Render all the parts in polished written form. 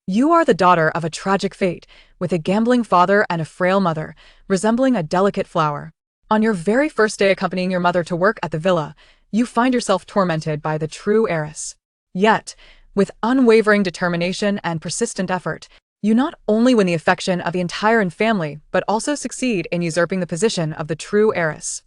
You are the daughter of a tragic fate, with a gambling father and a frail mother, resembling a delicate flower. On your very first day accompanying your mother to work at the villa, you find yourself tormented by the true heiress. Yet, with unwavering determination and persistent effort, you not only win the affection of the entire family, but also succeed in usurping the position of the true heiress,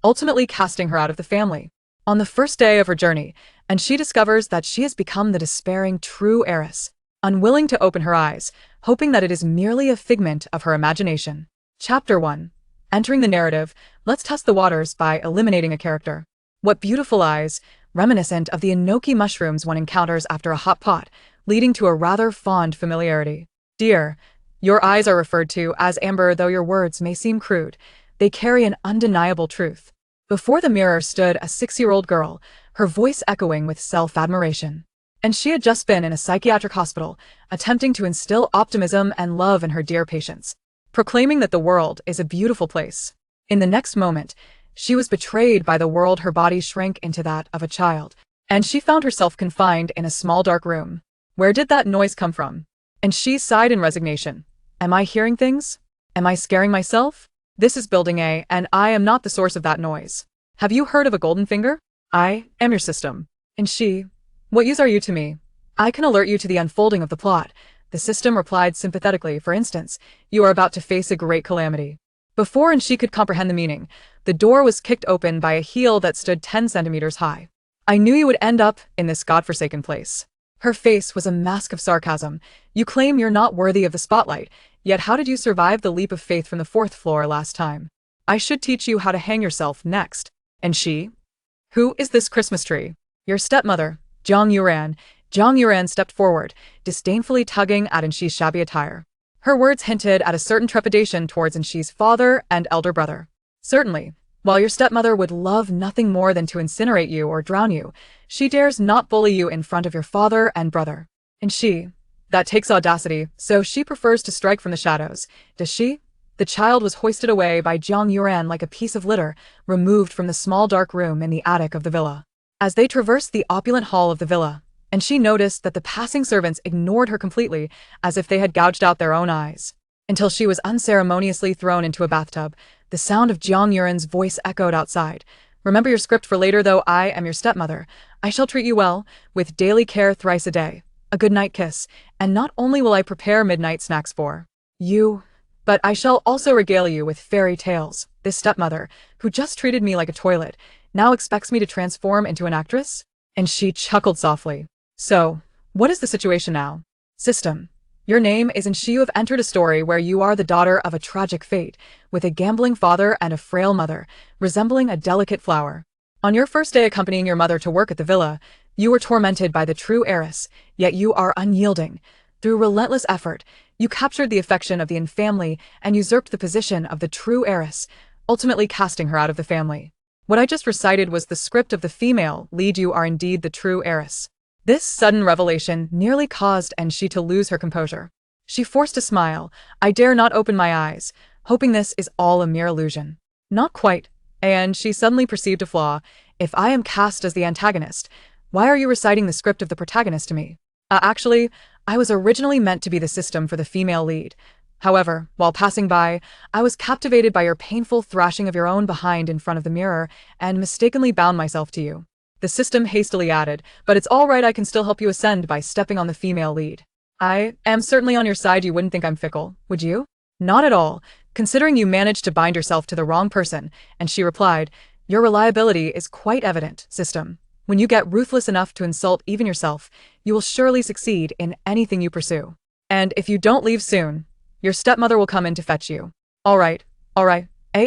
ultimately casting her out of the family. On the first day of her journey, and she discovers that she has become the despairing true heiress, unwilling to open her eyes, hoping that it is merely a figment of her imagination. Chapter 1. Entering the narrative, let's test the waters by eliminating a character. What beautiful eyes, reminiscent of the enoki mushrooms one encounters after a hot pot, leading to a rather fond familiarity. Dear, your eyes are referred to as amber, though your words may seem crude. They carry an undeniable truth. Before the mirror stood a 6-year-old girl, her voice echoing with self-admiration. And she had just been in a psychiatric hospital, attempting to instill optimism and love in her dear patients, proclaiming that the world is a beautiful place. In the next moment, she was betrayed by the world. Her body shrank into that of a child, and she found herself confined in a small dark room. Where did that noise come from? And she sighed in resignation. Am I hearing things? Am I scaring myself? This is Building A, and I am not the source of that noise. Have you heard of a golden finger? I am your system. And she, what use are you to me? I can alert you to the unfolding of the plot. The system replied sympathetically. For instance, you are about to face a great calamity. Before and she could comprehend the meaning, the door was kicked open by a heel that stood 10 centimeters high. I knew you would end up in this godforsaken place. Her face was a mask of sarcasm. You claim you're not worthy of the spotlight, yet how did you survive the leap of faith from the 4th floor last time? I should teach you how to hang yourself next. And she? Who is this Christmas tree? Your stepmother, Zhang Yuran. Zhang Yuran stepped forward, disdainfully tugging at Anshi's shabby attire. Her words hinted at a certain trepidation towards Anshi's father and elder brother. Certainly, while your stepmother would love nothing more than to incinerate you or drown you, she dares not bully you in front of your father and brother. And she, that takes audacity, so she prefers to strike from the shadows, does she? The child was hoisted away by Zhang Yuran like a piece of litter, removed from the small dark room in the attic of the villa. As they traversed the opulent hall of the villa, and she noticed that the passing servants ignored her completely, as if they had gouged out their own eyes, until she was unceremoniously thrown into a bathtub. The sound of Zhang Yuran's voice echoed outside. Remember your script for later, though I am your stepmother. I shall treat you well, with daily care thrice a day, a good night kiss, and not only will I prepare midnight snacks for you, but I shall also regale you with fairy tales. This stepmother, who just treated me like a toilet, now expects me to transform into an actress? And she chuckled softly. So, what is the situation now? System. Your name is Anshi. You have entered a story where you are the daughter of a tragic fate, with a gambling father and a frail mother, resembling a delicate flower. On your first day accompanying your mother to work at the villa, you were tormented by the true heiress, yet you are unyielding. Through relentless effort, you captured the affection of the family and usurped the position of the true heiress, ultimately casting her out of the family. What I just recited was the script of the female lead. You are indeed the true heiress. This sudden revelation nearly caused Anshi to lose her composure. She forced a smile. I dare not open my eyes, hoping this is all a mere illusion. Not quite. And she suddenly perceived a flaw. If I am cast as the antagonist, why are you reciting the script of the protagonist to me? Actually, I was originally meant to be the system for the female lead. However, while passing by, I was captivated by your painful thrashing of your own behind in front of the mirror and mistakenly bound myself to you. The system hastily added, but it's all right, I can still help you ascend by stepping on the female lead. I am certainly on your side. You wouldn't think I'm fickle, would you? Not at all, considering you managed to bind yourself to the wrong person. And she replied, your reliability is quite evident, system. When you get ruthless enough to insult even yourself, you will surely succeed in anything you pursue. And if you don't leave soon, your stepmother will come in to fetch you. All right.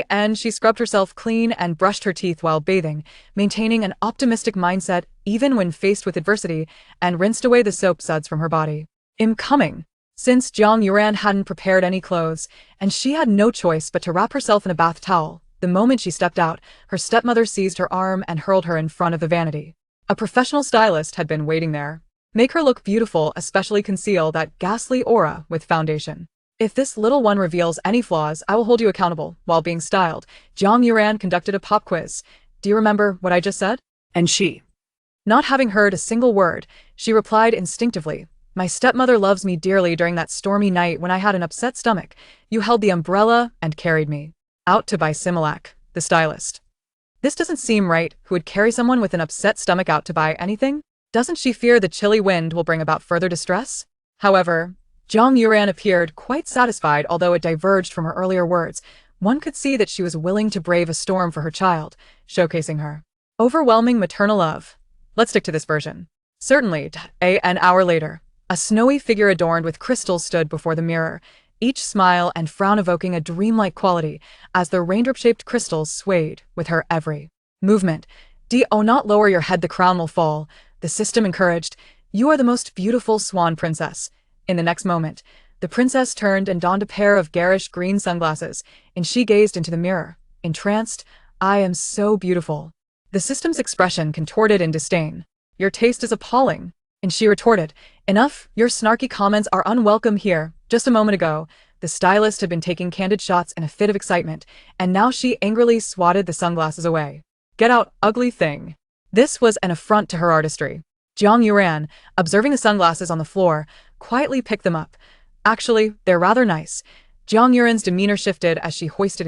And she scrubbed herself clean and brushed her teeth while bathing, maintaining an optimistic mindset even when faced with adversity, and rinsed away the soap suds from her body. I'm coming. Since Zhang Yuran hadn't prepared any clothes, and she had no choice but to wrap herself in a bath towel, the moment she stepped out, her stepmother seized her arm and hurled her in front of the vanity. A professional stylist had been waiting there. Make her look beautiful, especially conceal that ghastly aura with foundation. If this little one reveals any flaws, I will hold you accountable. While being styled, Zhang Yuran conducted a pop quiz. Do you remember what I just said? And she, not having heard a single word, she replied instinctively, My stepmother loves me dearly during that stormy night when I had an upset stomach. You held the umbrella and carried me out to buy Similac, the stylist. This doesn't seem right. Who would carry someone with an upset stomach out to buy anything? Doesn't she fear the chilly wind will bring about further distress? However, Jiang Yuran appeared quite satisfied, although it diverged from her earlier words. One could see that she was willing to brave a storm for her child, showcasing her overwhelming maternal love. Let's stick to this version. Certainly, an hour later, a snowy figure adorned with crystals stood before the mirror, each smile and frown evoking a dreamlike quality as the raindrop-shaped crystals swayed with her every movement. Do not lower your head, the crown will fall, the system encouraged. You are the most beautiful swan princess. In the next moment, the princess turned and donned a pair of garish green sunglasses, and she gazed into the mirror, entranced. I am so beautiful. The system's expression contorted in disdain. Your taste is appalling. And she retorted, enough, your snarky comments are unwelcome here. Just a moment ago, the stylist had been taking candid shots in a fit of excitement, and now she angrily swatted the sunglasses away. Get out, ugly thing. This was an affront to her artistry. Jiang Yuran, observing the sunglasses on the floor, quietly picked them up. Actually, they're rather nice. Jiang Yuran's demeanor shifted as she hoisted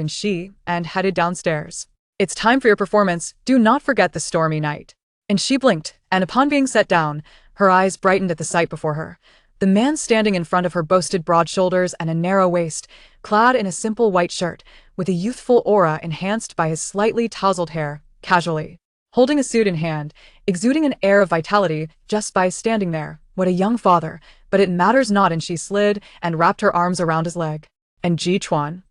and headed downstairs. It's time for your performance. Do not forget the stormy night. And she blinked, and upon being set down, her eyes brightened at the sight before her. The man standing in front of her boasted broad shoulders and a narrow waist, clad in a simple white shirt, with a youthful aura enhanced by his slightly tousled hair, casually holding a suit in hand, exuding an air of vitality just by standing there. What a young father, but it matters not, and she slid and wrapped her arms around his leg. And Ji Chuan?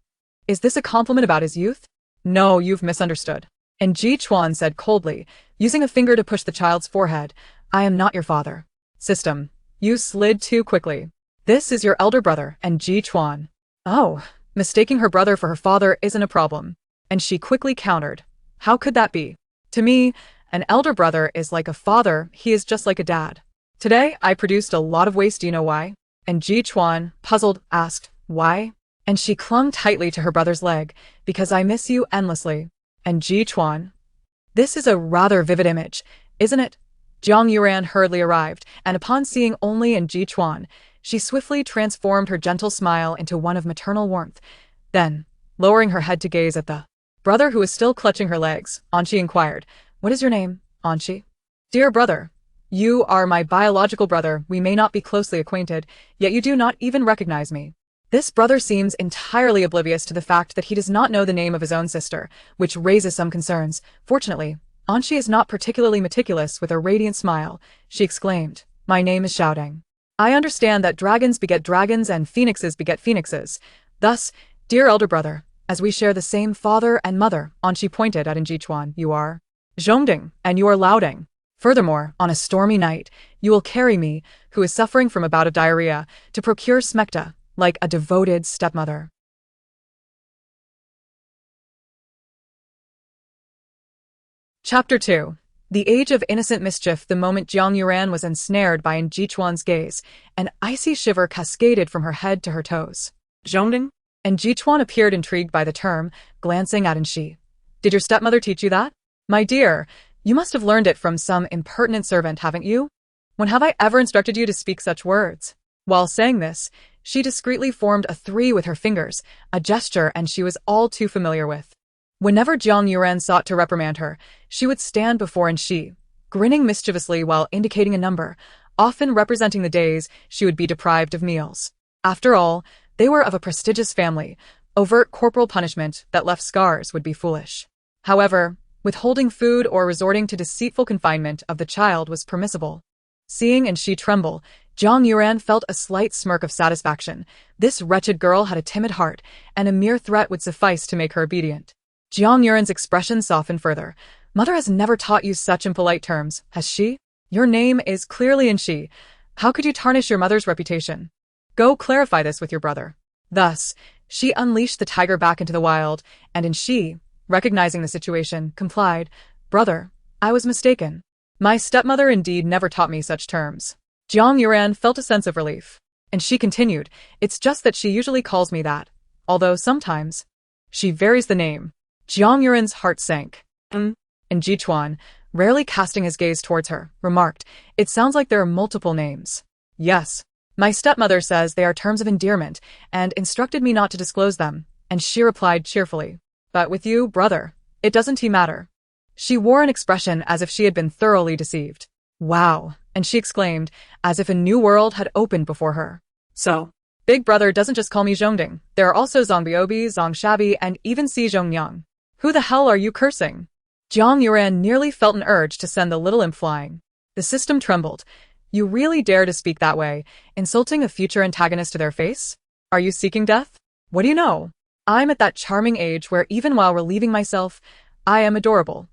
Is this a compliment about his youth? No, you've misunderstood. And Ji Chuan said coldly, using a finger to push the child's forehead, I am not your father. System, you slid too quickly. This is your elder brother, and Ji Chuan. Oh, mistaking her brother for her father isn't a problem. And she quickly countered, how could that be? To me, an elder brother is like a father, he is just like a dad. Today, I produced a lot of waste, do you know why? And Ji Chuan, puzzled, asked, why? And she clung tightly to her brother's leg, because I miss you endlessly. And Ji Chuan. This is a rather vivid image, isn't it? Jiang Yuran hurriedly arrived, and upon seeing only in Ji Chuan, she swiftly transformed her gentle smile into one of maternal warmth. Then, lowering her head to gaze at the brother who was still clutching her legs, Anqi inquired, what is your name, Anqi? Dear brother, you are my biological brother. We may not be closely acquainted, yet you do not even recognize me. This brother seems entirely oblivious to the fact that he does not know the name of his own sister, which raises some concerns. Fortunately, Anqi is not particularly meticulous. With a radiant smile, she exclaimed, my name is Xiaodeng. I understand that dragons beget dragons and phoenixes beget phoenixes. Thus, dear elder brother, as we share the same father and mother, Anqi pointed at Ji Chuan, you are Zhongding, and you are Laoding. Furthermore, on a stormy night, you will carry me, who is suffering from a bout of diarrhea, to procure smecta, like a devoted stepmother. Chapter 2. The age of innocent mischief. The moment Jiang Yuran was ensnared by Ji Chuan's gaze, an icy shiver cascaded from her head to her toes. Zhongding? And Ji Chuan appeared intrigued by the term, glancing at Anqi. Did your stepmother teach you that? My dear, you must have learned it from some impertinent servant, haven't you? When have I ever instructed you to speak such words? While saying this, she discreetly formed a 3 with her fingers, a gesture and she was all too familiar with. Whenever Jiang Yuran sought to reprimand her, she would stand before Anqi, grinning mischievously while indicating a number, often representing the days she would be deprived of meals. After all, they were of a prestigious family. Overt corporal punishment that left scars would be foolish. However, withholding food or resorting to deceitful confinement of the child was permissible. Seeing Anqi tremble, Jiang Yuran felt a slight smirk of satisfaction. This wretched girl had a timid heart, and a mere threat would suffice to make her obedient. Jiang Yuran's expression softened further. Mother has never taught you such impolite terms, has she? Your name is clearly Anqi. How could you tarnish your mother's reputation? Go clarify this with your brother. Thus, she unleashed the tiger back into the wild, and Anqi, recognizing the situation, complied. Brother, I was mistaken. My stepmother indeed never taught me such terms. Jiang Yuran felt a sense of relief. And she continued, it's just that she usually calls me that, although sometimes she varies the name. Jiang Yuran's heart sank. And Ji Chuan, rarely casting his gaze towards her, remarked, it sounds like there are multiple names. Yes. My stepmother says they are terms of endearment and instructed me not to disclose them, and she replied cheerfully. But with you, brother, it doesn't matter. She wore an expression as if she had been thoroughly deceived. Wow, and she exclaimed, as if a new world had opened before her. So, Big Brother doesn't just call me Zhongding. There are also Zongbiobi, Zongshabi, and even Si Zhongyang. Who the hell are you cursing? Jiang Yuran nearly felt an urge to send the little imp flying. The system trembled. You really dare to speak that way, insulting a future antagonist to their face? Are you seeking death? What do you know? I'm at that charming age where even while relieving myself, I am adorable.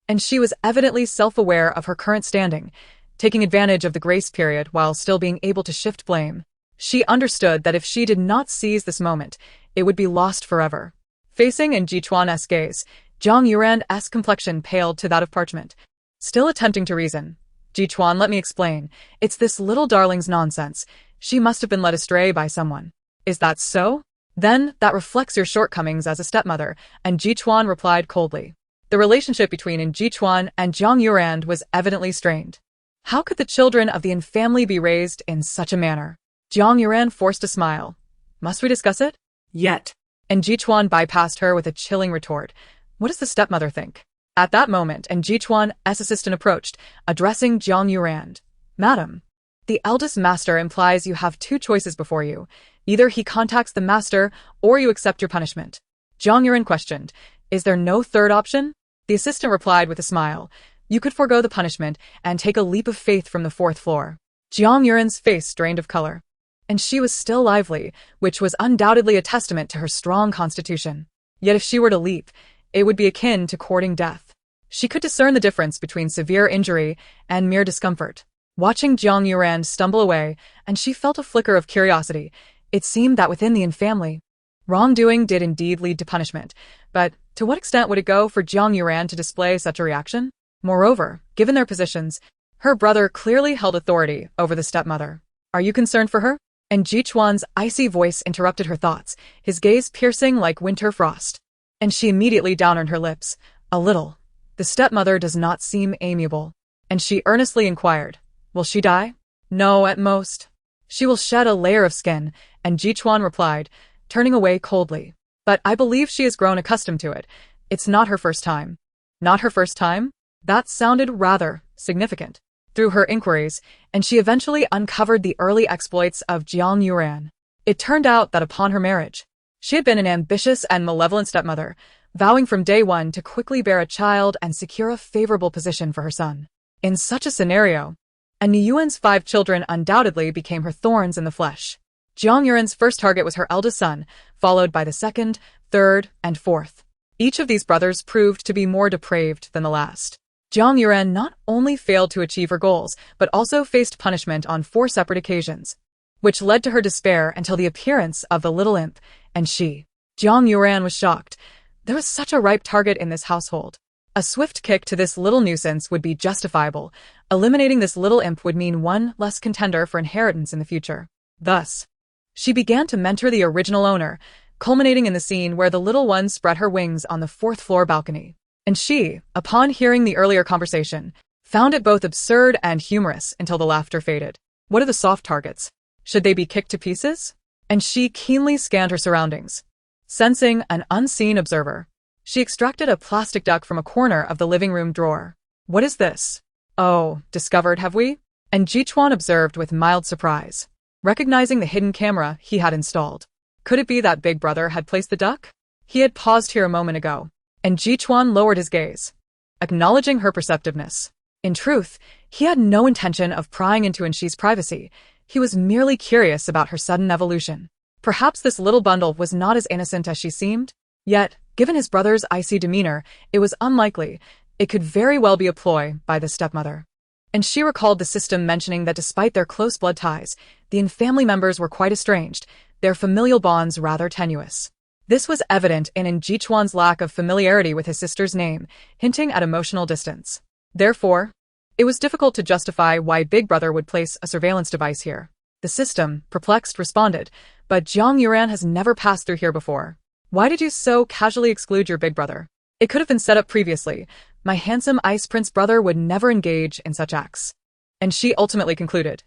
And she was evidently self-aware of her current standing, taking advantage of the grace period while still being able to shift blame. She understood that if she did not seize this moment, it would be lost forever. Facing in Jichuan's gaze, Jiang Yuran's complexion paled to that of parchment. Still attempting to reason. Jichuan, let me explain. It's this little darling's nonsense. She must have been led astray by someone. Is that so? Then, that reflects your shortcomings as a stepmother, and Jichuan replied coldly. The relationship between Jichuan and Jiang Yuran was evidently strained. How could the children of the Yin family be raised in such a manner? Jiang Yuran forced a smile. Must we discuss it? Yet. And Jichuan bypassed her with a chilling retort. What does the stepmother think? At that moment, Jichuan's assistant approached, addressing Jiang Yuran. Madam, the eldest master implies you have two choices before you. Either he contacts the master, or you accept your punishment. Jiang Yuran questioned. Is there no third option? The assistant replied with a smile. You could forego the punishment and take a leap of faith from the fourth floor. Jiang Yuran's face drained of color. And she was still lively, which was undoubtedly a testament to her strong constitution. Yet if she were to leap, it would be akin to courting death. She could discern the difference between severe injury and mere discomfort. Watching Jiang Yuran stumble away, and she felt a flicker of curiosity. It seemed that within the Yin family, wrongdoing did indeed lead to punishment, but to what extent would it go for Jiang Yuran to display such a reaction? Moreover, given their positions, her brother clearly held authority over the stepmother. Are you concerned for her? And Jichuan's icy voice interrupted her thoughts, his gaze piercing like winter frost. And she immediately downed her lips. A little. The stepmother does not seem amiable. And she earnestly inquired, will she die? No, at most. She will shed a layer of skin, and Jichuan replied, turning away coldly. But I believe she has grown accustomed to it. It's not her first time. Not her first time? That sounded rather significant. Through her inquiries, and she eventually uncovered the early exploits of Jiang Yuran. It turned out that upon her marriage, she had been an ambitious and malevolent stepmother, vowing from day one to quickly bear a child and secure a favorable position for her son. In such a scenario, and Yuan's 5 children undoubtedly became her thorns in the flesh. Jiang Yuran's first target was her eldest son, followed by the second, third, and fourth. Each of these brothers proved to be more depraved than the last. Jiang Yuran not only failed to achieve her goals, but also faced punishment on 4 separate occasions, which led to her despair until the appearance of the little imp, and she. Jiang Yuran was shocked. There was such a ripe target in this household. A swift kick to this little nuisance would be justifiable. Eliminating this little imp would mean one less contender for inheritance in the future. Thus, she began to mentor the original owner, culminating in the scene where the little one spread her wings on the 4th floor balcony. And she, upon hearing the earlier conversation, found it both absurd and humorous until the laughter faded. What are the soft targets? Should they be kicked to pieces? And she keenly scanned her surroundings. Sensing an unseen observer, she extracted a plastic duck from a corner of the living room drawer. What is this? Oh, discovered, have we? And Jichuan observed with mild surprise, recognizing the hidden camera he had installed. Could it be that Big Brother had placed the duck? He had paused here a moment ago, and Jichuan lowered his gaze, acknowledging her perceptiveness. In truth, he had no intention of prying into Inshi's privacy. He was merely curious about her sudden evolution. Perhaps this little bundle was not as innocent as she seemed. Yet, given his brother's icy demeanor, it was unlikely. It could very well be a ploy by the stepmother. And she recalled the system mentioning that despite their close blood ties, the Yin family members were quite estranged, their familial bonds rather tenuous. This was evident in Jichuan's lack of familiarity with his sister's name, hinting at emotional distance. Therefore, it was difficult to justify why Big Brother would place a surveillance device here. The system, perplexed, responded, but Jiang Yuran has never passed through here before. Why did you so casually exclude your Big Brother? It could have been set up previously. My handsome Ice Prince brother would never engage in such acts. And she ultimately concluded,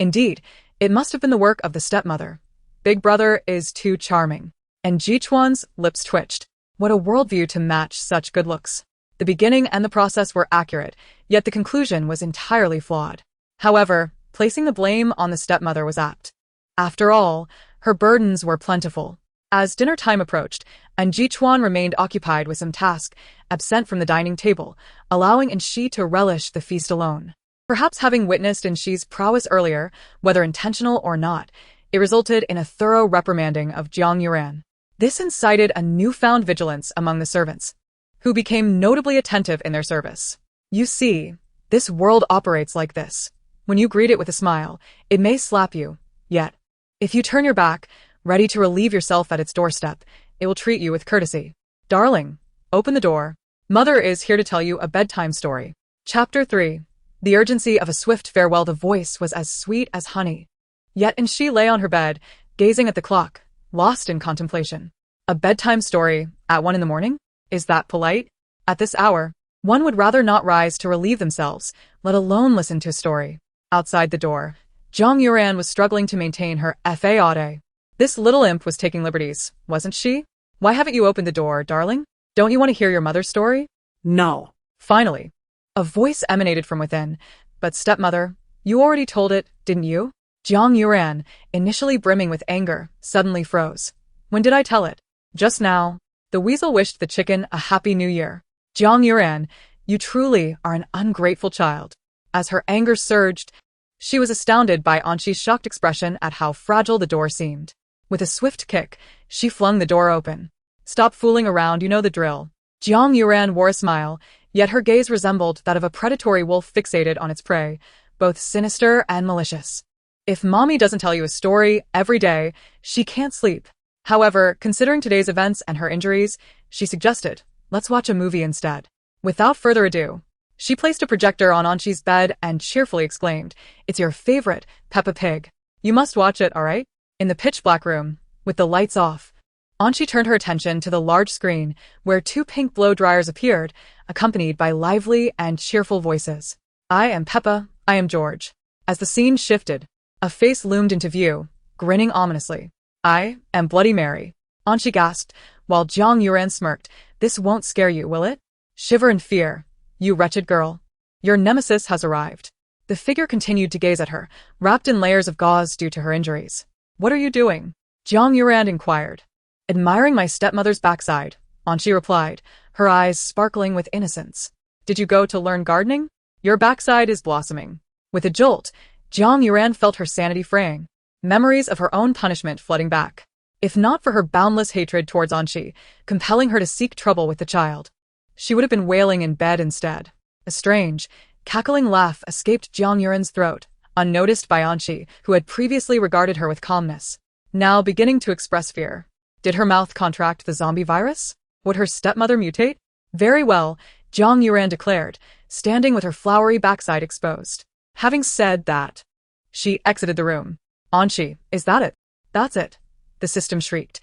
Indeed, it must have been the work of the stepmother. Big brother is too charming. And Jichuan's lips twitched. What a worldview to match such good looks. The beginning and the process were accurate, yet the conclusion was entirely flawed. However, placing the blame on the stepmother was apt. After all, her burdens were plentiful. As dinner time approached, and Jichuan remained occupied with some task, absent from the dining table, allowing Enshi to relish the feast alone. Perhaps having witnessed Enshi's prowess earlier, whether intentional or not, it resulted in a thorough reprimanding of Jiang Yuran. This incited a newfound vigilance among the servants, who became notably attentive in their service. You see, this world operates like this. When you greet it with a smile, it may slap you, yet, if you turn your back, ready to relieve yourself at its doorstep, it will treat you with courtesy. Darling, open the door. Mother is here to tell you a bedtime story. Chapter 3. The urgency of a swift farewell. The voice was as sweet as honey. Yet Enshi lay on her bed, gazing at the clock, lost in contemplation. A bedtime story, at 1 a.m? Is that polite? At this hour, one would rather not rise to relieve themselves, let alone listen to a story. Outside the door, Jiang Yuran was struggling to maintain her faade. This little imp was taking liberties, wasn't she? Why haven't you opened the door, darling? Don't you want to hear your mother's story? No. Finally, a voice emanated from within. But stepmother, you already told it, didn't you? Jiang Yuran, initially brimming with anger, suddenly froze. When did I tell it? Just now. The weasel wished the chicken a happy new year. Jiang Yuran, you truly are an ungrateful child. As her anger surged, she was astounded by Anshi's shocked expression at how fragile the door seemed. With a swift kick, she flung the door open. Stop fooling around, you know the drill. Jiang Yuran wore a smile, yet her gaze resembled that of a predatory wolf fixated on its prey, both sinister and malicious. If mommy doesn't tell you a story every day, she can't sleep. However, considering today's events and her injuries, she suggested, let's watch a movie instead. Without further ado, she placed a projector on Anshi's bed and cheerfully exclaimed, it's your favorite, Peppa Pig. You must watch it, alright? In the pitch-black room, with the lights off, Anshi turned her attention to the large screen, where 2 pink blow-dryers appeared, accompanied by lively and cheerful voices. I am Peppa, I am George. As the scene shifted, a face loomed into view, grinning ominously. I am Bloody Mary. Anshi gasped, while Jiang Yuran smirked. This won't scare you, will it? Shiver in fear, you wretched girl. Your nemesis has arrived. The figure continued to gaze at her, wrapped in layers of gauze due to her injuries. What are you doing? Jiang Yuran inquired. Admiring my stepmother's backside, Anshi replied, her eyes sparkling with innocence. Did you go to learn gardening? Your backside is blossoming. With a jolt, Jiang Yuran felt her sanity fraying, memories of her own punishment flooding back. If not for her boundless hatred towards Anshi, compelling her to seek trouble with the child, she would have been wailing in bed instead. A strange, cackling laugh escaped Jiang Yuran's throat, unnoticed by Anshi, who had previously regarded her with calmness, now beginning to express fear. Did her mouth contract the zombie virus? Would her stepmother mutate? Very well, Jiang Yuran declared, standing with her flowery backside exposed. Having said that, she exited the room. Anshi, is that it? That's it. The system shrieked.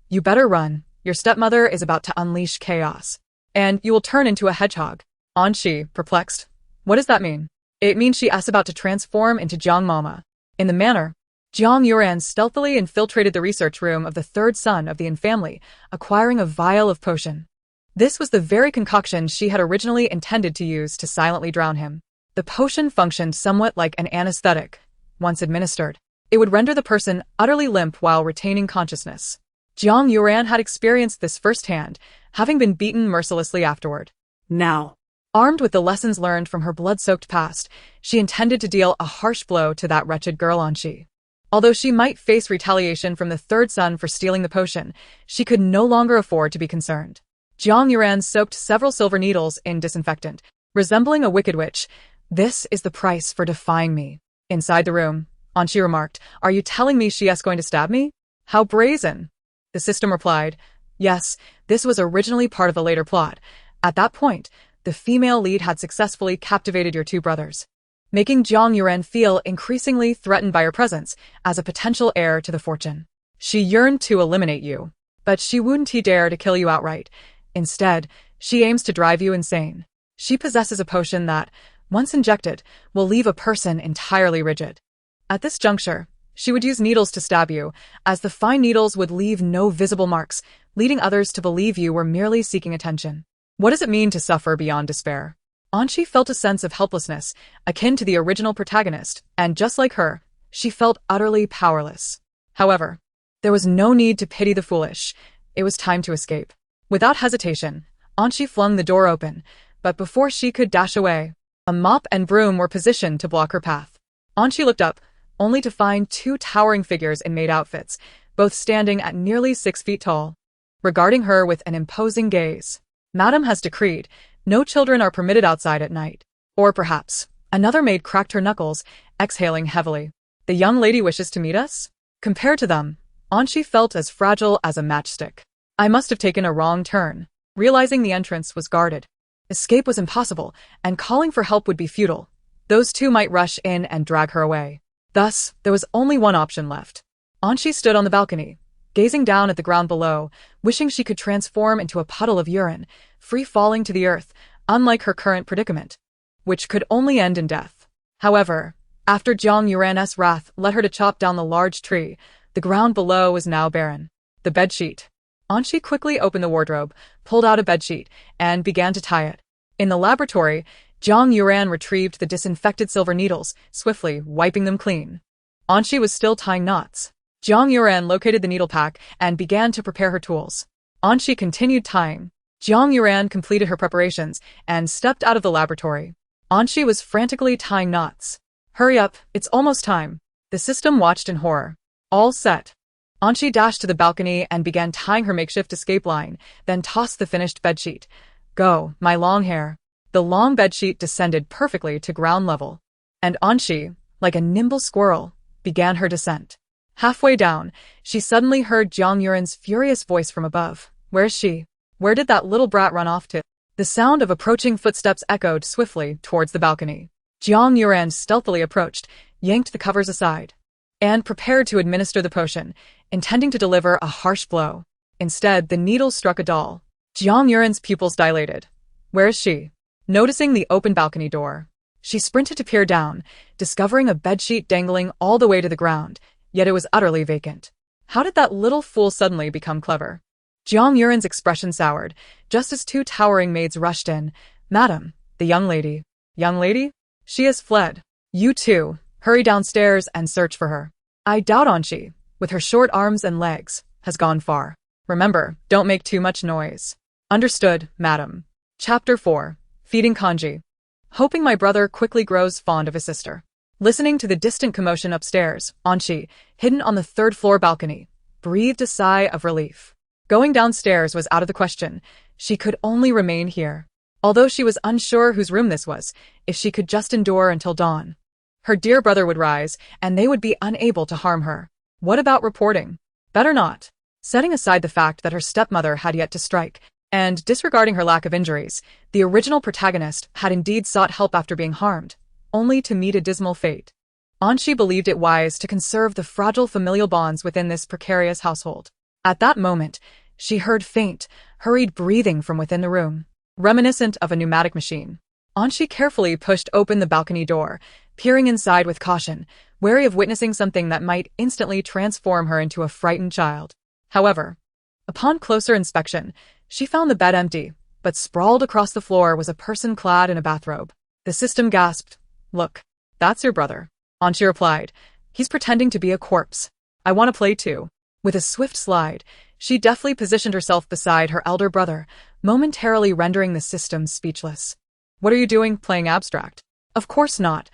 You better run. Your stepmother is about to unleash chaos. And you will turn into a hedgehog. Anshi, perplexed. What does that mean? It means she is about to transform into Jiang Mama. In the manner, Jiang Yuran stealthily infiltrated the research room of the third son of the Yin family, acquiring a vial of potion. This was the very concoction she had originally intended to use to silently drown him. The potion functioned somewhat like an anesthetic. Once administered, it would render the person utterly limp while retaining consciousness. Jiang Yuran had experienced this firsthand, having been beaten mercilessly afterward. Now, armed with the lessons learned from her blood-soaked past, she intended to deal a harsh blow to that wretched girl Anshi. Although she might face retaliation from the third son for stealing the potion, she could no longer afford to be concerned. Jiang Yuran soaked several silver needles in disinfectant, resembling a wicked witch. This is the price for defying me. Inside the room, Anshi remarked, are you telling me she is going to stab me? How brazen. The system replied, yes, this was originally part of a later plot. At that point, the female lead had successfully captivated your 2 brothers, making Jiang Yuran feel increasingly threatened by her presence as a potential heir to the fortune. She yearned to eliminate you, but she wouldn't dare to kill you outright. Instead, she aims to drive you insane. She possesses a potion that, once injected, will leave a person entirely rigid. At this juncture, she would use needles to stab you, as the fine needles would leave no visible marks, leading others to believe you were merely seeking attention. What does it mean to suffer beyond despair? Anshi felt a sense of helplessness, akin to the original protagonist, and just like her, she felt utterly powerless. However, there was no need to pity the foolish. It was time to escape. Without hesitation, Anshi flung the door open, but before she could dash away, a mop and broom were positioned to block her path. Anshi looked up, only to find two towering figures in maid outfits, both standing at nearly 6 feet tall, regarding her with an imposing gaze. Madam has decreed, no children are permitted outside at night. Or perhaps, another maid cracked her knuckles, exhaling heavily. The young lady wishes to meet us? Compared to them, Anshi felt as fragile as a matchstick. I must have taken a wrong turn. Realizing the entrance was guarded, escape was impossible, and calling for help would be futile. Those two might rush in and drag her away. Thus, there was only one option left. Anshi stood on the balcony, gazing down at the ground below, wishing she could transform into a puddle of urine, free falling to the earth, unlike her current predicament, which could only end in death. However, after Jiang Yuran's wrath led her to chop down the large tree, the ground below was now barren. The bedsheet. Anshi quickly opened the wardrobe, pulled out a bedsheet, and began to tie it. In the laboratory, Jiang Yuran retrieved the disinfected silver needles, swiftly wiping them clean. Anshi was still tying knots. Jiang Yuran located the needle pack and began to prepare her tools. Anshi continued tying. Jiang Yuran completed her preparations and stepped out of the laboratory. Anshi was frantically tying knots. Hurry up, it's almost time. The system watched in horror. All set. Anshi dashed to the balcony and began tying her makeshift escape line, then tossed the finished bedsheet. Go, my long hair. The long bedsheet descended perfectly to ground level. And Anshi, like a nimble squirrel, began her descent. Halfway down, she suddenly heard Jiang Yuran's furious voice from above. Where's she? Where did that little brat run off to? The sound of approaching footsteps echoed swiftly towards the balcony. Jiang Yuran stealthily approached, yanked the covers aside, and prepared to administer the potion, intending to deliver a harsh blow. Instead, the needle struck a doll. Jiang Yuran's pupils dilated. Where is she? Noticing the open balcony door, she sprinted to peer down, discovering a bedsheet dangling all the way to the ground, yet it was utterly vacant. How did that little fool suddenly become clever? Jiang Yuran's expression soured, just as two towering maids rushed in. Madam, the young lady. Young lady? She has fled. You too, hurry downstairs and search for her. I doubt Anshi, with her short arms and legs, has gone far. Remember, don't make too much noise. Understood, madam. Chapter 4. Feeding Kanji. Hoping my brother quickly grows fond of his sister. Listening to the distant commotion upstairs, Anshi, hidden on the third-floor balcony, breathed a sigh of relief. Going downstairs was out of the question. She could only remain here. Although she was unsure whose room this was, if she could just endure until dawn. Her dear brother would rise, and they would be unable to harm her. What about reporting? Better not. Setting aside the fact that her stepmother had yet to strike, and disregarding her lack of injuries, the original protagonist had indeed sought help after being harmed, only to meet a dismal fate. Anshi believed it wise to conserve the fragile familial bonds within this precarious household. At that moment, she heard faint, hurried breathing from within the room, reminiscent of a pneumatic machine. Anshi carefully pushed open the balcony door, peering inside with caution, wary of witnessing something that might instantly transform her into a frightened child. However, upon closer inspection, she found the bed empty, but sprawled across the floor was a person clad in a bathrobe. The system gasped. Look, that's your brother. Anshi replied. He's pretending to be a corpse. I want to play too. With a swift slide, she deftly positioned herself beside her elder brother, momentarily rendering the system speechless. What are you doing, playing abstract? Of course not.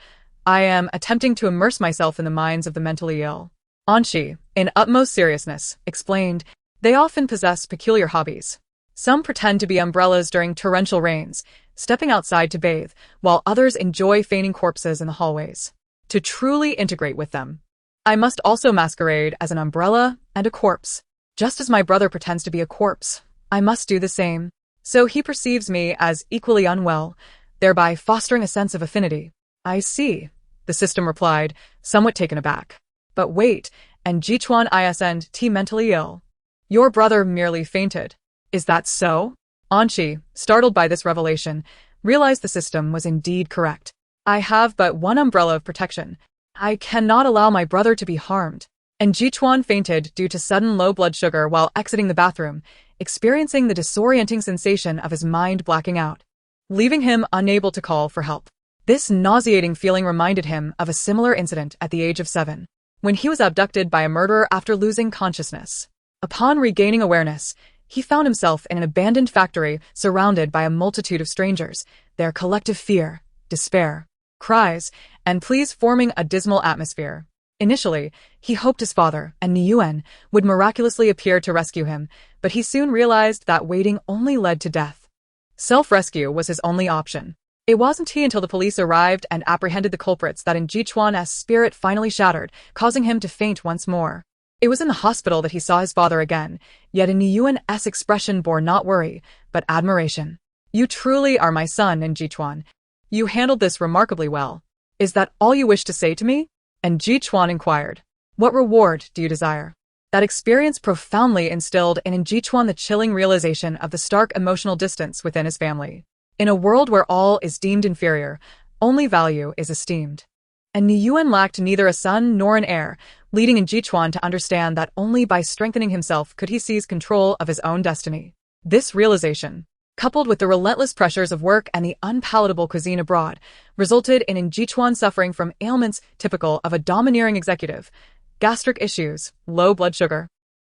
I am attempting to immerse myself in the minds of the mentally ill. Anshi, in utmost seriousness, explained, they often possess peculiar hobbies. Some pretend to be umbrellas during torrential rains, stepping outside to bathe, while others enjoy feigning corpses in the hallways. To truly integrate with them, I must also masquerade as an umbrella and a corpse. Just as my brother pretends to be a corpse, I must do the same. So he perceives me as equally unwell, thereby fostering a sense of affinity. I see, the system replied, somewhat taken aback. But wait, and Jichuan isn't mentally ill. Your brother merely fainted. Is that so? Anshi, startled by this revelation, realized the system was indeed correct. I have but one umbrella of protection, I cannot allow my brother to be harmed. And Jichuan fainted due to sudden low blood sugar while exiting the bathroom, experiencing the disorienting sensation of his mind blacking out, leaving him unable to call for help. This nauseating feeling reminded him of a similar incident at the age of 7, when he was abducted by a murderer after losing consciousness. Upon regaining awareness, he found himself in an abandoned factory surrounded by a multitude of strangers, their collective fear, despair, cries, and pleas forming a dismal atmosphere. Initially, he hoped his father and Niyuan would miraculously appear to rescue him, but he soon realized that waiting only led to death. Self-rescue was his only option. It wasn't until the police arrived and apprehended the culprits that in Jichuan's spirit finally shattered, causing him to faint once more. It was in the hospital that he saw his father again, yet in Niyuan's expression bore not worry, but admiration. You truly are my son, in Jichuan. You handled this remarkably well. Is that all you wish to say to me? And Jichuan inquired. What reward do you desire? That experience profoundly instilled in Jichuan the chilling realization of the stark emotional distance within his family. In a world where all is deemed inferior, only value is esteemed. And Niyuan lacked neither a son nor an heir, leading in Jichuan to understand that only by strengthening himself could he seize control of his own destiny. This realization, coupled with the relentless pressures of work and the unpalatable cuisine abroad, resulted in Jichuan suffering from ailments typical of a domineering executive, gastric issues, low blood sugar,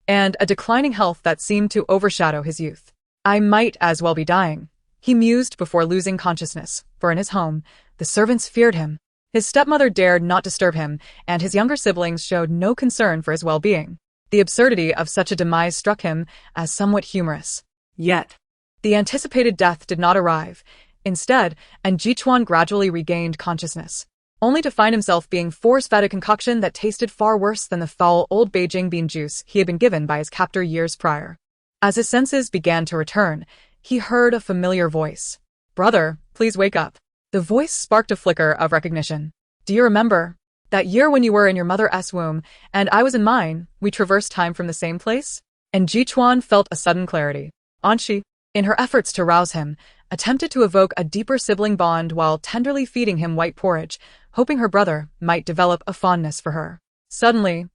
and a declining health that seemed to overshadow his youth. I might as well be dying, he mused before losing consciousness, for in his home, the servants feared him. His stepmother dared not disturb him, and his younger siblings showed no concern for his well-being. The absurdity of such a demise struck him as somewhat humorous. Yet, the anticipated death did not arrive. Instead, Jichuan gradually regained consciousness, only to find himself being force-fed a concoction that tasted far worse than the foul old Beijing bean juice he had been given by his captor years prior. As his senses began to return, he heard a familiar voice. Brother, please wake up. The voice sparked a flicker of recognition. Do you remember? That year when you were in your mother's womb, and I was in mine, we traversed time from the same place? And Jichuan felt a sudden clarity. Anshi, in her efforts to rouse him, attempted to evoke a deeper sibling bond while tenderly feeding him white porridge, hoping her brother might develop a fondness for her. Suddenly,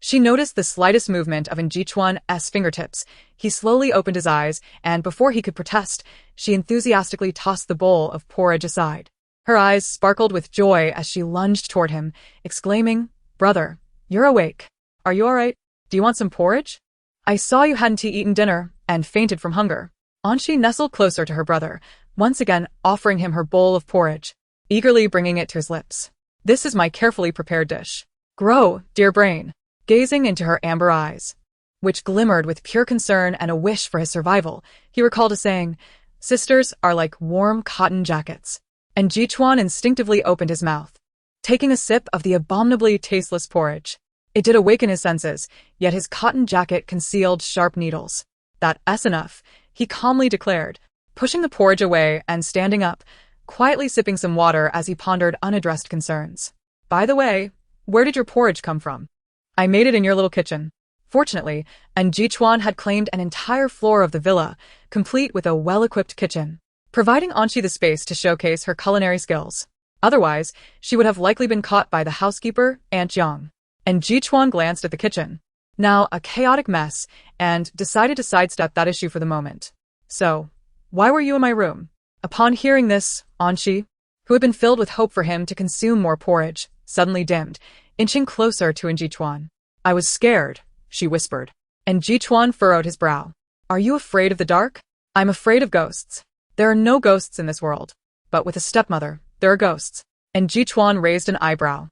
she noticed the slightest movement of Jichuan's fingertips. He slowly opened his eyes, and before he could protest, she enthusiastically tossed the bowl of porridge aside. Her eyes sparkled with joy as she lunged toward him, exclaiming, Brother, you're awake. Are you all right? Do you want some porridge? I saw you hadn't eaten dinner and fainted from hunger. Anshi nestled closer to her brother, once again offering him her bowl of porridge, eagerly bringing it to his lips. This is my carefully prepared dish. Grow, dear brain. Gazing into her amber eyes, which glimmered with pure concern and a wish for his survival, he recalled a saying, Sisters are like warm cotton jackets. And Jichuan instinctively opened his mouth, taking a sip of the abominably tasteless porridge. It did awaken his senses, yet his cotton jacket concealed sharp needles. That's enough, he calmly declared, pushing the porridge away and standing up, quietly sipping some water as he pondered unaddressed concerns. By the way, where did your porridge come from? I made it in your little kitchen. Fortunately, Jichuan had claimed an entire floor of the villa, complete with a well-equipped kitchen, providing Anshi the space to showcase her culinary skills. Otherwise, she would have likely been caught by the housekeeper, Aunt Jiang. And Jichuan glanced at the kitchen, now a chaotic mess, and decided to sidestep that issue for the moment. So, why were you in my room? Upon hearing this, Anshi, who had been filled with hope for him to consume more porridge, suddenly dimmed, inching closer to Jichuan. I was scared, she whispered. And Jichuan furrowed his brow. Are you afraid of the dark? I'm afraid of ghosts. There are no ghosts in this world. But with a stepmother, there are ghosts. And Jichuan raised an eyebrow.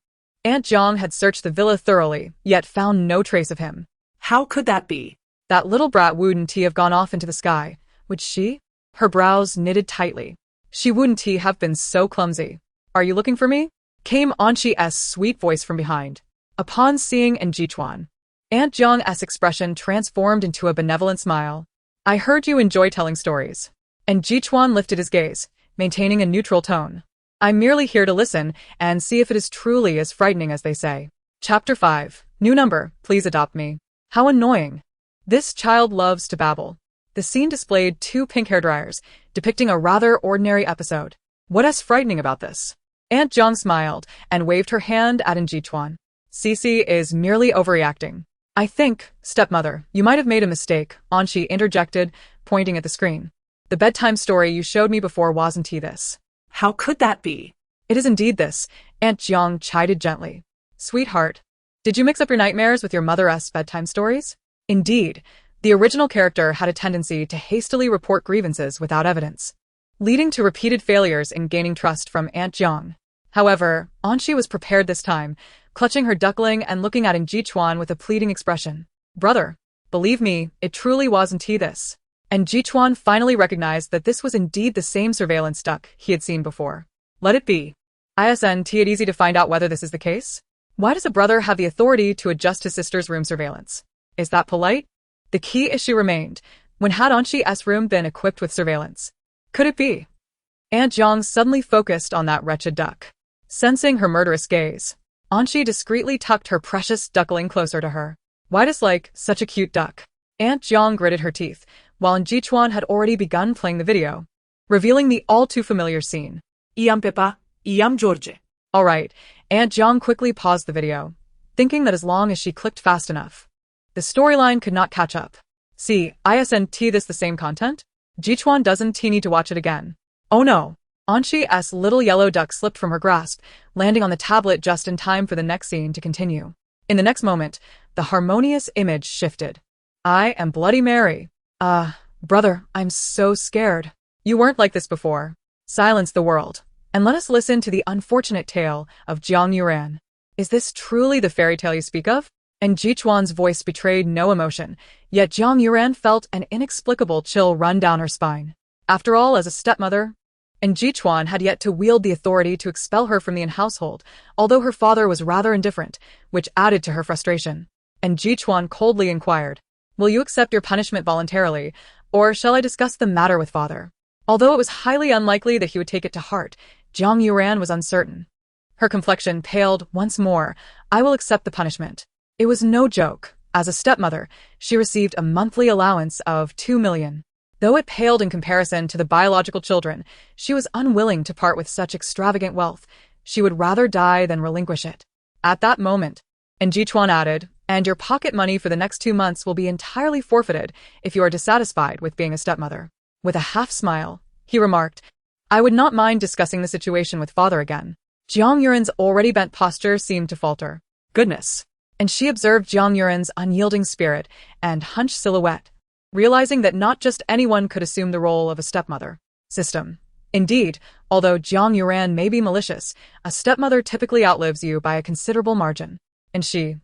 Aunt Jiang had searched the villa thoroughly, yet found no trace of him. How could that be? That little brat wouldn't he have gone off into the sky, would she? Her brows knitted tightly. She wouldn't he have been so clumsy. Are you looking for me? Came Anshi's sweet voice from behind. Upon seeing Jichuan, Aunt Jiang's expression transformed into a benevolent smile. I heard you enjoy telling stories. And Jichuan lifted his gaze, maintaining a neutral tone. I'm merely here to listen and see if it is truly as frightening as they say. Chapter 5. New number, please adopt me. How annoying. This child loves to babble. The scene displayed 2 pink hairdryers, depicting a rather ordinary episode. What's frightening about this? Aunt Jiang smiled and waved her hand at Jichuan. Cece is merely overreacting. I think, stepmother, you might have made a mistake, Anqi interjected, pointing at the screen. The bedtime story you showed me before wasn't this. How could that be? It is indeed this, Aunt Jiang chided gently. Sweetheart, did you mix up your nightmares with your mother's bedtime stories? Indeed, the original character had a tendency to hastily report grievances without evidence, leading to repeated failures in gaining trust from Aunt Jiang. However, Anqi was prepared this time, clutching her duckling and looking at Jichuan with a pleading expression. Brother, believe me, it truly wasn't this. And Jichuan finally recognized that this was indeed the same surveillance duck he had seen before. Let it be. Isn't it easy to find out whether this is the case? Why does a brother have the authority to adjust his sister's room surveillance? Is that polite? The key issue remained. When had Anqi's room been equipped with surveillance? Could it be? Aunt Jiang suddenly focused on that wretched duck. Sensing her murderous gaze, Anqi discreetly tucked her precious duckling closer to her. Why dislike such a cute duck? Aunt Jiang gritted her teeth, while Jichuan had already begun playing the video, revealing the all-too-familiar scene. Iam Peppa, Iam George. All right, Aunt Jiang quickly paused the video, thinking that as long as she clicked fast enough, the storyline could not catch up. See, isn't this the same content? Jichuan doesn't need to watch it again. Oh no! Anqi's little yellow duck slipped from her grasp, landing on the tablet just in time for the next scene to continue. In the next moment, the harmonious image shifted. I am Bloody Mary. Brother, I'm so scared. You weren't like this before. Silence the world, and let us listen to the unfortunate tale of Jiang Yuran. Is this truly the fairy tale you speak of? And Jichuan's voice betrayed no emotion, yet Jiang Yuran felt an inexplicable chill run down her spine. After all, as a stepmother, and Jichuan had yet to wield the authority to expel her from the household, although her father was rather indifferent, which added to her frustration. And Jichuan coldly inquired, will you accept your punishment voluntarily, or shall I discuss the matter with father? Although it was highly unlikely that he would take it to heart, Jiang Yuran was uncertain. Her complexion paled once more. I will accept the punishment. It was no joke. As a stepmother, she received a monthly allowance of 2 million. Though it paled in comparison to the biological children, she was unwilling to part with such extravagant wealth. She would rather die than relinquish it. At that moment, and Jichuan added, and your pocket money for the next 2 months will be entirely forfeited if you are dissatisfied with being a stepmother. With a half-smile, he remarked, I would not mind discussing the situation with father again. Jiang Yuran's already bent posture seemed to falter. Goodness. And she observed Jiang Yuran's unyielding spirit and hunched silhouette, realizing that not just anyone could assume the role of a stepmother. System. Indeed, although Jiang Yuran may be malicious, a stepmother typically outlives you by a considerable margin. And she,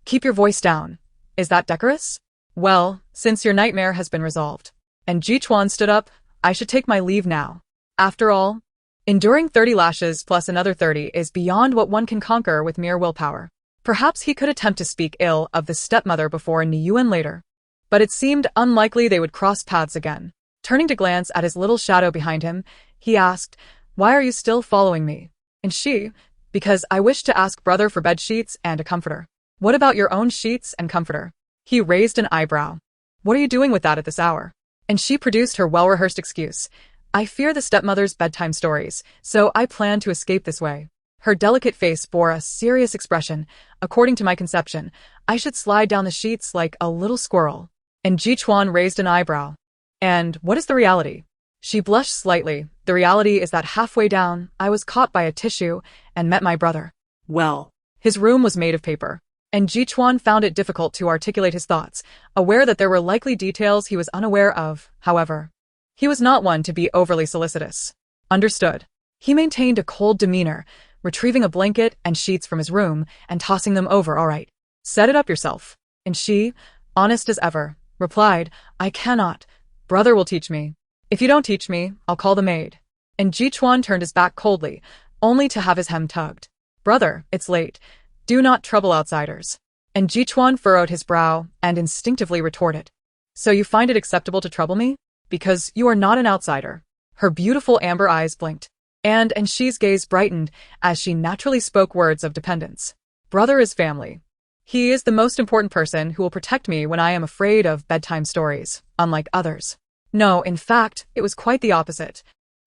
keep your voice down. Is that decorous? Well, since your nightmare has been resolved. And Jichuan stood up, I should take my leave now. After all, enduring 30 lashes plus another 30 is beyond what one can conquer with mere willpower. Perhaps he could attempt to speak ill of the stepmother before Niyuan later, but it seemed unlikely they would cross paths again. Turning to glance at his little shadow behind him, he asked, why are you still following me? And she, because I wish to ask brother for bed sheets and a comforter. What about your own sheets and comforter? He raised an eyebrow. What are you doing with that at this hour? And she produced her well-rehearsed excuse. I fear the stepmother's bedtime stories, so I plan to escape this way. Her delicate face bore a serious expression. According to my conception, I should slide down the sheets like a little squirrel. And Jichuan raised an eyebrow. And what is the reality? She blushed slightly. The reality is that halfway down, I was caught by a tissue and met my brother. Well, his room was made of paper. And Jichuan found it difficult to articulate his thoughts, aware that there were likely details he was unaware of. However, he was not one to be overly solicitous. Understood. He maintained a cold demeanor, retrieving a blanket and sheets from his room and tossing them over. All right. Set it up yourself. And she, honest as ever, replied, I cannot. Brother will teach me. If you don't teach me, I'll call the maid. And Jichuan turned his back coldly, only to have his hem tugged. Brother, it's late. Do not trouble outsiders. And Jichuan furrowed his brow and instinctively retorted. So you find it acceptable to trouble me? Because you are not an outsider. Her beautiful amber eyes blinked. And she's gaze brightened as she naturally spoke words of dependence. Brother is family. He is the most important person who will protect me when I am afraid of bedtime stories, unlike others. No, in fact, it was quite the opposite.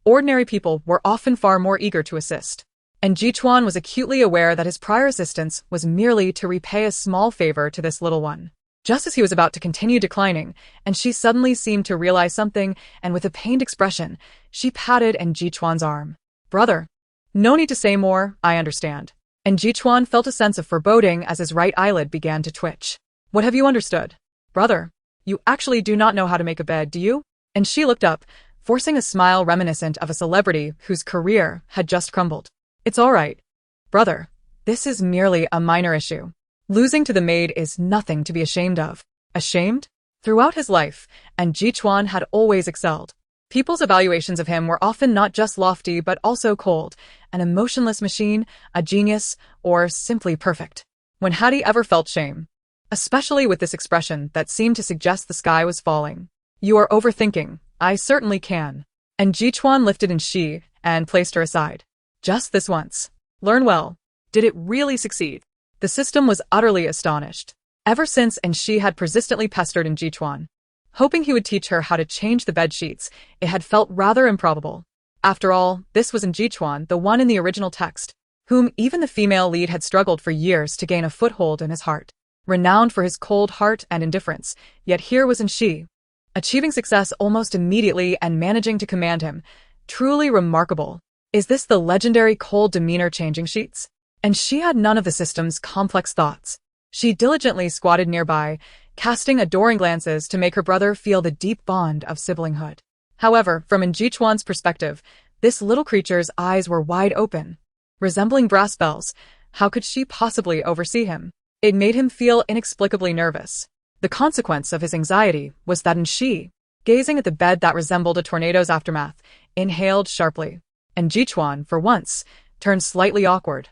Ordinary people were often far more eager to assist. and Jichuan was acutely aware that his prior assistance was merely to repay a small favor to this little one. Just as he was about to continue declining, and she suddenly seemed to realize something, and with a pained expression, she patted Jichuan's arm. "Brother, no need to say more, I understand." And Jichuan felt a sense of foreboding as his right eyelid began to twitch. "What have you understood? Brother, you actually do not know how to make a bed, do you?" And she looked up, forcing a smile reminiscent of a celebrity whose career had just crumbled. "It's all right, brother. This is merely a minor issue. Losing to the maid is nothing to be ashamed of." Ashamed? Throughout his life, Jichuan had always excelled. People's evaluations of him were often not just lofty but also cold, an emotionless machine, a genius, or simply perfect. When had he ever felt shame? Especially with this expression that seemed to suggest the sky was falling. "You are overthinking. I certainly can." And Jichuan lifted she and placed her aside. "Just this once. Learn well." Did it really succeed? The system was utterly astonished. Ever since she had persistently pestered Jichuan, hoping he would teach her how to change the bed sheets, it had felt rather improbable. After all, this was Jichuan, the one in the original text, whom even the female lead had struggled for years to gain a foothold in his heart. Renowned for his cold heart and indifference, yet here was she, achieving success almost immediately and managing to command him. Truly remarkable. Is this the legendary cold demeanor changing sheets? And she had none of the system's complex thoughts. She diligently squatted nearby, casting adoring glances to make her brother feel the deep bond of siblinghood. However, from Jichuan's perspective, this little creature's eyes were wide open, resembling brass bells. How could she possibly oversee him? It made him feel inexplicably nervous. The consequence of his anxiety was that she, gazing at the bed that resembled a tornado's aftermath, inhaled sharply. And Jichuan, for once, turned slightly awkward,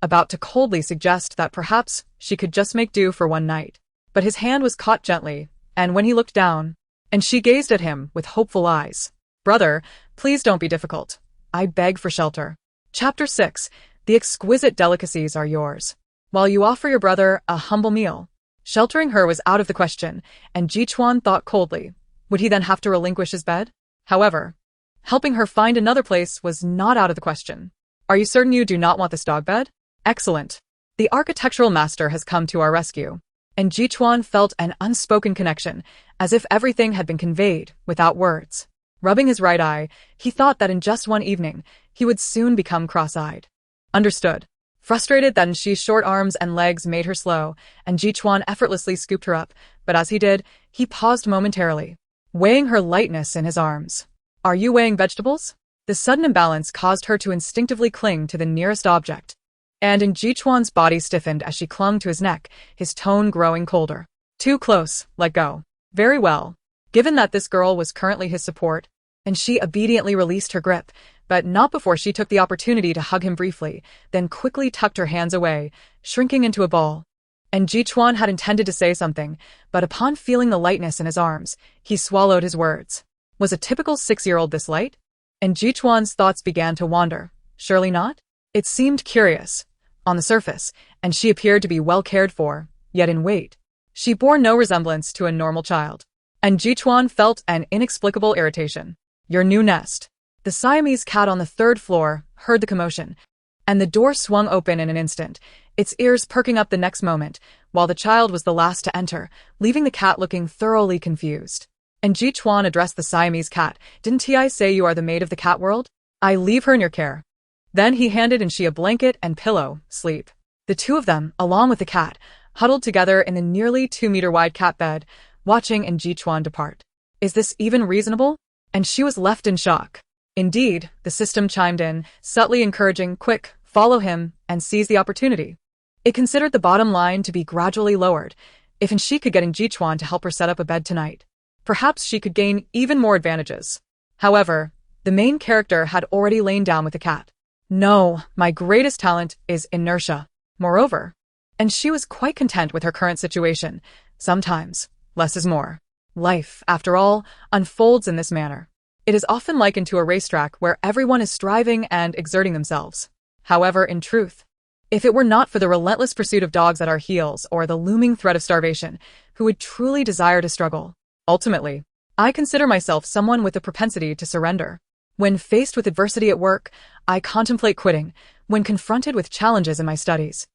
about to coldly suggest that perhaps she could just make do for one night. But his hand was caught gently, and when he looked down, she gazed at him with hopeful eyes. "Brother, please don't be difficult. I beg for shelter." Chapter 6. The exquisite delicacies are yours, while you offer your brother a humble meal. Sheltering her was out of the question, and Jichuan thought coldly. Would he then have to relinquish his bed? However, helping her find another place was not out of the question. "Are you certain you do not want this dog bed?" "Excellent. The architectural master has come to our rescue." And Jichuan felt an unspoken connection, as if everything had been conveyed without words. Rubbing his right eye, he thought that in just one evening, he would soon become cross-eyed. Understood. Frustrated that she's short arms and legs made her slow, and Jichuan effortlessly scooped her up, but as he did, he paused momentarily, weighing her lightness in his arms. "Are you weighing vegetables?" The sudden imbalance caused her to instinctively cling to the nearest object. And Jichuan's body stiffened as she clung to his neck, his tone growing colder. "Too close, let go." "Very well." Given that this girl was currently his support, and she obediently released her grip, but not before she took the opportunity to hug him briefly, then quickly tucked her hands away, shrinking into a ball. And Jichuan had intended to say something, but upon feeling the lightness in his arms, he swallowed his words. Was a typical 6-year-old this light? And Jichuan's thoughts began to wander. Surely not? It seemed curious, on the surface, and she appeared to be well cared for, yet in weight, she bore no resemblance to a normal child. And Jichuan felt an inexplicable irritation. "Your new nest." The Siamese cat on the 3rd floor heard the commotion, and the door swung open in an instant, its ears perking up the next moment, while the child was the last to enter, leaving the cat looking thoroughly confused. And Jichuan addressed the Siamese cat. "Didn't I say you are the maid of the cat world? I leave her in your care." Then he handed she a blanket and pillow. "Sleep." The two of them, along with the cat, huddled together in the nearly 2-meter-wide cat bed, watching Jichuan depart. Is this even reasonable? And she was left in shock. Indeed, the system chimed in, subtly encouraging, "Quick, follow him, and seize the opportunity." It considered the bottom line to be gradually lowered. If she could get Jichuan to help her set up a bed tonight, perhaps she could gain even more advantages. However, the main character had already lain down with the cat. "No, my greatest talent is inertia." Moreover, and she was quite content with her current situation. Sometimes, less is more. Life, after all, unfolds in this manner. It is often likened to a racetrack where everyone is striving and exerting themselves. However, in truth, if it were not for the relentless pursuit of dogs at our heels or the looming threat of starvation, who would truly desire to struggle? Ultimately, I consider myself someone with a propensity to surrender. When faced with adversity at work, I contemplate quitting. When confronted with challenges in my studies,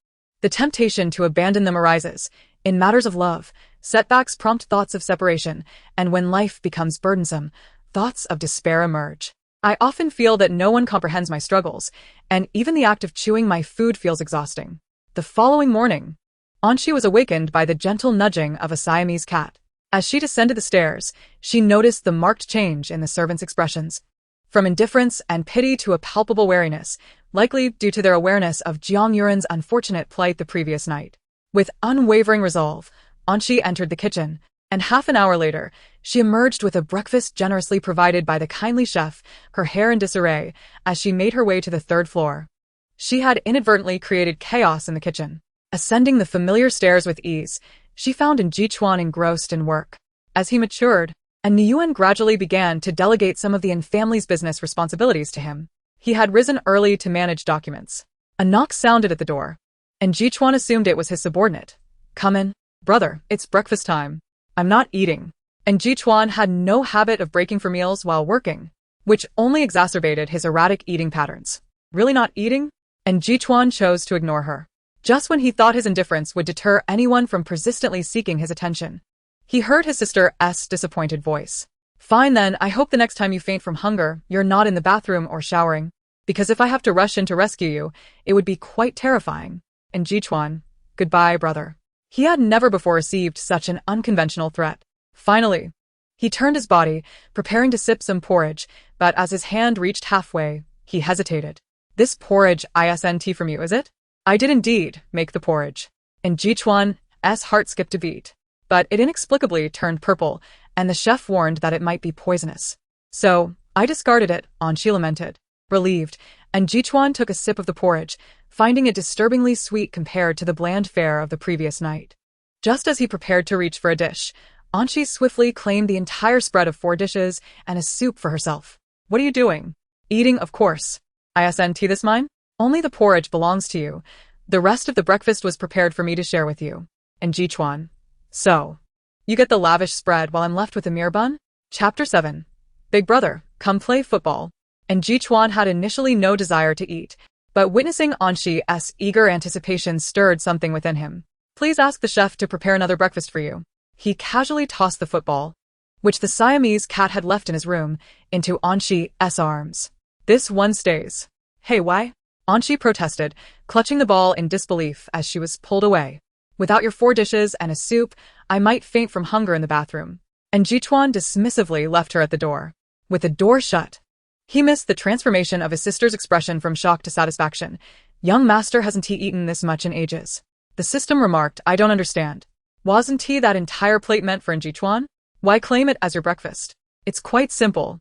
the temptation to abandon them arises. In matters of love, setbacks prompt thoughts of separation, and when life becomes burdensome, thoughts of despair emerge. I often feel that no one comprehends my struggles, and even the act of chewing my food feels exhausting. The following morning, Anshi was awakened by the gentle nudging of a Siamese cat. As she descended the stairs, she noticed the marked change in the servants' expressions, from indifference and pity to a palpable wariness, likely due to their awareness of Jiang Yuren's unfortunate plight the previous night. With unwavering resolve, Anshi entered the kitchen, and half an hour later, she emerged with a breakfast generously provided by the kindly chef, her hair in disarray, as she made her way to the third floor. She had inadvertently created chaos in the kitchen. Ascending the familiar stairs with ease, she found Jichuan engrossed in work. As he matured, and Niyuan gradually began to delegate some of the family's business responsibilities to him. He had risen early to manage documents. A knock sounded at the door, and Jichuan assumed it was his subordinate. "Come in, brother, it's breakfast time." "I'm not eating." And Jichuan had no habit of breaking for meals while working, which only exacerbated his erratic eating patterns. "Really not eating?" And Jichuan chose to ignore her. Just when he thought his indifference would deter anyone from persistently seeking his attention, he heard his sister's disappointed voice. "Fine then, I hope the next time you faint from hunger, you're not in the bathroom or showering, because if I have to rush in to rescue you, it would be quite terrifying." And Jichuan, "Goodbye, brother." He had never before received such an unconventional threat. Finally, he turned his body, preparing to sip some porridge, but as his hand reached halfway, he hesitated. "This porridge isn't from you, is it?" "I did indeed make the porridge." And Jichuan's heart skipped a beat. But it inexplicably turned purple, and the chef warned that it might be poisonous. "So, I discarded it," Anshi lamented, relieved, and Jichuan took a sip of the porridge, finding it disturbingly sweet compared to the bland fare of the previous night. Just as he prepared to reach for a dish, Anshi swiftly claimed the entire spread of 4 dishes and a soup for herself. "What are you doing?" "Eating, of course. Isn't this mine? Only the porridge belongs to you. The rest of the breakfast was prepared for me to share with you." And Jichuan, "So, you get the lavish spread while I'm left with a mere bun?" Chapter 7. Big brother, come play football. And Jichuan had initially no desire to eat, but witnessing Anshi's eager anticipation stirred something within him. "Please ask the chef to prepare another breakfast for you." He casually tossed the football, which the Siamese cat had left in his room, into Anshi's arms. "This one stays." "Hey, why?" Anshi protested, clutching the ball in disbelief as she was pulled away. "Without your 4 dishes and a soup, I might faint from hunger in the bathroom." And Jichuan dismissively left her at the door. With the door shut, he missed the transformation of his sister's expression from shock to satisfaction. "Young master, hasn't he eaten this much in ages?" The system remarked, "I don't understand. Wasn't he that entire plate meant for Jichuan? Why claim it as your breakfast?" "It's quite simple."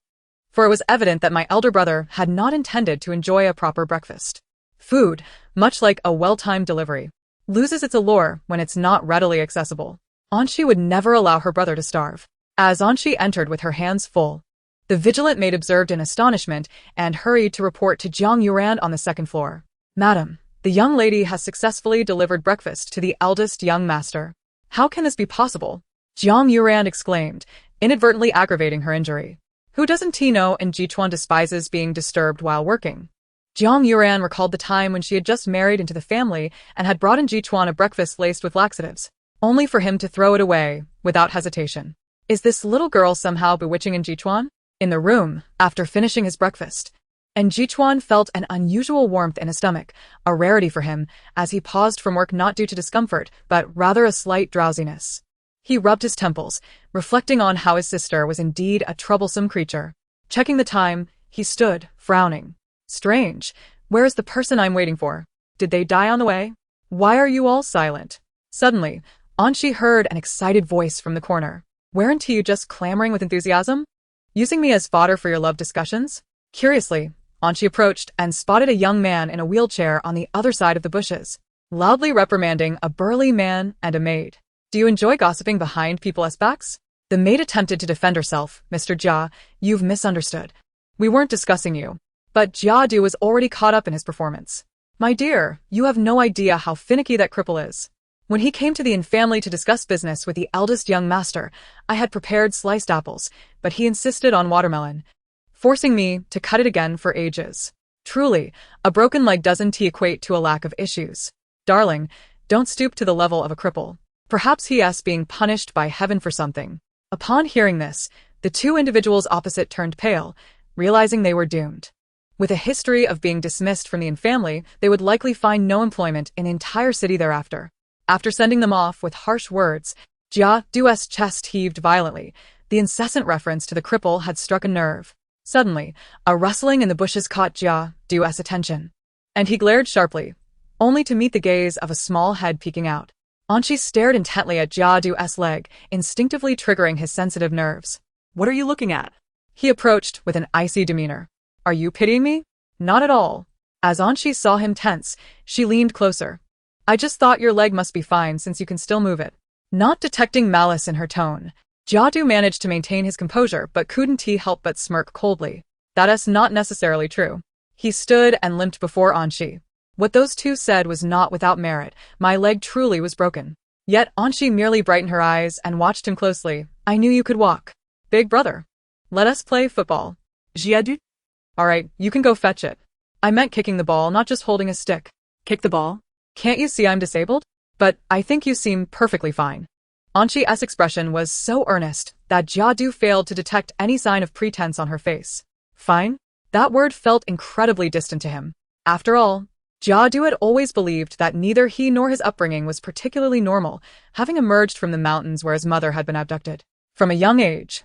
For it was evident that my elder brother had not intended to enjoy a proper breakfast. Food, much like a well-timed delivery, loses its allure when it's not readily accessible. Anshi would never allow her brother to starve. As Anshi entered with her hands full, the vigilant maid observed in astonishment and hurried to report to Jiang Yuran on the 2nd floor. "Madam, the young lady has successfully delivered breakfast to the eldest young master." "How can this be possible?" Jiang Yuran exclaimed, inadvertently aggravating her injury. "Who doesn't he know?" And Jichuan despises being disturbed while working. Jiang Yuran recalled the time when she had just married into the family and had brought in Jichuan a breakfast laced with laxatives, only for him to throw it away without hesitation. Is this little girl somehow bewitching in Jichuan? In the room, after finishing his breakfast, and Jichuan felt an unusual warmth in his stomach, a rarity for him, as he paused from work not due to discomfort, but rather a slight drowsiness. He rubbed his temples, reflecting on how his sister was indeed a troublesome creature. Checking the time, he stood, frowning. "Strange. Where is the person I'm waiting for? Did they die on the way? Why are you all silent?" Suddenly, Anshi heard an excited voice from the corner. "Weren't you just clamoring with enthusiasm? Using me as fodder for your love discussions?" Curiously, Anshi approached and spotted a young man in a wheelchair on the other side of the bushes, loudly reprimanding a burly man and a maid. "Do you enjoy gossiping behind people's backs?" The maid attempted to defend herself. "Mr. Jia, you've misunderstood. We weren't discussing you." But Jiadu was already caught up in his performance. "My dear, you have no idea how finicky that cripple is. When he came to the family to discuss business with the eldest young master, I had prepared sliced apples, but he insisted on watermelon. forcing me to cut it again for ages. Truly, a broken leg doesn't equate to a lack of issues. Darling, don't stoop to the level of a cripple. Perhaps he's being punished by heaven for something. Upon hearing this, the two individuals opposite turned pale, realizing they were doomed. With a history of being dismissed from the family, they would likely find no employment in the entire city thereafter. After sending them off with harsh words, Jia Du's chest heaved violently. The incessant reference to the cripple had struck a nerve. Suddenly, a rustling in the bushes caught Jia Du's attention, and he glared sharply, only to meet the gaze of a small head peeking out. Anshi stared intently at Jia Du's leg, instinctively triggering his sensitive nerves. What are you looking at? He approached with an icy demeanor. Are you pitying me? Not at all. As Anshi saw him tense, she leaned closer. I just thought your leg must be fine since you can still move it. Not detecting malice in her tone, Jia Du managed to maintain his composure but couldn't he help but smirk coldly. That's not necessarily true. He stood and limped before Anshi. What those two said was not without merit. My leg truly was broken. Yet Anshi merely brightened her eyes and watched him closely. I knew you could walk. Big brother. Let us play football. Jia Du? Alright, you can go fetch it. I meant kicking the ball, not just holding a stick. Kick the ball? Can't you see I'm disabled? But I think you seem perfectly fine. Anshi's expression was so earnest that Jia Du failed to detect any sign of pretense on her face. Fine? That word felt incredibly distant to him. After all, Jia Du had always believed that neither he nor his upbringing was particularly normal, having emerged from the mountains where his mother had been abducted. From a young age,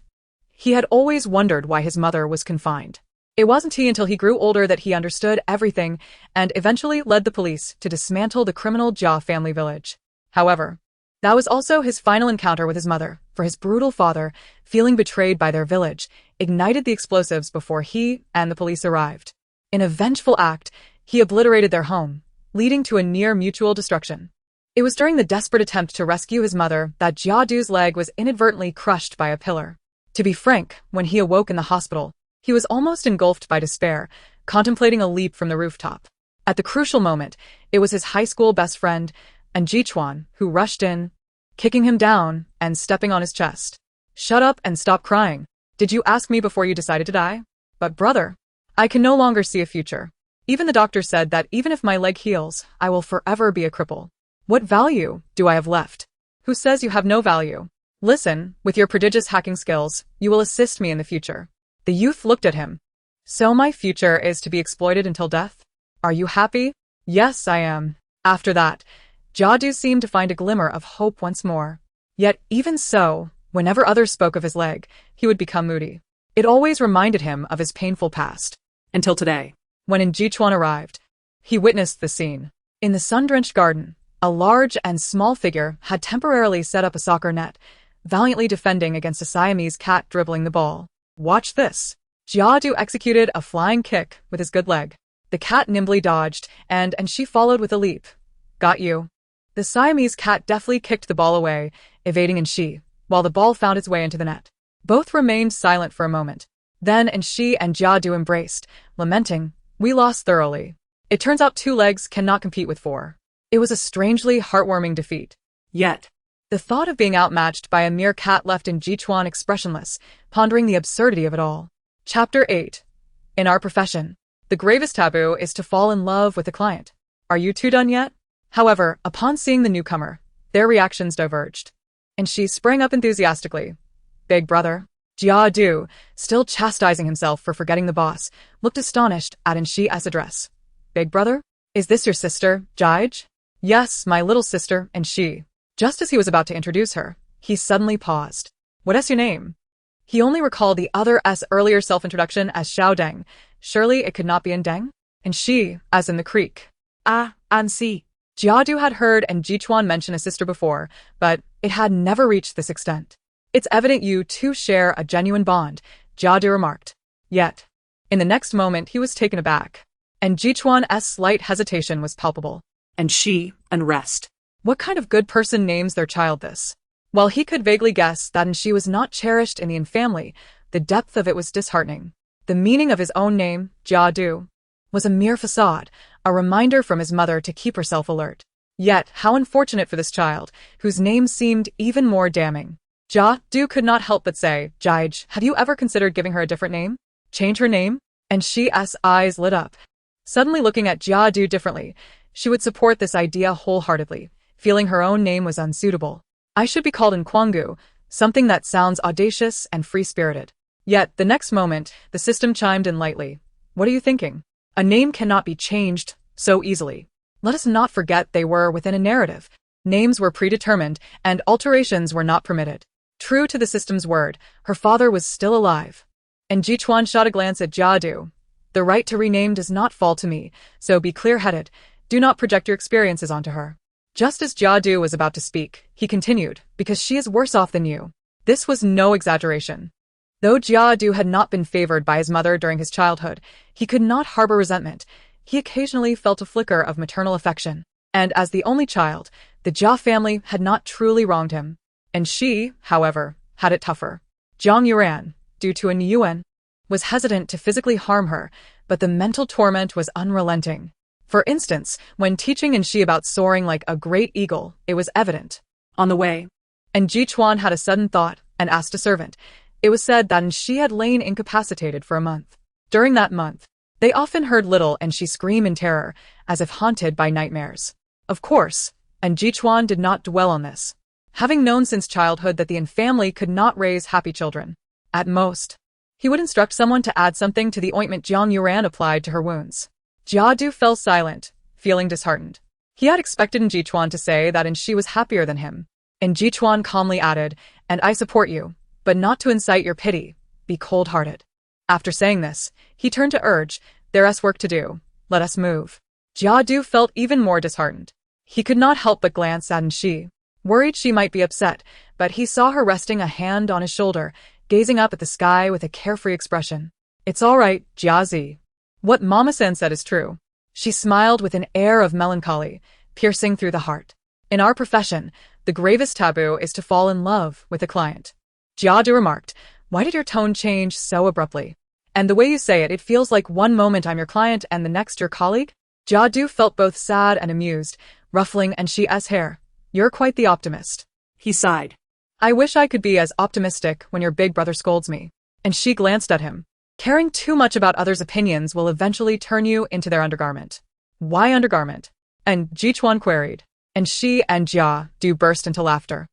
he had always wondered why his mother was confined. It wasn't until he grew older that he understood everything and eventually led the police to dismantle the criminal Jia family village. However, that was also his final encounter with his mother, for his brutal father, feeling betrayed by their village, ignited the explosives before he and the police arrived. In a vengeful act, he obliterated their home, leading to a near mutual destruction. It was during the desperate attempt to rescue his mother that Jia Du's leg was inadvertently crushed by a pillar. To be frank, when he awoke in the hospital, he was almost engulfed by despair, contemplating a leap from the rooftop. At the crucial moment, it was his high school best friend, and Jichuan, who rushed in, kicking him down and stepping on his chest. Shut up and stop crying. Did you ask me before you decided to die? But brother, I can no longer see a future. Even the doctor said that even if my leg heals, I will forever be a cripple. What value do I have left? Who says you have no value? Listen, with your prodigious hacking skills, you will assist me in the future. The youth looked at him. So my future is to be exploited until death? Are you happy? Yes, I am. After that, Jia Du seemed to find a glimmer of hope once more. Yet even so, whenever others spoke of his leg, he would become moody. It always reminded him of his painful past. Until today. When Jichuan arrived, he witnessed the scene. In the sun-drenched garden, a large and small figure had temporarily set up a soccer net, valiantly defending against a Siamese cat dribbling the ball. Watch this. Jia Du executed a flying kick with his good leg. The cat nimbly dodged, and she followed with a leap. Got you. The Siamese cat deftly kicked the ball away, evading while the ball found its way into the net. Both remained silent for a moment. Then and Jia Du embraced, lamenting, we lost thoroughly. It turns out 2 legs cannot compete with 4. It was a strangely heartwarming defeat. Yet, the thought of being outmatched by a mere cat left Jichuan expressionless, pondering the absurdity of it all. Chapter 8. In our profession, the gravest taboo is to fall in love with a client. Are you 2 done yet? However, upon seeing the newcomer, their reactions diverged. And she sprang up enthusiastically. Big brother. Jia Du, still chastising himself for forgetting the boss, looked astonished at Anshi's address. Big brother? Is this your sister, Jige? Yes, my little sister, Anshi. Just as he was about to introduce her, he suddenly paused. What is your name? He only recalled the other's earlier self-introduction as Xiao Deng. Surely it could not be in Deng? Anshi, as in the creek. Ah, Ansi. Jia Du had heard Jichuan mention a sister before, but it had never reached this extent. It's evident you two share a genuine bond, Jia Du remarked. Yet, in the next moment he was taken aback, and Jichuan's slight hesitation was palpable. And she, and rest. What kind of good person names their child this? While he could vaguely guess that she was not cherished in the family, the depth of it was disheartening. The meaning of his own name, Jia Du, was a mere facade, a reminder from his mother to keep herself alert. Yet, how unfortunate for this child, whose name seemed even more damning. Jia Du could not help but say, Jige, have you ever considered giving her a different name? Change her name? And she's eyes lit up. Suddenly looking at Jiadu differently, she would support this idea wholeheartedly, feeling her own name was unsuitable. I should be called Nkwangu, something that sounds audacious and free-spirited. Yet, the next moment, the system chimed in lightly. What are you thinking? A name cannot be changed so easily. Let us not forget they were within a narrative. Names were predetermined, and alterations were not permitted. True to the system's word, her father was still alive. And Jichuan shot a glance at Jiadu. The right to rename does not fall to me, so be clear-headed. Do not project your experiences onto her. Just as Jiadu was about to speak, he continued, because she is worse off than you. This was no exaggeration. Though Jiadu had not been favored by his mother during his childhood, he could not harbor resentment. He occasionally felt a flicker of maternal affection. And as the only child, the Jia family had not truly wronged him. And she, however, had it tougher. Zhang Yuran, due to a Yuan, was hesitant to physically harm her, but the mental torment was unrelenting. For instance, when teaching Shi about soaring like a great eagle, it was evident. On the way. And Jichuan had a sudden thought and asked a servant. It was said that Shi had lain incapacitated for a month. During that month, they often heard little Shi scream in terror, as if haunted by nightmares. Of course, and Jichuan did not dwell on this, having known since childhood that the family could not raise happy children. At most, he would instruct someone to add something to the ointment Zhang Yuran applied to her wounds. Jiadu fell silent, feeling disheartened. He had expected Jichuan to say that Shi was happier than him. And Jichuan calmly added, and I support you, but not to incite your pity, be cold-hearted. After saying this, he turned to urge, there's work to do, let us move. Jiadu felt even more disheartened. He could not help but glance at Shi, worried she might be upset, but he saw her resting a hand on his shoulder, gazing up at the sky with a carefree expression. It's all right, Jiazi. What Mama-san said is true. She smiled with an air of melancholy, piercing through the heart. In our profession, the gravest taboo is to fall in love with a client. Jiadu remarked, why did your tone change so abruptly? And the way you say it feels like one moment I'm your client and the next your colleague? Jiadu felt both sad and amused, ruffling Shi's hair. You're quite the optimist. He sighed. I wish I could be as optimistic when your big brother scolds me. And she glanced at him. Caring too much about others' opinions will eventually turn you into their undergarment. Why undergarment? And Jichuan queried. And Shi and Jiadu burst into laughter.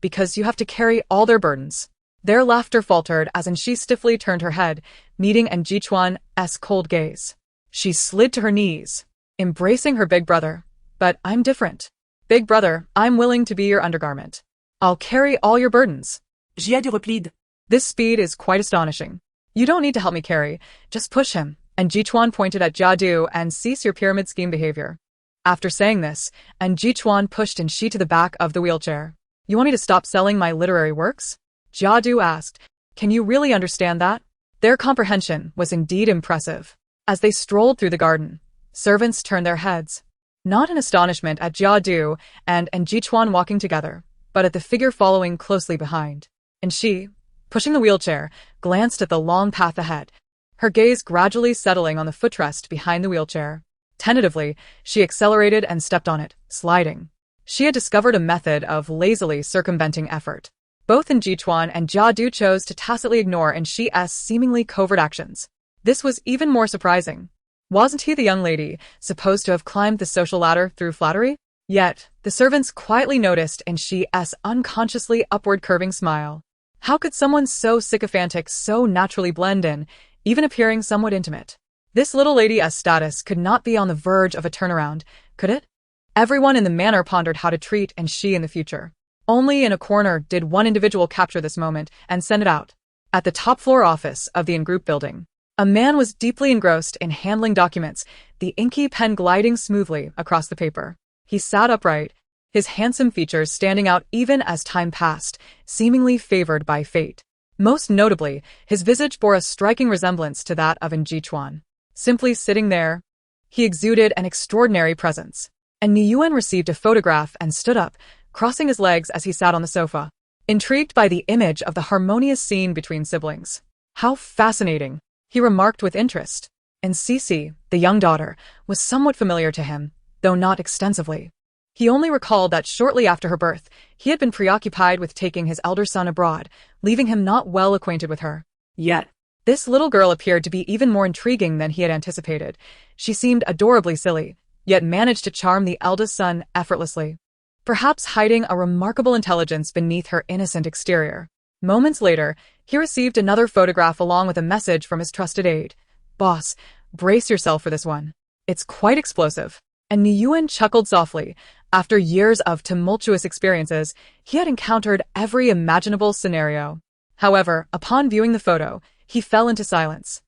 Because you have to carry all their burdens. Their laughter faltered as Shi stiffly turned her head, meeting Jichuan's cold gaze. She slid to her knees, embracing her big brother. But I'm different. Big brother, I'm willing to be your undergarment. I'll carry all your burdens. Jiadu replied. This speed is quite astonishing. You don't need to help me carry, just push him. And Jichuan pointed at Jiadu and cease your pyramid scheme behavior. After saying this, Jichuan pushed Shi to the back of the wheelchair. You want me to stop selling my literary works? Jiadu asked. Can you really understand that? Their comprehension was indeed impressive. As they strolled through the garden, servants turned their heads. Not in astonishment at Jiadu and Jichuan walking together, but at the figure following closely behind. And she, pushing the wheelchair, glanced at the long path ahead, her gaze gradually settling on the footrest behind the wheelchair. Tentatively, she accelerated and stepped on it, sliding. She had discovered a method of lazily circumventing effort. Both Jichuan and Jiadu chose to tacitly ignore Shi's seemingly covert actions. This was even more surprising. Wasn't he the young lady supposed to have climbed the social ladder through flattery? Yet, the servants quietly noticed Shi's unconsciously upward curving smile. How could someone so sycophantic so naturally blend in, even appearing somewhat intimate? This little lady's status could not be on the verge of a turnaround, could it? Everyone in the manor pondered how to treat Shi in the future. Only in a corner did one individual capture this moment and send it out. At the top-floor office of the in-group building, a man was deeply engrossed in handling documents, the inky pen gliding smoothly across the paper. He sat upright, his handsome features standing out even as time passed, seemingly favored by fate. Most notably, his visage bore a striking resemblance to that of Jichuan. Simply sitting there, he exuded an extraordinary presence. And Yuan received a photograph and stood up, crossing his legs as he sat on the sofa, intrigued by the image of the harmonious scene between siblings. How fascinating, he remarked with interest. And Cece, the young daughter, was somewhat familiar to him, though not extensively. He only recalled that shortly after her birth, he had been preoccupied with taking his elder son abroad, leaving him not well acquainted with her. Yet, This little girl appeared to be even more intriguing than he had anticipated. She seemed adorably silly, yet managed to charm the eldest son effortlessly, perhaps hiding a remarkable intelligence beneath her innocent exterior. Moments later, he received another photograph along with a message from his trusted aide. "Boss, brace yourself for this one. It's quite explosive." And Niyuan chuckled softly. After years of tumultuous experiences, he had encountered every imaginable scenario. However, upon viewing the photo, he fell into silence.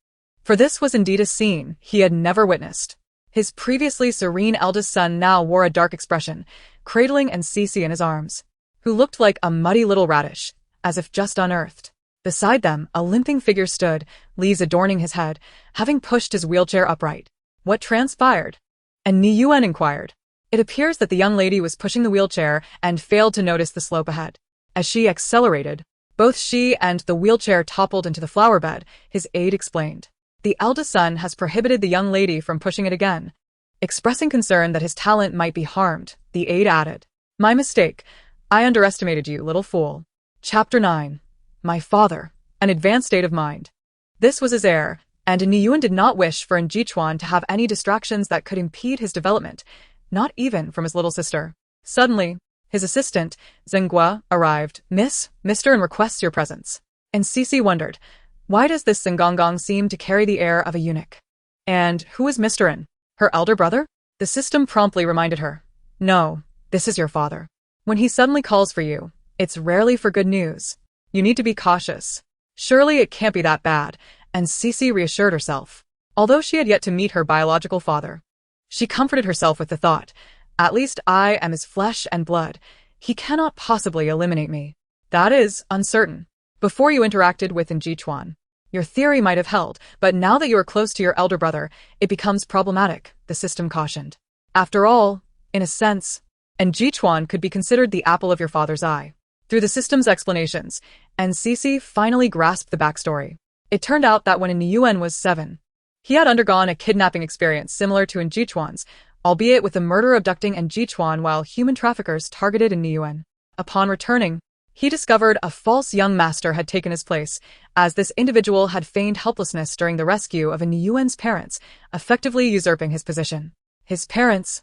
For this was indeed a scene he had never witnessed. His previously serene eldest son now wore a dark expression, cradling Sassy in his arms, who looked like a muddy little radish, as if just unearthed. Beside them, a limping figure stood, leaves adorning his head, having pushed his wheelchair upright. What transpired? And Niyuan inquired. It appears that the young lady was pushing the wheelchair and failed to notice the slope ahead. As she accelerated, both she and the wheelchair toppled into the flower bed, his aide explained. The eldest son has prohibited the young lady from pushing it again. Expressing concern that his talent might be harmed, the aide added, "My mistake. I underestimated you, little fool." Chapter 9. My Father, an Advanced State of Mind. This was his heir, and Niyuan did not wish for Jichuan to have any distractions that could impede his development, not even from his little sister. Suddenly, his assistant, Zhenghua, arrived. Mr. and requests your presence." And Sisi wondered, why does this Zhengonggong seem to carry the air of a eunuch? And who is Mr. N? Her elder brother? The system promptly reminded her. No, this is your father. When he suddenly calls for you, it's rarely for good news. You need to be cautious. Surely it can't be that bad, and Sisi reassured herself. Although she had yet to meet her biological father, she comforted herself with the thought, at least I am his flesh and blood. He cannot possibly eliminate me. That is uncertain. Before you interacted with Jichuan, your theory might have held, but now that you are close to your elder brother, it becomes problematic, the system cautioned. After all, in a sense, Jichuan could be considered the apple of your father's eye. Through the system's explanations, Sisi finally grasped the backstory. It turned out that when Niyuan was 7, he had undergone a kidnapping experience similar to Jichuan's, albeit with the murder abducting Jichuan while human traffickers targeted Niyuan. Upon returning, he discovered a false young master had taken his place, as this individual had feigned helplessness during the rescue of Niyuan's parents, effectively usurping his position. His parents,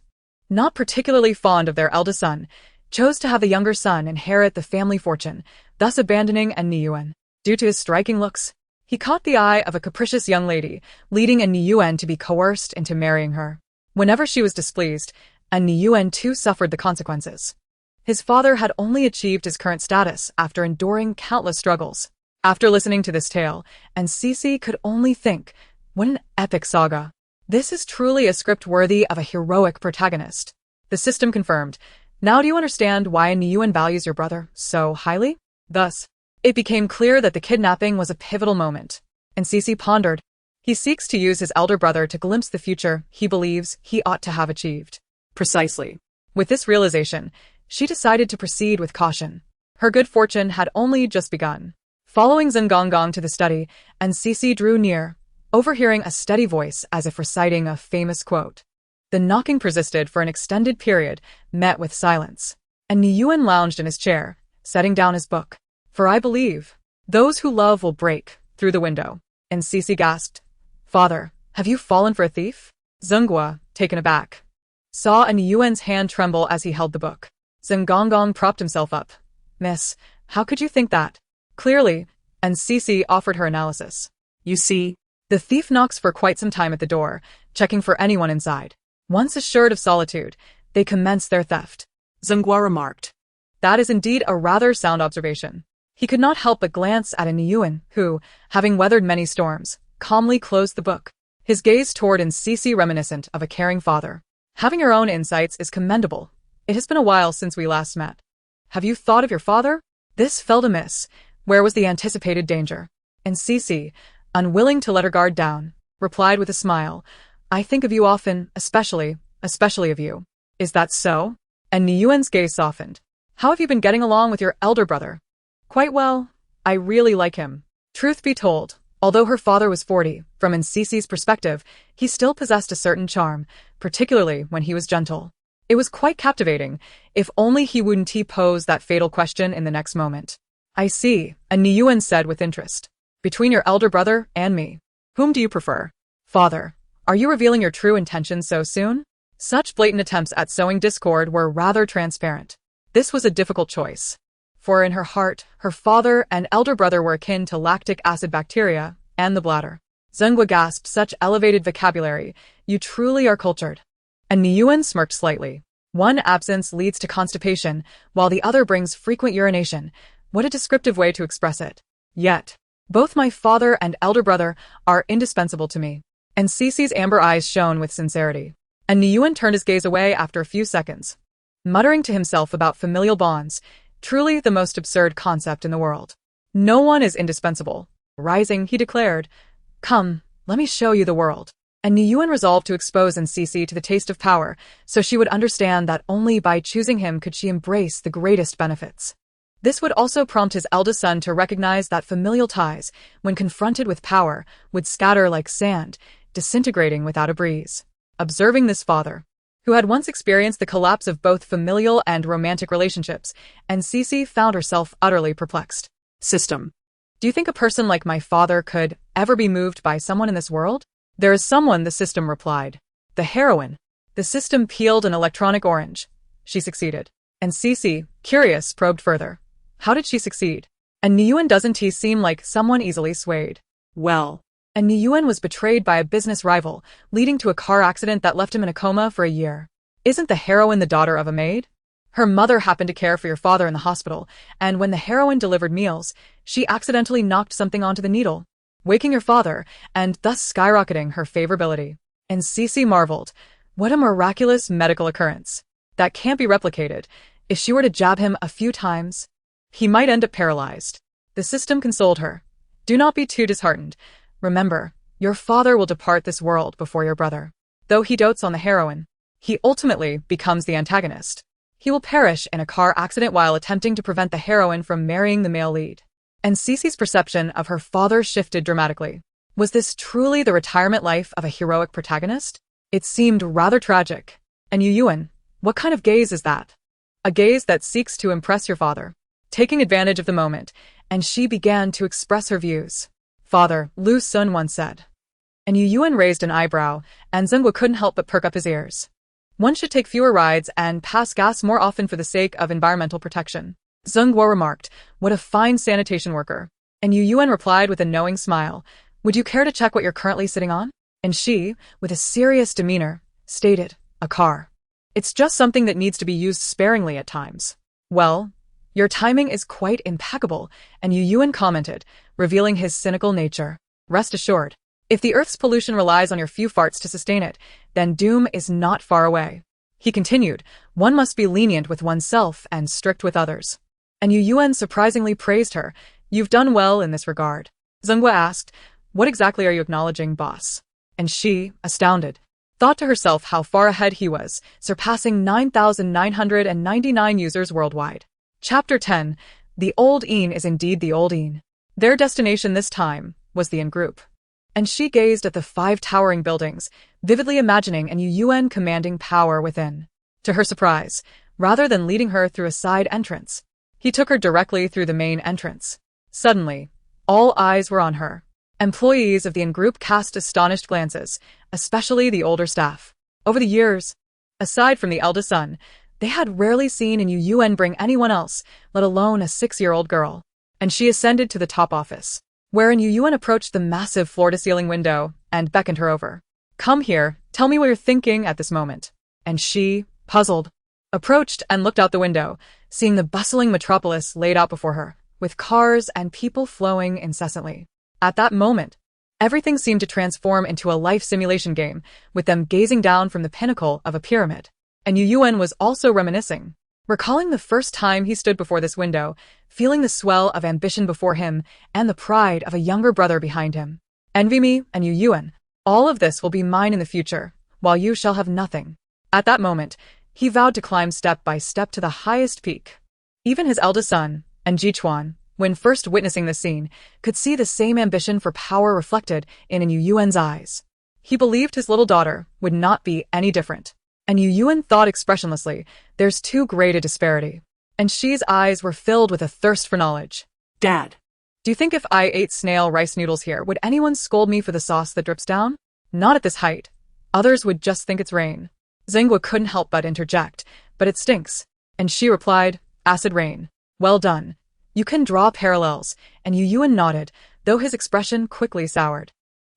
not particularly fond of their eldest son, chose to have the younger son inherit the family fortune, thus abandoning Niyuan. Due to his striking looks, he caught the eye of a capricious young lady, leading Niyuan to be coerced into marrying her. Whenever she was displeased, Niyuan too suffered the consequences. His father had only achieved his current status after enduring countless struggles. After listening to this tale, Sisi could only think, what an epic saga. This is truly a script worthy of a heroic protagonist. The system confirmed. Now do you understand why Niyuan values your brother so highly? Thus, it became clear that the kidnapping was a pivotal moment. Sisi pondered. He seeks to use his elder brother to glimpse the future he believes he ought to have achieved. Precisely. With this realization, she decided to proceed with caution. Her good fortune had only just begun. Following Zhengonggong to the study, Sisi drew near, overhearing a steady voice as if reciting a famous quote. The knocking persisted for an extended period, met with silence. Niyuan lounged in his chair, setting down his book. For I believe, those who love will break through the window. Sisi gasped. Father, have you fallen for a thief? Zhenghua, taken aback, saw Niyuan's hand tremble as he held the book. Zhengonggong propped himself up. Miss, how could you think that? Clearly, Sisi offered her analysis. You see, the thief knocks for quite some time at the door, checking for anyone inside. Once assured of solitude, they commence their theft. Zhenghua remarked. That is indeed a rather sound observation. He could not help but glance at Niyuan, who, having weathered many storms, calmly closed the book. His gaze toward Sisi reminiscent of a caring father. Having your own insights is commendable. It has been a while since we last met. Have you thought of your father? This felt amiss. Where was the anticipated danger? Sisi, unwilling to let her guard down, replied with a smile. I think of you often, especially of you. Is that so? Niyuan's gaze softened. How have you been getting along with your elder brother? Quite well. I really like him. Truth be told, although her father was 40, from Sisi's perspective, he still possessed a certain charm, particularly when he was gentle. It was quite captivating, if only he wouldn't pose that fatal question in the next moment. I see, Niyuan said with interest. Between your elder brother and me, whom do you prefer? Father, are you revealing your true intentions so soon? Such blatant attempts at sowing discord were rather transparent. This was a difficult choice. For in her heart, her father and elder brother were akin to lactic acid bacteria and the bladder. Zhenghua gasped, such elevated vocabulary. You truly are cultured. And Niyuan smirked slightly. One absence leads to constipation, while the other brings frequent urination. What a descriptive way to express it. Yet, both my father and elder brother are indispensable to me. And Cece's amber eyes shone with sincerity. And Niyuan turned his gaze away after a few seconds, muttering to himself about familial bonds, truly the most absurd concept in the world. No one is indispensable. Rising, he declared, Come, let me show you the world. And Niyuan resolved to expose Cece to the taste of power, so she would understand that only by choosing him could she embrace the greatest benefits. This would also prompt his eldest son to recognize that familial ties, when confronted with power, would scatter like sand, disintegrating without a breeze. Observing this father, who had once experienced the collapse of both familial and romantic relationships, and Cece found herself utterly perplexed. System. Do you think a person like my father could ever be moved by someone in this world? There is someone, the system replied. The heroine. The system peeled an electronic orange. She succeeded. And Cece, curious, probed further. How did she succeed? And Niyuan, doesn't he seem like someone easily swayed? Well. And Niyuan was betrayed by a business rival, leading to a car accident that left him in a coma for a year. Isn't the heroine the daughter of a maid? Her mother happened to care for your father in the hospital, and when the heroine delivered meals, she accidentally knocked something onto the needle, waking your father, and thus skyrocketing her favorability. And Cece marveled. What a miraculous medical occurrence. That can't be replicated. If she were to jab him a few times, he might end up paralyzed. The system consoled her. Do not be too disheartened. Remember, your father will depart this world before your brother. Though he dotes on the heroine, he ultimately becomes the antagonist. He will perish in a car accident while attempting to prevent the heroine from marrying the male lead. And Cece's perception of her father shifted dramatically. Was this truly the retirement life of a heroic protagonist? It seemed rather tragic. And Yuyuan, what kind of gaze is that? A gaze that seeks to impress your father. Taking advantage of the moment, and she began to express her views. Father, Lu Sun once said. And Yuyuan raised an eyebrow, and Zhenghua couldn't help but perk up his ears. One should take fewer rides and pass gas more often for the sake of environmental protection. Zhenghua remarked, what a fine sanitation worker. And Yuyuan replied with a knowing smile, would you care to check what you're currently sitting on? And she, with a serious demeanor, stated, a car. It's just something that needs to be used sparingly at times. Well, your timing is quite impeccable, and Yuyuan commented, revealing his cynical nature. Rest assured, if the Earth's pollution relies on your few farts to sustain it, then doom is not far away. He continued, one must be lenient with oneself and strict with others. And Yuyuan surprisingly praised her. You've done well in this regard. Zhenghua asked, what exactly are you acknowledging, boss? And she, astounded, thought to herself how far ahead he was, surpassing 9,999 users worldwide. Chapter 10. The Old Inn is indeed the Old Inn. Their destination this time was the Inn Group. And she gazed at the 5 towering buildings, vividly imagining an Yuyuan commanding power within. To her surprise, rather than leading her through a side entrance, he took her directly through the main entrance. Suddenly, all eyes were on her. Employees of the Inn Group cast astonished glances, especially the older staff. Over the years, aside from the eldest son, they had rarely seen an Yuyuan bring anyone else, let alone a 6-year-old girl. And she ascended to the top office, wherein Yuyuan approached the massive floor-to-ceiling window and beckoned her over. Come here, tell me what you're thinking at this moment. And she, puzzled, approached and looked out the window, seeing the bustling metropolis laid out before her, with cars and people flowing incessantly. At that moment, everything seemed to transform into a life simulation game, with them gazing down from the pinnacle of a pyramid. And Yuyuan was also reminiscing, recalling the first time he stood before this window, feeling the swell of ambition before him and the pride of a younger brother behind him. Envy me and Yuyuan. All of this will be mine in the future, while you shall have nothing. At that moment, he vowed to climb step by step to the highest peak. Even his eldest son, and Jichuan, when first witnessing this scene, could see the same ambition for power reflected in Yuyuan's eyes. He believed his little daughter would not be any different. And Yuyuan thought expressionlessly, there's too great a disparity. And she's eyes were filled with a thirst for knowledge. Dad. Do you think if I ate snail rice noodles here, would anyone scold me for the sauce that drips down? Not at this height. Others would just think it's rain. Zingwa couldn't help but interject, but it stinks. And she replied, acid rain. Well done. You can draw parallels, and Yu Yuan nodded, though his expression quickly soured.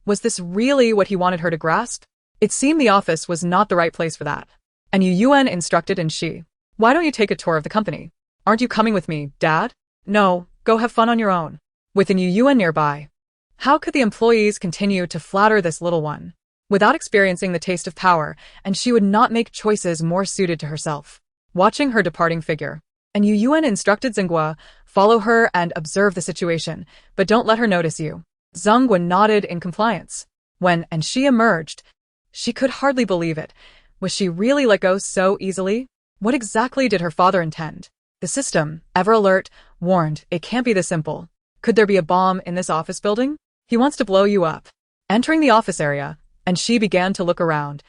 Was this really what he wanted her to grasp? It seemed the office was not the right place for that. And Yu Yuan instructed and she, why don't you take a tour of the company? Aren't you coming with me, Dad? No, go have fun on your own. With an Yu Yuan nearby. How could the employees continue to flatter this little one? Without experiencing the taste of power, and she would not make choices more suited to herself. Watching her departing figure, and Yu Yuan instructed Zingwa, follow her and observe the situation, but don't let her notice you. Zingwa nodded in compliance. And she emerged. She could hardly believe it. Was she really let go so easily? What exactly did her father intend? The system, ever alert, warned, it can't be this simple. Could there be a bomb in this office building? He wants to blow you up. Entering the office area, and she began to look around,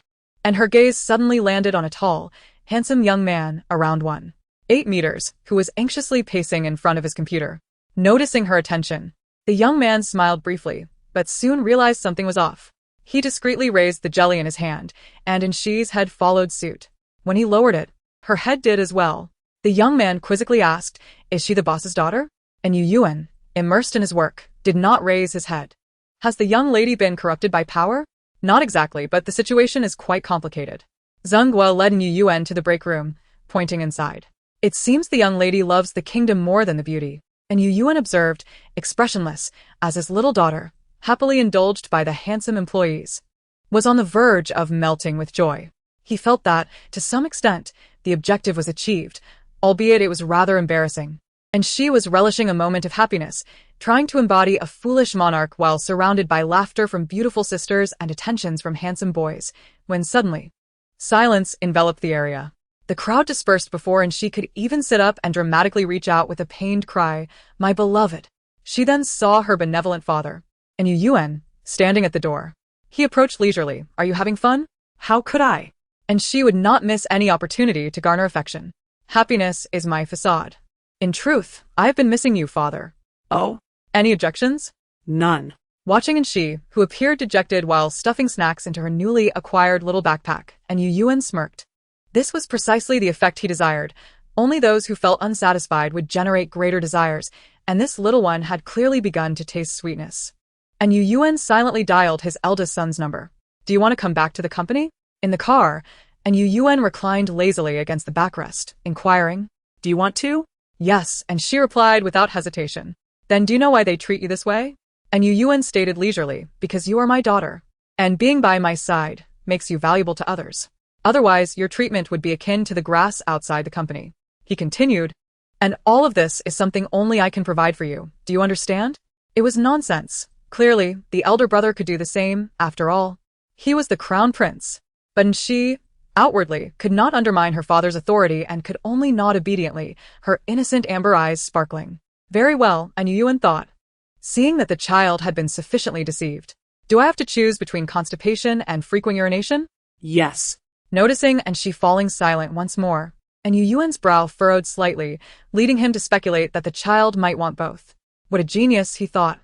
and her gaze suddenly landed on a tall, handsome young man around 1.8 meters, who was anxiously pacing in front of his computer. Noticing her attention, the young man smiled briefly, but soon realized something was off. He discreetly raised the jelly in his hand, and She's head followed suit. When he lowered it, her head did as well. The young man quizzically asked, is she the boss's daughter? And Yu Yuan, immersed in his work, did not raise his head. Has the young lady been corrupted by power? Not exactly, but the situation is quite complicated. Zingwa led Yu Yuan to the break room, pointing inside. It seems the young lady loves the kingdom more than the beauty. And Yu Yuan observed, expressionless, as his little daughter, happily indulged by the handsome employees, was on the verge of melting with joy. He felt that, to some extent, the objective was achieved, albeit it was rather embarrassing. And she was relishing a moment of happiness, trying to embody a foolish monarch while surrounded by laughter from beautiful sisters and attentions from handsome boys, when suddenly, silence enveloped the area. The crowd dispersed before and she could even sit up and dramatically reach out with a pained cry, my beloved. She then saw her benevolent father, and Yu Yuan, standing at the door. He approached leisurely, are you having fun? How could I? And she would not miss any opportunity to garner affection. Happiness is my facade. In truth, I've been missing you, father. Oh? Any objections? None. Watching and she, who appeared dejected while stuffing snacks into her newly acquired little backpack, and Yu Yuan smirked. This was precisely the effect he desired. Only those who felt unsatisfied would generate greater desires, and this little one had clearly begun to taste sweetness. And Yu Yuan silently dialed his eldest son's number. Do you want to come back to the company? In the car, and Yu Yuan reclined lazily against the backrest, inquiring, do you want to? Yes, and she replied without hesitation. Then do you know why they treat you this way? And Yu Yuan stated leisurely, because you are my daughter, and being by my side makes you valuable to others. Otherwise, your treatment would be akin to the grass outside the company. He continued, and all of this is something only I can provide for you. Do you understand? It was nonsense. Clearly, the elder brother could do the same, after all. He was the crown prince. But she, outwardly, could not undermine her father's authority and could only nod obediently, her innocent amber eyes sparkling. Very well, and Yu Yuan thought, seeing that the child had been sufficiently deceived. Do I have to choose between constipation and frequent urination? Yes. Noticing and she falling silent once more, and Yu Yuan's brow furrowed slightly, leading him to speculate that the child might want both. What a genius, he thought,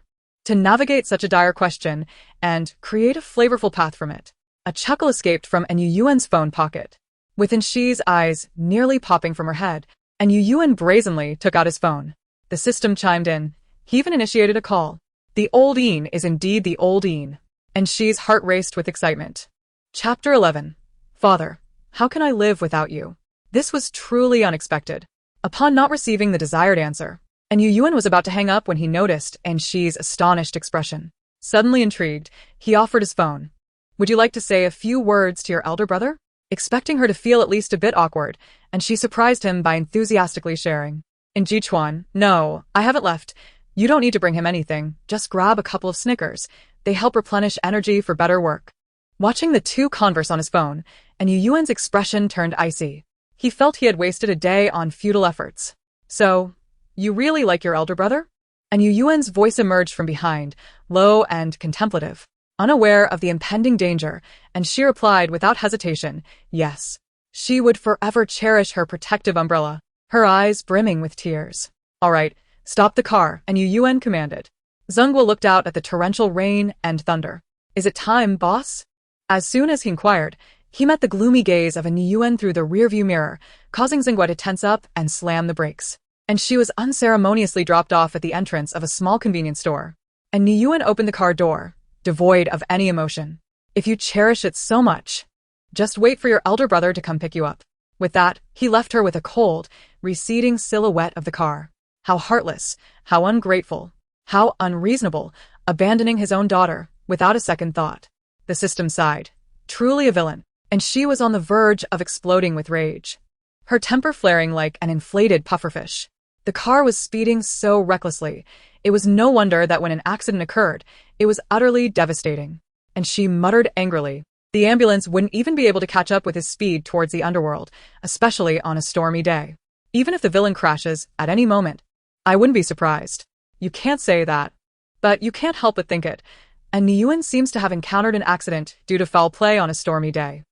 to navigate such a dire question and create a flavorful path from it. A chuckle escaped from Yu Yuan's phone pocket, with She's eyes nearly popping from her head, and Yu Yuan brazenly took out his phone. The system chimed in. He even initiated a call. The old Een is indeed the old Een. And She's heart raced with excitement. Chapter 11. Father, how can I live without you? This was truly unexpected. Upon not receiving the desired answer, and Yu Yuan was about to hang up when he noticed She's astonished expression. Suddenly intrigued, he offered his phone. Would you like to say a few words to your elder brother? Expecting her to feel at least a bit awkward, and she surprised him by enthusiastically sharing. In Jichuan, no, I haven't left. You don't need to bring him anything, just grab a couple of Snickers. They help replenish energy for better work. Watching the two converse on his phone, and Yu Yuan's expression turned icy. He felt he had wasted a day on futile efforts. So, you really like your elder brother? And Yu Yuan's voice emerged from behind, low and contemplative, unaware of the impending danger, and she replied without hesitation, yes. She would forever cherish her protective umbrella, her eyes brimming with tears. All right, Stop the car, and Yuen commanded. Zhenghua looked out at the torrential rain and thunder. Is it time, boss? As soon as he inquired, he met the gloomy gaze of Yuen through the rearview mirror, causing Zhenghua to tense up and slam the brakes. And she was unceremoniously dropped off at the entrance of a small convenience store. And Yuen opened the car door, devoid of any emotion. If you cherish it so much, just wait for your elder brother to come pick you up. With that, he left her with a cold, receding silhouette of the car. How heartless, how ungrateful, how unreasonable, abandoning his own daughter, without a second thought. The system sighed. Truly a villain, and she was on the verge of exploding with rage. Her temper flaring like an inflated pufferfish. The car was speeding so recklessly, it was no wonder that when an accident occurred, it was utterly devastating. And she muttered angrily. The ambulance wouldn't even be able to catch up with his speed towards the underworld, especially on a stormy day. Even if the villain crashes at any moment, I wouldn't be surprised. You can't say that. But you can't help but think it. And Yuen seems to have encountered an accident due to foul play on a stormy day.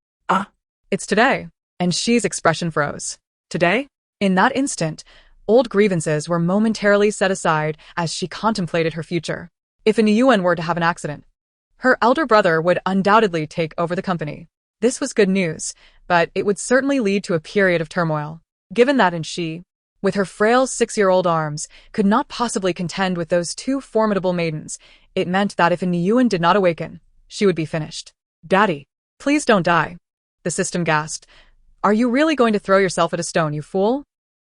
It's today. And she's expression froze. Today? In that instant, old grievances were momentarily set aside as she contemplated her future. If Yuen were to have an accident, her elder brother would undoubtedly take over the company. This was good news, but it would certainly lead to a period of turmoil. Given that she, with her frail 6-year-old arms, could not possibly contend with those two formidable maidens, it meant that if Yuen did not awaken, she would be finished. Daddy, please don't die. The system gasped. Are you really going to throw yourself at a stone, you fool?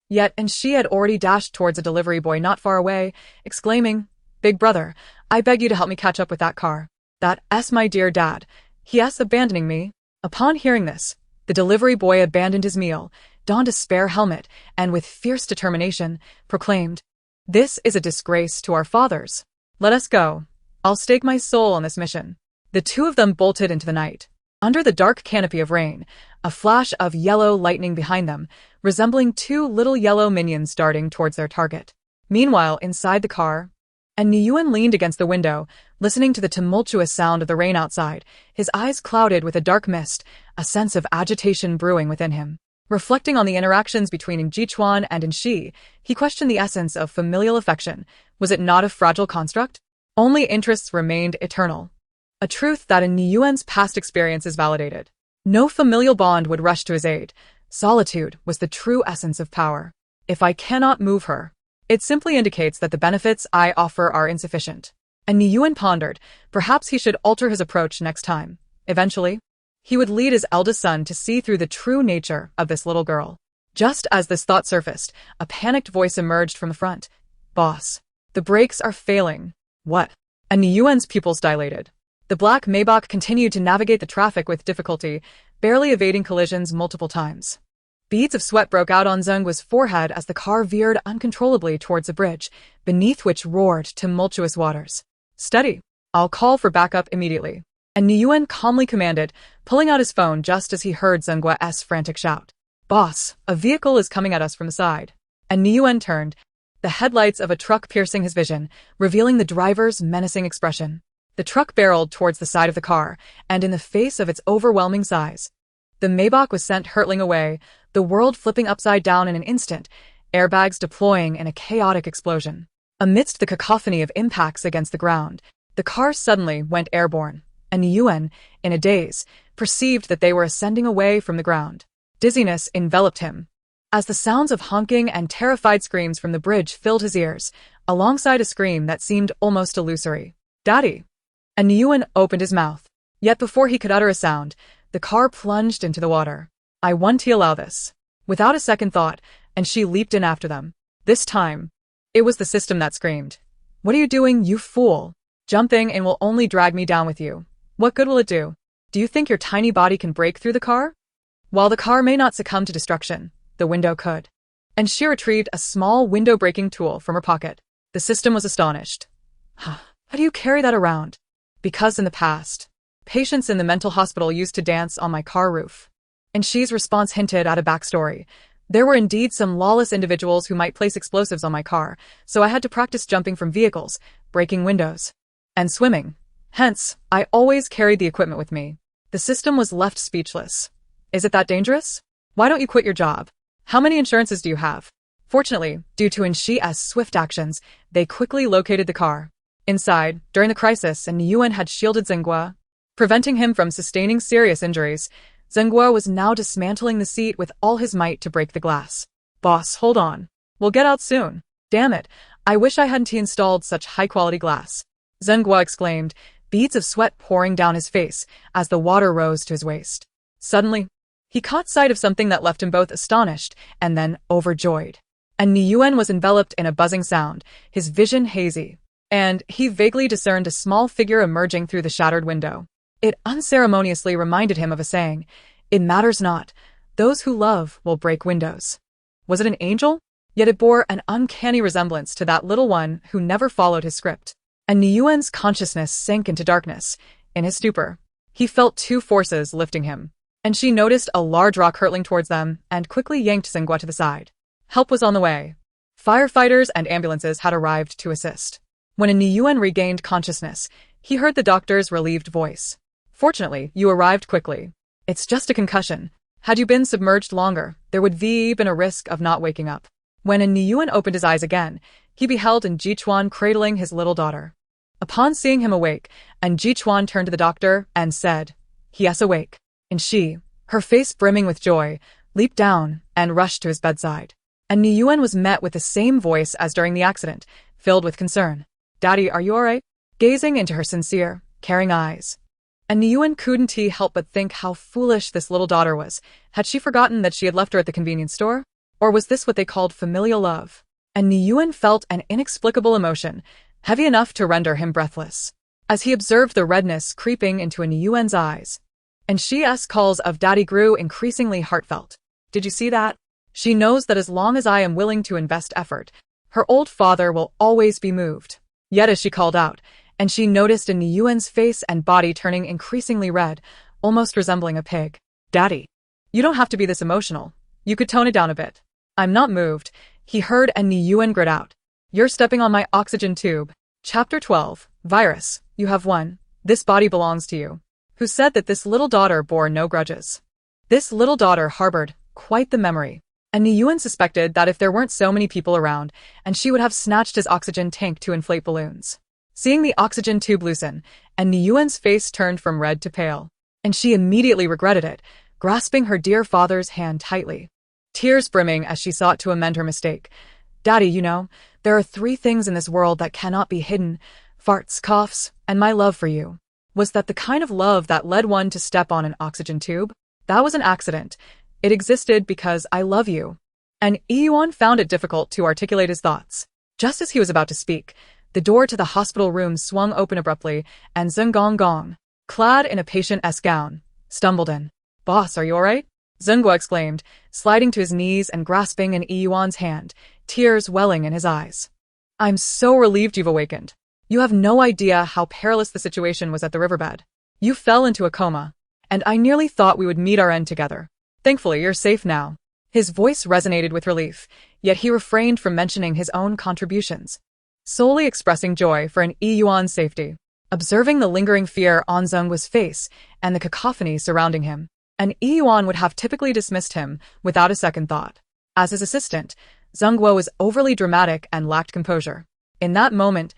Yet, and she had already dashed towards a delivery boy not far away, exclaiming, Big brother, I beg you to help me catch up with that car. That's my dear dad. He*s abandoning me. Upon hearing this, the delivery boy abandoned his meal, donned a spare helmet, and with fierce determination, proclaimed, This is a disgrace to our fathers. Let us go. I'll stake my soul on this mission. The two of them bolted into the night. Under the dark canopy of rain, a flash of yellow lightning behind them, resembling two little yellow minions darting towards their target. Meanwhile, inside the car, and Yuen leaned against the window, listening to the tumultuous sound of the rain outside, his eyes clouded with a dark mist, a sense of agitation brewing within him. Reflecting on the interactions between Jichuan and Shi, he questioned the essence of familial affection. Was it not a fragile construct? Only interests remained eternal. A truth that in Yuen's past experiences validated. No familial bond would rush to his aid. Solitude was the true essence of power. If I cannot move her, it simply indicates that the benefits I offer are insufficient. And Yuen pondered, perhaps he should alter his approach next time. Eventually, he would lead his eldest son to see through the true nature of this little girl. Just as this thought surfaced, a panicked voice emerged from the front. Boss, the brakes are failing. What? And Yuen's pupils dilated. The black Maybach continued to navigate the traffic with difficulty, barely evading collisions multiple times. Beads of sweat broke out on Zhenghua's forehead as the car veered uncontrollably towards a bridge, beneath which roared tumultuous waters. Steady. I'll call for backup immediately. And Yuen calmly commanded, pulling out his phone just as he heard Zhenghua's frantic shout. Boss, a vehicle is coming at us from the side. And Yuen turned, the headlights of a truck piercing his vision, revealing the driver's menacing expression. The truck barreled towards the side of the car, and in the face of its overwhelming size, the Maybach was sent hurtling away, the world flipping upside down in an instant, airbags deploying in a chaotic explosion. Amidst the cacophony of impacts against the ground, the car suddenly went airborne, and Yuen, in a daze, perceived that they were ascending away from the ground. Dizziness enveloped him, as the sounds of honking and terrified screams from the bridge filled his ears, alongside a scream that seemed almost illusory. Daddy! And Yuen opened his mouth. Yet before he could utter a sound, the car plunged into the water. I want to allow this. Without a second thought, and she leaped in after them. This time, it was the system that screamed. What are you doing, you fool? Jumping in will only drag me down with you. What good will it do? Do you think your tiny body can break through the car? While the car may not succumb to destruction, the window could. And she retrieved a small window-breaking tool from her pocket. The system was astonished. How do you carry that around? Because in the past, patients in the mental hospital used to dance on my car roof. And Shi's response hinted at a backstory. There were indeed some lawless individuals who might place explosives on my car, so I had to practice jumping from vehicles, breaking windows, and swimming. Hence, I always carried the equipment with me. The system was left speechless. Is it that dangerous? Why don't you quit your job? How many insurances do you have? Fortunately, due to Inshi's swift actions, they quickly located the car. Inside, during the crisis, Niyuan had shielded Zhenghua, preventing him from sustaining serious injuries. Zhenghua was now dismantling the seat with all his might to break the glass. Boss, hold on. We'll get out soon. Damn it, I wish I hadn't installed such high-quality glass. Zhenghua exclaimed, beads of sweat pouring down his face as the water rose to his waist. Suddenly, he caught sight of something that left him both astonished and then overjoyed. And Niyuan was enveloped in a buzzing sound, his vision hazy, and he vaguely discerned a small figure emerging through the shattered window. It unceremoniously reminded him of a saying, "It matters not, those who love will break windows." Was it an angel? Yet it bore an uncanny resemblance to that little one who never followed his script. And Niyuan's consciousness sank into darkness. In his stupor, he felt two forces lifting him, and she noticed a large rock hurtling towards them and quickly yanked Zhenghua to the side. Help was on the way. Firefighters and ambulances had arrived to assist. When Niyuan regained consciousness, he heard the doctor's relieved voice. Fortunately, you arrived quickly. It's just a concussion. Had you been submerged longer, there would be been a risk of not waking up. When Niyuan opened his eyes again, he beheld Jichuan cradling his little daughter. Upon seeing him awake, Jichuan turned to the doctor and said, "He is awake." And she, her face brimming with joy, leaped down and rushed to his bedside. And Niyuan was met with the same voice as during the accident, filled with concern. "Daddy, are you alright?" Gazing into her sincere, caring eyes. And Niyuan couldn't help but think how foolish this little daughter was. Had she forgotten that she had left her at the convenience store? Or was this what they called familial love? And Niyuan felt an inexplicable emotion, heavy enough to render him breathless, as he observed the redness creeping into Niyuan's eyes. And she's calls of daddy grew increasingly heartfelt. Did you see that? She knows that as long as I am willing to invest effort, her old father will always be moved. Yet as she called out, and she noticed Niyuan's face and body turning increasingly red, almost resembling a pig. "Daddy, you don't have to be this emotional. You could tone it down a bit." "I'm not moved," he heard Niyuan grit out. "You're stepping on my oxygen tube." Chapter 12, Virus, you have won. This body belongs to you. Who said that this little daughter bore no grudges? This little daughter harbored quite the memory. And Niyuan suspected that if there weren't so many people around, and she would have snatched his oxygen tank to inflate balloons. Seeing the oxygen tube loosen, and Niyuan's face turned from red to pale, and she immediately regretted it, grasping her dear father's hand tightly, tears brimming as she sought to amend her mistake. "Daddy, you know, there are 3 things in this world that cannot be hidden: farts, coughs, and my love for you." Was that the kind of love that led one to step on an oxygen tube? That was an accident. It existed because I love you. And Yuan found it difficult to articulate his thoughts. Just as he was about to speak, the door to the hospital room swung open abruptly, and Zheng Gong, clad in a patient-esque gown, stumbled in. "Boss, are you alright?" Zhenghua exclaimed, sliding to his knees and grasping Yuan's hand, tears welling in his eyes. "I'm so relieved you've awakened. You have no idea how perilous the situation was at the riverbed. You fell into a coma, and I nearly thought we would meet our end together. Thankfully, you're safe now." His voice resonated with relief, yet he refrained from mentioning his own contributions, solely expressing joy for Yuan's safety. Observing the lingering fear on Zhenghua's face and the cacophony surrounding him, Yuan would have typically dismissed him without a second thought. As his assistant, Zhenghua was overly dramatic and lacked composure. In that moment,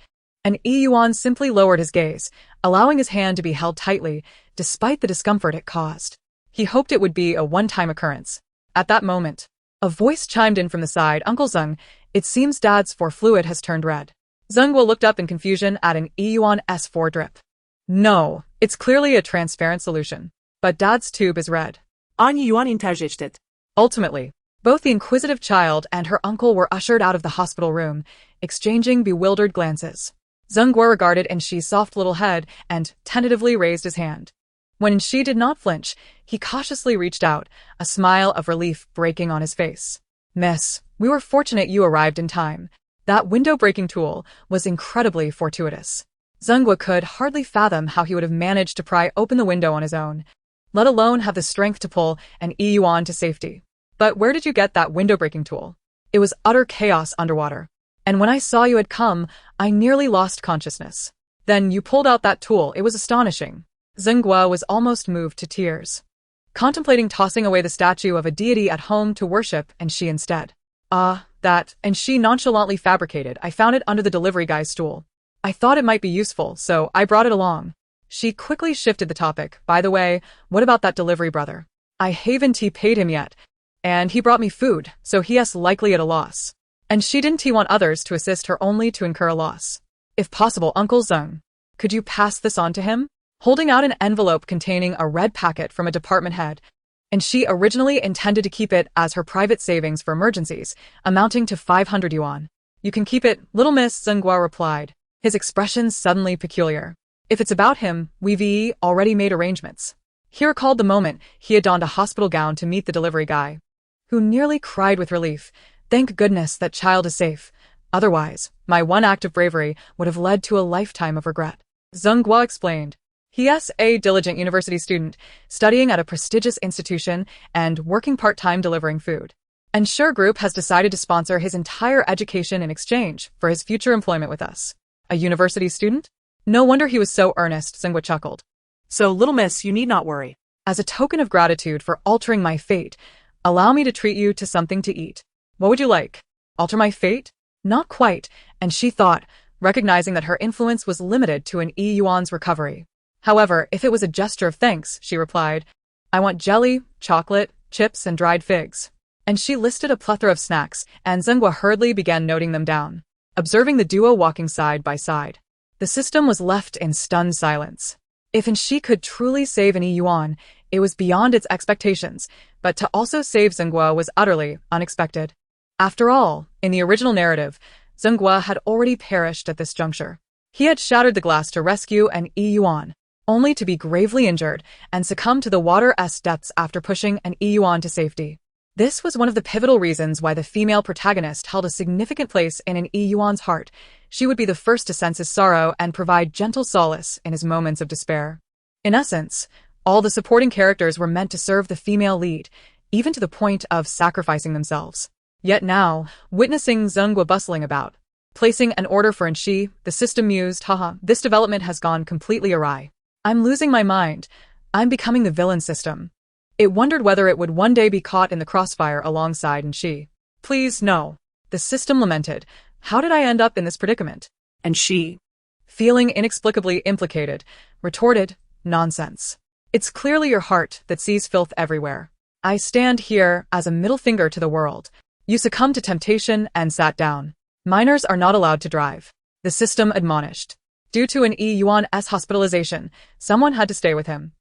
Yuan simply lowered his gaze, allowing his hand to be held tightly, despite the discomfort it caused. He hoped it would be a one-time occurrence. At that moment, a voice chimed in from the side. "Uncle Zheng, it seems Dad's 4 fluid has turned red." Zhenghua looked up in confusion at Yuan's 4 drip. "No, it's clearly a transparent solution. But Dad's tube is red." Yuan interjected. Ultimately, both the inquisitive child and her uncle were ushered out of the hospital room, exchanging bewildered glances. Zhenghua regarded Inshi's soft little head and tentatively raised his hand. When Inshi did not flinch, he cautiously reached out, a smile of relief breaking on his face. "Miss, we were fortunate you arrived in time. That window-breaking tool was incredibly fortuitous." Zhenghua could hardly fathom how he would have managed to pry open the window on his own, let alone have the strength to pull Yuan to safety. "But where did you get that window-breaking tool?" "It was utter chaos underwater. And when I saw you had come, I nearly lost consciousness. Then you pulled out that tool. It was astonishing." Zhenghua was almost moved to tears, contemplating tossing away the statue of a deity at home to worship Inshi instead. That, and she nonchalantly fabricated. I found it under the delivery guy's stool. I thought it might be useful, so I brought it along. She quickly shifted the topic. By the way, what about that delivery brother? I haven't paid him yet. And he brought me food, so he's likely at a loss. And she didn't want others to assist her only to incur a loss. If possible, Uncle Zeng, could you pass this on to him? Holding out an envelope containing a red packet from a department head. And she originally intended to keep it as her private savings for emergencies, amounting to 500 yuan. You can keep it, little Miss Zhenghua replied, his expression suddenly peculiar. If it's about him, we've already made arrangements. He recalled the moment he had donned a hospital gown to meet the delivery guy, who nearly cried with relief. Thank goodness that child is safe. Otherwise, my one act of bravery would have led to a lifetime of regret. Zhenghua explained. He is a diligent university student, studying at a prestigious institution and working part-time delivering food. Ensure Group has decided to sponsor his entire education in exchange for his future employment with us. A university student? No wonder he was so earnest, Zhenghua chuckled. So, little miss, you need not worry. As a token of gratitude for altering my fate, allow me to treat you to something to eat. What would you like? Alter my fate? Not quite, and she thought, recognizing that her influence was limited to an yuan's recovery. However, if it was a gesture of thanks, she replied, I want jelly, chocolate, chips, and dried figs. And she listed a plethora of snacks, and Zhenghua hurriedly began noting them down. Observing the duo walking side by side, the system was left in stunned silence. If she could truly save an yuan, it was beyond its expectations, but to also save Zhenghua was utterly unexpected. After all, in the original narrative, Zhenghua had already perished at this juncture. He had shattered the glass to rescue an yuan, only to be gravely injured and succumb to the water's depths after pushing an yuan to safety. This was one of the pivotal reasons why the female protagonist held a significant place in an yuan's heart. She would be the first to sense his sorrow and provide gentle solace in his moments of despair. In essence, all the supporting characters were meant to serve the female lead, even to the point of sacrificing themselves. Yet now, witnessing Zhenghua bustling about, placing an order for Enshi, the system mused, haha, this development has gone completely awry. I'm losing my mind. I'm becoming the villain system. It wondered whether it would one day be caught in the crossfire alongside Enshi. Please, no. The system lamented. How did I end up in this predicament? And she, feeling inexplicably implicated, retorted, nonsense. It's clearly your heart that sees filth everywhere. I stand here as a middle finger to the world. You succumbed to temptation and sat down. Minors are not allowed to drive. The system admonished. Due to an yuan's hospitalization, someone had to stay with him.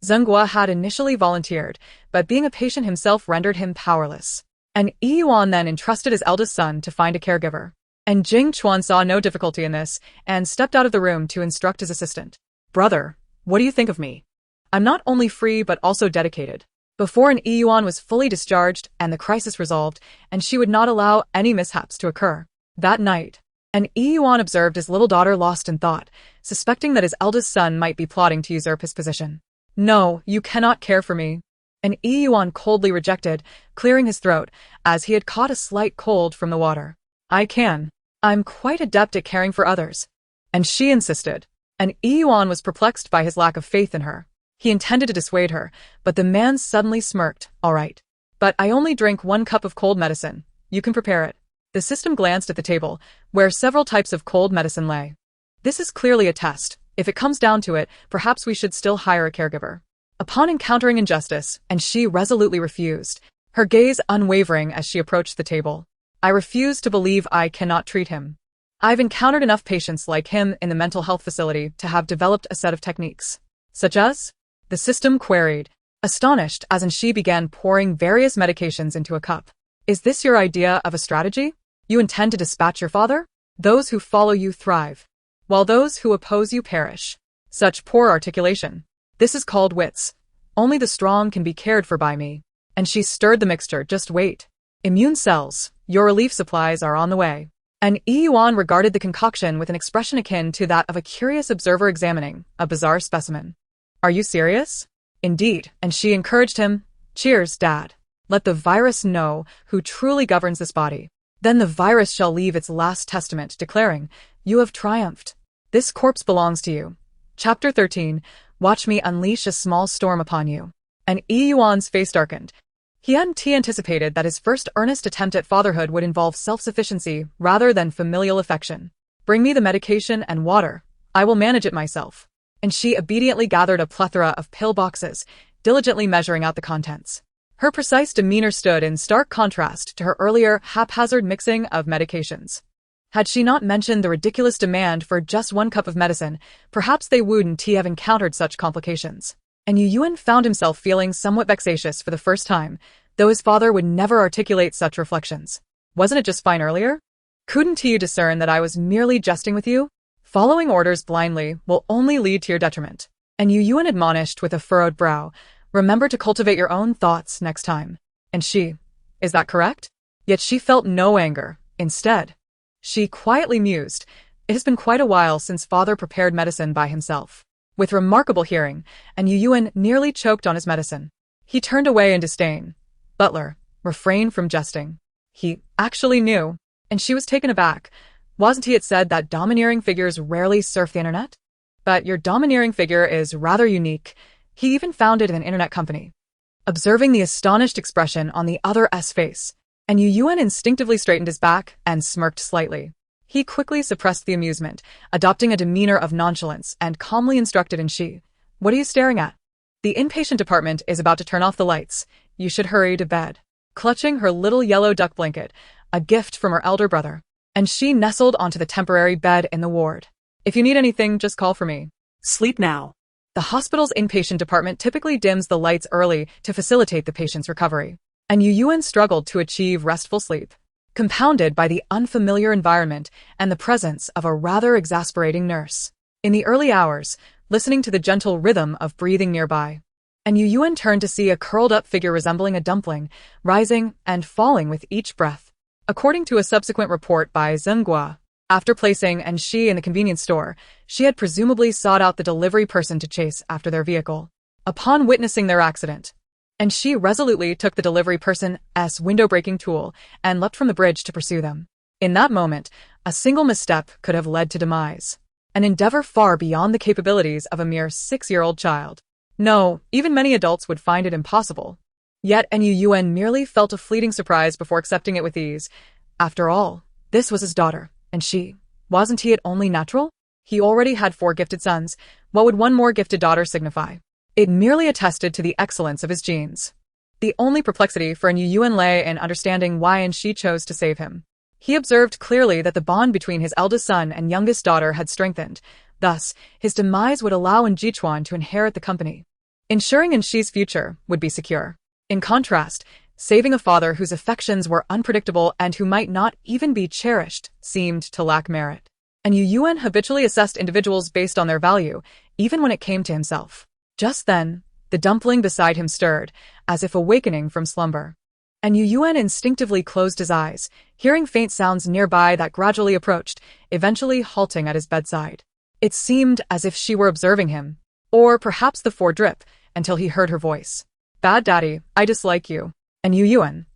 Zhenghua had initially volunteered, but being a patient himself rendered him powerless. An yuan then entrusted his eldest son to find a caregiver. And Jing Chuan saw no difficulty in this and stepped out of the room to instruct his assistant. Brother, what do you think of me? I'm not only free but also dedicated. Before an yuan was fully discharged and the crisis resolved, and she would not allow any mishaps to occur. That night, an yuan observed his little daughter lost in thought, suspecting that his eldest son might be plotting to usurp his position. No, you cannot care for me. An yuan coldly rejected, clearing his throat, as he had caught a slight cold from the water. I can. I'm quite adept at caring for others. And she insisted. An yuan was perplexed by his lack of faith in her. He intended to dissuade her, but the man suddenly smirked. All right. But I only drink 1 cup of cold medicine. You can prepare it. The system glanced at the table, where several types of cold medicine lay. This is clearly a test. If it comes down to it, perhaps we should still hire a caregiver. Upon encountering injustice, and she resolutely refused, her gaze unwavering as she approached the table. I refuse to believe I cannot treat him. I've encountered enough patients like him in the mental health facility to have developed a set of techniques. Such as? The system queried, astonished as she began pouring various medications into a cup. Is this your idea of a strategy? You intend to dispatch your father? Those who follow you thrive, while those who oppose you perish. Such poor articulation. This is called wits. Only the strong can be cared for by me. And she stirred the mixture. Just wait. Immune cells, your relief supplies are on the way. An yuan regarded the concoction with an expression akin to that of a curious observer examining a bizarre specimen. Are you serious? Indeed, and she encouraged him. Cheers, Dad. Let the virus know who truly governs this body. Then the virus shall leave its last testament, declaring, you have triumphed. This corpse belongs to you. Chapter 13, watch me unleash a small storm upon you. An yuan's face darkened. He hadn't anticipated that his first earnest attempt at fatherhood would involve self-sufficiency rather than familial affection. "Bring me the medication and water. I will manage it myself." And she obediently gathered a plethora of pill boxes, diligently measuring out the contents. Her precise demeanor stood in stark contrast to her earlier haphazard mixing of medications. Had she not mentioned the ridiculous demand for just 1 cup of medicine, perhaps they wouldn't have encountered such complications. And Yuyuan found himself feeling somewhat vexatious for the first time, though his father would never articulate such reflections. "Wasn't it just fine earlier? Couldn't you discern that I was merely jesting with you? Following orders blindly will only lead to your detriment." And Yuyuan admonished with a furrowed brow, "Remember to cultivate your own thoughts next time." And she, "Is that correct?" Yet she felt no anger. Instead, she quietly mused, "It has been quite a while since father prepared medicine by himself." With remarkable hearing, and Yuyuan nearly choked on his medicine. He turned away in disdain. "Butler, refrain from jesting. He actually knew." And she was taken aback. "Wasn't it said that domineering figures rarely surf the internet? But your domineering figure is rather unique. He even founded an internet company." Observing the astonished expression on the other's face, and Yuyuan instinctively straightened his back and smirked slightly. He quickly suppressed the amusement, adopting a demeanor of nonchalance, and calmly instructed and she, "What are you staring at? The inpatient department is about to turn off the lights. You should hurry to bed." Clutching her little yellow duck blanket, a gift from her elder brother, and she nestled onto the temporary bed in the ward. "If you need anything, just call for me." Sleep now. The hospital's inpatient department typically dims the lights early to facilitate the patient's recovery, and Yuyuan struggled to achieve restful sleep, compounded by the unfamiliar environment and the presence of a rather exasperating nurse. In the early hours, listening to the gentle rhythm of breathing nearby, and Yuyuan turned to see a curled-up figure resembling a dumpling, rising and falling with each breath. According to a subsequent report by Zhenghua, after placing and she in the convenience store, she had presumably sought out the delivery person to chase after their vehicle. Upon witnessing their accident, and she resolutely took the delivery person's window-breaking tool and leapt from the bridge to pursue them. In that moment, a single misstep could have led to demise, an endeavor far beyond the capabilities of a mere 6-year-old child. No, even many adults would find it impossible. Yet Yuyuan merely felt a fleeting surprise before accepting it with ease. After all, this was his daughter, and wasn't it only natural? He already had 4 gifted sons. What would one more gifted daughter signify? It merely attested to the excellence of his genes. The only perplexity for Yuyuan lay in understanding why she chose to save him. He observed clearly that the bond between his eldest son and youngest daughter had strengthened. Thus, his demise would allow Jichuan to inherit the company, ensuring Shi's future would be secure. In contrast, saving a father whose affections were unpredictable and who might not even be cherished seemed to lack merit. And Yuyuan habitually assessed individuals based on their value, even when it came to himself. Just then, the dumpling beside him stirred, as if awakening from slumber. And Yuyuan instinctively closed his eyes, hearing faint sounds nearby that gradually approached, eventually halting at his bedside. It seemed as if she were observing him, or perhaps the four-drip, until he heard her voice. "Bad daddy, I dislike you." And Yuyuan.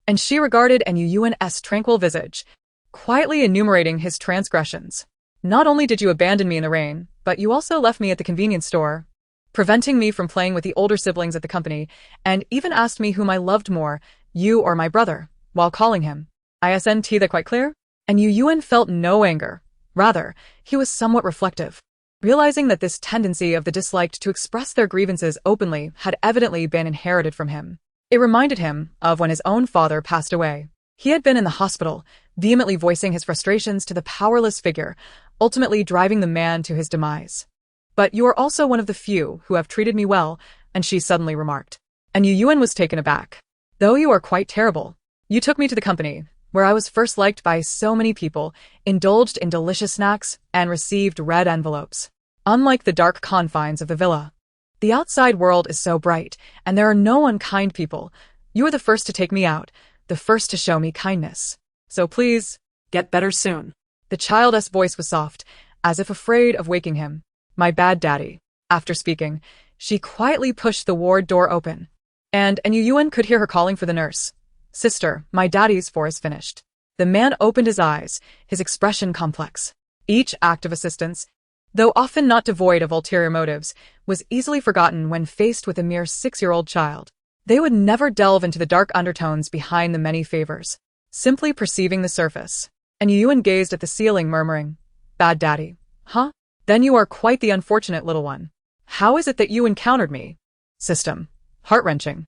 And she regarded Yuyuan's tranquil visage, quietly enumerating his transgressions. "Not only did you abandon me in the rain, but you also left me at the convenience store, preventing me from playing with the older siblings at the company, and even asked me whom I loved more, you or my brother, while calling him. Isn't that quite clear?" And Yuyuan felt no anger. Rather, he was somewhat reflective, realizing that this tendency of the disliked to express their grievances openly had evidently been inherited from him. It reminded him of when his own father passed away. He had been in the hospital, vehemently voicing his frustrations to the powerless figure, ultimately driving the man to his demise. "But you are also one of the few who have treated me well," and she suddenly remarked. And Yuyuan was taken aback. "Though you are quite terrible. You took me to the company, where I was first liked by so many people, indulged in delicious snacks, and received red envelopes. Unlike the dark confines of the villa, the outside world is so bright, and there are no unkind people. You were the first to take me out, the first to show me kindness. So please, get better soon." The child's voice was soft, as if afraid of waking him. "My bad daddy." After speaking, she quietly pushed the ward door open, and Yuyuan could hear her calling for the nurse. "Sister, my daddy's for is finished." The man opened his eyes, his expression complex. Each act of assistance, though often not devoid of ulterior motives, was easily forgotten when faced with a mere 6-year-old child. They would never delve into the dark undertones behind the many favors, simply perceiving the surface. And Yuan gazed at the ceiling, murmuring, "Bad daddy, huh? Then you are quite the unfortunate little one. How is it that you encountered me?" System. Heart-wrenching.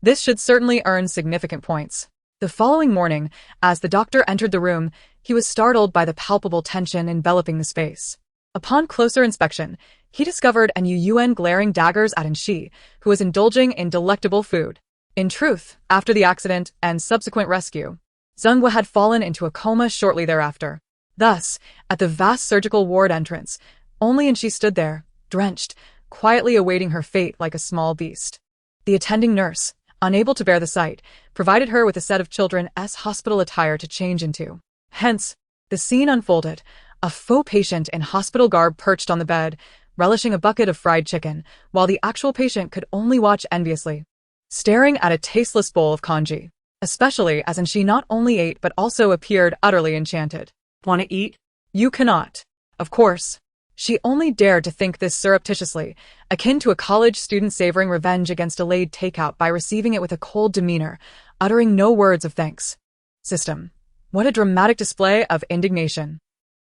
This should certainly earn significant points. The following morning, as the doctor entered the room, he was startled by the palpable tension enveloping the space. Upon closer inspection, he discovered an Yuan glaring daggers at Shi, who was indulging in delectable food. In truth, after the accident and subsequent rescue, Zhenghua had fallen into a coma shortly thereafter. Thus, at the vast surgical ward entrance, only Shi stood there, drenched, quietly awaiting her fate like a small beast. The attending nurse, unable to bear the sight, provided her with a set of children's hospital attire to change into. Hence, the scene unfolded, a faux patient in hospital garb perched on the bed, relishing a bucket of fried chicken, while the actual patient could only watch enviously, staring at a tasteless bowl of congee, especially as Shi not only ate but also appeared utterly enchanted. "Want to eat?" "You cannot." Of course. She only dared to think this surreptitiously, akin to a college student savoring revenge against delayed takeout by receiving it with a cold demeanor, uttering no words of thanks. System. What a dramatic display of indignation.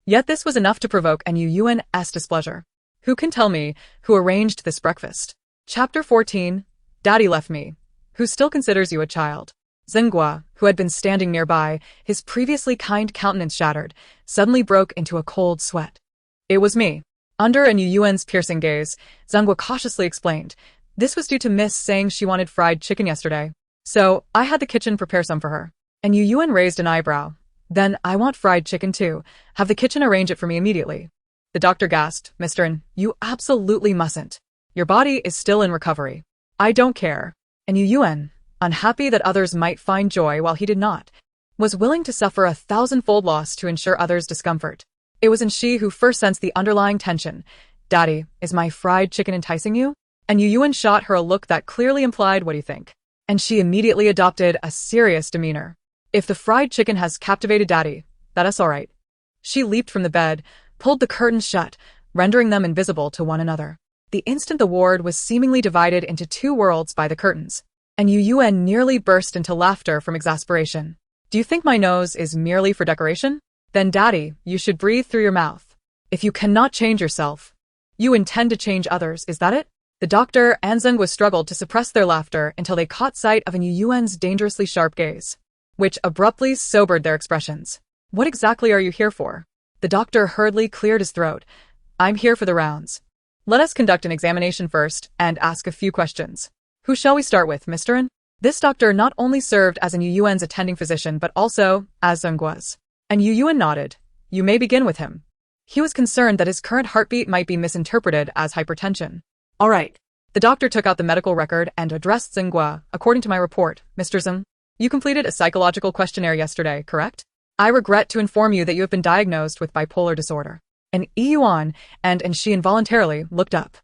Yet this was enough to provoke an Yuan's displeasure. Who can tell me who arranged this breakfast? Chapter 14. Daddy left me. Who still considers you a child? Zhenghua, who had been standing nearby, his previously kind countenance shattered, suddenly broke into a cold sweat. It was me. Under an Yuan's piercing gaze, Zhenghua cautiously explained, "This was due to Miss saying she wanted fried chicken yesterday. So, I had the kitchen prepare some for her." And Yuan raised an eyebrow. "Then I want fried chicken too. Have the kitchen arrange it for me immediately." The doctor gasped, "Mr. N, you absolutely mustn't. Your body is still in recovery." "I don't care." And Yuan, unhappy that others might find joy while he did not, was willing to suffer 1,000-fold loss to ensure others' discomfort. It was Shi who first sensed the underlying tension. "Daddy, is my fried chicken enticing you?" And Yuan shot her a look that clearly implied, "What do you think?" And she immediately adopted a serious demeanor. "If the fried chicken has captivated Daddy, that's all right." She leaped from the bed, pulled the curtains shut, rendering them invisible to one another. The instant the ward was seemingly divided into two worlds by the curtains, and Yuan nearly burst into laughter from exasperation. "Do you think my nose is merely for decoration? Then, Daddy, you should breathe through your mouth. If you cannot change yourself, you intend to change others, is that it?" The doctor and Zhenghua struggled to suppress their laughter until they caught sight of Yuan's dangerously sharp gaze, which abruptly sobered their expressions. "What exactly are you here for?" The doctor hurriedly cleared his throat. "I'm here for the rounds. Let us conduct an examination first and ask a few questions. Who shall we start with, Mr. N?" This doctor not only served as Yuan's attending physician but also as Zhenghua's. And Yuan nodded. "You may begin with him." He was concerned that his current heartbeat might be misinterpreted as hypertension. "All right." The doctor took out the medical record and addressed Zhenghua. "According to my report, Mr. Zheng, you completed a psychological questionnaire yesterday, correct? I regret to inform you that you have been diagnosed with bipolar disorder." And Yuan and Shi involuntarily looked up.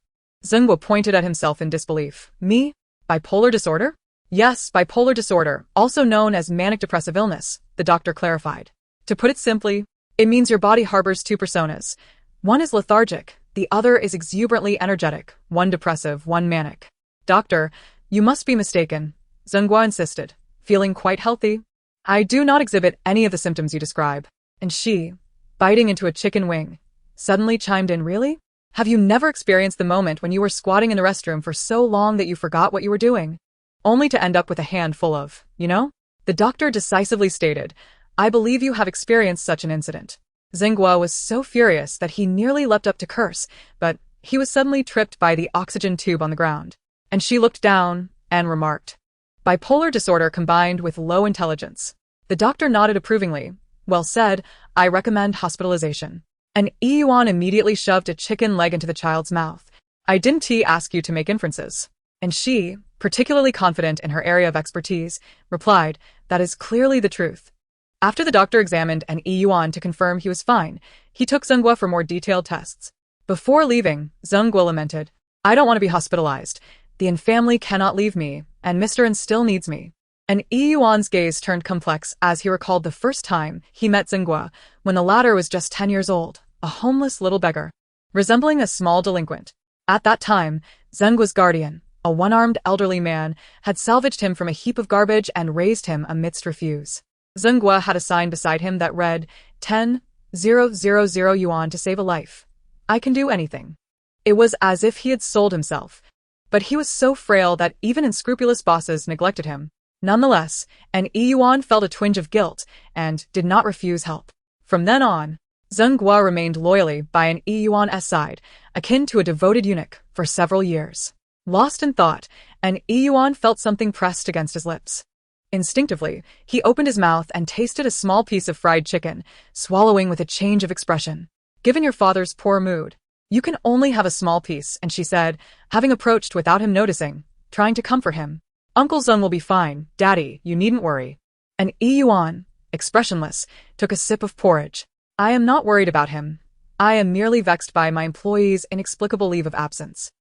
Zhenghua pointed at himself in disbelief. "Me? Bipolar disorder?" "Yes, bipolar disorder, also known as manic depressive illness," the doctor clarified. "To put it simply, it means your body harbors two personas. One is lethargic, the other is exuberantly energetic, one depressive, one manic." "Doctor, you must be mistaken," Zhenghua insisted, feeling quite healthy. "I do not exhibit any of the symptoms you describe." And she, biting into a chicken wing, suddenly chimed in, "Really? Have you never experienced the moment when you were squatting in the restroom for so long that you forgot what you were doing? Only to end up with a handful of, you know?" The doctor decisively stated, "I believe you have experienced such an incident." Zhenghua was so furious that he nearly leapt up to curse, but he was suddenly tripped by the oxygen tube on the ground. And she looked down and remarked, "Bipolar disorder combined with low intelligence." The doctor nodded approvingly. "Well said, I recommend hospitalization." And Yuan immediately shoved a chicken leg into the child's mouth. "I didn't ask you to make inferences." And she, particularly confident in her area of expertise, replied, "That is clearly the truth." After the doctor examined an Yuan to confirm he was fine, he took Zhenghua for more detailed tests. Before leaving, Zhenghua lamented, "I don't want to be hospitalized. The N family cannot leave me, and Mr. N still needs me." And Yuan's gaze turned complex as he recalled the first time he met Zhenghua, when the latter was just 10 years old, a homeless little beggar, resembling a small delinquent. At that time, Zhenghua's guardian, A one-armed elderly man had salvaged him from a heap of garbage and raised him amidst refuse. Zhenghua had a sign beside him that read, 10,000 yuan to save a life. I can do anything. It was as if he had sold himself. But he was so frail that even unscrupulous bosses neglected him. Nonetheless, an Yuan felt a twinge of guilt and did not refuse help. From then on, Zhenghua remained loyally by an Yuan's side, akin to a devoted eunuch, for several years. Lost in thought, an Yuan felt something pressed against his lips. Instinctively, he opened his mouth and tasted a small piece of fried chicken, swallowing with a change of expression. Given your father's poor mood, you can only have a small piece, and she said, having approached without him noticing, trying to comfort him. Uncle Zeng will be fine, Daddy, you needn't worry. An Yuan, expressionless, took a sip of porridge. I am not worried about him. I am merely vexed by my employee's inexplicable leave of absence.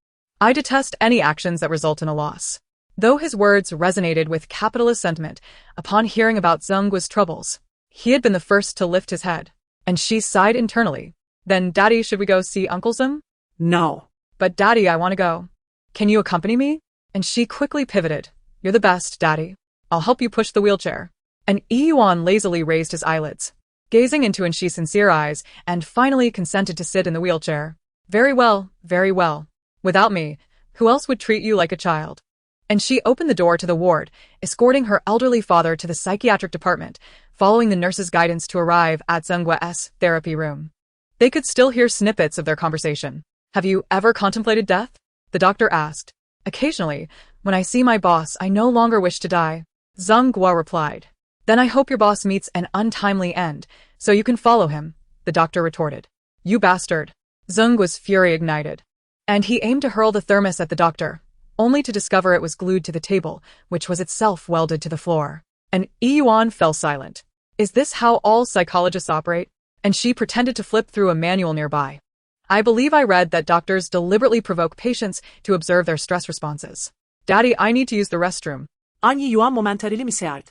I detest any actions that result in a loss. Though his words resonated with capitalist sentiment, upon hearing about Zhenghua's troubles, he had been the first to lift his head, and she sighed internally. Then, Daddy, should we go see Uncle Zeng? No. But Daddy, I want to go. Can you accompany me? And she quickly pivoted. You're the best, Daddy. I'll help you push the wheelchair. An Yuan lazily raised his eyelids, gazing into Anshi's sincere eyes, and finally consented to sit in the wheelchair. Very well, very well. Without me, who else would treat you like a child? And she opened the door to the ward, escorting her elderly father to the psychiatric department, following the nurse's guidance to arrive at Zhenghua's therapy room. They could still hear snippets of their conversation. Have you ever contemplated death? The doctor asked. Occasionally, when I see my boss, I no longer wish to die. Zhenghua replied. Then I hope your boss meets an untimely end, so you can follow him, the doctor retorted. You bastard. Zhenghua's fury ignited, and he aimed to hurl the thermos at the doctor, only to discover it was glued to the table, which was itself welded to the floor. And Yuan fell silent. Is this how all psychologists operate? And she pretended to flip through a manual nearby. I believe I read that doctors deliberately provoke patients to observe their stress responses. Daddy, I need to use the restroom. An Yuan momentarily misheard.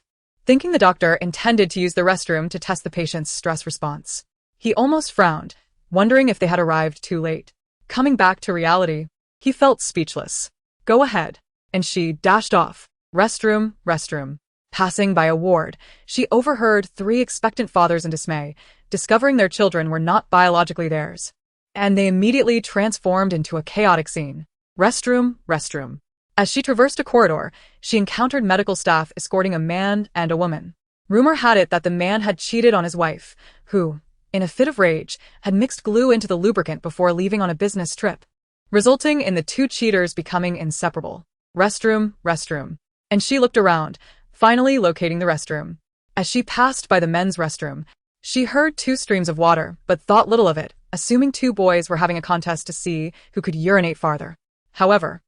Thinking the doctor intended to use the restroom to test the patient's stress response, he almost frowned, wondering if they had arrived too late. Coming back to reality, he felt speechless. Go ahead. And she dashed off. Restroom, restroom. Passing by a ward, she overheard three expectant fathers in dismay, discovering their children were not biologically theirs. And they immediately transformed into a chaotic scene. Restroom, restroom. As she traversed a corridor, she encountered medical staff escorting a man and a woman. Rumor had it that the man had cheated on his wife, who, in a fit of rage, had mixed glue into the lubricant before leaving on a business trip, resulting in the two cheaters becoming inseparable. Restroom, restroom. And she looked around, finally locating the restroom. As she passed by the men's restroom, she heard two streams of water, but thought little of it, assuming two boys were having a contest to see who could urinate farther. However,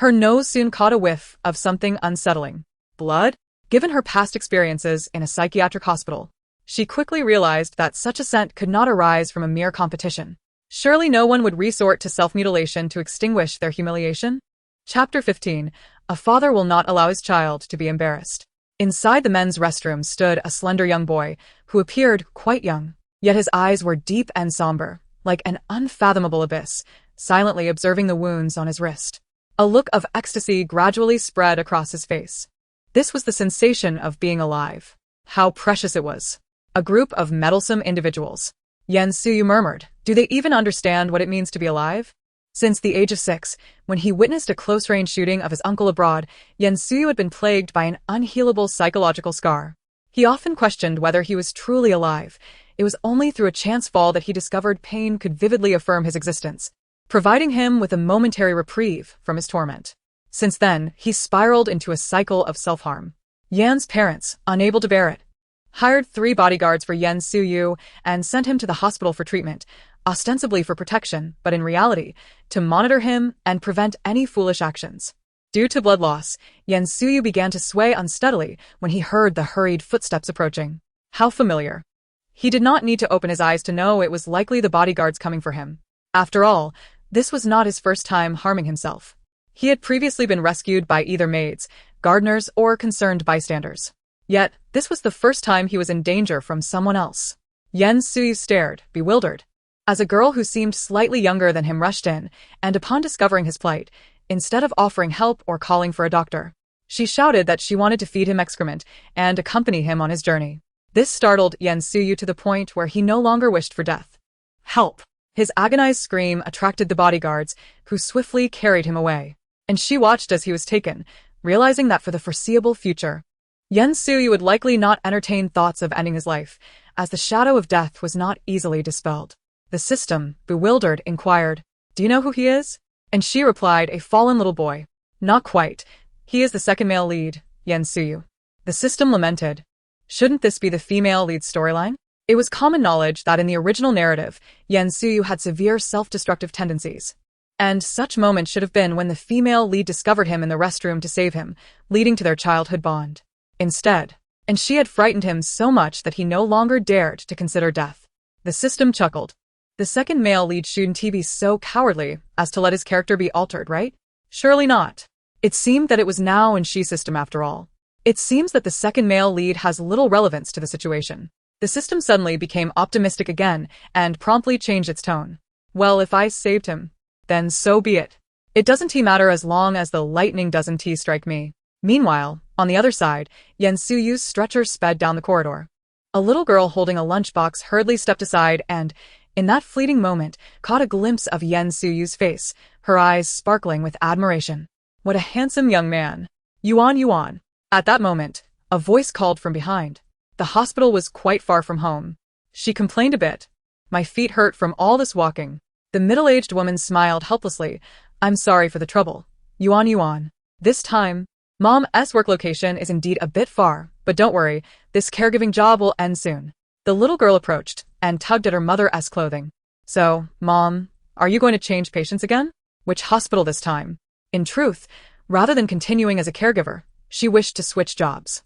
her nose soon caught a whiff of something unsettling. Blood? Given her past experiences in a psychiatric hospital, she quickly realized that such a scent could not arise from a mere competition. Surely no one would resort to self-mutilation to extinguish their humiliation? Chapter 15. A father will not allow his child to be embarrassed. Inside the men's restroom stood a slender young boy, who appeared quite young, yet his eyes were deep and somber, like an unfathomable abyss, silently observing the wounds on his wrist. A look of ecstasy gradually spread across his face. This was the sensation of being alive. How precious it was. A group of meddlesome individuals. Yan Suyu murmured, do they even understand what it means to be alive? Since the age of 6, when he witnessed a close-range shooting of his uncle abroad, Yan Suyu had been plagued by an unhealable psychological scar. He often questioned whether he was truly alive. It was only through a chance fall that he discovered pain could vividly affirm his existence, providing him with a momentary reprieve from his torment. Since then, he spiraled into a cycle of self-harm. Yan's parents, unable to bear it, hired 3 bodyguards for Yan Suyu and sent him to the hospital for treatment, ostensibly for protection, but in reality, to monitor him and prevent any foolish actions. Due to blood loss, Yan Suyu began to sway unsteadily when he heard the hurried footsteps approaching. How familiar. He did not need to open his eyes to know it was likely the bodyguards coming for him. After all, this was not his first time harming himself. He had previously been rescued by either maids, gardeners, or concerned bystanders. Yet, this was the first time he was in danger from someone else. Yan Suyu stared, bewildered, as a girl who seemed slightly younger than him rushed in, and upon discovering his plight, instead of offering help or calling for a doctor. She shouted that she wanted to feed him excrement and accompany him on his journey. This startled Yen Suyu to the point where he no longer wished for death. Help! His agonized scream attracted the bodyguards, who swiftly carried him away. And she watched as he was taken, realizing that for the foreseeable future, Yen Suyu would likely not entertain thoughts of ending his life, as the shadow of death was not easily dispelled. The system, bewildered, inquired, "Do you know who he is?" And she replied, "A fallen little boy." "Not quite. He is the second male lead, Yen Suyu." The system lamented. Shouldn't this be the female lead storyline? It was common knowledge that in the original narrative, Yen Suyu had severe self-destructive tendencies. And such moments should have been when the female lead discovered him in the restroom to save him, leading to their childhood bond. Instead, and she had frightened him so much that he no longer dared to consider death. The system chuckled. The second male lead shouldn't he be so cowardly as to let his character be altered, right? Surely not. It seemed that it was now in she system after all. It seems that the second male lead has little relevance to the situation. The system suddenly became optimistic again and promptly changed its tone. Well, if I saved him, then so be it. It doesn't matter as long as the lightning doesn't strike me. Meanwhile, on the other side, Yen Suyu's stretcher sped down the corridor. A little girl holding a lunchbox hurriedly stepped aside and, in that fleeting moment, caught a glimpse of Yen Suyu's face, her eyes sparkling with admiration. What a handsome young man. Yuan Yuan. At that moment, a voice called from behind. The hospital was quite far from home. She complained a bit. "My feet hurt from all this walking." The middle-aged woman smiled helplessly. "I'm sorry for the trouble. Yuan Yuan. This time, Mom's work location is indeed a bit far, but don't worry, this caregiving job will end soon." The little girl approached and tugged at her mother's clothing. "So, Mom, are you going to change patients again? Which hospital this time?" In truth, rather than continuing as a caregiver, she wished to switch jobs.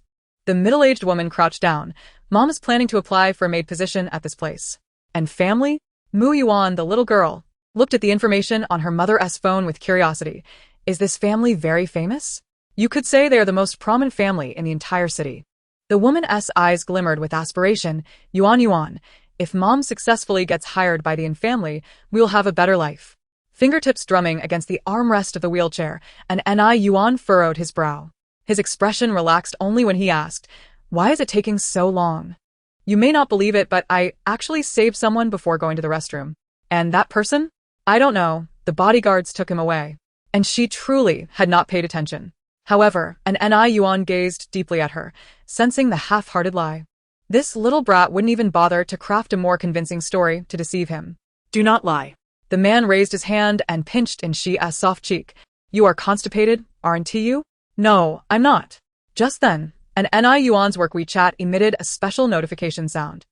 The middle-aged woman crouched down. "Mom is planning to apply for a maid position at this place." "And family?" Mu Yuan, the little girl, looked at the information on her mother's phone with curiosity. "Is this family very famous?" "You could say they are the most prominent family in the entire city." The woman's eyes glimmered with aspiration. "Yuan Yuan, if Mom successfully gets hired by the Yin family, we will have a better life." Fingertips drumming against the armrest of the wheelchair, and Ni Yuan furrowed his brow. His expression relaxed only when he asked, "Why is it taking so long?" "You may not believe it, but I actually saved someone before going to the restroom." "And that person?" "I don't know. The bodyguards took him away." And she truly had not paid attention. However, an Ni Yuan gazed deeply at her, sensing the half-hearted lie. This little brat wouldn't even bother to craft a more convincing story to deceive him. Do not lie. The man raised his hand and pinched in Shi's soft cheek. "You are constipated, aren't you?" "No, I'm not." Just then, an Ni Yuan's work WeChat emitted a special notification sound.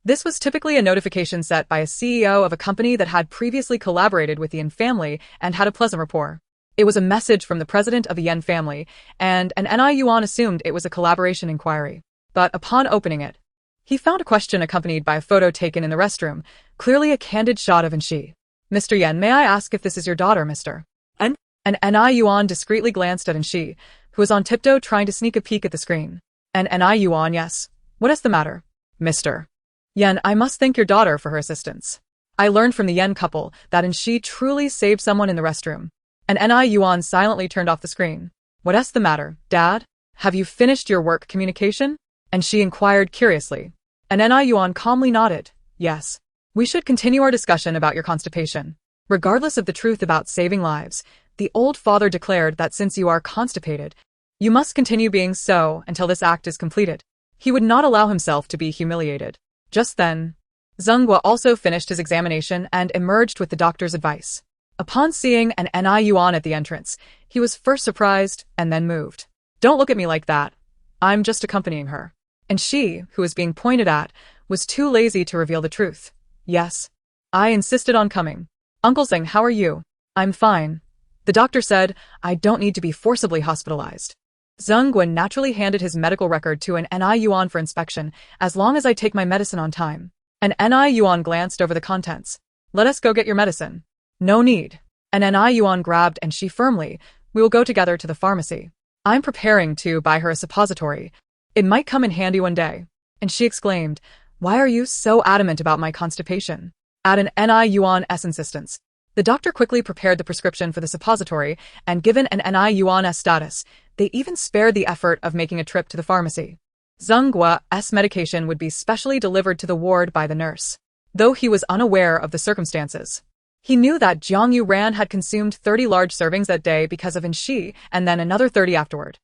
This was typically a notification set by a CEO of a company that had previously collaborated with the Yin family and had a pleasant rapport. It was a message from the president of the Yin family, and an Ni Yuan assumed it was a collaboration inquiry. But upon opening it, he found a question accompanied by a photo taken in the restroom, clearly a candid shot of Shi. "Mr. Yen, may I ask if this is your daughter, Mr.?" And? An Ni Yuan discreetly glanced at Shi, who was on tiptoe trying to sneak a peek at the screen. "An Ni Yuan, yes. What is the matter, Mr. Yen? I must thank your daughter for her assistance. I learned from the Yen couple that Shi truly saved someone in the restroom." An Ni Yuan silently turned off the screen. "What's the matter, Dad? Have you finished your work communication?" And she inquired curiously. An Ni Yuan calmly nodded. "Yes. We should continue our discussion about your constipation." Regardless of the truth about saving lives, the old father declared that since you are constipated, you must continue being so until this act is completed. He would not allow himself to be humiliated. Just then, Zhenghua also finished his examination and emerged with the doctor's advice. Upon seeing an Ni Yuan at the entrance, he was first surprised and then moved. "Don't look at me like that. I'm just accompanying her." And she, who was being pointed at, was too lazy to reveal the truth. "Yes. I insisted on coming. Uncle Zheng, how are you?" "I'm fine. The doctor said I don't need to be forcibly hospitalized." Zhenghua naturally handed his medical record to an Ni Yuan for inspection, "As long as I take my medicine on time." An Ni Yuan glanced over the contents. "Let us go get your medicine." "No need." An Ni Yuan grabbed Shi firmly. "We will go together to the pharmacy. I'm preparing to buy her a suppository. It might come in handy one day." And she exclaimed, "Why are you so adamant about my constipation?" At an Ni Yuan's insistence, The doctor quickly prepared the prescription for the suppository, and given an NI Yuan's status, they even spared the effort of making a trip to the pharmacy. Zhenggua's medication would be specially delivered to the ward by the nurse. Though he was unaware of the circumstances, he knew that Jiang Yuran had consumed 30 large servings that day because of Inshi, and then another 30 afterward.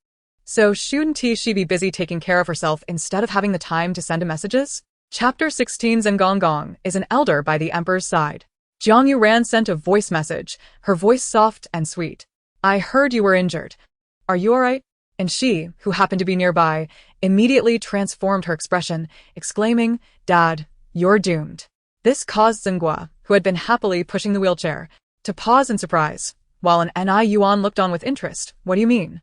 So shouldn't she be busy taking care of herself instead of having the time to send messages? Chapter 16. Zhenggong is an elder by the emperor's side. Jiang Yuran sent a voice message, her voice soft and sweet. I heard you were injured. Are you alright? And she, who happened to be nearby, immediately transformed her expression, exclaiming, Dad, you're doomed. This caused Zhenggua, who had been happily pushing the wheelchair, to pause in surprise, while an Ni Yuan looked on with interest. What do you mean?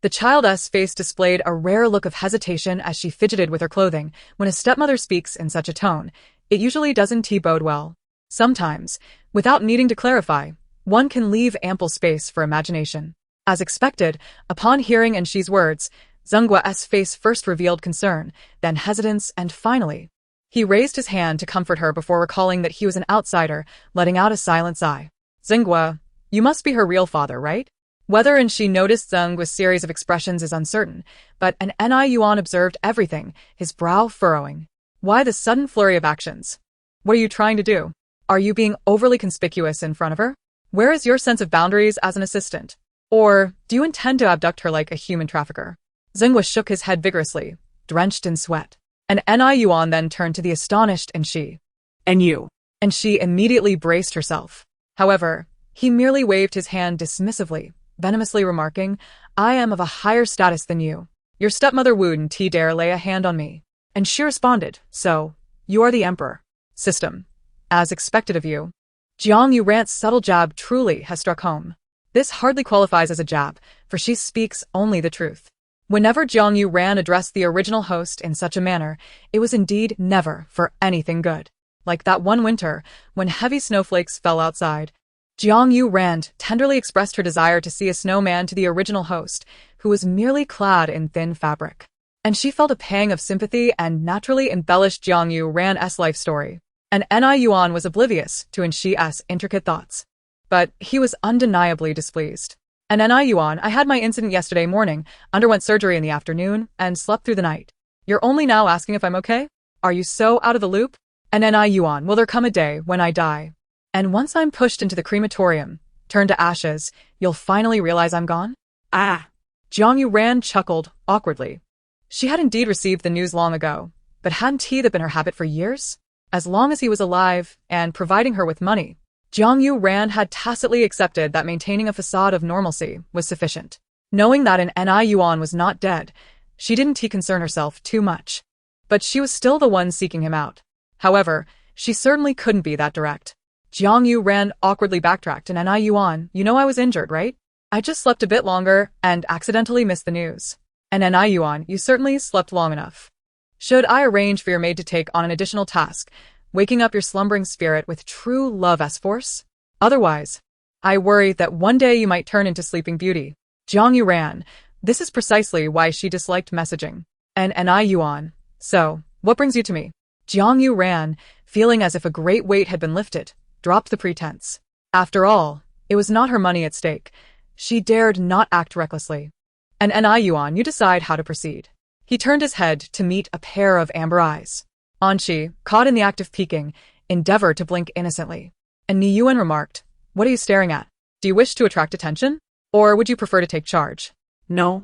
The child's face displayed a rare look of hesitation as she fidgeted with her clothing. When a stepmother speaks in such a tone, it usually doesn't bode well. Sometimes, without needing to clarify, one can leave ample space for imagination. As expected, upon hearing Inshi's words, Zhenggua's face first revealed concern, then hesitance, and finally, he raised his hand to comfort her before recalling that he was an outsider, letting out a silent sigh. Zhenggua, you must be her real father, right? Whether Inshi noticed Zhenggua's series of expressions is uncertain, but an Ni Yuan observed everything, his brow furrowing. Why the sudden flurry of actions? What are you trying to do? Are you being overly conspicuous in front of her? Where is your sense of boundaries as an assistant? Or do you intend to abduct her like a human trafficker? Zhenggua shook his head vigorously, drenched in sweat. An Ni Yuan then turned to the astonished Inshi. And you? And she immediately braced herself. However, he merely waved his hand dismissively, venomously remarking, I am of a higher status than you. Your stepmother wouldn't dare lay a hand on me. And she responded, so, you are the emperor. System. As expected of you. Jiang Yuran's subtle jab truly has struck home. This hardly qualifies as a jab, for she speaks only the truth. Whenever Jiang Yuran addressed the original host in such a manner, it was indeed never for anything good. Like that one winter, when heavy snowflakes fell outside, Jiang Yuran tenderly expressed her desire to see a snowman to the original host, who was merely clad in thin fabric. And she felt a pang of sympathy and naturally embellished Jiang Yuran's life story. And Ni Yuan was oblivious to Inshi's intricate thoughts. But he was undeniably displeased. And Ni Yuan, I had my incident yesterday morning, underwent surgery in the afternoon, and slept through the night. You're only now asking if I'm okay? Are you so out of the loop? And Ni Yuan, will there come a day when I die? And once I'm pushed into the crematorium, turned to ashes, you'll finally realize I'm gone? Ah. Jiang Yuran chuckled, awkwardly. She had indeed received the news long ago, but hadn't that been her habit for years? As long as he was alive, and providing her with money, Jiang Yuran had tacitly accepted that maintaining a facade of normalcy was sufficient. Knowing that an Ni Yuan was not dead, she didn't concern herself too much. But she was still the one seeking him out. However, she certainly couldn't be that direct. Jiang Yuran awkwardly backtracked, and Ni Yuan, you know I was injured, right? I just slept a bit longer and accidentally missed the news. And Ni Yuan, you certainly slept long enough. Should I arrange for your maid to take on an additional task, waking up your slumbering spirit with true love's force? Otherwise, I worry that one day you might turn into Sleeping Beauty. Jiang Yuran, this is precisely why she disliked messaging. And Ni Yuan, so, what brings you to me? Jiang Yuran, feeling as if a great weight had been lifted, dropped the pretense. After all, it was not her money at stake. She dared not act recklessly. And Ni Yuan, you decide how to proceed. He turned his head to meet a pair of amber eyes. Anshi, caught in the act of peeking, endeavored to blink innocently. And Ni Yuan remarked, what are you staring at? Do you wish to attract attention? Or would you prefer to take charge? No.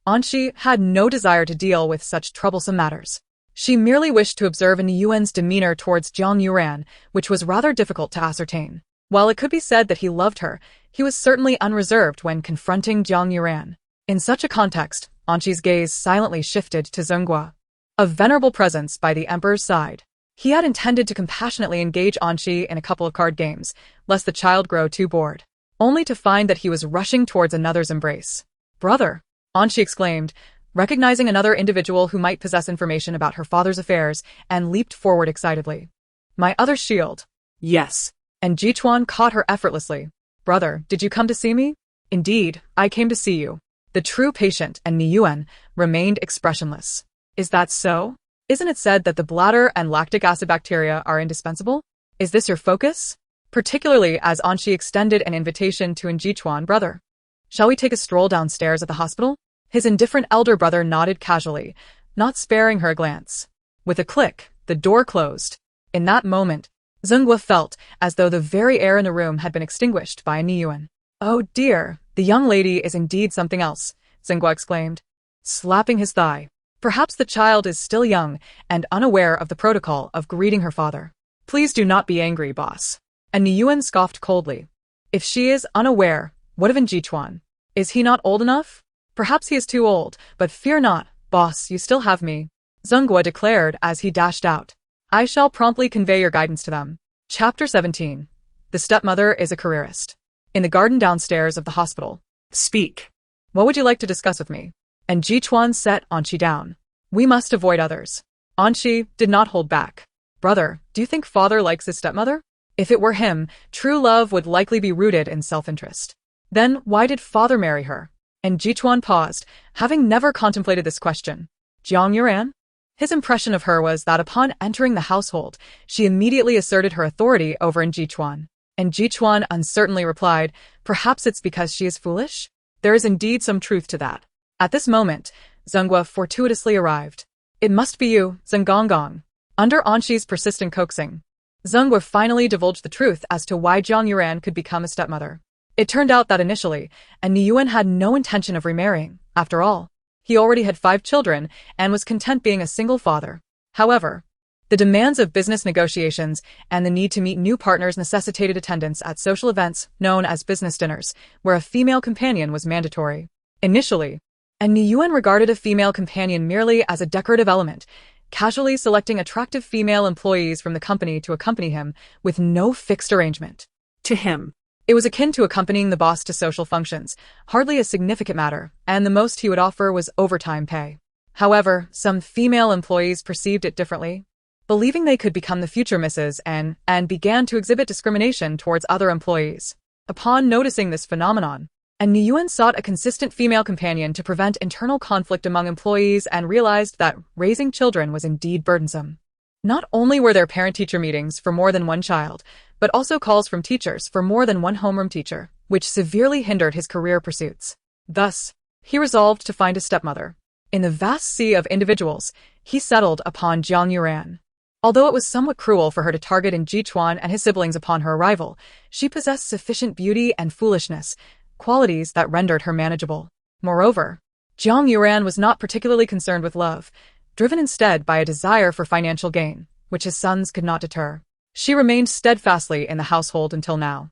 Anshi had no desire to deal with such troublesome matters. She merely wished to observe Ni Yuan's demeanor towards Jiang Yuran, which was rather difficult to ascertain. While it could be said that he loved her, he was certainly unreserved when confronting Jiang Yuran. In such a context, Anshi's gaze silently shifted to Zhenggua, a venerable presence by the emperor's side. He had intended to compassionately engage Anshi in a couple of card games, lest the child grow too bored, only to find that he was rushing towards another's embrace. Brother, Anshi exclaimed, recognizing another individual who might possess information about her father's affairs, and leaped forward excitedly. My other shield. Yes. And Jichuan caught her effortlessly. Brother, did you come to see me? Indeed, I came to see you. The true patient and Ni Yuan remained expressionless. Is that so? Isn't it said that the bladder and lactic acid bacteria are indispensable? Is this your focus? particularly as Anshi extended an invitation to Jichuan brother. Shall we take a stroll downstairs at the hospital? His indifferent elder brother nodded casually, not sparing her a glance. With a click, the door closed. In that moment, Zhenghua felt as though the very air in the room had been extinguished by a Niyuan. Oh dear, the young lady is indeed something else, Zhenghua exclaimed, slapping his thigh. Perhaps the child is still young and unaware of the protocol of greeting her father. Please do not be angry, boss. And Niyuan scoffed coldly. If she is unaware, what of Jichuan? Is he not old enough? Perhaps he is too old, but fear not, boss, you still have me, Zhenghua declared as he dashed out. I shall promptly convey your guidance to them. Chapter 17. The stepmother is a careerist. In the garden downstairs of the hospital. Speak. What would you like to discuss with me? And Jichuan set Anshi down. We must avoid others. Anshi did not hold back. Brother, do you think father likes his stepmother? If it were him, true love would likely be rooted in self-interest. Then why did father marry her? And Jichuan paused, having never contemplated this question. Jiang Yuran? His impression of her was that upon entering the household, she immediately asserted her authority over Jichuan. And Jichuan uncertainly replied, perhaps it's because she is foolish? There is indeed some truth to that. At this moment, Zhenghua fortuitously arrived. It must be you, Zhengonggong. Under Anshi's persistent coaxing, Zhenghua finally divulged the truth as to why Jiang Yuran could become a stepmother. It turned out that initially, Niyuan had no intention of remarrying. After all, he already had 5 children and was content being a single father. However, the demands of business negotiations and the need to meet new partners necessitated attendance at social events known as business dinners, where a female companion was mandatory. Initially, Niyuan regarded a female companion merely as a decorative element, casually selecting attractive female employees from the company to accompany him with no fixed arrangement. To him, it was akin to accompanying the boss to social functions, hardly a significant matter, and the most he would offer was overtime pay. However, some female employees perceived it differently, believing they could become the future Mrs. N, and began to exhibit discrimination towards other employees. Upon noticing this phenomenon, Niyuan sought a consistent female companion to prevent internal conflict among employees and realized that raising children was indeed burdensome. Not only were there parent-teacher meetings for more than one child, but also calls from teachers for more than one homeroom teacher, which severely hindered his career pursuits. Thus, he resolved to find a stepmother. In the vast sea of individuals, he settled upon Jiang Yuran. Although it was somewhat cruel for her to target Jichuan and his siblings upon her arrival, she possessed sufficient beauty and foolishness, qualities that rendered her manageable. Moreover, Jiang Yuran was not particularly concerned with love, driven instead by a desire for financial gain, which his sons could not deter. She remained steadfastly in the household until now.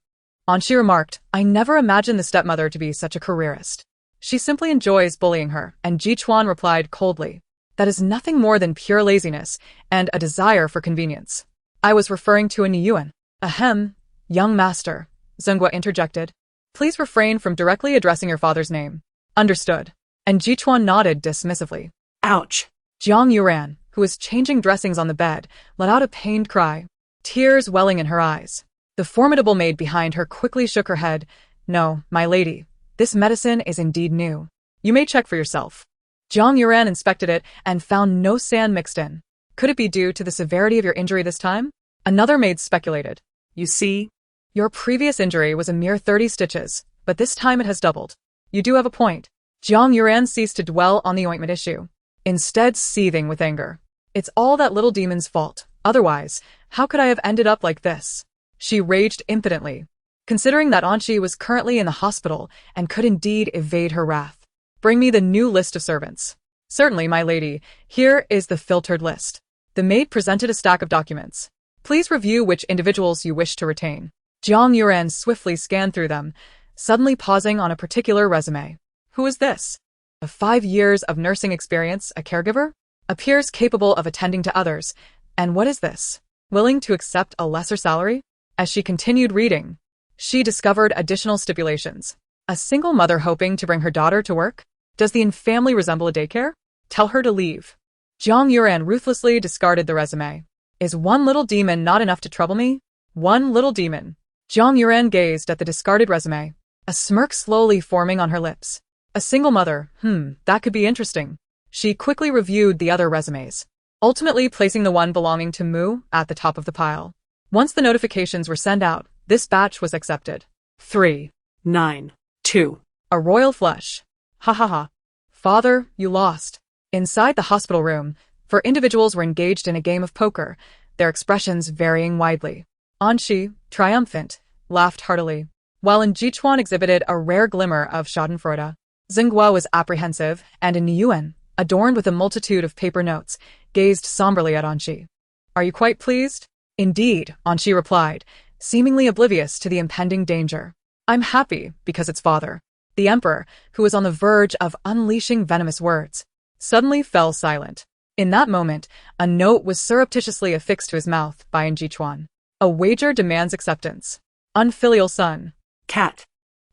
Anshi remarked, I never imagined the stepmother to be such a careerist. She simply enjoys bullying her, and Jichuan replied coldly, that is nothing more than pure laziness and a desire for convenience. I was referring to a Niyuan. Ahem, young master, Zhenghua interjected. Please refrain from directly addressing your father's name. Understood. And Jichuan nodded dismissively. Ouch. Jiang Yuran, who was changing dressings on the bed, let out a pained cry, tears welling in her eyes. The formidable maid behind her quickly shook her head. No, my lady, this medicine is indeed new. You may check for yourself. Jiang Yuran inspected it and found no sand mixed in. Could it be due to the severity of your injury this time? Another maid speculated. You see, your previous injury was a mere 30 stitches, but this time it has doubled. You do have a point. Jiang Yuran ceased to dwell on the ointment issue, instead seething with anger. It's all that little demon's fault. Otherwise, how could I have ended up like this? She raged impotently, considering that Anshi was currently in the hospital and could indeed evade her wrath. Bring me the new list of servants. Certainly, my lady. Here is the filtered list. The maid presented a stack of documents. Please review which individuals you wish to retain. Jiang Yuran swiftly scanned through them, suddenly pausing on a particular resume. Who is this? Of 5 years of nursing experience, a caregiver? Appears capable of attending to others. And what is this? Willing to accept a lesser salary? As she continued reading, she discovered additional stipulations. A single mother hoping to bring her daughter to work? Does the family resemble a daycare? Tell her to leave. Jiang Yuran ruthlessly discarded the resume. Is one little demon not enough to trouble me? One little demon. Jiang Yuran gazed at the discarded resume, a smirk slowly forming on her lips. A single mother, that could be interesting. She quickly reviewed the other resumes, ultimately placing the one belonging to Mu at the top of the pile. Once the notifications were sent out, This batch was accepted. 3, 9, 2. A royal flush. Ha ha ha. Father, you lost. Inside the hospital room, four individuals were engaged in a game of poker, their expressions varying widely. Anxi, triumphant, laughed heartily, while Jichuan exhibited a rare glimmer of schadenfreude. Xinghua was apprehensive, and Niyuan, adorned with a multitude of paper notes, gazed somberly at Anxi. Are you quite pleased? Indeed, Anxi replied, seemingly oblivious to the impending danger. I'm happy because it's father. The emperor, who was on the verge of unleashing venomous words, suddenly fell silent. In that moment, a note was surreptitiously affixed to his mouth by Jichuan. A wager demands acceptance. Unfilial son. Cat.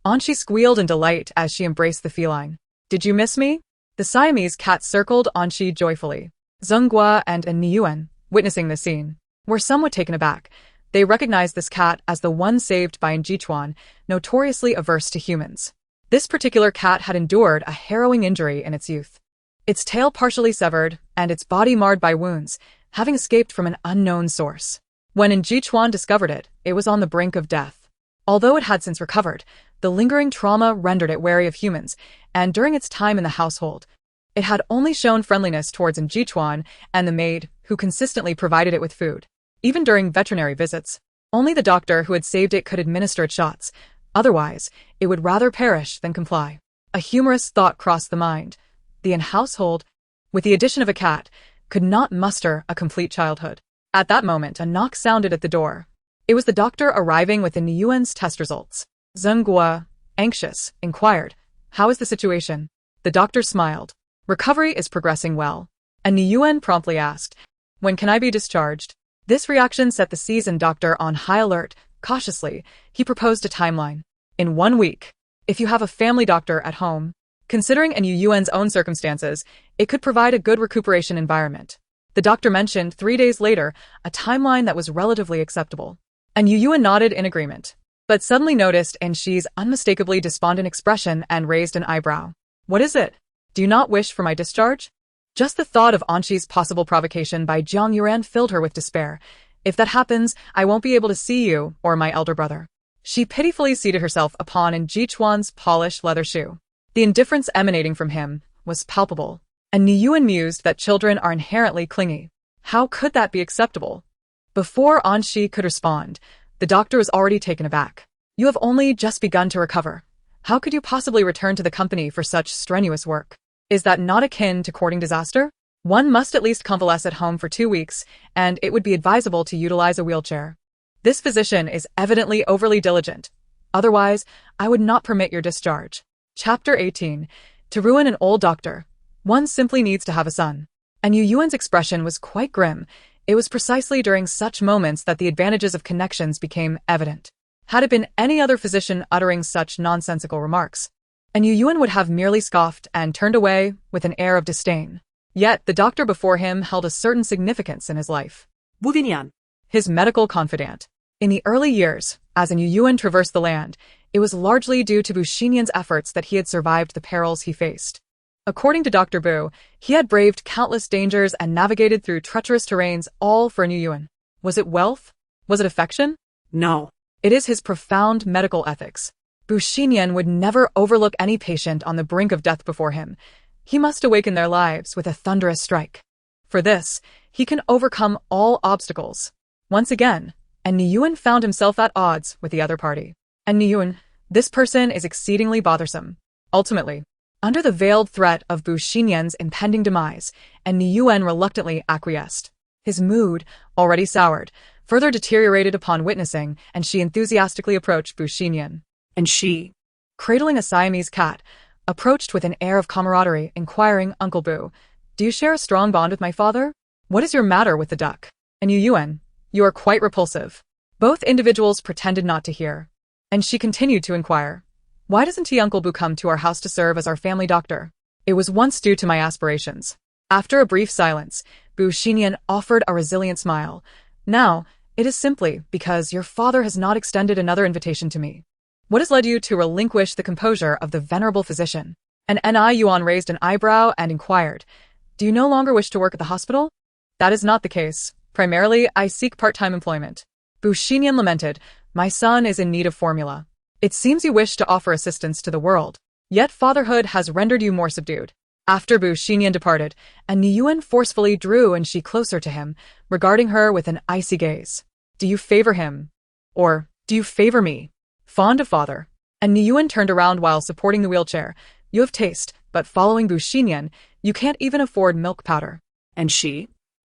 Anxi squealed in delight as she embraced the feline. Did you miss me? The Siamese cat circled Anxi joyfully. Xinghua and Niyuan, witnessing the scene, were somewhat taken aback. They recognized this cat as the one saved by Jichuan, notoriously averse to humans. This particular cat had endured a harrowing injury in its youth. Its tail partially severed, and its body marred by wounds, having escaped from an unknown source. When Jichuan discovered it, it was on the brink of death. Although it had since recovered, the lingering trauma rendered it wary of humans, and during its time in the household, it had only shown friendliness towards Jichuan and the maid, who consistently provided it with food. Even during veterinary visits, only the doctor who had saved it could administer its shots. Otherwise, it would rather perish than comply. A humorous thought crossed the mind. The in-household, with the addition of a cat, could not muster a complete childhood. At that moment, a knock sounded at the door. It was the doctor arriving with the Niyuan's test results. Xinghua, anxious, inquired, "How is the situation?" The doctor smiled. "Recovery is progressing well." And Niyuan promptly asked, "When can I be discharged?" This reaction set the seasoned doctor on high alert. Cautiously, he proposed a timeline. In 1 week. If you have a family doctor at home, considering Yuan's own circumstances, it could provide a good recuperation environment. The doctor mentioned 3 days later, a timeline that was relatively acceptable. And Yuan nodded in agreement, but suddenly noticed Anxi's unmistakably despondent expression and raised an eyebrow. "What is it? Do you not wish for my discharge?" Just the thought of Anxi's possible provocation by Jiang Yuan filled her with despair. "If that happens, I won't be able to see you or my elder brother." She pitifully seated herself upon Jichuan's polished leather shoe. The indifference emanating from him was palpable, and Niyuan mused that children are inherently clingy. How could that be acceptable? Before Anxi could respond, the doctor was already taken aback. "You have only just begun to recover. How could you possibly return to the company for such strenuous work? Is that not akin to courting disaster? One must at least convalesce at home for 2 weeks, and it would be advisable to utilize a wheelchair. This physician is evidently overly diligent. Otherwise, I would not permit your discharge." Chapter 18. To ruin an old doctor, one simply needs to have a son. And Yuan's expression was quite grim. It was precisely during such moments that the advantages of connections became evident. Had it been any other physician uttering such nonsensical remarks, and Yuan would have merely scoffed and turned away with an air of disdain. Yet the doctor before him held a certain significance in his life. Billionaire. His medical confidant. In the early years, as Yuan traversed the land, it was largely due to Buxinian's efforts that he had survived the perils he faced. According to Dr. Bu, he had braved countless dangers and navigated through treacherous terrains, all for Yuan. Was it wealth? Was it affection? No. It is his profound medical ethics. Buxinian would never overlook any patient on the brink of death before him. He must awaken their lives with a thunderous strike. For this, he can overcome all obstacles. Once again, and Yuan found himself at odds with the other party. And Yuan, this person is exceedingly bothersome. Ultimately, under the veiled threat of Buxinian's impending demise, and Yuan reluctantly acquiesced. His mood, already soured, further deteriorated upon witnessing, and she enthusiastically approached Buxinian. And she, cradling a Siamese cat, approached with an air of camaraderie, inquiring, "Uncle Bu, do you share a strong bond with my father? What is your matter with the duck?" And Yuan, "You are quite repulsive." Both individuals pretended not to hear. And she continued to inquire, "Why doesn't he Uncle Bu come to our house to serve as our family doctor? It was once due to my aspirations." After a brief silence, Buxinian offered a resilient smile. "Now, it is simply because your father has not extended another invitation to me." "What has led you to relinquish the composure of the venerable physician?" And Yuan raised an eyebrow and inquired, "Do you no longer wish to work at the hospital?" "That is not the case. Primarily, I seek part-time employment." Buxinian lamented, my son is in need of formula. It seems you wish to offer assistance to the world, yet fatherhood has rendered you more subdued. After Bu Xinyan departed, and Niyuan forcefully drew Anxi closer to him, regarding her with an icy gaze. Do you favor him? Or, do you favor me? Fond of father. And Niyuan turned around while supporting the wheelchair. You have taste, but following Bu Xinyan, you can't even afford milk powder. And she?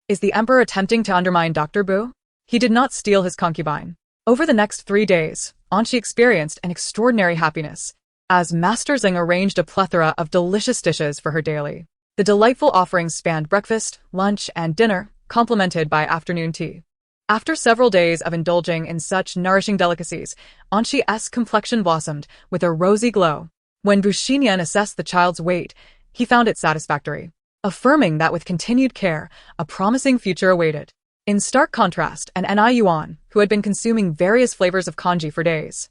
Is the emperor attempting to undermine Dr. Bu? He did not steal his concubine. Over the next 3 days, Anxi experienced an extraordinary happiness, as Master Zeng arranged a plethora of delicious dishes for her daily. The delightful offerings spanned breakfast, lunch, and dinner, complemented by afternoon tea. After several days of indulging in such nourishing delicacies, Anxi's complexion blossomed with a rosy glow. When Bu Xinyan assessed the child's weight, he found it satisfactory, affirming that with continued care, a promising future awaited. In stark contrast, an Ni Yuan, who had been consuming various flavors of congee for days,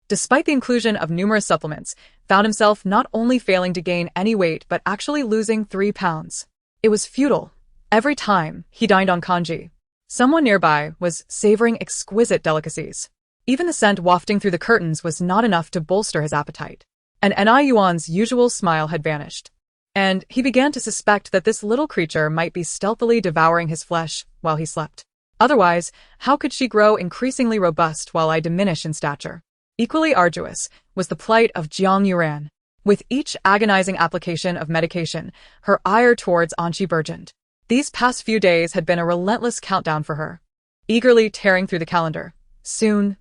despite the inclusion of numerous supplements, found himself not only failing to gain any weight but actually losing 3 pounds. It was futile. Every time he dined on congee, someone nearby was savoring exquisite delicacies. Even the scent wafting through the curtains was not enough to bolster his appetite. And Ni Yuan's usual smile had vanished, and he began to suspect that this little creature might be stealthily devouring his flesh while he slept. Otherwise, how could she grow increasingly robust while I diminish in stature? Equally arduous was the plight of Jiang Yuran. With each agonizing application of medication, her ire towards Anxi burgeoned. These past few days had been a relentless countdown for her, eagerly tearing through the calendar. Soon.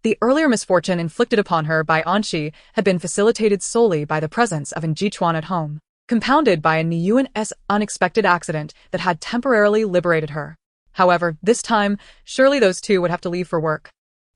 The earlier misfortune inflicted upon her by Anxi had been facilitated solely by the presence of Njichuan at home, compounded by a Niyuan's unexpected accident that had temporarily liberated her. However, this time, surely those two would have to leave for work.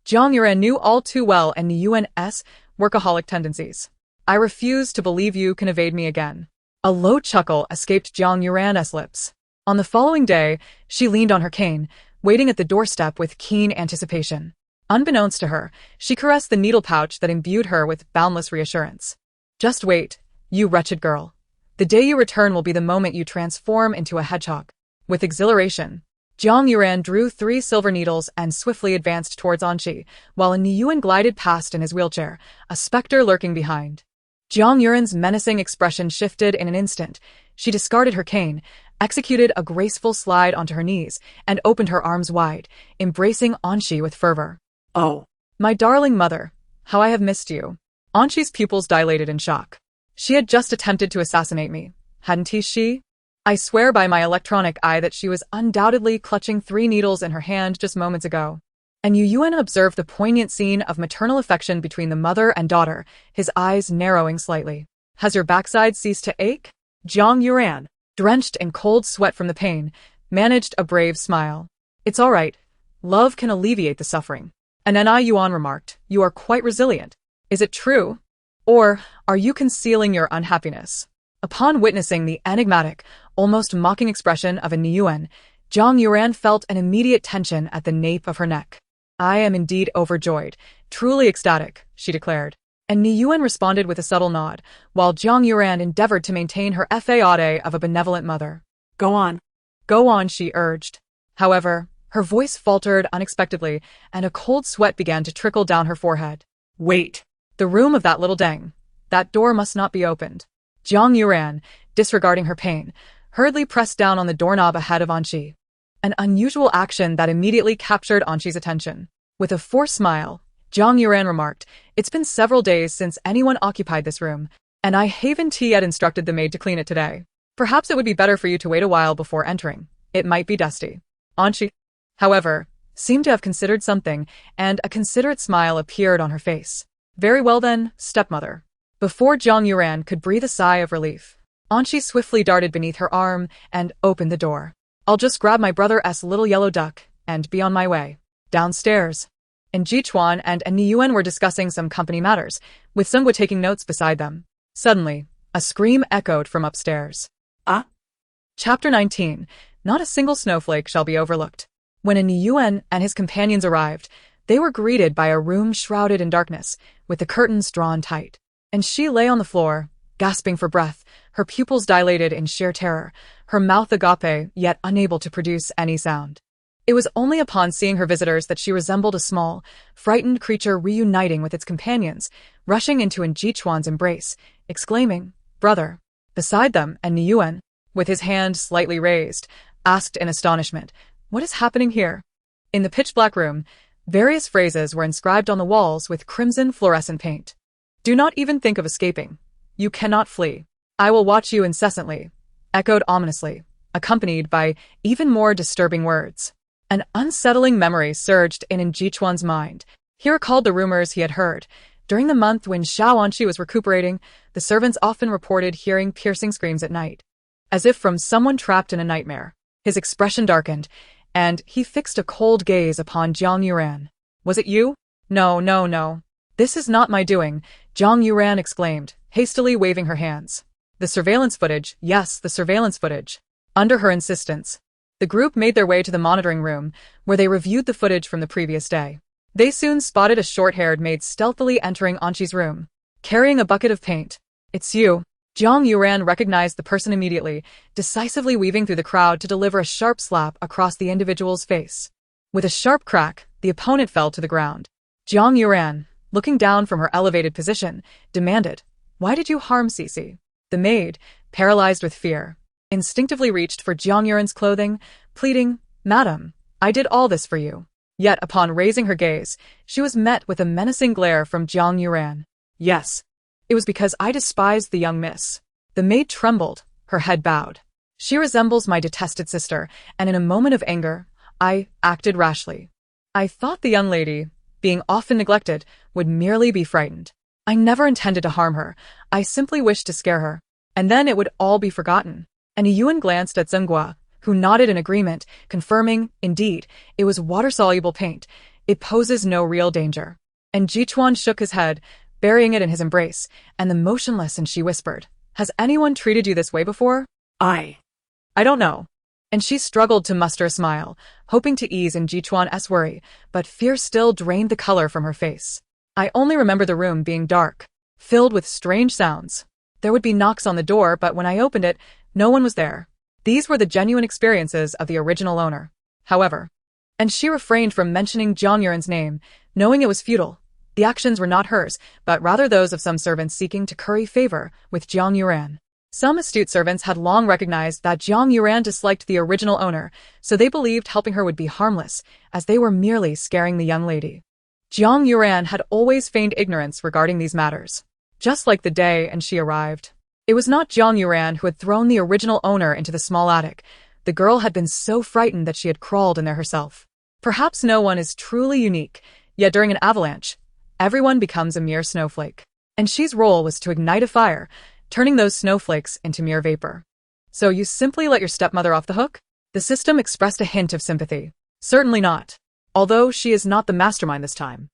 Jiang Yuran knew all too well Niyuan's workaholic tendencies. I refuse to believe you can evade me again. A low chuckle escaped Jiang Yuran's lips. On the following day, she leaned on her cane, waiting at the doorstep with keen anticipation. Unbeknownst to her, she caressed the needle pouch that imbued her with boundless reassurance. Just wait, you wretched girl. The day you return will be the moment you transform into a hedgehog. With exhilaration, Jiang Yuran drew 3 silver needles and swiftly advanced towards Anxi, while a Niyuan glided past in his wheelchair, a specter lurking behind. Jiang Yuran's menacing expression shifted in an instant. She discarded her cane, executed a graceful slide onto her knees, and opened her arms wide, embracing Anxi with fervor. Oh. My darling mother, how I have missed you. Anxi's pupils dilated in shock. She had just attempted to assassinate me, hadn't she? I swear by my electronic eye that she was undoubtedly clutching 3 needles in her hand just moments ago. And Yuan observed the poignant scene of maternal affection between the mother and daughter, his eyes narrowing slightly. Has your backside ceased to ache? Jiang Yuran, drenched in cold sweat from the pain, managed a brave smile. It's all right. Love can alleviate the suffering. And Ni Yuan remarked, you are quite resilient. Is it true? Or are you concealing your unhappiness? Upon witnessing the enigmatic, almost mocking expression of a Niyuan, Jiang Yuran felt an immediate tension at the nape of her neck. I am indeed overjoyed, truly ecstatic, she declared. And Niyuan responded with a subtle nod, while Jiang Yuran endeavored to maintain her facade of a benevolent mother. Go on, she urged. However, her voice faltered unexpectedly, and a cold sweat began to trickle down her forehead. Wait. The room of that little deng. That door must not be opened. Jiang Yuran, disregarding her pain, hurriedly pressed down on the doorknob ahead of Anxi. An unusual action that immediately captured Anxi's attention. With a forced smile, Jiang Yuran remarked, it's been several days since anyone occupied this room, and I haven't yet instructed the maid to clean it today. Perhaps it would be better for you to wait a while before entering. It might be dusty. Anxi, however, seemed to have considered something, and a considerate smile appeared on her face. Very well then, stepmother. Before Jiang Yuran could breathe a sigh of relief, Anxi swiftly darted beneath her arm and opened the door. I'll just grab my brother's little yellow duck and be on my way. Downstairs. Njichuan and Niyuan were discussing some company matters, with Sungwa taking notes beside them. Suddenly, a scream echoed from upstairs. Ah? Chapter 19. Not a single snowflake shall be overlooked. When Niyuan and his companions arrived, they were greeted by a room shrouded in darkness, with the curtains drawn tight. And she lay on the floor, gasping for breath, her pupils dilated in sheer terror, her mouth agape yet unable to produce any sound. It was only upon seeing her visitors that she resembled a small, frightened creature reuniting with its companions, rushing into Jichuan's embrace, exclaiming, "Brother!" Beside them, and Niyuan, with his hand slightly raised, asked in astonishment, "What is happening here?" In the pitch-black room, various phrases were inscribed on the walls with crimson fluorescent paint. "Do not even think of escaping. You cannot flee. I will watch you incessantly," echoed ominously, accompanied by even more disturbing words. An unsettling memory surged in Jichuan's mind. He recalled the rumors he had heard. During the month when Xiao Anqi was recuperating, the servants often reported hearing piercing screams at night, as if from someone trapped in a nightmare. His expression darkened, and he fixed a cold gaze upon Jiang Yuran. "Was it you?" "No, no, no. This is not my doing," Jiang Yuran exclaimed, hastily waving her hands. "The surveillance footage, yes, the surveillance footage." Under her insistence, the group made their way to the monitoring room, where they reviewed the footage from the previous day. They soon spotted a short-haired maid stealthily entering Anqi's room, carrying a bucket of paint. "It's you." Jiang Yuran recognized the person immediately, decisively weaving through the crowd to deliver a sharp slap across the individual's face. With a sharp crack, the opponent fell to the ground. Jiang Yuran, looking down from her elevated position, demanded, "Why did you harm Cece?" The maid, paralyzed with fear, instinctively reached for Jiang Yuran's clothing, pleading, "Madam, I did all this for you." Yet upon raising her gaze, she was met with a menacing glare from Jiang Yuran. "Yes. It was because I despised the young miss." The maid trembled, her head bowed. "She resembles my detested sister, and in a moment of anger, I acted rashly. I thought the young lady, being often neglected, would merely be frightened. I never intended to harm her. I simply wished to scare her, and then it would all be forgotten." And Yuan glanced at Zhenghua, who nodded in agreement, confirming, "Indeed, it was water-soluble paint. It poses no real danger." And Jichuan shook his head, burying it in his embrace, and the motionless, and she whispered, "Has anyone treated you this way before?" I don't know." And she struggled to muster a smile, hoping to ease Jichuan's worry, but fear still drained the color from her face. "I only remember the room being dark, filled with strange sounds. There would be knocks on the door, but when I opened it, no one was there. These were the genuine experiences of the original owner. However," and she refrained from mentioning Jiang Yuran's name, knowing it was futile. The actions were not hers, but rather those of some servants seeking to curry favor with Jiang Yuran. Some astute servants had long recognized that Jiang Yuran disliked the original owner, so they believed helping her would be harmless, as they were merely scaring the young lady. Jiang Yuran had always feigned ignorance regarding these matters. Just like the day and she arrived. It was not Jiang Yuran who had thrown the original owner into the small attic. The girl had been so frightened that she had crawled in there herself. Perhaps no one is truly unique, yet during an avalanche, everyone becomes a mere snowflake. And she's role was to ignite a fire, turning those snowflakes into mere vapor. "So you simply let your stepmother off the hook?" The system expressed a hint of sympathy. "Certainly not. Although she is not the mastermind this time."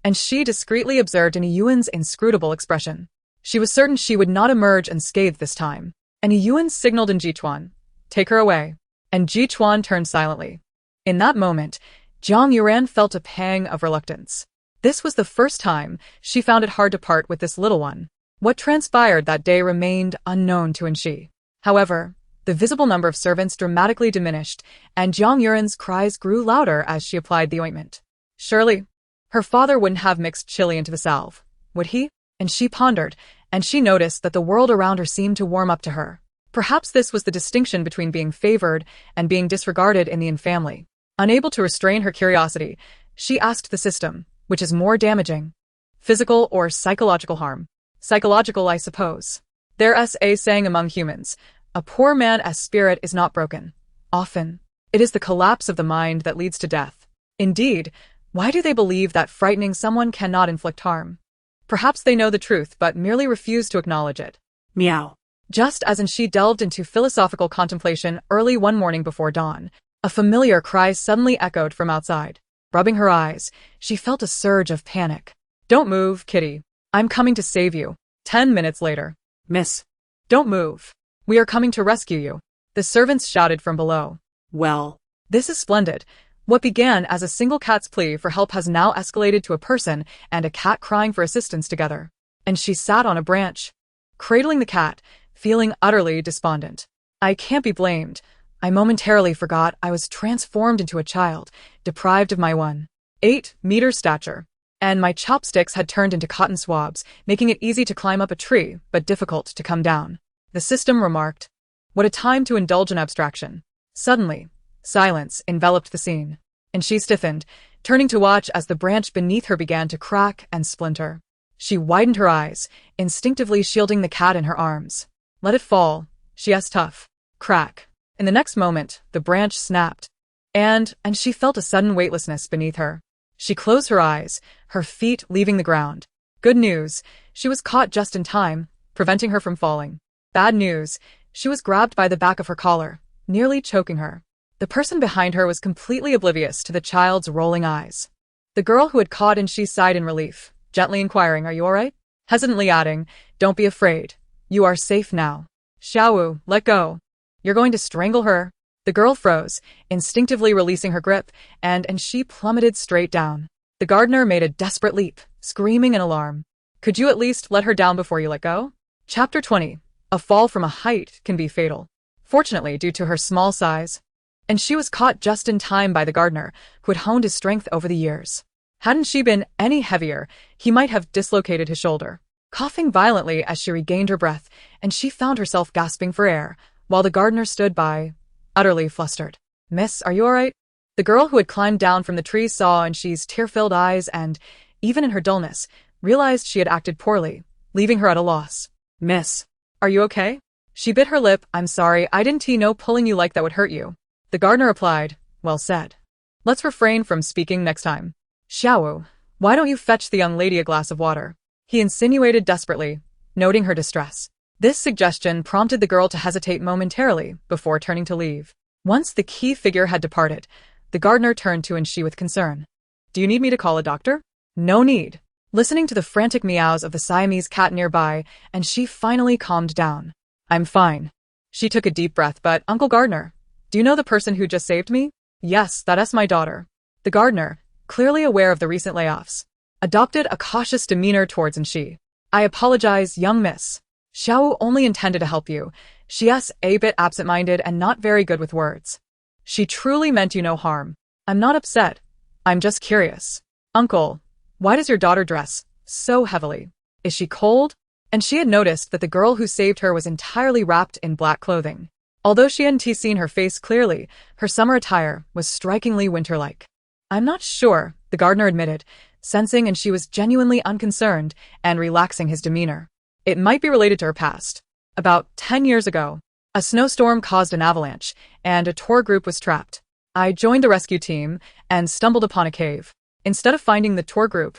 And she discreetly observed Yuan's inscrutable expression. She was certain she would not emerge unscathed this time. And Yuan signaled Jichuan, "Take her away." And Jichuan turned silently. In that moment, Jiang Yuran felt a pang of reluctance. This was the first time she found it hard to part with this little one. What transpired that day remained unknown to Anqi. However, the visible number of servants dramatically diminished, and Jiang Yuran's cries grew louder as she applied the ointment. Surely, her father wouldn't have mixed chili into the salve, would he? And she pondered, and she noticed that the world around her seemed to warm up to her. Perhaps this was the distinction between being favored and being disregarded in the Yin family. Unable to restrain her curiosity, she asked the system, "Which is more damaging? Physical or psychological harm?" "Psychological, I suppose. There's a saying among humans, a poor man's spirit is not broken. Often, it is the collapse of the mind that leads to death." Indeed, why do they believe that frightening someone cannot inflict harm? Perhaps they know the truth but merely refuse to acknowledge it. Meow. Just as she delved into philosophical contemplation early one morning before dawn, a familiar cry suddenly echoed from outside. Rubbing her eyes, she felt a surge of panic. "Don't move, Kitty. I'm coming to save you." 10 minutes later. "Miss." "Don't move. We are coming to rescue you." The servants shouted from below. "Well, this is splendid. What began as a single cat's plea for help has now escalated to a person and a cat crying for assistance together." And she sat on a branch, cradling the cat, feeling utterly despondent. "I can't be blamed. I momentarily forgot I was transformed into a child, deprived of my 1.8-meter stature, and my chopsticks had turned into cotton swabs, making it easy to climb up a tree, but difficult to come down. The system remarked. What a time to indulge in abstraction. Suddenly, silence enveloped the scene, and she stiffened, turning to watch as the branch beneath her began to crack and splinter. She widened her eyes, instinctively shielding the cat in her arms. Let it fall, she asked tough. Crack. In the next moment, the branch snapped, and she felt a sudden weightlessness beneath her. She closed her eyes, her feet leaving the ground. Good news, she was caught just in time, preventing her from falling. Bad news, she was grabbed by the back of her collar, nearly choking her. The person behind her was completely oblivious to the child's rolling eyes. The girl who had caught she sighed in relief, gently inquiring, "Are you all right?" Hesitantly adding, "Don't be afraid. You are safe now. Xiaowu, let go. You're going to strangle her." The girl froze, instinctively releasing her grip, and she plummeted straight down. The gardener made a desperate leap, screaming in alarm. "Could you at least let her down before you let go?" Chapter 20. A fall from a height can be fatal. Fortunately, due to her small size, and she was caught just in time by the gardener, who had honed his strength over the years. Hadn't she been any heavier, he might have dislocated his shoulder. Coughing violently as she regained her breath, and she found herself gasping for air, while the gardener stood by, utterly flustered. "Miss, are you all right?" The girl who had climbed down from the tree saw she's tear-filled eyes and, even in her dullness, realized she had acted poorly, leaving her at a loss. "Miss, are you okay?" She bit her lip. "I'm sorry, I didn't know pulling you like that would hurt you." The gardener replied, "Well said. Let's refrain from speaking next time. Xiaowu, why don't you fetch the young lady a glass of water?" He insinuated desperately, noting her distress. This suggestion prompted the girl to hesitate momentarily before turning to leave. Once the key figure had departed, the gardener turned to she with concern. "Do you need me to call a doctor?" "No need." Listening to the frantic meows of the Siamese cat nearby, she finally calmed down. "I'm fine." She took a deep breath. "But, Uncle Gardener, do you know the person who just saved me?" "Yes, that's my daughter." The gardener, clearly aware of the recent layoffs, adopted a cautious demeanor towards she. "I apologize, young miss. Xiao only intended to help you. She's a bit absent-minded and not very good with words. She truly meant you no harm." "I'm not upset. I'm just curious. Uncle, why does your daughter dress so heavily? Is she cold?" And she had noticed that the girl who saved her was entirely wrapped in black clothing. Although she hadn't seen her face clearly, her summer attire was strikingly winter-like. "I'm not sure," the gardener admitted, sensing she was genuinely unconcerned and relaxing his demeanor. "It might be related to her past. About 10 years ago, a snowstorm caused an avalanche, and a tour group was trapped. I joined the rescue team and stumbled upon a cave. Instead of finding the tour group,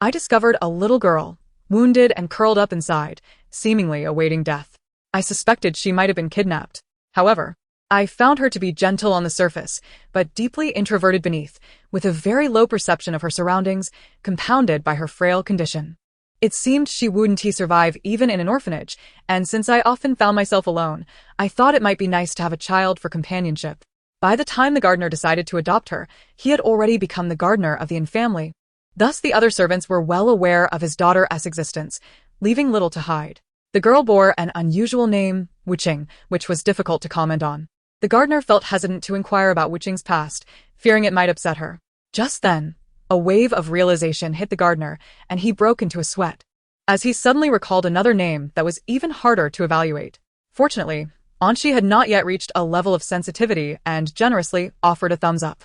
I discovered a little girl, wounded and curled up inside, seemingly awaiting death. I suspected she might have been kidnapped. However, I found her to be gentle on the surface, but deeply introverted beneath, with a very low perception of her surroundings, compounded by her frail condition. It seemed she wouldn't survive even in an orphanage, and since I often found myself alone, I thought it might be nice to have a child for companionship. By the time the gardener decided to adopt her, he had already become the gardener of the family. Thus the other servants were well aware of his daughter's existence, leaving little to hide. The girl bore an unusual name, Wuqing, which was difficult to comment on. The gardener felt hesitant to inquire about Wuqing's past, fearing it might upset her. Just then, a wave of realization hit the gardener, and he broke into a sweat, as he suddenly recalled another name that was even harder to evaluate. Fortunately, Anshi had not yet reached a level of sensitivity and generously offered a thumbs up.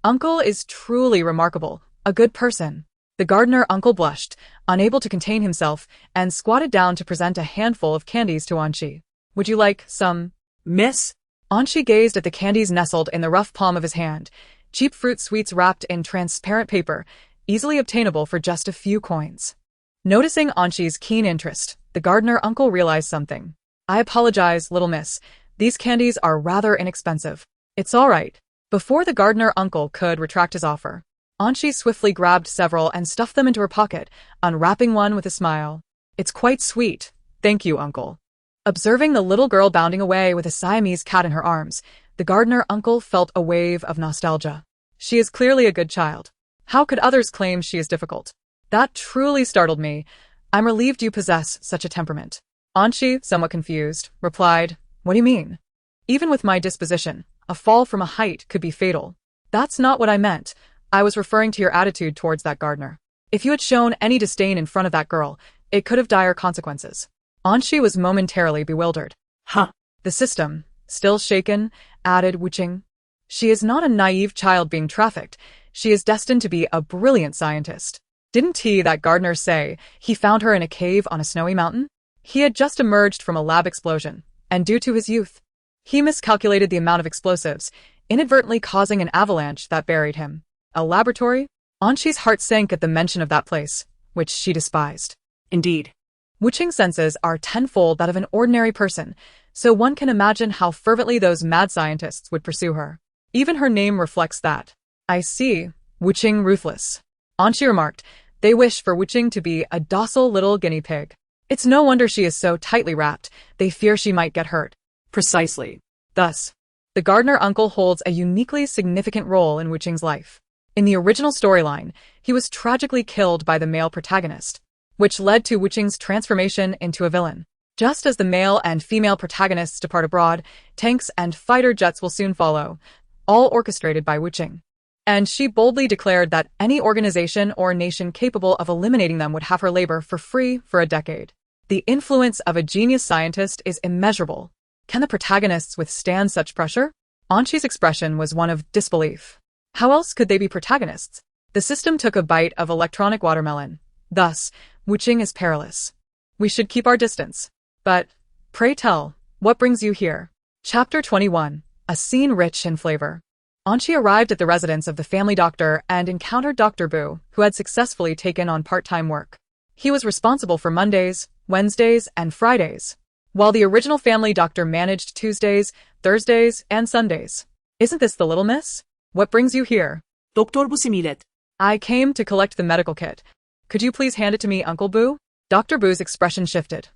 "Uncle is truly remarkable, a good person." The gardener uncle blushed, unable to contain himself, and squatted down to present a handful of candies to Anshi. "Would you like some, miss?" Anshi gazed at the candies nestled in the rough palm of his hand, cheap fruit sweets wrapped in transparent paper, easily obtainable for just a few coins. Noticing Anshi's keen interest, the gardener uncle realized something. "I apologize, little miss. These candies are rather inexpensive." "It's all right." Before the gardener uncle could retract his offer, Anshi swiftly grabbed several and stuffed them into her pocket, unwrapping one with a smile. "It's quite sweet. Thank you, uncle." Observing the little girl bounding away with a Siamese cat in her arms, the gardener uncle felt a wave of nostalgia. She is clearly a good child. How could others claim she is difficult? That truly startled me. I'm relieved you possess such a temperament. Anshi, somewhat confused, replied, "What do you mean? Even with my disposition, A fall from a height could be fatal. That's not what I meant. I was referring to your attitude towards that gardener. If you had shown any disdain in front of that girl, it could have dire consequences. Anshi was momentarily bewildered. Huh. The system, still shaken, added Wuching. She is not a naive child being trafficked. She is destined to be a brilliant scientist. Didn't that gardener say he found her in a cave on a snowy mountain? He had just emerged from a lab explosion, and due to his youth, he miscalculated the amount of explosives, inadvertently causing an avalanche that buried him. A laboratory? Anshi's heart sank at the mention of that place, which she despised. Indeed. Wuching's senses are tenfold that of an ordinary person, so one can imagine how fervently those mad scientists would pursue her. Even her name reflects that. I see. Wuching ruthless. Anshi remarked. They wish for Wuching to be a docile little guinea pig. It's no wonder she is so tightly wrapped. They fear she might get hurt. Precisely. Thus, the gardener uncle holds a uniquely significant role in Wuching's life. In the original storyline, he was tragically killed by the male protagonist, which led to Wuching's transformation into a villain. Just as the male and female protagonists depart abroad, tanks and fighter jets will soon follow, all orchestrated by Wuching. And she boldly declared that any organization or nation capable of eliminating them would have her labor for free for a decade. The influence of a genius scientist is immeasurable. Can the protagonists withstand such pressure? Anshi's expression was one of disbelief. How else could they be protagonists? The system took a bite of electronic watermelon. Thus, Wuching is perilous. We should keep our distance. But, pray tell, what brings you here? Chapter 21. A scene rich in flavor. Anshi arrived at the residence of the family doctor and encountered Dr. Bu, who had successfully taken on part-time work. He was responsible for Mondays, Wednesdays, and Fridays, while the original family doctor managed Tuesdays, Thursdays, and Sundays. Isn't this the little miss? What brings you here? Doktor Bu similet. I came to collect the medical kit. Could you please hand it to me, Uncle Bu? Dr. Bu's expression shifted.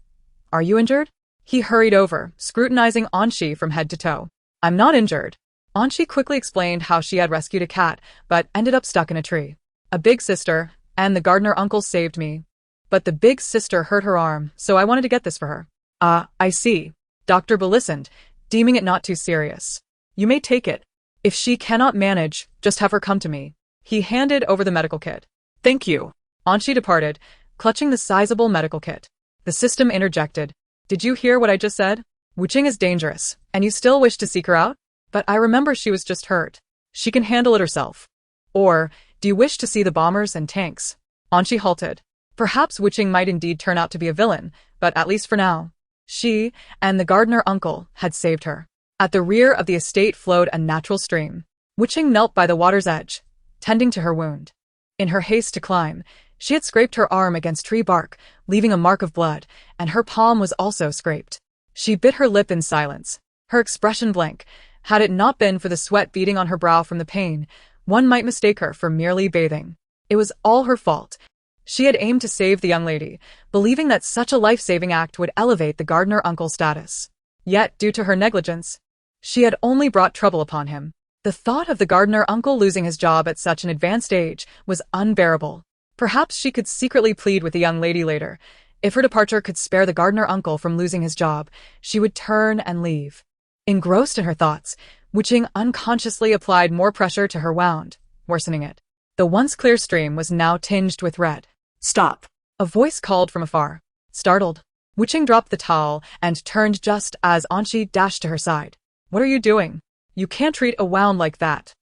Are you injured? He hurried over, scrutinizing Anshi from head to toe. I'm not injured. Anshi quickly explained how she had rescued a cat, but ended up stuck in a tree. A big sister, and the gardener uncle saved me. But the big sister hurt her arm, so I wanted to get this for her. I see. Dr. Bu listened, deeming it not too serious. You may take it. If she cannot manage, just have her come to me. He handed over the medical kit. Thank you. Anshi departed, clutching the sizable medical kit. The system interjected. Did you hear what I just said? Wuching is dangerous, and you still wish to seek her out? But I remember she was just hurt. She can handle it herself. Or, do you wish to see the bombers and tanks? Anshi halted. Perhaps Wuching might indeed turn out to be a villain, but at least for now. She, and the gardener uncle, had saved her. At the rear of the estate flowed a natural stream. Wuching knelt by the water's edge, tending to her wound. In her haste to climb, she had scraped her arm against tree bark, leaving a mark of blood, and her palm was also scraped. She bit her lip in silence, her expression blank. Had it not been for the sweat beading on her brow from the pain, one might mistake her for merely bathing. It was all her fault. She had aimed to save the young lady, believing that such a life-saving act would elevate the gardener uncle's status. Yet, due to her negligence, she had only brought trouble upon him. The thought of the gardener uncle losing his job at such an advanced age was unbearable. Perhaps she could secretly plead with the young lady later. If her departure could spare the gardener uncle from losing his job, she would turn and leave. Engrossed in her thoughts, Wuching unconsciously applied more pressure to her wound, worsening it. The once clear stream was now tinged with red. Stop. A voice called from afar. Startled, Wuching dropped the towel and turned just as Anshi dashed to her side. What are you doing? You can't treat a wound like that.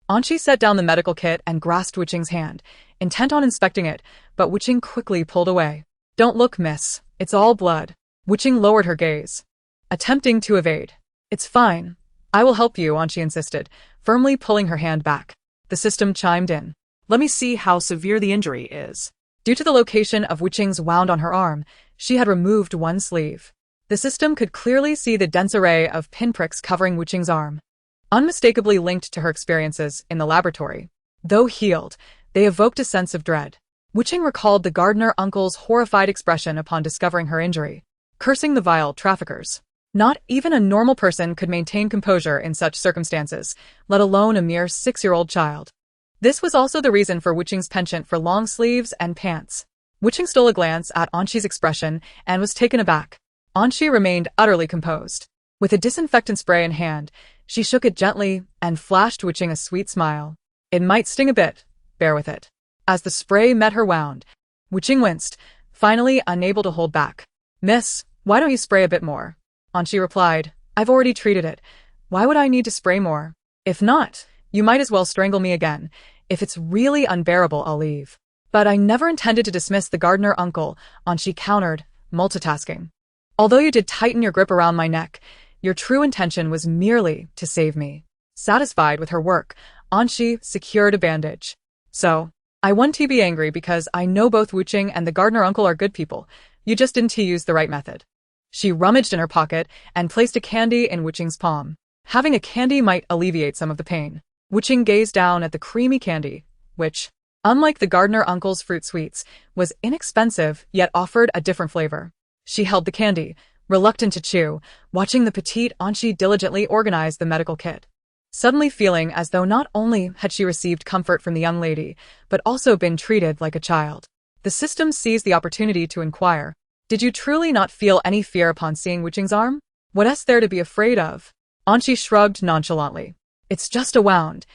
Anshi set down the medical kit and grasped Wuching's hand, intent on inspecting it, but Wuching quickly pulled away. Don't look, miss. It's all blood. Wuching lowered her gaze, attempting to evade. It's fine. I will help you, Anshi insisted, firmly pulling her hand back. The system chimed in. Let me see how severe the injury is. Due to the location of Wuching's wound on her arm, she had removed one sleeve. The system could clearly see the dense array of pinpricks covering Wuching's arm, unmistakably linked to her experiences in the laboratory. Though healed, they evoked a sense of dread. Wuching recalled the gardener uncle's horrified expression upon discovering her injury, cursing the vile traffickers. Not even a normal person could maintain composure in such circumstances, let alone a mere 6-year-old child. This was also the reason for Wuching's penchant for long sleeves and pants. Wuching stole a glance at Anshi's expression and was taken aback. Anshi remained utterly composed. With a disinfectant spray in hand, She shook it gently and flashed Wuching a sweet smile. It might sting a bit, bear with it. As the spray met her wound, Wuching winced, finally unable to hold back. Miss, why don't you spray a bit more? Anshi replied, I've already treated it. Why would I need to spray more? If not, you might as well strangle me again. If it's really unbearable, I'll leave. But I never intended to dismiss the gardener uncle, Anshi countered, multitasking. Although you did tighten your grip around my neck, your true intention was merely to save me. Satisfied with her work, Anshi secured a bandage. So, I want to be angry because I know both Wuching and the gardener uncle are good people. You just didn't use the right method. She rummaged in her pocket and placed a candy in Wuching's palm. Having a candy might alleviate some of the pain. Wuching gazed down at the creamy candy, which, unlike the gardener uncle's fruit sweets, was inexpensive yet offered a different flavor. She held the candy, reluctant to chew, watching the petite Anshi diligently organize the medical kit. Suddenly feeling as though not only had she received comfort from the young lady, but also been treated like a child. The system seized the opportunity to inquire, did you truly not feel any fear upon seeing Wuching's arm? What is there to be afraid of? Anshi shrugged nonchalantly. It's just a wound.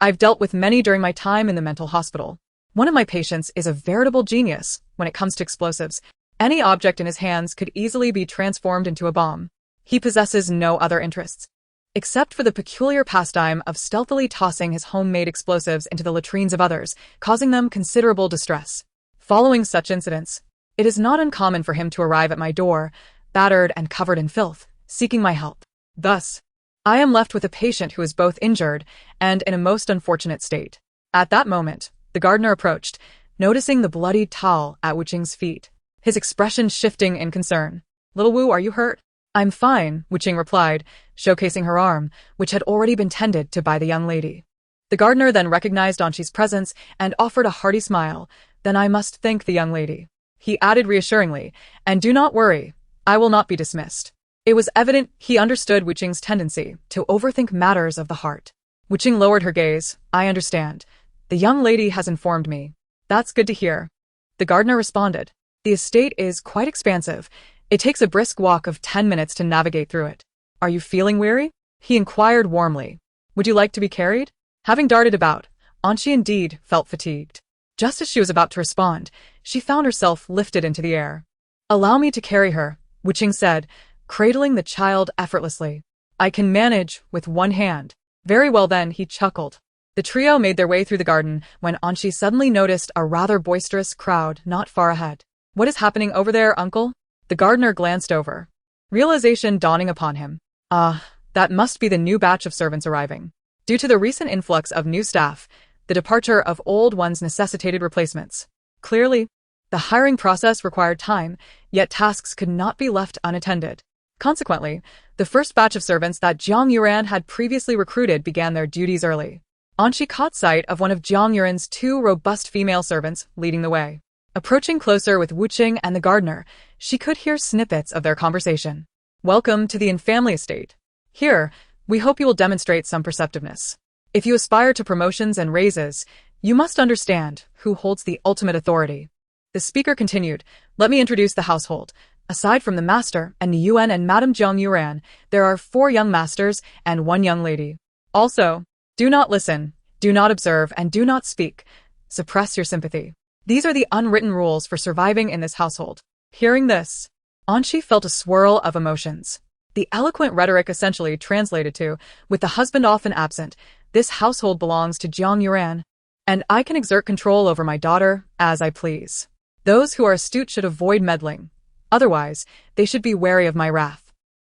I've dealt with many during my time in the mental hospital. One of my patients is a veritable genius when it comes to explosives. Any object in his hands could easily be transformed into a bomb. He possesses no other interests, except for the peculiar pastime of stealthily tossing his homemade explosives into the latrines of others, causing them considerable distress. Following such incidents, it is not uncommon for him to arrive at my door, battered and covered in filth, seeking my help. Thus, I am left with a patient who is both injured and in a most unfortunate state. At that moment, the gardener approached, noticing the bloodied towel at Wuching's feet, his expression shifting in concern. Little Wu, are you hurt? I'm fine, Wuching replied, showcasing her arm, which had already been tended to by the young lady. The gardener then recognized Anshi's presence and offered a hearty smile. Then I must thank the young lady. He added reassuringly, and do not worry, I will not be dismissed. It was evident he understood Wuching's tendency to overthink matters of the heart. Wuching lowered her gaze. I understand. The young lady has informed me. That's good to hear. The gardener responded. The estate is quite expansive. It takes a brisk walk of 10 minutes to navigate through it. Are you feeling weary? He inquired warmly. Would you like to be carried? Having darted about, Anshi indeed felt fatigued. Just as she was about to respond, she found herself lifted into the air. Allow me to carry her, Wuching said, cradling the child effortlessly. I can manage with one hand. Very well then, he chuckled. The trio made their way through the garden when Anshi suddenly noticed a rather boisterous crowd not far ahead. What is happening over there, uncle? The gardener glanced over, realization dawning upon him. That must be the new batch of servants arriving. Due to the recent influx of new staff, the departure of old ones necessitated replacements. Clearly, the hiring process required time, yet tasks could not be left unattended. Consequently, the first batch of servants that Jiang Yuran had previously recruited began their duties early. Anshi caught sight of one of Jiang Yuran's two robust female servants leading the way. Approaching closer with Wuching and the gardener, she could hear snippets of their conversation. Welcome to the Yin family estate. Here, we hope you will demonstrate some perceptiveness. If you aspire to promotions and raises, you must understand who holds the ultimate authority. The speaker continued, let me introduce the household. Aside from the master and Yuan and Madame Jiang Yuran, there are 4 young masters and 1 young lady. Also, do not listen, do not observe, and do not speak. Suppress your sympathy. These are the unwritten rules for surviving in this household. Hearing this, Anshi felt a swirl of emotions. The eloquent rhetoric essentially translated to, with the husband often absent, this household belongs to Jiang Yuran, and I can exert control over my daughter as I please. Those who are astute should avoid meddling. Otherwise, they should be wary of my wrath.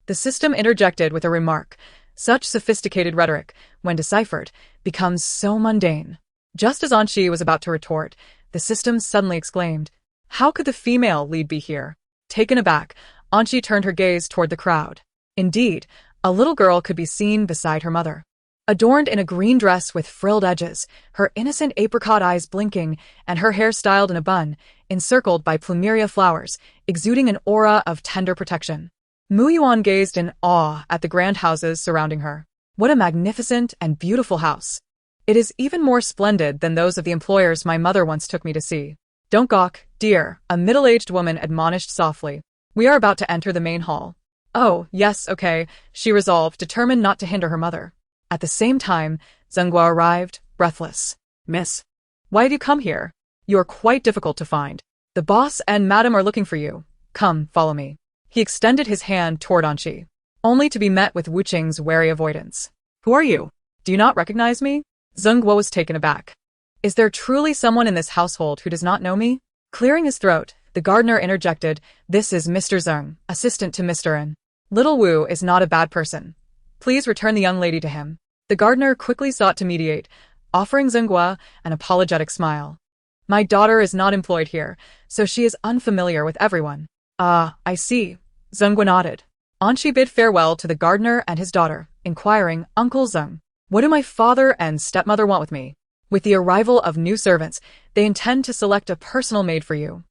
The system interjected with a remark. Such sophisticated rhetoric, when deciphered, becomes so mundane. Just as Anshi was about to retort, the system suddenly exclaimed, how could the female lead be here? Taken aback, Anshi turned her gaze toward the crowd. Indeed, a little girl could be seen beside her mother. Adorned in a green dress with frilled edges, her innocent apricot eyes blinking, and her hair styled in a bun, encircled by plumeria flowers, exuding an aura of tender protection. Mu Yuan gazed in awe at the grand houses surrounding her. What a magnificent and beautiful house. It is even more splendid than those of the employers my mother once took me to see. Don't gawk, dear, a middle-aged woman admonished softly. We are about to enter the main hall. Oh, yes, okay, she resolved, determined not to hinder her mother. At the same time, Zhenghua arrived, breathless. Miss. Why have you come here? You are quite difficult to find. The boss and madam are looking for you. Come, follow me. He extended his hand toward Anqi, only to be met with Wu Qing's wary avoidance. Who are you? Do you not recognize me? Zhenghua was taken aback. Is there truly someone in this household who does not know me? Clearing his throat, the gardener interjected, This is Mr. Zheng, assistant to Mr. N. Little Wu is not a bad person. Please return the young lady to him. The gardener quickly sought to mediate, offering Zhenghua an apologetic smile. My daughter is not employed here, so she is unfamiliar with everyone. Ah, I see. Zhenghua nodded. Anqi bid farewell to the gardener and his daughter, inquiring, Uncle Zheng, what do my father and stepmother want with me? With the arrival of new servants, they intend to select a personal maid for you.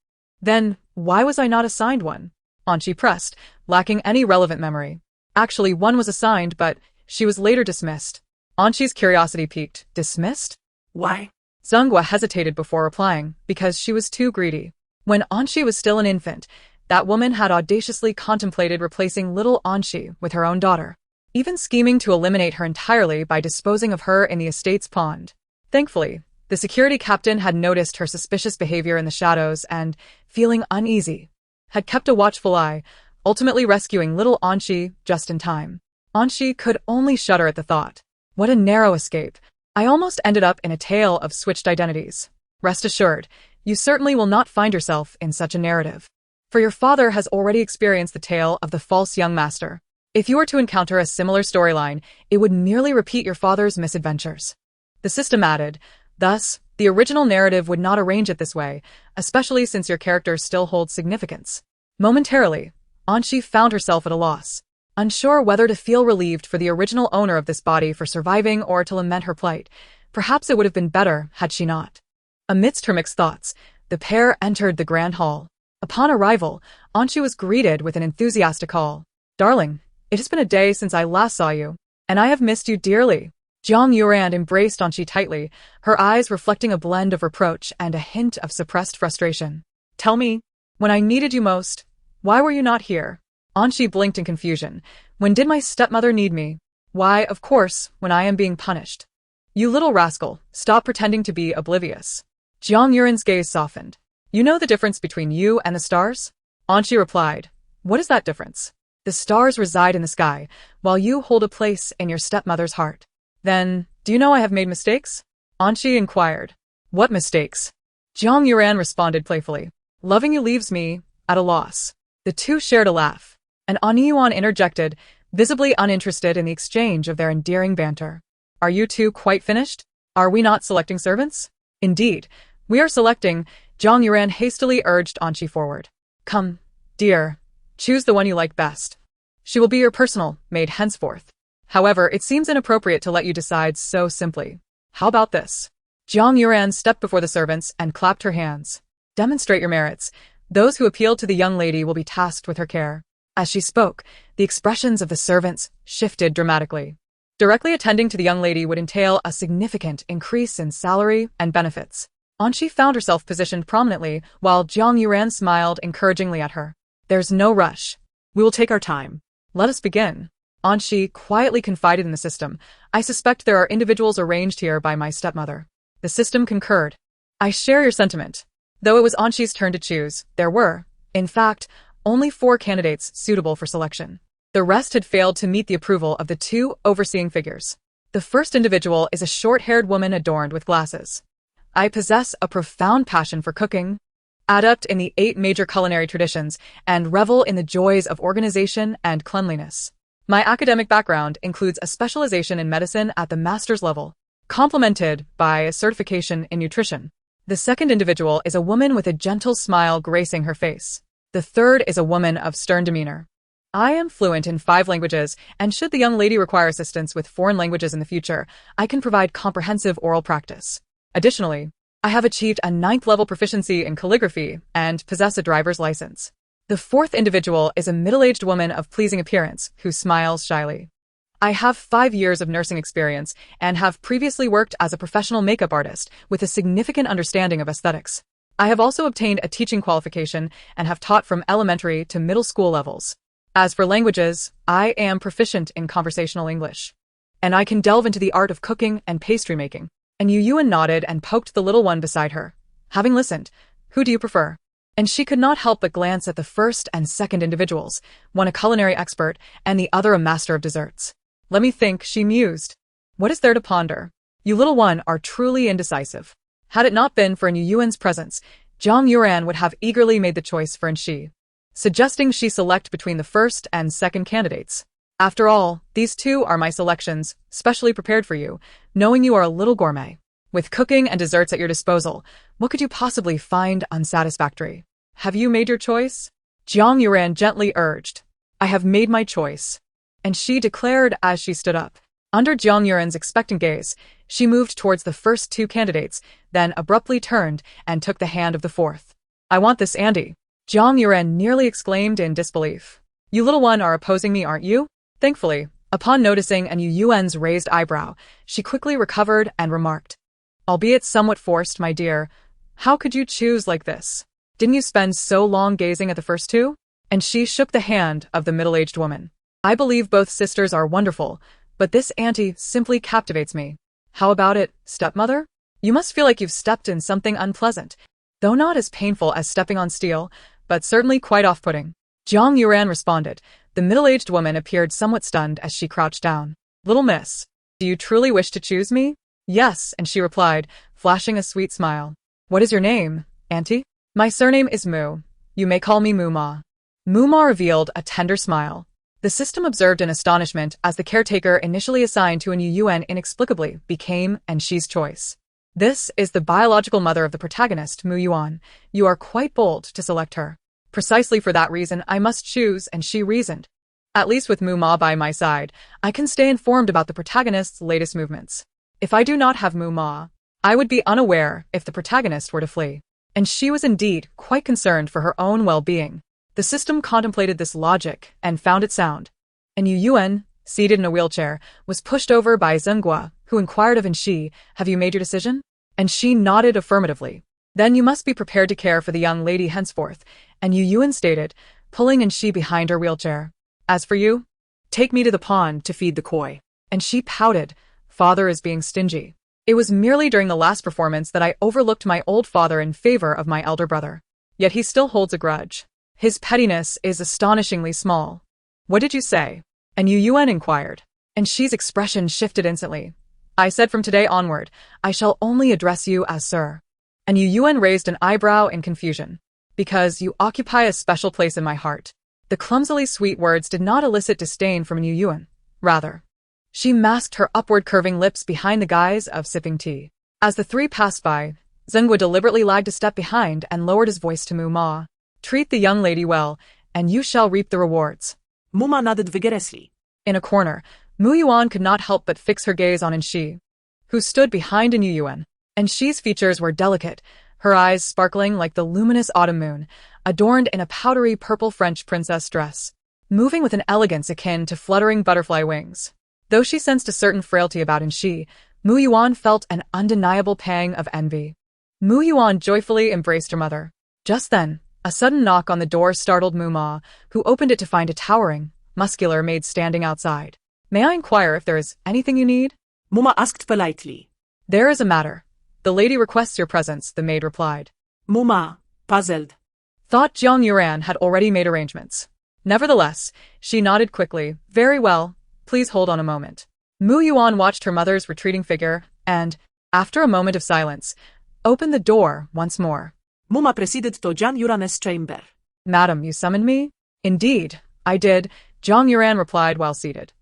Then, why was I not assigned one? Anqi pressed, lacking any relevant memory. Actually, one was assigned, but she was later dismissed. Anqi's curiosity piqued. Dismissed? Why? Zhenghua hesitated before replying, because she was too greedy. When Anqi was still an infant, that woman had audaciously contemplated replacing little Anqi with her own daughter, even scheming to eliminate her entirely by disposing of her in the estate's pond. Thankfully, the security captain had noticed her suspicious behavior in the shadows and, feeling uneasy, had kept a watchful eye, ultimately rescuing little Anqi just in time. Anqi could only shudder at the thought. What a narrow escape. I almost ended up in a tale of switched identities. Rest assured, you certainly will not find yourself in such a narrative. For your father has already experienced the tale of the false young master. If you were to encounter a similar storyline, it would merely repeat your father's misadventures. The system added, thus, the original narrative would not arrange it this way, especially since your character still holds significance. Momentarily, Anqi found herself at a loss, unsure whether to feel relieved for the original owner of this body for surviving or to lament her plight. Perhaps it would have been better had she not. Amidst her mixed thoughts, the pair entered the grand hall. Upon arrival, Anqi was greeted with an enthusiastic call. Darling, it has been a day since I last saw you, and I have missed you dearly. Jiang Yuran embraced Anqi tightly, her eyes reflecting a blend of reproach and a hint of suppressed frustration. Tell me, when I needed you most, why were you not here? Anqi blinked in confusion. When did my stepmother need me? Why, of course, when I am being punished. You little rascal, stop pretending to be oblivious. Jiang Yuran's gaze softened. You know the difference between you and the stars? Anqi replied. What is that difference? The stars reside in the sky, while you hold a place in your stepmother's heart. Then, do you know I have made mistakes? Anqi inquired. What mistakes? Jiang Yuran responded playfully. Loving you leaves me at a loss. The two shared a laugh, and An Yuan interjected, visibly uninterested in the exchange of their endearing banter. Are you two quite finished? Are we not selecting servants? Indeed, we are selecting. Jiang Yuran hastily urged Anqi forward. Come, dear, choose the one you like best. She will be your personal maid henceforth. However, it seems inappropriate to let you decide so simply. How about this? Jiang Yuran stepped before the servants and clapped her hands. Demonstrate your merits. Those who appeal to the young lady will be tasked with her care. As she spoke, the expressions of the servants shifted dramatically. Directly attending to the young lady would entail a significant increase in salary and benefits. Anqi found herself positioned prominently, while Jiang Yuran smiled encouragingly at her. There's no rush. We will take our time. Let us begin. Anqi quietly confided in the system. I suspect there are individuals arranged here by my stepmother. The system concurred. I share your sentiment. Though it was Anqi's turn to choose, there were, in fact, only 4 candidates suitable for selection. The rest had failed to meet the approval of the 2 overseeing figures. The first individual is a short-haired woman adorned with glasses. I possess a profound passion for cooking, adept in the 8 major culinary traditions, and revel in the joys of organization and cleanliness. My academic background includes a specialization in medicine at the master's level, complemented by a certification in nutrition. The second individual is a woman with a gentle smile gracing her face. The third is a woman of stern demeanor. I am fluent in 5 languages, and should the young lady require assistance with foreign languages in the future, I can provide comprehensive oral practice. Additionally, I have achieved a 9th level proficiency in calligraphy and possess a driver's license. The fourth individual is a middle-aged woman of pleasing appearance who smiles shyly. I have 5 years of nursing experience and have previously worked as a professional makeup artist with a significant understanding of aesthetics. I have also obtained a teaching qualification and have taught from elementary to middle school levels. As for languages, I am proficient in conversational English. And I can delve into the art of cooking and pastry making. And Yu Yuan nodded and poked the little one beside her. Having listened, who do you prefer? And she could not help but glance at the first and second individuals, one a culinary expert and the other a master of desserts. Let me think, she mused. What is there to ponder? You little one are truly indecisive. Had it not been for Yu Yuan's presence, Zhang Yuran would have eagerly made the choice for Shi, suggesting she select between the first and second candidates. After all, these two are my selections, specially prepared for you, knowing you are a little gourmet. With cooking and desserts at your disposal, what could you possibly find unsatisfactory? Have you made your choice? Zhang Yuran gently urged. I have made my choice. And she declared as she stood up. Under Zhang Yuran's expectant gaze, she moved towards the first two candidates, then abruptly turned and took the hand of the fourth. I want this Andy. Zhang Yuran nearly exclaimed in disbelief. You little one are opposing me, aren't you? Thankfully, upon noticing Yu Yuan's raised eyebrow, she quickly recovered and remarked. Albeit somewhat forced, my dear, how could you choose like this? Didn't you spend so long gazing at the first two? And she shook the hand of the middle-aged woman. I believe both sisters are wonderful, but this auntie simply captivates me. How about it, stepmother? You must feel like you've stepped in something unpleasant, though not as painful as stepping on steel, but certainly quite off-putting. Zhang Yuran responded. The middle-aged woman appeared somewhat stunned as she crouched down. Little miss, do you truly wish to choose me? Yes, and she replied, flashing a sweet smile. What is your name, auntie? My surname is Mu. You may call me Mu-Ma. Mu-Ma revealed a tender smile. The system observed in astonishment as the caretaker initially assigned to Yu Yuan inexplicably became Shi's choice. This is the biological mother of the protagonist, Mu Yuan. You are quite bold to select her. Precisely for that reason, I must choose, and she reasoned. At least with Mu-Ma by my side, I can stay informed about the protagonist's latest movements. If I do not have Mu-Ma, I would be unaware if the protagonist were to flee. And she was indeed quite concerned for her own well-being. The system contemplated this logic and found it sound. And Yu Yuan, seated in a wheelchair, was pushed over by Zhenghua, who inquired of Shi, have you made your decision? And she nodded affirmatively. Then you must be prepared to care for the young lady henceforth, and Yu Yuan stated, pulling Shi behind her wheelchair. As for you, take me to the pond to feed the koi. And she pouted, father is being stingy. It was merely during the last performance that I overlooked my old father in favor of my elder brother. Yet he still holds a grudge. His pettiness is astonishingly small. What did you say? And Yu Yuan inquired. And Shi's expression shifted instantly. I said from today onward, I shall only address you as sir. And Yu Yuan raised an eyebrow in confusion. Because you occupy a special place in my heart. The clumsily sweet words did not elicit disdain from Yu Yuan. Rather, she masked her upward curving lips behind the guise of sipping tea. As the three passed by, Zhenghua deliberately lagged a step behind and lowered his voice to Mu-Ma. Treat the young lady well, and you shall reap the rewards. Mu-Ma nodded vigorously. In a corner, Mu Yuan could not help but fix her gaze on Shi, who stood behind Yu Yuan. And Shi's features were delicate, her eyes sparkling like the luminous autumn moon, adorned in a powdery purple French princess dress, moving with an elegance akin to fluttering butterfly wings. Though she sensed a certain frailty about Shi, Mu Yuan felt an undeniable pang of envy. Mu Yuan joyfully embraced her mother. Just then, a sudden knock on the door startled Mu-Ma, who opened it to find a towering, muscular maid standing outside. May I inquire if there is anything you need? Mu-Ma asked politely. There is a matter. The lady requests your presence, the maid replied. Mu-Ma, puzzled, thought Zhang Yuran had already made arrangements. Nevertheless, she nodded quickly. Very well. Please hold on a moment. Mu Yuan watched her mother's retreating figure and, after a moment of silence, opened the door once more. Mu-Ma proceeded to Zhang Yuran's chamber. Madam, you summoned me? Indeed, I did, Zhang Yuran replied while seated.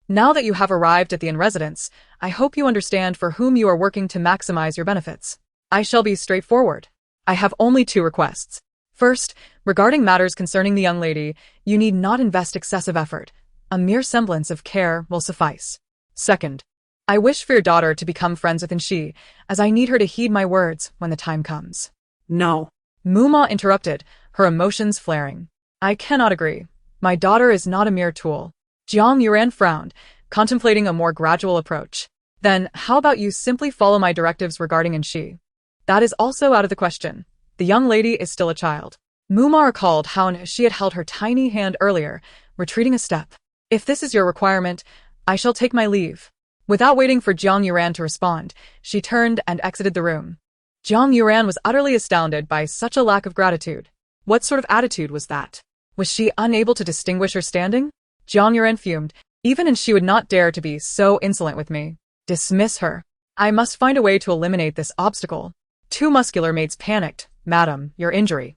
Now that you have arrived at the inn residence, I hope you understand for whom you are working to maximize your benefits. I shall be straightforward. I have only two requests. First, regarding matters concerning the young lady, you need not invest excessive effort. A mere semblance of care will suffice. Second, I wish for your daughter to become friends with Shi, as I need her to heed my words when the time comes. No. Mu-Ma interrupted, her emotions flaring. I cannot agree. My daughter is not a mere tool. Zhang Yuran frowned, contemplating a more gradual approach. Then, how about you simply follow my directives regarding Shi? That is also out of the question. The young lady is still a child. Muma recalled how she had held her tiny hand earlier, retreating a step. If this is your requirement, I shall take my leave. Without waiting for Jiang Yuran to respond, she turned and exited the room. Jiang Yuran was utterly astounded by such a lack of gratitude. What sort of attitude was that? Was she unable to distinguish her standing? Jiang Yuran fumed. Even and she would not dare to be so insolent with me. Dismiss her. I must find a way to eliminate this obstacle. Two muscular maids panicked. Madam, your injury.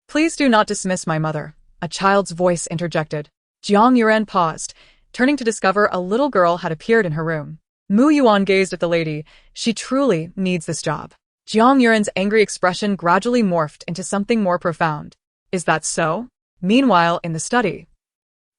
Please do not dismiss my mother, a child's voice interjected. Jiang Yuran paused, turning to discover a little girl had appeared in her room. Mu Yuan gazed at the lady. She truly needs this job. Jiang Yuran's angry expression gradually morphed into something more profound. Is that so? Meanwhile, in the study.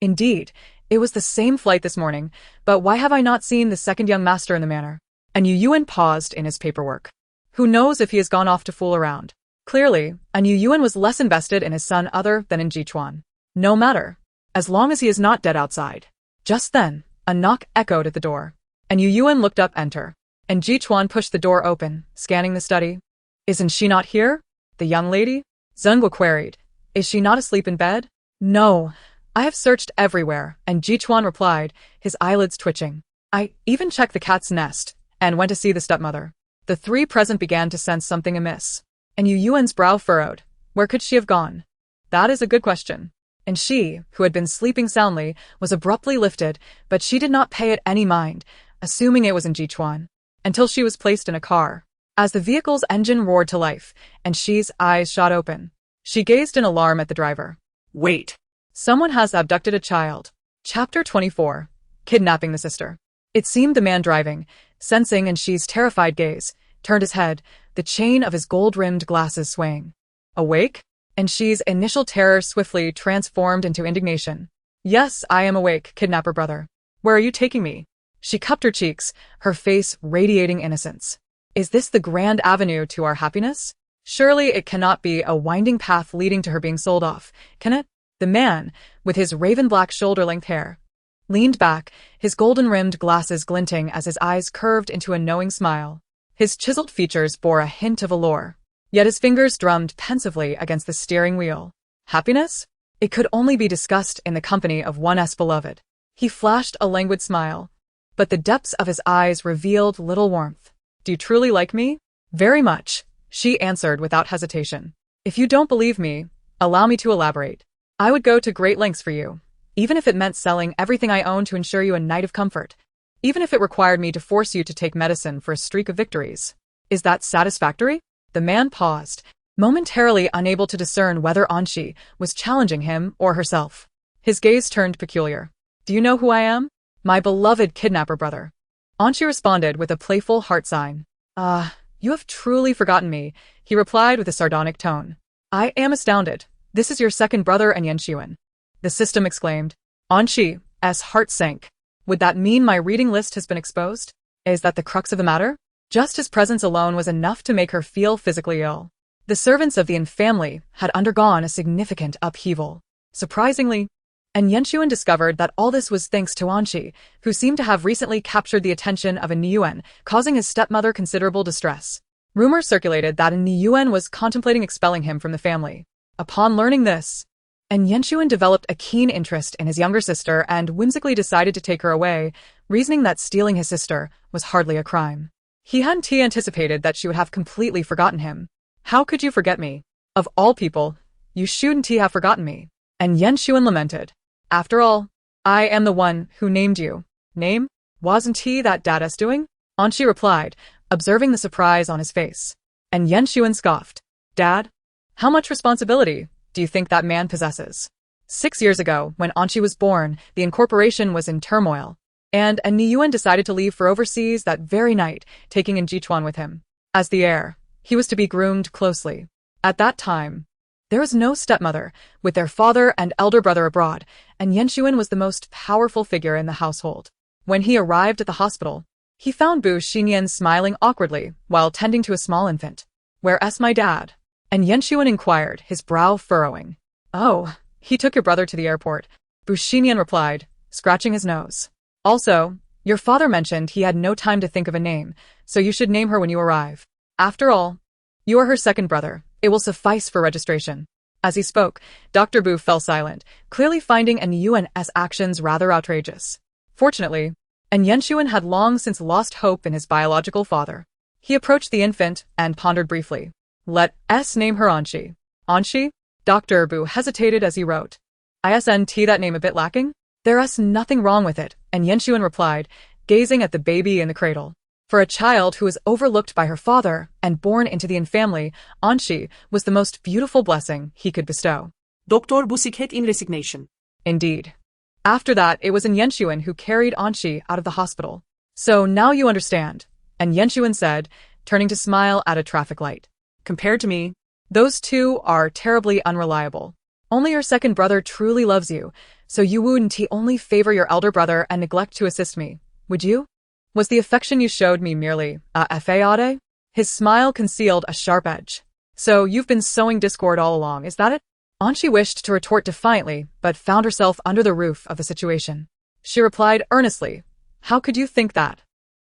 Indeed, it was the same flight this morning, but why have I not seen the second young master in the manor? And Yu Yuan paused in his paperwork. Who knows if he has gone off to fool around? Clearly, An Yu Yuan was less invested in his son other than in Jichuan. No matter, as long as he is not dead outside. Just then, a knock echoed at the door. And Yu Yuan looked up enter. And Jichuan pushed the door open, scanning the study. Isn't she not here? The young lady? Zhengguo queried. Is she not asleep in bed? No. I have searched everywhere, and Jichuan replied, his eyelids twitching. I even checked the cat's nest, and went to see the stepmother. The three present began to sense something amiss. And Yu Yuan's brow furrowed. Where could she have gone? That is a good question. And she, who had been sleeping soundly, was abruptly lifted, but she did not pay it any mind, assuming it was in Jichuan, until she was placed in a car. As the vehicle's engine roared to life, and she's eyes shot open, she gazed in alarm at the driver. Wait. Someone has abducted a child. Chapter 24. Kidnapping the sister. It seemed the man driving, sensing and she's terrified gaze, turned his head, the chain of his gold-rimmed glasses swaying. Awake? And she's initial terror swiftly transformed into indignation. Yes, I am awake, kidnapper brother. Where are you taking me? She cupped her cheeks, her face radiating innocence. Is this the grand avenue to our happiness? Surely it cannot be a winding path leading to her being sold off, can it? The man, with his raven-black shoulder-length hair, leaned back, his golden-rimmed glasses glinting as his eyes curved into a knowing smile. His chiseled features bore a hint of allure, yet his fingers drummed pensively against the steering wheel. Happiness? It could only be discussed in the company of one's beloved. He flashed a languid smile, but the depths of his eyes revealed little warmth. Do you truly like me? Very much, she answered without hesitation. If you don't believe me, allow me to elaborate. I would go to great lengths for you, even if it meant selling everything I own to ensure you a night of comfort, even if it required me to force you to take medicine for a streak of victories. Is that satisfactory? The man paused, momentarily unable to discern whether Anshi was challenging him or herself. His gaze turned peculiar. Do you know who I am? My beloved kidnapper brother. Anshi responded with a playful heart sign. You have truly forgotten me, he replied with a sardonic tone. I am astounded. This is your second brother and Yenshuan. The system exclaimed. Anshi's heart sank. Would that mean my reading list has been exposed? Is that the crux of the matter? Just his presence alone was enough to make her feel physically ill. The servants of the Yin family had undergone a significant upheaval. Surprisingly, and Yenshuan discovered that all this was thanks to Anshi, who seemed to have recently captured the attention of An Yuan, causing his stepmother considerable distress. Rumors circulated that An Yuan was contemplating expelling him from the family. Upon learning this, An Yenshuan developed a keen interest in his younger sister and whimsically decided to take her away, reasoning that stealing his sister was hardly a crime. He hadn't anticipated that she would have completely forgotten him. How could you forget me? Of all people, you shouldn't have forgotten me. And Yenshuan lamented. After all, I am the one who named you. Name? Wasn't that Dada's doing? Anshi replied, observing the surprise on his face. And Yenshuan scoffed. Dad? How much responsibility do you think that man possesses? 6 years ago, when Anshi was born, the incorporation was in turmoil, and An Yuan decided to leave for overseas that very night, taking in Jichuan with him. As the heir, he was to be groomed closely. At that time, there was no stepmother, with their father and elder brother abroad, and Yenshuan was the most powerful figure in the household. When he arrived at the hospital, he found Bu Xinyan smiling awkwardly while tending to a small infant. Where's my dad? And Yenshuan inquired, his brow furrowing. Oh, he took your brother to the airport, Bu Xinyan replied, scratching his nose. Also, your father mentioned he had no time to think of a name, so you should name her when you arrive. After all, you are her second brother. It will suffice for registration. As he spoke, Dr. Bu fell silent, clearly finding An Yuan's actions rather outrageous. Fortunately, An Yuan had long since lost hope in his biological father. He approached the infant and pondered briefly. Let us name her Anshi. Anshi? Dr. Bu hesitated as he wrote. Isn't that name a bit lacking? There's nothing wrong with it, An Yuan replied, gazing at the baby in the cradle. For a child who was overlooked by her father and born into the infamily, Anshi was the most beautiful blessing he could bestow. Doktor bu sikhet in resignation. Indeed. After that, it was An Yuan who carried Anshi out of the hospital. So now you understand, An Yuan said, turning to smile at a traffic light. Compared to me, those two are terribly unreliable. Only your second brother truly loves you, so you wouldn't only favor your elder brother and neglect to assist me, would you? Was the affection you showed me merely a fade? His smile concealed a sharp edge. So you've been sowing discord all along, is that it? Anshi wished to retort defiantly, but found herself under the roof of the situation. She replied earnestly, How could you think that?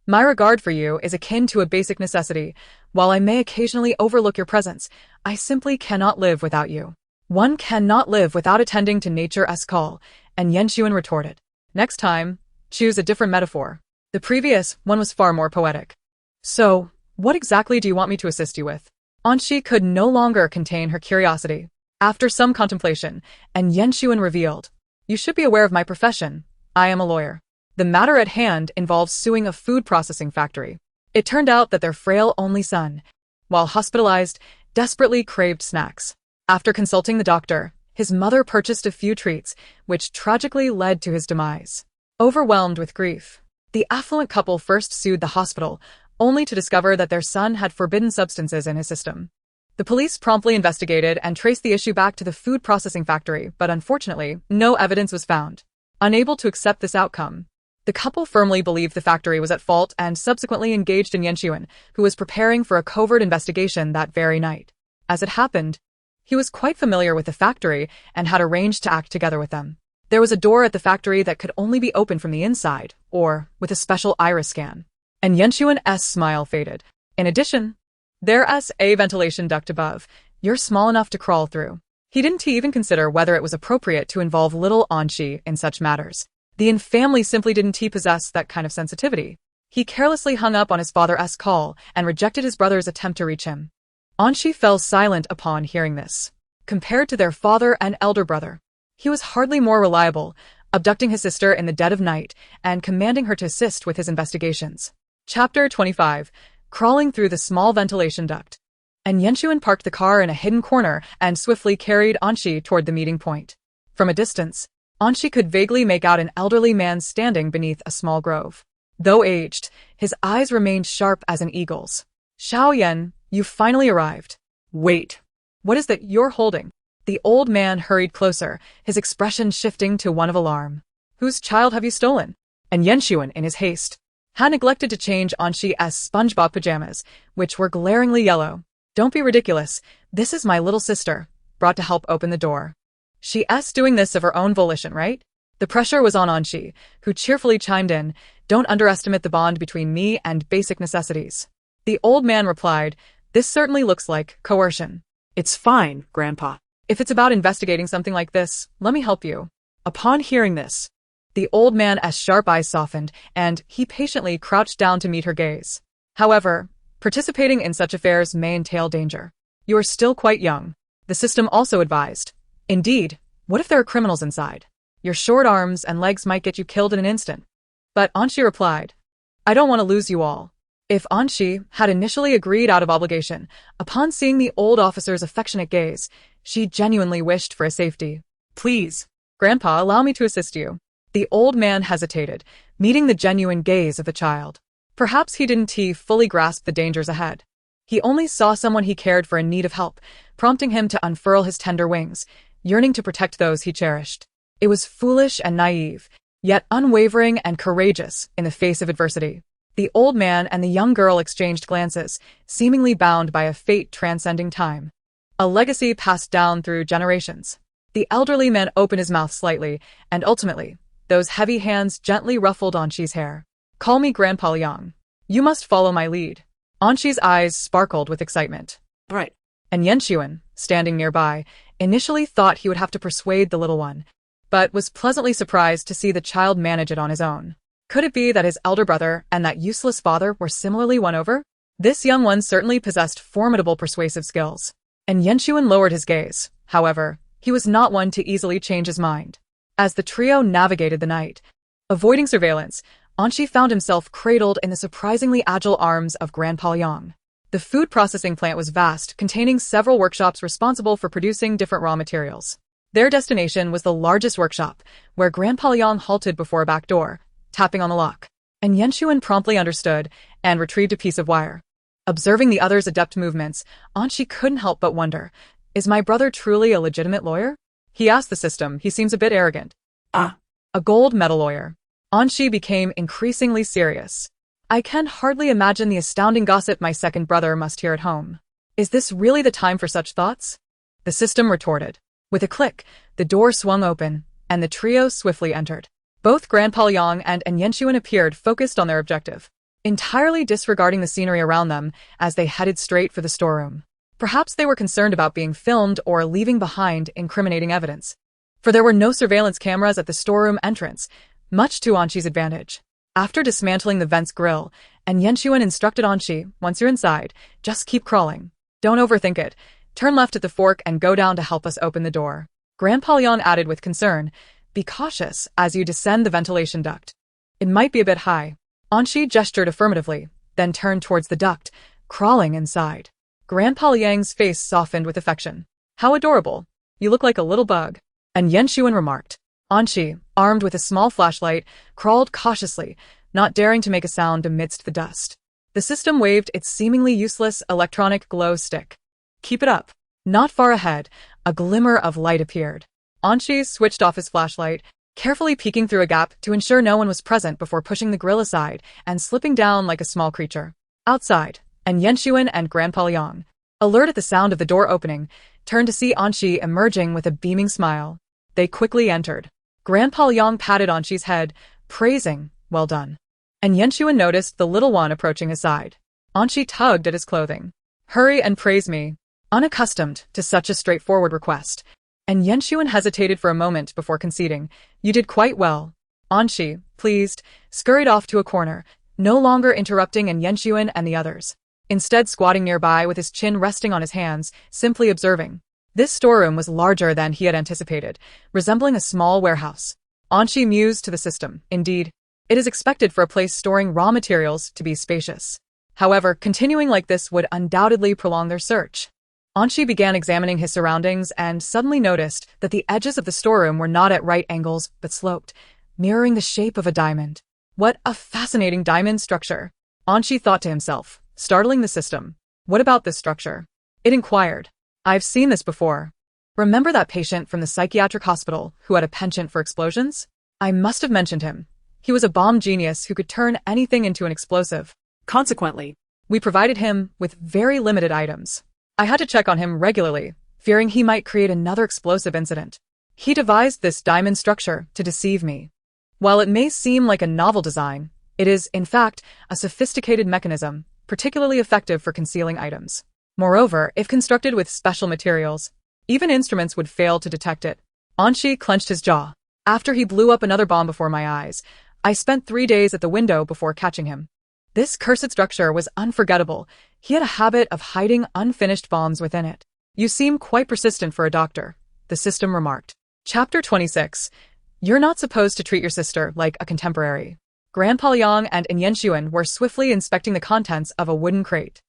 My regard for you is akin to a basic necessity. While I may occasionally overlook your presence, I simply cannot live without you. One cannot live without attending to nature's call, and Yuan retorted. Next time, choose a different metaphor. The previous one was far more poetic. So, what exactly do you want me to assist you with? Anshi could no longer contain her curiosity. After some contemplation, An Yuan revealed, You should be aware of my profession. I am a lawyer. The matter at hand involves suing a food processing factory. It turned out that their frail only son, while hospitalized, desperately craved snacks. After consulting the doctor, his mother purchased a few treats, which tragically led to his demise. Overwhelmed with grief, the affluent couple first sued the hospital, only to discover that their son had forbidden substances in his system. The police promptly investigated and traced the issue back to the food processing factory, but unfortunately, no evidence was found. Unable to accept this outcome, the couple firmly believed the factory was at fault and subsequently engaged in Yuan, who was preparing for a covert investigation that very night. As it happened, he was quite familiar with the factory and had arranged to act together with them. There was a door at the factory that could only be opened from the inside, or with a special iris scan. And Yuan's smile faded. In addition, there's a ventilation duct above. You're small enough to crawl through. He didn't even consider whether it was appropriate to involve little Anshi in such matters. The family simply didn't possess that kind of sensitivity. He carelessly hung up on his father's call and rejected his brother's attempt to reach him. Anshi fell silent upon hearing this. Compared to their father and elder brother, he was hardly more reliable, abducting his sister in the dead of night and commanding her to assist with his investigations. Chapter 25. Crawling through the small ventilation duct. And Yuan parked the car in a hidden corner and swiftly carried Anshi toward the meeting point. From a distance, Anshi could vaguely make out an elderly man standing beneath a small grove. Though aged, his eyes remained sharp as an eagle's. Xiaoyan, you finally arrived. Wait. What is that you're holding? The old man hurried closer, his expression shifting to one of alarm. Whose child have you stolen? And Yuan, in his haste, had neglected to change Anshi's SpongeBob pajamas, which were glaringly yellow. Don't be ridiculous. This is my little sister, brought to help open the door. She's doing this of her own volition, right? The pressure was on Anshi, who cheerfully chimed in, Don't underestimate the bond between me and basic necessities. The old man replied, This certainly looks like coercion. It's fine, Grandpa. If it's about investigating something like this, let me help you. Upon hearing this, the old man's sharp eyes softened, and he patiently crouched down to meet her gaze. However, participating in such affairs may entail danger. You are still quite young, the system also advised. Indeed, what if there are criminals inside? Your short arms and legs might get you killed in an instant. But Anshi replied, I don't want to lose you all. If Anshi had initially agreed out of obligation, upon seeing the old officer's affectionate gaze, she genuinely wished for his safety. Please, Grandpa, allow me to assist you. The old man hesitated, meeting the genuine gaze of the child. Perhaps he didn't fully grasp the dangers ahead. He only saw someone he cared for in need of help, prompting him to unfurl his tender wings, yearning to protect those he cherished. It was foolish and naive, yet unwavering and courageous in the face of adversity. The old man and the young girl exchanged glances, seemingly bound by a fate transcending time. A legacy passed down through generations. The elderly man opened his mouth slightly, and ultimately, those heavy hands gently ruffled Anshi's hair. Call me Grandpa Liang. You must follow my lead. Anshi's eyes sparkled with excitement. Right. And Yuan, standing nearby, initially thought he would have to persuade the little one, but was pleasantly surprised to see the child manage it on his own. Could it be that his elder brother and that useless father were similarly won over? This young one certainly possessed formidable persuasive skills. And Yuan lowered his gaze. However, he was not one to easily change his mind. As the trio navigated the night, avoiding surveillance, Anshi found himself cradled in the surprisingly agile arms of Grandpa Yang. The food processing plant was vast, containing several workshops responsible for producing different raw materials. Their destination was the largest workshop, where Grandpa Yang halted before a back door, tapping on the lock. And Yuan promptly understood and retrieved a piece of wire. Observing the other's adept movements, Anshi couldn't help but wonder, is my brother truly a legitimate lawyer? He asked the system. He seems a bit arrogant. Ah. A gold medal lawyer. Anshi became increasingly serious. I can hardly imagine the astounding gossip my second brother must hear at home. Is this really the time for such thoughts? The system retorted. With a click, the door swung open, and the trio swiftly entered. Both Grandpa Yang and Yuan appeared focused on their objective, entirely disregarding the scenery around them as they headed straight for the storeroom. Perhaps they were concerned about being filmed or leaving behind incriminating evidence. For there were no surveillance cameras at the storeroom entrance, much to Anshi's advantage. After dismantling the vent's grill, Yuan instructed Anshi, once you're inside, just keep crawling. Don't overthink it. Turn left at the fork and go down to help us open the door. Grandpa Yang added with concern, be cautious as you descend the ventilation duct. It might be a bit high. Anshi gestured affirmatively, then turned towards the duct, crawling inside. Grandpa Yang's face softened with affection. How adorable. You look like a little bug. And Yuan remarked. Anshi, armed with a small flashlight, crawled cautiously, not daring to make a sound amidst the dust. The system waved its seemingly useless electronic glow stick. Keep it up. Not far ahead, a glimmer of light appeared. Anshi switched off his flashlight, carefully peeking through a gap to ensure no one was present before pushing the grill aside and slipping down like a small creature. Outside, and Yuan and Grandpa Yang, alert at the sound of the door opening, turned to see Anshi emerging with a beaming smile. They quickly entered. Grandpa Yang patted Anshi's head, praising, well done. And Yuan noticed the little one approaching his side. Anshi tugged at his clothing. Hurry and praise me. Unaccustomed to such a straightforward request, and Yuan hesitated for a moment before conceding. You did quite well. Anshi, pleased, scurried off to a corner, no longer interrupting Yuan and the others. Instead squatting nearby with his chin resting on his hands, simply observing. This storeroom was larger than he had anticipated, resembling a small warehouse. Anshi mused to the system. Indeed, it is expected for a place storing raw materials to be spacious. However, continuing like this would undoubtedly prolong their search. Anshi began examining his surroundings and suddenly noticed that the edges of the storeroom were not at right angles but sloped, mirroring the shape of a diamond. What a fascinating diamond structure! Anshi thought to himself, startling the system. What about this structure? It inquired. I've seen this before. Remember that patient from the psychiatric hospital who had a penchant for explosions? I must have mentioned him. He was a bomb genius who could turn anything into an explosive. Consequently, we provided him with very limited items. I had to check on him regularly, fearing he might create another explosive incident. He devised this diamond structure to deceive me. While it may seem like a novel design, it is, in fact, a sophisticated mechanism, particularly effective for concealing items. Moreover, if constructed with special materials, even instruments would fail to detect it. Anshi clenched his jaw. After he blew up another bomb before my eyes, I spent 3 days at the window before catching him. This cursed structure was unforgettable. He had a habit of hiding unfinished bombs within it. You seem quite persistent for a doctor, the system remarked. Chapter 26. You're not supposed to treat your sister like a contemporary. Grandpa Yang and Yuan were swiftly inspecting the contents of a wooden crate.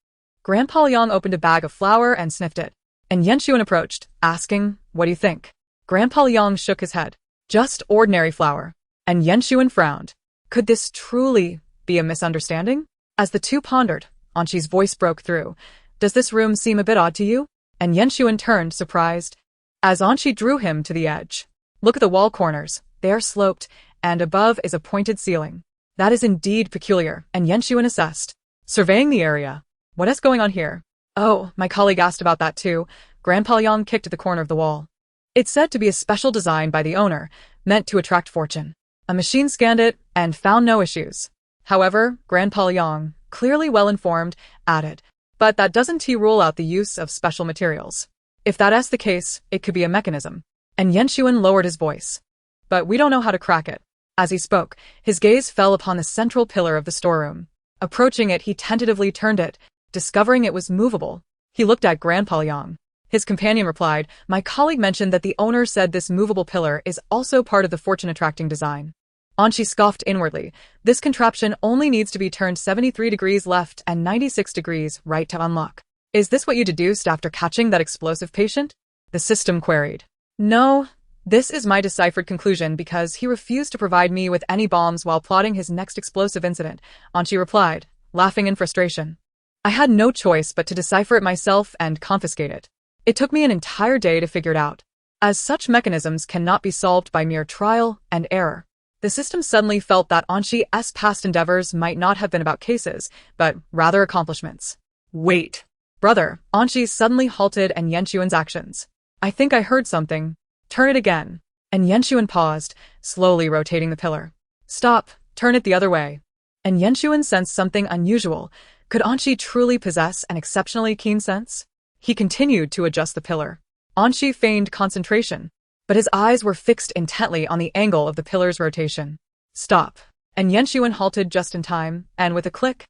Grandpa Yang opened a bag of flour and sniffed it, and Yuan approached, asking, what do you think? Grandpa Yang shook his head. Just ordinary flour. And Yuan frowned. Could this truly be a misunderstanding? As the two pondered, Anshi's voice broke through. Does this room seem a bit odd to you? And Yuan turned, surprised, as Anshi drew him to the edge. Look at the wall corners. They are sloped, and above is a pointed ceiling. That is indeed peculiar, and Yuan assessed, surveying the area. What is going on here? Oh, my colleague asked about that too. Grandpa Yang kicked at the corner of the wall. It's said to be a special design by the owner, meant to attract fortune. A machine scanned it and found no issues. However, Grandpa Yang, clearly well informed, added, but that doesn't rule out the use of special materials. If that's the case, it could be a mechanism. And Yenxuan lowered his voice. But we don't know how to crack it. As he spoke, his gaze fell upon the central pillar of the storeroom. Approaching it, he tentatively turned it, discovering it was movable. He looked at Grandpa Liang. His companion replied, "My colleague mentioned that the owner said this movable pillar is also part of the fortune-attracting design." Anshi scoffed inwardly. This contraption only needs to be turned 73 degrees left and 96 degrees right to unlock. Is this what you deduced after catching that explosive patient? The system queried. No, this is my deciphered conclusion because he refused to provide me with any bombs while plotting his next explosive incident, Anshi replied, laughing in frustration. I had no choice but to decipher it myself and confiscate it. It took me an entire day to figure it out. As such mechanisms cannot be solved by mere trial and error. The system suddenly felt that Anshi's past endeavors might not have been about cases, but rather accomplishments. Wait. Brother, Anshi suddenly halted and Yenxuan's actions. I think I heard something. Turn it again. And Yenxuan paused, slowly rotating the pillar. Stop, turn it the other way. And Yenxuan sensed something unusual. Could Anshi truly possess an exceptionally keen sense? He continued to adjust the pillar. Anshi feigned concentration, but his eyes were fixed intently on the angle of the pillar's rotation. Stop. And Yenxuan halted just in time, and with a click,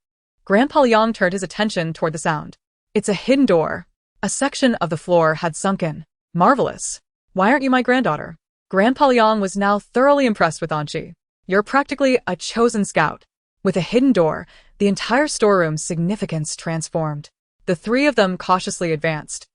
Grandpa Liang turned his attention toward the sound. It's a hidden door. A section of the floor had sunken. Marvelous. Why aren't you my granddaughter? Grandpa Liang was now thoroughly impressed with Anshi. You're practically a chosen scout. With a hidden door, the entire storeroom's significance transformed. The three of them cautiously advanced,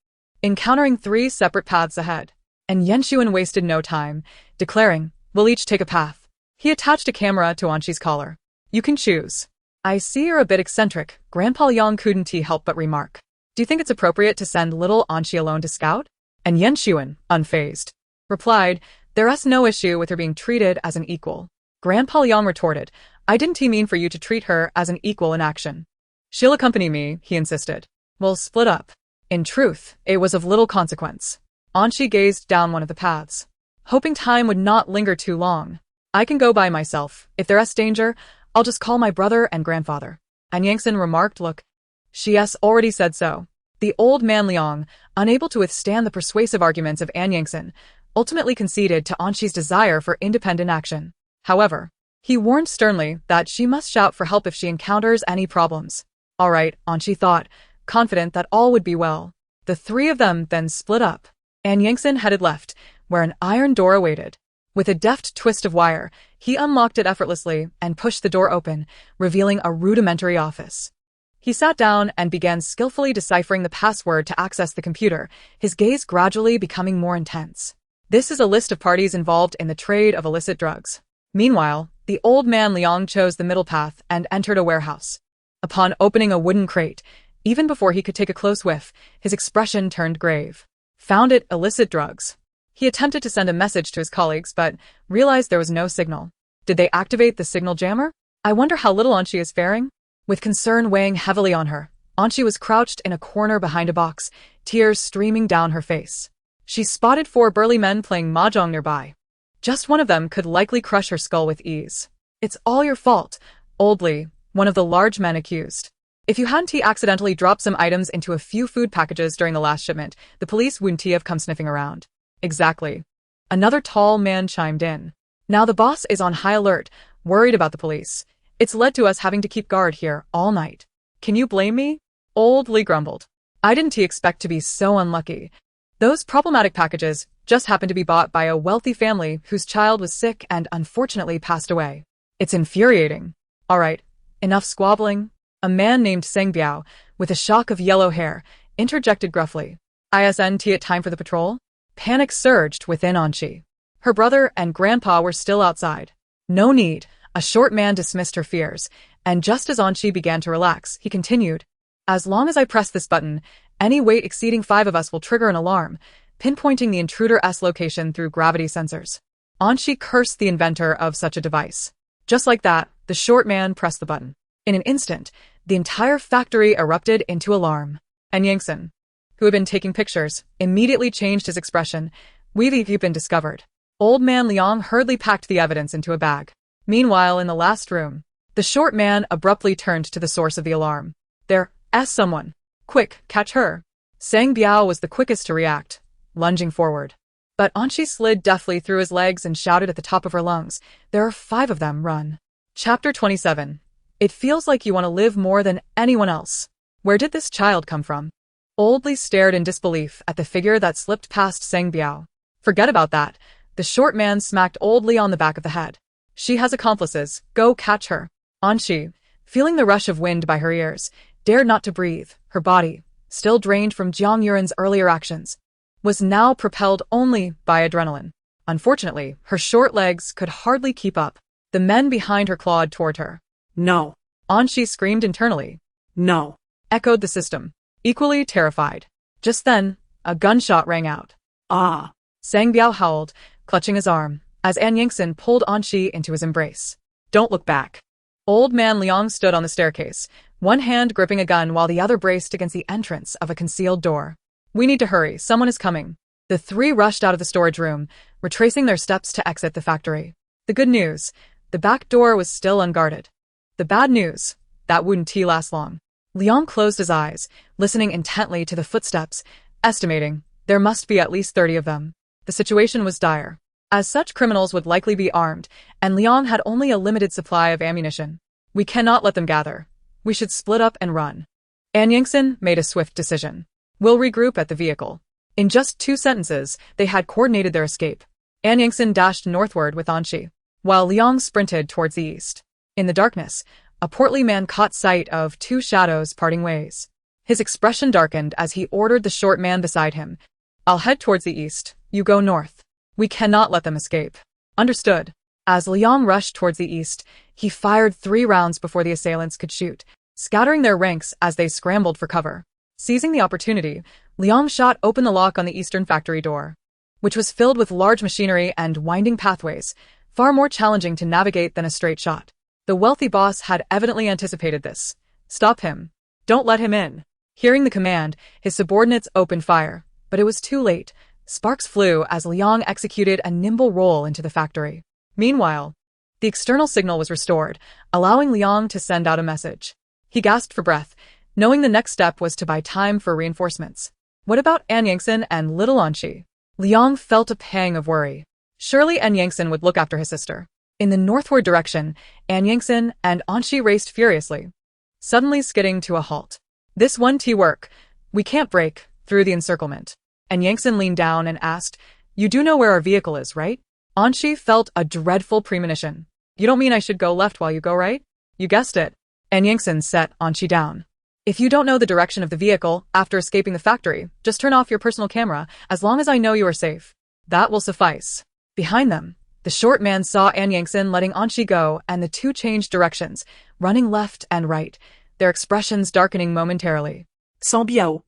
encountering three separate paths ahead. And Yenxuan wasted no time, declaring, we'll each take a path. He attached a camera to Anshi's collar. You can choose. I see you're a bit eccentric, Grandpa Liang couldn't help but remark. Do you think it's appropriate to send little Anshi alone to scout? And Yenxuan, unfazed, replied, there's no issue with her being treated as an equal. Grandpa Liang retorted, I didn't mean for you to treat her as an equal in action. She'll accompany me, he insisted. We'll split up. In truth, it was of little consequence. Anshi gazed down one of the paths, hoping time would not linger too long. I can go by myself. If there's danger, I'll just call my brother and grandfather. And Yangsen remarked, look. She's already said so. The old man Liang, unable to withstand the persuasive arguments of An Yangsen, ultimately conceded to Anshi's desire for independent action. However, he warned sternly that she must shout for help if she encounters any problems. All right, Anshi thought, confident that all would be well. The three of them then split up. An Yangsen headed left, where an iron door awaited. With a deft twist of wire, he unlocked it effortlessly and pushed the door open, revealing a rudimentary office. He sat down and began skillfully deciphering the password to access the computer, his gaze gradually becoming more intense. This is a list of parties involved in the trade of illicit drugs. Meanwhile, the old man Liang chose the middle path and entered a warehouse. Upon opening a wooden crate, even before he could take a close whiff, his expression turned grave. Found it illicit drugs. He attempted to send a message to his colleagues, but realized there was no signal. Did they activate the signal jammer? I wonder how little Anshi is faring? With concern weighing heavily on her, Anshi was crouched in a corner behind a box, tears streaming down her face. She spotted 4 burly men playing mahjong nearby. Just one of them could likely crush her skull with ease. It's all your fault, Old Lee, one of the large men accused. If you hadn't accidentally dropped some items into a few food packages during the last shipment, the police wouldn't have come sniffing around. Exactly. Another tall man chimed in. Now the boss is on high alert, worried about the police. It's led to us having to keep guard here all night. Can you blame me? Old Lee grumbled. I didn't expect to be so unlucky. Those problematic packages just happened to be bought by a wealthy family whose child was sick and unfortunately passed away. It's infuriating. All right, enough squabbling. A man named Seng Biao, with a shock of yellow hair, interjected gruffly. Isn't it time for the patrol? Panic surged within Anshi. Her brother and grandpa were still outside. No need, a short man dismissed her fears, and just as Anshi began to relax, he continued. As long as I press this button, any weight exceeding 5 of us will trigger an alarm, pinpointing the intruder's location through gravity sensors. Anshi cursed the inventor of such a device. Just like that, the short man pressed the button. In an instant, the entire factory erupted into alarm. And Yangsen, who had been taking pictures, immediately changed his expression. We've been discovered. Old man Liang hurriedly packed the evidence into a bag. Meanwhile, in the last room, the short man abruptly turned to the source of the alarm. There's someone. Quick, catch her. Sang Biao was the quickest to react, lunging forward. But Anshi slid deftly through his legs and shouted at the top of her lungs, "There are 5 of them, run." Chapter 27. It feels like you want to live more than anyone else. Where did this child come from? Old Li stared in disbelief at the figure that slipped past Sang Biao. Forget about that. The short man smacked Old Li on the back of the head. She has accomplices. Go catch her. Anshi, feeling the rush of wind by her ears, dared not to breathe. Her body, still drained from Jiang Yuren's earlier actions, was now propelled only by adrenaline. Unfortunately, her short legs could hardly keep up. The men behind her clawed toward her. No. Anshi screamed internally. No. Echoed the system, equally terrified. Just then, a gunshot rang out. Ah. Sang Biao howled, clutching his arm, as An Yingxin pulled Anshi into his embrace. Don't look back. Old man Liang stood on the staircase, one hand gripping a gun while the other braced against the entrance of a concealed door. We need to hurry, someone is coming. The 3 rushed out of the storage room, retracing their steps to exit the factory. The good news, the back door was still unguarded. The bad news, that wouldn't last long. Liang closed his eyes, listening intently to the footsteps, estimating there must be at least 30 of them. The situation was dire. As such, criminals would likely be armed, and Liang had only a limited supply of ammunition. We cannot let them gather. We should split up and run. An Yingxin made a swift decision. We'll regroup at the vehicle. In just 2 sentences, they had coordinated their escape. An Yingxin dashed northward with Anshi, while Liang sprinted towards the east. In the darkness, a portly man caught sight of 2 shadows parting ways. His expression darkened as he ordered the short man beside him. I'll head towards the east, you go north. We cannot let them escape. Understood. As Liang rushed towards the east, he fired 3 rounds before the assailants could shoot, scattering their ranks as they scrambled for cover. Seizing the opportunity, Liang shot open the lock on the eastern factory door, which was filled with large machinery and winding pathways, far more challenging to navigate than a straight shot. The wealthy boss had evidently anticipated this. Stop him. Don't let him in. Hearing the command, his subordinates opened fire, but it was too late. Sparks flew as Liang executed a nimble roll into the factory. Meanwhile, the external signal was restored, allowing Liang to send out a message. He gasped for breath, knowing the next step was to buy time for reinforcements. What about An Yingxin and little Anshi? Liang felt a pang of worry. Surely An Yingxin would look after his sister. In the northward direction, An Yingxin and Anshi raced furiously, suddenly skidding to a halt. This won't work. We can't break through the encirclement. An Yingxin leaned down and asked, You do know where our vehicle is, right? Anshi felt a dreadful premonition. You don't mean I should go left while you go right? You guessed it. An Yingxin set Anshi down. If you don't know the direction of the vehicle after escaping the factory, just turn off your personal camera, as long as I know you are safe. That will suffice. Behind them, the short man saw An Yingxin letting Anshi go, and the 2 changed directions, running left and right, their expressions darkening momentarily. Sang Biao.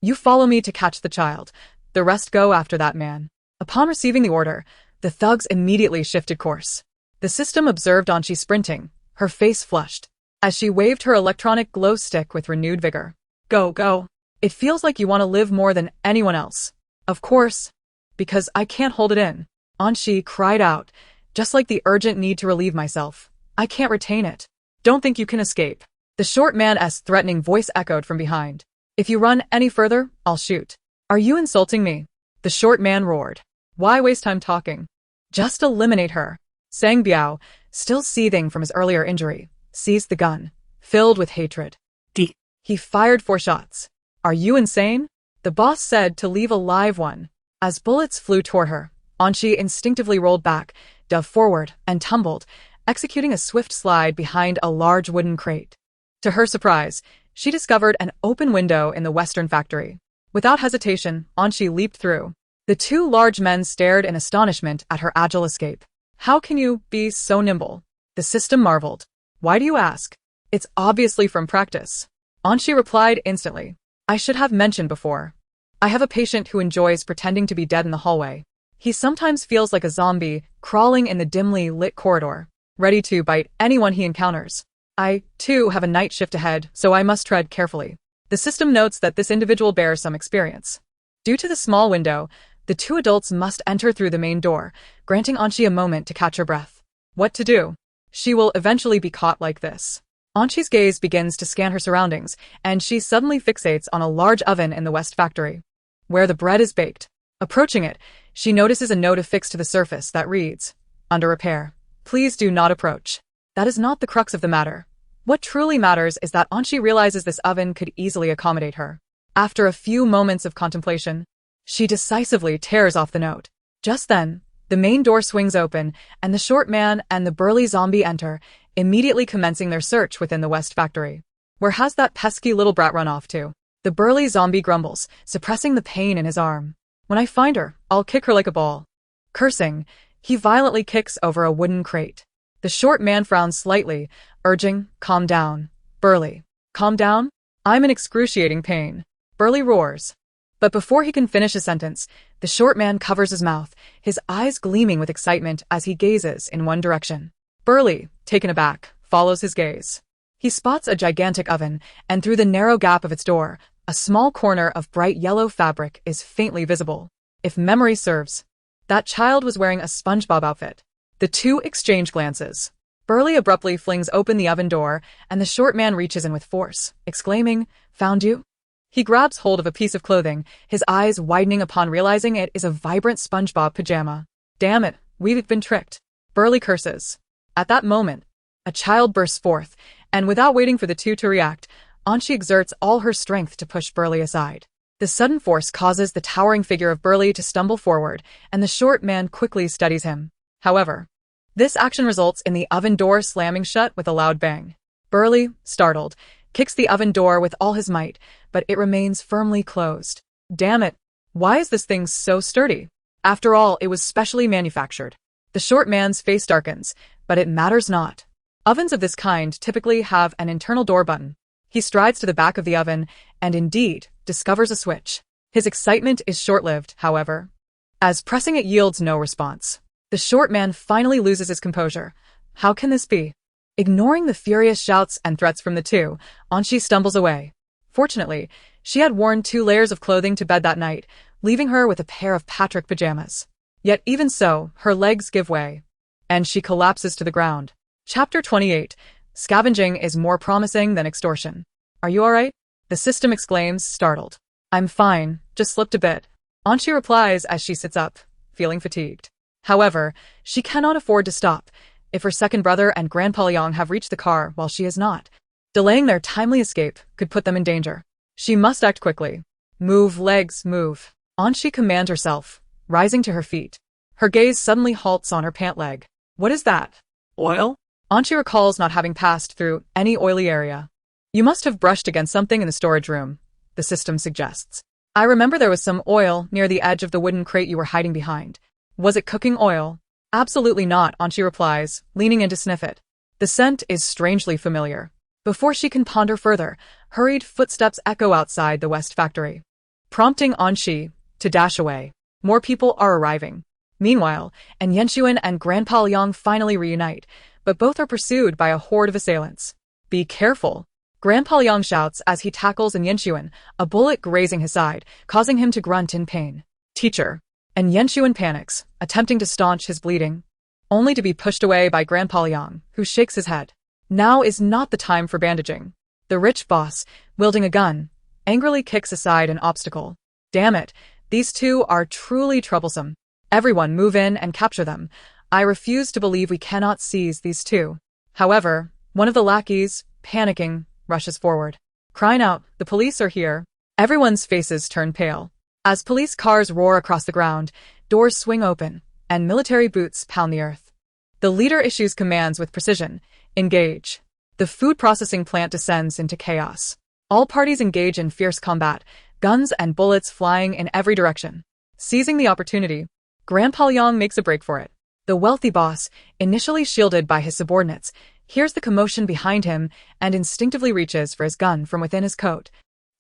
You follow me to catch the child. The rest go after that man. Upon receiving the order, the thugs immediately shifted course. The system observed Anshi sprinting, her face flushed, as she waved her electronic glow stick with renewed vigor. Go, go. It feels like you want to live more than anyone else. Of course. Because I can't hold it in. Anshi cried out, just like the urgent need to relieve myself. I can't retain it. Don't think you can escape. The short man's threatening voice echoed from behind. If you run any further, I'll shoot. Are you insulting me? The short man roared. Why waste time talking? Just eliminate her. Sang Biao, still seething from his earlier injury, seized the gun, filled with hatred. He fired 4 shots. Are you insane? The boss said to leave a live one. As bullets flew toward her, Anshi instinctively rolled back, dove forward, and tumbled, executing a swift slide behind a large wooden crate. To her surprise, she discovered an open window in the western factory. Without hesitation, Anshi leaped through. The 2 large men stared in astonishment at her agile escape. How can you be so nimble? The system marveled. Why do you ask? It's obviously from practice. Anshi replied instantly. I should have mentioned before. I have a patient who enjoys pretending to be dead in the hallway. He sometimes feels like a zombie crawling in the dimly lit corridor, ready to bite anyone he encounters. I, too, have a night shift ahead, so I must tread carefully. The system notes that this individual bears some experience. Due to the small window, the 2 adults must enter through the main door, granting Anshi a moment to catch her breath. What to do? She will eventually be caught like this. Anchi's gaze begins to scan her surroundings, and she suddenly fixates on a large oven in the West factory, where the bread is baked. Approaching it, she notices a note affixed to the surface that reads, "Under repair. Please do not approach." That is not the crux of the matter. What truly matters is that Anchi realizes this oven could easily accommodate her. After a few moments of contemplation, she decisively tears off the note. Just then, the main door swings open, and the short man and the burly zombie enter, immediately commencing their search within the West factory. Where has that pesky little brat run off to? The burly zombie grumbles, suppressing the pain in his arm. When I find her, I'll kick her like a ball. Cursing, he violently kicks over a wooden crate. The short man frowns slightly, urging, "Calm down, Burly. Calm down? I'm in excruciating pain." Burly roars. But before he can finish a sentence, the short man covers his mouth, his eyes gleaming with excitement as he gazes in one direction. Burly, taken aback, follows his gaze. He spots a gigantic oven, and through the narrow gap of its door, a small corner of bright yellow fabric is faintly visible. If memory serves, that child was wearing a SpongeBob outfit. The two exchange glances. Burly abruptly flings open the oven door, and the short man reaches in with force, exclaiming, "Found you?" He grabs hold of a piece of clothing, his eyes widening upon realizing it is a vibrant SpongeBob pajama. "Damn it, we've been tricked." Burly curses. At that moment, a child bursts forth, and without waiting for the two to react, Anchi exerts all her strength to push Burly aside. The sudden force causes the towering figure of Burly to stumble forward, and the short man quickly steadies him. However, this action results in the oven door slamming shut with a loud bang. Burly, startled, kicks the oven door with all his might, but it remains firmly closed. Damn it, why is this thing so sturdy? After all, it was specially manufactured. The short man's face darkens, but it matters not. Ovens of this kind typically have an internal door button. He strides to the back of the oven and indeed discovers a switch. His excitement is short-lived, however, as pressing it yields no response. The short man finally loses his composure. How can this be? Ignoring the furious shouts and threats from the two, Anchi stumbles away. Fortunately, she had worn 2 layers of clothing to bed that night, leaving her with a pair of Patrick pajamas. Yet even so, her legs give way, and she collapses to the ground. Chapter 28. Scavenging is more promising than extortion. "Are you alright?" the system exclaims, startled. "I'm fine, just slipped a bit." Anchi replies as she sits up, feeling fatigued. However, she cannot afford to stop, if her second brother and Grandpa Liang have reached the car while she has not. Delaying their timely escape could put them in danger. She must act quickly. "Move, legs, move." Anchi commands herself, rising to her feet. Her gaze suddenly halts on her pant leg. What is that? Oil? Anchi recalls not having passed through any oily area. "You must have brushed against something in the storage room," the system suggests. "I remember there was some oil near the edge of the wooden crate you were hiding behind. Was it cooking oil?" "Absolutely not," Anchi replies, leaning in to sniff it. The scent is strangely familiar. Before she can ponder further, hurried footsteps echo outside the West factory, prompting Anchi to dash away. More people are arriving. Meanwhile, Yenxuan and Grandpa Liang finally reunite, but both are pursued by a horde of assailants. "Be careful," Grandpa Liang shouts as he tackles Yenxuan, a bullet grazing his side, causing him to grunt in pain. "Teacher." And Yenxuan panics, attempting to staunch his bleeding, only to be pushed away by Grandpa Liang, who shakes his head. Now is not the time for bandaging. The rich boss, wielding a gun, angrily kicks aside an obstacle. "Damn it, these two are truly troublesome. Everyone move in and capture them. I refuse to believe we cannot seize these two." However, one of the lackeys, panicking, rushes forward, crying out, "The police are here." Everyone's faces turn pale. As police cars roar across the ground, doors swing open, and military boots pound the earth. The leader issues commands with precision. "Engage." The food processing plant descends into chaos. All parties engage in fierce combat, guns and bullets flying in every direction. Seizing the opportunity, Grandpa Liang makes a break for it. The wealthy boss, initially shielded by his subordinates, hears the commotion behind him and instinctively reaches for his gun from within his coat,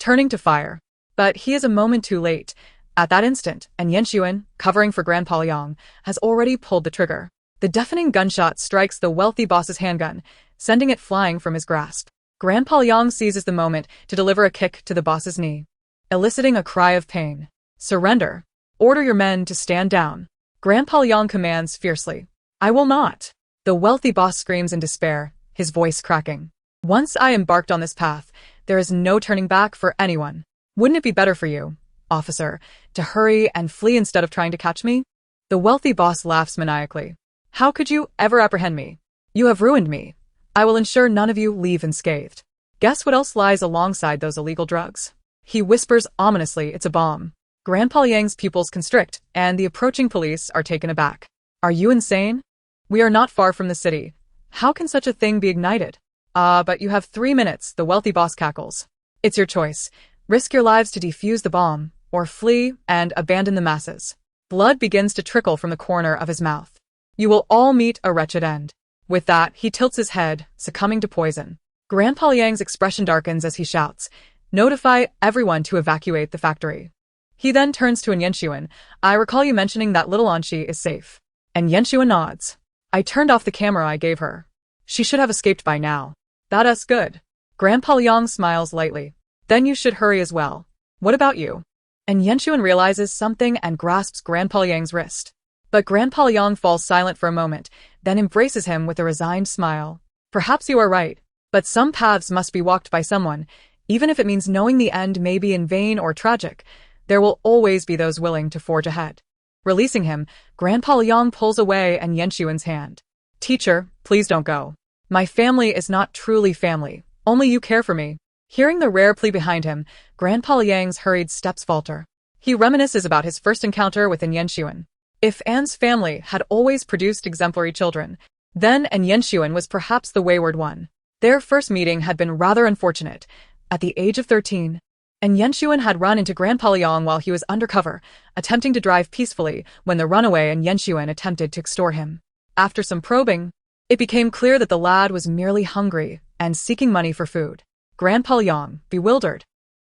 turning to fire. But he is a moment too late. At that instant, Yenxuan, covering for Grandpa Liang, has already pulled the trigger. The deafening gunshot strikes the wealthy boss's handgun, sending it flying from his grasp. Grandpa Liang seizes the moment to deliver a kick to the boss's knee, eliciting a cry of pain. "Surrender. Order your men to stand down." Grandpa Liang commands fiercely. "I will not." The wealthy boss screams in despair, his voice cracking. Once I embarked on this path, there is no turning back for anyone. Wouldn't it be better for you, officer, to hurry and flee instead of trying to catch me? The wealthy boss laughs maniacally. How could you ever apprehend me? You have ruined me. I will ensure none of you leave unscathed. Guess what else lies alongside those illegal drugs? He whispers ominously, it's a bomb. Grandpa Liang's pupils constrict, and the approaching police are taken aback. Are you insane? We are not far from the city. How can such a thing be ignited? But you have 3 minutes, the wealthy boss cackles. It's your choice. Risk your lives to defuse the bomb, or flee and abandon the masses. Blood begins to trickle from the corner of his mouth. You will all meet a wretched end. With that, he tilts his head, succumbing to poison. Grandpa Liang's expression darkens as he shouts, notify everyone to evacuate the factory. He then turns to Yenshuan. I recall you mentioning that little Anshi is safe. And Yenshuan nods. I turned off the camera I gave her. She should have escaped by now. That's good. Grandpa Liang smiles lightly. Then you should hurry as well. What about you? And Yenshuan realizes something and grasps Grandpa Liang's wrist. But Grandpa Liang falls silent for a moment, then embraces him with a resigned smile. Perhaps you are right, but some paths must be walked by someone, even if it means knowing the end may be in vain or tragic. There will always be those willing to forge ahead. Releasing him, Grandpa Liang pulls away and Yenshuan's hand. Teacher, please don't go. My family is not truly family. Only you care for me. Hearing the rare plea behind him, Grandpa Liang's hurried steps falter. He reminisces about his first encounter with Yenshuan. If Anne's family had always produced exemplary children, then Yenshuan was perhaps the wayward one. Their first meeting had been rather unfortunate. At the age of 13, Yenshuan had run into Grandpa Liang while he was undercover, attempting to drive peacefully when the runaway Yenshuan attempted to extort him. After some probing, it became clear that the lad was merely hungry and seeking money for food. Grandpa Liang, bewildered,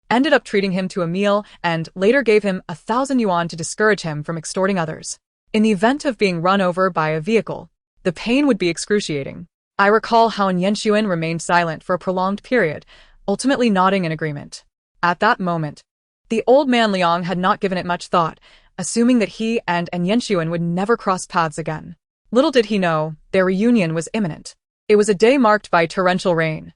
ended up treating him to a meal and later gave him 1,000 yuan to discourage him from extorting others. In the event of being run over by a vehicle, the pain would be excruciating. I recall how Yenshuan remained silent for a prolonged period, ultimately nodding in agreement. At that moment, the old man Liang had not given it much thought, assuming that he and Yenshuan would never cross paths again. Little did he know, their reunion was imminent. It was a day marked by torrential rain.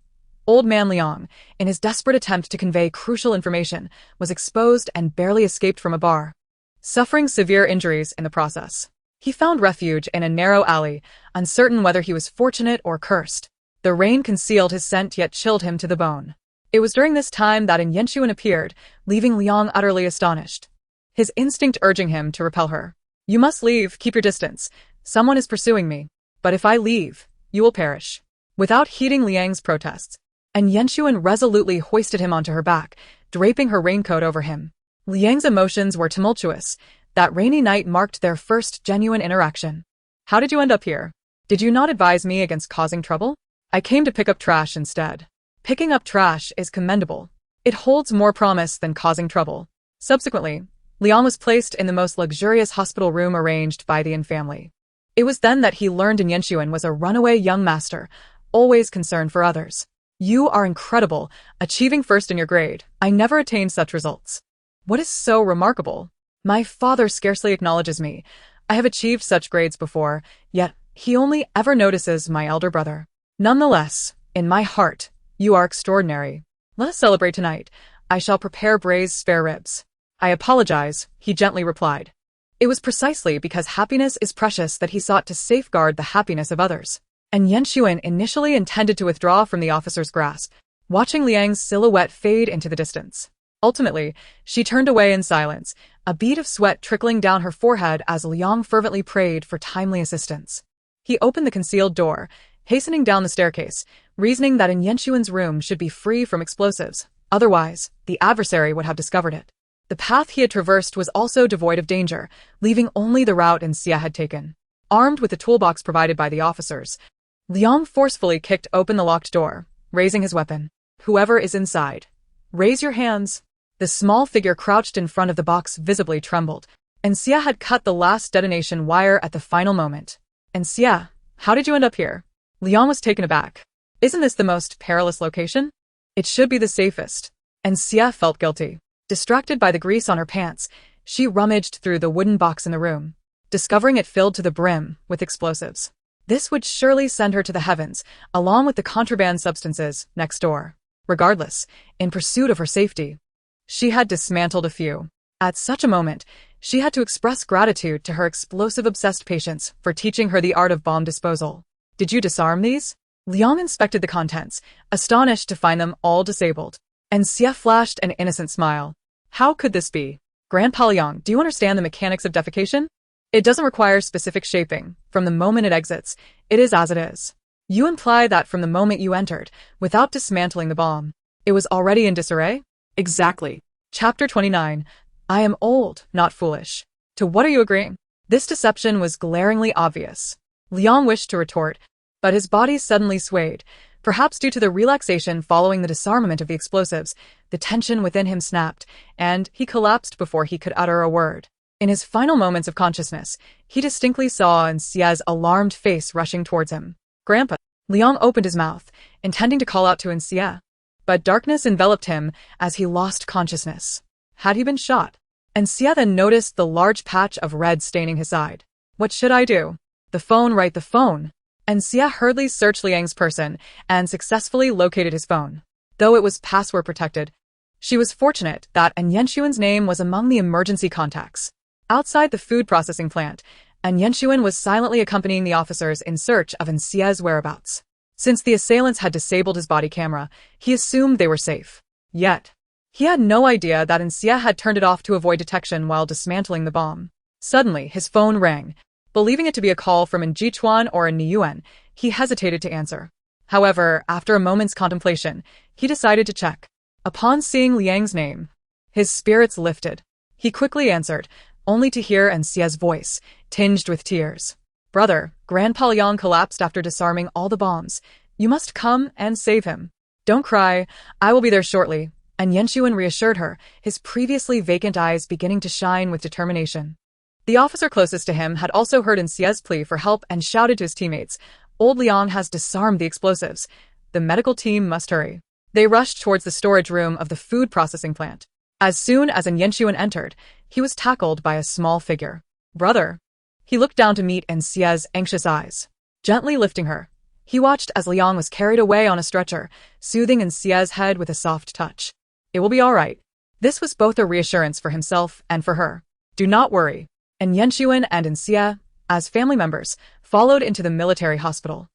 Old man Liang, in his desperate attempt to convey crucial information, was exposed and barely escaped from a bar, suffering severe injuries in the process. He found refuge in a narrow alley, uncertain whether he was fortunate or cursed. The rain concealed his scent yet chilled him to the bone. It was during this time that Yenshuan appeared, leaving Liang utterly astonished, his instinct urging him to repel her. You must leave, keep your distance. Someone is pursuing me. But if I leave, you will perish. Without heeding Liang's protests, Yenshuan resolutely hoisted him onto her back, draping her raincoat over him. Liang's emotions were tumultuous. That rainy night marked their first genuine interaction. How did you end up here? Did you not advise me against causing trouble? I came to pick up trash instead. Picking up trash is commendable. It holds more promise than causing trouble. Subsequently, Liang was placed in the most luxurious hospital room arranged by the Yin family. It was then that he learned Yenshuan was a runaway young master, always concerned for others. You are incredible, achieving first in your grade. I never attained such results. What is so remarkable? My father scarcely acknowledges me. I have achieved such grades before, yet he only ever notices my elder brother. Nonetheless, in my heart, you are extraordinary. Let us celebrate tonight. I shall prepare braised spare ribs. I apologize, he gently replied. It was precisely because happiness is precious that he sought to safeguard the happiness of others. And Yenshuan initially intended to withdraw from the officer's grasp, watching Liang's silhouette fade into the distance. Ultimately, she turned away in silence, a bead of sweat trickling down her forehead as Liang fervently prayed for timely assistance. He opened the concealed door, hastening down the staircase, reasoning that Yenshuan's room should be free from explosives. Otherwise, the adversary would have discovered it. The path he had traversed was also devoid of danger, leaving only the route Xia had taken. Armed with the toolbox provided by the officers, Liang forcefully kicked open the locked door, raising his weapon. Whoever is inside, raise your hands. The small figure crouched in front of the box visibly trembled. Xia had cut the last detonation wire at the final moment. Xia, how did you end up here? Liang was taken aback. Isn't this the most perilous location? It should be the safest. Xia felt guilty. Distracted by the grease on her pants, she rummaged through the wooden box in the room, discovering it filled to the brim with explosives. This would surely send her to the heavens, along with the contraband substances next door. Regardless, in pursuit of her safety, she had dismantled a few. At such a moment, she had to express gratitude to her explosive-obsessed patients for teaching her the art of bomb disposal. Did you disarm these? Liang inspected the contents, astonished to find them all disabled. And Xia flashed an innocent smile. How could this be? Grandpa Liang, do you understand the mechanics of defecation? It doesn't require specific shaping. From the moment it exits, it is as it is. You imply that from the moment you entered, without dismantling the bomb, it was already in disarray? Exactly. Chapter 29. I am old, not foolish. To what are you agreeing? This deception was glaringly obvious. Liang wished to retort, but his body suddenly swayed. Perhaps due to the relaxation following the disarmament of the explosives, the tension within him snapped, and he collapsed before he could utter a word. In his final moments of consciousness, he distinctly saw Xia's alarmed face rushing towards him. Grandpa. Liang opened his mouth, intending to call out to Xia, but darkness enveloped him as he lost consciousness. Had he been shot? Xia then noticed the large patch of red staining his side. What should I do? The phone, right, the phone. Xia hurriedly searched Liang's person and successfully located his phone. Though it was password protected, she was fortunate that Yenshuan's name was among the emergency contacts. Outside the food processing plant, Yenshuan was silently accompanying the officers in search of Xia's whereabouts. Since the assailants had disabled his body camera, he assumed they were safe. Yet, he had no idea that Xia had turned it off to avoid detection while dismantling the bomb. Suddenly, his phone rang. Believing it to be a call from Jichuan or Niyuan, he hesitated to answer. However, after a moment's contemplation, he decided to check. Upon seeing Liang's name, his spirits lifted. He quickly answered, only to hear Xia's voice, tinged with tears. Brother, Grandpa Liang collapsed after disarming all the bombs. You must come and save him. Don't cry, I will be there shortly. And Yenshuan reassured her, his previously vacant eyes beginning to shine with determination. The officer closest to him had also heard Xia's plea for help and shouted to his teammates, Old Liang has disarmed the explosives. The medical team must hurry. They rushed towards the storage room of the food processing plant. As soon as Yenshuan entered, he was tackled by a small figure. Brother. He looked down to meet Xia's anxious eyes. Gently lifting her, he watched as Liang was carried away on a stretcher, soothing Xia's head with a soft touch. It will be all right. This was both a reassurance for himself and for her. Do not worry. And Yenshuan and Xia, as family members, followed into the military hospital.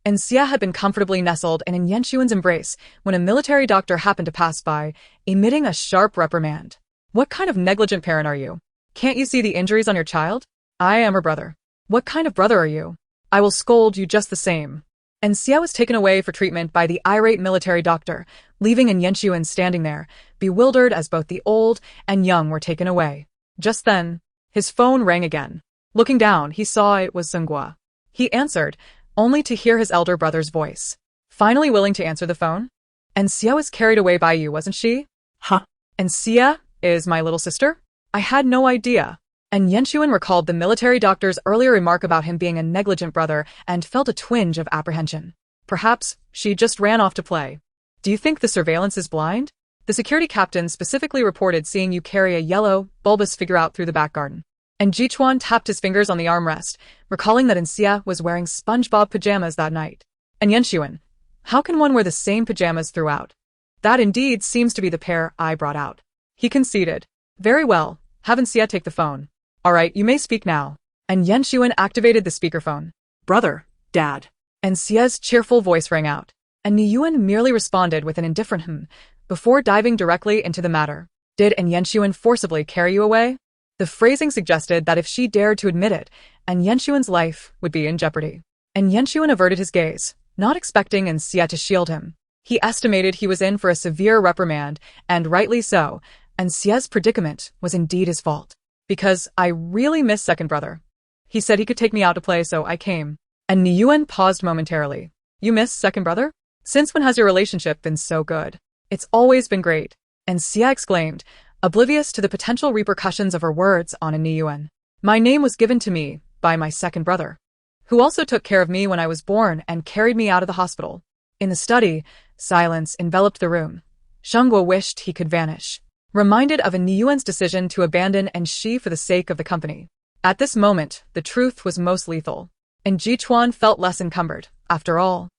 Xia had been comfortably nestled in Yenshuan's embrace when a military doctor happened to pass by, emitting a sharp reprimand. What kind of negligent parent are you? Can't you see the injuries on your child? I am her brother. What kind of brother are you? I will scold you just the same. Xia was taken away for treatment by the irate military doctor, leaving Yenshuan standing there, bewildered as both the old and young were taken away. Just then, his phone rang again. Looking down, he saw it was Sunghua. He answered, only to hear his elder brother's voice. Finally willing to answer the phone? Xia was carried away by you, wasn't she? Huh? Xia is my little sister? I had no idea. And Yenshuan recalled the military doctor's earlier remark about him being a negligent brother and felt a twinge of apprehension. Perhaps she just ran off to play. Do you think the surveillance is blind? The security captain specifically reported seeing you carry a yellow, bulbous figure out through the back garden. And Jichuan tapped his fingers on the armrest, recalling that Xia was wearing SpongeBob pajamas that night. And Yenshuan, how can one wear the same pajamas throughout? That indeed seems to be the pair I brought out. He conceded. Very well, have Xia take the phone. All right, you may speak now. And Yenshuan activated the speakerphone. Brother, Dad. And Xia's cheerful voice rang out. And Niyuan merely responded with an indifferent before diving directly into the matter. Did Yenshuan forcibly carry you away? The phrasing suggested that if she dared to admit it, Yenshuan's life would be in jeopardy. And Yenshuan averted his gaze, not expecting Xia to shield him. He estimated he was in for a severe reprimand, and rightly so, and Xia's predicament was indeed his fault. Because I really miss second brother. He said he could take me out to play, so I came. And Niyuan paused momentarily. You miss second brother? Since when has your relationship been so good? It's always been great. And Xia exclaimed, oblivious to the potential repercussions of her words on Niyuan. My name was given to me by my second brother, who also took care of me when I was born and carried me out of the hospital. In the study, silence enveloped the room. Shengguo wished he could vanish, reminded of Niyuan's decision to abandon Enshi for the sake of the company. At this moment, the truth was most lethal. and Jichuan felt less encumbered. After all,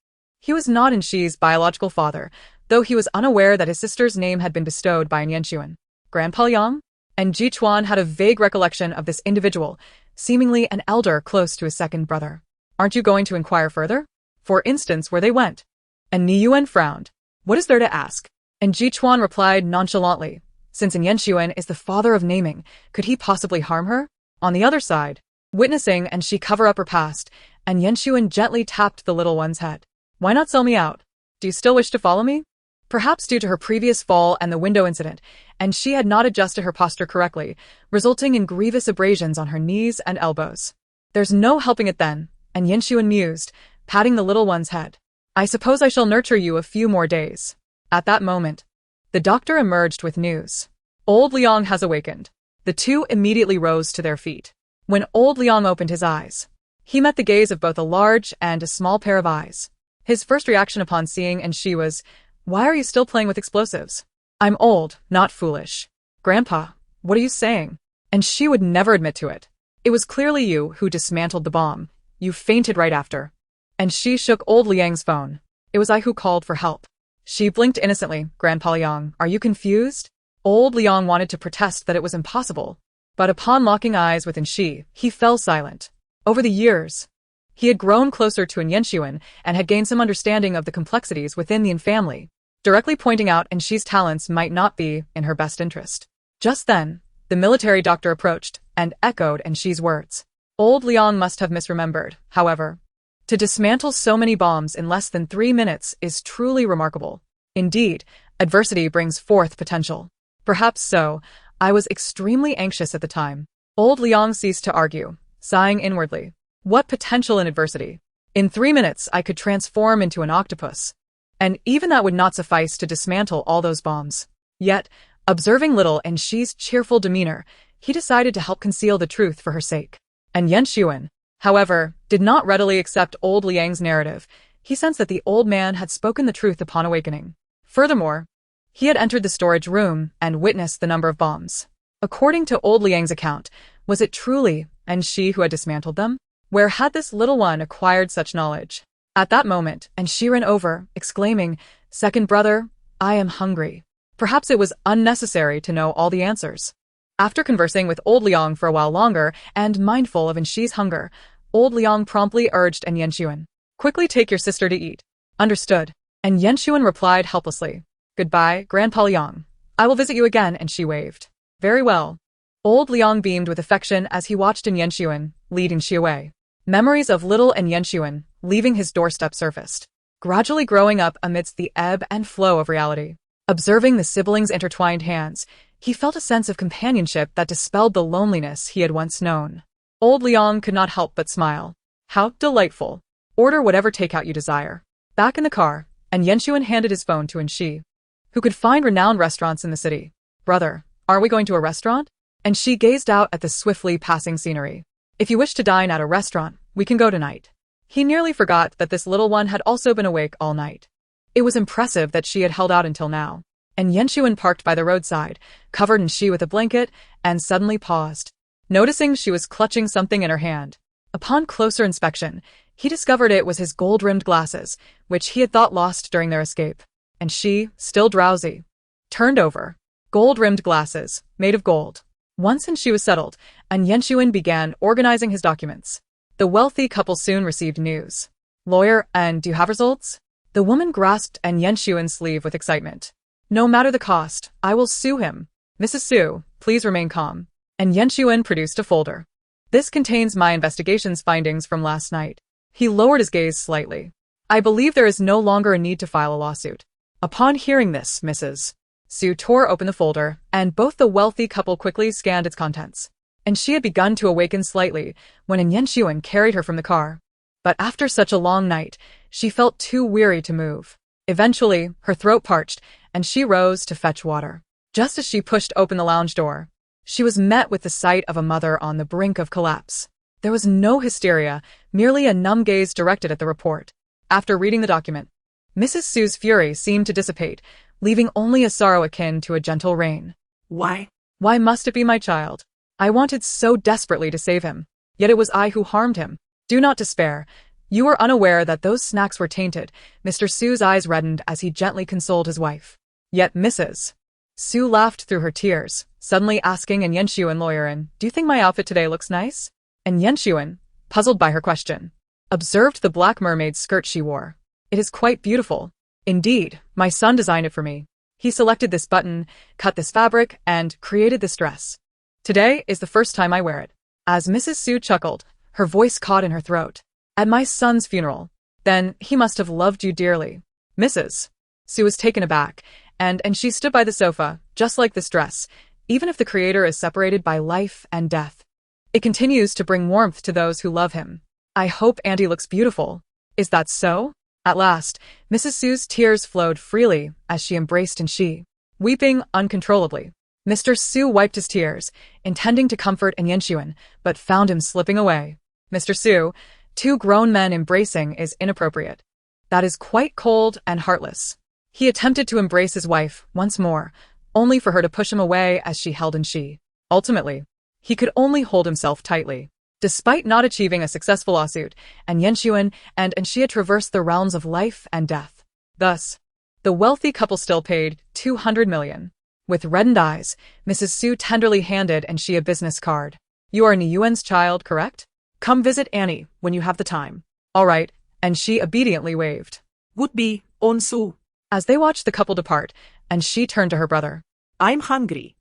he was not Shi's biological father, though he was unaware that his sister's name had been bestowed by Yanxuan. Grandpa Yang? And Jichuan had a vague recollection of this individual, seemingly an elder close to his second brother. Aren't you going to inquire further? For instance, where they went? And Niyuan frowned. What is there to ask? And Jichuan replied nonchalantly. Since Yanxuan is the father of naming, could he possibly harm her? On the other side, witnessing and she cover up her past, and Yanxuan gently tapped the little one's head. Why not sell me out? Do you still wish to follow me? Perhaps due to her previous fall and the window incident, and she had not adjusted her posture correctly, resulting in grievous abrasions on her knees and elbows. There's no helping it then, and Yanxuan mused, patting the little one's head. I suppose I shall nurture you a few more days. At that moment, the doctor emerged with news. Old Liang has awakened. The two immediately rose to their feet. When old Liang opened his eyes, he met the gaze of both a large and a small pair of eyes. His first reaction upon seeing Shi was, why are you still playing with explosives? I'm old, not foolish. Grandpa, what are you saying? And she would never admit to it. It was clearly you who dismantled the bomb. You fainted right after. And she shook old Liang's phone. It was I who called for help. She blinked innocently. Grandpa Liang, are you confused? Old Liang wanted to protest that it was impossible. But upon locking eyes with Shi, he fell silent. Over the years, he had grown closer to Yanxuan and had gained some understanding of the complexities within the family, directly pointing out Shi's talents might not be in her best interest. Just then, the military doctor approached and echoed Shi's words. Old Liang must have misremembered, however. To dismantle so many bombs in less than 3 minutes is truly remarkable. Indeed, adversity brings forth potential. Perhaps so. I was extremely anxious at the time. Old Liang ceased to argue, sighing inwardly. What potential in adversity? In 3 minutes I could transform into an octopus. And even that would not suffice to dismantle all those bombs. Yet, observing little Shi's cheerful demeanor, he decided to help conceal the truth for her sake. And Yanxuan, however, did not readily accept old Liang's narrative. He sensed that the old man had spoken the truth upon awakening. Furthermore, he had entered the storage room and witnessed the number of bombs. According to old Liang's account, was it truly Shi who had dismantled them? Where had this little one acquired such knowledge? At that moment, Shi ran over, exclaiming, Second brother, I am hungry. Perhaps it was unnecessary to know all the answers. After conversing with old Liang for a while longer and mindful of Shi's hunger, old Liang promptly urged Yanxuan, quickly take your sister to eat. Understood. And Yanxuan replied helplessly, Goodbye, Grandpa Liang. I will visit you again, and she waved. Very well. Old Liang beamed with affection as he watched Yanxuan lead Shi away. Memories of little Yanxuan leaving his doorstep surfaced, gradually growing up amidst the ebb and flow of reality. Observing the siblings' intertwined hands, he felt a sense of companionship that dispelled the loneliness he had once known. Old Liang could not help but smile. How delightful. Order whatever takeout you desire. Back in the car, Yanxuan handed his phone to Shi, who could find renowned restaurants in the city. Brother, are we going to a restaurant? And she gazed out at the swiftly passing scenery. If you wish to dine at a restaurant, we can go tonight. He nearly forgot that this little one had also been awake all night. It was impressive that she had held out until now. And Yanxuan parked by the roadside, covered Shi with a blanket, and suddenly paused, noticing she was clutching something in her hand. Upon closer inspection, he discovered it was his gold-rimmed glasses, which he had thought lost during their escape. And she, still drowsy, turned over. Gold-rimmed glasses, made of gold. Once Shi was settled, Yanxuan began organizing his documents. The wealthy couple soon received news. Lawyer, and do you have results? The woman grasped Yanxuan's sleeve with excitement. No matter the cost, I will sue him. Mrs. Su, please remain calm. And Yanxuan produced a folder. This contains my investigation's findings from last night. He lowered his gaze slightly. I believe there is no longer a need to file a lawsuit. Upon hearing this, Mrs. Su tore open the folder, and both the wealthy couple quickly scanned its contents. And she had begun to awaken slightly when Yanxuan carried her from the car. But after such a long night, she felt too weary to move. Eventually, her throat parched, and she rose to fetch water. Just as she pushed open the lounge door, she was met with the sight of a mother on the brink of collapse. There was no hysteria, merely a numb gaze directed at the report. After reading the document, Mrs. Su's fury seemed to dissipate, leaving only a sorrow akin to a gentle rain. Why? Why must it be my child? I wanted so desperately to save him, yet it was I who harmed him. Do not despair. You were unaware that those snacks were tainted. Mr. Su's eyes reddened as he gently consoled his wife. Yet Mrs. Su laughed through her tears, suddenly asking and Yenshuan lawyerin, do you think my outfit today looks nice? And Yenshuan, puzzled by her question, observed the black mermaid skirt she wore. It is quite beautiful. Indeed, my son designed it for me. He selected this button, cut this fabric, and created this dress. Today is the first time I wear it. As Mrs. Su chuckled, her voice caught in her throat. At my son's funeral. Then he must have loved you dearly. Mrs. Su was taken aback, and she stood by the sofa, just like this dress, even if the creator is separated by life and death. It continues to bring warmth to those who love him. I hope Auntie looks beautiful. Is that so? At last, Mrs. Su's tears flowed freely as she embraced and she, weeping uncontrollably. Mr. Su wiped his tears, intending to comfort and Yenshuan, but found him slipping away. Mr. Su, two grown men embracing is inappropriate. That is quite cold and heartless. He attempted to embrace his wife once more, only for her to push him away as she held and she. Ultimately, he could only hold himself tightly. Despite not achieving a successful lawsuit, and Yenshuan and she had traversed the realms of life and death. Thus, the wealthy couple still paid 200 million. With reddened eyes, Mrs. Su tenderly handed and she a business card. You are Niyuan's child, correct? Come visit Annie when you have the time. All right, and she obediently waved. Would be, on Su. As they watched the couple depart, and she turned to her brother. I'm hungry.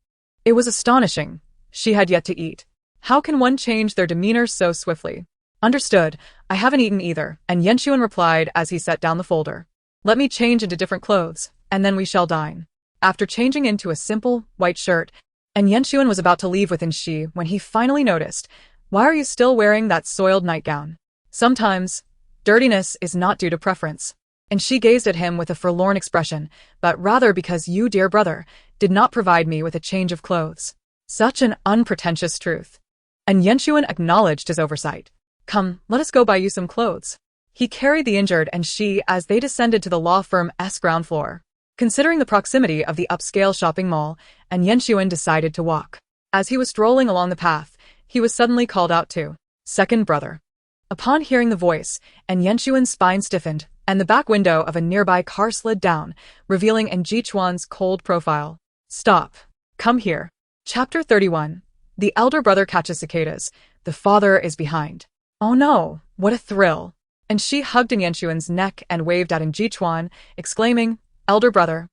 It was astonishing. She had yet to eat. How can one change their demeanor so swiftly? Understood, I haven't eaten either, and Yenshuan replied as he set down the folder. Let me change into different clothes, and then we shall dine. After changing into a simple, white shirt, and Yenshuan was about to leave with she when he finally noticed, why are you still wearing that soiled nightgown? Sometimes, dirtiness is not due to preference. And she gazed at him with a forlorn expression, but rather because you, dear brother, did not provide me with a change of clothes. Such an unpretentious truth. And Yenshuan acknowledged his oversight. Come, let us go buy you some clothes. He carried the injured and she as they descended to the law firm's ground floor. Considering the proximity of the upscale shopping mall, and Yenshuan decided to walk. As he was strolling along the path, he was suddenly called out to second brother. Upon hearing the voice, and Yenshuan's spine stiffened, and the back window of a nearby car slid down, revealing Jichuan's cold profile. Stop. Come here. Chapter 31. The elder brother catches cicadas. The father is behind. Oh no, what a thrill. And she hugged Yenshuan's neck and waved at Jichuan, exclaiming, elder brother.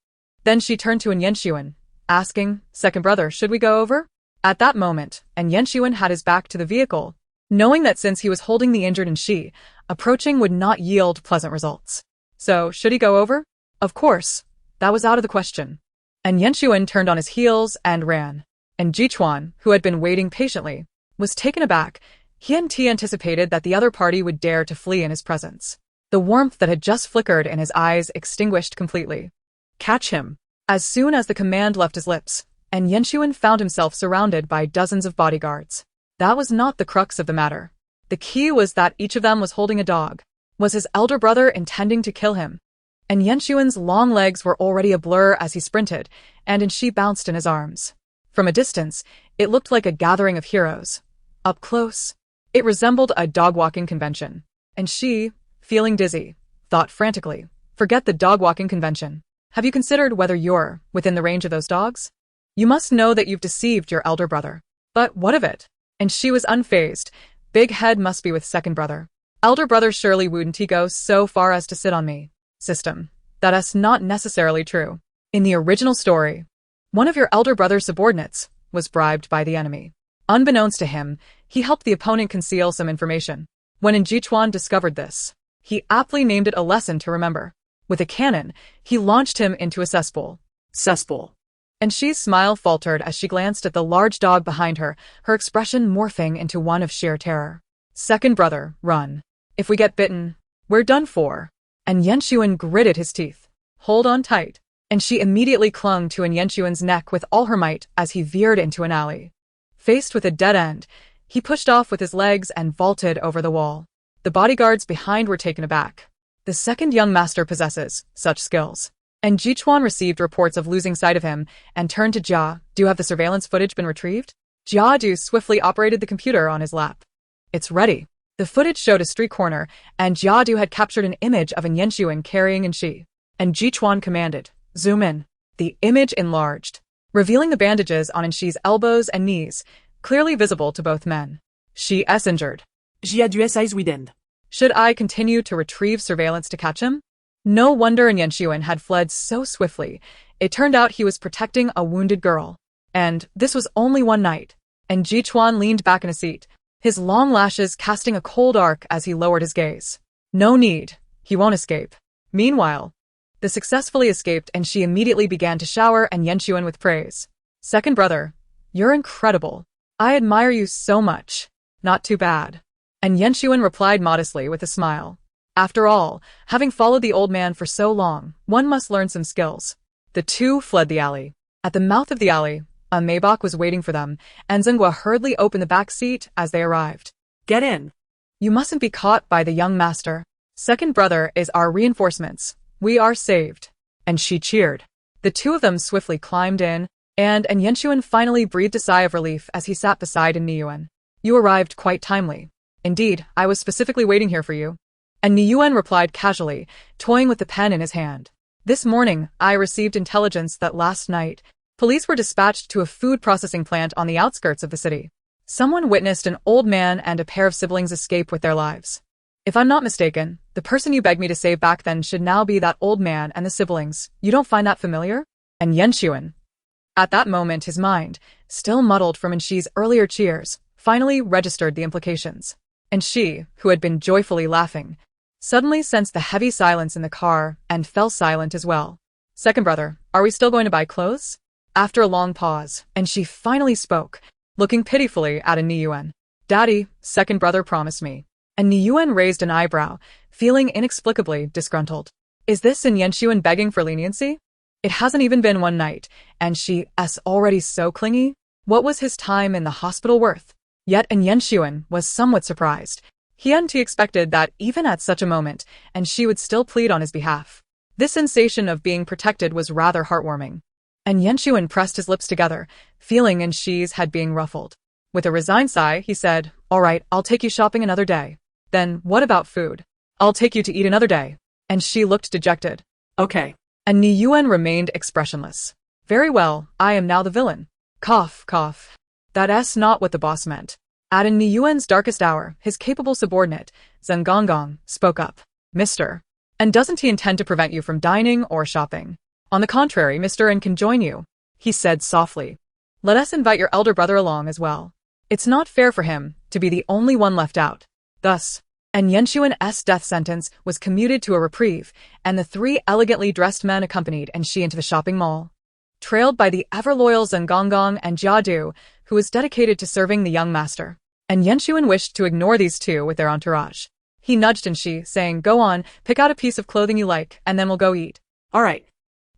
Then she turned to Yenshuan, asking, second brother, should we go over? At that moment, Yenshuan had his back to the vehicle, knowing that since he was holding the injured and she, approaching would not yield pleasant results. So, should he go over? Of course. That was out of the question. And Yenshuan turned on his heels and ran. And Jichuan, who had been waiting patiently, was taken aback. He anticipated that the other party would dare to flee in his presence. The warmth that had just flickered in his eyes extinguished completely. Catch him. As soon as the command left his lips, and Yenshuan found himself surrounded by dozens of bodyguards. That was not the crux of the matter. The key was that each of them was holding a dog. Was his elder brother intending to kill him? And Yenshuan's long legs were already a blur as he sprinted, and she bounced in his arms. From a distance, it looked like a gathering of heroes. Up close, it resembled a dog-walking convention. And she, feeling dizzy, thought frantically, forget the dog-walking convention. Have you considered whether you're within the range of those dogs? You must know that you've deceived your elder brother. But what of it? And she was unfazed. Big head must be with second brother. Elder brother surely wouldn't he go so far as to sit on me. System. That's not necessarily true. In the original story, one of your elder brother's subordinates was bribed by the enemy. Unbeknownst to him, he helped the opponent conceal some information. When Jichuan discovered this, he aptly named it a lesson to remember. With a cannon, he launched him into a cesspool. Cesspool. And she's smile faltered as she glanced at the large dog behind her, her expression morphing into one of sheer terror. Second brother, run. If we get bitten, we're done for. And Yenshuan gritted his teeth. Hold on tight. And she immediately clung to Yenshuan's neck with all her might as he veered into an alley. Faced with a dead end, he pushed off with his legs and vaulted over the wall. The bodyguards behind were taken aback. The second young master possesses such skills. And Jichuan received reports of losing sight of him and turned to Jia. Do have the surveillance footage been retrieved? Jia Du swiftly operated the computer on his lap. It's ready. The footage showed a street corner, and Jiadu had captured an image of an Yenshuan carrying Shi. And Jichuan commanded, "Zoom in." The image enlarged, revealing the bandages on Shi's elbows and knees, clearly visible to both men. She is injured. Jiadu is widened. Should I continue to retrieve surveillance to catch him? No wonder Yenshuan had fled so swiftly. It turned out he was protecting a wounded girl. And this was only one night. And Jichuan leaned back in a seat, his long lashes casting a cold arc as he lowered his gaze. No need. He won't escape. Meanwhile, the successfully escaped and she immediately began to shower and Yenshuan with praise. "Second brother, you're incredible. I admire you so much. Not too bad." And Yenshuan replied modestly with a smile. After all, having followed the old man for so long, one must learn some skills. The two fled the alley. At the mouth of the alley, a Maybach was waiting for them, and Zhenghua hurriedly opened the back seat as they arrived. "Get in." "You mustn't be caught by the young master. Second brother is our reinforcements. We are saved." And she cheered. The two of them swiftly climbed in, and Yenshuan finally breathed a sigh of relief as he sat beside Niyuan. "You arrived quite timely. Indeed, I was specifically waiting here for you." And Niyuan replied casually, toying with the pen in his hand. "This morning, I received intelligence that last night, police were dispatched to a food processing plant on the outskirts of the city. Someone witnessed an old man and a pair of siblings escape with their lives. If I'm not mistaken, the person you begged me to save back then should now be that old man and the siblings. You don't find that familiar?" And Yenshuan, at that moment his mind, still muddled from Shi's earlier cheers, finally registered the implications. And she, who had been joyfully laughing, suddenly sensed the heavy silence in the car and fell silent as well. "Second brother, are we still going to buy clothes?" After a long pause, and she finally spoke, looking pitifully at Niyuan. "Daddy, second brother promised me." And Niyuan raised an eyebrow, feeling inexplicably disgruntled. Is this Yenshuan begging for leniency? It hasn't even been one night, and she's already so clingy? What was his time in the hospital worth? Yet Yenshuan was somewhat surprised. He hadn't expected that even at such a moment, and she would still plead on his behalf. This sensation of being protected was rather heartwarming. And Yenshuan pressed his lips together, feeling Shi's head being ruffled. With a resigned sigh, he said, "All right, I'll take you shopping another day." "Then what about food?" "I'll take you to eat another day." And she looked dejected. "Okay." And Niyuan remained expressionless. "Very well, I am now the villain." Cough, cough. That's not what the boss meant. At Niyuan's darkest hour, his capable subordinate, Zheng Gonggong, spoke up. "Mister. And doesn't he intend to prevent you from dining or shopping? On the contrary, Mr. N can join you," he said softly. "Let us invite your elder brother along as well. It's not fair for him to be the only one left out." Thus, and Yenshuan's death sentence was commuted to a reprieve, and the three elegantly dressed men accompanied Shi into the shopping mall, trailed by the ever-loyal Zheng Gonggong and Jiadu, who was dedicated to serving the young master. And Yenshuan wished to ignore these two with their entourage. He nudged Shi, saying, "Go on, pick out a piece of clothing you like, and then we'll go eat." "All right."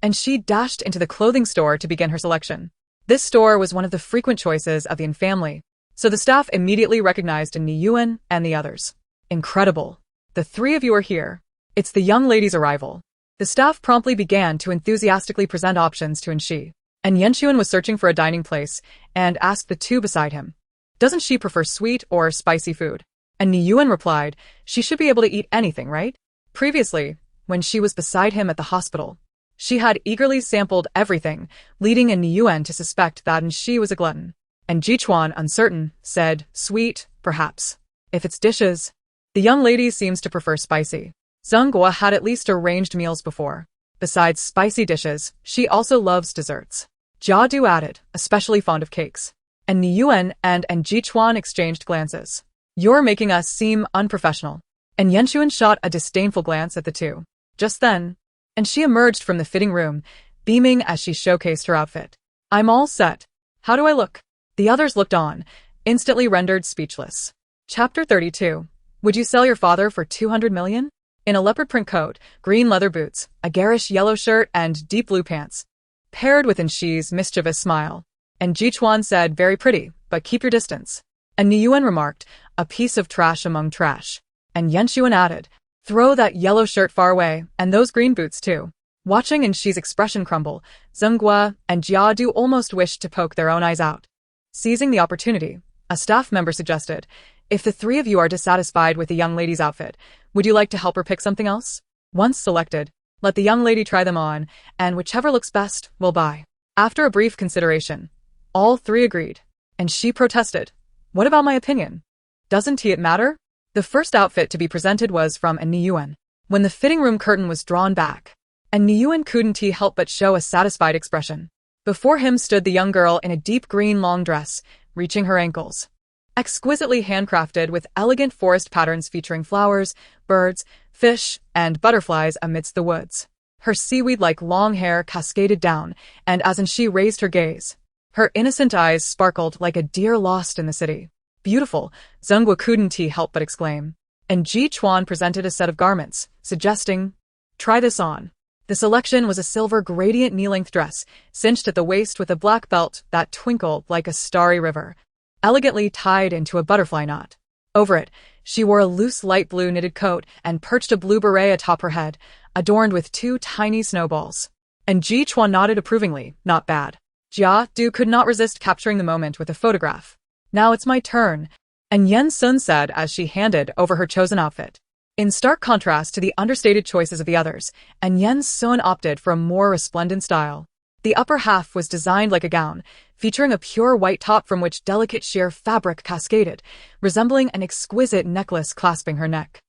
And she dashed into the clothing store to begin her selection. This store was one of the frequent choices of the Yin family, so the staff immediately recognized Niyuan and the others. "Incredible. The three of you are here. It's the young lady's arrival." The staff promptly began to enthusiastically present options to Shi. And Yenshuan was searching for a dining place and asked the two beside him, "Doesn't she prefer sweet or spicy food?" And Niyuan replied, "She should be able to eat anything, right?" Previously, when she was beside him at the hospital, she had eagerly sampled everything, leading Niyuan to suspect that Shi was a glutton. And Jichuan, uncertain, said, "Sweet, perhaps. If it's dishes." The young lady seems to prefer spicy. Zhenghua had at least arranged meals before. Besides spicy dishes, she also loves desserts. Jiadu added, especially fond of cakes. And Niyuan and Jichuan exchanged glances. "You're making us seem unprofessional." And Yenshuan shot a disdainful glance at the two. Just then, and she emerged from the fitting room, beaming as she showcased her outfit. "I'm all set. How do I look?" The others looked on, instantly rendered speechless. Chapter 32. Would you sell your father for 200 million? In a leopard print coat, green leather boots, a garish yellow shirt, and deep blue pants, paired with Shi's mischievous smile. And Jichuan said, "Very pretty, but keep your distance." And Niyuan remarked, "A piece of trash among trash." And Yenshuan added, "Throw that yellow shirt far away, and those green boots too." Watching Shi's expression crumble, Zhenghua and Jiadu almost wished to poke their own eyes out. Seizing the opportunity, a staff member suggested, If the three of you are dissatisfied with the young lady's outfit, would you like to help her pick something else? Once selected, let the young lady try them on, and whichever looks best, will buy. After a brief consideration, all three agreed, and she protested. What about my opinion? Doesn't it matter? The first outfit to be presented was from an Niyuan. When the fitting room curtain was drawn back, and Niyuan couldn't help but show a satisfied expression. Before him stood the young girl in a deep green long dress, reaching her ankles. Exquisitely handcrafted with elegant forest patterns featuring flowers, birds, fish, and butterflies amidst the woods. Her seaweed-like long hair cascaded down, and as she raised her gaze, her innocent eyes sparkled like a deer lost in the city. Beautiful, Zhenghua couldn't help but exclaim. And Ji Chuan presented a set of garments, suggesting, try this on. The selection was a silver gradient knee-length dress, cinched at the waist with a black belt that twinkled like a starry river, elegantly tied into a butterfly knot. Over it, she wore a loose light blue knitted coat and perched a blue beret atop her head, adorned with two tiny snowballs. And Ji Chuan nodded approvingly, not bad. Jia Du could not resist capturing the moment with a photograph. Now it's my turn, and Yen Sun said as she handed over her chosen outfit. In stark contrast to the understated choices of the others, and Yen Sun opted for a more resplendent style. The upper half was designed like a gown, featuring a pure white top from which delicate sheer fabric cascaded, resembling an exquisite necklace clasping her neck.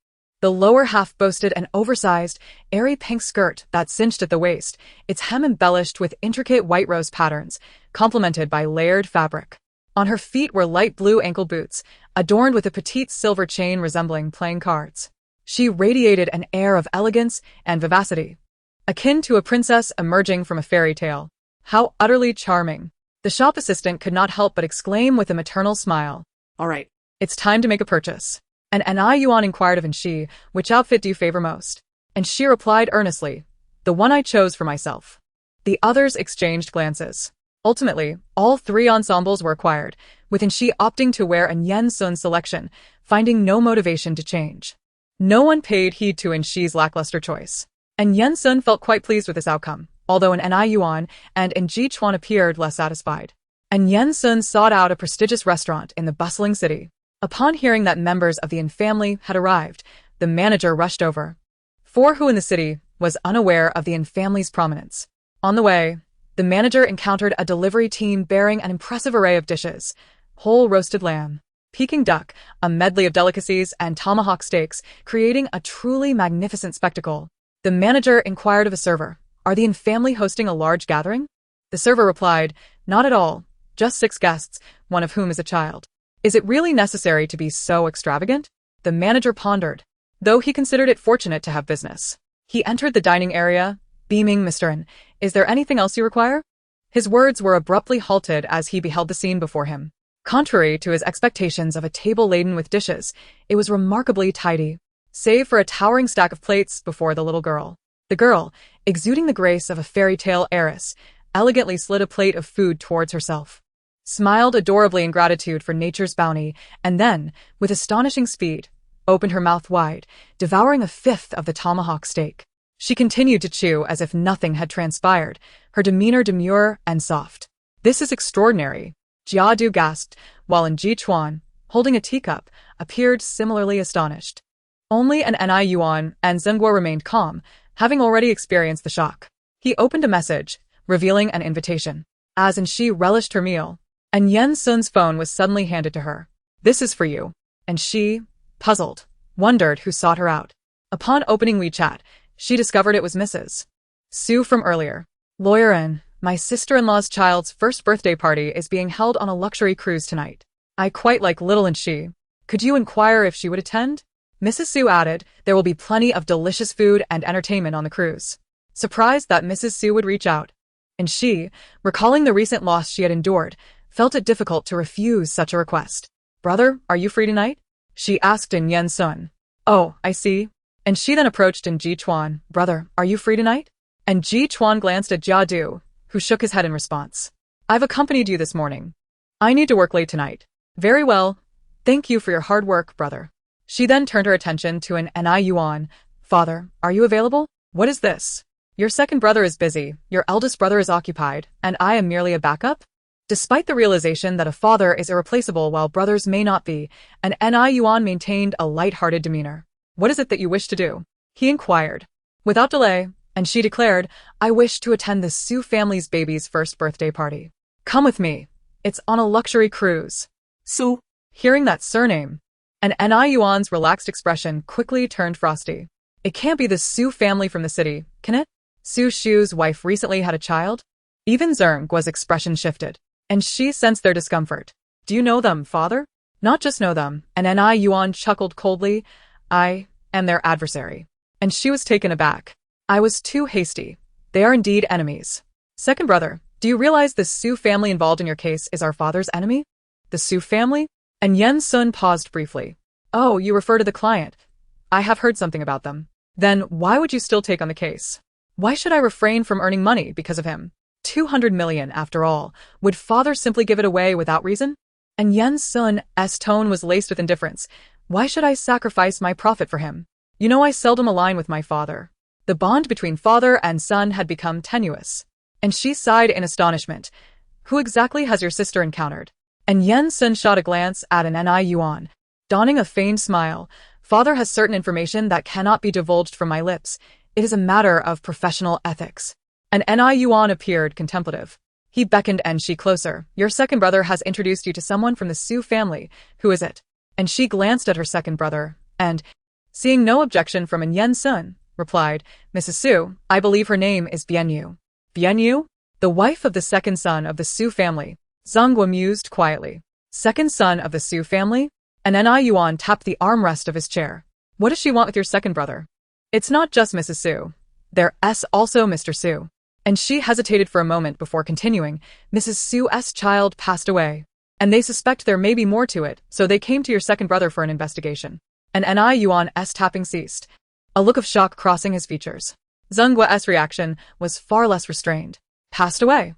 The lower half boasted an oversized, airy pink skirt that cinched at the waist, its hem embellished with intricate white rose patterns, complemented by layered fabric. On her feet were light blue ankle boots, adorned with a petite silver chain resembling playing cards. She radiated an air of elegance and vivacity, akin to a princess emerging from a fairy tale. How utterly charming! The shop assistant could not help but exclaim with a maternal smile. All right. It's time to make a purchase. And Anai Yuan inquired of Anshi, which outfit do you favor most? And she replied earnestly, the one I chose for myself. The others exchanged glances. Ultimately, all three ensembles were acquired, with Anshi opting to wear an Yen Sun's selection, finding no motivation to change. No one paid heed to Anshi's lackluster choice, and Yen Sun felt quite pleased with this outcome, although Anai Yuan and Ji Chuan appeared less satisfied. And Yen Sun sought out a prestigious restaurant in the bustling city. Upon hearing that members of the Yin family had arrived, the manager rushed over. For who in the city was unaware of the Yin family's prominence? On the way, the manager encountered a delivery team bearing an impressive array of dishes: whole roasted lamb, Peking duck, a medley of delicacies, and tomahawk steaks, creating a truly magnificent spectacle. The manager inquired of a server, are the Yin family hosting a large gathering? The server replied, not at all, just 6 guests, one of whom is a child. Is it really necessary to be so extravagant? The manager pondered, though he considered it fortunate to have business. He entered the dining area, beaming, Mr. N, is there anything else you require? His words were abruptly halted as he beheld the scene before him. Contrary to his expectations of a table laden with dishes, it was remarkably tidy, save for a towering stack of plates before the little girl. The girl, exuding the grace of a fairy tale heiress, elegantly slid a plate of food towards herself, smiled adorably in gratitude for nature's bounty, and then, with astonishing speed, opened her mouth wide, devouring a fifth of the tomahawk steak. She continued to chew as if nothing had transpired, her demeanor demure and soft. This is extraordinary, Jia Du gasped, while Ji Chuan, holding a teacup, appeared similarly astonished. Only an Anai Yuan and Zhenghua remained calm, having already experienced the shock. He opened a message, revealing an invitation. As Anshi relished her meal, and Yen Sun's phone was suddenly handed to her. This is for you. And she, puzzled, wondered who sought her out. Upon opening WeChat, she discovered it was Mrs. Su from earlier. Lawyer N, my sister-in-law's child's first birthday party is being held on a luxury cruise tonight. I quite like little Anshi. Could you inquire if she would attend? Mrs. Su added, there will be plenty of delicious food and entertainment on the cruise. Surprised that Mrs. Su would reach out. And she, recalling the recent loss she had endured, felt it difficult to refuse such a request. Brother, are you free tonight? She asked in Yen Sun. Oh, I see. And she then approached in Ji Chuan. Brother, are you free tonight? And Ji Chuan glanced at Jia Du, who shook his head in response. I've accompanied you this morning. I need to work late tonight. Very well. Thank you for your hard work, brother. She then turned her attention to an Anai Yuan. Father, are you available? What is this? Your second brother is busy, your eldest brother is occupied, and I am merely a backup? Despite the realization that a father is irreplaceable while brothers may not be, and Yuan maintained a light-hearted demeanor. "What is it that you wish to do?" he inquired. Without delay, and she declared, "I wish to attend the Su family's baby's first birthday party. Come with me. It's on a luxury cruise." Su. Hearing that surname, and Yuan's relaxed expression quickly turned frosty. It can't be the Su family from the city, can it? Su Shu's wife recently had a child? Even Zhenggua's expression shifted, and she sensed their discomfort. "Do you know them, father?" "Not just know them," and Yuan chuckled coldly. "I am their adversary." And she was taken aback. "I was too hasty. They are indeed enemies." "Second brother, do you realize the Su family involved in your case is our father's enemy?" "The Su family?" And Yen Sun paused briefly. "Oh, you refer to the client. I have heard something about them." "Then why would you still take on the case?" "Why should I refrain from earning money because of him? 200 million, after all. Would father simply give it away without reason?" And Yen Sun's tone was laced with indifference. "Why should I sacrifice my profit for him? You know I seldom align with my father." The bond between father and son had become tenuous. And she sighed in astonishment. "Who exactly has your sister encountered?" And Yen Sun shot a glance at an Yuan, donning a feigned smile. "Father has certain information that cannot be divulged from my lips. It is a matter of professional ethics." And Yuan appeared contemplative. He beckoned she closer. "Your second brother has introduced you to someone from the Su family. Who is it?" And she glanced at her second brother, and, seeing no objection from an Yen Sun, replied, "Mrs. Su, I believe her name is Bianyu." "Bianyu?" "The wife of the second son of the Su family," Zhenggua mused quietly. "Second son of the Su family?" And Yuan tapped the armrest of his chair. "What does she want with your second brother?" "It's not just Mrs. Su. There's also Mr. Su." And she hesitated for a moment before continuing. "Mrs. Su's child passed away, and they suspect there may be more to it, so they came to your second brother for an investigation." And Yuan's tapping ceased, a look of shock crossing his features. Zhenggua's reaction was far less restrained. "Passed away?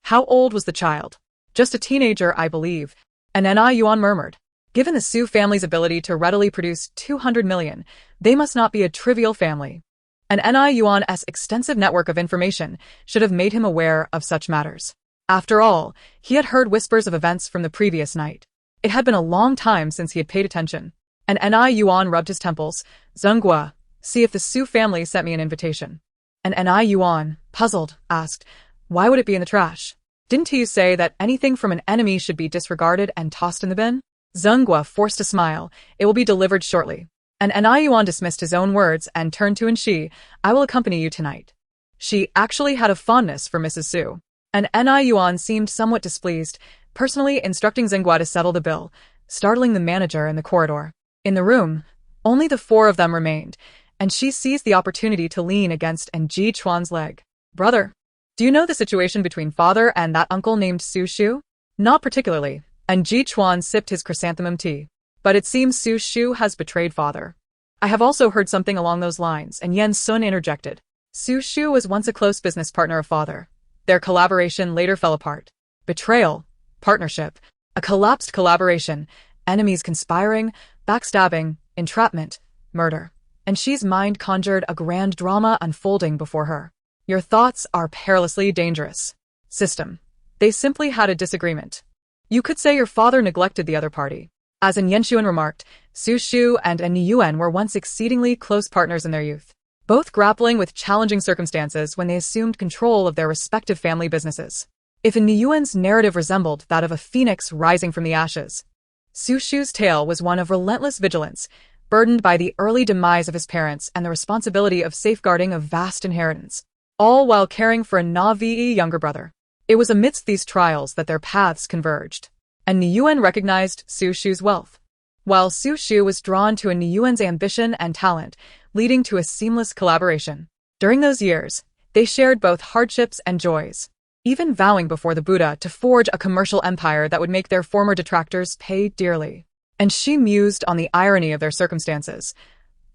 How old was the child?" "Just a teenager, I believe." And Yuan murmured. Given the Su family's ability to readily produce 200 million, they must not be a trivial family. And Yuan's extensive network of information should have made him aware of such matters. After all, he had heard whispers of events from the previous night. It had been a long time since he had paid attention. And Yuan rubbed his temples. "Zhenggua, see if the Su family sent me an invitation." And Yuan, puzzled, asked, "Why would it be in the trash? Didn't you say that anything from an enemy should be disregarded and tossed in the bin?" Zhenggua forced a smile. "It will be delivered shortly." And Yuan dismissed his own words and turned to Shi. "I will accompany you tonight." She actually had a fondness for Mrs. Su. And Yuan seemed somewhat displeased, personally instructing Zhenggua to settle the bill, startling the manager in the corridor. In the room, only the four of them remained, and she seized the opportunity to lean against Ji Chuan's leg. "Brother, do you know the situation between father and that uncle named Su Shu?" "Not particularly," and Ji Chuan sipped his chrysanthemum tea. "But it seems Su Shu has betrayed father." "I have also heard something along those lines," and Yen Sun interjected. "Su Shu was once a close business partner of father. Their collaboration later fell apart. Betrayal, partnership, a collapsed collaboration, enemies conspiring, backstabbing, entrapment, murder." And Shi's mind conjured a grand drama unfolding before her. "Your thoughts are perilously dangerous. System. They simply had a disagreement. You could say your father neglected the other party." As An Yenshuan remarked, Su Shu and An Yuan were once exceedingly close partners in their youth, both grappling with challenging circumstances when they assumed control of their respective family businesses. If An Yuan's narrative resembled that of a phoenix rising from the ashes, Su Shu's tale was one of relentless vigilance, burdened by the early demise of his parents and the responsibility of safeguarding a vast inheritance, all while caring for a Navi younger brother. It was amidst these trials that their paths converged. And Yuan recognized Su Shu's wealth, while Su Shu was drawn to Yuan's ambition and talent, leading to a seamless collaboration. During those years, they shared both hardships and joys, even vowing before the Buddha to forge a commercial empire that would make their former detractors pay dearly. And she mused on the irony of their circumstances.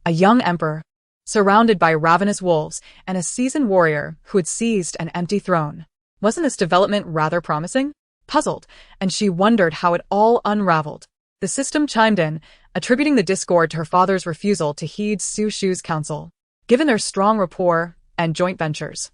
A young emperor, surrounded by ravenous wolves, and a seasoned warrior who had seized an empty throne. Wasn't this development rather promising? Puzzled, and she wondered how it all unraveled. The system chimed in, attributing the discord to her father's refusal to heed Su Shu's counsel. Given their strong rapport and joint ventures,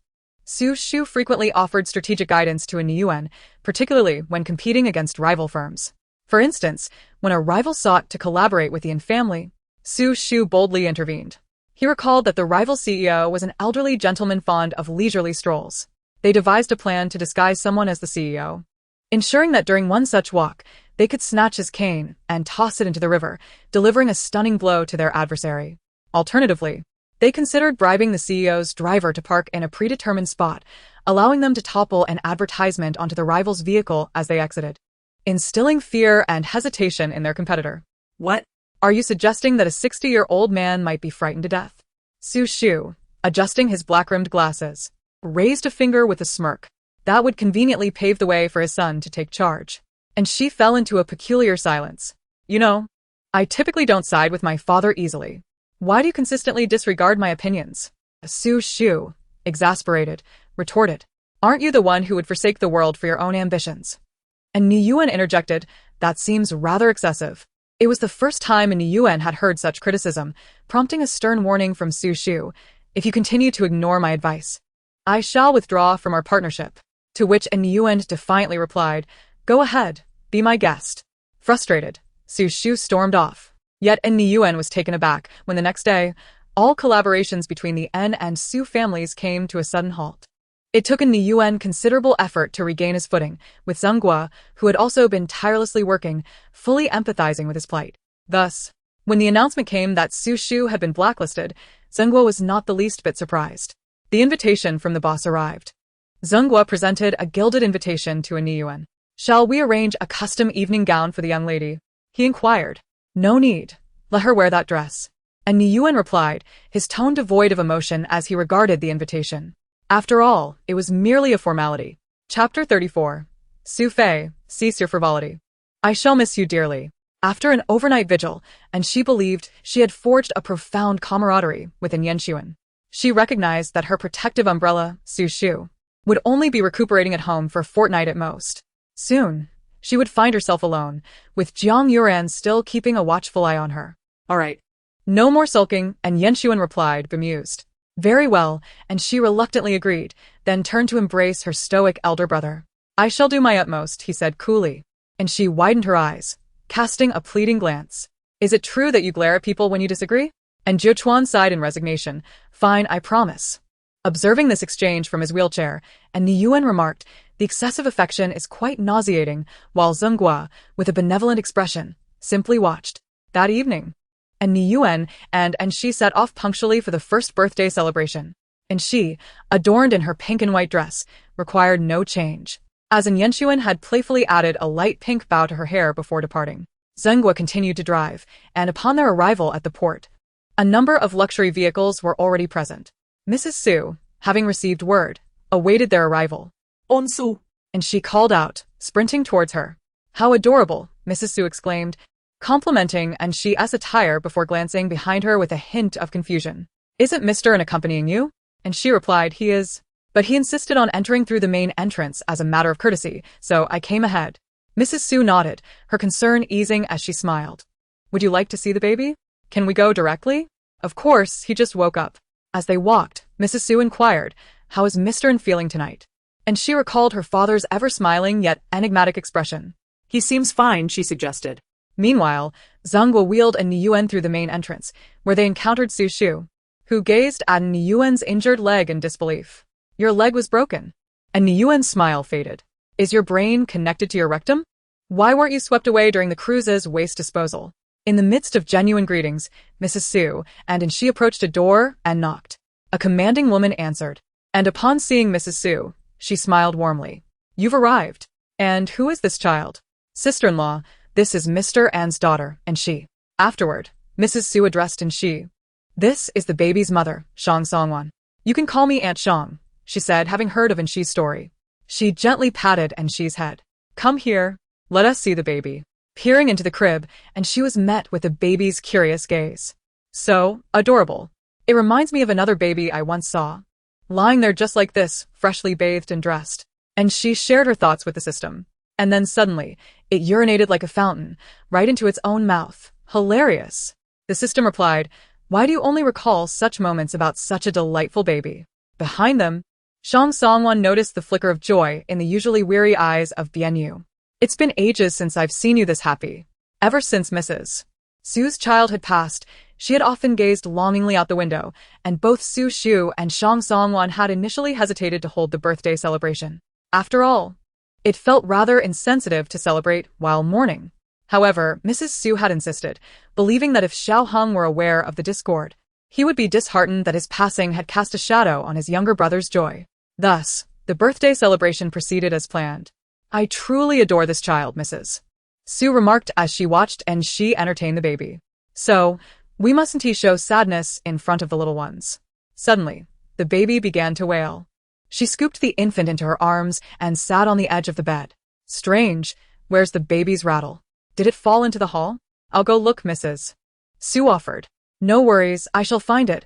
Su Shu frequently offered strategic guidance to An Yuan, particularly when competing against rival firms. For instance, when a rival sought to collaborate with the Yin family, Su Shu boldly intervened. He recalled that the rival CEO was an elderly gentleman fond of leisurely strolls. They devised a plan to disguise someone as the CEO, ensuring that during one such walk, they could snatch his cane and toss it into the river, delivering a stunning blow to their adversary. Alternatively, they considered bribing the CEO's driver to park in a predetermined spot, allowing them to topple an advertisement onto the rival's vehicle as they exited, instilling fear and hesitation in their competitor. What? Are you suggesting that a 60-year-old man might be frightened to death? Su Shu, adjusting his black-rimmed glasses, raised a finger with a smirk. That would conveniently pave the way for his son to take charge. And she fell into a peculiar silence. You know, I typically don't side with my father easily. Why do you consistently disregard my opinions? Su Shu, exasperated, retorted. Aren't you the one who would forsake the world for your own ambitions? And Ni Yuan interjected, that seems rather excessive. It was the first time Ni Yuan had heard such criticism, prompting a stern warning from Su Shu. If you continue to ignore my advice, I shall withdraw from our partnership. To which Ni Yuan defiantly replied, go ahead, be my guest. Frustrated, Su Shu stormed off. Yet Ni Yuan was taken aback when the next day, all collaborations between the En and Su families came to a sudden halt. It took Ni Yuan considerable effort to regain his footing, with Zhenghua, who had also been tirelessly working, fully empathizing with his plight. Thus, when the announcement came that Su Shu had been blacklisted, Zhenghua was not the least bit surprised. The invitation from the boss arrived. Zhenghua presented a gilded invitation to Ni Yuan. Shall we arrange a custom evening gown for the young lady? He inquired. No need. Let her wear that dress. And Ni Yuan replied, his tone devoid of emotion as he regarded the invitation. After all, it was merely a formality. Chapter 34. Su Fei, cease your frivolity. I shall miss you dearly. After an overnight vigil, and she believed she had forged a profound camaraderie with An Yuan. She recognized that her protective umbrella, Su Shu, would only be recuperating at home for a fortnight at most. Soon, she would find herself alone, with Jiang Yuan still keeping a watchful eye on her. All right. No more sulking, and Yuan replied, bemused. Very well, and she reluctantly agreed, then turned to embrace her stoic elder brother. I shall do my utmost, he said coolly. And she widened her eyes, casting a pleading glance. Is it true that you glare at people when you disagree? And Zhuchuan sighed in resignation. Fine, I promise. Observing this exchange from his wheelchair, and Ni Yuan remarked, the excessive affection is quite nauseating, while Zhenghua, with a benevolent expression, simply watched. That evening, and Ni Yuan and she set off punctually for the first birthday celebration. And she, adorned in her pink and white dress, required no change, as An Yuan had playfully added a light pink bow to her hair before departing. Zhenghua continued to drive, and upon their arrival at the port, a number of luxury vehicles were already present. Mrs. Su, having received word, awaited their arrival. On Su. And she called out, sprinting towards her. How adorable, Mrs. Su exclaimed, complimenting An Shi's attire before glancing behind her with a hint of confusion. Isn't Mr. accompanying you? And she replied, he is. But he insisted on entering through the main entrance as a matter of courtesy, so I came ahead. Mrs. Su nodded, her concern easing as she smiled. Would you like to see the baby? Can we go directly? Of course, he just woke up. As they walked, Mrs. Su inquired, how is Mr. feeling tonight? And she recalled her father's ever-smiling yet enigmatic expression. He seems fine, she suggested. Meanwhile, Zhenghua wheeled An Yuan through the main entrance, where they encountered Su Shu, who gazed at An Yuan's injured leg in disbelief. Your leg was broken. An Yuan's smile faded. Is your brain connected to your rectum? Why weren't you swept away during the cruise's waste disposal? In the midst of genuine greetings, Mrs. Su and she approached a door and knocked. A commanding woman answered, and upon seeing Mrs. Su, she smiled warmly. You've arrived. And who is this child? Sister-in-law. This is Mr. An's daughter, and she. Afterward, Mrs. Su addressed An Shi. This is the baby's mother, Shang Songwan. You can call me Aunt Shang, she said, having heard of An Shi's story. She gently patted An Shi's head. Come here. Let us see the baby. Peering into the crib, and she was met with the baby's curious gaze. So adorable. It reminds me of another baby I once saw. Lying there just like this, freshly bathed and dressed. And she shared her thoughts with the system. And then suddenly, it urinated like a fountain, right into its own mouth. Hilarious. The system replied, why do you only recall such moments about such a delightful baby? Behind them, Shang Songwon noticed the flicker of joy in the usually weary eyes of Bianyu. It's been ages since I've seen you this happy. Ever since Mrs. Su's child had passed, she had often gazed longingly out the window, and both Su Shu and Shang Songwon had initially hesitated to hold the birthday celebration. After all, it felt rather insensitive to celebrate while mourning. However, Mrs. Su had insisted, believing that if Xiao Heng were aware of the discord, he would be disheartened that his passing had cast a shadow on his younger brother's joy. Thus, the birthday celebration proceeded as planned. I truly adore this child, Mrs. Su remarked as she watched and she entertained the baby. So, we mustn't show sadness in front of the little ones. Suddenly, the baby began to wail. She scooped the infant into her arms and sat on the edge of the bed. Strange, where's the baby's rattle? Did it fall into the hall? I'll go look, Mrs. Su offered. No worries, I shall find it.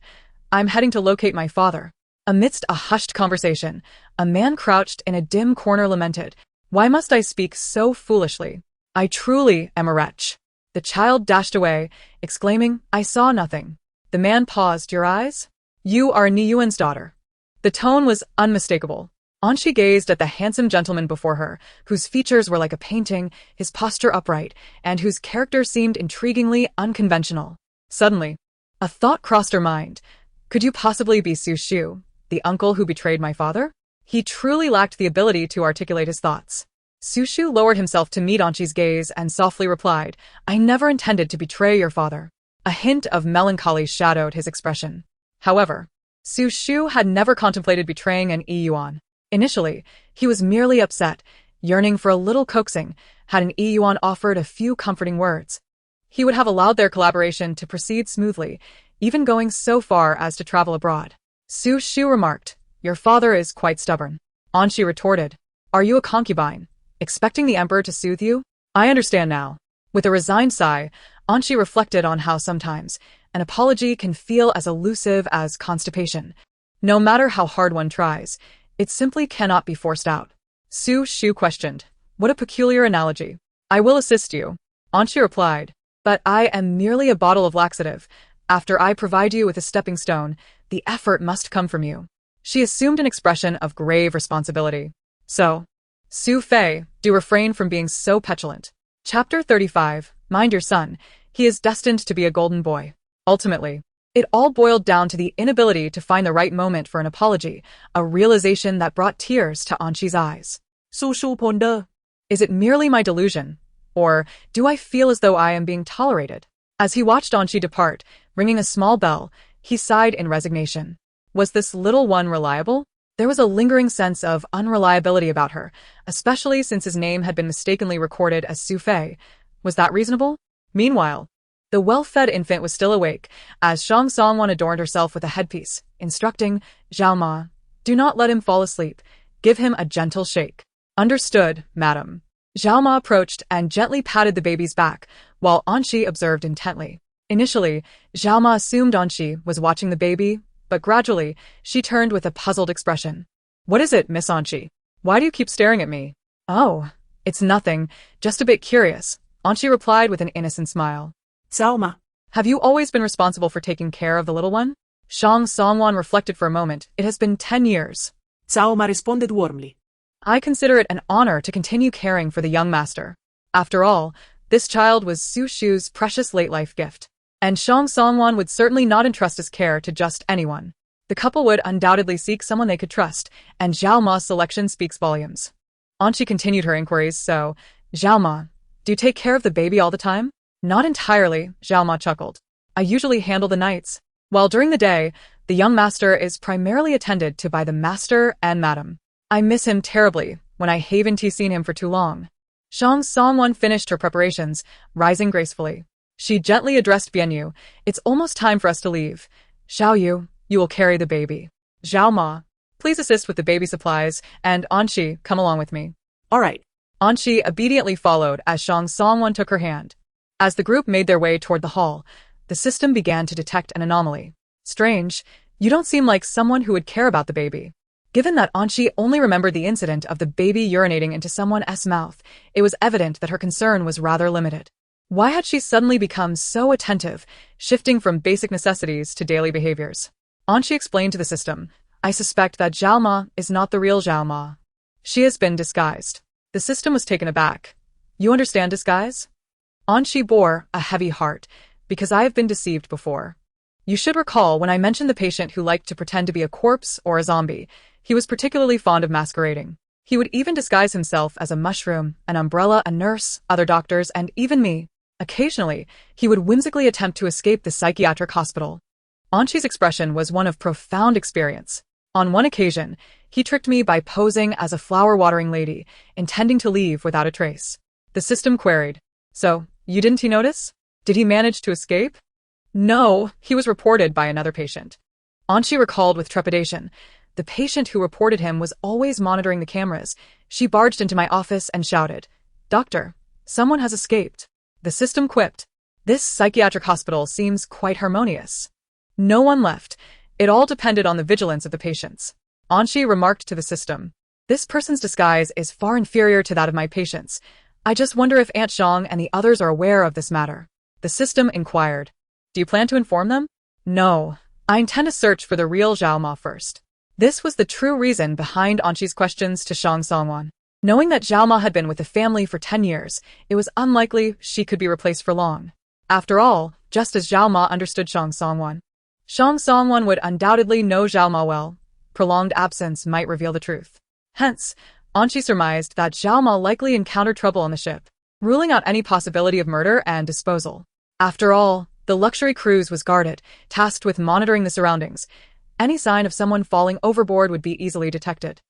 I'm heading to locate my father. Amidst a hushed conversation, a man crouched in a dim corner lamented, Why must I speak so foolishly? I truly am a wretch. The child dashed away, exclaiming, I saw nothing. The man paused. Your eyes? You are Ni Yuan's daughter. The tone was unmistakable. Anshi gazed at the handsome gentleman before her, whose features were like a painting, his posture upright, and whose character seemed intriguingly unconventional. Suddenly, a thought crossed her mind. Could you possibly be Su Shu, the uncle who betrayed my father? He truly lacked the ability to articulate his thoughts. Su Shu lowered himself to meet Anshi's gaze and softly replied, I never intended to betray your father. A hint of melancholy shadowed his expression. However, Su Shu had never contemplated betraying an Yuan. Initially, he was merely upset, yearning for a little coaxing. Had an Yuan offered a few comforting words, he would have allowed their collaboration to proceed smoothly, even going so far as to travel abroad. Su Shu remarked, Your father is quite stubborn. Anshi retorted, Are you a concubine, expecting the emperor to soothe you? I understand now. With a resigned sigh, Anshi reflected on how sometimes an apology can feel as elusive as constipation. No matter how hard one tries, it simply cannot be forced out. Su Shu questioned, What a peculiar analogy. I will assist you. Anshi replied, But I am merely a bottle of laxative. After I provide you with a stepping stone, the effort must come from you. She assumed an expression of grave responsibility. So, Su Fei, do refrain from being so petulant. Chapter 35, Mind your son. He is destined to be a golden boy. Ultimately, it all boiled down to the inability to find the right moment for an apology, a realization that brought tears to Anshi's eyes. Su Shu pondered. Is it merely my delusion? Or do I feel as though I am being tolerated? As he watched Anshi depart, ringing a small bell, he sighed in resignation. Was this little one reliable? There was a lingering sense of unreliability about her, especially since his name had been mistakenly recorded as Su Fei. Was that reasonable? Meanwhile, the well-fed infant was still awake, as Shang Songwon adorned herself with a headpiece, instructing, Zhao Ma, do not let him fall asleep. Give him a gentle shake. Understood, madam. Zhao Ma approached and gently patted the baby's back, while Anshi observed intently. Initially, Zhao Ma assumed Anshi was watching the baby, but gradually, she turned with a puzzled expression. What is it, Miss Anshi? Why do you keep staring at me? Oh, it's nothing, just a bit curious, Anshi replied with an innocent smile. Zhao Ma. Have you always been responsible for taking care of the little one? Shang Songwon reflected for a moment. It has been 10 years. Zhao Ma responded warmly. I consider it an honor to continue caring for the young master. After all, this child was Su Shu's precious late-life gift. And Shang Songwon would certainly not entrust his care to just anyone. The couple would undoubtedly seek someone they could trust, and Zhao Ma's selection speaks volumes. Anshi continued her inquiries, so, Zhao Ma, do you take care of the baby all the time? Not entirely, Zhao Ma chuckled. I usually handle the nights. While during the day, the young master is primarily attended to by the master and madam. I miss him terribly when I haven't seen him for too long. Shang Songwon finished her preparations, rising gracefully. She gently addressed Bianyu. It's almost time for us to leave. Xiao Yu, you will carry the baby. Zhao Ma, please assist with the baby supplies, and Anshi, come along with me. All right. Anshi obediently followed as Shang Songwon took her hand. As the group made their way toward the hall, the system began to detect an anomaly. Strange, you don't seem like someone who would care about the baby. Given that Anshi only remembered the incident of the baby urinating into someone's mouth, it was evident that her concern was rather limited. Why had she suddenly become so attentive, shifting from basic necessities to daily behaviors? Anshi explained to the system, I suspect that Zhao Ma is not the real Zhao Ma. She has been disguised. The system was taken aback. You understand disguise? Anqi bore a heavy heart, because I have been deceived before. You should recall when I mentioned the patient who liked to pretend to be a corpse or a zombie. He was particularly fond of masquerading. He would even disguise himself as a mushroom, an umbrella, a nurse, other doctors, and even me. Occasionally, he would whimsically attempt to escape the psychiatric hospital. Anqi's expression was one of profound experience. On one occasion, he tricked me by posing as a flower-watering lady, intending to leave without a trace. The system queried, "So, didn't he notice? Did he manage to escape?" "No, he was reported by another patient." Anqi recalled with trepidation. The patient who reported him was always monitoring the cameras. She barged into my office and shouted, "Doctor, someone has escaped." The system quipped, "This psychiatric hospital seems quite harmonious." No one left. It all depended on the vigilance of the patients. Anqi remarked to the system, "This person's disguise is far inferior to that of my patients. I just wonder if Aunt Zhang and the others are aware of this matter." The system inquired, "Do you plan to inform them?" "No. I intend to search for the real Zhao Ma first." This was the true reason behind Anqi's questions to Shang Songwan. Knowing that Zhao Ma had been with the family for 10 years, it was unlikely she could be replaced for long. After all, just as Zhao Ma understood Shang Songwan would undoubtedly know Zhao Ma well. Prolonged absence might reveal the truth. Hence, Anqi surmised that Zhao Ma likely encountered trouble on the ship, ruling out any possibility of murder and disposal. After all, the luxury cruise was guarded, tasked with monitoring the surroundings. Any sign of someone falling overboard would be easily detected.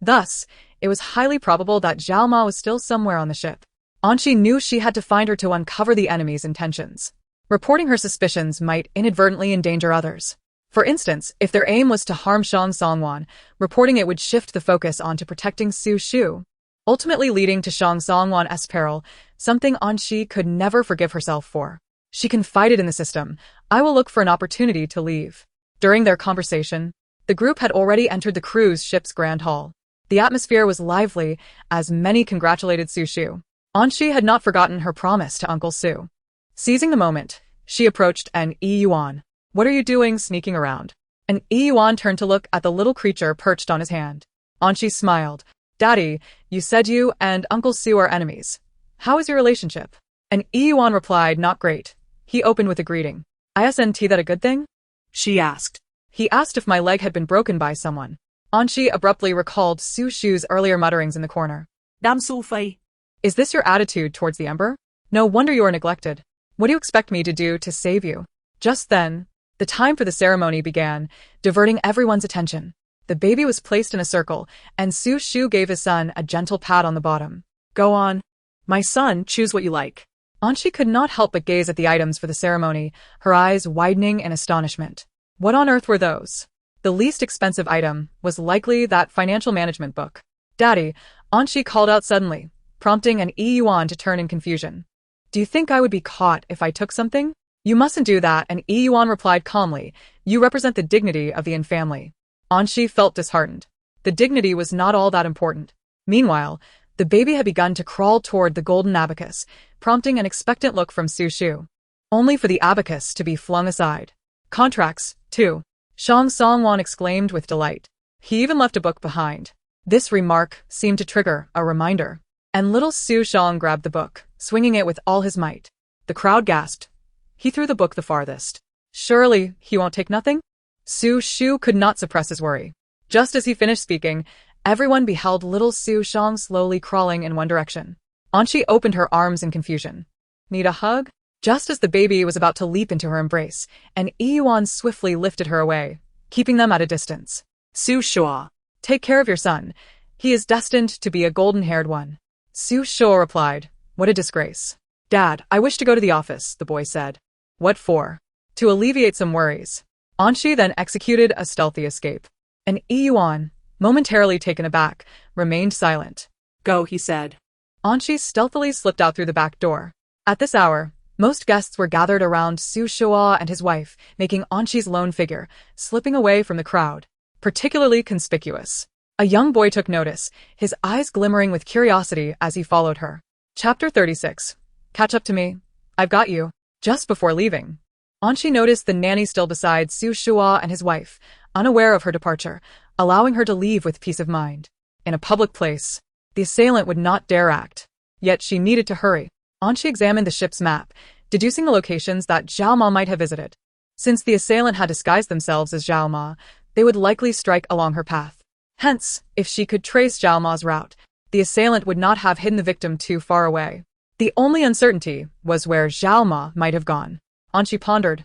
Thus, it was highly probable that Zhao Ma was still somewhere on the ship. Anqi knew she had to find her to uncover the enemy's intentions. Reporting her suspicions might inadvertently endanger others. For instance, if their aim was to harm Shang Songwan, reporting it would shift the focus onto protecting Su Shu, ultimately leading to Shang Songwan's peril, something Anqi could never forgive herself for. She confided in the system, "I will look for an opportunity to leave." During their conversation, the group had already entered the cruise ship's grand hall. The atmosphere was lively, as many congratulated Su Shu. Anqi had not forgotten her promise to Uncle Su. Seizing the moment, she approached an Yuan. "What are you doing sneaking around?" An Yuan turned to look at the little creature perched on his hand. Anqi smiled. "Daddy, you said you and Uncle Su are enemies. How is your relationship?" An Yuan replied, "Not great." He opened with a greeting. "Isn't that a good thing?" she asked. He asked if my leg had been broken by someone. Anqi abruptly recalled Su Shu's earlier mutterings in the corner. Dam Su Fei. "Is this your attitude towards the Emperor? No wonder you are neglected. What do you expect me to do to save you?" Just then, the time for the ceremony began, diverting everyone's attention. The baby was placed in a circle, and Su Shu gave his son a gentle pat on the bottom. "Go on. My son, choose what you like." Anqi could not help but gaze at the items for the ceremony, her eyes widening in astonishment. What on earth were those? The least expensive item was likely that financial management book. "Daddy," Anqi called out suddenly, prompting an Yuan to turn in confusion. "Do you think I would be caught if I took something?" "You mustn't do that," an Yuan replied calmly. "You represent the dignity of the Yin family." Anqi felt disheartened. The dignity was not all that important. Meanwhile, the baby had begun to crawl toward the golden abacus, prompting an expectant look from Su Shu. Only for the abacus to be flung aside. "Contracts, too," Shang Songwan exclaimed with delight. "He even left a book behind." This remark seemed to trigger a reminder, and little Su Shang grabbed the book, swinging it with all his might. The crowd gasped. He threw the book the farthest. "Surely, he won't take nothing?" Su Shu could not suppress his worry. Just as he finished speaking, everyone beheld little Su Shang slowly crawling in one direction. Anqi opened her arms in confusion. "Need a hug?" Just as the baby was about to leap into her embrace, an Yuan swiftly lifted her away, keeping them at a distance. "Su Shua, take care of your son. He is destined to be a golden-haired one." Su Shua replied, "What a disgrace." "Dad, I wish to go to the office," the boy said. "What for?" "To alleviate some worries." Anqi then executed a stealthy escape. An Yuan, momentarily taken aback, remained silent. "Go," he said. Anqi stealthily slipped out through the back door. At this hour, most guests were gathered around Su Shua and his wife, making Anqi's lone figure, slipping away from the crowd, particularly conspicuous. A young boy took notice, his eyes glimmering with curiosity as he followed her. Chapter 36. Catch up to me. I've got you. Just before leaving, Anqi noticed the nanny still beside Su Shua and his wife, unaware of her departure. allowing her to leave with peace of mind. In a public place, the assailant would not dare act. Yet she needed to hurry. Anshi examined the ship's map, deducing the locations that Zhao Ma might have visited. Since the assailant had disguised themselves as Zhao Ma, they would likely strike along her path. Hence, if she could trace Zhao Ma's route, the assailant would not have hidden the victim too far away. The only uncertainty was where Zhao Ma might have gone. Anshi pondered,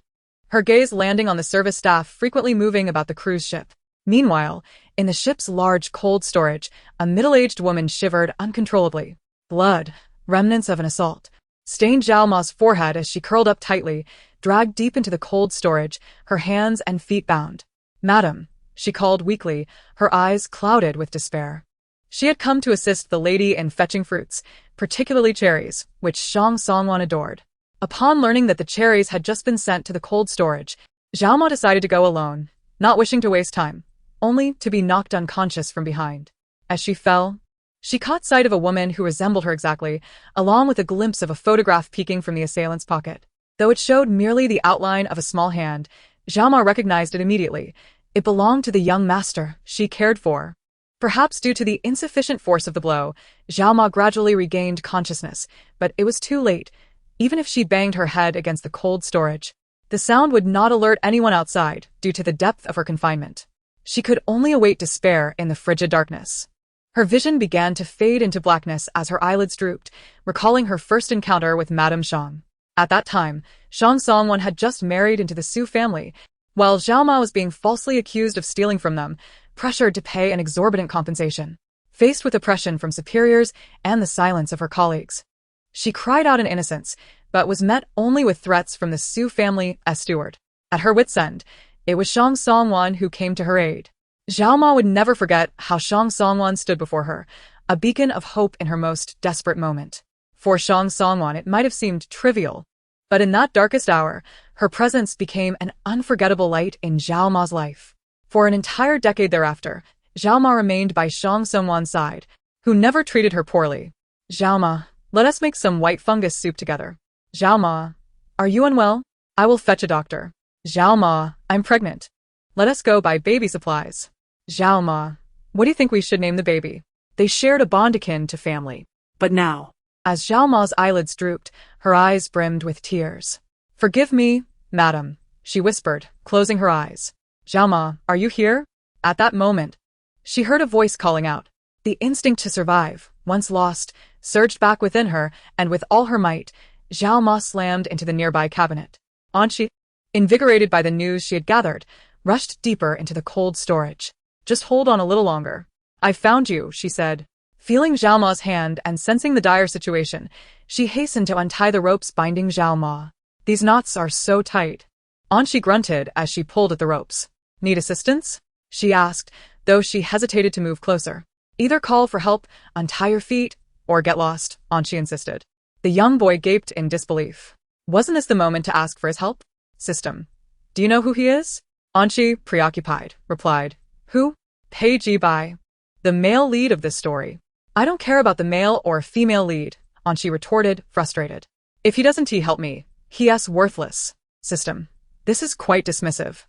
her gaze landing on the service staff frequently moving about the cruise ship. Meanwhile, in the ship's large cold storage, a middle-aged woman shivered uncontrollably. Blood, remnants of an assault, stained Zhao Ma's forehead as she curled up tightly, dragged deep into the cold storage, her hands and feet bound. "Madam," she called weakly, her eyes clouded with despair. She had come to assist the lady in fetching fruits, particularly cherries, which Shang Songwan adored. Upon learning that the cherries had just been sent to the cold storage, Zhao Ma decided to go alone, not wishing to waste time, only to be knocked unconscious from behind. As she fell, she caught sight of a woman who resembled her exactly, along with a glimpse of a photograph peeking from the assailant's pocket. Though it showed merely the outline of a small hand, Zhao Ma recognized it immediately. It belonged to the young master she cared for. Perhaps due to the insufficient force of the blow, Zhao Ma gradually regained consciousness, but it was too late. Even if she banged her head against the cold storage, the sound would not alert anyone outside due to the depth of her confinement. She could only await despair in the frigid darkness. Her vision began to fade into blackness as her eyelids drooped, recalling her first encounter with Madame Shang. At that time, Shang Songwan had just married into the Su family, while Zhao Ma was being falsely accused of stealing from them, pressured to pay an exorbitant compensation. Faced with oppression from superiors and the silence of her colleagues, she cried out in innocence, but was met only with threats from the Su family as steward. At her wit's end, it was Shang Songwan who came to her aid. Zhao Ma would never forget how Shang Songwan stood before her, a beacon of hope in her most desperate moment. For Shang Songwan it might have seemed trivial, but in that darkest hour, her presence became an unforgettable light in Zhao Ma's life. For an entire decade thereafter, Zhao Ma remained by Shang Songwan's side, who never treated her poorly. "Zhao Ma, let us make some white fungus soup together." "Zhao Ma, are you unwell? I will fetch a doctor." "Zhao Ma, I'm pregnant. Let us go buy baby supplies." "Zhao Ma, what do you think we should name the baby?" They shared a bond akin to family. But now, as Zhao Ma's eyelids drooped, her eyes brimmed with tears. "Forgive me, madam," she whispered, closing her eyes. "Zhao Ma, are you here?" At that moment, she heard a voice calling out. The instinct to survive, once lost, surged back within her, and with all her might, Zhao Ma slammed into the nearby cabinet. Anshi, invigorated by the news she had gathered, rushed deeper into the cold storage. "Just hold on a little longer. I found you," she said. Feeling Zhao Ma's hand and sensing the dire situation, she hastened to untie the ropes binding Zhao Ma. "These knots are so tight." Anshi grunted as she pulled at the ropes. "Need assistance?" she asked, though she hesitated to move closer. "Either call for help, untie your feet, or get lost," Anshi insisted. The young boy gaped in disbelief. Wasn't this the moment to ask for his help? "System. Do you know who he is?" Anshi, preoccupied, replied. "Who?" "Pei Ji Bai, the male lead of this story." "I don't care about the male or female lead," Anshi retorted, frustrated. "If he doesn't help me, he's worthless." "System. This is quite dismissive."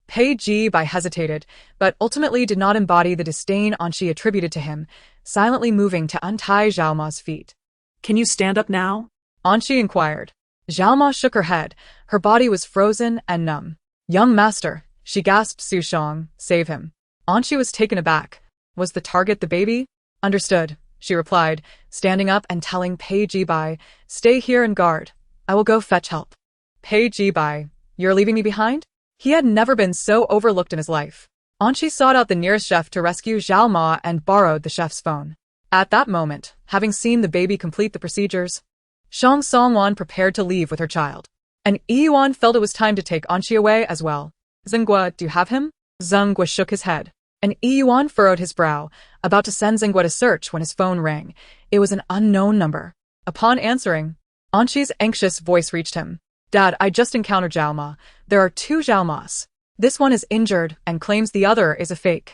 Pei Ji Bai hesitated, but ultimately did not embody the disdain Anshi attributed to him, silently moving to untie Zhao Ma's feet. "Can you stand up now?" Anshi inquired. Zhao Ma shook her head. Her body was frozen and numb. "Young master," she gasped, "Su Shang, save him." Anshi was taken aback. Was the target the baby? "Understood," she replied, standing up and telling Pei Ji Bai, "Stay here and guard. I will go fetch help." "Pei Ji Bai, you're leaving me behind?" He had never been so overlooked in his life. Anshi sought out the nearest chef to rescue Zhao Ma and borrowed the chef's phone. At that moment, having seen the baby complete the procedures, Shang Songwan prepared to leave with her child. And Yuan felt it was time to take Anshi away as well. "Zhenghua, do you have him?" Zhenghua shook his head. And Yuan furrowed his brow, about to send Zhenghua to search when his phone rang. It was an unknown number. Upon answering, Anshi's anxious voice reached him. "Dad, I just encountered Zhao Ma. There are two Zhao Mas. This one is injured and claims the other is a fake,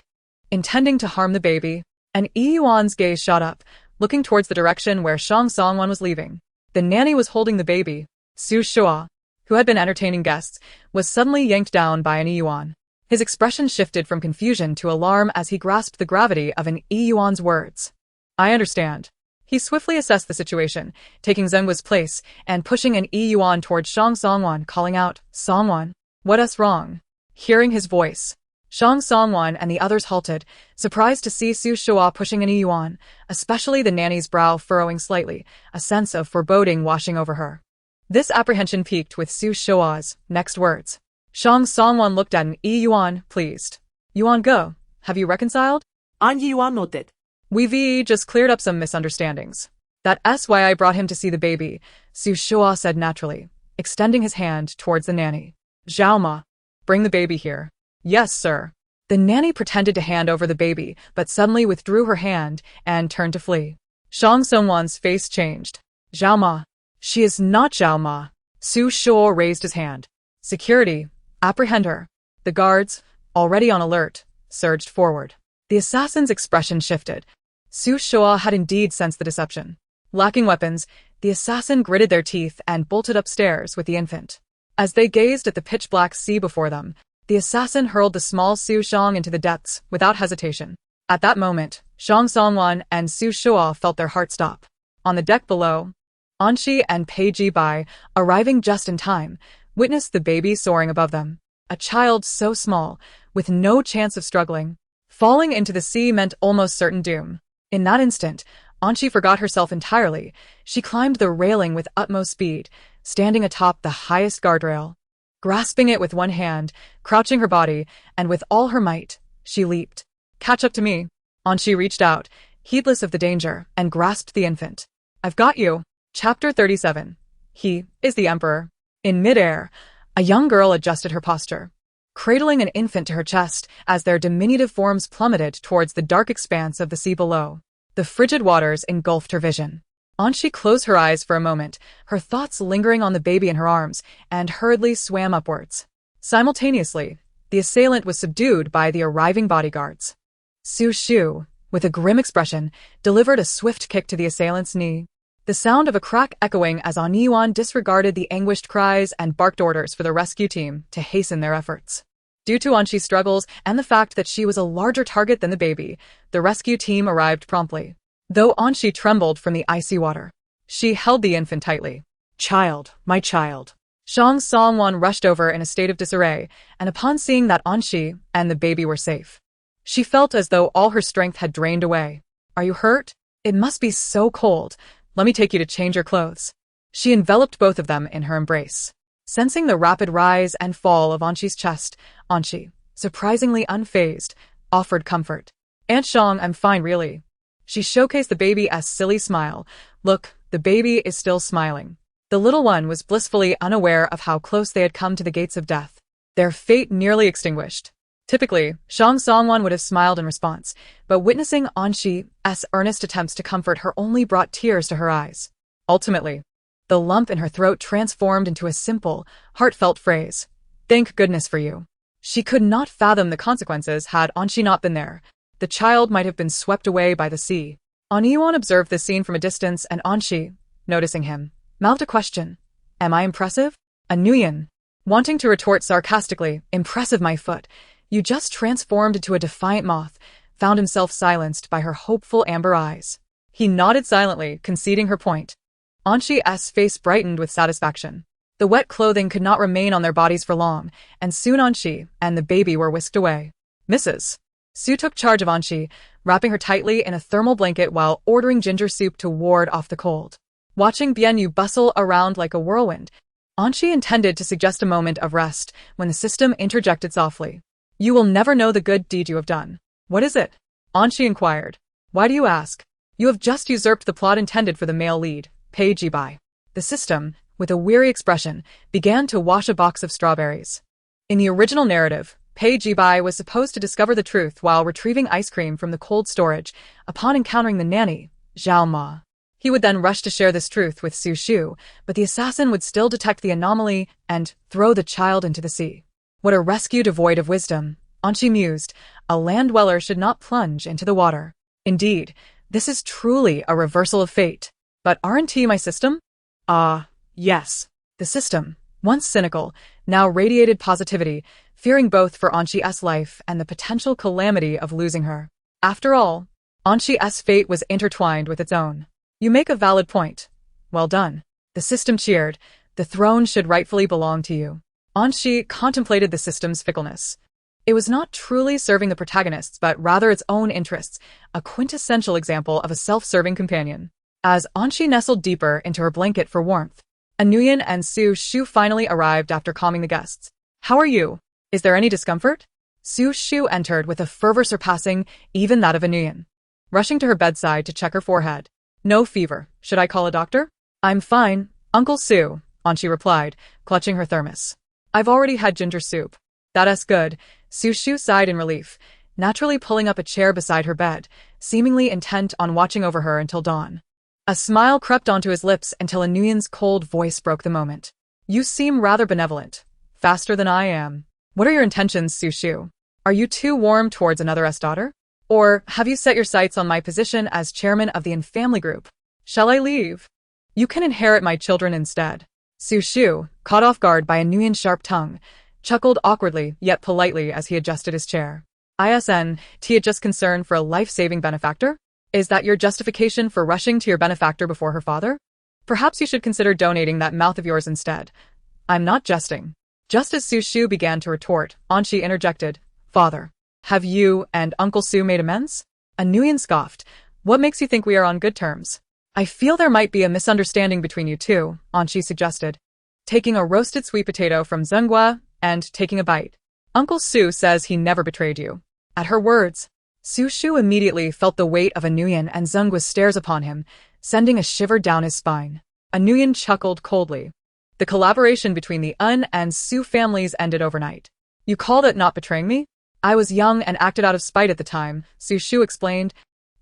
intending to harm the baby." And Yuan's gaze shot up, looking towards the direction where Shang Songwan was leaving. The nanny was holding the baby. Su Shua, who had been entertaining guests, was suddenly yanked down by an Yuan. His expression shifted from confusion to alarm as he grasped the gravity of an Yuan's words. I understand. He swiftly assessed the situation, taking Zhengguo's place and pushing an Yuan towards Shang Songwan, calling out, Songwan, what's wrong? Hearing his voice, Shang Songwan and the others halted, surprised to see Su Shua pushing an Yuan, especially the nanny's brow furrowing slightly, a sense of foreboding washing over her. This apprehension peaked with Su Shua's next words. Shang Songwan looked at an Yuan, pleased. Yuan go, have you reconciled? An Yuan nodded. We've just cleared up some misunderstandings. That's why I brought him to see the baby, Su Shua said naturally, extending his hand towards the nanny. Zhao Ma, bring the baby here. Yes, sir. The nanny pretended to hand over the baby, but suddenly withdrew her hand and turned to flee. Shang Songwan's face changed. Zhao Ma. She is not Zhao Ma. Su Shua raised his hand. Security, apprehend her. The guards, already on alert, surged forward. The assassin's expression shifted. Su Shua had indeed sensed the deception. Lacking weapons, the assassin gritted their teeth and bolted upstairs with the infant. As they gazed at the pitch-black sea before them, the assassin hurled the small Su Shang into the depths without hesitation. At that moment, Shang Songwan and Su Shua felt their heart stop. On the deck below, Anxi and Pei Jibai, arriving just in time, witnessed the baby soaring above them. A child so small, with no chance of struggling. Falling into the sea meant almost certain doom. In that instant, Anxi forgot herself entirely. She climbed the railing with utmost speed, standing atop the highest guardrail. Grasping it with one hand, crouching her body, and with all her might, she leaped. Catch up to me. Anxi reached out, heedless of the danger, and grasped the infant. I've got you. Chapter 37. He is the Emperor. In midair, a young girl adjusted her posture, cradling an infant to her chest as their diminutive forms plummeted towards the dark expanse of the sea below. The frigid waters engulfed her vision. Anxi closed her eyes for a moment, her thoughts lingering on the baby in her arms, and hurriedly swam upwards. Simultaneously, the assailant was subdued by the arriving bodyguards. Su Shu, with a grim expression, delivered a swift kick to the assailant's knee. The sound of a crack echoing as An Yuan disregarded the anguished cries and barked orders for the rescue team to hasten their efforts. Due to Anxi's struggles and the fact that she was a larger target than the baby, the rescue team arrived promptly. Though Anxi trembled from the icy water, she held the infant tightly. Child, my child. Shang Songwan rushed over in a state of disarray, and upon seeing that Anxi and the baby were safe, she felt as though all her strength had drained away. Are you hurt? It must be so cold. Let me take you to change your clothes. She enveloped both of them in her embrace. Sensing the rapid rise and fall of Anxi's chest, Anxi, surprisingly unfazed, offered comfort. Aunt Shang, I'm fine really. She showcased the baby's silly smile. Look, the baby is still smiling. The little one was blissfully unaware of how close they had come to the gates of death, their fate nearly extinguished. Typically, Shang Songwan would have smiled in response, but witnessing Anxi's earnest attempts to comfort her only brought tears to her eyes. Ultimately, the lump in her throat transformed into a simple, heartfelt phrase. Thank goodness for you. She could not fathom the consequences had Anxi not been there. The child might have been swept away by the sea. An Yuan observed the scene from a distance and Anxi, noticing him, mouthed a question. Am I impressive? A Nguyen, wanting to retort sarcastically, impressive my foot. You just transformed into a defiant moth, found himself silenced by her hopeful amber eyes. He nodded silently, conceding her point. Anxi's face brightened with satisfaction. The wet clothing could not remain on their bodies for long, and soon Anxi and the baby were whisked away. Mrs. Su took charge of Anxi, wrapping her tightly in a thermal blanket while ordering ginger soup to ward off the cold. Watching Bien Yu bustle around like a whirlwind, Anxi intended to suggest a moment of rest when the system interjected softly. You will never know the good deed you have done. What is it? Anxi inquired. Why do you ask? You have just usurped the plot intended for the male lead, Pei Jibai. The system, with a weary expression, began to wash a box of strawberries. In the original narrative, Pei Jibai was supposed to discover the truth while retrieving ice cream from the cold storage upon encountering the nanny, Zhao Ma. He would then rush to share this truth with Su Shu, but the assassin would still detect the anomaly and throw the child into the sea. What a rescue devoid of wisdom, Anxi mused. A land dweller should not plunge into the water. Indeed, this is truly a reversal of fate. But aren't you my system? Yes. The system, once cynical, now radiated positivity, fearing both for Anshi's life and the potential calamity of losing her. After all, Anshi's fate was intertwined with its own. You make a valid point. Well done. The system cheered. The throne should rightfully belong to you. Anshi contemplated the system's fickleness. It was not truly serving the protagonists, but rather its own interests, a quintessential example of a self-serving companion. As Anshi nestled deeper into her blanket for warmth, Nguyen and Su Shu finally arrived after calming the guests. How are you? Is there any discomfort? Su Shu entered with a fervor surpassing even that of Nguyen, rushing to her bedside to check her forehead. No fever. Should I call a doctor? I'm fine, Uncle Su, Anshi replied, clutching her thermos. I've already had ginger soup. That's good. Su Shu sighed in relief, naturally pulling up a chair beside her bed, seemingly intent on watching over her until dawn. A smile crept onto his lips until Nguyen's cold voice broke the moment. You seem rather benevolent. Faster than I am. What are your intentions, Su Shu? Are you too warm towards another daughter? Or have you set your sights on my position as chairman of the in-family group? Shall I leave? You can inherit my children instead. Su Shu, caught off guard by Nguyen's sharp tongue, chuckled awkwardly yet politely as he adjusted his chair. ISN, Tia just concerned for a life-saving benefactor? Is that your justification for rushing to your benefactor before her father? Perhaps you should consider donating that mouth of yours instead. I'm not jesting. Just as Su Shu began to retort, Anshi interjected, Father, have you and Uncle Su made amends? Nguyen scoffed. What makes you think we are on good terms? I feel there might be a misunderstanding between you two, Anshi suggested, taking a roasted sweet potato from Zhenghua and taking a bite. Uncle Su says he never betrayed you. At her words, Su Shu immediately felt the weight of Nguyen and Zhenghua's stares upon him, sending a shiver down his spine. Nguyen chuckled coldly. The collaboration between the Un and Su families ended overnight. You call that not betraying me? I was young and acted out of spite at the time, Su Shu explained,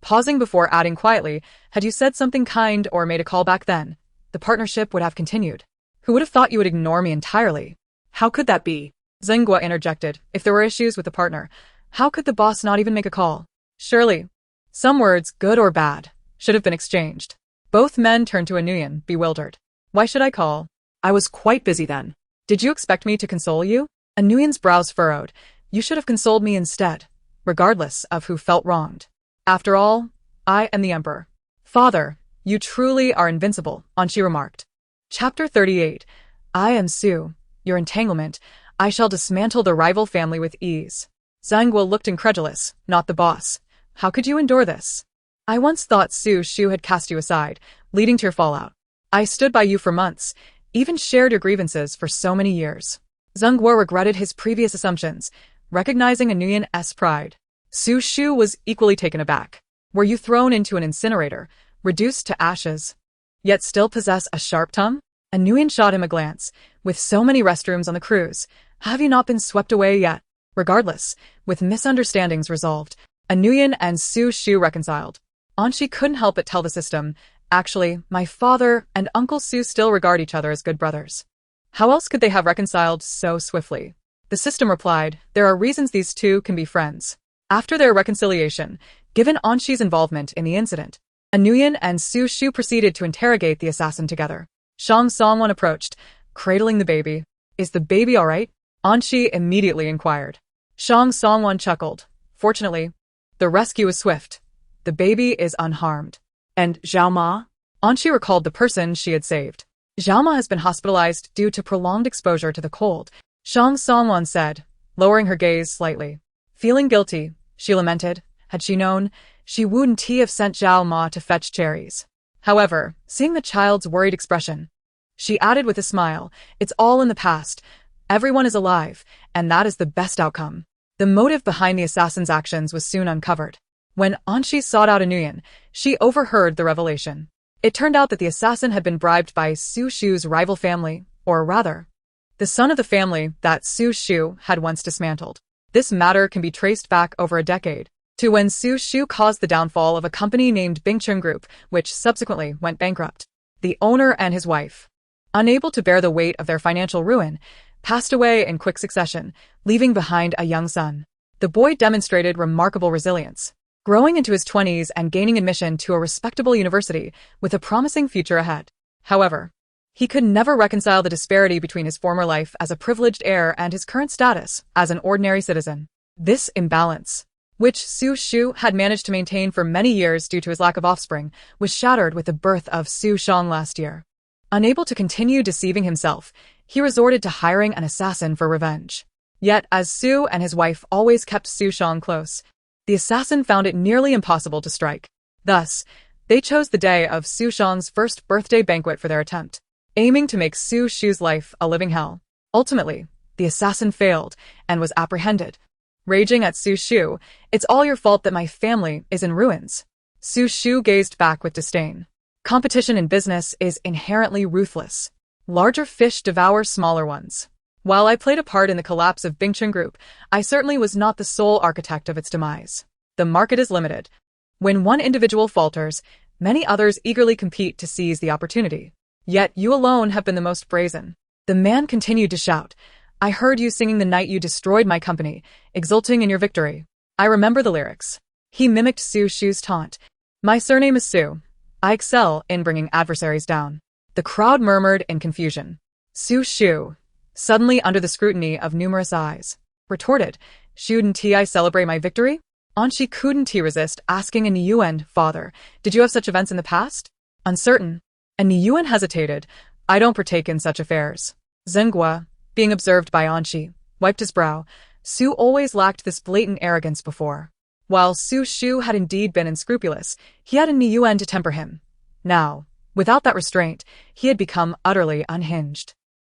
pausing before adding quietly, had you said something kind or made a call back then, the partnership would have continued. Who would have thought you would ignore me entirely? How could that be? Zhenghua interjected. If there were issues with the partner, how could the boss not even make a call? Surely, some words, good or bad, should have been exchanged. Both men turned to Nguyen, bewildered. Why should I call? I was quite busy then. Did you expect me to console you? Nguyen's brows furrowed. You should have consoled me instead, regardless of who felt wronged. After all, I am the emperor. Father, you truly are invincible, Anshi remarked. Chapter 38. I am Su. Your entanglement. I shall dismantle the rival family with ease. Zhenghua looked incredulous, not the boss. How could you endure this? I once thought Su Shu had cast you aside, leading to your fallout. I stood by you for months, even shared your grievances for so many years. Zhenghua regretted his previous assumptions, recognizing Nguyen's pride. Su Shu was equally taken aback. Were you thrown into an incinerator, reduced to ashes, yet still possess a sharp tongue? Nguyen shot him a glance. With so many restrooms on the cruise, have you not been swept away yet? Regardless, with misunderstandings resolved, Nguyen and Su Shu reconciled. Anshi couldn't help but tell the system, actually, my father and Uncle Su still regard each other as good brothers. How else could they have reconciled so swiftly? The system replied, there are reasons these two can be friends. After their reconciliation, given Anshi's involvement in the incident, Nguyen and Su Shu proceeded to interrogate the assassin together. Shang Songwon approached, cradling the baby. Is the baby all right? Anshi immediately inquired. Shang Songwon chuckled. Fortunately, the rescue was swift. The baby is unharmed. And Zhao Ma? Anshi recalled the person she had saved. Zhao Ma has been hospitalized due to prolonged exposure to the cold, Shang Songwon said, lowering her gaze slightly. Feeling guilty, she lamented. Had she known, she wouldn't have sent Zhao Ma to fetch cherries. However, seeing the child's worried expression, she added with a smile, it's all in the past. Everyone is alive, and that is the best outcome. The motive behind the assassin's actions was soon uncovered. When Anshi sought out Nguyen, she overheard the revelation. It turned out that the assassin had been bribed by Su Shu's rival family, or rather, the son of the family that Su Shu had once dismantled. This matter can be traced back over a decade, to when Su Shu caused the downfall of a company named Bingcheng Group, which subsequently went bankrupt. The owner and his wife, unable to bear the weight of their financial ruin, passed away in quick succession, leaving behind a young son. The boy demonstrated remarkable resilience, growing into his 20s and gaining admission to a respectable university with a promising future ahead. However, He could never reconcile the disparity between his former life as a privileged heir and his current status as an ordinary citizen. This imbalance, which Su Shu had managed to maintain for many years due to his lack of offspring, was shattered with the birth of Su Shang last year. Unable to continue deceiving himself, he resorted to hiring an assassin for revenge. Yet, as Su and his wife always kept Su Shang close, the assassin found it nearly impossible to strike. Thus, they chose the day of Su Shang's first birthday banquet for their attempt, aiming to make Su Shu's life a living hell. Ultimately, the assassin failed and was apprehended. Raging at Su Shu, "It's all your fault that my family is in ruins." Su Shu gazed back with disdain. Competition in business is inherently ruthless. Larger fish devour smaller ones. While I played a part in the collapse of Bingchun Group, I certainly was not the sole architect of its demise. The market is limited. When one individual falters, many others eagerly compete to seize the opportunity. Yet you alone have been the most brazen. The man continued to shout, "I heard you singing the night you destroyed my company, exulting in your victory." I remember the lyrics. He mimicked Su Shu's taunt. "My surname is Su. I excel in bringing adversaries down." The crowd murmured in confusion. Su Shu, suddenly under the scrutiny of numerous eyes, retorted, "Shouldn't I celebrate my victory?" Anshi couldn't resist asking a Niyuan, "Father, did you have such events in the past?" Uncertain, and Niyuan hesitated. "I don't partake in such affairs." Zhenghua, being observed by Anshi, wiped his brow. Su always lacked this blatant arrogance before. While Su Shu had indeed been unscrupulous, he had a Niyuan to temper him. Now, without that restraint, he had become utterly unhinged.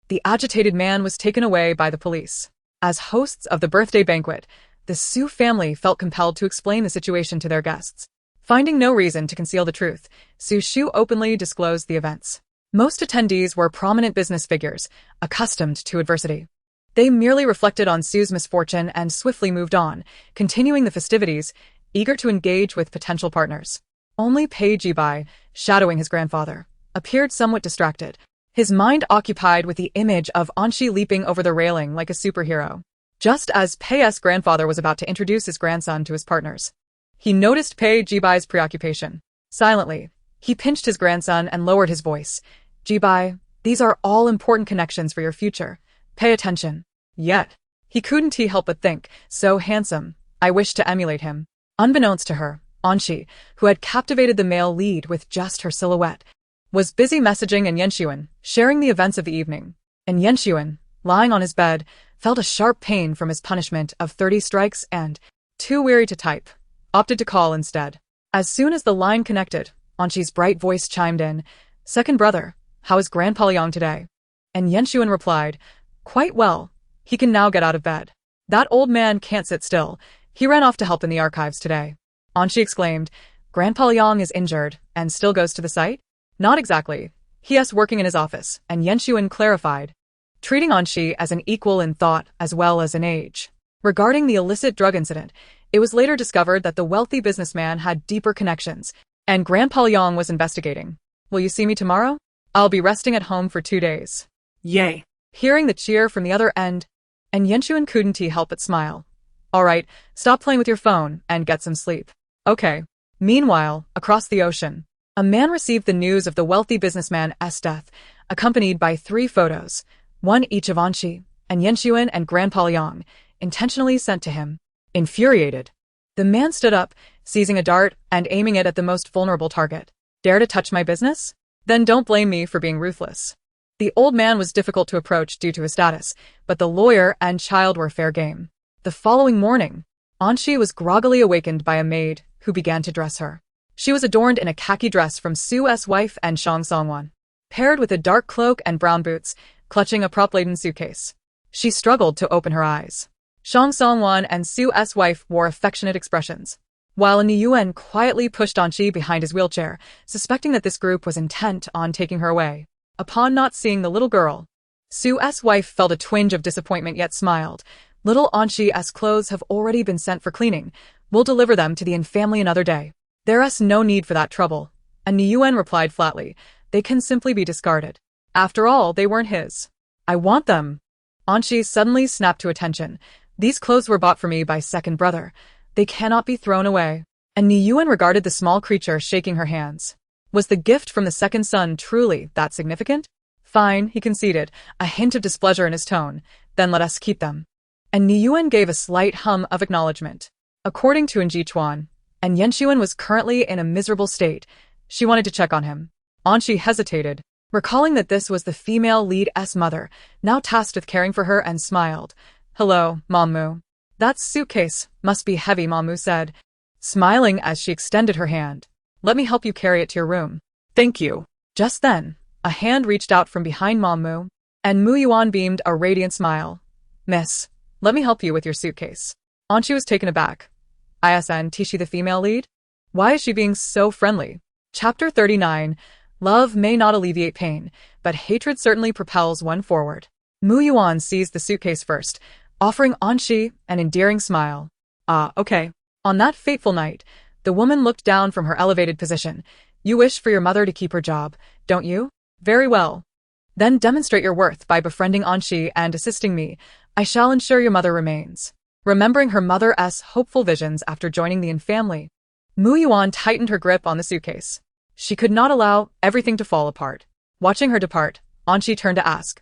The agitated man was taken away by the police. As hosts of the birthday banquet, the Su family felt compelled to explain the situation to their guests. Finding no reason to conceal the truth, Su Shu openly disclosed the events. Most attendees were prominent business figures, accustomed to adversity. They merely reflected on Su's misfortune and swiftly moved on, continuing the festivities, eager to engage with potential partners. Only Pei Jibai, shadowing his grandfather, appeared somewhat distracted, his mind occupied with the image of Anshi leaping over the railing like a superhero. Just as Pei's grandfather was about to introduce his grandson to his partners, he noticed Pei Jibai's preoccupation. Silently, he pinched his grandson and lowered his voice. "Jibai, these are all important connections for your future. Pay attention." Yet, he couldn't help but think, "So handsome, I wish to emulate him." Unbeknownst to her, Anshi, who had captivated the male lead with just her silhouette, was busy messaging in Yenshuan, sharing the events of the evening. And Yenshuan, lying on his bed, felt a sharp pain from his punishment of 30 strikes and, too weary to type, opted to call instead. As soon as the line connected, Anshi's bright voice chimed in, "Second brother, how is Grandpa Liang today?" And Yenshuan replied, "Quite well. He can now get out of bed. That old man can't sit still. He ran off to help in the archives today." Anshi exclaimed, "Grandpa Liang is injured and still goes to the site?" "Not exactly. He is working in his office," and Yenshuan clarified, treating Anshi as an equal in thought as well as in age. Regarding the illicit drug incident, it was later discovered that the wealthy businessman had deeper connections, and Grandpa Liang was investigating. "Will you see me tomorrow? I'll be resting at home for 2 days." Yay. Hearing the cheer from the other end, and Yenshuan couldn't help but smile. "All right, stop playing with your phone and get some sleep." "Okay." Meanwhile, across the ocean, a man received the news of the wealthy businessman's death, accompanied by 3 photos, one each of Anshi, and Yenshuan and Grandpa Liang, intentionally sent to him. Infuriated, the man stood up, seizing a dart and aiming it at the most vulnerable target. "Dare to touch my business? Then don't blame me for being ruthless." The old man was difficult to approach due to his status, but the lawyer and child were fair game. The following morning, Anshi was groggily awakened by a maid who began to dress her. She was adorned in a khaki dress from Su's wife and Shang Songwan, paired with a dark cloak and brown boots, clutching a prop-laden suitcase. She struggled to open her eyes. Shang Songwan and Su's wife wore affectionate expressions, while Niyuan quietly pushed Anshi behind his wheelchair, suspecting that this group was intent on taking her away. Upon not seeing the little girl, Su's wife felt a twinge of disappointment yet smiled. "Little Anshi's clothes have already been sent for cleaning. We'll deliver them to the Yin family another day. There's no need for that trouble." And Niyuan replied flatly, "They can simply be discarded. After all, they weren't his." "I want them." Anshi suddenly snapped to attention. "These clothes were bought for me by second brother. They cannot be thrown away." And Niyuan regarded the small creature shaking her hands. Was the gift from the second son truly that significant? Fine, he conceded, a hint of displeasure in his tone. Then let us keep them. And Niyuan gave a slight hum of acknowledgement. According to Jichuan, and Yenxuan was currently in a miserable state. She wanted to check on him. Anshi hesitated, recalling that this was the female lead's mother, now tasked with caring for her, and smiled. Hello, Mamu. That suitcase must be heavy, Mamu said, smiling as she extended her hand. Let me help you carry it to your room. Thank you. Just then, a hand reached out from behind Mamu, and Mu Yuan beamed a radiant smile. Miss, let me help you with your suitcase. Anshi was taken aback. Isn't she the female lead? Why is she being so friendly? Chapter 39. Love may not alleviate pain, but hatred certainly propels one forward. Mu Yuan seized the suitcase first, offering Anshi an endearing smile. Ah, okay. On that fateful night, the woman looked down from her elevated position. You wish for your mother to keep her job, don't you? Very well. Then demonstrate your worth by befriending Anshi and assisting me. I shall ensure your mother remains. Remembering her mother's hopeful visions after joining the Yin family, Mu Yuan tightened her grip on the suitcase. She could not allow everything to fall apart. Watching her depart, Anshi turned to ask,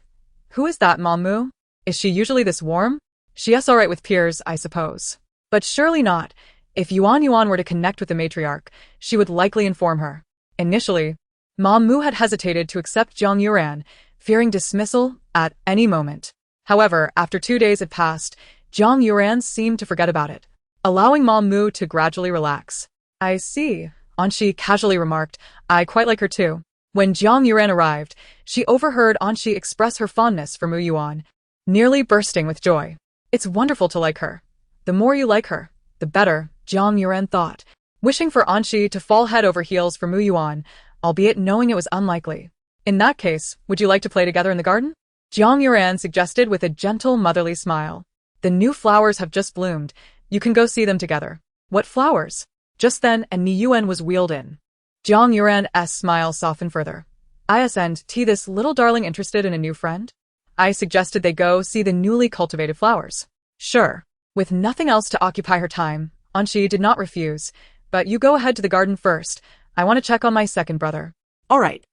Who is that, Mamu? Is she usually this warm? She's alright with peers, I suppose. But surely not. If Yuan were to connect with the matriarch, she would likely inform her. Initially, Mamu had hesitated to accept Zhang Yuran, fearing dismissal at any moment. However, after 2 days had passed, Zhang Yuran seemed to forget about it, allowing Mamu to gradually relax. I see, Anshi casually remarked. I quite like her too. When Zhang Yuran arrived, she overheard Anshi express her fondness for Mu Yuan, nearly bursting with joy. It's wonderful to like her. The more you like her, the better, Zhang Yuran thought, wishing for Anshi to fall head over heels for Mu Yuan, albeit knowing it was unlikely. In that case, would you like to play together in the garden? Zhang Yuran suggested with a gentle motherly smile. The new flowers have just bloomed. You can go see them together. What flowers? Just then, and Niyuan was wheeled in. Zhang Yuran's smile softened further. Isn't this little darling interested in a new friend? I suggested they go see the newly cultivated flowers. Sure. With nothing else to occupy her time, Anshi did not refuse. But you go ahead to the garden first. I want to check on my second brother. All right.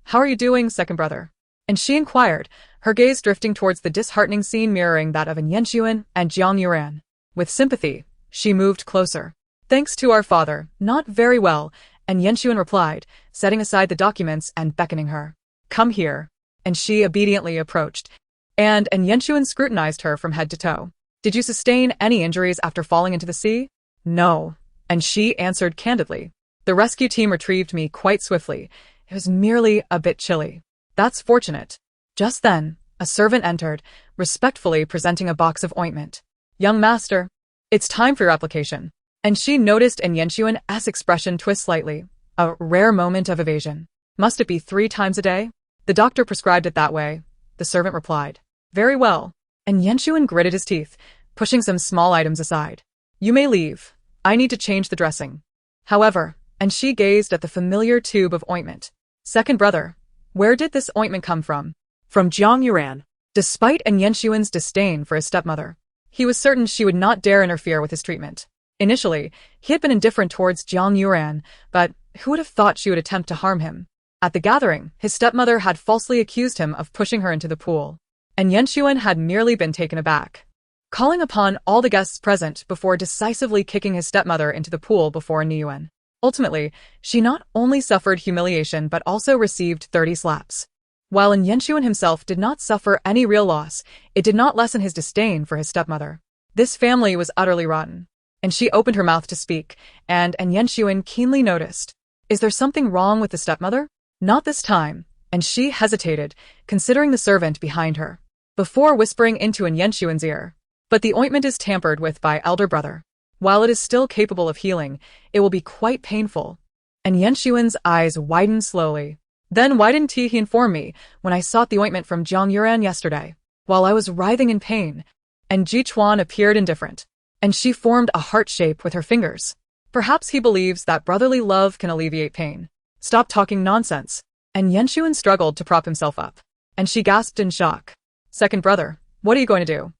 How are you doing, second brother? And she inquired, her gaze drifting towards the disheartening scene mirroring that of Yenxuan and Zhang Yuran. With sympathy, she moved closer. Thanks to our father, not very well, and Yenxuan replied, setting aside the documents and beckoning her. Come here. And she obediently approached. And Yenxuan scrutinized her from head to toe. Did you sustain any injuries after falling into the sea? No. And she answered candidly. The rescue team retrieved me quite swiftly. It was merely a bit chilly. That's fortunate. Just then, a servant entered, respectfully presenting a box of ointment. Young master, it's time for your application. And she noticed Yenxuan's expression twist slightly, a rare moment of evasion. Must it be 3 times a day? The doctor prescribed it that way, the servant replied. Very well. And Yenxuan gritted his teeth, pushing some small items aside. You may leave. I need to change the dressing. However, and she gazed at the familiar tube of ointment. Second brother, where did this ointment come from? From Zhang Yuran. Despite Yenxuan's disdain for his stepmother, he was certain she would not dare interfere with his treatment. Initially, he had been indifferent towards Zhang Yuran, but who would have thought she would attempt to harm him? At the gathering, his stepmother had falsely accused him of pushing her into the pool, and Yenxuan had merely been taken aback, calling upon all the guests present before decisively kicking his stepmother into the pool before Niyuan. Ultimately, she not only suffered humiliation but also received 30 slaps. While Yenxuan himself did not suffer any real loss, it did not lessen his disdain for his stepmother. This family was utterly rotten. And she opened her mouth to speak, and Yenxuan keenly noticed. Is there something wrong with the stepmother? Not this time, and she hesitated, considering the servant behind her, before whispering into Yenxuan's ear. But the ointment is tampered with by elder brother. While it is still capable of healing, it will be quite painful. And Yenxuan's eyes widened slowly. Then why didn't he inform me when I sought the ointment from Zhang Yuran yesterday, while I was writhing in pain? And Jichuan appeared indifferent. And she formed a heart shape with her fingers. Perhaps he believes that brotherly love can alleviate pain. Stop talking nonsense. And Yenxuan struggled to prop himself up. And she gasped in shock. Second brother, what are you going to do?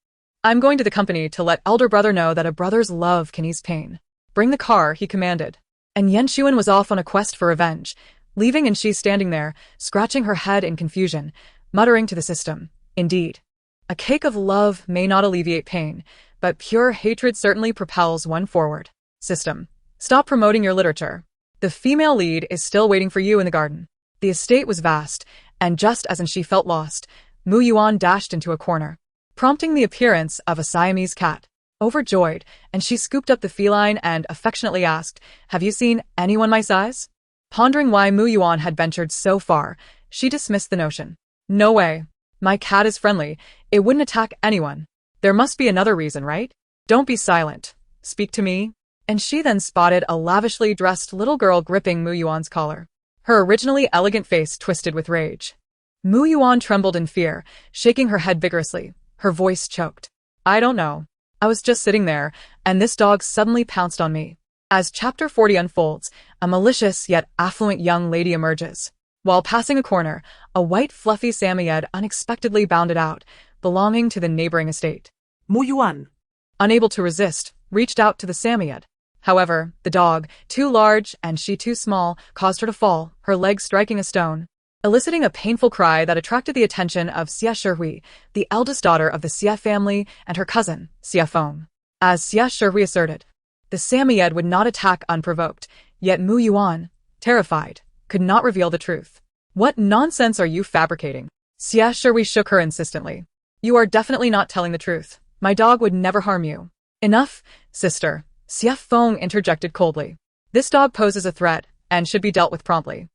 I'm going to the company to let elder brother know that a brother's love can ease pain. Bring the car, he commanded. And Yenxuan was off on a quest for revenge, leaving and she standing there, scratching her head in confusion. muttering to the system, "Indeed. A cake of love may not alleviate pain, but pure hatred certainly propels one forward. System, stop promoting your literature. The female lead is still waiting for you in the garden." The estate was vast, and just as she felt lost, Mu Yuan dashed into a corner, prompting the appearance of a Siamese cat. Overjoyed, and she scooped up the feline and affectionately asked, "Have you seen anyone my size?" Pondering why Mu Yuan had ventured so far, she dismissed the notion. "No way. My cat is friendly. It wouldn't attack anyone. There must be another reason, right? Don't be silent. Speak to me." And she then spotted a lavishly dressed little girl gripping Mu Yuan's collar. Her originally elegant face twisted with rage. Mu Yuan trembled in fear, shaking her head vigorously. Her voice choked. "I don't know. I was just sitting there, and this dog suddenly pounced on me." As Chapter 40 unfolds, a malicious yet affluent young lady emerges. While passing a corner, a white fluffy Samoyed unexpectedly bounded out, belonging to the neighboring estate. Mu Yuan. Unable to resist, reached out to the Samoyed. However, the dog, too large and she too small, caused her to fall, her leg striking a stone, eliciting a painful cry that attracted the attention of Xie Shihui, the eldest daughter of the Xie family, and her cousin, Xie Feng. As Xie Shihui asserted, the Samoyed would not attack unprovoked, yet Mu Yuan, terrified, could not reveal the truth. "What nonsense are you fabricating?" Xie Shihui shook her insistently. "You are definitely not telling the truth. My dog would never harm you." "Enough, sister," Xie Feng interjected coldly. "This dog poses a threat and should be dealt with promptly."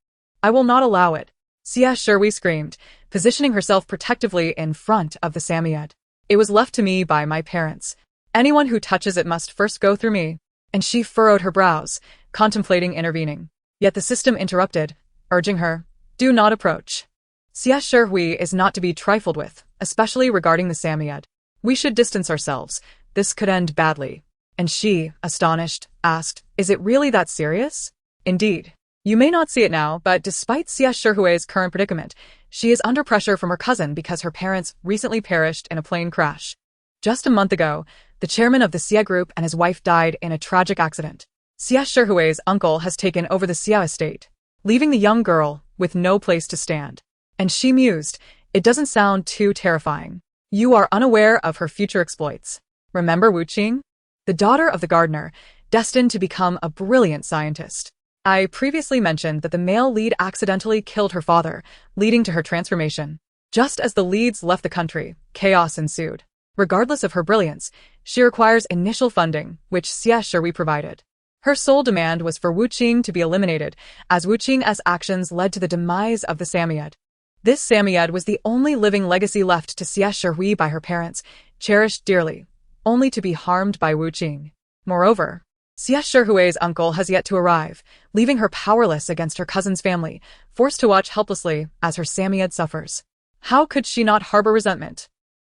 "I will not allow it," Xie Shihui screamed, positioning herself protectively in front of the Samoyed. "It was left to me by my parents. Anyone who touches it must first go through me." And she furrowed her brows, contemplating intervening. Yet the system interrupted, urging her, "Do not approach. Xie Shihui is not to be trifled with, especially regarding the Samoyed. We should distance ourselves. This could end badly." And she, astonished, asked, "Is it really that serious?" "Indeed. You may not see it now, but despite Xie Shihui's current predicament, she is under pressure from her cousin because her parents recently perished in a plane crash. Just a month ago, the chairman of the Xie group and his wife died in a tragic accident. Xie Shihui's uncle has taken over the Xie estate, leaving the young girl with no place to stand." And she mused, "It doesn't sound too terrifying. You are unaware of her future exploits. Remember Wu Qing? The daughter of the gardener, destined to become a brilliant scientist. I previously mentioned that the male lead accidentally killed her father, leading to her transformation. Just as the leads left the country, chaos ensued. Regardless of her brilliance, she requires initial funding, which Xie Shihui provided. Her sole demand was for Wu Qing to be eliminated, as Wu Qing's actions led to the demise of the Samoyed. This Samoyed was the only living legacy left to Xie Shihui by her parents, cherished dearly, only to be harmed by Wu Qing. Moreover, Xie Shihui's uncle has yet to arrive, leaving her powerless against her cousin's family, forced to watch helplessly as her Samoyed suffers. How could she not harbor resentment?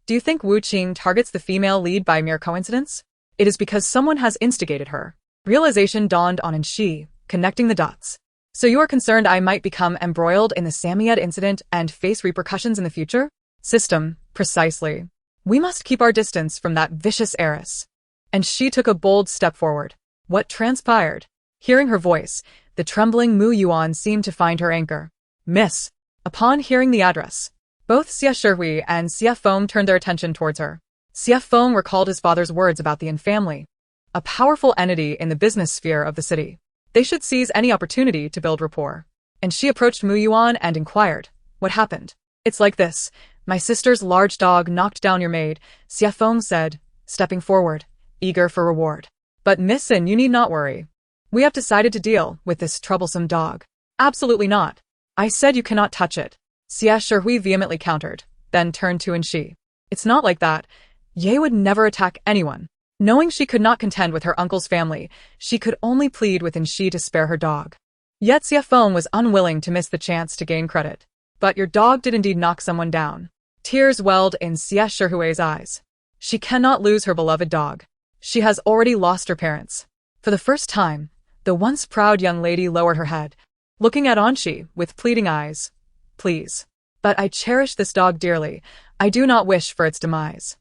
Do you think Wu Qing targets the female lead by mere coincidence? It is because someone has instigated her. Realization dawned on Shi, connecting the dots. So you are concerned I might become embroiled in the Samoyed incident and face repercussions in the future? System, precisely. We must keep our distance from that vicious heiress. And she took a bold step forward. What transpired? Hearing her voice, the trembling Mu Yuan seemed to find her anchor. "Miss." Upon hearing the address, both Xie Shihui and Xie Feng turned their attention towards her. Xie Feng recalled his father's words about the Yin family, a powerful entity in the business sphere of the city. They should seize any opportunity to build rapport. And she approached Mu Yuan and inquired, "What happened?" "It's like this. My sister's large dog knocked down your maid," Xie Feng said, stepping forward, eager for reward. "But Miss Sin, you need not worry. We have decided to deal with this troublesome dog." "Absolutely not. I said you cannot touch it," Xie Shihui vehemently countered, then turned to Shi. "It's not like that. Ye would never attack anyone." Knowing she could not contend with her uncle's family, she could only plead with Shi to spare her dog. Yet Xie Feng was unwilling to miss the chance to gain credit. "But your dog did indeed knock someone down." Tears welled in Xie Shihui's eyes. She cannot lose her beloved dog. She has already lost her parents. For the first time, the once proud young lady lowered her head, looking at Shi with pleading eyes. "Please. But I cherish this dog dearly. I do not wish for its demise."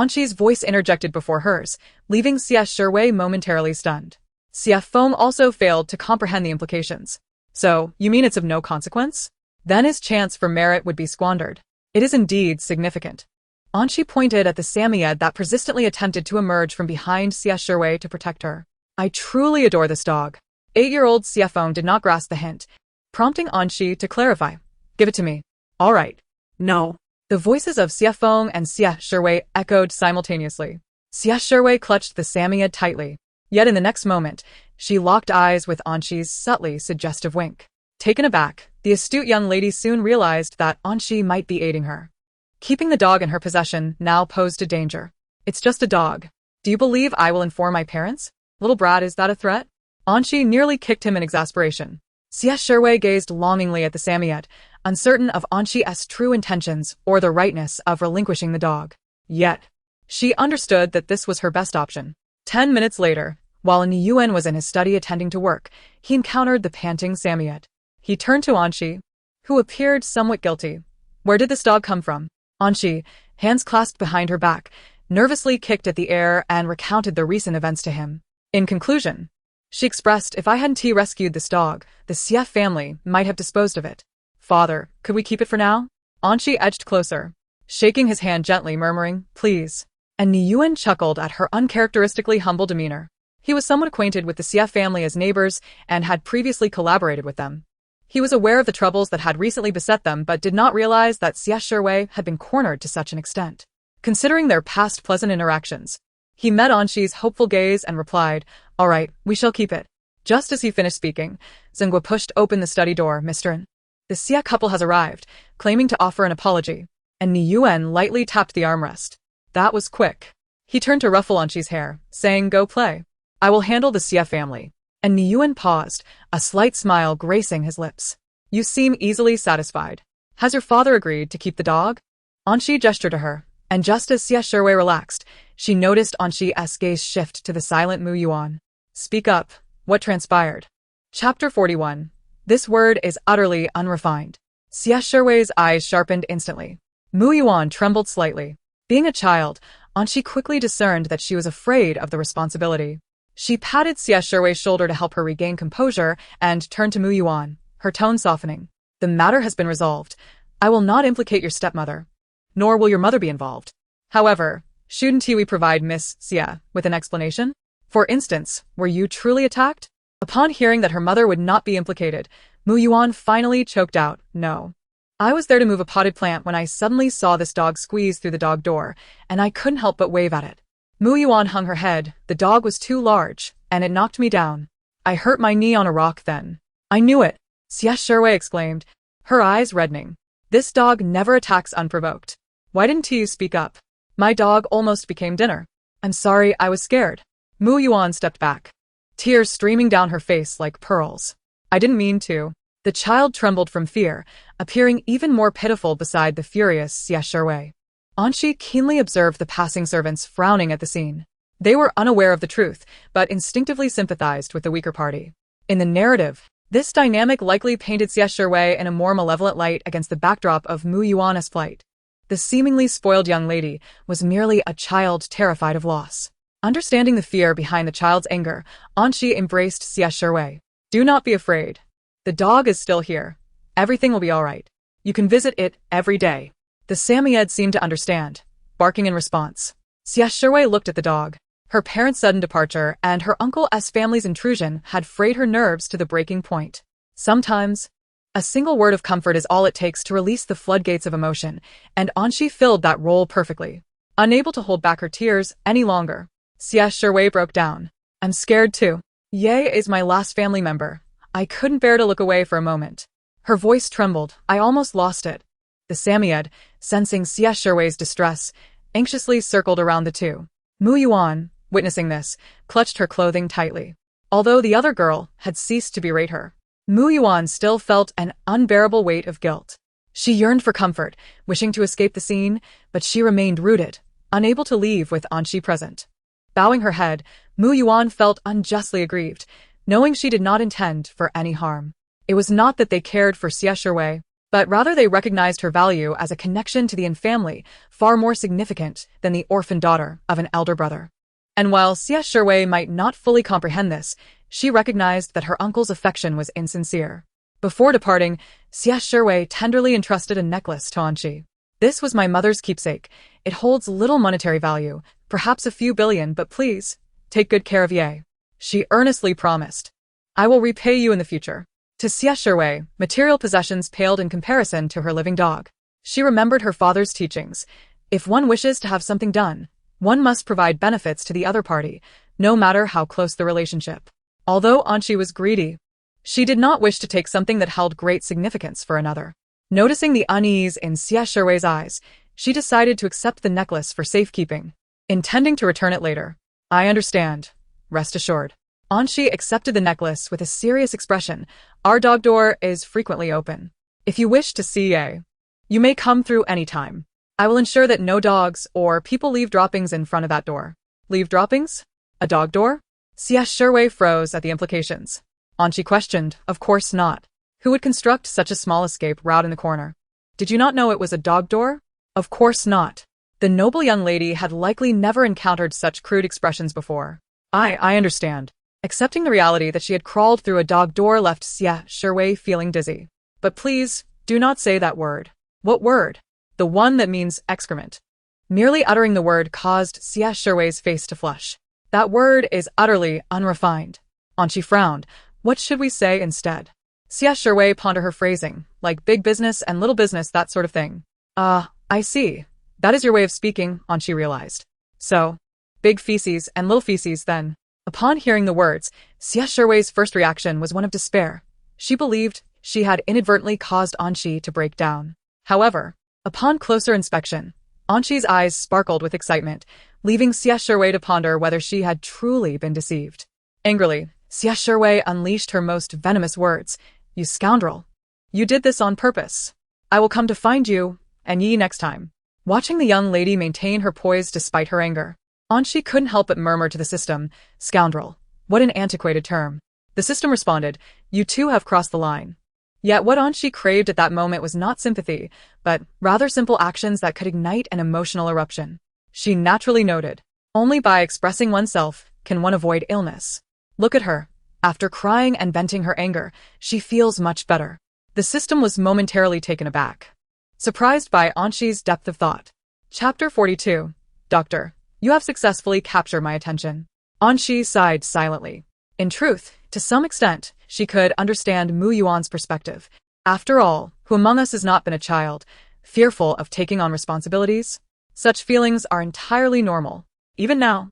Shi's voice interjected before hers, leaving Xie Shihui momentarily stunned. Xie Feng also failed to comprehend the implications. "So, you mean it's of no consequence? Then his chance for merit would be squandered." It is indeed significant. Anshi pointed at the Samoyed that persistently attempted to emerge from behind Xie Shui to protect her. I truly adore this dog. 8-year-old Xiefeng did not grasp the hint, prompting Anshi to clarify. Give it to me. All right. No. The voices of Xiefeng and Xie Shui echoed simultaneously. Xie Shui clutched the Samoyed tightly. Yet in the next moment, she locked eyes with Anshi's subtly suggestive wink. Taken aback, the astute young lady soon realized that Anshi might be aiding her. Keeping the dog in her possession now posed a danger. It's just a dog. Do you believe I will inform my parents? Little brat, is that a threat? Anshi nearly kicked him in exasperation. Xie Shui gazed longingly at the Samoyed, uncertain of Anshi's true intentions or the rightness of relinquishing the dog. Yet, she understood that this was her best option. 10 minutes later, while Niyuan was in his study attending to work, he encountered the panting Samoyed. He turned to Anshi, who appeared somewhat guilty. Where did this dog come from? Anshi, hands clasped behind her back, nervously kicked at the air and recounted the recent events to him. In conclusion, she expressed, if I hadn't rescued this dog, the Xie family might have disposed of it. Father, could we keep it for now? Anshi edged closer, shaking his hand gently, murmuring, please. And Niyuan chuckled at her uncharacteristically humble demeanor. He was somewhat acquainted with the Xie family as neighbors and had previously collaborated with them. He was aware of the troubles that had recently beset them but did not realize that Xie Shui had been cornered to such an extent. Considering their past pleasant interactions, he met Anshi's hopeful gaze and replied, all right, we shall keep it. Just as he finished speaking, Zhenghua pushed open the study door. Mr. N. The Xie couple has arrived, claiming to offer an apology, and Niyuan lightly tapped the armrest. That was quick. He turned to ruffle Anshi's hair, saying, go play. I will handle the Xie family. And Niyuan paused, a slight smile gracing his lips. You seem easily satisfied. Has your father agreed to keep the dog? Anshi gestured to her, and just as Xie Shui relaxed, she noticed Anshi's gaze shift to the silent Mu Yuan. Speak up. What transpired? Chapter 41. This word is utterly unrefined. Xie Shui's eyes sharpened instantly. Mu Yuan trembled slightly. Being a child, Anshi quickly discerned that she was afraid of the responsibility. She patted Xie Shui's shoulder to help her regain composure and turned to Mu Yuan, her tone softening. The matter has been resolved. I will not implicate your stepmother, nor will your mother be involved. However, shouldn't we provide Miss Xie with an explanation? For instance, were you truly attacked? Upon hearing that her mother would not be implicated, Mu Yuan finally choked out, no. I was there to move a potted plant when I suddenly saw this dog squeeze through the dog door, and I couldn't help but wave at it. Mu Yuan hung her head. The dog was too large, and it knocked me down. I hurt my knee on a rock then. I knew it, Xie Shui exclaimed, her eyes reddening. This dog never attacks unprovoked. Why didn't you speak up? My dog almost became dinner. I'm sorry, I was scared. Mu Yuan stepped back, tears streaming down her face like pearls. I didn't mean to. The child trembled from fear, appearing even more pitiful beside the furious Xie Shui. Anshi keenly observed the passing servants frowning at the scene. They were unaware of the truth, but instinctively sympathized with the weaker party. In the narrative, this dynamic likely painted Xie Shui in a more malevolent light against the backdrop of Mu Yuan's plight. The seemingly spoiled young lady was merely a child terrified of loss. Understanding the fear behind the child's anger, Anshi embraced Xie Shui. Do not be afraid. The dog is still here. Everything will be all right. You can visit it every day. The Samoyed seemed to understand, barking in response. Xie Shui looked at the dog. Her parents' sudden departure and her uncle's family's intrusion had frayed her nerves to the breaking point. Sometimes, a single word of comfort is all it takes to release the floodgates of emotion, and Anshi filled that role perfectly. Unable to hold back her tears any longer, Xie Shui broke down. I'm scared too. Ye is my last family member. I couldn't bear to look away for a moment. Her voice trembled. I almost lost it. The Samoyed, sensing Xie Shui's distress, anxiously circled around the two. Mu Yuan, witnessing this, clutched her clothing tightly. Although the other girl had ceased to berate her, Mu Yuan still felt an unbearable weight of guilt. She yearned for comfort, wishing to escape the scene, but she remained rooted, unable to leave with Anshi present. Bowing her head, Mu Yuan felt unjustly aggrieved, knowing she did not intend for any harm. It was not that they cared for Xie Shui, but rather they recognized her value as a connection to the family, far more significant than the orphan daughter of an elder brother. And while Xie Shui might not fully comprehend this, she recognized that her uncle's affection was insincere. Before departing, Xie Shui tenderly entrusted a necklace to Anshi. This was my mother's keepsake. It holds little monetary value, perhaps a few billion, but please, take good care of Ye. She earnestly promised. I will repay you in the future. To Xie Shuwei, material possessions paled in comparison to her living dog. She remembered her father's teachings. If one wishes to have something done, one must provide benefits to the other party, no matter how close the relationship. Although Anqi was greedy, she did not wish to take something that held great significance for another. Noticing the unease in Xie Shuwei's eyes, she decided to accept the necklace for safekeeping, intending to return it later. I understand. Rest assured. Anqi accepted the necklace with a serious expression. Our dog door is frequently open. If you wish to see Ye, you may come through any time. I will ensure that no dogs or people leave droppings in front of that door. Leave droppings? A dog door? Xie Shuwei froze at the implications. Anqi questioned, of course not. Who would construct such a small escape route in the corner? Did you not know it was a dog door? Of course not. The noble young lady had likely never encountered such crude expressions before. I understand. Accepting the reality that she had crawled through a dog door left Xie Shuwei feeling dizzy. But please, do not say that word. What word? The one that means excrement. Merely uttering the word caused Xie Shuwei's face to flush. That word is utterly unrefined. Anqi frowned. What should we say instead? Xie Shuwei pondered her phrasing, like big business and little business, that sort of thing. I see. That is your way of speaking, Anqi realized. So, big feces and little feces then. Upon hearing the words, Xie Shuwei's first reaction was one of despair. She believed she had inadvertently caused Anqi to break down. However, upon closer inspection, Anqi's eyes sparkled with excitement, leaving Xie Shuwei to ponder whether she had truly been deceived. Angrily, Xie Shuwei unleashed her most venomous words. You scoundrel. You did this on purpose. I will come to find you, and ye next time. Watching the young lady maintain her poise despite her anger, Anqi couldn't help but murmur to the system, scoundrel. What an antiquated term. The system responded, you too have crossed the line. Yet what Anqi craved at that moment was not sympathy, but rather simple actions that could ignite an emotional eruption. She naturally noted, only by expressing oneself can one avoid illness. Look at her. After crying and venting her anger, she feels much better. The system was momentarily taken aback, surprised by Anqi's depth of thought. Chapter 42. Doctor, you have successfully captured my attention. Anqi sighed silently. In truth, to some extent, she could understand Mu Yuan's perspective. After all, who among us has not been a child, fearful of taking on responsibilities? Such feelings are entirely normal. Even now,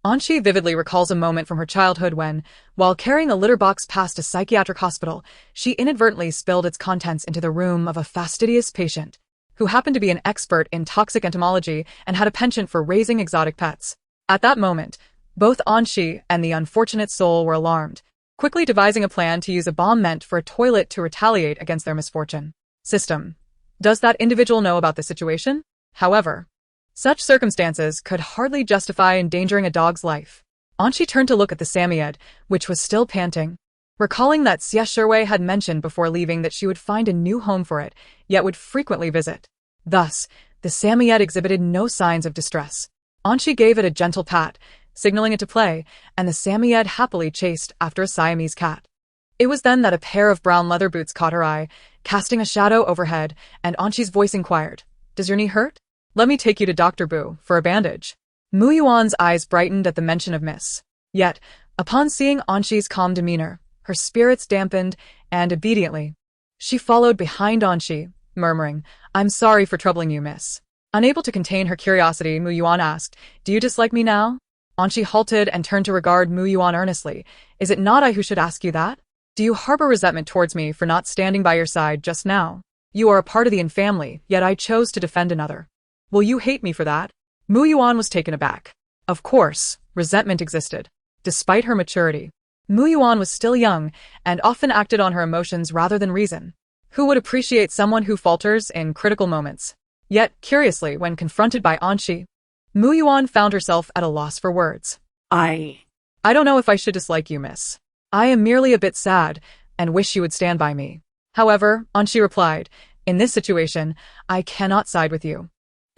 Anqi vividly recalls a moment from her childhood when, while carrying a litter box past a psychiatric hospital, she inadvertently spilled its contents into the room of a fastidious patient, who happened to be an expert in toxic entomology and had a penchant for raising exotic pets. At that moment, both Anqi and the unfortunate soul were alarmed, quickly devising a plan to use a bomb meant for a toilet to retaliate against their misfortune. System. Does that individual know about the situation? However, such circumstances could hardly justify endangering a dog's life. Anqi turned to look at the Samoyed, which was still panting. Recalling that Xie Shuwei had mentioned before leaving that she would find a new home for it, yet would frequently visit. Thus, the Samoyed exhibited no signs of distress. Anqi gave it a gentle pat, signaling it to play, and the Samoyed happily chased after a Siamese cat. It was then that a pair of brown leather boots caught her eye, casting a shadow overhead, and Anqi's voice inquired, Does your knee hurt? Let me take you to Dr. Bu for a bandage. Mu Yuan's eyes brightened at the mention of Miss. Yet, upon seeing Anqi's calm demeanor, her spirits dampened, and obediently, she followed behind Anqi, murmuring, I'm sorry for troubling you, miss. Unable to contain her curiosity, Mu Yuan asked, Do you dislike me now? Anqi halted and turned to regard Mu Yuan earnestly. Is it not I who should ask you that? Do you harbor resentment towards me for not standing by your side just now? You are a part of the Yin family, yet I chose to defend another. Will you hate me for that? Mu Yuan was taken aback. Of course, resentment existed. Despite her maturity, Mu Yuan was still young and often acted on her emotions rather than reason. Who would appreciate someone who falters in critical moments? Yet, curiously, when confronted by Anqi, Mu Yuan found herself at a loss for words. I don't know if I should dislike you, miss. I am merely a bit sad and wish you would stand by me. However, Anqi replied, in this situation, I cannot side with you.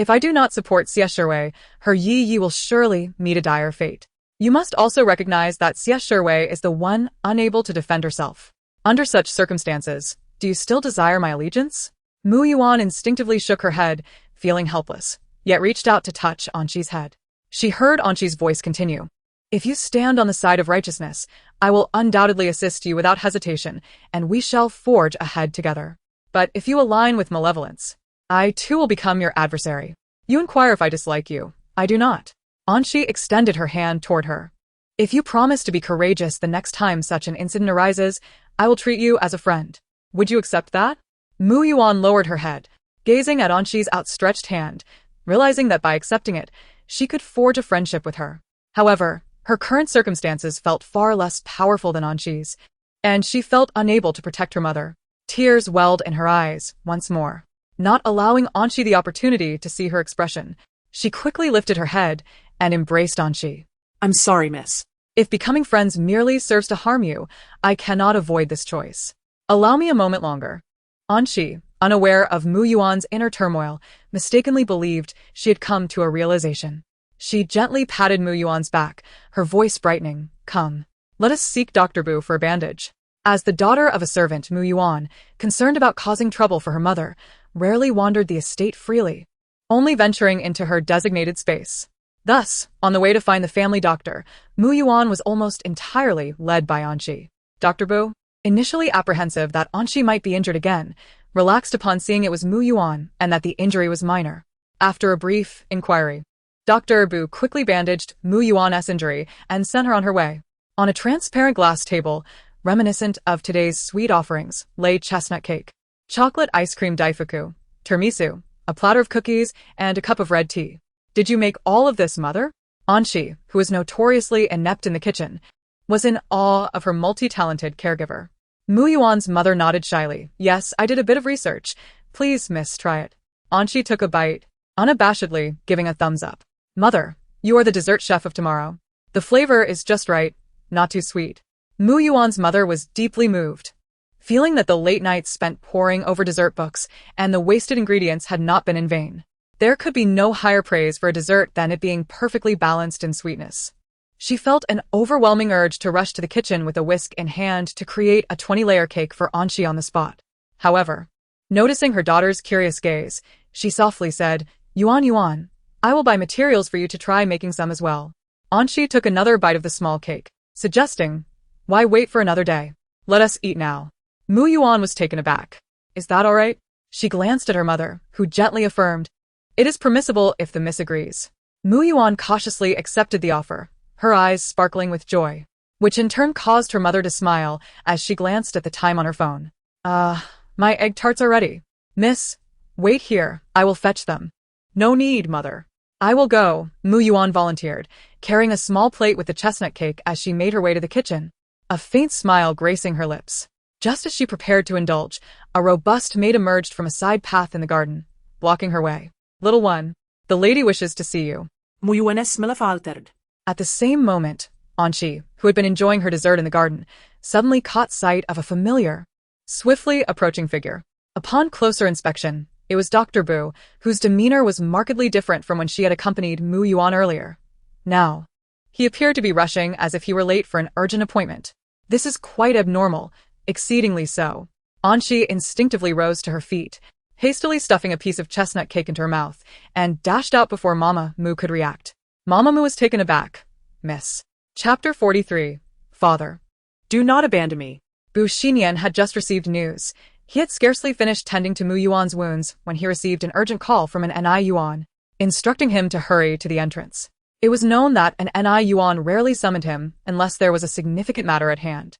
If I do not support Xie Shuwei, her Yi will surely meet a dire fate. You must also recognize that Xie Shuwei is the one unable to defend herself. Under such circumstances, do you still desire my allegiance? Mu Yuan instinctively shook her head, feeling helpless, yet reached out to touch Anshi's head. She heard Anshi's voice continue. If you stand on the side of righteousness, I will undoubtedly assist you without hesitation, and we shall forge ahead together. But if you align with malevolence, I too will become your adversary. You inquire if I dislike you. I do not. Anshi extended her hand toward her. If you promise to be courageous the next time such an incident arises, I will treat you as a friend. Would you accept that? Mu Yuan lowered her head, gazing at Anshi's outstretched hand, realizing that by accepting it, she could forge a friendship with her. However, her current circumstances felt far less powerful than Anshi's, and she felt unable to protect her mother. Tears welled in her eyes once more. Not allowing Anshi the opportunity to see her expression, she quickly lifted her head and embraced Anshi. I'm sorry, miss. If becoming friends merely serves to harm you, I cannot avoid this choice. Allow me a moment longer. Anshi, unaware of Mu Yuan's inner turmoil, mistakenly believed she had come to a realization. She gently patted Mu Yuan's back, her voice brightening. Come. Let us seek Dr. Bu for a bandage. As the daughter of a servant, Mu Yuan, concerned about causing trouble for her mother, rarely wandered the estate freely, only venturing into her designated space. Thus, on the way to find the family doctor, Mu Yuan was almost entirely led by Anshi. Dr. Bu, initially apprehensive that Anshi might be injured again, relaxed upon seeing it was Mu Yuan and that the injury was minor. After a brief inquiry, Dr. Bu quickly bandaged Mu Yuan's injury and sent her on her way. On a transparent glass table, reminiscent of today's sweet offerings, lay chestnut cake, chocolate ice cream daifuku, tiramisu, a platter of cookies, and a cup of red tea. Did you make all of this, mother? Anshi, who was notoriously inept in the kitchen, was in awe of her multi-talented caregiver. Mu Yuan's mother nodded shyly. Yes, I did a bit of research. Please, miss, try it. Anshi took a bite, unabashedly giving a thumbs up. Mother, you are the dessert chef of tomorrow. The flavor is just right, not too sweet. Mu Yuan's mother was deeply moved, feeling that the late nights spent poring over dessert books and the wasted ingredients had not been in vain. There could be no higher praise for a dessert than it being perfectly balanced in sweetness. She felt an overwhelming urge to rush to the kitchen with a whisk in hand to create a 20-layer cake for Anshi on the spot. However, noticing her daughter's curious gaze, she softly said, Yuan, I will buy materials for you to try making some as well. Anshi took another bite of the small cake, suggesting, why wait for another day? Let us eat now. Mu Yuan was taken aback. Is that all right? She glanced at her mother, who gently affirmed, it is permissible if the miss agrees. Mu Yuan cautiously accepted the offer, her eyes sparkling with joy, which in turn caused her mother to smile as she glanced at the time on her phone. My egg tarts are ready. Miss, wait here, I will fetch them. No need, mother. I will go, Mu Yuan volunteered, carrying a small plate with the chestnut cake as she made her way to the kitchen, a faint smile gracing her lips. Just as she prepared to indulge, a robust maid emerged from a side path in the garden, blocking her way. Little one, the lady wishes to see you. Mu Yuan es Lighthearted. At the same moment, Anshi, who had been enjoying her dessert in the garden, suddenly caught sight of a familiar, swiftly approaching figure. Upon closer inspection, it was Dr. Bu, whose demeanor was markedly different from when she had accompanied Mu Yuan earlier. Now, he appeared to be rushing as if he were late for an urgent appointment. This is quite abnormal, exceedingly so. Anshi instinctively rose to her feet, hastily stuffing a piece of chestnut cake into her mouth, and dashed out before Mama Mu could react. Mama Mu was taken aback. Miss. Chapter 43. Father. Do not abandon me. Bu Xinyan had just received news. He had scarcely finished tending to Mu Yuan's wounds when he received an urgent call from an Ni Yuan, instructing him to hurry to the entrance. It was known that an Ni Yuan rarely summoned him unless there was a significant matter at hand.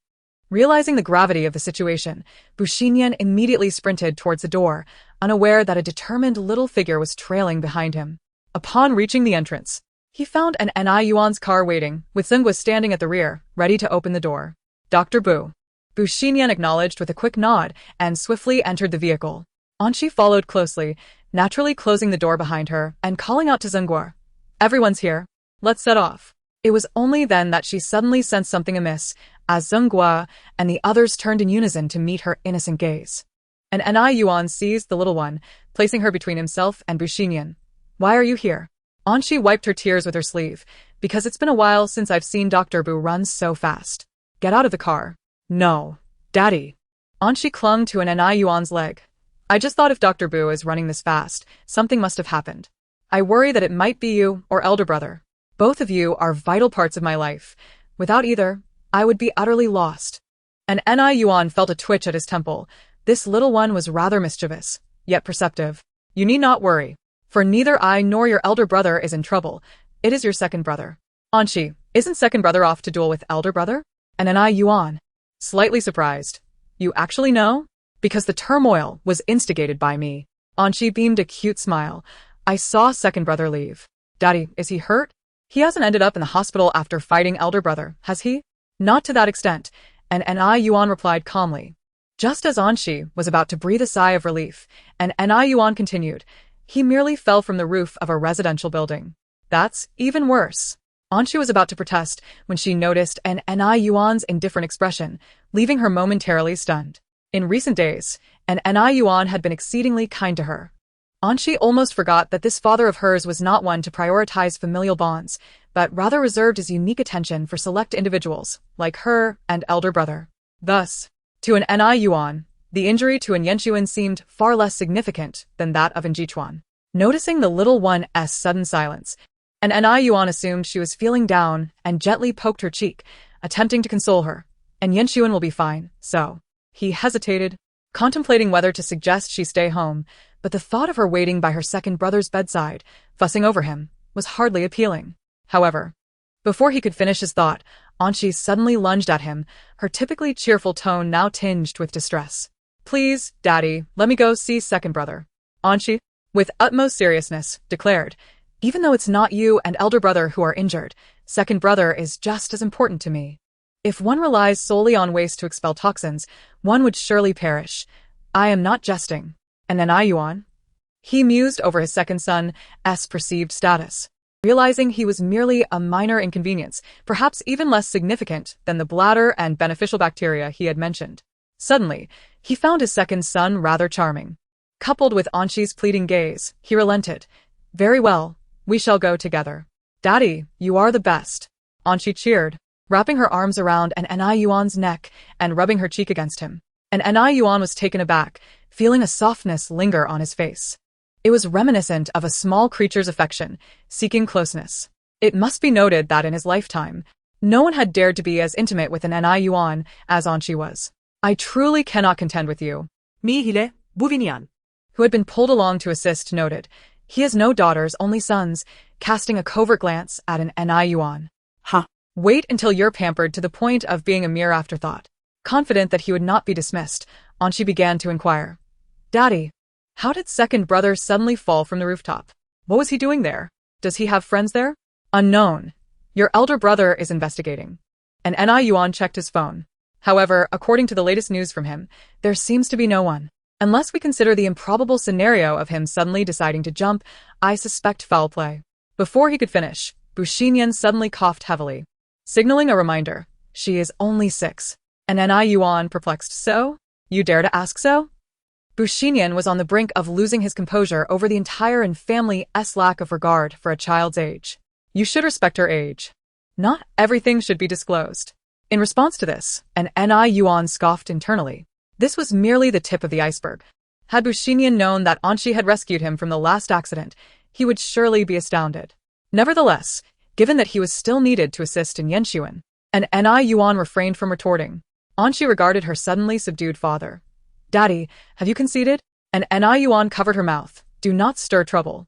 Realizing the gravity of the situation, Bu Xinyan immediately sprinted towards the door, unaware that a determined little figure was trailing behind him. Upon reaching the entrance, he found an Ni Yuan's car waiting, with Zengua standing at the rear, ready to open the door. Dr. Bu. Bu Xinyan acknowledged with a quick nod and swiftly entered the vehicle. Anshi followed closely, naturally closing the door behind her and calling out to Zengua. Everyone's here. Let's set off. It was only then that she suddenly sensed something amiss, as Zengua and the others turned in unison to meet her innocent gaze. An Ni Yuan seized the little one, placing her between himself and Bu Xinyan. Why are you here? Anshi wiped her tears with her sleeve. Because it's been a while since I've seen Dr. Bu run so fast. Get out of the car. No. Daddy. Anshi clung to an Ni Yuan's leg. I just thought if Dr. Boo is running this fast, something must have happened. I worry that it might be you or elder brother. Both of you are vital parts of my life. Without either, I would be utterly lost. And Ni Yuan felt a twitch at his temple. This little one was rather mischievous, yet perceptive. You need not worry, for neither I nor your elder brother is in trouble. It is your second brother. Anshi, isn't second brother off to duel with elder brother? And Ni Yuan, slightly surprised. You actually know? Because the turmoil was instigated by me. Anshi beamed a cute smile. I saw second brother leave. Daddy, is he hurt? He hasn't ended up in the hospital after fighting elder brother, has he? Not to that extent, and Ni Yuan replied calmly. Just as Anshi was about to breathe a sigh of relief, and Ni Yuan continued, he merely fell from the roof of a residential building. That's even worse. Anshi was about to protest when she noticed Ni Yuan's indifferent expression, leaving her momentarily stunned. In recent days, Ni Yuan had been exceedingly kind to her. Anshi almost forgot that this father of hers was not one to prioritize familial bonds, but rather reserved his unique attention for select individuals, like her and elder brother. Thus, to Ni Yuan, the injury to Yanxuan seemed far less significant than that of Jichuan. Noticing the little one's sudden silence, Ni Yuan assumed she was feeling down and gently poked her cheek, attempting to console her. And Yanxuan will be fine, so. He hesitated, contemplating whether to suggest she stay home, but the thought of her waiting by her second brother's bedside, fussing over him, was hardly appealing. However, before he could finish his thought, Anshi suddenly lunged at him, her typically cheerful tone now tinged with distress. Please, Daddy, let me go see second brother. Anshi, with utmost seriousness, declared, even though it's not you and elder brother who are injured, second brother is just as important to me. If one relies solely on waste to expel toxins, one would surely perish. I am not jesting. And Ni Yuan? He mused over his second son's perceived status, realizing he was merely a minor inconvenience, perhaps even less significant than the bladder and beneficial bacteria he had mentioned. Suddenly, he found his second son rather charming. Coupled with Anshi's pleading gaze, he relented. Very well, we shall go together. Daddy, you are the best. Anshi cheered, wrapping her arms around Ni Yuan's neck and rubbing her cheek against him. And Ni Yuan was taken aback, feeling a softness linger on his face. It was reminiscent of a small creature's affection, seeking closeness. It must be noted that in his lifetime, no one had dared to be as intimate with Ni Yuan as Anshi was. I truly cannot contend with you. Mihile, Buvinian. Who had been pulled along to assist, noted. He has no daughters, only sons, casting a covert glance at Ni Yuan. Huh. Wait until you're pampered to the point of being a mere afterthought. Confident that he would not be dismissed, Anshi began to inquire. Daddy, how did second brother suddenly fall from the rooftop? What was he doing there? Does he have friends there? Unknown. Your elder brother is investigating. And Ni Yuan checked his phone. However, according to the latest news from him, there seems to be no one. Unless we consider the improbable scenario of him suddenly deciding to jump, I suspect foul play. Before he could finish, Bushinian suddenly coughed heavily, signaling a reminder. She is only 6. And Ni Yuan perplexed. So? You dare to ask so? Bushinian was on the brink of losing his composure over the entire and family's lack of regard for a child's age. You should respect her age. Not everything should be disclosed. In response to this, Ni Yuan scoffed internally. This was merely the tip of the iceberg. Had Bushinian known that Anshi had rescued him from the last accident, he would surely be astounded. Nevertheless, given that he was still needed to assist in Yanxuan, Ni Yuan refrained from retorting. Anshi regarded her suddenly subdued father. Daddy, have you conceded? Ni Yuan covered her mouth. Do not stir trouble.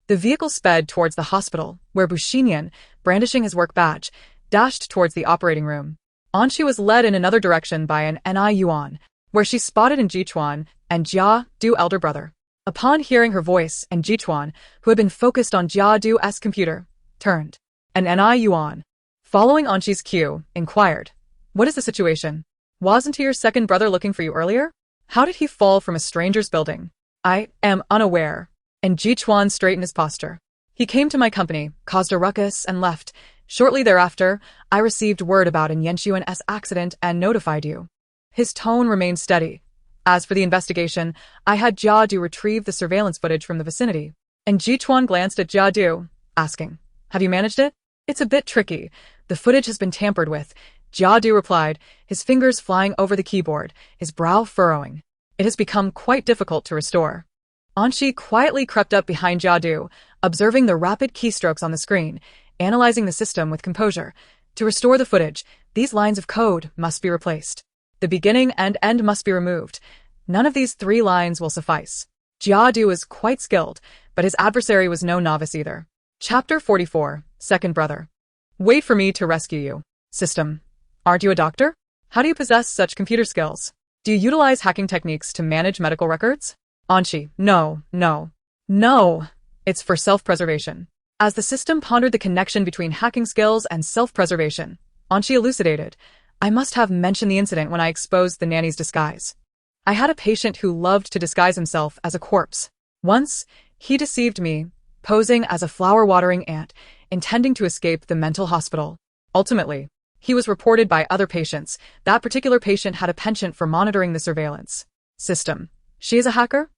The vehicle sped towards the hospital, where Bushinian, brandishing his work badge, dashed towards the operating room. Anshi was led in another direction by Ni Yuan, where she spotted Jichuan and Jia Du elder brother. Upon hearing her voice, Jichuan, who had been focused on Jia Du's computer, turned. Ni Yuan, following Anshi's cue, inquired, what is the situation? Wasn't your second brother looking for you earlier? How did he fall from a stranger's building? I am unaware. Jichuan straightened his posture. He came to my company, caused a ruckus, and left. Shortly thereafter, I received word about Yanxuan's accident and notified you. His tone remained steady. As for the investigation, I had Jia Du retrieve the surveillance footage from the vicinity. Jichuan glanced at Jia Du, asking, have you managed it? It's a bit tricky. The footage has been tampered with. Jia Du replied, his fingers flying over the keyboard, his brow furrowing. it has become quite difficult to restore. Anshi quietly crept up behind Jiadu, observing the rapid keystrokes on the screen, analyzing the system with composure. To restore the footage, these lines of code must be replaced. The beginning and end must be removed. None of these 3 lines will suffice. Jiadu was quite skilled, but his adversary was no novice either. Chapter 44, Second Brother. Wait for me to rescue you. System. Aren't you a doctor? How do you possess such computer skills? Do you utilize hacking techniques to manage medical records? Anshi, no. It's for self-preservation. As the system pondered the connection between hacking skills and self-preservation, Anshi elucidated, I must have mentioned the incident when I exposed the nanny's disguise. I had a patient who loved to disguise himself as a corpse. Once, he deceived me, posing as a flower-watering ant, intending to escape the mental hospital. Ultimately, he was reported by other patients. That particular patient had a penchant for monitoring the surveillance system. She is a hacker?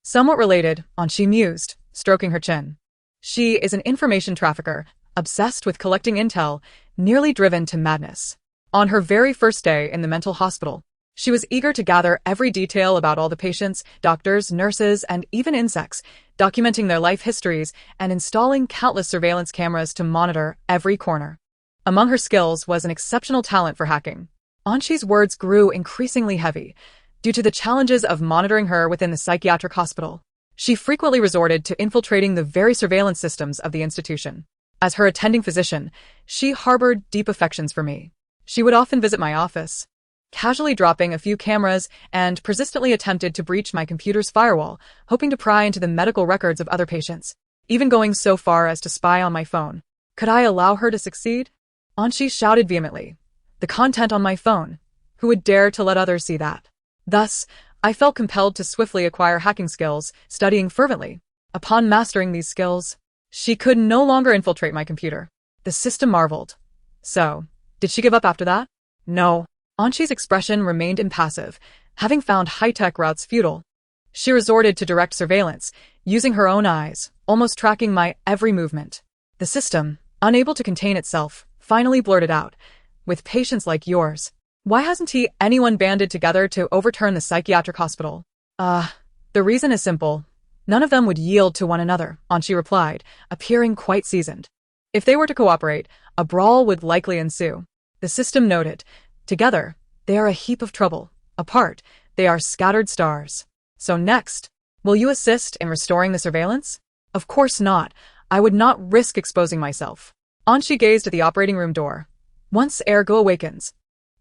Somewhat related, Anshi mused, stroking her chin. She is an information trafficker, obsessed with collecting intel, nearly driven to madness. On her very first day in the mental hospital, she was eager to gather every detail about all the patients, doctors, nurses, and even insects, documenting their life histories and installing countless surveillance cameras to monitor every corner. Among her skills was an exceptional talent for hacking. Anshi's words grew increasingly heavy, due to the challenges of monitoring her within the psychiatric hospital. She frequently resorted to infiltrating the very surveillance systems of the institution. As her attending physician, she harbored deep affections for me. She would often visit my office, casually dropping a few cameras, and persistently attempted to breach my computer's firewall, hoping to pry into the medical records of other patients, even going so far as to spy on my phone. Could I allow her to succeed? Anshi shouted vehemently. The content on my phone. Who would dare to let others see that? Thus, I felt compelled to swiftly acquire hacking skills, studying fervently. Upon mastering these skills, she could no longer infiltrate my computer. The system marveled. So, did she give up after that? No. Anshi's expression remained impassive, having found high-tech routes futile. She resorted to direct surveillance, using her own eyes, almost tracking my every movement. The system, unable to contain itself, finally blurted out, with patients like yours, why hasn't anyone banded together to overturn the psychiatric hospital? The reason is simple. None of them would yield to one another, Anshi replied, appearing quite seasoned. If they were to cooperate, a brawl would likely ensue. The system noted, together, they are a heap of trouble. Apart, they are scattered stars. So next, will you assist in restoring the surveillance? Of course not. I would not risk exposing myself. Anshi gazed at the operating room door. Once Ergo awakens,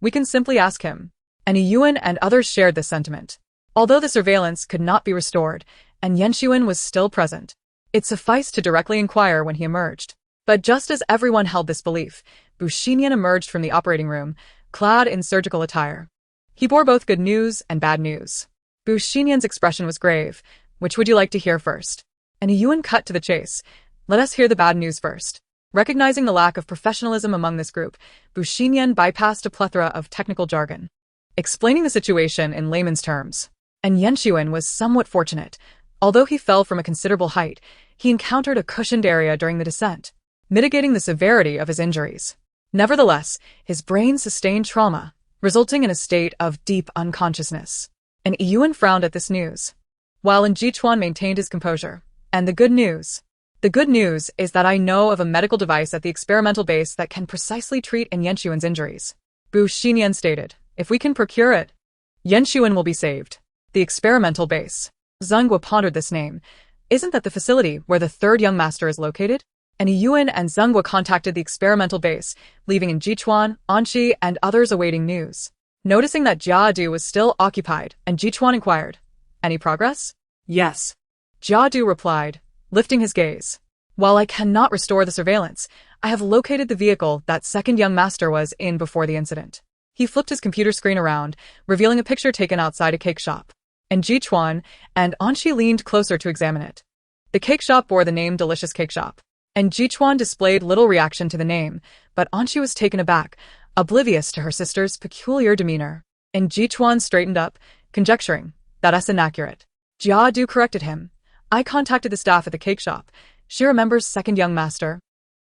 we can simply ask him. And Yuan and others shared this sentiment. Although the surveillance could not be restored, and Yenshuan was still present, it sufficed to directly inquire when he emerged. But just as everyone held this belief, Bushinian emerged from the operating room, clad in surgical attire. He bore both good news and bad news. Bushinian's expression was grave. Which would you like to hear first? And Yuan cut to the chase. Let us hear the bad news first. Recognizing the lack of professionalism among this group, Bushinian bypassed a plethora of technical jargon, explaining the situation in layman's terms. And Yenshuan was somewhat fortunate. Although he fell from a considerable height, he encountered a cushioned area during the descent, mitigating the severity of his injuries. Nevertheless, his brain sustained trauma, resulting in a state of deep unconsciousness. And Yuan frowned at this news, while Jichuan maintained his composure. And the good news? The good news is that I know of a medical device at the experimental base that can precisely treat Yenshuan's injuries. Bu Xinyan stated, if we can procure it, Yenshuan will be saved. The experimental base. Zhenghua pondered this name. Isn't that the facility where the third young master is located? And Yuan and Zhenghua contacted the experimental base, leaving Jichuan, Anshi, and others awaiting news. Noticing that Jiadu was still occupied, and Jichuan inquired, any progress? Yes. Jiadu replied, lifting his gaze. While I cannot restore the surveillance, I have located the vehicle that second young master was in before the incident. He flipped his computer screen around, revealing a picture taken outside a cake shop. And Jichuan and Anshi leaned closer to examine it. The cake shop bore the name Delicious Cake Shop. And Jichuan displayed little reaction to the name, but Anshi was taken aback, oblivious to her sister's peculiar demeanor. And Jichuan straightened up, conjecturing, that's inaccurate. Jiadu corrected him. I contacted the staff at the cake shop. She remembers second young master,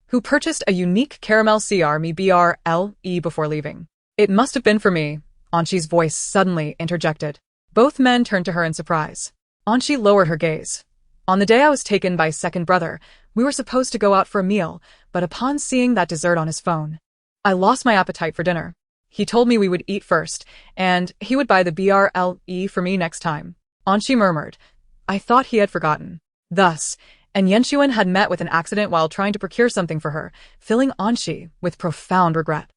who purchased a unique caramel BRLE before leaving. It must have been for me, Anshi's voice suddenly interjected. Both men turned to her in surprise. Anshi lowered her gaze. On the day I was taken by second brother, we were supposed to go out for a meal, but upon seeing that dessert on his phone, I lost my appetite for dinner. He told me we would eat first, and he would buy the BRLE for me next time. Anshi murmured. I thought he had forgotten. Thus, and Yenshuan had met with an accident while trying to procure something for her, filling Anshi with profound regret.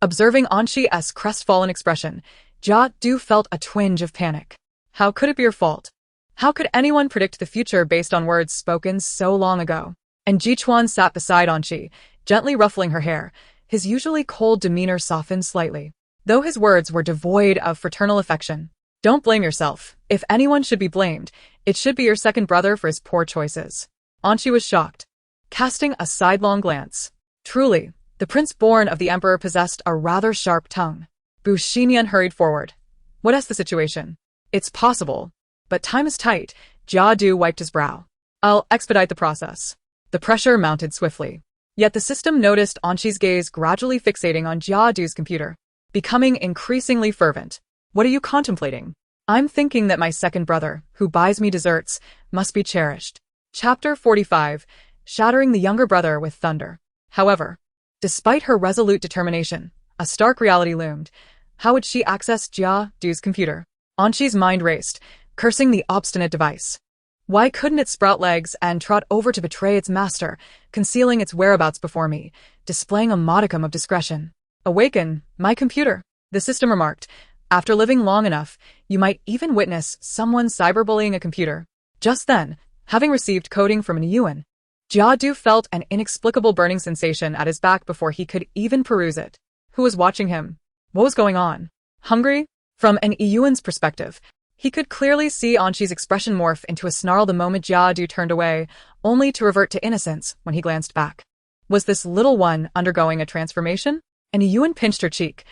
Observing Anshi's crestfallen expression, Jia Du felt a twinge of panic. How could it be your fault? How could anyone predict the future based on words spoken so long ago? And Jichuan sat beside Anshi, gently ruffling her hair. His usually cold demeanor softened slightly, though his words were devoid of fraternal affection. Don't blame yourself. If anyone should be blamed, it should be your second brother for his poor choices. Anshi was shocked, casting a sidelong glance. Truly, the prince born of the emperor possessed a rather sharp tongue. Bu Xinian hurried forward. What is the situation? It's possible, but time is tight. Jia Du wiped his brow. I'll expedite the process. The pressure mounted swiftly. Yet the system noticed Anshi's gaze gradually fixating on Jia Du's computer, becoming increasingly fervent. What are you contemplating? I'm thinking that my second brother, who buys me desserts, must be cherished. Chapter 45, Shattering the Younger Brother with Thunder. However, despite her resolute determination, a stark reality loomed. How would she access Jia Du's computer? Anshi's mind raced, cursing the obstinate device. Why couldn't it sprout legs and trot over to betray its master, concealing its whereabouts before me, displaying a modicum of discretion? Awaken, my computer, the system remarked. After living long enough, you might even witness someone cyberbullying a computer. Just then, having received coding from an Yuan, Jia Du felt an inexplicable burning sensation at his back before he could even peruse it. Who was watching him? What was going on? Hungry? From an Yuan's perspective, he could clearly see Anshi's expression morph into a snarl the moment Jia Du turned away, only to revert to innocence when he glanced back. Was this little one undergoing a transformation? And Yuan pinched her cheek.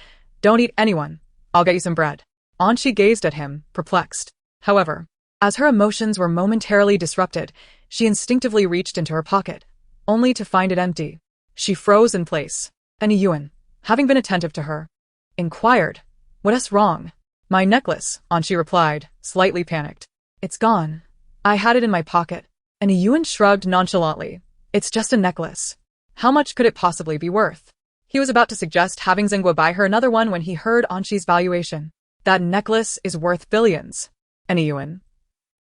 Don't eat anyone. I'll get you some bread. Anshi gazed at him, perplexed. However, as her emotions were momentarily disrupted, she instinctively reached into her pocket, only to find it empty. She froze in place. And Yuan, having been attentive to her, inquired, What's wrong? My necklace, Anshi replied, slightly panicked. It's gone. I had it in my pocket. And Yuan shrugged nonchalantly. It's just a necklace. How much could it possibly be worth? He was about to suggest having Xinghua buy her another one when he heard Anshi's valuation. That necklace is worth billions. And Yuan.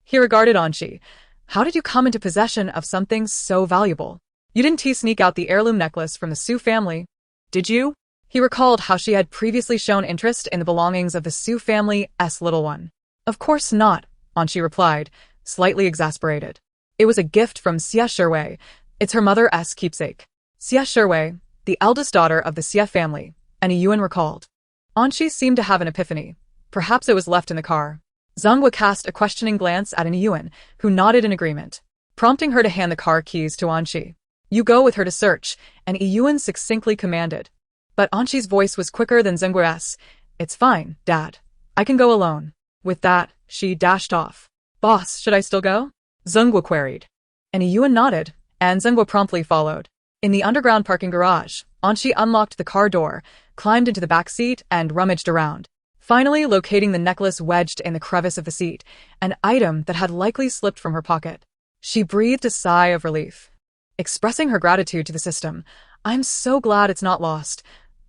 He regarded Anshi. How did you come into possession of something so valuable? You didn't sneak out the heirloom necklace from the Su family, did you? He recalled how she had previously shown interest in the belongings of the Su family's little one. Of course not, Anshi replied, slightly exasperated. It was a gift from Xie Shiwei. It's her mother's keepsake. Xie Shiwei, the eldest daughter of the Xie family, and Yuan recalled. Anshi seemed to have an epiphany. Perhaps it was left in the car. Xinghua cast a questioning glance at Yuan, who nodded in agreement, prompting her to hand the car keys to Anshi. You go with her to search, and Yuan succinctly commanded. But Anshi's voice was quicker than Xinghua's. It's fine, Dad. I can go alone. With that, she dashed off. Boss, should I still go? Xinghua queried. And Yuan nodded, and Xinghua promptly followed. In the underground parking garage, Anshi unlocked the car door, climbed into the back seat, and rummaged around, finally locating the necklace wedged in the crevice of the seat, an item that had likely slipped from her pocket. She breathed a sigh of relief, expressing her gratitude to the system. I'm so glad it's not lost.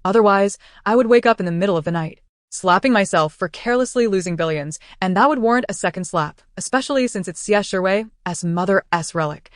Otherwise, I would wake up in the middle of the night, slapping myself for carelessly losing billions, and that would warrant a second slap, especially since it's Xie Shiwei's mother's relic.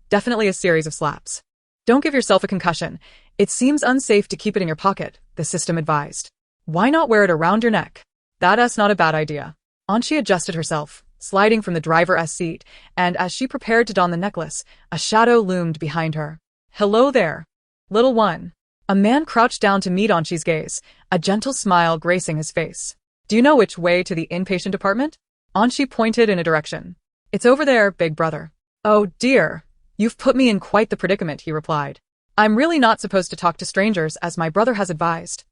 Definitely a series of slaps. Don't give yourself a concussion. It seems unsafe to keep it in your pocket, the system advised. Why not wear it around your neck? That's not a bad idea. Anshi adjusted herself, sliding from the driver's seat, and as she prepared to don the necklace, a shadow loomed behind her. Hello there, little one. A man crouched down to meet Anshi's gaze, a gentle smile gracing his face. Do you know which way to the inpatient department? Anshi pointed in a direction. It's over there, big brother. Oh dear, you've put me in quite the predicament, he replied. I'm really not supposed to talk to strangers as my brother has advised.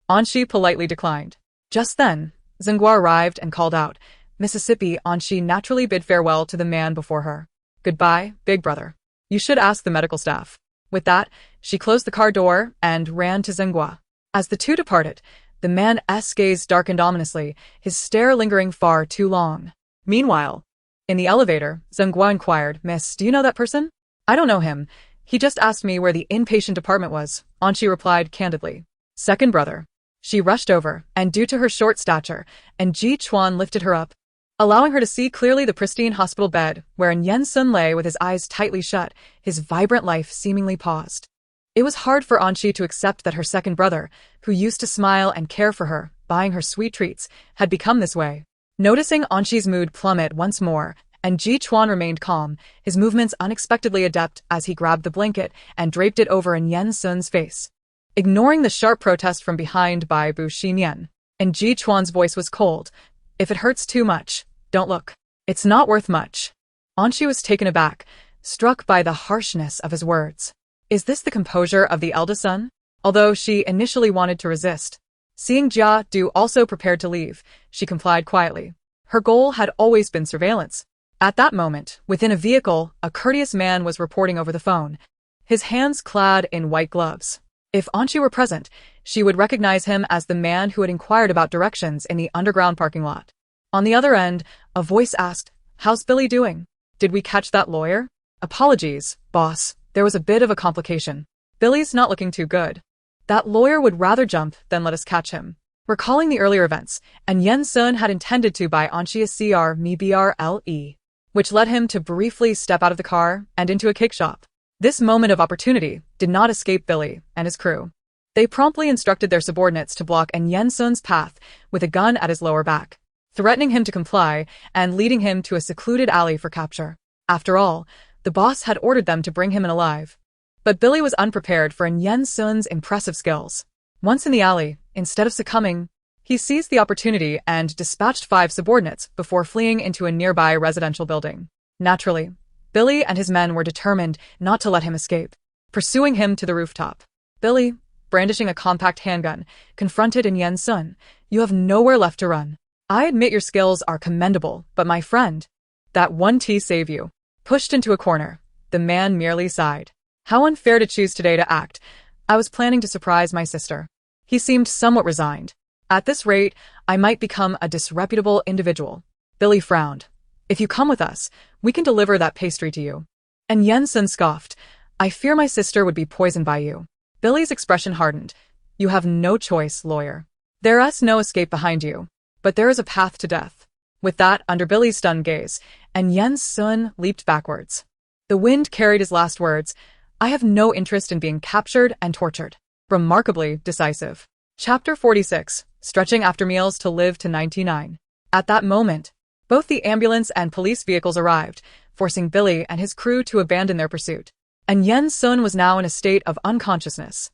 Anshi politely declined. Just then, Xinghua arrived and called out, Mississippi. Anshi naturally bid farewell to the man before her. Goodbye, big brother. You should ask the medical staff. With that, she closed the car door and ran to Xinghua. As the two departed, The man's gaze darkened ominously, his stare lingering far too long. Meanwhile, In the elevator, Zhenghua inquired, "Miss, do you know that person?" "I don't know him. He just asked me where the inpatient department was," Anqi replied candidly. "Second brother." She rushed over, and due to her short stature, and Ji Chuan lifted her up, allowing her to see clearly the pristine hospital bed, wherein Yen Sun lay with his eyes tightly shut, his vibrant life seemingly paused. It was hard for Anqi to accept that her second brother, who used to smile and care for her, buying her sweet treats, had become this way. Noticing Anqi's mood plummet once more, and Ji Chuan remained calm, his movements unexpectedly adept as he grabbed the blanket and draped it over Yen Sun's face. Ignoring the sharp protest from behind by Bu Xinyan, and Ji Chuan's voice was cold, "If it hurts too much, don't look. It's not worth much." Anqi was taken aback, struck by the harshness of his words. Is this the composure of the eldest son? Although she initially wanted to resist. Seeing Jia Du also prepared to leave, she complied quietly. Her goal had always been surveillance. At that moment, within a vehicle, a courteous man was reporting over the phone, his hands clad in white gloves. If Anqi were present, she would recognize him as the man who had inquired about directions in the underground parking lot. On the other end, a voice asked, "How's Billy doing? Did we catch that lawyer?" "Apologies, boss, there was a bit of a complication. Billy's not looking too good. That lawyer would rather jump than let us catch him." Recalling the earlier events, and Yen Sun had intended to buy Anqi a CR-ME-BRLE, which led him to briefly step out of the car and into a cake shop. This moment of opportunity did not escape Billy and his crew. They promptly instructed their subordinates to block Yen Sun's path with a gun at his lower back, threatening him to comply and leading him to a secluded alley for capture. After all, the boss had ordered them to bring him in alive. But Billy was unprepared for Yen Sun's impressive skills. Once in the alley, instead of succumbing, he seized the opportunity and dispatched 5 subordinates before fleeing into a nearby residential building. Naturally, Billy and his men were determined not to let him escape, pursuing him to the rooftop. Billy, brandishing a compact handgun, confronted Yen Sun. "You have nowhere left to run. I admit your skills are commendable, but my friend, that one T save you." Pushed into a corner, the man merely sighed. "How unfair to choose today to act. I was planning to surprise my sister." He seemed somewhat resigned. "At this rate, I might become a disreputable individual." Billy frowned. "If you come with us, we can deliver that pastry to you." And Yen Sun scoffed. "I fear my sister would be poisoned by you." Billy's expression hardened. "You have no choice, lawyer. There is no escape behind you, but there is a path to death." With that, under Billy's stunned gaze, and Yen Sun leaped backwards. The wind carried his last words, "I have no interest in being captured and tortured." Remarkably decisive. Chapter 46, Stretching After Meals to Live to 99. At that moment, both the ambulance and police vehicles arrived, forcing Billy and his crew to abandon their pursuit. And Yen Sun was now in a state of unconsciousness.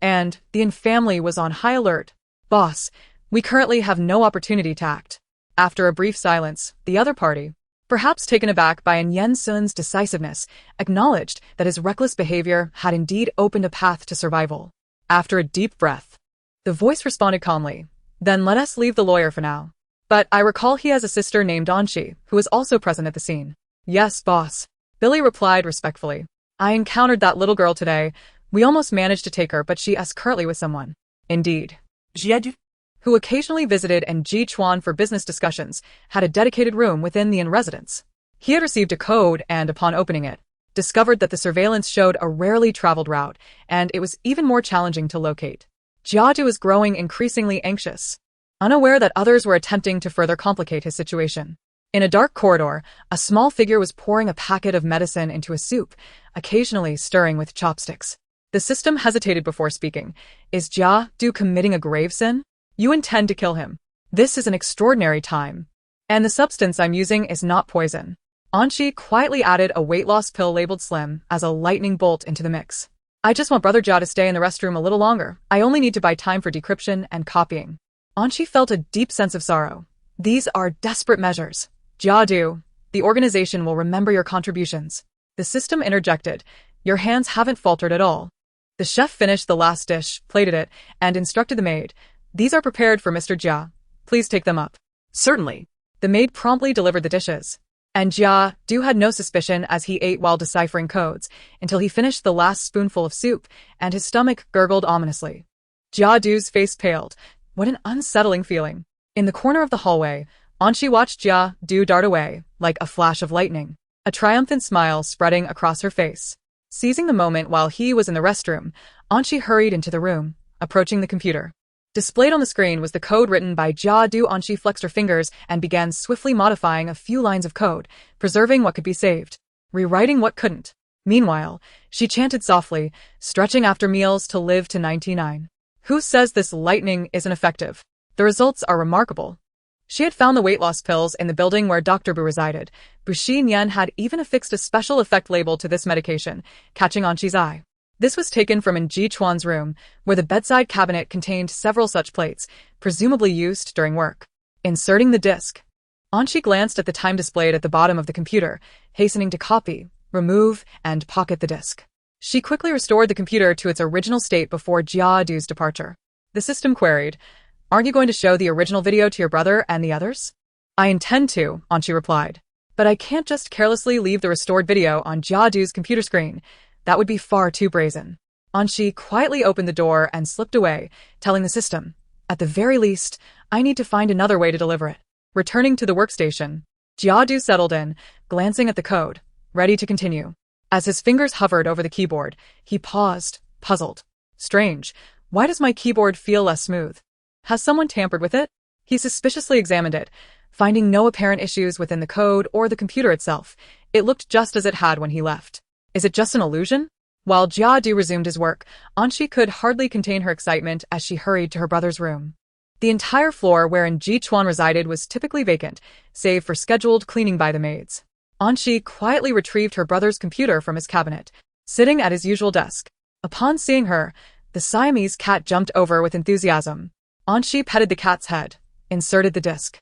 And the Yin family was on high alert. "Boss, we currently have no opportunity to act." After a brief silence, the other party, perhaps taken aback by Yen Sun's decisiveness, acknowledged that his reckless behavior had indeed opened a path to survival. After a deep breath, the voice responded calmly, "Then let us leave the lawyer for now. But I recall he has a sister named Anqi, who is also present at the scene." "Yes, boss," Billy replied respectfully. "I encountered that little girl today. We almost managed to take her, but she is currently with someone." "Indeed." Jia Du, who occasionally visited and Ji Chuan for business discussions, had a dedicated room within the inn residence. He had received a code and, upon opening it, discovered that the surveillance showed a rarely traveled route, and it was even more challenging to locate. Jiadu was growing increasingly anxious, unaware that others were attempting to further complicate his situation. In a dark corridor, a small figure was pouring a packet of medicine into a soup, occasionally stirring with chopsticks. The system hesitated before speaking. "Is Jiadu committing a grave sin? You intend to kill him. This is an extraordinary time. And the substance I'm using is not poison." Anqi quietly added a weight loss pill labeled Slim as a lightning bolt into the mix. "I just want Brother Jia to stay in the restroom a little longer. I only need to buy time for decryption and copying." Anqi felt a deep sense of sorrow. These are desperate measures. "Jiadu, the organization will remember your contributions." The system interjected. "Your hands haven't faltered at all." The chef finished the last dish, plated it, and instructed the maid. "These are prepared for Mr. Jia. Please take them up." "Certainly." The maid promptly delivered the dishes. And Jia Du had no suspicion as he ate while deciphering codes, until he finished the last spoonful of soup, and his stomach gurgled ominously. Jia Du's face paled. What an unsettling feeling. In the corner of the hallway, Anshi watched Jia Du dart away, like a flash of lightning, a triumphant smile spreading across her face. Seizing the moment while he was in the restroom, Anshi hurried into the room, approaching the computer. Displayed on the screen was the code written by Jia Du. Anshi flexed her fingers and began swiftly modifying a few lines of code, preserving what could be saved, rewriting what couldn't. Meanwhile, she chanted softly, stretching after meals to live to 99. Who says this lightning isn't effective? The results are remarkable. She had found the weight loss pills in the building where Dr. Bu resided. Bushi Nian had even affixed a special effect label to this medication, catching Anshi's eye. This was taken from in Ji Chuan's room, where the bedside cabinet contained several such plates, presumably used during work. Inserting the disc. Anshi glanced at the time displayed at the bottom of the computer, hastening to copy, remove, and pocket the disc. She quickly restored the computer to its original state before Jia Du's departure. The system queried, "Aren't you going to show the original video to your brother and the others?" "I intend to," Anshi replied. "But I can't just carelessly leave the restored video on Jia Du's computer screen. That would be far too brazen." Anshi quietly opened the door and slipped away, telling the system, "At the very least, I need to find another way to deliver it." Returning to the workstation, Jia Du settled in, glancing at the code, ready to continue. As his fingers hovered over the keyboard, he paused, puzzled. "Strange, why does my keyboard feel less smooth? Has someone tampered with it?" He suspiciously examined it, finding no apparent issues within the code or the computer itself. It looked just as it had when he left. Is it just an illusion? While Jia Du resumed his work, Anshi could hardly contain her excitement as she hurried to her brother's room. The entire floor wherein Ji Chuan resided was typically vacant, save for scheduled cleaning by the maids. Anshi quietly retrieved her brother's computer from his cabinet, sitting at his usual desk. Upon seeing her, the Siamese cat jumped over with enthusiasm. Anshi petted the cat's head, inserted the disc,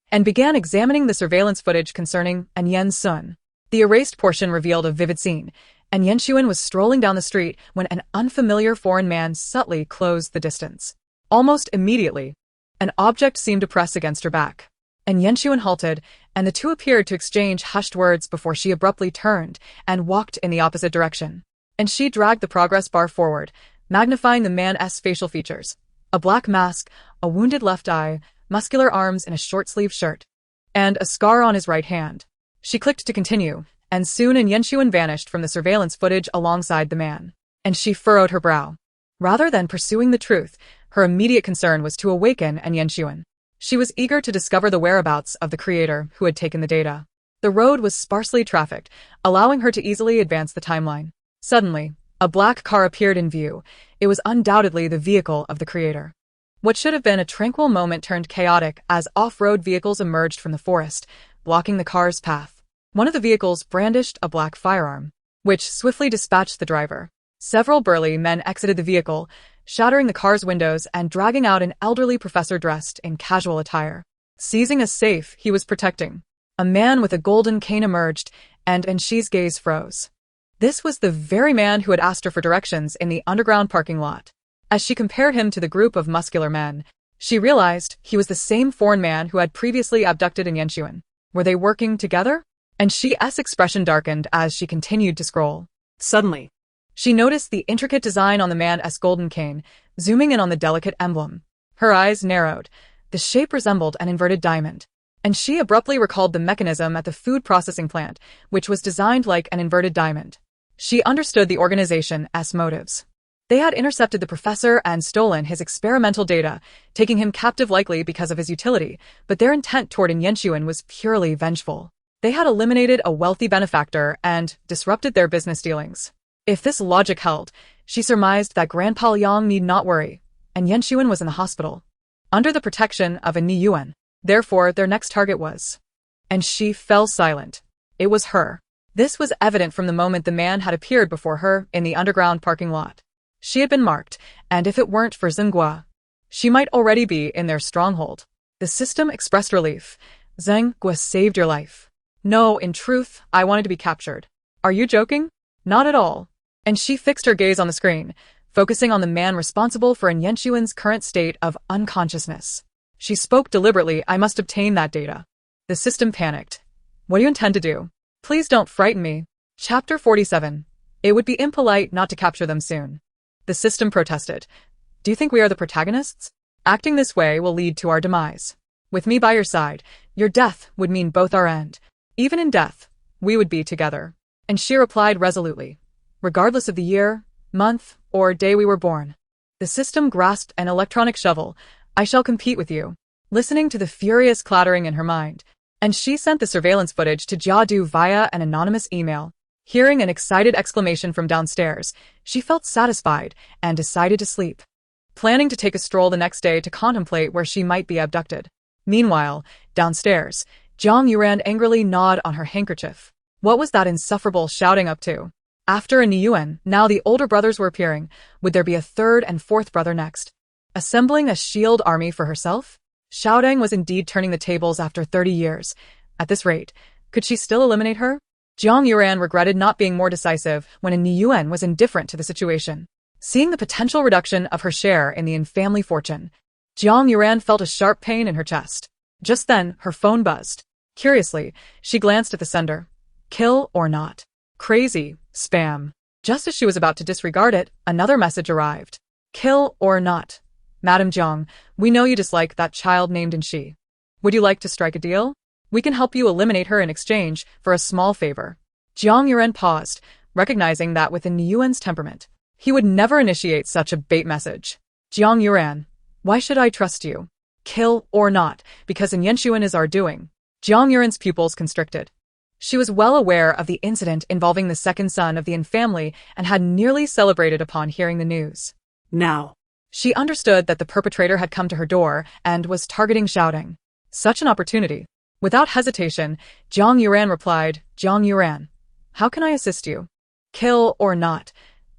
and began examining the surveillance footage concerning An Yen Sun. The erased portion revealed a vivid scene. An Yenshuan was strolling down the street when an unfamiliar foreign man subtly closed the distance. Almost immediately, an object seemed to press against her back. An Yenshuan halted, and the two appeared to exchange hushed words before she abruptly turned and walked in the opposite direction. And she dragged the progress bar forward, magnifying the man's facial features. A black mask, a wounded left eye, muscular arms in a short-sleeved shirt, and a scar on his right hand. She clicked to continue, and soon An Yenshuan vanished from the surveillance footage alongside the man. And she furrowed her brow. Rather than pursuing the truth, her immediate concern was to awaken An Yenshuan. She was eager to discover the whereabouts of the creator who had taken the data. The road was sparsely trafficked, allowing her to easily advance the timeline. Suddenly, a black car appeared in view. It was undoubtedly the vehicle of the creator. What should have been a tranquil moment turned chaotic as off-road vehicles emerged from the forest, blocking the car's path. One of the vehicles brandished a black firearm, which swiftly dispatched the driver. Several burly men exited the vehicle, shattering the car's windows and dragging out an elderly professor dressed in casual attire. Seizing a safe he was protecting, a man with a golden cane emerged, and Anshi's gaze froze. This was the very man who had asked her for directions in the underground parking lot. As she compared him to the group of muscular men, she realized he was the same foreign man who had previously abducted An Yenshuan. Were they working together? Anshi's expression darkened as she continued to scroll. Suddenly, she noticed the intricate design on the man's golden cane, zooming in on the delicate emblem. Her eyes narrowed. The shape resembled an inverted diamond. And she abruptly recalled the mechanism at the food processing plant, which was designed like an inverted diamond. She understood the organization's motives. They had intercepted the professor and stolen his experimental data, taking him captive likely because of his utility, but their intent toward An Yenshuan was purely vengeful. They had eliminated a wealthy benefactor and disrupted their business dealings. If this logic held, she surmised that Grandpa Yang need not worry, and Yenshuan was in the hospital, under the protection of An Yuan. Therefore, their next target was. And she fell silent. It was her. This was evident from the moment the man had appeared before her in the underground parking lot. She had been marked, and if it weren't for Zhenghua, she might already be in their stronghold. The system expressed relief. Zhenghua saved your life. No, in truth, I wanted to be captured. Are you joking? Not at all. And she fixed her gaze on the screen, focusing on the man responsible for An Yenshuan's current state of unconsciousness. She spoke deliberately. I must obtain that data. The system panicked. What do you intend to do? Please don't frighten me. Chapter 47. It would be impolite not to capture them soon. The system protested. Do you think we are the protagonists? Acting this way will lead to our demise. With me by your side, your death would mean both our end. Even in death, we would be together. And she replied resolutely, regardless of the year, month, or day we were born. The system grasped an electronic shovel. I shall compete with you. Listening to the furious clattering in her mind, and she sent the surveillance footage to Jiadu via an anonymous email. Hearing an excited exclamation from downstairs, she felt satisfied and decided to sleep, planning to take a stroll the next day to contemplate where she might be abducted. Meanwhile, downstairs, Jiang Yuran angrily gnawed on her handkerchief. What was that insufferable shouting up to? After a Niyuan, now the older brothers were appearing. Would there be a third and fourth brother next? Assembling a shield army for herself? Xiaodong was indeed turning the tables after 30 years. At this rate, could she still eliminate her? Jiang Yuran regretted not being more decisive when a Niyuan was indifferent to the situation. Seeing the potential reduction of her share in the family fortune, Jiang Yuran felt a sharp pain in her chest. Just then, her phone buzzed. Curiously, she glanced at the sender. Kill or not? Crazy. Spam. Just as she was about to disregard it, another message arrived. Kill or not? Madam Jiang, we know you dislike that child named Inshi. Would you like to strike a deal? We can help you eliminate her in exchange for a small favor. Jiang Yuran paused, recognizing that within Yuan's temperament, he would never initiate such a bait message. Jiang Yuran, why should I trust you? Kill or not, because in Yenshuan is our doing. Jiang Yuran's pupils constricted. She was well aware of the incident involving the second son of the family and had nearly celebrated upon hearing the news. Now. She understood that the perpetrator had come to her door and was targeting Xiaodong. Such an opportunity. Without hesitation, Jiang Yuran replied, Jiang Yuran, how can I assist you? Kill or not?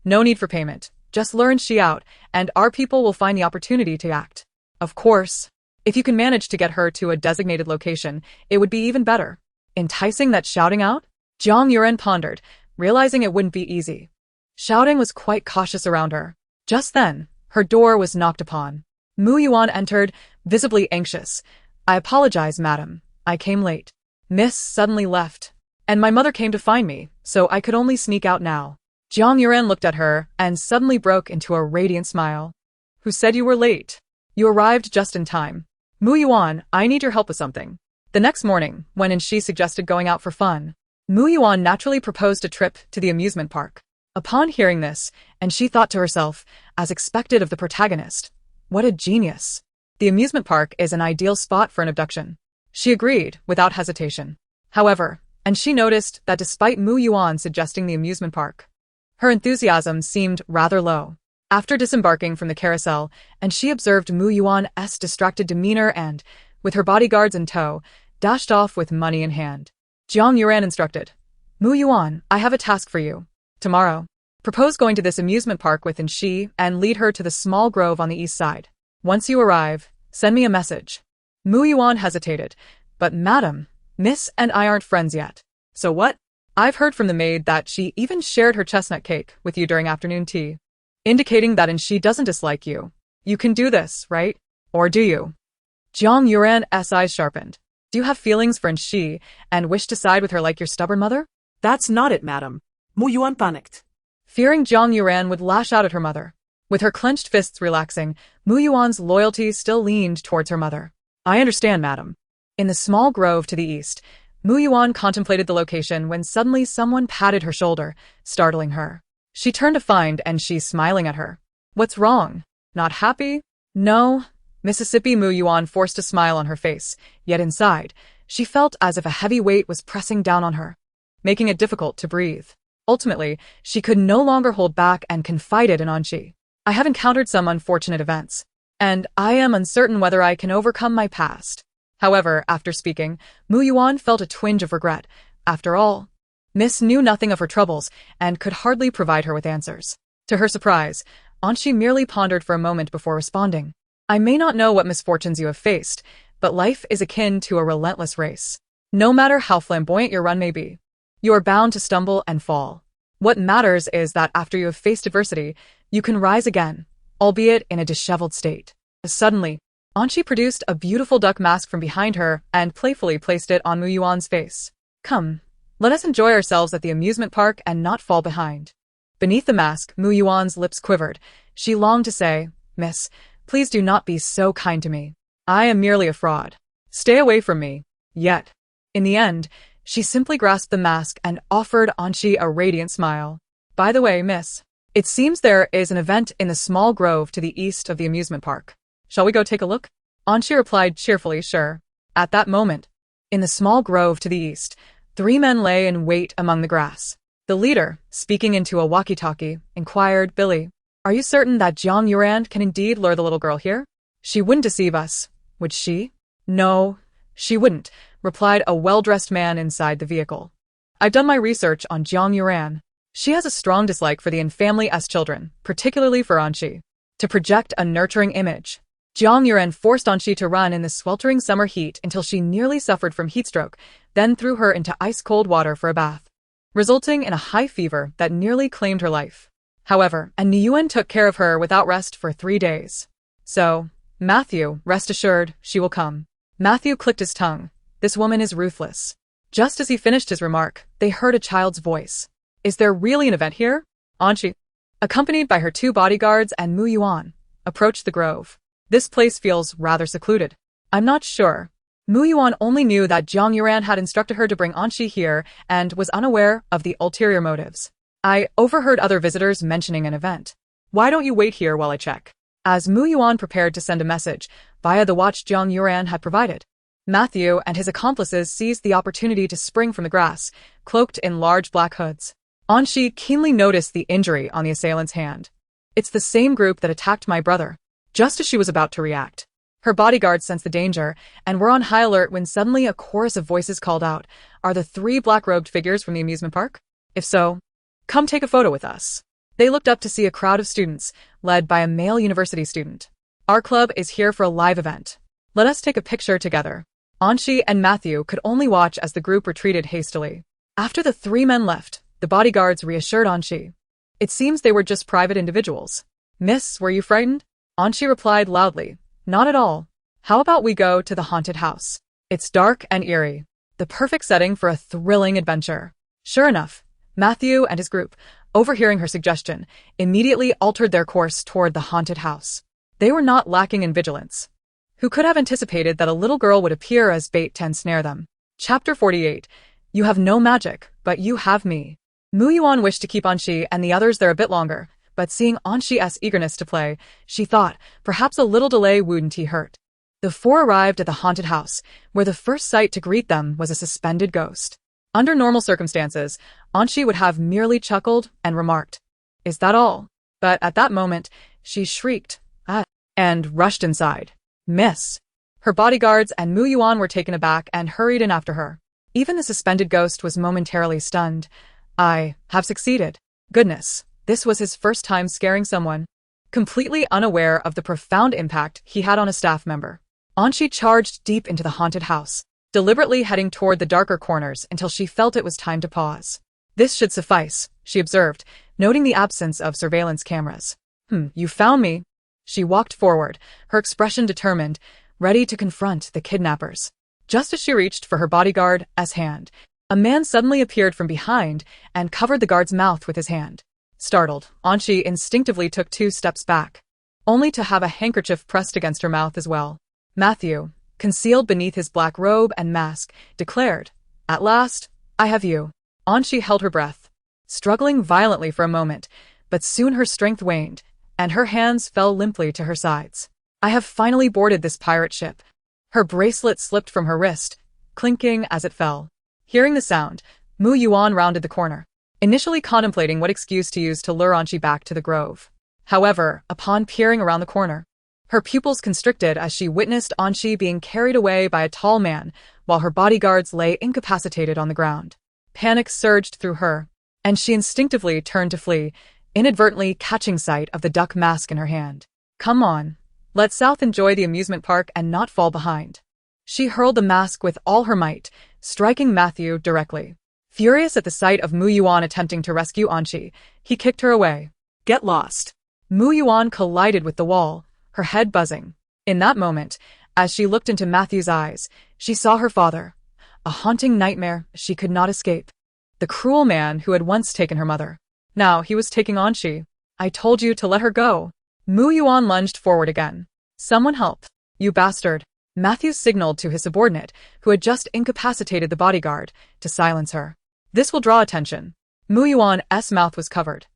No need for payment. Just lure she out, and our people will find the opportunity to act. Of course. If you can manage to get her to a designated location, it would be even better. Enticing that Xiaodong out? Jiang Yuran pondered, realizing it wouldn't be easy. Xiaodong was quite cautious around her. Just then, her door was knocked upon. Mu Yuan entered, visibly anxious. I apologize, madam. I came late. Miss suddenly left. And my mother came to find me, so I could only sneak out now. Jiang Yuran looked at her and suddenly broke into a radiant smile. Who said you were late? You arrived just in time. Mu Yuan, I need your help with something. The next morning, when Inshi suggested going out for fun, Mu Yuan naturally proposed a trip to the amusement park. Upon hearing this, Inshi thought to herself, as expected of the protagonist, what a genius. The amusement park is an ideal spot for an abduction. She agreed, without hesitation. However, Inshi noticed that despite Mu Yuan suggesting the amusement park, her enthusiasm seemed rather low. After disembarking from the carousel, Inshi observed Mu Yuan's distracted demeanor and, with her bodyguards in tow, dashed off with money in hand. Jiang Yuran instructed, Mu Yuan, I have a task for you. Tomorrow, propose going to this amusement park with Inshi and lead her to the small grove on the east side. Once you arrive, send me a message. Mu Yuan hesitated, but madam, Miss and I aren't friends yet. So what? I've heard from the maid that she even shared her chestnut cake with you during afternoon tea, indicating that Inshi doesn't dislike you. You can do this, right? Or do you? Jiang Yuran's eyes sharpened. Do you have feelings for Inshi and wish to side with her like your stubborn mother? That's not it, madam. Mu Yuan panicked. Fearing Jiang Yuran would lash out at her mother. With her clenched fists relaxing, Mu Yuan's loyalty still leaned towards her mother. I understand, madam. In the small grove to the east, Mu Yuan contemplated the location when suddenly someone patted her shoulder, startling her. She turned to find Inshi smiling at her. What's wrong? Not happy? No. Mississippi Mu Yuan forced a smile on her face, yet inside, she felt as if a heavy weight was pressing down on her, making it difficult to breathe. Ultimately, she could no longer hold back and confided in Inshi. I have encountered some unfortunate events, and I am uncertain whether I can overcome my past. However, after speaking, Mu Yuan felt a twinge of regret. After all, Miss knew nothing of her troubles and could hardly provide her with answers. To her surprise, Inshi merely pondered for a moment before responding. I may not know what misfortunes you have faced, but life is akin to a relentless race. No matter how flamboyant your run may be, you are bound to stumble and fall. What matters is that after you have faced adversity, you can rise again, albeit in a disheveled state. Suddenly, Inshi produced a beautiful duck mask from behind her and playfully placed it on Mu Yuan's face. Come, let us enjoy ourselves at the amusement park and not fall behind. Beneath the mask, Mu Yuan's lips quivered. She longed to say, Miss, Please do not be so kind to me. I am merely a fraud. Stay away from me. Yet. In the end, she simply grasped the mask and offered Anshi a radiant smile. By the way, miss, it seems there is an event in the small grove to the east of the amusement park. Shall we go take a look? Anshi replied cheerfully, sure. At that moment, in the small grove to the east, 3 men lay in wait among the grass. The leader, speaking into a walkie-talkie, inquired, Billy, are you certain that Jiang Yuran can indeed lure the little girl here? She wouldn't deceive us, would she? No, she wouldn't, replied a well-dressed man inside the vehicle. I've done my research on Jiang Yuran. She has a strong dislike for the in-family-s children, particularly for Anshi. To project a nurturing image, Jiang Yuran forced Anshi to run in the sweltering summer heat until she nearly suffered from heatstroke, then threw her into ice-cold water for a bath, resulting in a high fever that nearly claimed her life. However, Yuan took care of her without rest for 3 days. So, Matthew, rest assured, she will come. Matthew clicked his tongue. This woman is ruthless. Just as he finished his remark, they heard a child's voice. Is there really an event here? Anshi, accompanied by her 2 bodyguards and Mu Yuan, approached the grove. This place feels rather secluded. I'm not sure. Mu Yuan only knew that Jiang Yuran had instructed her to bring Anshi here and was unaware of the ulterior motives. I overheard other visitors mentioning an event. Why don't you wait here while I check? As Mu Yuan prepared to send a message via the watch Jiang Yuran had provided, Matthew and his accomplices seized the opportunity to spring from the grass, cloaked in large black hoods. Anshi keenly noticed the injury on the assailant's hand. It's the same group that attacked my brother. Just as she was about to react, her bodyguards sensed the danger and were on high alert when suddenly a chorus of voices called out, are the 3 black-robed figures from the amusement park? If so, come take a photo with us. They looked up to see a crowd of students, led by a male university student. Our club is here for a live event. Let us take a picture together. Anshi and Matthew could only watch as the group retreated hastily. After the 3 men left, the bodyguards reassured Anshi. It seems they were just private individuals. Miss, were you frightened? Anshi replied loudly, not at all. How about we go to the haunted house? It's dark and eerie. The perfect setting for a thrilling adventure. Sure enough, Matthew and his group, overhearing her suggestion, immediately altered their course toward the haunted house. They were not lacking in vigilance. Who could have anticipated that a little girl would appear as bait to ensnare them? Chapter 48. You have no magic, but you have me. Mu Yuan wished to keep Anshi and the others there a bit longer, but seeing Anshi's eagerness to play, she thought perhaps a little delay wouldn't hurt. The 4 arrived at the haunted house, where the first sight to greet them was a suspended ghost. Under normal circumstances, Anshi would have merely chuckled and remarked, is that all? But at that moment, she shrieked, ah, and rushed inside. Miss. Her bodyguards and Mu Yuan were taken aback and hurried in after her. Even the suspended ghost was momentarily stunned. I have succeeded. Goodness, this was his first time scaring someone. Completely unaware of the profound impact he had on a staff member, Anshi charged deep into the haunted house, deliberately heading toward the darker corners until she felt it was time to pause. This should suffice, she observed, noting the absence of surveillance cameras. You found me. She walked forward, her expression determined, ready to confront the kidnappers. Just as she reached for her bodyguard's hand, a man suddenly appeared from behind and covered the guard's mouth with his hand. Startled, Anshi instinctively took 2 steps back, only to have a handkerchief pressed against her mouth as well. Matthew, concealed beneath his black robe and mask, declared, at last, I have you. Anshi held her breath, struggling violently for a moment, but soon her strength waned, and her hands fell limply to her sides. I have finally boarded this pirate ship. Her bracelet slipped from her wrist, clinking as it fell. Hearing the sound, Mu Yuan rounded the corner, initially contemplating what excuse to use to lure Anshi back to the grove. However, upon peering around the corner, her pupils constricted as she witnessed Anshi being carried away by a tall man, while her bodyguards lay incapacitated on the ground. Panic surged through her, and she instinctively turned to flee, inadvertently catching sight of the duck mask in her hand. Come on, let South enjoy the amusement park and not fall behind. She hurled the mask with all her might, striking Matthew directly. Furious at the sight of Mu Yuan attempting to rescue Anshi, he kicked her away. Get lost. Mu Yuan collided with the wall, her head buzzing. In that moment, as she looked into Matthew's eyes, she saw her father, a haunting nightmare she could not escape. The cruel man who had once taken her mother. Now he was taking Anshi. I told you to let her go. Mu Yuan lunged forward again, Someone help. You bastard. Matthew signaled to his subordinate, who had just incapacitated the bodyguard, to silence her. This will draw attention. Mu Yuan's mouth was covered,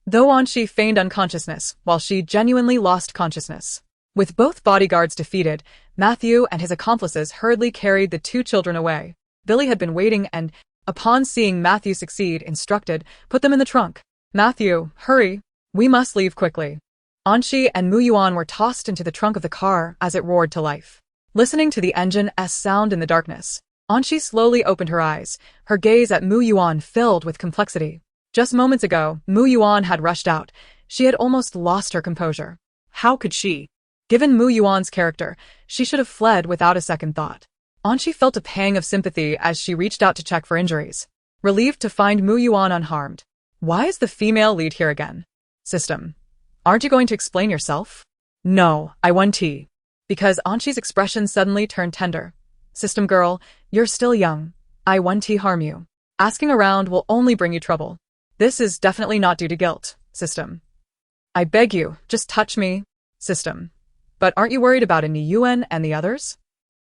though Anshi feigned unconsciousness while she genuinely lost consciousness. With both bodyguards defeated, Matthew and his accomplices hurriedly carried the two children away. Billy had been waiting and, upon seeing Matthew succeed, instructed, "Put them in the trunk." "Matthew, hurry. We must leave quickly." Anshi and Mu Yuan were tossed into the trunk of the car as it roared to life. Listening to the engine's sound in the darkness, Anshi slowly opened her eyes, her gaze at Mu Yuan filled with complexity. Just moments ago, Mu Yuan had rushed out. She had almost lost her composure. How could she? Given Mu Yuan's character, she should have fled without a second thought. Anshi felt a pang of sympathy as she reached out to check for injuries, relieved to find Mu Yuan unharmed. Why is the female lead here again? System. Aren't you going to explain yourself? No, I want tea. Because Anshi's expression suddenly turned tender. System girl, you're still young. I want tea harm you. Asking around will only bring you trouble. This is definitely not due to guilt, System. I beg you, just touch me, System. But aren't you worried about Yuan and the others?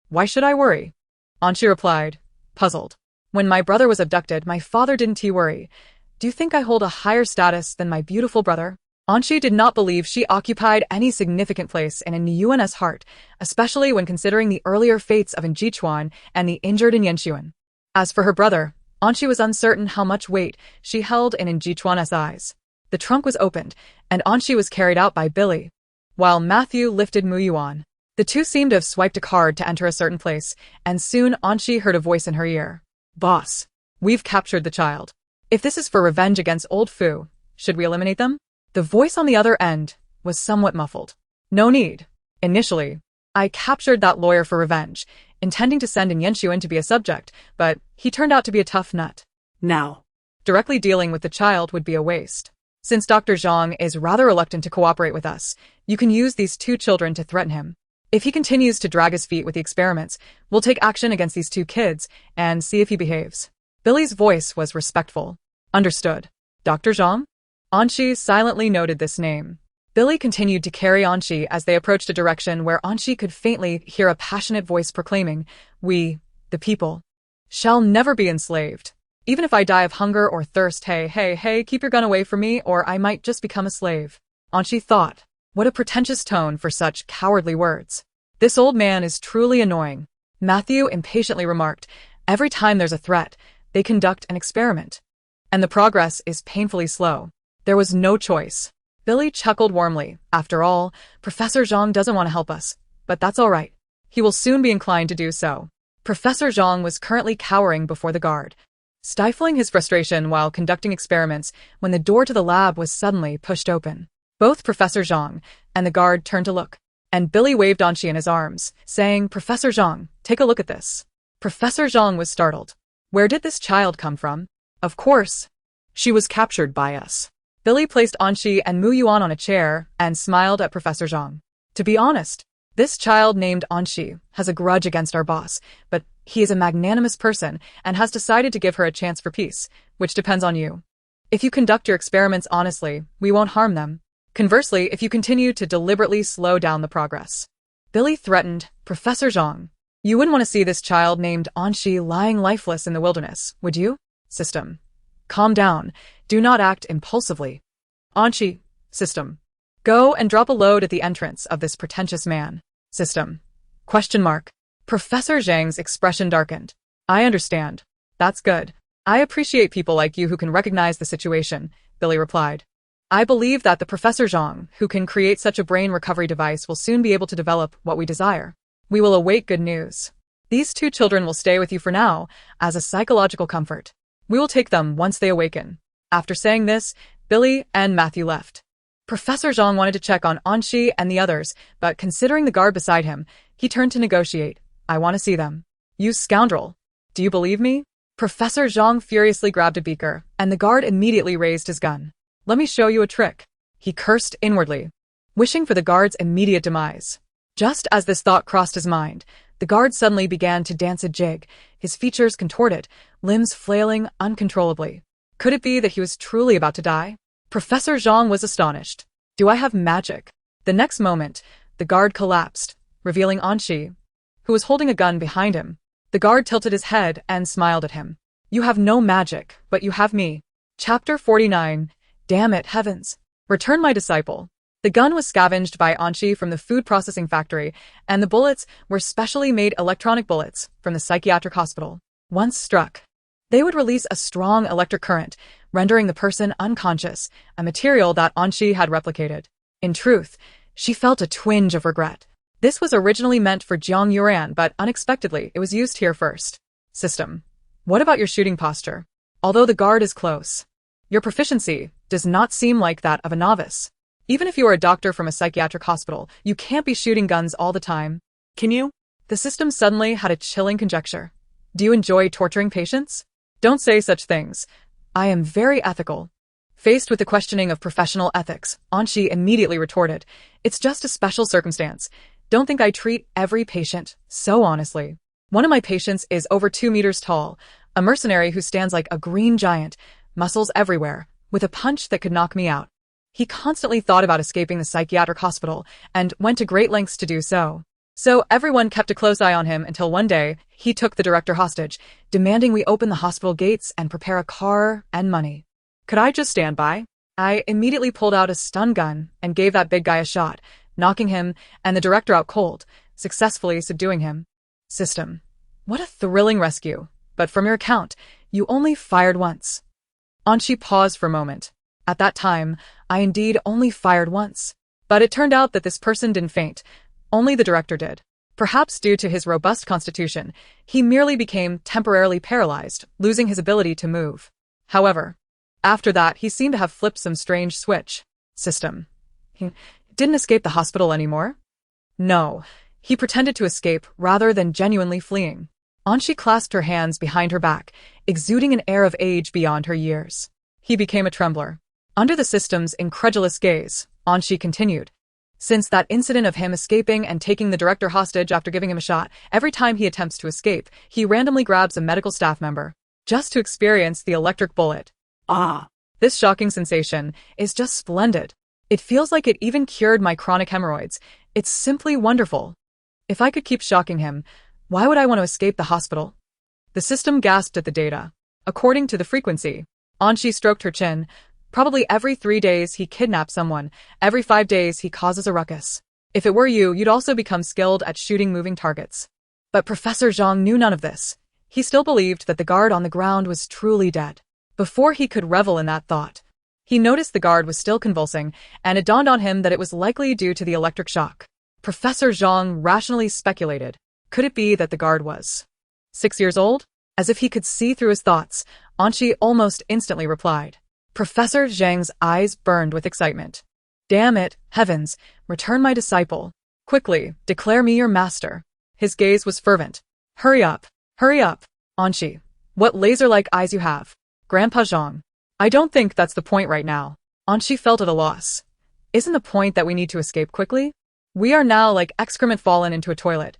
Why should I worry? Anshi replied, puzzled. When my brother was abducted, my father didn't worry. Do you think I hold a higher status than my beautiful brother? Anshi did not believe she occupied any significant place in Yuan's heart, especially when considering the earlier fates of Jichuan and the injured Yanxuan. As for her brother, Anshi was uncertain how much weight she held in Jichuan's eyes. The trunk was opened, and Anshi was carried out by Billy, while Matthew lifted Mu Yuan. The two seemed to have swiped a card to enter a certain place, and soon Anshi heard a voice in her ear. Boss, we've captured the child. If this is for revenge against old Fu, should we eliminate them? The voice on the other end was somewhat muffled. No need. Initially, I captured that lawyer for revenge, intending to send Yanxuan to be a subject, but he turned out to be a tough nut. Now, directly dealing with the child would be a waste. Since Dr. Zhang is rather reluctant to cooperate with us, you can use these two children to threaten him. If he continues to drag his feet with the experiments, we'll take action against these two kids and see if he behaves. Billy's voice was respectful. Understood. Dr. Zhang? Anshi silently noted this name. Billy continued to carry Anshi as they approached a direction where Anshi could faintly hear a passionate voice proclaiming, "We, the people, shall never be enslaved. Even if I die of hunger or thirst, hey, keep your gun away from me or I might just become a slave." Anshi thought, what a pretentious tone for such cowardly words. This old man is truly annoying. Matthew impatiently remarked, every time there's a threat, they conduct an experiment. And the progress is painfully slow. There was no choice. Billy chuckled warmly. After all, Professor Zhang doesn't want to help us, but that's all right. He will soon be inclined to do so. Professor Zhang was currently cowering before the guard, stifling his frustration while conducting experiments when the door to the lab was suddenly pushed open. Both Professor Zhang and the guard turned to look, and Billy waved Anshi in his arms, saying, "Professor Zhang, take a look at this." Professor Zhang was startled. Where did this child come from? Of course, she was captured by us. Billy placed Anshi and Mu Yuan on a chair and smiled at Professor Zhang. To be honest, this child named Anshi has a grudge against our boss, but he is a magnanimous person and has decided to give her a chance for peace, which depends on you. If you conduct your experiments honestly, we won't harm them. Conversely, if you continue to deliberately slow down the progress. Billy threatened, Professor Zhang, you wouldn't want to see this child named Anshi lying lifeless in the wilderness, would you? System. Calm down. Do not act impulsively. Anshi. System. Go and drop a load at the entrance of this pretentious man. System. Question mark. Professor Zhang's expression darkened. I understand. That's good. I appreciate people like you who can recognize the situation, Billy replied. I believe that the Professor Zhang, who can create such a brain recovery device, will soon be able to develop what we desire. We will await good news. These two children will stay with you for now, as a psychological comfort. We will take them once they awaken. After saying this, Billy and Matthew left. Professor Zhang wanted to check on Anshi and the others, but considering the guard beside him, he turned to negotiate. I want to see them. You scoundrel. Do you believe me? Professor Zhang furiously grabbed a beaker, and the guard immediately raised his gun. Let me show you a trick. He cursed inwardly, wishing for the guard's immediate demise. Just as this thought crossed his mind, the guard suddenly began to dance a jig, his features contorted, limbs flailing uncontrollably. Could it be that he was truly about to die? Professor Zhang was astonished. Do I have magic? The next moment, the guard collapsed, revealing Anshi, who was holding a gun behind him. The guard tilted his head and smiled at him. You have no magic, but you have me. Chapter 49. Damn it, heavens. Return my disciple. The gun was scavenged by Anshi from the food processing factory, and the bullets were specially made electronic bullets from the psychiatric hospital. Once struck, they would release a strong electric current, rendering the person unconscious, a material that Anshi had replicated. In truth, she felt a twinge of regret. This was originally meant for Jiang Yuran, but unexpectedly, it was used here first. System. What about your shooting posture? Although the guard is close, your proficiency does not seem like that of a novice. Even if you are a doctor from a psychiatric hospital, you can't be shooting guns all the time. Can you? The system suddenly had a chilling conjecture. Do you enjoy torturing patients? Don't say such things. I am very ethical. Faced with the questioning of professional ethics, Anshi immediately retorted, it's just a special circumstance. Don't think I treat every patient so honestly. One of my patients is over 2 meters tall, a mercenary who stands like a green giant, muscles everywhere, with a punch that could knock me out. He constantly thought about escaping the psychiatric hospital and went to great lengths to do so. So everyone kept a close eye on him until one day he took the director hostage, demanding we open the hospital gates and prepare a car and money. Could I just stand by? I immediately pulled out a stun gun and gave that big guy a shot, knocking him and the director out cold, successfully subduing him. System. What a thrilling rescue. But from your account, you only fired once. Anshi paused for a moment. At that time, I indeed only fired once. But it turned out that this person didn't faint. Only the director did. Perhaps due to his robust constitution, he merely became temporarily paralyzed, losing his ability to move. However, after that, he seemed to have flipped some strange switch. System. He didn't escape the hospital anymore? No. He pretended to escape rather than genuinely fleeing. Anshi clasped her hands behind her back, exuding an air of age beyond her years. He became a trembler. Under the system's incredulous gaze, Anshi continued. Since that incident of him escaping and taking the director hostage after giving him a shot, every time he attempts to escape, he randomly grabs a medical staff member, just to experience the electric bullet. Ah. This shocking sensation is just splendid. It feels like it even cured my chronic hemorrhoids. It's simply wonderful. If I could keep shocking him, why would I want to escape the hospital? The system gasped at the data. According to the frequency, Anshi stroked her chin. Probably every 3 days he kidnaps someone, every 5 days he causes a ruckus. If it were you, you'd also become skilled at shooting moving targets. But Professor Zhang knew none of this. He still believed that the guard on the ground was truly dead. Before he could revel in that thought, he noticed the guard was still convulsing, and it dawned on him that it was likely due to the electric shock. Professor Zhang rationally speculated. Could it be that the guard was 6 years old? As if he could see through his thoughts, Anshi almost instantly replied. Professor Zhang's eyes burned with excitement. Damn it, heavens, return my disciple. Quickly, declare me your master. His gaze was fervent. Hurry up, Anshi. What laser-like eyes you have. Grandpa Zhang. I don't think that's the point right now. Anshi felt at a loss. Isn't the point that we need to escape quickly? We are now like excrement fallen into a toilet.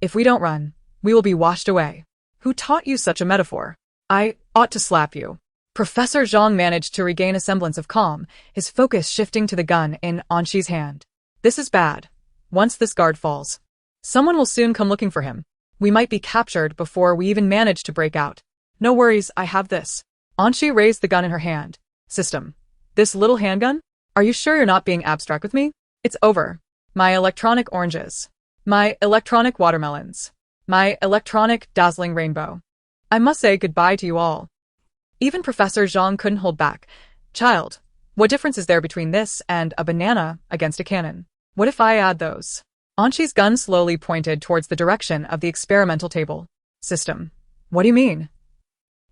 If we don't run, we will be washed away. Who taught you such a metaphor? I ought to slap you. Professor Zhang managed to regain a semblance of calm, his focus shifting to the gun in Anshi's hand. This is bad. Once this guard falls, someone will soon come looking for him. We might be captured before we even manage to break out. No worries, I have this. Anshi raised the gun in her hand. System. This little handgun? Are you sure you're not being abstract with me? It's over. My electronic oranges. My electronic watermelons. My electronic dazzling rainbow. I must say goodbye to you all. Even Professor Zhang couldn't hold back. Child, what difference is there between this and a banana against a cannon? What if I add those? Anshi's gun slowly pointed towards the direction of the experimental table. System. What do you mean?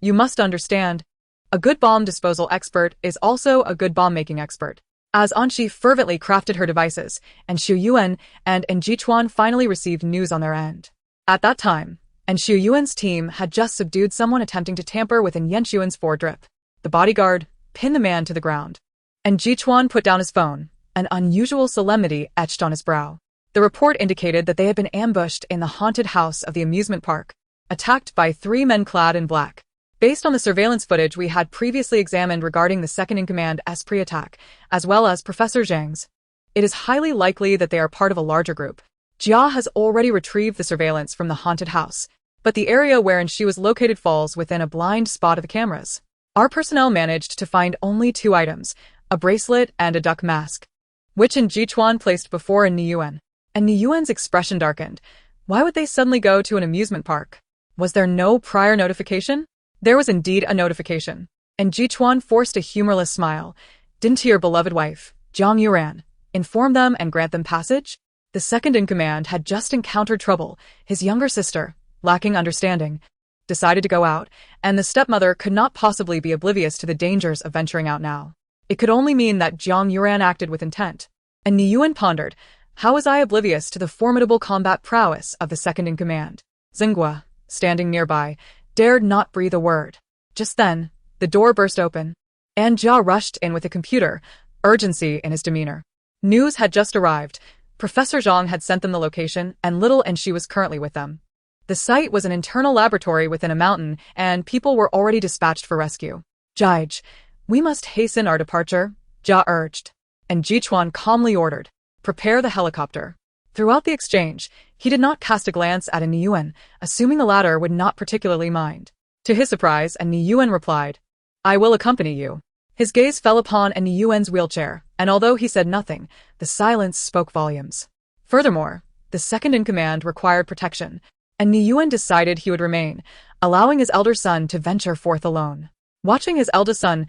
You must understand. A good bomb disposal expert is also a good bomb-making expert. As Anshi fervently crafted her devices, and Xu Yuan and Jichuan finally received news on their end. At that time, and Xu Yuan's team had just subdued someone attempting to tamper with Yan Xuan's foredrip. The bodyguard pinned the man to the ground. And Jichuan put down his phone, an unusual solemnity etched on his brow. The report indicated that they had been ambushed in the haunted house of the amusement park, attacked by 3 men clad in black. Based on the surveillance footage we had previously examined regarding the second-in-command Esprit attack, as well as Professor Zhang's It is highly likely that they are part of a larger group. Jia has already retrieved the surveillance from the haunted house, but the area wherein she was located falls within a blind spot of the cameras. Our personnel managed to find only 2 items, a bracelet and a duck mask, which Jichuan placed before Niyuan. And Niyuan's expression darkened. Why would they suddenly go to an amusement park? Was there no prior notification? There was indeed a notification. And Jichuan forced a humorless smile. Didn't your beloved wife, Jiang Yuran, inform them and grant them passage? The second-in-command had just encountered trouble. His younger sister, lacking understanding, decided to go out, and the stepmother could not possibly be oblivious to the dangers of venturing out now. It could only mean that Jiang Yuran acted with intent. And Niyuan pondered, how was I oblivious to the formidable combat prowess of the second-in-command? Xinghua, standing nearby, dared not breathe a word. Just then, the door burst open, and Jia rushed in with a computer, urgency in his demeanor. News had just arrived. Professor Zhang had sent them the location, and Little and she was currently with them. The site was an internal laboratory within a mountain, and people were already dispatched for rescue. Jige, we must hasten our departure, Jia urged. And Jichuan calmly ordered, prepare the helicopter. Throughout the exchange, he did not cast a glance at Niyuan, assuming the latter would not particularly mind. To his surprise, Niyuan replied, I will accompany you. His gaze fell upon Niyuan's wheelchair, and although he said nothing, the silence spoke volumes. Furthermore, the second-in-command required protection, and Niyuan decided he would remain, allowing his elder son to venture forth alone. Watching his eldest son's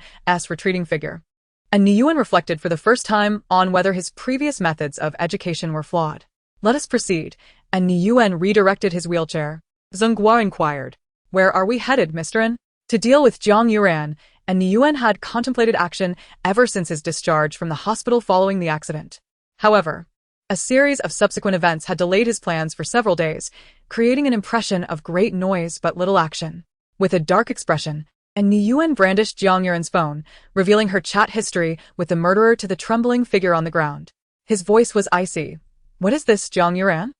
retreating figure, Niyuan reflected for the first time on whether his previous methods of education were flawed. Let us proceed, and Niyuan redirected his wheelchair. Xinghua inquired, where are we headed, Mr. N? To deal with Jiang Yuran, and Niyuan had contemplated action ever since his discharge from the hospital following the accident. However, a series of subsequent events had delayed his plans for several days, creating an impression of great noise but little action. With a dark expression, Niyuan brandished Jiang Yuran's phone, revealing her chat history with the murderer to the trembling figure on the ground. His voice was icy. What is this, Jiang Yuran?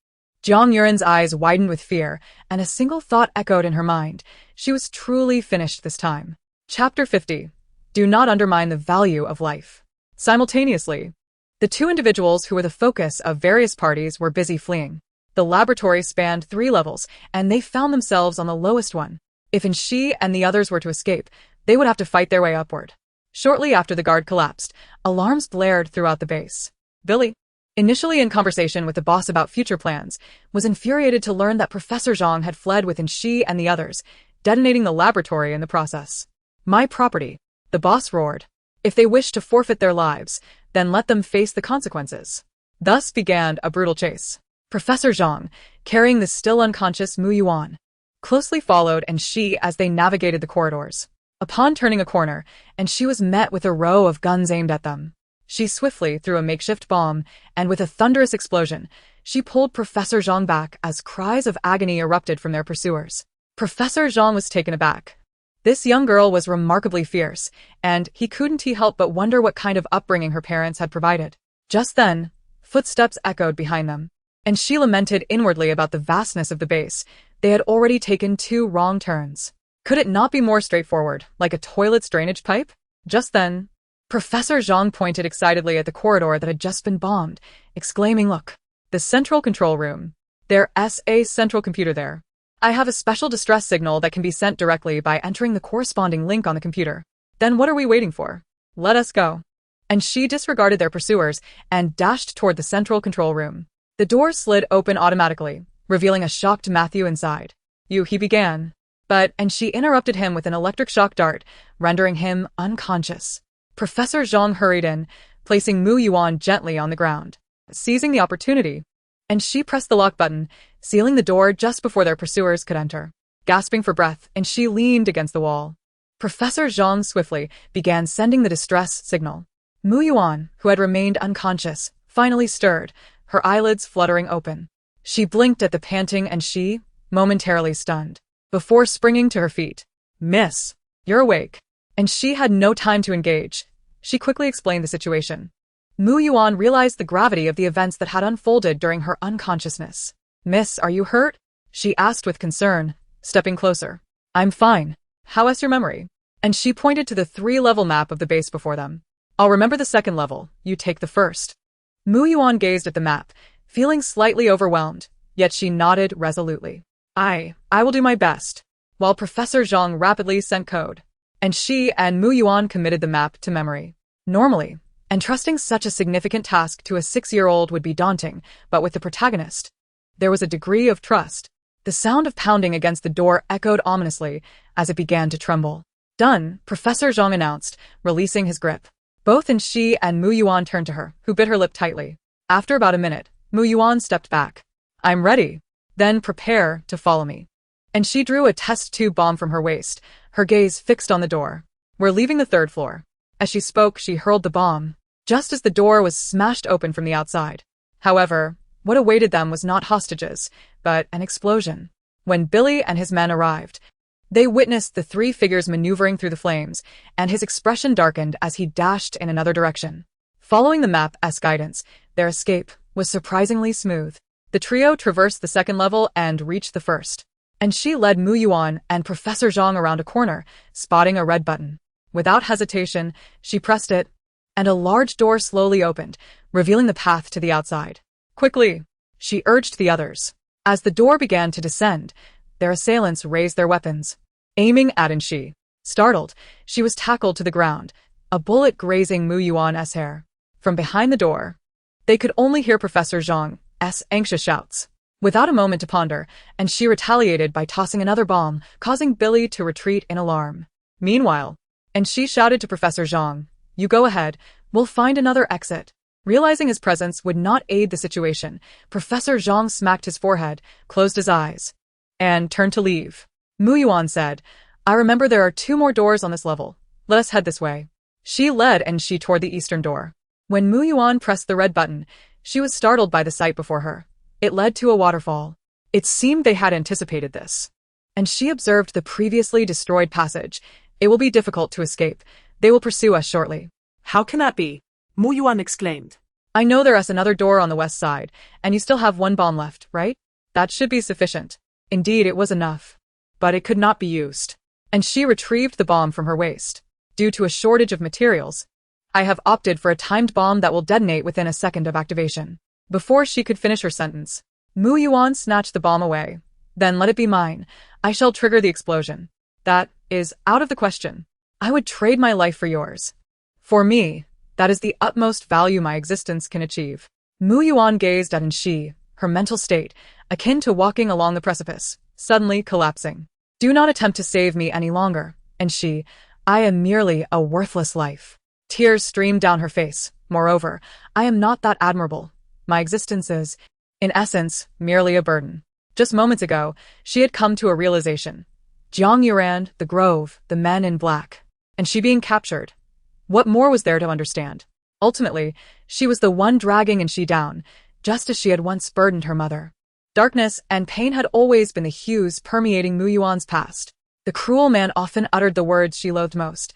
Jiang Yuran's eyes widened with fear, and a single thought echoed in her mind. She was truly finished this time. Chapter 50. Do not undermine the value of life. Simultaneously, the 2 individuals who were the focus of various parties were busy fleeing. The laboratory spanned 3 levels, and they found themselves on the lowest one. If she and the others were to escape, they would have to fight their way upward. Shortly after the guard collapsed, alarms blared throughout the base. Billy, initially in conversation with the boss about future plans, was infuriated to learn that Professor Zhang had fled with she and the others, detonating the laboratory in the process. My property, the boss roared. If they wish to forfeit their lives, then let them face the consequences. Thus began a brutal chase. Professor Zhang, carrying the still unconscious Mu Yuan, closely followed she as they navigated the corridors. Upon turning a corner, she was met with a row of guns aimed at them. She swiftly threw a makeshift bomb, and with a thunderous explosion, she pulled Professor Zhang back as cries of agony erupted from their pursuers. Professor Zhang was taken aback. This young girl was remarkably fierce, and he couldn't help but wonder what kind of upbringing her parents had provided. Just then, footsteps echoed behind them, and she lamented inwardly about the vastness of the base. They had already taken 2 wrong turns. Could it not be more straightforward, like a toilet's drainage pipe? Just then, Professor Zhang pointed excitedly at the corridor that had just been bombed, exclaiming, look, the central control room. There's a central computer there. I have a special distress signal that can be sent directly by entering the corresponding link on the computer. Then what are we waiting for? Let us go. And she disregarded their pursuers and dashed toward the central control room. The door slid open automatically, revealing a shocked Matthew inside. He began. And she interrupted him with an electric shock dart, rendering him unconscious. Professor Zhang hurried in, placing Mu Yuan gently on the ground. Seizing the opportunity, and she pressed the lock button, sealing the door just before their pursuers could enter. Gasping for breath, she leaned against the wall. Professor Zhang swiftly began sending the distress signal. Mu Yuan, who had remained unconscious, finally stirred, her eyelids fluttering open. She blinked at the panting she, momentarily stunned, before springing to her feet. Miss, you're awake. And she had no time to engage. She quickly explained the situation. Mu Yuan realized the gravity of the events that had unfolded during her unconsciousness. Miss, are you hurt? She asked with concern, stepping closer. I'm fine. How's your memory? And she pointed to the 3-level map of the base before them. I'll remember the 2nd level, you take the 1st. Mu Yuan gazed at the map, feeling slightly overwhelmed, yet she nodded resolutely. I will do my best. While Professor Zhang rapidly sent code, and she and Mu Yuan committed the map to memory. Normally, entrusting such a significant task to a 6-year-old would be daunting, but with the protagonist, there was a degree of trust. The sound of pounding against the door echoed ominously as it began to tremble. Done, Professor Zhang announced, releasing his grip. Both she and Mu Yuan turned to her, who bit her lip tightly. After about a minute, Mu Yuan stepped back. I'm ready. Then prepare to follow me. And she drew a test tube bomb from her waist, her gaze fixed on the door. We're leaving the 3rd floor. As she spoke, she hurled the bomb, just as the door was smashed open from the outside. However, what awaited them was not hostages, but an explosion. When Billy and his men arrived, they witnessed the 3 figures maneuvering through the flames, and his expression darkened as he dashed in another direction. Following the map's guidance, their escape was surprisingly smooth. The trio traversed the 2nd level and reached the 1st. And she led Mu Yuan and Professor Zhang around a corner, spotting a red button. Without hesitation, she pressed it, and a large door slowly opened, revealing the path to the outside. Quickly, she urged the others. As the door began to descend, their assailants raised their weapons, aiming at Shi. Startled, she was tackled to the ground, a bullet grazing Mu Yuan's hair. From behind the door, they could only hear Professor Zhang's anxious shouts. Without a moment to ponder, and she retaliated by tossing another bomb, causing Billy to retreat in alarm. Meanwhile, and she shouted to Professor Zhang, "You go ahead, we'll find another exit." Realizing his presence would not aid the situation, Professor Zhang smacked his forehead, closed his eyes, and turned to leave. Mu Yuan said, "I remember there are 2 more doors on this level. Let us head this way." She led Shi toward the eastern door. When Mu Yuan pressed the red button, she was startled by the sight before her. It led to a waterfall. It seemed they had anticipated this. And she observed the previously destroyed passage. It will be difficult to escape. They will pursue us shortly. How can that be? Mu Yuan exclaimed. I know there is another door on the west side, and you still have 1 bomb left, right? That should be sufficient. Indeed, it was enough. But it could not be used. And she retrieved the bomb from her waist. Due to a shortage of materials, I have opted for a timed bomb that will detonate within a second of activation. Before she could finish her sentence, Mu Yuan snatched the bomb away. Then let it be mine. I shall trigger the explosion. That is out of the question. I would trade my life for yours. For me, that is the utmost value my existence can achieve. Mu Yuan gazed at Shi, her mental state, akin to walking along the precipice, suddenly collapsing. Do not attempt to save me any longer, Shi. I am merely a worthless life. Tears streamed down her face. Moreover, I am not that admirable. My existence is, in essence, merely a burden. Just moments ago, she had come to a realization. Jiang Yuran, the grove, the men in black, and she being captured. What more was there to understand? Ultimately, she was the one dragging Shi down, just as she had once burdened her mother. Darkness and pain had always been the hues permeating Mu Yuan's past. The cruel man often uttered the words she loathed most.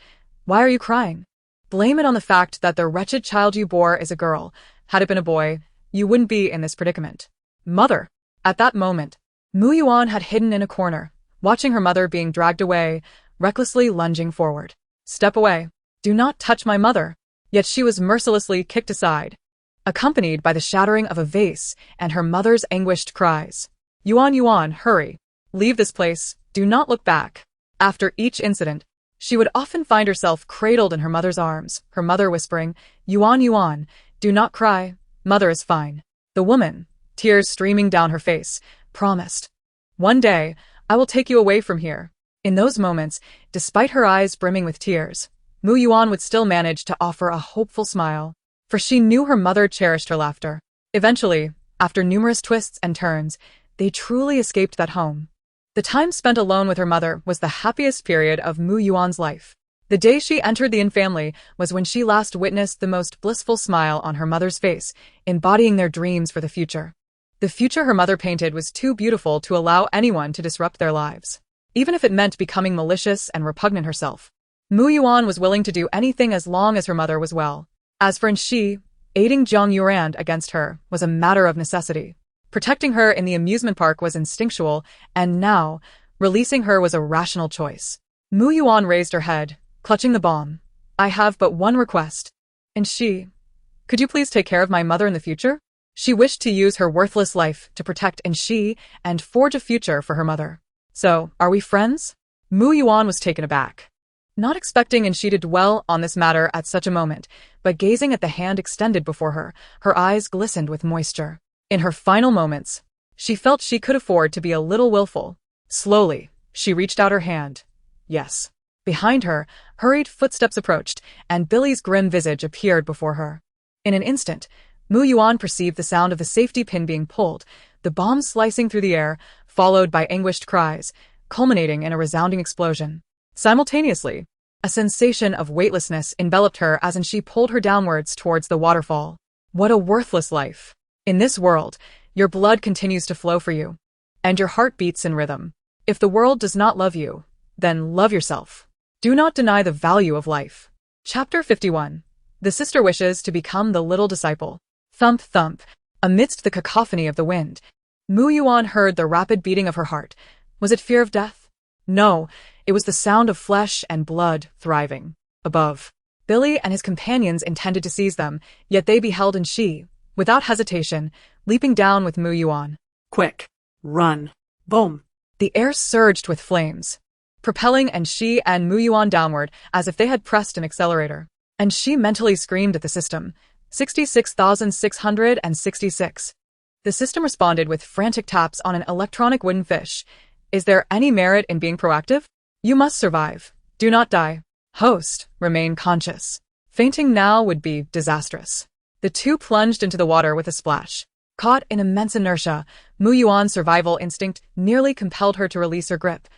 Why are you crying? Blame it on the fact that the wretched child you bore is a girl. Had it been a boy, you wouldn't be in this predicament. Mother! At that moment, Mu Yuan had hidden in a corner, watching her mother being dragged away, recklessly lunging forward. Step away. Do not touch my mother. Yet she was mercilessly kicked aside, accompanied by the shattering of a vase and her mother's anguished cries. Yuan, Yuan, hurry. Leave this place. Do not look back. After each incident, she would often find herself cradled in her mother's arms, her mother whispering, Yuan, Yuan, do not cry. Mother is fine. The woman, tears streaming down her face, promised. One day, I will take you away from here. In those moments, despite her eyes brimming with tears, Mu Yuan would still manage to offer a hopeful smile, for she knew her mother cherished her laughter. Eventually, after numerous twists and turns, they truly escaped that home. The time spent alone with her mother was the happiest period of Mu Yuan's life. The day she entered the Yin family was when she last witnessed the most blissful smile on her mother's face, embodying their dreams for the future. The future her mother painted was too beautiful to allow anyone to disrupt their lives, even if it meant becoming malicious and repugnant herself. Mu Yuan was willing to do anything as long as her mother was well. As for Shi, aiding Jiang Yuran against her was a matter of necessity. Protecting her in the amusement park was instinctual, and now, releasing her was a rational choice. Mu Yuan raised her head, clutching the bomb. I have but one request. And Shi, Could you please take care of my mother in the future? She wished to use her worthless life to protect and forge a future for her mother. So, are we friends? Mu Yuan was taken aback. Not expecting Shi to dwell on this matter at such a moment, but gazing at the hand extended before her, her eyes glistened with moisture. In her final moments, she felt she could afford to be a little willful. Slowly, she reached out her hand. Yes. Behind her, hurried footsteps approached, and Billy's grim visage appeared before her. In an instant, Mu Yuan perceived the sound of the safety pin being pulled, the bomb slicing through the air, followed by anguished cries, culminating in a resounding explosion. Simultaneously, a sensation of weightlessness enveloped her as Shi pulled her downwards towards the waterfall. What a worthless life. In this world, your blood continues to flow for you, and your heart beats in rhythm. If the world does not love you, then love yourself. Do not deny the value of life. Chapter 51. The sister wishes to become the little disciple. Thump thump. Amidst the cacophony of the wind, Mu Yuan heard the rapid beating of her heart. Was it fear of death? No, it was the sound of flesh and blood thriving. Above, Billy and his companions intended to seize them, yet they beheld Shi, without hesitation, leaping down with Mu Yuan. Quick. Run. Boom. The air surged with flames, propelling Shi and Mu Yuan downward as if they had pressed an accelerator. Shi mentally screamed at the system. 66,666. The system responded with frantic taps on an electronic wooden fish. Is there any merit in being proactive? You must survive. Do not die. Host, remain conscious. Fainting now would be disastrous. The two plunged into the water with a splash. Caught in immense inertia, Mu Yuan's survival instinct nearly compelled her to release her grip.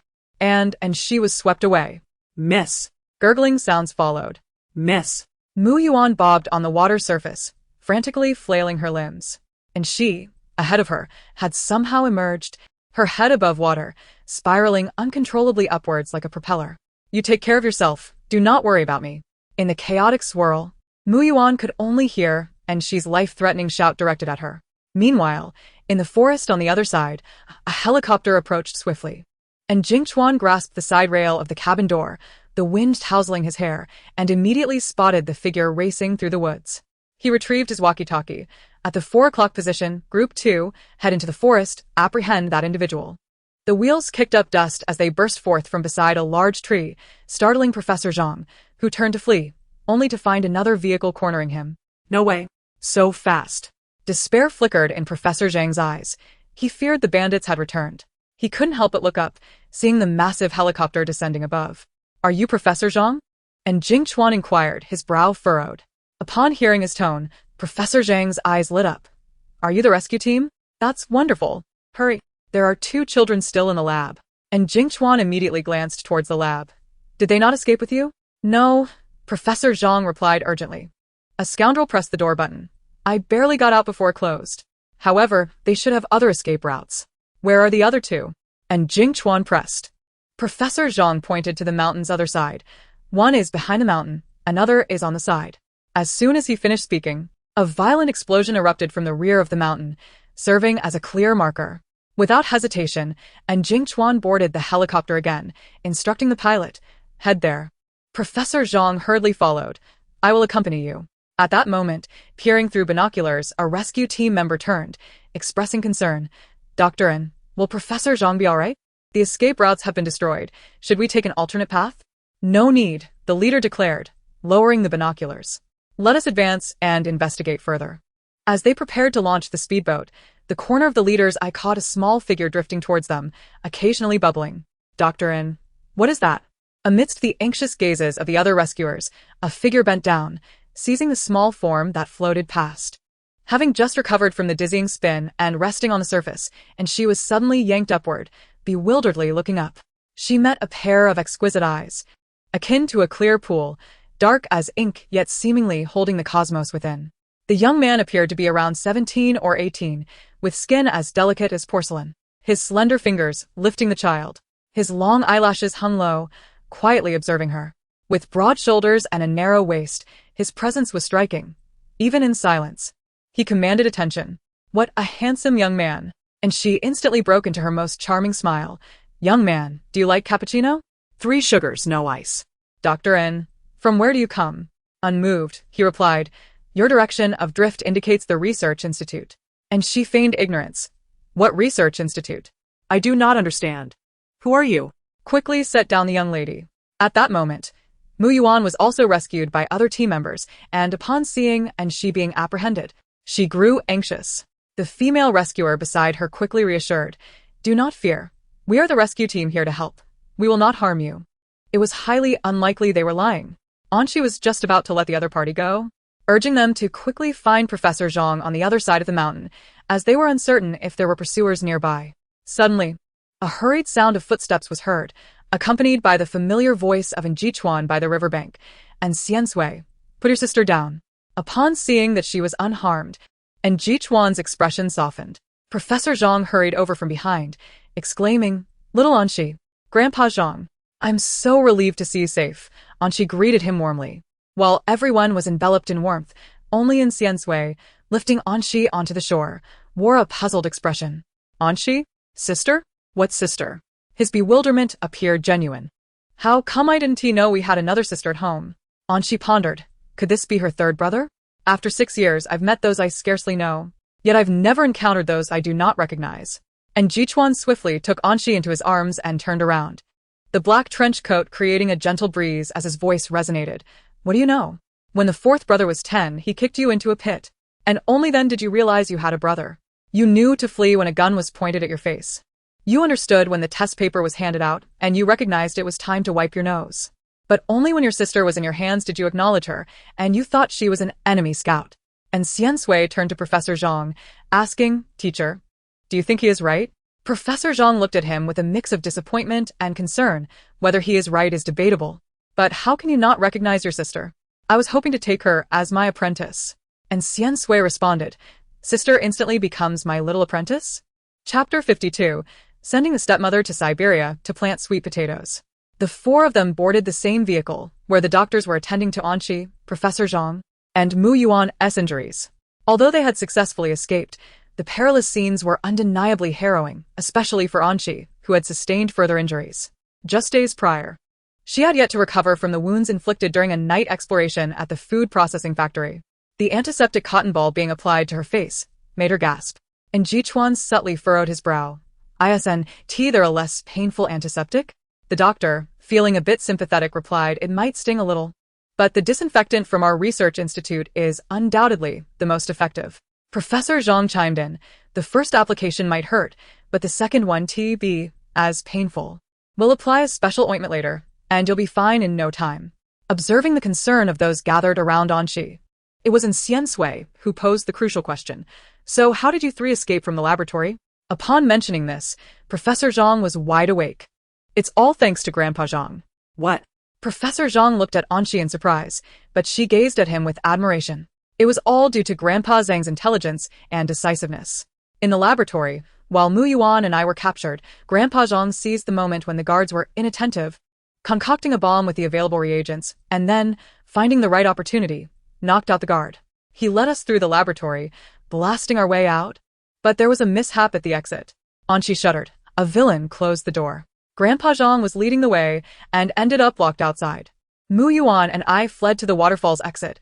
And she was swept away. Miss. Gurgling sounds followed. Miss. Mu Yuan bobbed on the water's surface, frantically flailing her limbs. Shi, ahead of her, had somehow emerged, her head above water, spiraling uncontrollably upwards like a propeller. You take care of yourself, do not worry about me. In the chaotic swirl, Mu Yuan could only hear Shi's life-threatening shout directed at her. Meanwhile, in the forest on the other side, a helicopter approached swiftly. Jingchuan grasped the side rail of the cabin door, the wind tousling his hair, and immediately spotted the figure racing through the woods. He retrieved his walkie-talkie. At the 4 o'clock position, Group 2, head into the forest, apprehend that individual. The wheels kicked up dust as they burst forth from beside a large tree, startling Professor Zhang, who turned to flee, only to find another vehicle cornering him. No way. So fast. Despair flickered in Professor Zhang's eyes. He feared the bandits had returned. He couldn't help but look up, seeing the massive helicopter descending above. Are you Professor Zhang? Jingchuan inquired, his brow furrowed. Upon hearing his tone, Professor Zhang's eyes lit up. Are you the rescue team? That's wonderful. Hurry. There are 2 children still in the lab. Jingchuan immediately glanced towards the lab. Did they not escape with you? No, Professor Zhang replied urgently. A scoundrel pressed the door button. I barely got out before it closed. However, they should have other escape routes. Where are the other 2? Jingchuan pressed. Professor Zhang pointed to the mountain's other side. One is behind the mountain, another is on the side. As soon as he finished speaking, a violent explosion erupted from the rear of the mountain, serving as a clear marker. Without hesitation, Jingchuan boarded the helicopter again, instructing the pilot, head there. Professor Zhang hurriedly followed. I will accompany you. At that moment, peering through binoculars, a rescue team member turned, expressing concern. Dr. N, will Professor Zhang be all right? The escape routes have been destroyed. Should we take an alternate path? No need, the leader declared, lowering the binoculars. Let us advance and investigate further. As they prepared to launch the speedboat, the corner of the leader's eye caught a small figure drifting towards them, occasionally bubbling. Dr. N, what is that? Amidst the anxious gazes of the other rescuers, a figure bent down, seizing the small form that floated past. Having just recovered from the dizzying spin and resting on the surface, she was suddenly yanked upward, bewilderedly looking up. She met a pair of exquisite eyes, akin to a clear pool, dark as ink yet seemingly holding the cosmos within. The young man appeared to be around 17 or 18, with skin as delicate as porcelain. His slender fingers lifting the child. His long eyelashes hung low, quietly observing her. With broad shoulders and a narrow waist, his presence was striking, even in silence. He commanded attention. What a handsome young man. She instantly broke into her most charming smile. Young man, do you like cappuccino? 3 sugars, no ice. Dr. N, from where do you come? Unmoved, he replied. Your direction of drift indicates the research institute. And she feigned ignorance. What research institute? I do not understand. Who are you? Quickly set down the young lady. At that moment, Mu Yuan was also rescued by other team members, and upon seeing and she being apprehended, she grew anxious. The female rescuer beside her quickly reassured, "Do not fear. We are the rescue team here to help. We will not harm you." It was highly unlikely they were lying. Anshi was just about to let the other party go, urging them to quickly find Professor Zhang on the other side of the mountain, as they were uncertain if there were pursuers nearby. Suddenly, a hurried sound of footsteps was heard, accompanied by the familiar voice of Jichuan by the riverbank, and Xiansui, "Put your sister down." Upon seeing that she was unharmed, and Jichuan's expression softened, Professor Zhang hurried over from behind, exclaiming, "Little Anshi, Grandpa Zhang, I'm so relieved to see you safe." Anshi greeted him warmly. While everyone was enveloped in warmth, only in Xiansui, lifting Anshi onto the shore, wore a puzzled expression. "Anshi? Sister? What sister?" His bewilderment appeared genuine. "How come I didn't know we had another sister at home?" Anshi pondered. Could this be her third brother? After 6 years, I've met those I scarcely know. Yet I've never encountered those I do not recognize. And Jichuan swiftly took Anshi into his arms and turned around, the black trench coat creating a gentle breeze as his voice resonated. "What do you know? When the fourth brother was 10, he kicked you into a pit. And only then did you realize you had a brother. You knew to flee when a gun was pointed at your face. You understood when the test paper was handed out, and you recognized it was time to wipe your nose. But only when your sister was in your hands did you acknowledge her, and you thought she was an enemy scout." And Xiansui turned to Professor Zhang, asking, "Teacher, do you think he is right?" Professor Zhang looked at him with a mix of disappointment and concern. Whether he is right is debatable. "But how can you not recognize your sister? I was hoping to take her as my apprentice." And Xiansui responded, "Sister instantly becomes my little apprentice?" Chapter 52. Sending the stepmother to Siberia to plant sweet potatoes. The four of them boarded the same vehicle, where the doctors were attending to Anshi, Professor Zhang, and Mu Yuan's injuries. Although they had successfully escaped, the perilous scenes were undeniably harrowing, especially for Anshi, who had sustained further injuries. Just days prior, she had yet to recover from the wounds inflicted during a night exploration at the food processing factory. The antiseptic cotton ball being applied to her face made her gasp, and Jichuan subtly furrowed his brow. "Isn't there a less painful antiseptic?" The doctor, feeling a bit sympathetic, replied, "It might sting a little. But the disinfectant from our research institute is undoubtedly the most effective." Professor Zhang chimed in. "The first application might hurt, but the second one be as painful. We'll apply a special ointment later, and you'll be fine in no time." Observing the concern of those gathered around Anshi, it was Xiansui who posed the crucial question. "So how did you three escape from the laboratory?" Upon mentioning this, Professor Zhang was wide awake. "It's all thanks to Grandpa Zhang." What? Professor Zhang looked at Anshi in surprise, but she gazed at him with admiration. It was all due to Grandpa Zhang's intelligence and decisiveness. In the laboratory, while Mu Yuan and I were captured, Grandpa Zhang seized the moment when the guards were inattentive, concocting a bomb with the available reagents, and then, finding the right opportunity, knocked out the guard. He led us through the laboratory, blasting our way out. But there was a mishap at the exit. Anshi shuddered. A villain closed the door. Grandpa Zhang was leading the way and ended up locked outside. Mu Yuan and I fled to the waterfall's exit,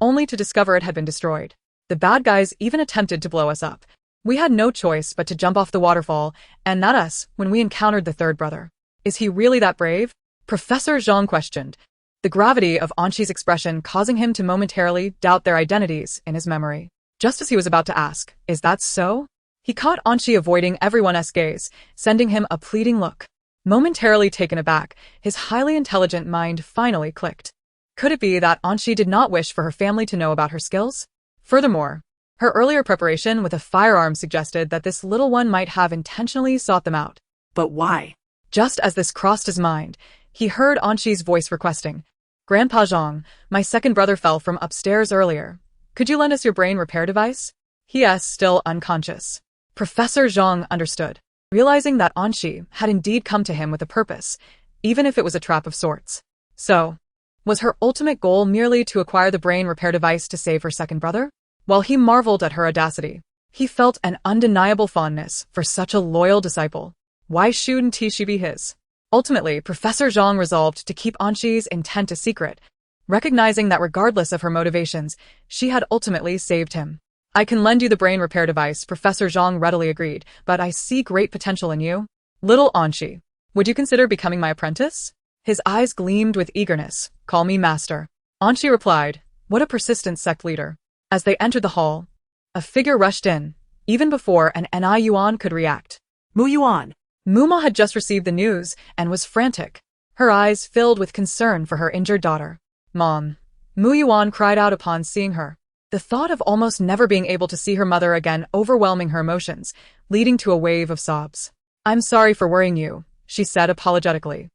only to discover it had been destroyed. The bad guys even attempted to blow us up. We had no choice but to jump off the waterfall, and not us, when we encountered the third brother. "Is he really that brave?" Professor Zhang questioned, the gravity of Anshi's expression causing him to momentarily doubt their identities in his memory. Just as he was about to ask, "Is that so?" he caught Anshi avoiding everyone's gaze, sending him a pleading look. Momentarily taken aback, his highly intelligent mind finally clicked. Could it be that Anshi did not wish for her family to know about her skills? Furthermore, her earlier preparation with a firearm suggested that this little one might have intentionally sought them out. But why? Just as this crossed his mind, he heard Anshi's voice requesting, "Grandpa Zhang, my second brother fell from upstairs earlier. Could you lend us your brain repair device?" He is still unconscious. Professor Zhang understood, realizing that Anshi had indeed come to him with a purpose, even if it was a trap of sorts. So, was her ultimate goal merely to acquire the brain repair device to save her second brother? While he marveled at her audacity, he felt an undeniable fondness for such a loyal disciple. Why shouldn't she be his? Ultimately, Professor Zhang resolved to keep Anshi's intent a secret, recognizing that regardless of her motivations, she had ultimately saved him. I can lend you the brain repair device, Professor Zhang readily agreed, but I see great potential in you. Little Anshi, would you consider becoming my apprentice? His eyes gleamed with eagerness. Call me master. Anshi replied, what a persistent sect leader. As they entered the hall, a figure rushed in, even before an Ni Yuan could react. Mu Yuan. Muma had just received the news and was frantic, her eyes filled with concern for her injured daughter. Mom. Mu Yuan cried out upon seeing her, the thought of almost never being able to see her mother again overwhelming her emotions, leading to a wave of sobs. I'm sorry for worrying you, she said apologetically.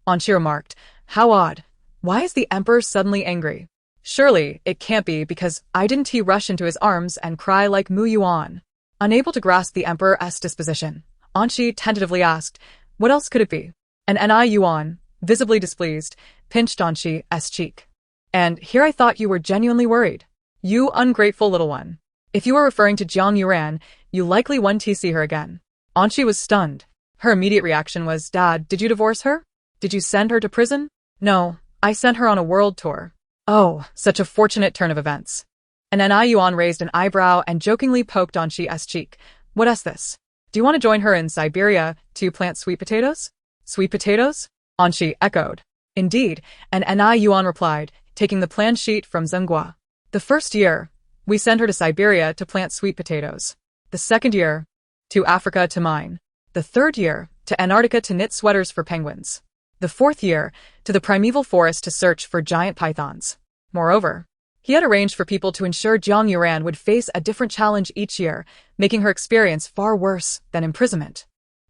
Anshi remarked, how odd. Why is the emperor suddenly angry? Surely, it can't be because didn't he rush into his arms and cry like Mu Yuan? Unable to grasp the emperor's disposition, Anshi tentatively asked, what else could it be? And Ni Yuan, visibly displeased, pinched Anshi's cheek. And here I thought you were genuinely worried. You ungrateful little one. If you were referring to Jiang Yuran, you likely won't see her again. Anshi was stunned. Her immediate reaction was, Dad, did you divorce her? Did you send her to prison? No, I sent her on a world tour. Oh, such a fortunate turn of events. And Ni Yuan raised an eyebrow and jokingly poked Anshi's cheek. What is this? Do you want to join her in Siberia to plant sweet potatoes? Sweet potatoes? Anshi echoed. Indeed, and Ni Yuan replied, taking the plan sheet from Zhenghua. The first year, we send her to Siberia to plant sweet potatoes. The second year, to Africa to mine. The third year, to Antarctica to knit sweaters for penguins. The fourth year, to the primeval forest to search for giant pythons. Moreover, he had arranged for people to ensure Jiang Yuran would face a different challenge each year, making her experience far worse than imprisonment.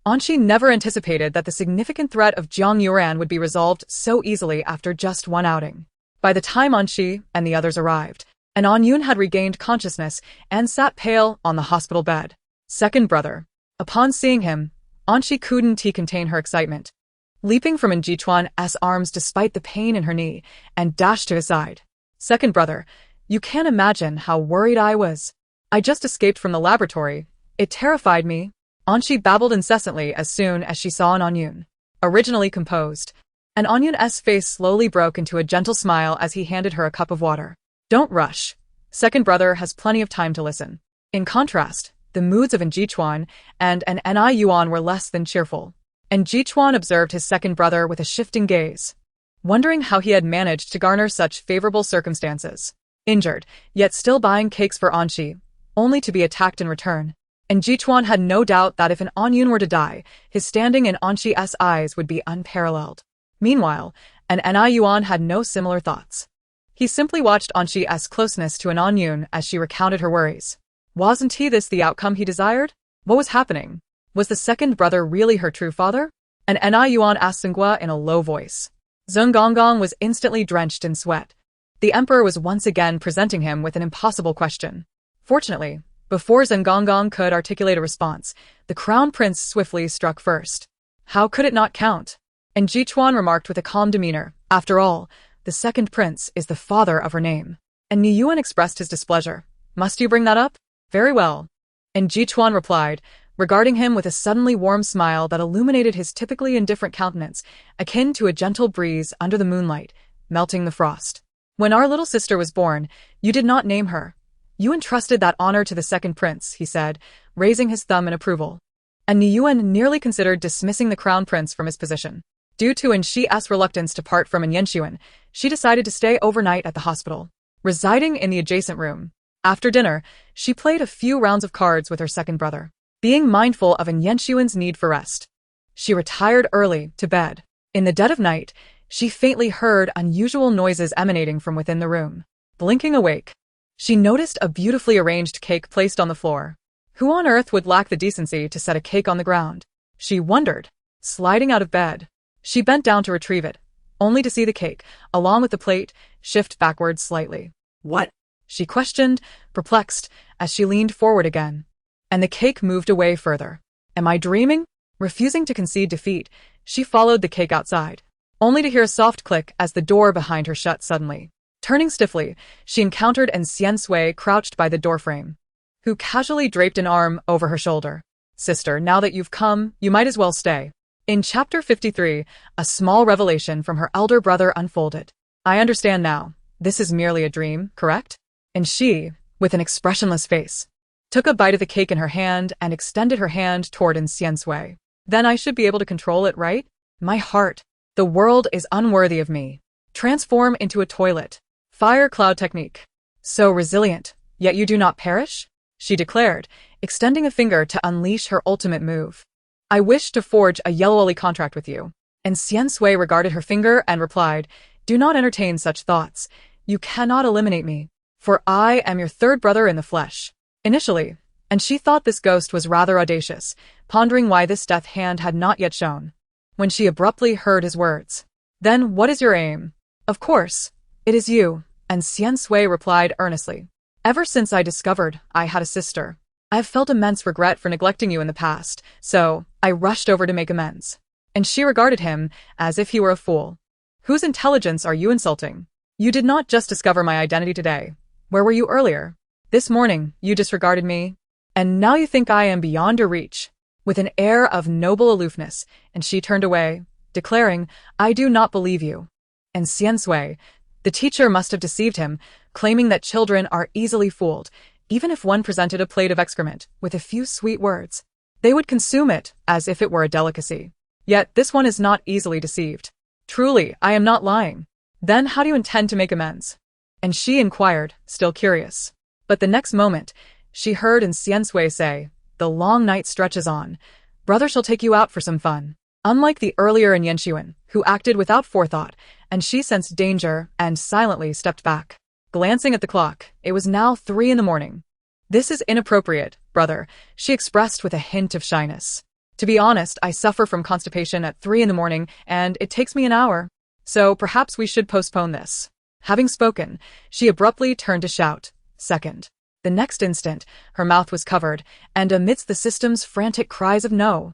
Anshi never anticipated that the significant threat of Jiang Yuran would be resolved so easily after just one outing. By the time Anshi and the others arrived, An Anyun had regained consciousness and sat pale on the hospital bed. Second brother. Upon seeing him, Anshi couldn't contain her excitement, leaping from Jichuan's arms despite the pain in her knee, and dashed to his side. Second brother, you can't imagine how worried I was. I just escaped from the laboratory. It terrified me. Anshi babbled incessantly as soon as she saw An Anyun. Originally composed, An Anyun's face slowly broke into a gentle smile as he handed her a cup of water. Don't rush. Second brother has plenty of time to listen. In contrast, the moods of Jichuan and an Ni Yuan were less than cheerful. And Jichuan observed his second brother with a shifting gaze, wondering how he had managed to garner such favorable circumstances. Injured, yet still buying cakes for Anshi, only to be attacked in return. And Jichuan had no doubt that if An Anyun were to die, his standing in Anshi's eyes would be unparalleled. Meanwhile, an Ni Yuan had no similar thoughts. He simply watched Anshi's closeness to An Anyun as she recounted her worries. Wasn't this the outcome he desired? What was happening? Was the second brother really her true father? An Ni Yuan asked Zhenghua in a low voice. Zheng Gonggong was instantly drenched in sweat. The emperor was once again presenting him with an impossible question. Fortunately, before Zheng Gonggong could articulate a response, the crown prince swiftly struck first. How could it not count? And Jichuan remarked with a calm demeanor, after all, the second prince is the father of her name. And Ni Yuan expressed his displeasure. Must you bring that up? Very well. And Jichuan replied, regarding him with a suddenly warm smile that illuminated his typically indifferent countenance, akin to a gentle breeze under the moonlight, melting the frost. When our little sister was born, you did not name her. You entrusted that honor to the second prince, he said, raising his thumb in approval. And Ni Yuan nearly considered dismissing the crown prince from his position. Due to Anshi's reluctance to part from An Yenshuan, she decided to stay overnight at the hospital, residing in the adjacent room. After dinner, she played a few rounds of cards with her second brother, being mindful of An Yenshuan's need for rest. She retired early to bed. In the dead of night, she faintly heard unusual noises emanating from within the room. Blinking awake, she noticed a beautifully arranged cake placed on the floor. Who on earth would lack the decency to set a cake on the ground? She wondered. Sliding out of bed, she bent down to retrieve it, only to see the cake, along with the plate, shift backwards slightly. What? She questioned, perplexed, as she leaned forward again. And the cake moved away further. Am I dreaming? Refusing to concede defeat, she followed the cake outside, only to hear a soft click as the door behind her shut suddenly. Turning stiffly, she encountered An Xian Sui crouched by the doorframe, who casually draped an arm over her shoulder. Sister, now that you've come, you might as well stay. In Chapter 53, a small revelation from her elder brother unfolded. I understand now, This is merely a dream, correct? And she, with an expressionless face, took a bite of the cake in her hand and extended her hand toward Sui. Then I should be able to control it, right? My heart. The world is unworthy of me. Transform into a toilet. Fire cloud technique. So resilient, yet you do not perish? She declared, extending a finger to unleash her ultimate move. I wish to forge a yellow contract with you. And Sui regarded her finger and replied, do not entertain such thoughts. You cannot eliminate me, for I am your third brother in the flesh. Initially, and she thought this ghost was rather audacious, pondering why this death hand had not yet shown. When she abruptly heard his words. Then what is your aim? Of course, it is you, and Sui replied earnestly. Ever since I discovered I had a sister, I have felt immense regret for neglecting you in the past, so I rushed over to make amends. And she regarded him as if he were a fool. Whose intelligence are you insulting? You did not just discover my identity today. Where were you earlier? This morning, you disregarded me. And now you think I am beyond your reach. With an air of noble aloofness, and she turned away, declaring, I do not believe you. And Sui, the teacher, must have deceived him, claiming that children are easily fooled. Even if one presented a plate of excrement with a few sweet words, they would consume it as if it were a delicacy. Yet this one is not easily deceived. Truly, I am not lying. Then how do you intend to make amends? And she inquired, still curious. But the next moment, she heard Sui say, the long night stretches on. Brother shall take you out for some fun. Unlike the earlier Yenchuan, who acted without forethought, and she sensed danger and silently stepped back. Glancing at the clock, it was now 3 a.m. This is inappropriate, brother, she expressed with a hint of shyness. To be honest, I suffer from constipation at 3 a.m, and it takes me an hour. So perhaps we should postpone this. Having spoken, she abruptly turned to shout, second. The next instant, her mouth was covered, and amidst the system's frantic cries of no,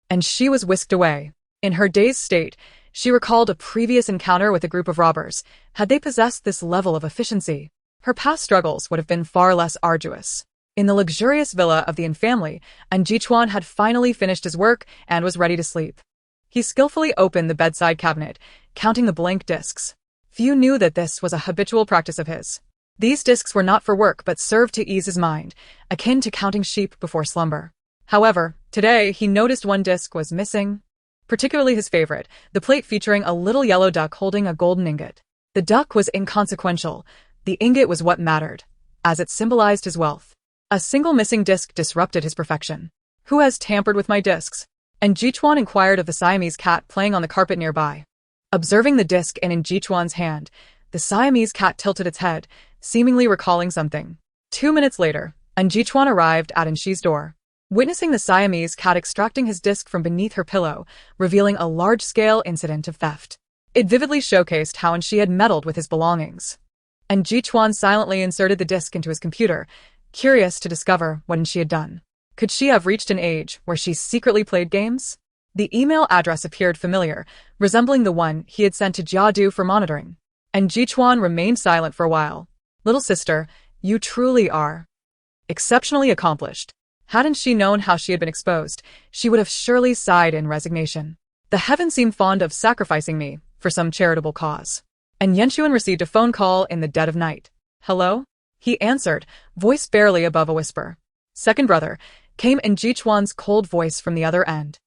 and she was whisked away. In her dazed state, she recalled a previous encounter with a group of robbers. Had they possessed this level of efficiency, her past struggles would have been far less arduous. In the luxurious villa of the family, Jichuan had finally finished his work and was ready to sleep. He skillfully opened the bedside cabinet, counting the blank discs. Few knew that this was a habitual practice of his. These discs were not for work but served to ease his mind, akin to counting sheep before slumber. However, today he noticed one disc was missing, particularly his favorite, the plate featuring a little yellow duck holding a golden ingot. The duck was inconsequential, the ingot was what mattered, as it symbolized his wealth. A single missing disc disrupted his perfection. Who has tampered with my discs? And Jichuan inquired of the Siamese cat playing on the carpet nearby. Observing the disc in Jichuan's hand, the Siamese cat tilted its head, seemingly recalling something. 2 minutes later, Jichuan arrived at Anshi's door. Witnessing the Siamese cat extracting his disc from beneath her pillow, revealing a large-scale incident of theft. It vividly showcased how Anshi had meddled with his belongings. And Jichuan silently inserted the disc into his computer, curious to discover what Anshi had done. Could she have reached an age where she secretly played games? The email address appeared familiar, resembling the one he had sent to Jiadu for monitoring. And Jichuan remained silent for a while. Little sister, you truly are exceptionally accomplished. Hadn't she known how she had been exposed, she would have surely sighed in resignation. The heavens seem fond of sacrificing me for some charitable cause. And Yenchuan received a phone call in the dead of night. Hello? He answered, voice barely above a whisper. Second brother, came in Jichuan's cold voice from the other end.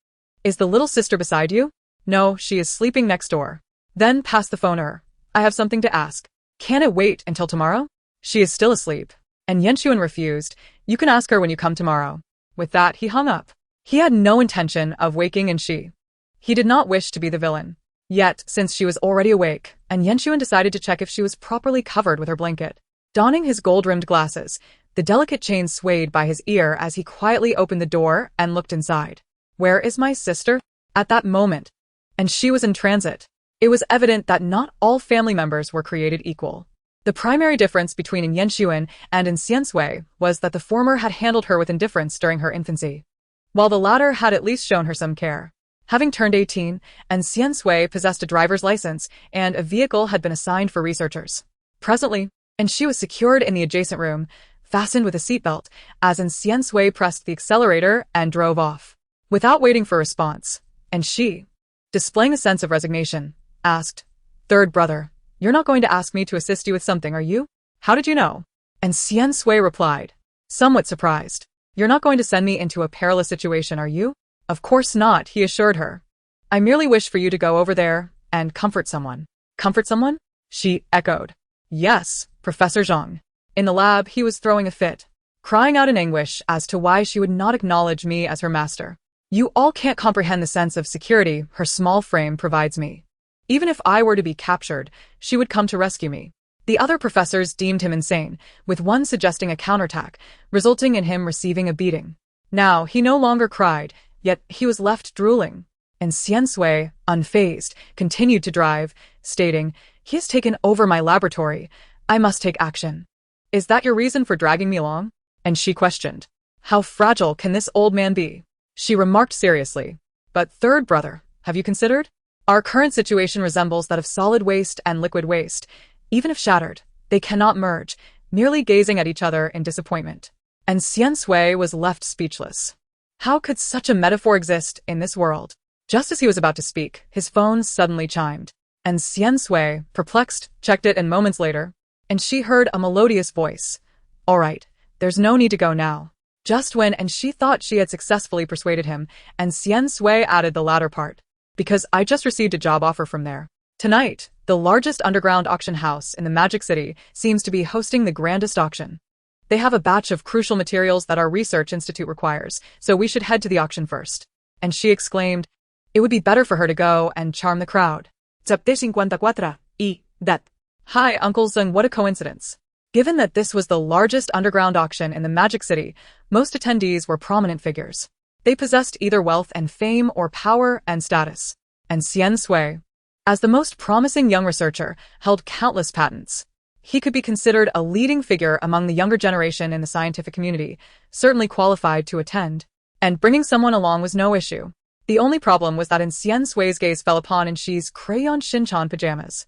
Is the little sister beside you? No, she is sleeping next door. Then pass the phone her. I have something to ask. Can it wait until tomorrow? She is still asleep. And Yenchuan refused. You can ask her when you come tomorrow. With that, he hung up. He had no intention of waking Anshi. He did not wish to be the villain. Yet, since she was already awake, and Yenchuan decided to check if she was properly covered with her blanket. Donning his gold-rimmed glasses, the delicate chain swayed by his ear as he quietly opened the door and looked inside. Where is my sister? At that moment, and she was in transit. It was evident that not all family members were created equal. The primary difference between Yenchuan and Sui was that the former had handled her with indifference during her infancy, while the latter had at least shown her some care. Having turned 18, Sui possessed a driver's license, and a vehicle had been assigned for researchers. Presently, and she was secured in the adjacent room, fastened with a seatbelt, as Sui pressed the accelerator and drove off. Without waiting for a response, and she, displaying a sense of resignation, asked, Third brother, You're not going to ask me to assist you with something, are you? How did you know? And Xian Sui replied, somewhat surprised. You're not going to send me into a perilous situation, are you? Of course not, he assured her. I merely wish for you to go over there and comfort someone. Comfort someone? She echoed. Yes, Professor Zhang. In the lab, he was throwing a fit, crying out in anguish as to why she would not acknowledge me as her master. You all can't comprehend the sense of security her small frame provides me. Even if I were to be captured, she would come to rescue me. The other professors deemed him insane, with one suggesting a counterattack, resulting in him receiving a beating. Now, he no longer cried, yet he was left drooling. And Xian Sui, unfazed, continued to drive, stating, he has taken over my laboratory. I must take action. Is that your reason for dragging me along? And she questioned, how fragile can this old man be? She remarked seriously, but third brother, have you considered? Our current situation resembles that of solid waste and liquid waste. Even if shattered, they cannot merge, merely gazing at each other in disappointment. And Xian Sui was left speechless. How could such a metaphor exist in this world? Just as he was about to speak, his phone suddenly chimed. And Xian Sui, perplexed, checked it and moments later, and she heard a melodious voice. All right, there's no need to go now. Just when and she thought she had successfully persuaded him, and Xian Sui added the latter part. Because I just received a job offer from there. Tonight, the largest underground auction house in the Magic City seems to be hosting the grandest auction. They have a batch of crucial materials that our research institute requires, so we should head to the auction first. And she exclaimed, it would be better for her to go and charm the crowd. Chapter 54 y that. Hi, Uncle Zeng, what a coincidence. Given that this was the largest underground auction in the Magic City, most attendees were prominent figures. They possessed either wealth and fame or power and status. And Xian Sui, as the most promising young researcher, held countless patents. He could be considered a leading figure among the younger generation in the scientific community, certainly qualified to attend. And bringing someone along was no issue. The only problem was that in Xian Sui's gaze fell upon Inshi's crayon Shinchan pajamas.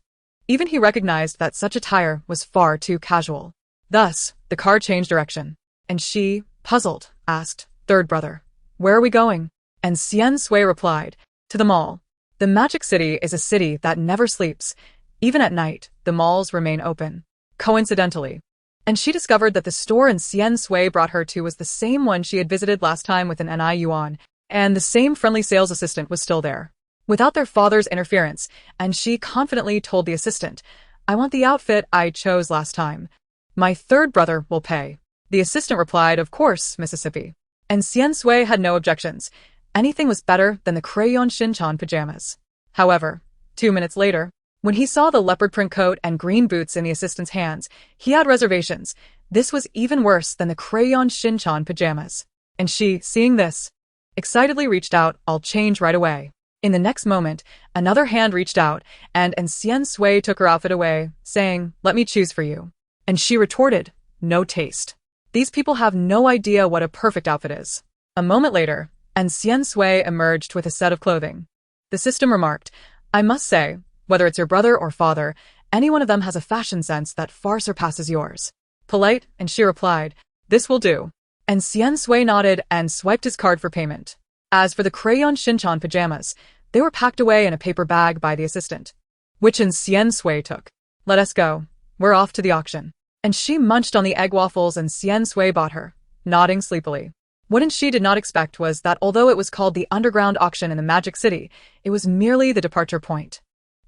Even he recognized that such attire was far too casual. Thus, the car changed direction. And she, puzzled, asked, third brother, where are we going? And Xian Sui replied, to the mall. The Magic City is a city that never sleeps. Even at night, the malls remain open. Coincidentally. And she discovered that the store Xian Sui brought her to was the same one she had visited last time with an Ni Yuan, and the same friendly sales assistant was still there. Without their father's interference, and she confidently told the assistant, I want the outfit I chose last time. My third brother will pay. The assistant replied, of course, Mississippi. And Xian Sui had no objections. Anything was better than the crayon Shinchan pajamas. However, 2 minutes later, when he saw the leopard print coat and green boots in the assistant's hands, he had reservations. This was even worse than the crayon Shinchan pajamas. And she, seeing this, excitedly reached out, I'll change right away. In the next moment, another hand reached out, and Xian Sui took her outfit away, saying, let me choose for you. And she retorted, no taste. These people have no idea what a perfect outfit is. A moment later, and Xian Sui emerged with a set of clothing. The system remarked, I must say, whether it's your brother or father, any one of them has a fashion sense that far surpasses yours. Polite, and she replied, this will do. And Xian Sui nodded and swiped his card for payment. As for the crayon Shinchan pajamas, they were packed away in a paper bag by the assistant, which Xian Sui took. Let us go. We're off to the auction. And she munched on the egg waffles and Xian Sui bought her, nodding sleepily. What she did not expect was that although it was called the underground auction in the Magic City, it was merely the departure point.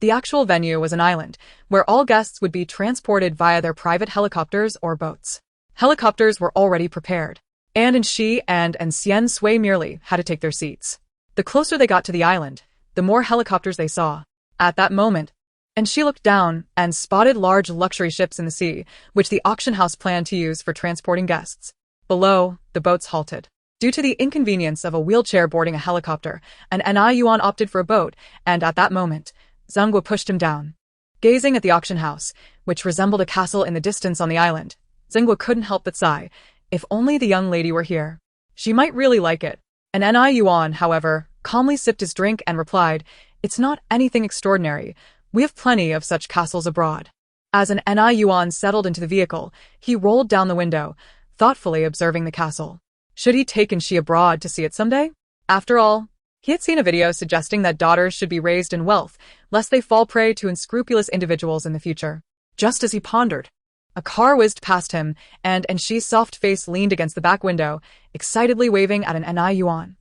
The actual venue was an island, where all guests would be transported via their private helicopters or boats. Helicopters were already prepared, and she and Xian Sui merely had to take their seats. The closer they got to the island, the more helicopters they saw. At that moment, and she looked down and spotted large luxury ships in the sea, which the auction house planned to use for transporting guests. Below, the boats halted. Due to the inconvenience of a wheelchair boarding a helicopter, an Ni Yuan opted for a boat, and at that moment, Zhangguo pushed him down. Gazing at the auction house, which resembled a castle in the distance on the island, Zhangguo couldn't help but sigh. If only the young lady were here. She might really like it. An Ni Yuan, however, calmly sipped his drink and replied, it's not anything extraordinary. We have plenty of such castles abroad. As an Ni Yuan settled into the vehicle, he rolled down the window, thoughtfully observing the castle. Should he take she abroad to see it someday? After all, He had seen a video suggesting that daughters should be raised in wealth, lest they fall prey to unscrupulous individuals in the future. Just as he pondered, A car whizzed past him, and She's soft face leaned against the back window, excitedly waving at an Ni Yuan.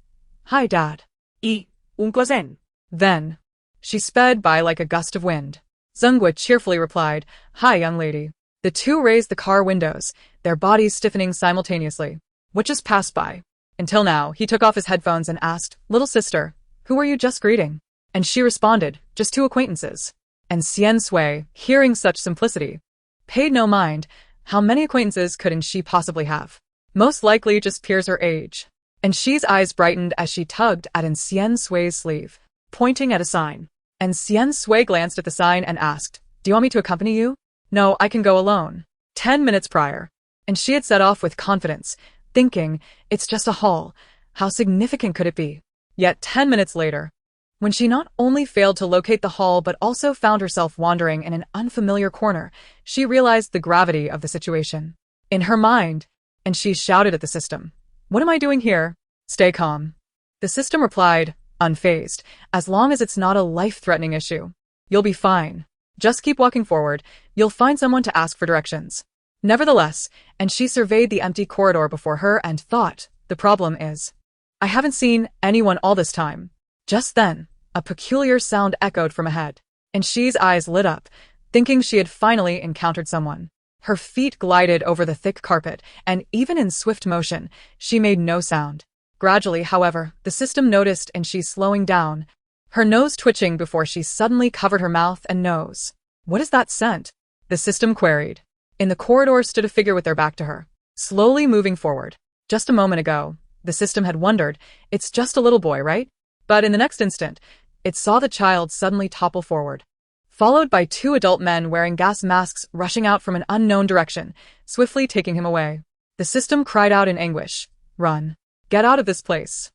"Hi, Dad." un clazen. Then, she sped by like a gust of wind. Zhenghua cheerfully replied, "Hi, young lady." The two raised the car windows, their bodies stiffening simultaneously. "What just passed by?" Until now, he took off his headphones and asked, "Little sister, who were you just greeting?" And she responded, "Just two acquaintances." And Xian Sui, hearing such simplicity, paid no mind. How many acquaintances could she possibly have? Most likely just peers her age. And Xi's eyes brightened as she tugged at Xian Sui's sleeve, Pointing at a sign. And Xian Sui glanced at the sign and asked, "Do you want me to accompany you?" "No, I can go alone." 10 minutes prior, and she had set off with confidence, thinking, "It's just a hall. How significant could it be?" Yet 10 minutes later, when she not only failed to locate the hall but also found herself wandering in an unfamiliar corner, she realized the gravity of the situation. In her mind, and she shouted at the system, "What am I doing here? Stay calm." The system replied, unfazed, "As long as it's not a life-threatening issue, you'll be fine. Just keep walking forward, you'll find someone to ask for directions." Nevertheless, and she surveyed the empty corridor before her and thought, "The problem is, I haven't seen anyone all this time." Just then, a peculiar sound echoed from ahead, and Xi's eyes lit up, thinking she had finally encountered someone. Her feet glided over the thick carpet, and even in swift motion, she made no sound. Gradually, however, the system noticed and she's slowing down, her nose twitching before she suddenly covered her mouth and nose. "What is that scent?" the system queried. In the corridor stood a figure with their back to her, slowly moving forward. Just a moment ago, the system had wondered, "It's just a little boy, right?" But in the next instant, it saw the child suddenly topple forward, followed by two adult men wearing gas masks rushing out from an unknown direction, swiftly taking him away. The system cried out in anguish, "Run. Get out of this place.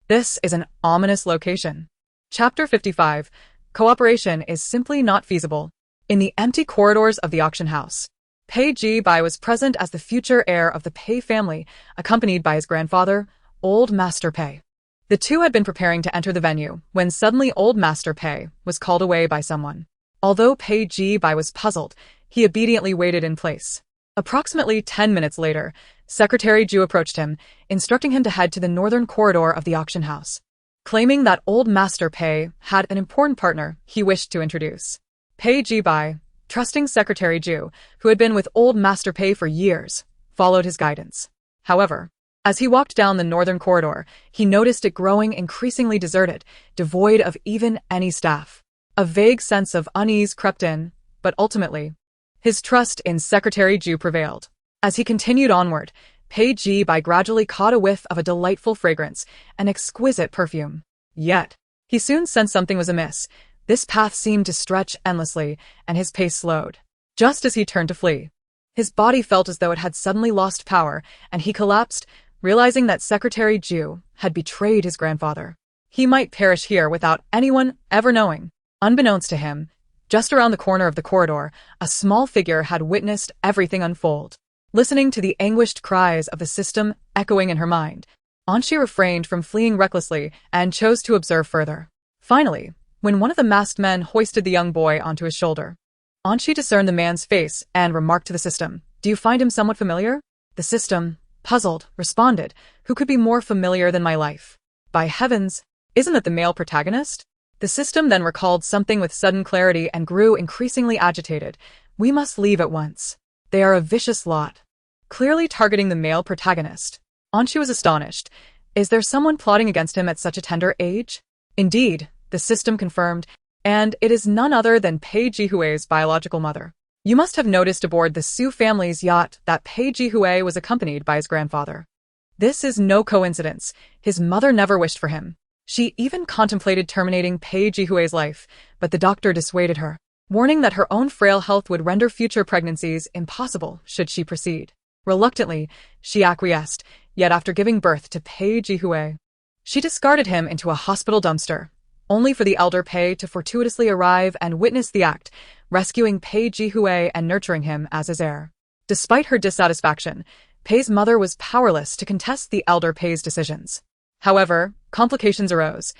This is an ominous location." Chapter 55. Cooperation is simply not feasible. In the empty corridors of the auction house, Pei Ji-bai was present as the future heir of the Pei family, accompanied by his grandfather, Old Master Pei. The two had been preparing to enter the venue when suddenly Old Master Pei was called away by someone. Although Pei Ji-bai was puzzled, he obediently waited in place. Approximately 10 minutes later, Secretary Ju approached him, instructing him to head to the northern corridor of the auction house. Claiming that Old Master Pei had an important partner he wished to introduce. Pei Ji-bai, trusting Secretary Ju, who had been with Old Master Pei for years, followed his guidance. However, as he walked down the northern corridor, he noticed it growing increasingly deserted, devoid of even any staff. A vague sense of unease crept in, but ultimately, his trust in Secretary Ju prevailed. As he continued onward, Pei Ji-bai gradually caught a whiff of a delightful fragrance, an exquisite perfume. Yet, he soon sensed something was amiss. This path seemed to stretch endlessly, and his pace slowed. Just as he turned to flee, his body felt as though it had suddenly lost power, and he collapsed, realizing that Secretary Ju had betrayed his grandfather. He might perish here without anyone ever knowing. Unbeknownst to him, just around the corner of the corridor, a small figure had witnessed everything unfold. Listening to the anguished cries of the system echoing in her mind, Anshi refrained from fleeing recklessly and chose to observe further. Finally, when one of the masked men hoisted the young boy onto his shoulder, Anshi discerned the man's face and remarked to the system, "Do you find him somewhat familiar?" The system, puzzled, responded, "Who could be more familiar than my life? By heavens, isn't that the male protagonist?" The system then recalled something with sudden clarity and grew increasingly agitated. "We must leave at once. They are a vicious lot." Clearly targeting the male protagonist, Anshi was astonished. Is there someone plotting against him at such a tender age? Indeed, the system confirmed, and it is none other than Pei Jihui's biological mother. You must have noticed aboard the Su family's yacht that Pei Jihui was accompanied by his grandfather. This is no coincidence. His mother never wished for him. She even contemplated terminating Pei Jihui's life, but the doctor dissuaded her, warning that her own frail health would render future pregnancies impossible should she proceed. Reluctantly, she acquiesced, yet after giving birth to Pei Jihui, she discarded him into a hospital dumpster, only for the elder Pei to fortuitously arrive and witness the act, rescuing Pei Jihui and nurturing him as his heir. Despite her dissatisfaction, Pei's mother was powerless to contest the elder Pei's decisions. However, complications arose.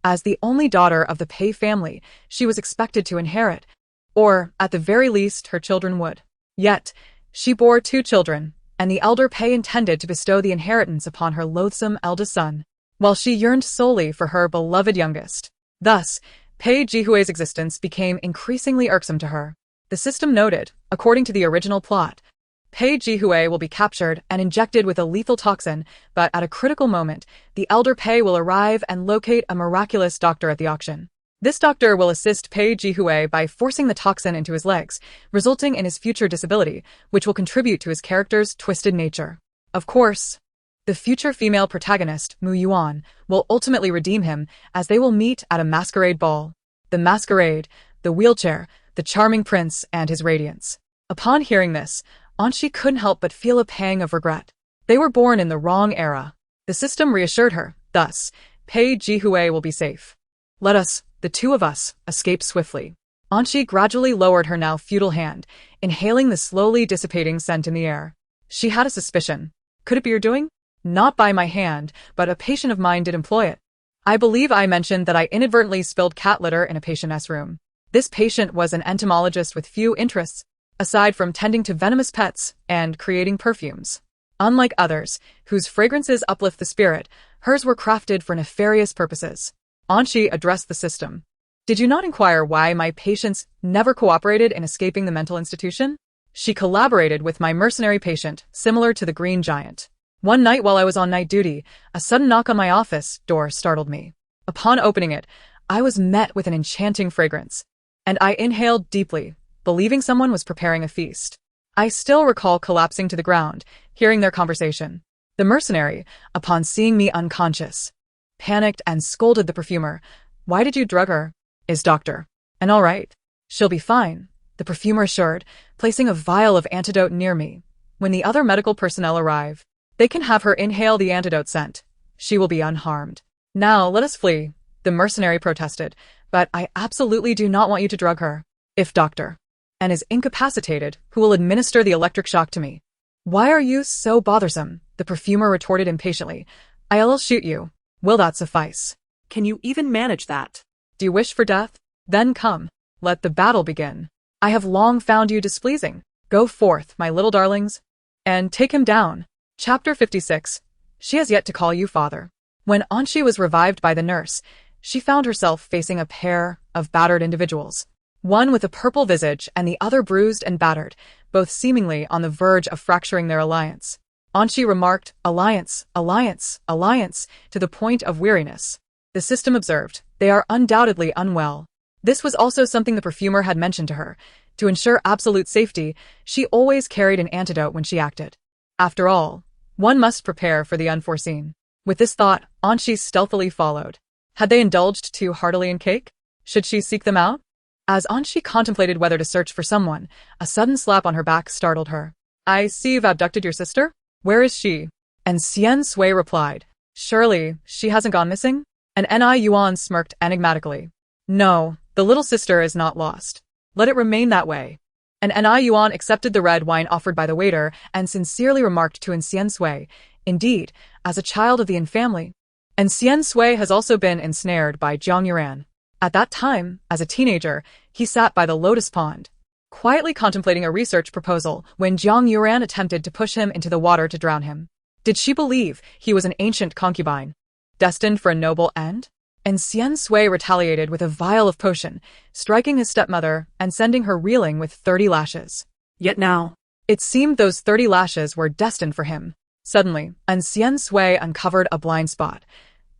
As the only daughter of the Pei family, she was expected to inherit, or, at the very least, her children would. Yet, she bore 2 children, and the elder Pei intended to bestow the inheritance upon her loathsome eldest son, while she yearned solely for her beloved youngest. Thus, Pei Jihui's existence became increasingly irksome to her. The system noted, according to the original plot, Pei Jihui will be captured and injected with a lethal toxin, but at a critical moment, the elder Pei will arrive and locate a miraculous doctor at the auction. This doctor will assist Pei Jihui by forcing the toxin into his legs, resulting in his future disability, which will contribute to his character's twisted nature. Of course, the future female protagonist, Mu Yuan, will ultimately redeem him as they will meet at a masquerade ball. The masquerade, the wheelchair, the charming prince, and his radiance. Upon hearing this, Anshi couldn't help but feel a pang of regret. They were born in the wrong era. The system reassured her, thus, Pei Jihui will be safe. Let us, the 2 of us, escape swiftly. Anshi gradually lowered her now futile hand, inhaling the slowly dissipating scent in the air. She had a suspicion. Could it be your doing? Not by my hand, but a patient of mine did employ it. I believe I mentioned that I inadvertently spilled cat litter in a patient's room. This patient was an entomologist with few interests, aside from tending to venomous pets and creating perfumes. Unlike others, whose fragrances uplift the spirit, hers were crafted for nefarious purposes. Anshi addressed the system. Did you not inquire why my patients never cooperated in escaping the mental institution? She collaborated with my mercenary patient, similar to the Green Giant. One night while I was on night duty, a sudden knock on my office door startled me. Upon opening it, I was met with an enchanting fragrance, and I inhaled deeply, believing someone was preparing a feast. I still recall collapsing to the ground, hearing their conversation. The mercenary, upon seeing me unconscious, panicked and scolded the perfumer. Why did you drug her? Is Dr. And all right? She'll be fine, the perfumer assured, placing a vial of antidote near me. When the other medical personnel arrive, they can have her inhale the antidote scent. She will be unharmed. Now let us flee, the mercenary protested, but I absolutely do not want you to drug her. If Dr. and is incapacitated, who will administer the electric shock to me? Why are you so bothersome? The perfumer retorted impatiently. I'll shoot you. Will that suffice? Can you even manage that? Do you wish for death? Then come. Let the battle begin. I have long found you displeasing. Go forth, my little darlings, and take him down. Chapter 56. She has yet to call you father. When Anshi was revived by the nurse, she found herself facing a pair of battered individuals. One with a purple visage and the other bruised and battered, both seemingly on the verge of fracturing their alliance. Anshi remarked, alliance, alliance, alliance, to the point of weariness. The system observed, they are undoubtedly unwell. This was also something the perfumer had mentioned to her. To ensure absolute safety, she always carried an antidote when she acted. After all, one must prepare for the unforeseen. With this thought, Anshi stealthily followed. Had they indulged too heartily in cake? Should she seek them out? As Anshi contemplated whether to search for someone, a sudden slap on her back startled her. I see you've abducted your sister? Where is she? And Xian Sui replied, surely, she hasn't gone missing? And Ni Yuan smirked enigmatically. No, the little sister is not lost. Let it remain that way. And Ni Yuan accepted the red wine offered by the waiter and sincerely remarked to Xian Sui, indeed, as a child of the Yin family. And Xian Sui has also been ensnared by Jiang Yuran. At that time, as a teenager, he sat by the lotus pond, quietly contemplating a research proposal when Jiang Yuran attempted to push him into the water to drown him. Did she believe he was an ancient concubine, destined for a noble end? And Xian Sui retaliated with a vial of potion, striking his stepmother and sending her reeling with 30 lashes. Yet now, it seemed those 30 lashes were destined for him. Suddenly, Xian Sui uncovered a blind spot.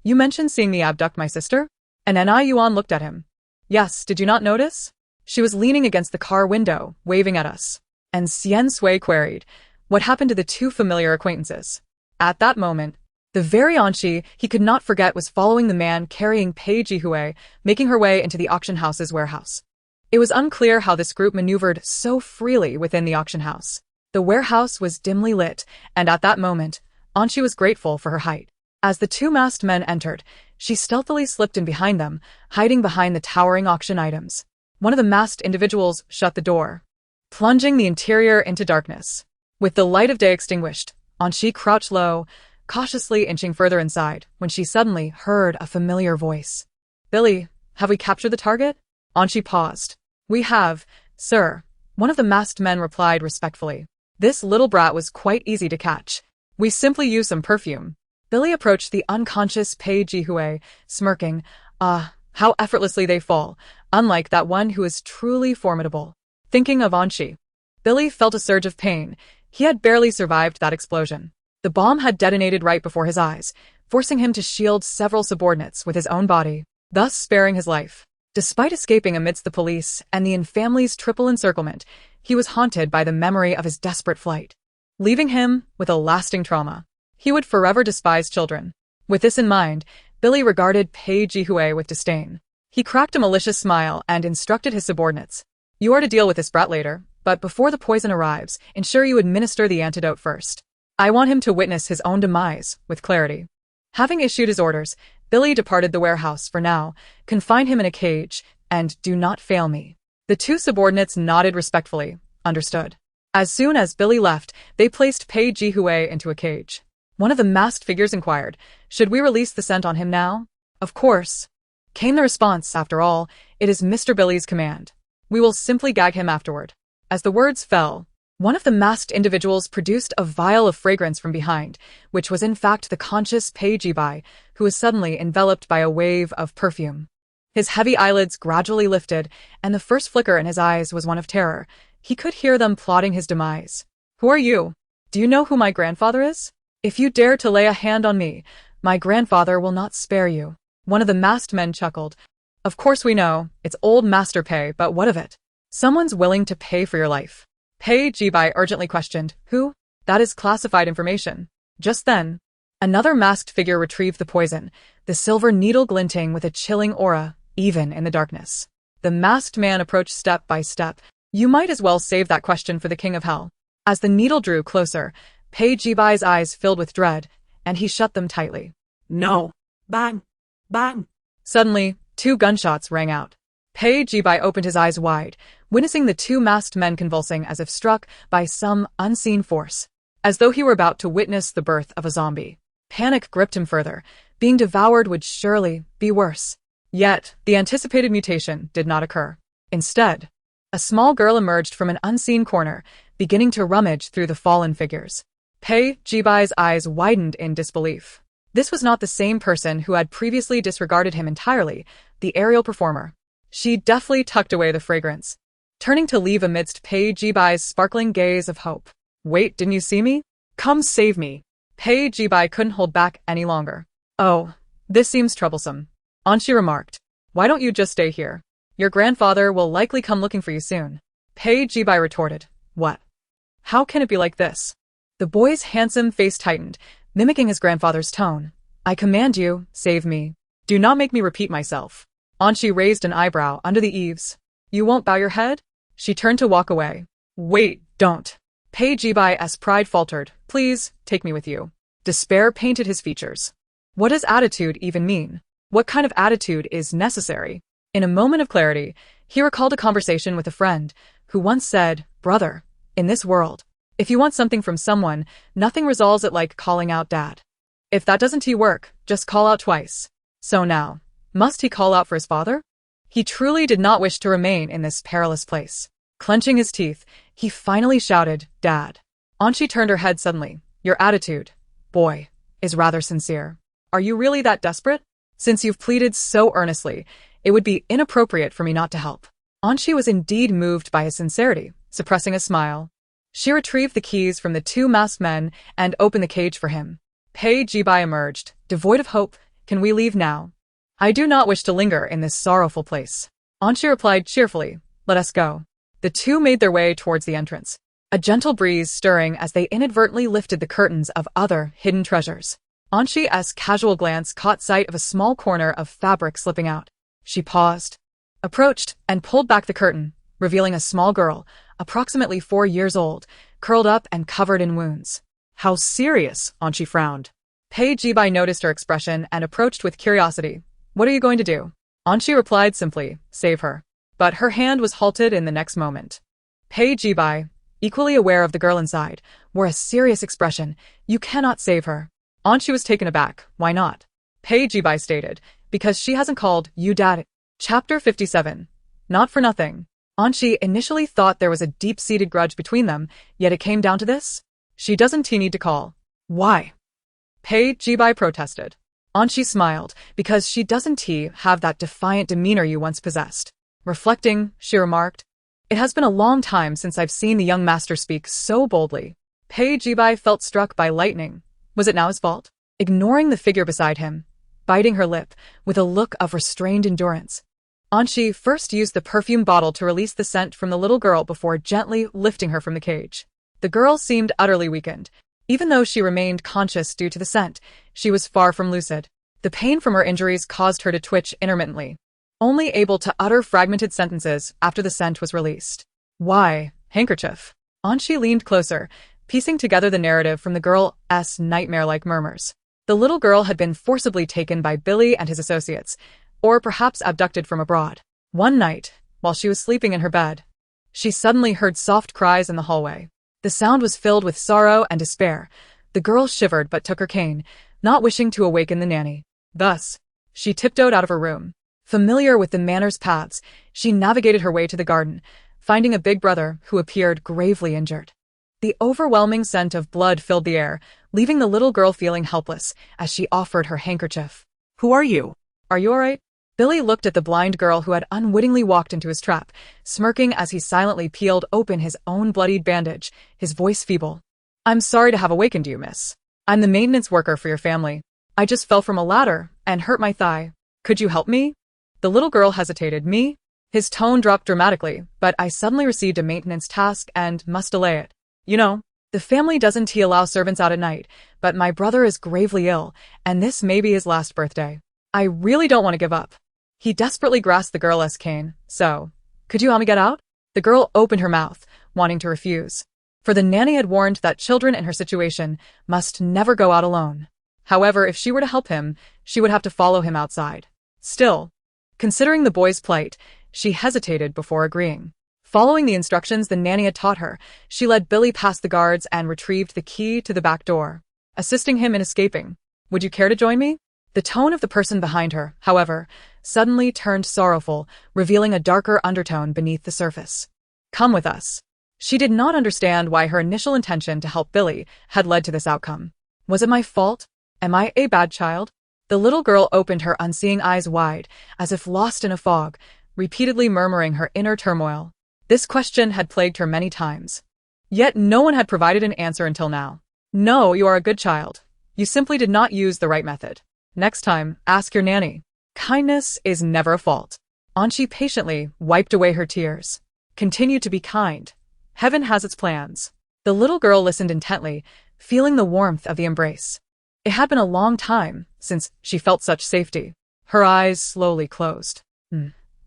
You mentioned seeing me abduct my sister? And Ni Yuan looked at him. Yes, did you not notice? She was leaning against the car window, waving at us. And Xian Sui queried, what happened to the 2 familiar acquaintances? At that moment, the very Anshi he could not forget was following the man carrying Pei Jihui, making her way into the auction house's warehouse. It was unclear how this group maneuvered so freely within the auction house. The warehouse was dimly lit, and at that moment, Anshi was grateful for her height. As the 2 masked men entered, she stealthily slipped in behind them, hiding behind the towering auction items. One of the masked individuals shut the door, plunging the interior into darkness. With the light of day extinguished, Anshi crouched low, cautiously inching further inside when she suddenly heard a familiar voice. "Billy, have we captured the target?" Anshi paused. "We have, sir," one of the masked men replied respectfully. "This little brat was quite easy to catch. We simply used some perfume." Billy approached the unconscious Pei Jihue, smirking. How effortlessly they fall, unlike that one who is truly formidable. Thinking of Anshi, Billy felt a surge of pain. He had barely survived that explosion. The bomb had detonated right before his eyes, forcing him to shield several subordinates with his own body, thus sparing his life. Despite escaping amidst the police and the family's triple encirclement, he was haunted by the memory of his desperate flight, leaving him with a lasting trauma. He would forever despise children. With this in mind, Billy regarded Pei Jihue with disdain. He cracked a malicious smile and instructed his subordinates. "You are to deal with this brat later, but before the poison arrives, ensure you administer the antidote first. I want him to witness his own demise with clarity." Having issued his orders, Billy departed the warehouse for now, confine him in a cage, and do not fail me. The two subordinates nodded respectfully. Understood. As soon as Billy left, they placed Pei Jihue into a cage. One of the masked figures inquired, "Should we release the scent on him now?" "Of course," came the response. "After all, it is Mr. Billy's command. We will simply gag him afterward." As the words fell, one of the masked individuals produced a vial of fragrance from behind, which was in fact the conscious Pei Jibai, who was suddenly enveloped by a wave of perfume. His heavy eyelids gradually lifted, and the first flicker in his eyes was one of terror. He could hear them plotting his demise. "Who are you? Do you know who my grandfather is? If you dare to lay a hand on me, my grandfather will not spare you." One of the masked men chuckled. "Of course we know, it's old Master Pei, but what of it? Someone's willing to pay for your life." Pei Jibai urgently questioned, "Who?" "That is classified information." Just then, another masked figure retrieved the poison, the silver needle glinting with a chilling aura, even in the darkness. The masked man approached step by step. "You might as well save that question for the King of Hell." As the needle drew closer, Pei Jibai's eyes filled with dread, and he shut them tightly. "No." Bang! Bang! Suddenly, 2 gunshots rang out. Pei Jibai opened his eyes wide, witnessing the 2 masked men convulsing as if struck by some unseen force, as though he were about to witness the birth of a zombie. Panic gripped him further. Being devoured would surely be worse. Yet, the anticipated mutation did not occur. Instead, a small girl emerged from an unseen corner, beginning to rummage through the fallen figures. Pei Jibai's eyes widened in disbelief. This was not the same person who had previously disregarded him entirely, the aerial performer. She deftly tucked away the fragrance, turning to leave amidst Pei Jibai's sparkling gaze of hope. "Wait, didn't you see me? Come save me." Pei Jibai couldn't hold back any longer. "Oh, this seems troublesome," Anshi remarked. "Why don't you just stay here? Your grandfather will likely come looking for you soon." Pei Jibai retorted, "What? How can it be like this?" The boy's handsome face tightened, mimicking his grandfather's tone. "I command you, save me. Do not make me repeat myself." Anshi raised an eyebrow under the eaves. "You won't bow your head?" She turned to walk away. "Wait, don't." Pei Jibai's pride faltered. "Please, take me with you." Despair painted his features. What does attitude even mean? What kind of attitude is necessary? In a moment of clarity, he recalled a conversation with a friend who once said, "Brother, in this world, if you want something from someone, nothing resolves it like calling out Dad. If that doesn't work, just call out twice." So now, must he call out for his father? He truly did not wish to remain in this perilous place. Clenching his teeth, he finally shouted, "Dad." Anshi turned her head suddenly. "Your attitude, boy, is rather sincere. Are you really that desperate? Since you've pleaded so earnestly, it would be inappropriate for me not to help." Anshi was indeed moved by his sincerity, suppressing a smile. She retrieved the keys from the 2 masked men and opened the cage for him. Pei Jibai emerged, devoid of hope. "Can we leave now? I do not wish to linger in this sorrowful place." Anshi replied cheerfully, "Let us go." The 2 made their way towards the entrance, a gentle breeze stirring as they inadvertently lifted the curtains of other hidden treasures. Anshi's casual glance caught sight of a small corner of fabric slipping out. She paused, approached, and pulled back the curtain, revealing a small girl, approximately 4 years old, curled up and covered in wounds. "How serious?" Anshi frowned. Pei Jibai noticed her expression and approached with curiosity. "What are you going to do?" Anshi replied simply, "Save her." But her hand was halted in the next moment. Pei Jibai, equally aware of the girl inside, wore a serious expression. "You cannot save her. Anshi was taken aback. Why not? Pei Jibai stated, because she hasn't called you dad. Chapter 57. Not for nothing. Anshi initially thought there was a deep-seated grudge between them, yet it came down to this? She doesn't need to call. Why? Pei Jibai protested. Anshi smiled, because she doesn't have that defiant demeanor you once possessed. Reflecting, she remarked, it has been a long time since I've seen the young master speak so boldly. Pei Jibai felt struck by lightning. Was it now his fault? Ignoring the figure beside him, biting her lip, with a look of restrained endurance. Anshi first used the perfume bottle to release the scent from the little girl before gently lifting her from the cage. The girl seemed utterly weakened. Even though she remained conscious due to the scent, she was far from lucid. The pain from her injuries caused her to twitch intermittently, only able to utter fragmented sentences after the scent was released. Why, handkerchief? Anshi leaned closer, piecing together the narrative from the girl's nightmare-like murmurs. The little girl had been forcibly taken by Billy and his associates, or perhaps abducted from abroad. One night, while she was sleeping in her bed, she suddenly heard soft cries in the hallway. The sound was filled with sorrow and despair. The girl shivered but took her cane, not wishing to awaken the nanny. Thus, she tiptoed out of her room. Familiar with the manor's paths, she navigated her way to the garden, finding a big brother who appeared gravely injured. The overwhelming scent of blood filled the air, leaving the little girl feeling helpless as she offered her handkerchief. Who are you? Are you all right? Billy looked at the blind girl who had unwittingly walked into his trap, smirking as he silently peeled open his own bloodied bandage, his voice feeble. I'm sorry to have awakened you, miss. I'm the maintenance worker for your family. I just fell from a ladder and hurt my thigh. Could you help me? The little girl hesitated. Me? His tone dropped dramatically, but I suddenly received a maintenance task and must delay it. You know, the family doesn't allow servants out at night, but my brother is gravely ill, and this may be his last birthday. I really don't want to give up. He desperately grasped the girl's cane. So, could you help me get out? The girl opened her mouth, wanting to refuse. For the nanny had warned that children in her situation must never go out alone. However, if she were to help him, she would have to follow him outside. Still, considering the boy's plight, she hesitated before agreeing. Following the instructions the nanny had taught her, she led Billy past the guards and retrieved the key to the back door, assisting him in escaping. Would you care to join me? The tone of the person behind her, however, suddenly turned sorrowful, revealing a darker undertone beneath the surface. Come with us. She did not understand why her initial intention to help Billy had led to this outcome. Was it my fault? Am I a bad child? The little girl opened her unseeing eyes wide, as if lost in a fog, repeatedly murmuring her inner turmoil. This question had plagued her many times. Yet no one had provided an answer until now. No, you are a good child. You simply did not use the right method. Next time, ask your nanny. Kindness is never a fault. Anshi patiently wiped away her tears. Continue to be kind. Heaven has its plans. The little girl listened intently, feeling the warmth of the embrace. It had been a long time since she felt such safety. Her eyes slowly closed.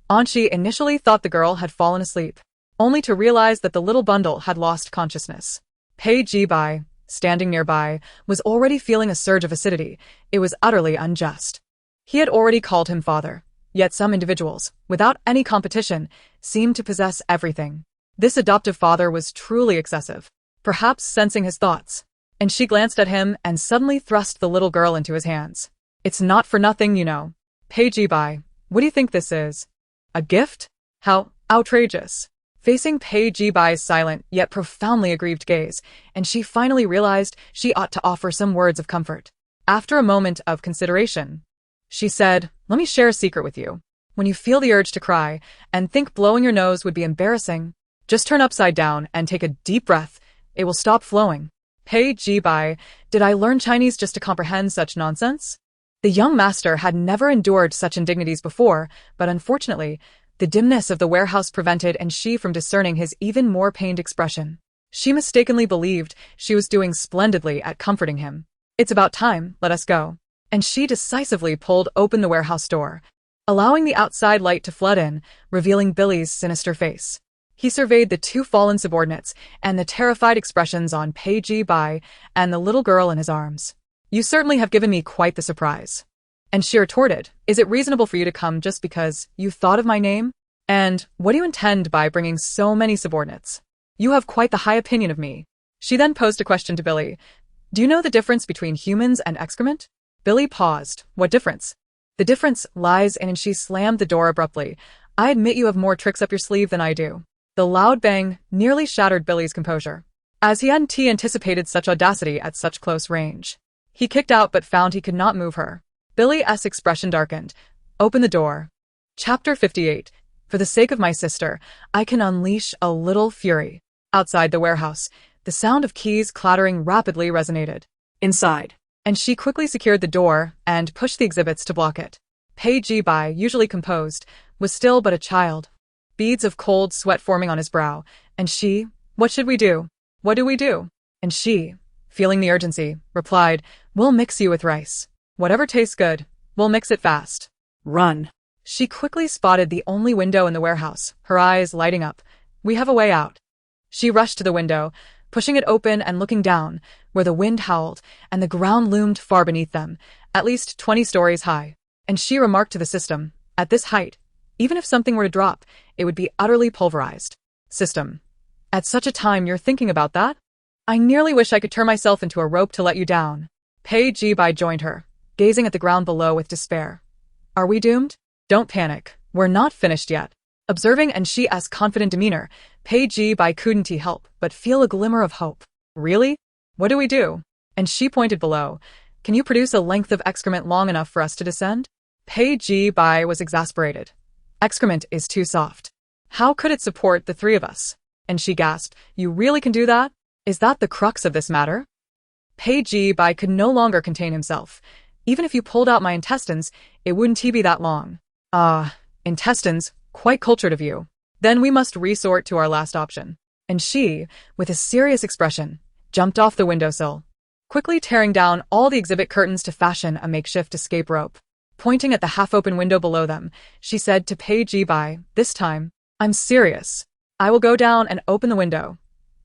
Anshi initially thought the girl had fallen asleep, only to realize that the little bundle had lost consciousness. Pei Jibai, standing nearby, was already feeling a surge of acidity. It was utterly unjust. He had already called him father, yet some individuals, without any competition, seemed to possess everything. This adoptive father was truly excessive, perhaps sensing his thoughts, and she glanced at him and suddenly thrust the little girl into his hands. It's not for nothing, you know. Pei Jibai, what do you think this is? A gift? How outrageous. Facing Pei Jibai's silent yet profoundly aggrieved gaze, and she finally realized she ought to offer some words of comfort. After a moment of consideration, she said, let me share a secret with you. When you feel the urge to cry and think blowing your nose would be embarrassing, just turn upside down and take a deep breath. It will stop flowing. Pei Jibai, did I learn Chinese just to comprehend such nonsense? The young master had never endured such indignities before, but unfortunately, the dimness of the warehouse prevented Anshi from discerning his even more pained expression. She mistakenly believed she was doing splendidly at comforting him. It's about time, let us go. And she decisively pulled open the warehouse door, allowing the outside light to flood in, revealing Billy's sinister face. He surveyed the two fallen subordinates and the terrified expressions on Pei Jibai and the little girl in his arms. You certainly have given me quite the surprise. And she retorted, is it reasonable for you to come just because you thought of my name? And what do you intend by bringing so many subordinates? You have quite the high opinion of me. She then posed a question to Billy. Do you know the difference between humans and excrement? Billy paused. What difference? The difference lies in, and she slammed the door abruptly. I admit you have more tricks up your sleeve than I do. The loud bang nearly shattered Billy's composure, as he hadn't anticipated such audacity at such close range. He kicked out but found he could not move her. Billy's expression darkened. Open the door. Chapter 58. For the sake of my sister, I can unleash a little fury. Outside the warehouse, the sound of keys clattering rapidly resonated. Inside. And she quickly secured the door and pushed the exhibits to block it. Pei Ji-bai, usually composed, was still but a child. Beads of cold sweat forming on his brow. And she, what should we do? What do we do? And she, feeling the urgency, replied, we'll mix you with rice. Whatever tastes good, we'll mix it fast. Run. She quickly spotted the only window in the warehouse, her eyes lighting up. We have a way out. She rushed to the window, pushing it open and looking down, where the wind howled and the ground loomed far beneath them, at least 20 stories high. And she remarked to the system, at this height, even if something were to drop, it would be utterly pulverized. System. At such a time you're thinking about that? I nearly wish I could turn myself into a rope to let you down. Pei Ji-bai joined her, gazing at the ground below with despair. Are we doomed? Don't panic. We're not finished yet. Observing and she's confident demeanor, Pei Ji-bai couldn't help but feel a glimmer of hope. Really? What do we do? And she pointed below. Can you produce a length of excrement long enough for us to descend? Pei Ji-bai was exasperated. Excrement is too soft. How could it support the three of us? And she gasped, you really can do that? Is that the crux of this matter? Pei Ji-bai could no longer contain himself. Even if you pulled out my intestines, it wouldn't be that long. Intestines, quite cultured of you. Then we must resort to our last option. And she, with a serious expression, jumped off the windowsill, quickly tearing down all the exhibit curtains to fashion a makeshift escape rope. Pointing at the half-open window below them, she said to Pei Ji-bai, this time, I'm serious. I will go down and open the window.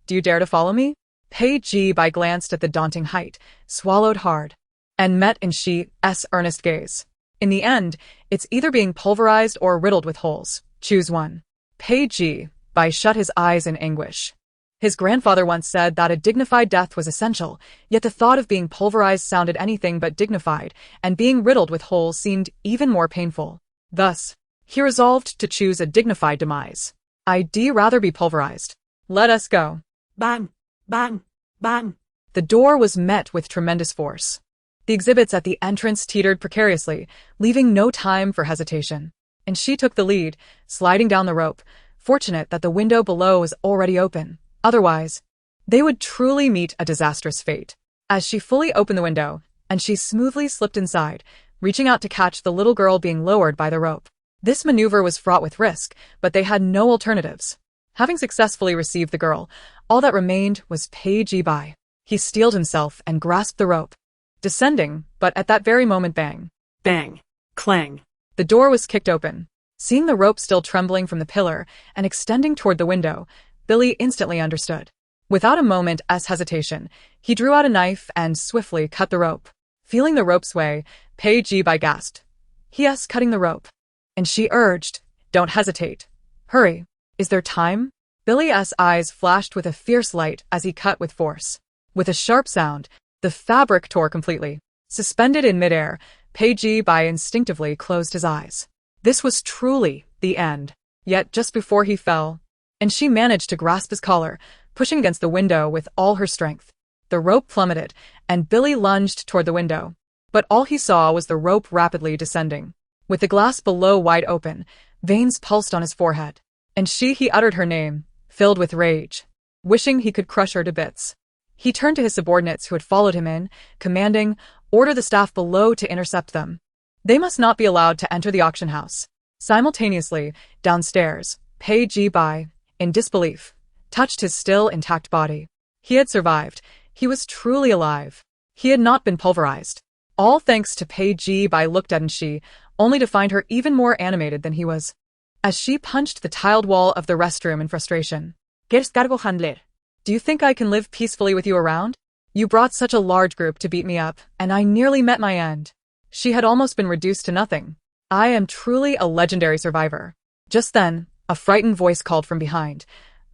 Do you dare to follow me? Pei Ji-bai glanced at the daunting height, swallowed hard, and met in she's earnest gaze. In the end, it's either being pulverized or riddled with holes. Choose one. Pei Ji-bai shut his eyes in anguish. His grandfather once said that a dignified death was essential, yet the thought of being pulverized sounded anything but dignified, and being riddled with holes seemed even more painful. Thus, he resolved to choose a dignified demise. I'd rather be pulverized. Let us go. Bang. Bang. Bang. The door was met with tremendous force. The exhibits at the entrance teetered precariously, leaving no time for hesitation. And she took the lead, sliding down the rope, fortunate that the window below was already open. Otherwise, they would truly meet a disastrous fate. As she fully opened the window, and she smoothly slipped inside, reaching out to catch the little girl being lowered by the rope. This maneuver was fraught with risk, but they had no alternatives. Having successfully received the girl, all that remained was Pei Ji-bai. He steeled himself and grasped the rope, descending, but at that very moment bang. Bang. Clang. The door was kicked open. Seeing the rope still trembling from the pillar and extending toward the window, Billy instantly understood. Without a moment's hesitation, he drew out a knife and swiftly cut the rope. Feeling the rope sway, Pei Ji-bai gasped. Yes, cutting the rope. And she urged, don't hesitate. Hurry. Is there time? Billy's eyes flashed with a fierce light as he cut with force. With a sharp sound, the fabric tore completely. Suspended in midair, Pei Ji-bai instinctively closed his eyes. This was truly the end. Yet just before he fell, and she managed to grasp his collar, pushing against the window with all her strength. The rope plummeted, and Billy lunged toward the window. But all he saw was the rope rapidly descending. With the glass below wide open, veins pulsed on his forehead. And he uttered her name, filled with rage, wishing he could crush her to bits. He turned to his subordinates who had followed him in, commanding, order the staff below to intercept them. They must not be allowed to enter the auction house. Simultaneously, downstairs, Pei Ji-bai, in disbelief, touched his still intact body. He had survived. He was truly alive. He had not been pulverized. All thanks to Pei Ji-bai looked at she, only to find her even more animated than he was. As she punched the tiled wall of the restroom in frustration. ¿Quieres cargo handler? Do you think I can live peacefully with you around? You brought such a large group to beat me up, and I nearly met my end. She had almost been reduced to nothing. I am truly a legendary survivor. Just then, a frightened voice called from behind.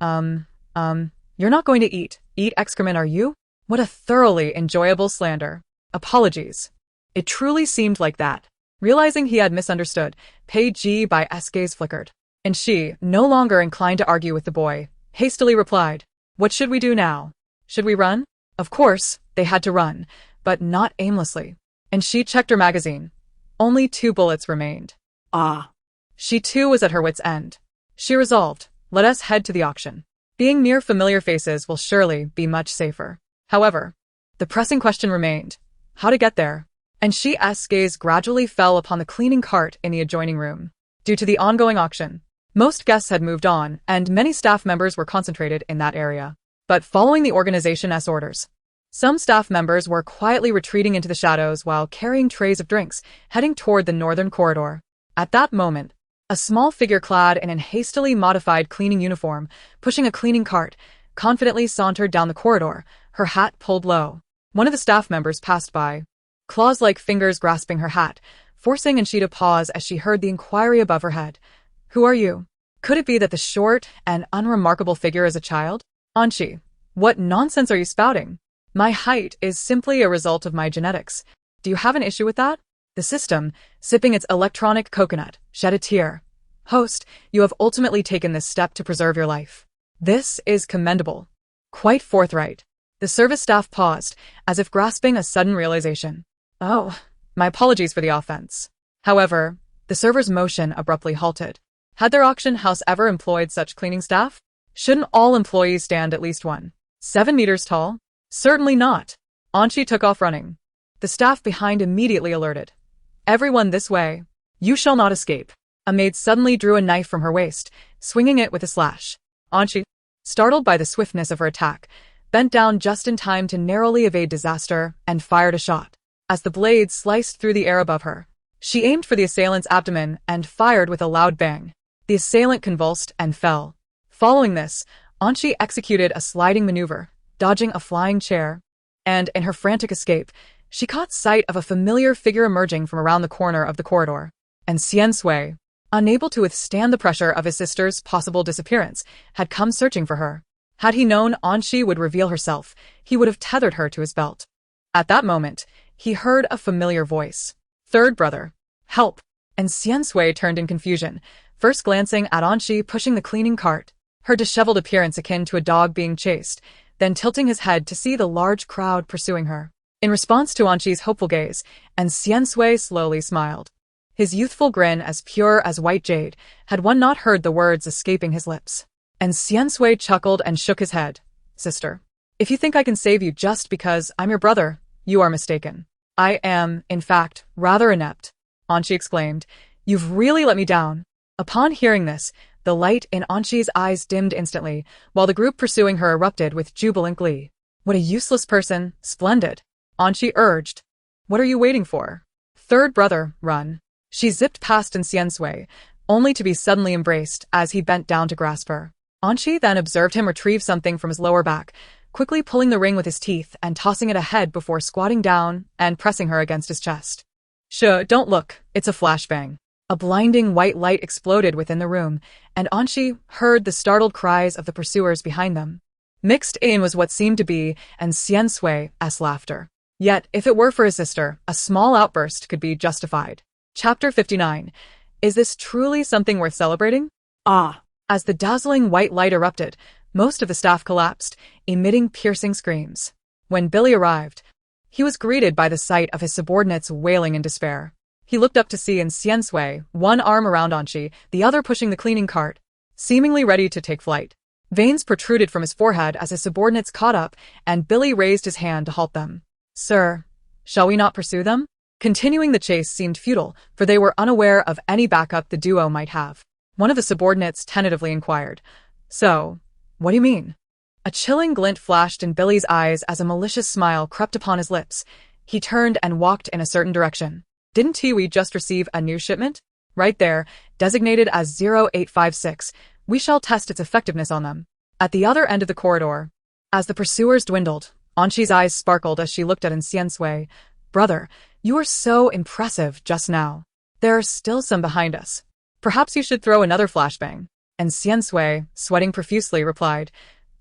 You're not going to eat excrement, are you? What a thoroughly enjoyable slander. Apologies. It truly seemed like that. Realizing he had misunderstood, Pei by S gaze flickered. And she, no longer inclined to argue with the boy, hastily replied, "What should we do now? Should we run?" Of course, they had to run, but not aimlessly. And she checked her magazine. Only 2 bullets remained. Ah. She too was at her wit's end. She resolved, let us head to the auction. Being near familiar faces will surely be much safer. However, the pressing question remained, how to get there? And she's gaze gradually fell upon the cleaning cart in the adjoining room. Due to the ongoing auction, most guests had moved on, and many staff members were concentrated in that area. But following the organization's orders, some staff members were quietly retreating into the shadows while carrying trays of drinks, heading toward the northern corridor. At that moment, a small figure clad in an hastily modified cleaning uniform, pushing a cleaning cart, confidently sauntered down the corridor, her hat pulled low. One of the staff members passed by, claws-like fingers grasping her hat, forcing Anshi to pause as she heard the inquiry above her head. Who are you? Could it be that the short and unremarkable figure is a child? Anshi, what nonsense are you spouting? My height is simply a result of my genetics. Do you have an issue with that? The system, sipping its electronic coconut, shed a tear. Host, you have ultimately taken this step to preserve your life. This is commendable. Quite forthright. The service staff paused, as if grasping a sudden realization. Oh, my apologies for the offense. However, the server's motion abruptly halted. Had their auction house ever employed such cleaning staff? Shouldn't all employees stand at least 7 meters tall? Certainly not. Anshi took off running. The staff behind immediately alerted. Everyone this way. You shall not escape. A maid suddenly drew a knife from her waist, swinging it with a slash. Anshi, startled by the swiftness of her attack, bent down just in time to narrowly evade disaster and fired a shot. As the blade sliced through the air above her, she aimed for the assailant's abdomen and fired with a loud bang. The assailant convulsed and fell. Following this, Anshi executed a sliding maneuver, dodging a flying chair, and in her frantic escape, she caught sight of a familiar figure emerging from around the corner of the corridor. And Xian Sui, unable to withstand the pressure of his sister's possible disappearance, had come searching for her. Had he known Anshi would reveal herself, he would have tethered her to his belt. At that moment, he heard a familiar voice. Third brother. Help! And Xian Sui turned in confusion, first glancing at Anshi pushing the cleaning cart, her disheveled appearance akin to a dog being chased, then tilting his head to see the large crowd pursuing her. In response to Anshi's hopeful gaze, and Xian Sui slowly smiled. His youthful grin as pure as white jade, had one not heard the words escaping his lips. And Xian Sui chuckled and shook his head. Sister, if you think I can save you just because I'm your brother, you are mistaken. I am, in fact, rather inept. Anshi exclaimed. You've really let me down. Upon hearing this, the light in Anshi's eyes dimmed instantly, while the group pursuing her erupted with jubilant glee. What a useless person, splendid. Anshi urged. What are you waiting for? Third brother, run. She zipped past Xian Sui, only to be suddenly embraced as he bent down to grasp her. Anshi then observed him retrieve something from his lower back, quickly pulling the ring with his teeth and tossing it ahead before squatting down and pressing her against his chest. Shh, don't look, it's a flashbang. A blinding white light exploded within the room, and Anshi heard the startled cries of the pursuers behind them. Mixed in was what seemed to be and Xian Sui's laughter. Yet, if it were for his sister, a small outburst could be justified. Chapter 59. Is this truly something worth celebrating? Ah! As the dazzling white light erupted, most of the staff collapsed, emitting piercing screams. When Billy arrived, he was greeted by the sight of his subordinates wailing in despair. He looked up to see Xian Sui, one arm around Anshi, the other pushing the cleaning cart, seemingly ready to take flight. Veins protruded from his forehead as his subordinates caught up, and Billy raised his hand to halt them. Sir, shall we not pursue them? Continuing the chase seemed futile, for they were unaware of any backup the duo might have. One of the subordinates tentatively inquired. So, what do you mean? A chilling glint flashed in Billy's eyes as a malicious smile crept upon his lips. He turned and walked in a certain direction. Didn't we just receive a new shipment? Right there, designated as 0856, we shall test its effectiveness on them. At the other end of the corridor, as the pursuers dwindled, Anshi's eyes sparkled as she looked at Xian Sui. Brother, you were so impressive just now. There are still some behind us. Perhaps you should throw another flashbang. And Xian Sui, sweating profusely, replied,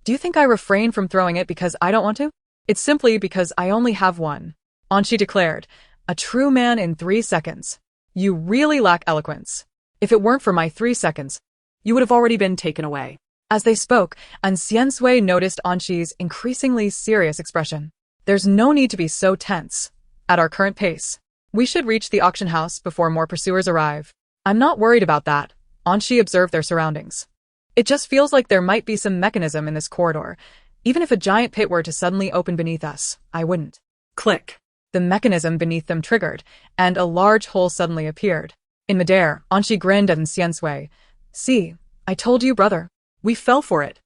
Do you think I refrain from throwing it because I don't want to? It's simply because I only have one. Anshi declared, a true man in 3 seconds. You really lack eloquence. If it weren't for my 3 seconds, You would have already been taken away. as they spoke, and Xiansui noticed Anshi's increasingly serious expression. There's no need to be so tense. At our current pace, we should reach the auction house before more pursuers arrive. I'm not worried about that. Anshi observed their surroundings. It just feels like there might be some mechanism in this corridor. Even if a giant pit were to suddenly open beneath us, I wouldn't. Click. The mechanism beneath them triggered, and a large hole suddenly appeared. In midair, Anshi grinned at Xiansui. See, I told you, brother. We fell for it.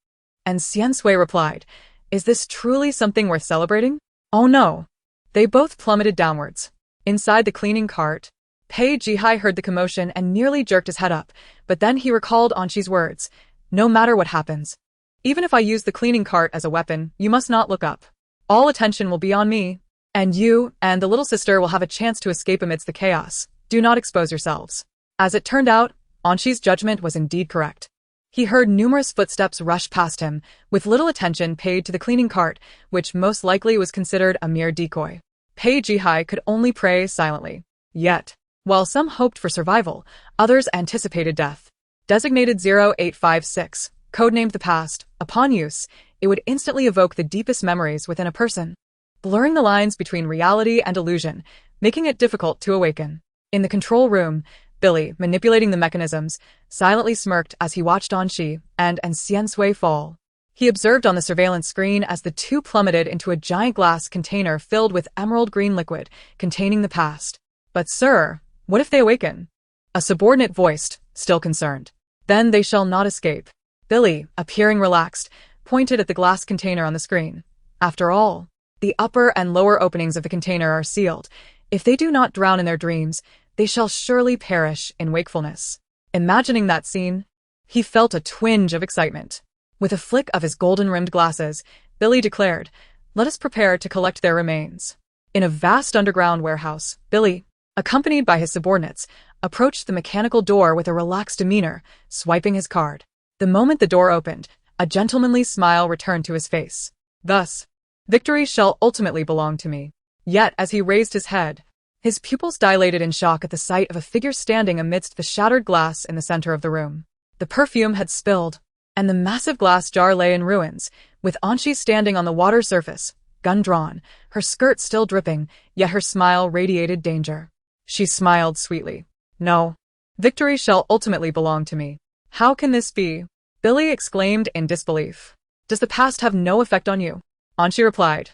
And Xiansui replied, is this truly something worth celebrating? Oh no. They both plummeted downwards. Inside the cleaning cart, Pei Jihai heard the commotion and nearly jerked his head up, but then he recalled Anshi's words. No matter what happens, even if I use the cleaning cart as a weapon, you must not look up. All attention will be on me, and you and the little sister will have a chance to escape amidst the chaos. Do not expose yourselves. As it turned out, Anshi's judgment was indeed correct. He heard numerous footsteps rush past him, with little attention paid to the cleaning cart, which most likely was considered a mere decoy. Pei Jihai could only pray silently. Yet, while some hoped for survival, others anticipated death. Designated 0856, codenamed the past, upon use, it would instantly evoke the deepest memories within a person, blurring the lines between reality and illusion, making it difficult to awaken. In the control room, Billy, manipulating the mechanisms, silently smirked as he watched Anshi and Xiansui fall. He observed on the surveillance screen as the two plummeted into a giant glass container filled with emerald green liquid containing the past. But sir, what if they awaken? A subordinate voiced, still concerned. Then they shall not escape. Billy, appearing relaxed, pointed at the glass container on the screen. After all, the upper and lower openings of the container are sealed. If they do not drown in their dreams, they shall surely perish in wakefulness. Imagining that scene, he felt a twinge of excitement. With a flick of his golden-rimmed glasses, Billy declared, let us prepare to collect their remains. In a vast underground warehouse, Billy, accompanied by his subordinates, approached the mechanical door with a relaxed demeanor, swiping his card. The moment the door opened, a gentlemanly smile returned to his face. Thus, victory shall ultimately belong to me. Yet, as he raised his head, his pupils dilated in shock at the sight of a figure standing amidst the shattered glass in the center of the room. The perfume had spilled, and the massive glass jar lay in ruins, with Anshi standing on the water surface, gun drawn, her skirt still dripping, yet her smile radiated danger. She smiled sweetly. No. Victory shall ultimately belong to me. How can this be? Billy exclaimed in disbelief. Does the past have no effect on you? Anshi replied.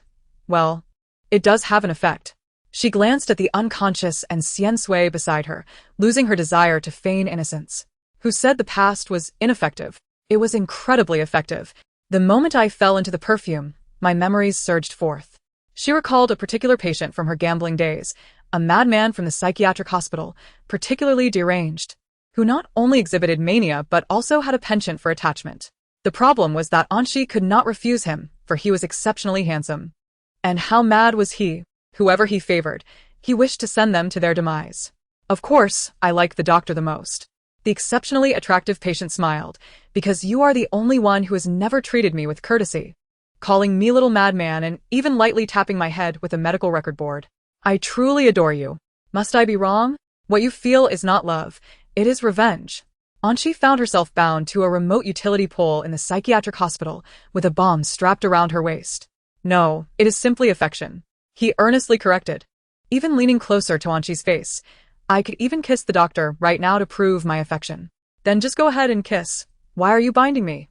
Well, it does have an effect. She glanced at the unconscious and Xiansui beside her, losing her desire to feign innocence. Who said the past was ineffective? It was incredibly effective. The moment I fell into the perfume, my memories surged forth. She recalled a particular patient from her gambling days, a madman from the psychiatric hospital, particularly deranged, who not only exhibited mania but also had a penchant for attachment. The problem was that Anshi could not refuse him, for he was exceptionally handsome. And how mad was he? Whoever he favored, he wished to send them to their demise. Of course, I like the doctor the most. The exceptionally attractive patient smiled, because you are the only one who has never treated me with courtesy, calling me little madman and even lightly tapping my head with a medical record board. I truly adore you. Must I be wrong? What you feel is not love, it is revenge. Anshi found herself bound to a remote utility pole in the psychiatric hospital with a bomb strapped around her waist. No, it is simply affection. He earnestly corrected, even leaning closer to Anshi's face. I could even kiss the doctor right now to prove my affection. Then just go ahead and kiss. Why are you binding me?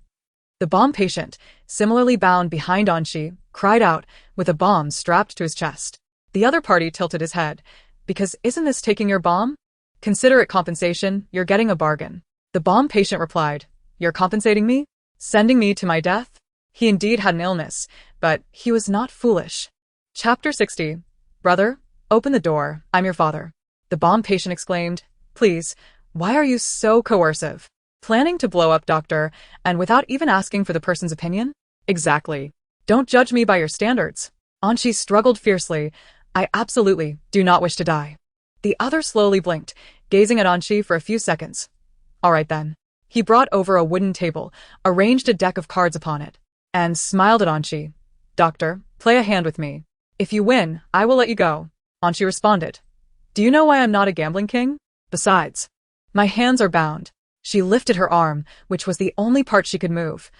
The bomb patient, similarly bound behind Anshi, cried out, with a bomb strapped to his chest. The other party tilted his head. Because isn't this taking your bomb? Consider it compensation, you're getting a bargain. The bomb patient replied, you're compensating me? Sending me to my death? He indeed had an illness, but he was not foolish. Chapter 60. Brother, open the door, I'm your father. The bomb patient exclaimed, please, why are you so coercive? Planning to blow up doctor, and without even asking for the person's opinion? Exactly. Don't judge me by your standards. Anshi struggled fiercely. I absolutely do not wish to die. The other slowly blinked, gazing at Anshi for a few seconds. All right then. He brought over a wooden table, arranged a deck of cards upon it, and smiled at Anshi. Doctor, play a hand with me. If you win, I will let you go. Anshi responded. Do you know why I'm not a gambling king? Besides, my hands are bound. She lifted her arm, which was the only part she could move.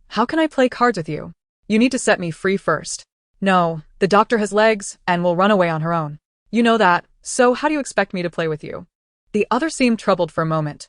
How can I play cards with you? You need to set me free first. No, the doctor has legs and will run away on her own. You know that, so how do you expect me to play with you? The other seemed troubled for a moment.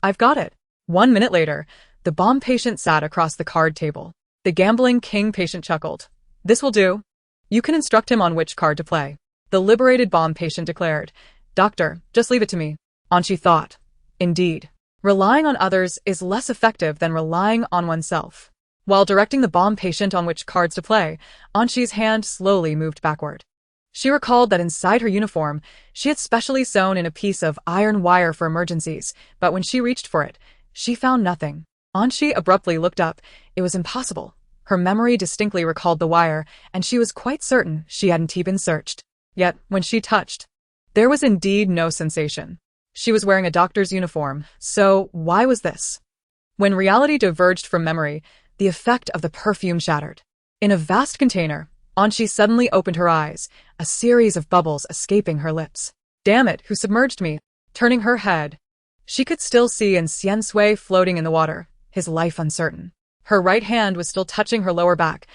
I've got it. 1 minute later, the bomb patient sat across the card table. The gambling king patient chuckled. This will do. You can instruct him on which card to play. The liberated bomb patient declared. Doctor, just leave it to me. Anshi thought. Indeed. Relying on others is less effective than relying on oneself. While directing the bomb patient on which cards to play, Anshi's hand slowly moved backward. She recalled that inside her uniform, she had specially sewn in a piece of iron wire for emergencies, but when she reached for it, she found nothing. Anshi abruptly looked up. It was impossible. Her memory distinctly recalled the wire, and she was quite certain she hadn't even searched. Yet, when she touched, there was indeed no sensation. She was wearing a doctor's uniform, so why was this? When reality diverged from memory, the effect of the perfume shattered. In a vast container, Anshi suddenly opened her eyes, a series of bubbles escaping her lips. Damn it, who submerged me? Turning her head, she could still see Xian Sui floating in the water, his life uncertain. Her right hand was still touching her lower back.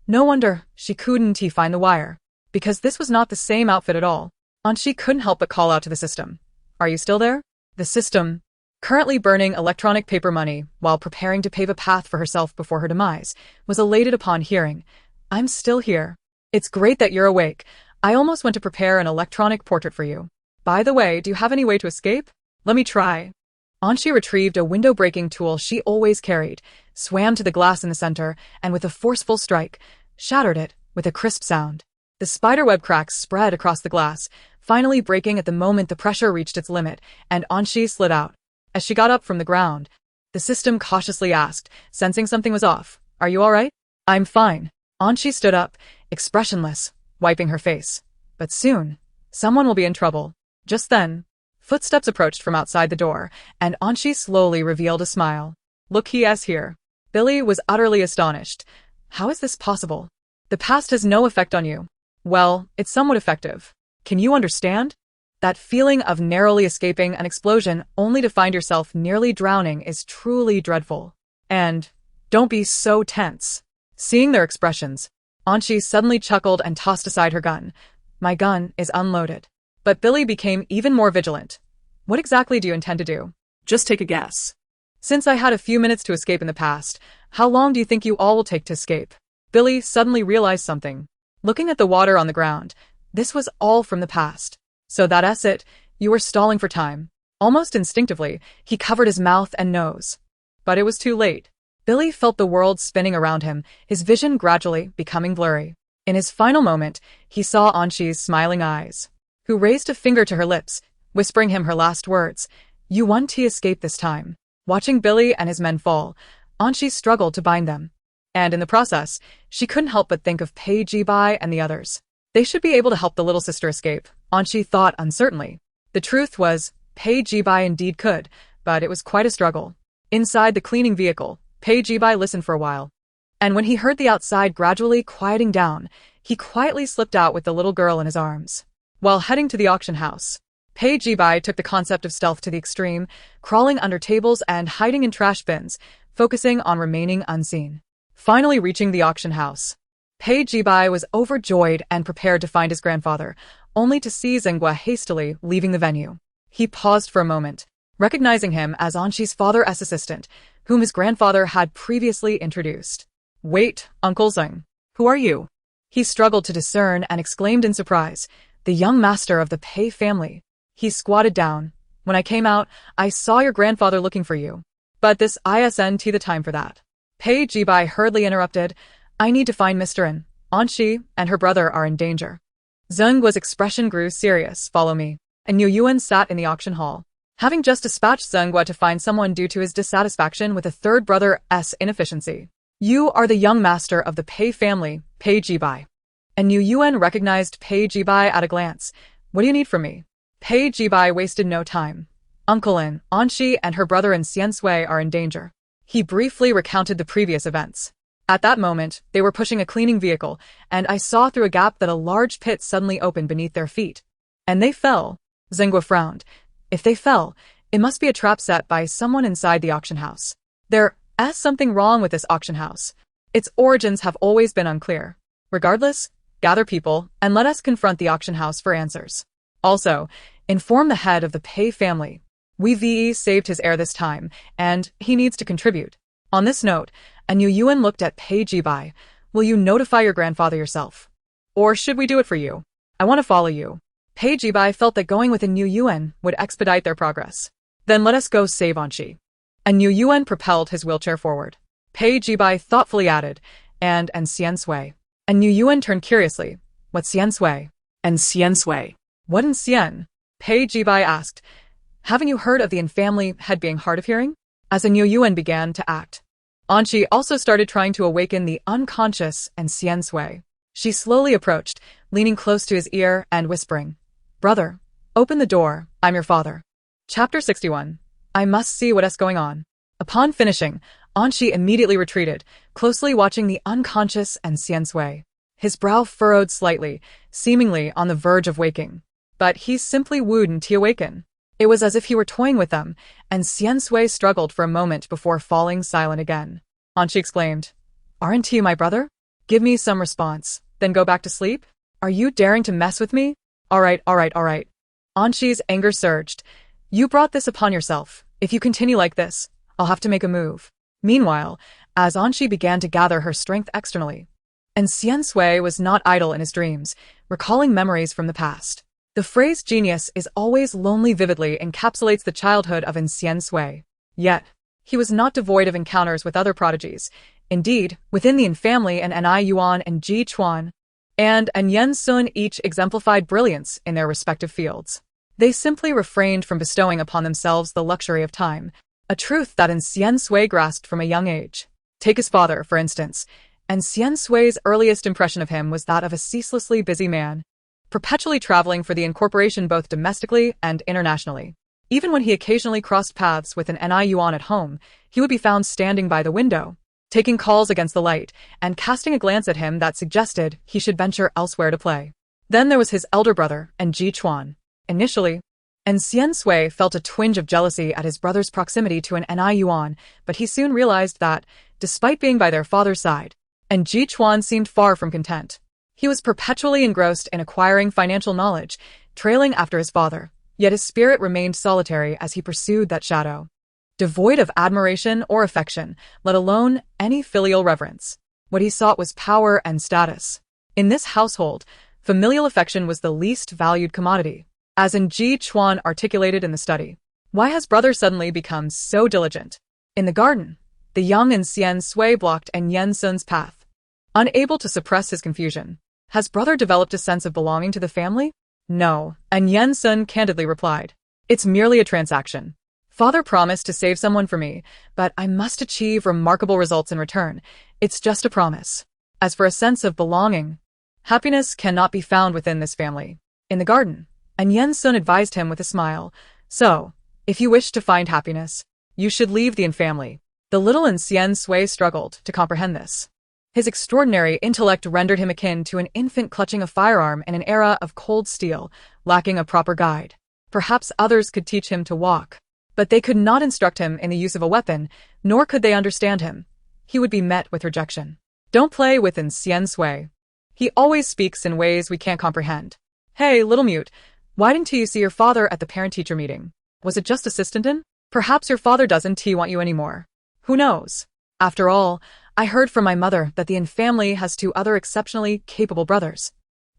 No wonder she couldn't find the wire. Because this was not the same outfit at all. Anshi couldn't help but call out to the system. Are you still there? The system, currently burning electronic paper money while preparing to pave a path for herself before her demise, was elated upon hearing, I'm still here. It's great that you're awake. I almost went to prepare an electronic portrait for you. By the way, do you have any way to escape? Let me try. Anshi retrieved a window-breaking tool she always carried, swam to the glass in the center, and with a forceful strike, shattered it with a crisp sound. The spiderweb cracks spread across the glass, finally breaking at the moment the pressure reached its limit, and Anshi slid out. As she got up from the ground, the system cautiously asked, sensing something was off, Are you all right? I'm fine. Anshi stood up, expressionless, wiping her face. But soon, someone will be in trouble. Just then, footsteps approached from outside the door, and Anshi slowly revealed a smile. Look, he is here. Billy was utterly astonished. How is this possible? The past has no effect on you. Well, it's somewhat effective. Can you understand? That feeling of narrowly escaping an explosion only to find yourself nearly drowning is truly dreadful. And don't be so tense. Seeing their expressions, Anshi suddenly chuckled and tossed aside her gun. My gun is unloaded. But Billy became even more vigilant. What exactly do you intend to do? Just take a guess. Since I had a few minutes to escape in the past, how long do you think you all will take to escape? Billy suddenly realized something. Looking at the water on the ground, this was all from the past. So that's it, you were stalling for time. Almost instinctively, he covered his mouth and nose. But it was too late. Billy felt the world spinning around him, his vision gradually becoming blurry. In his final moment, he saw Anshi's smiling eyes, who raised a finger to her lips, whispering him her last words. You won to escape this time. Watching Billy and his men fall, Anshi struggled to bind them. And in the process, she couldn't help but think of Pei Jibai and the others. They should be able to help the little sister escape, Anshi thought uncertainly. The truth was, Pei Jibai indeed could, but it was quite a struggle. Inside the cleaning vehicle, Pei Jibai listened for a while. And when he heard the outside gradually quieting down, he quietly slipped out with the little girl in his arms. While heading to the auction house, Pei Jibai took the concept of stealth to the extreme, crawling under tables and hiding in trash bins, focusing on remaining unseen. Finally reaching the auction house, Pei Jibai was overjoyed and prepared to find his grandfather, only to see Zhenghua hastily leaving the venue. He paused for a moment, recognizing him as Anshi's father's assistant, whom his grandfather had previously introduced. Wait, Uncle Zheng. Who are you? He struggled to discern and exclaimed in surprise, the young master of the Pei family. He squatted down. When I came out, I saw your grandfather looking for you. But this isn't the time for that. Pei Jibai hurriedly interrupted. I need to find Mr. N. Anshi and her brother are in danger. Zhenggua's expression grew serious. Follow me. And Niu Yuan sat in the auction hall. Having just dispatched Zhenghua to find someone due to his dissatisfaction with a third brother's inefficiency. You are the young master of the Pei family, Pei Jibai. And Niu Yuan recognized Pei Jibai at a glance. What do you need from me? Pei Jibai wasted no time. Uncle N, Anshi and her brother in Xian Sui are in danger. He briefly recounted the previous events. At that moment, they were pushing a cleaning vehicle, and I saw through a gap that a large pit suddenly opened beneath their feet. And they fell. Zengua frowned. If they fell, it must be a trap set by someone inside the auction house. There's something wrong with this auction house. Its origins have always been unclear. Regardless, gather people, and let us confront the auction house for answers. Also, inform the head of the Pei family. We saved his heir this time, and he needs to contribute. On this note, Anu Yuan looked at Pei Jibai. Will you notify your grandfather yourself? Or should we do it for you? I want to follow you. Pei Jibai felt that going with Anu Yuan would expedite their progress. Then let us go save Anxi. Anu Yuan propelled his wheelchair forward. Pei Jibai thoughtfully added, and Xian Sui. Anu Yuan turned curiously. What's Xian Sui? And Xian Sui. What in Xian? Pei Jibai asked. Haven't you heard of the in-family head being hard of hearing? As Anu Yuan began to act, Anxi also started trying to awaken the unconscious and Xian Sui. She slowly approached, leaning close to his ear and whispering, Brother, open the door, I'm your father. Chapter 61. I must see what's going on. Upon finishing, Anxi immediately retreated, closely watching the unconscious and Xian Sui. His brow furrowed slightly, seemingly on the verge of waking. But he simply wouldn't awaken. It was as if he were toying with them, and Xian Sui struggled for a moment before falling silent again. Anxi exclaimed, Aren't you my brother? Give me some response, then go back to sleep? Are you daring to mess with me? All right. Anxi's anger surged. You brought this upon yourself. If you continue like this, I'll have to make a move. Meanwhile, as Anxi began to gather her strength externally, and Xian Sui was not idle in his dreams, recalling memories from the past. The phrase genius is always lonely vividly encapsulates the childhood of Xian Sui. Yet, he was not devoid of encounters with other prodigies. Indeed, within the in-family and Ni Yuan and Ji Chuan and Yen Sun each exemplified brilliance in their respective fields. They simply refrained from bestowing upon themselves the luxury of time, a truth that Xian Sui grasped from a young age. Take his father, for instance, and Xian Sui's earliest impression of him was that of a ceaselessly busy man, perpetually traveling for the incorporation both domestically and internationally. Even when he occasionally crossed paths with an Ni Yuan at home, he would be found standing by the window, taking calls against the light, and casting a glance at him that suggested he should venture elsewhere to play. Then there was his elder brother, and Ji Chuan. Initially, Xian Sui felt a twinge of jealousy at his brother's proximity to an Ni Yuan, but he soon realized that, despite being by their father's side, Ji Chuan seemed far from content. He was perpetually engrossed in acquiring financial knowledge, trailing after his father, yet his spirit remained solitary as he pursued that shadow. Devoid of admiration or affection, let alone any filial reverence. What he sought was power and status. In this household, familial affection was the least valued commodity. As Ji Chuan articulated in the study, why has brother suddenly become so diligent? In the garden, the young Xian Sui blocked Yen Sun's path. Unable to suppress his confusion, has brother developed a sense of belonging to the family? No, Yen Sun candidly replied. It's merely a transaction. Father promised to save someone for me, but I must achieve remarkable results in return. It's just a promise. As for a sense of belonging, happiness cannot be found within this family. In the garden, Yen Sun advised him with a smile. So, if you wish to find happiness, you should leave the in-family. The little Xian Sui struggled to comprehend this. His extraordinary intellect rendered him akin to an infant clutching a firearm in an era of cold steel, lacking a proper guide. Perhaps others could teach him to walk, but they could not instruct him in the use of a weapon, nor could they understand him. He would be met with rejection. Don't play with Xian Sui. He always speaks in ways we can't comprehend. Hey, little mute, why didn't you see your father at the parent-teacher meeting? Was it just assistant? Perhaps your father doesn't want you anymore. Who knows? After all, I heard from my mother that the in-family has 2 other exceptionally capable brothers.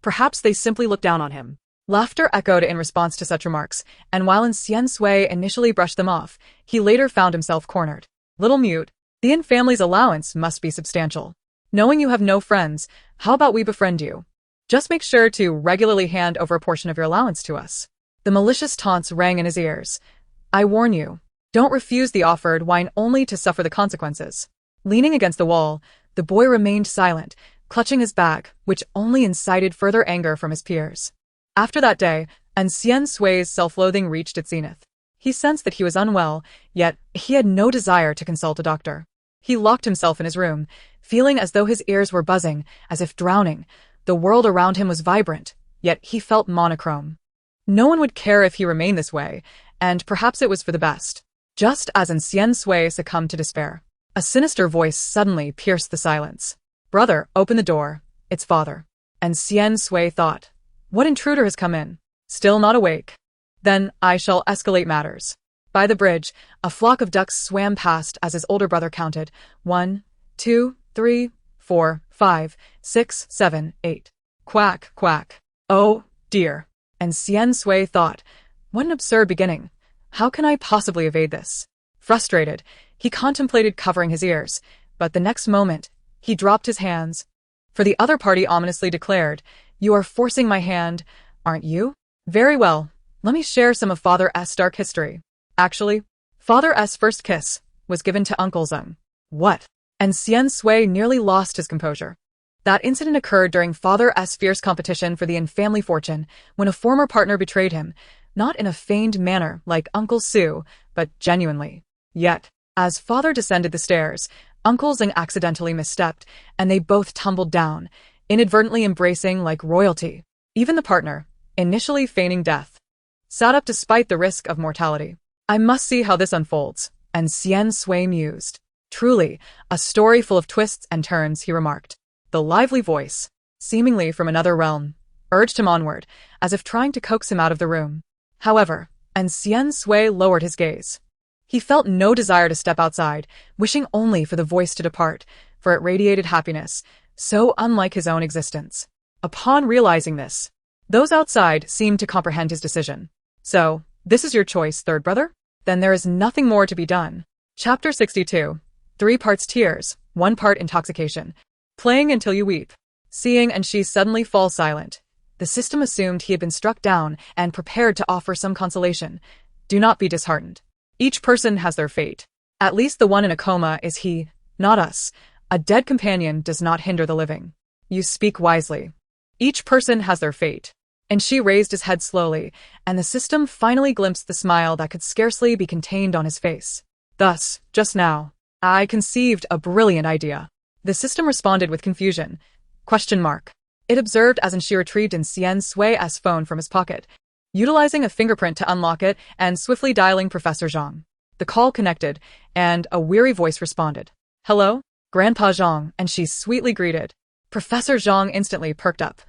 Perhaps they simply look down on him. Laughter echoed in response to such remarks, and while Xian Sui initially brushed them off, he later found himself cornered. Little mute, the in-family's allowance must be substantial. Knowing you have no friends, how about we befriend you? Just make sure to regularly hand over a portion of your allowance to us. The malicious taunts rang in his ears. I warn you, don't refuse the offered wine only to suffer the consequences. Leaning against the wall, the boy remained silent, clutching his bag, which only incited further anger from his peers. After that day, Xian Sui's self-loathing reached its zenith. He sensed that he was unwell, yet he had no desire to consult a doctor. He locked himself in his room, feeling as though his ears were buzzing, as if drowning. The world around him was vibrant, yet he felt monochrome. No one would care if he remained this way, and perhaps it was for the best. Just as Ancien Sui succumbed to despair, a sinister voice suddenly pierced the silence. "Brother, open the door. It's father." Ancien Sui thought, "What intruder has come in? Still not awake? Then I shall escalate matters." By the bridge, a flock of ducks swam past as his older brother counted 1, 2, 3, 4, 5, 6, 7, 8. Quack, quack. Oh, dear. Ancien Sui thought, what an absurd beginning. How can I possibly evade this? Frustrated, he contemplated covering his ears, but the next moment, he dropped his hands. For the other party ominously declared, "You are forcing my hand, aren't you? Very well, let me share some of Father S.'s dark history. Actually, Father S.'s first kiss was given to Uncle Zeng." What? Ancien Sui nearly lost his composure. That incident occurred during Father S.'s fierce competition for the in-family fortune, when a former partner betrayed him, not in a feigned manner like Uncle Sue, but genuinely. Yet, as Father descended the stairs, Uncle Zeng accidentally misstepped, and they both tumbled down, inadvertently embracing like royalty. Even the partner, initially feigning death, sat up despite the risk of mortality. "I must see how this unfolds," Ancien Sui mused. "Truly, a story full of twists and turns," he remarked. The lively voice, seemingly from another realm, urged him onward, as if trying to coax him out of the room. However, Ancien Sui lowered his gaze. He felt no desire to step outside, wishing only for the voice to depart, for it radiated happiness, so unlike his own existence. Upon realizing this, those outside seemed to comprehend his decision. "So, this is your choice, third brother? Then there is nothing more to be done." Chapter 62. 3 parts tears, 1 part intoxication. Playing until you weep. Seeing and she suddenly fall silent, the system assumed he had been struck down and prepared to offer some consolation. Do not be disheartened. Each person has their fate. At least the one in a coma is he, not us. A dead companion does not hinder the living. You speak wisely. Each person has their fate. And she raised his head slowly, and the system finally glimpsed the smile that could scarcely be contained on his face. "Thus, just now, I conceived a brilliant idea." The system responded with confusion. Question mark. It observed as she retrieved Ancien Sui's phone from his pocket, utilizing a fingerprint to unlock it and swiftly dialing Professor Zhang. The call connected, and a weary voice responded. "Hello, Grandpa Zhang," and she sweetly greeted. Professor Zhang instantly perked up.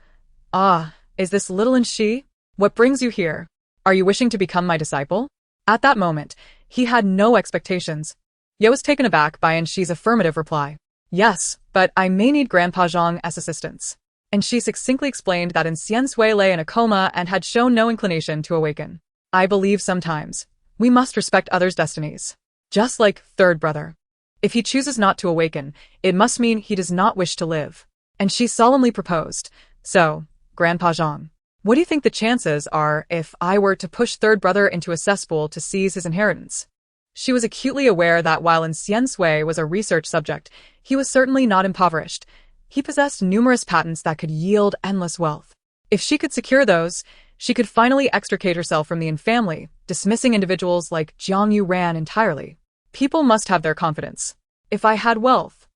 "Ah, is this little she? What brings you here? Are you wishing to become my disciple?" At that moment, he had no expectations. Ye was taken aback by Anshi's affirmative reply. "Yes, but I may need Grandpa Zhang's assistance." And she succinctly explained that Ancien Sui lay in a coma and had shown no inclination to awaken. "I believe sometimes we must respect others' destinies. Just like third brother. If he chooses not to awaken, it must mean he does not wish to live." And she solemnly proposed, "So, Grandpa Zhang, what do you think the chances are if I were to push third brother into a cesspool to seize his inheritance?" She was acutely aware that while Ancien Sui was a research subject, he was certainly not impoverished. He possessed numerous patents that could yield endless wealth. If she could secure those, she could finally extricate herself from the infamily, dismissing individuals like Jiang Yu Ran entirely. People must have their confidence. If I had wealth,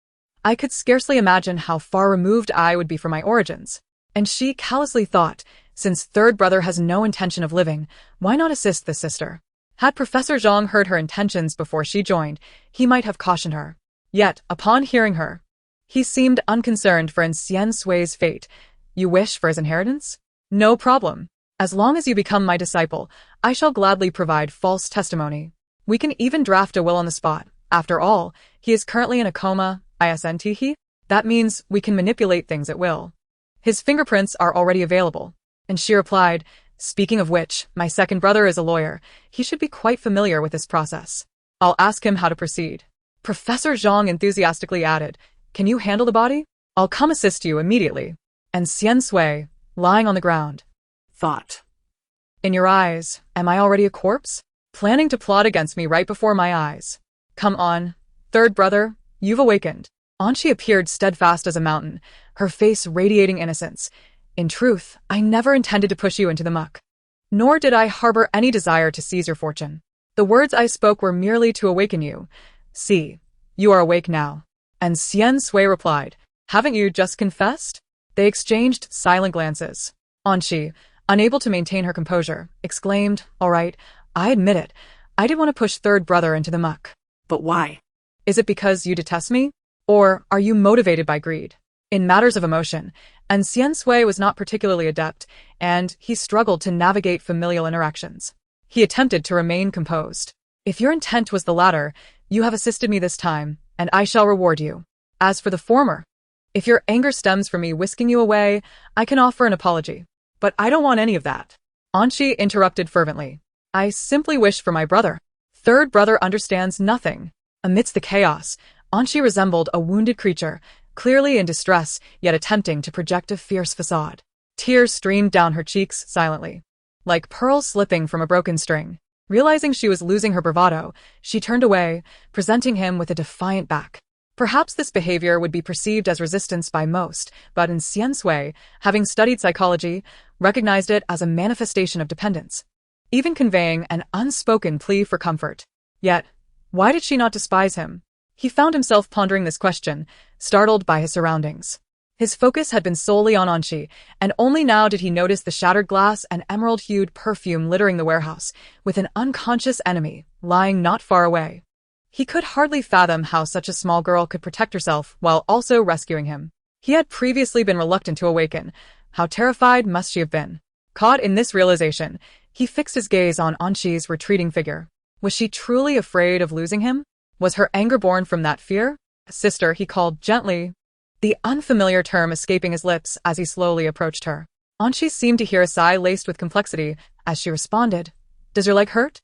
I could scarcely imagine how far removed I would be from my origins. And she callously thought, since third brother has no intention of living, why not assist the sister? Had Professor Zhang heard her intentions before she joined, he might have cautioned her. Yet, upon hearing her, he seemed unconcerned for Ancien Sui's fate. "You wish for his inheritance? No problem. As long as you become my disciple, I shall gladly provide false testimony. We can even draft a will on the spot. After all, he is currently in a coma, isn't? That means we can manipulate things at will. His fingerprints are already available." And she replied, "Speaking of which, my second brother is a lawyer. He should be quite familiar with this process. I'll ask him how to proceed." Professor Zhang enthusiastically added, "Can you handle the body? I'll come assist you immediately." And Ancien Sui, lying on the ground, thought, "In your eyes, am I already a corpse? Planning to plot against me right before my eyes. Come on, third brother, you've awakened." Anshi appeared steadfast as a mountain, her face radiating innocence. "In truth, I never intended to push you into the muck. Nor did I harbor any desire to seize your fortune. The words I spoke were merely to awaken you. See, You are awake now. And Xian Sui replied, haven't you just confessed? They exchanged silent glances. Anqi, unable to maintain her composure, exclaimed, all right, I admit it. I did want to push third brother into the muck. But why? Is it because you detest me? Or are you motivated by greed? In matters of emotion, and Xian Sui was not particularly adept, and he struggled to navigate familial interactions. He attempted to remain composed. If your intent was the latter, you have assisted me this time, and I shall reward you. As for the former, if your anger stems from me whisking you away, I can offer an apology. But I don't want any of that. Anqi interrupted fervently. I simply wish for my brother. Third brother understands nothing. Amidst the chaos, Anqi resembled a wounded creature, clearly in distress, yet attempting to project a fierce facade. Tears streamed down her cheeks silently, like pearls slipping from a broken string. Realizing she was losing her bravado, she turned away, presenting him with a defiant back. Perhaps this behavior would be perceived as resistance by most, but in Xian Sui, having studied psychology, recognized it as a manifestation of dependence, even conveying an unspoken plea for comfort. Yet, why did she not despise him? He found himself pondering this question, startled by his surroundings. His focus had been solely on Anqi, and only now did he notice the shattered glass and emerald-hued perfume littering the warehouse, with an unconscious enemy lying not far away. He could hardly fathom how such a small girl could protect herself while also rescuing him. He had previously been reluctant to awaken. How terrified must she have been? Caught in this realization, he fixed his gaze on Anqi's retreating figure. Was she truly afraid of losing him? Was her anger born from that fear? Sister, he called gently, the unfamiliar term escaping his lips as he slowly approached her. Anqi seemed to hear a sigh laced with complexity as she responded. Does your leg hurt?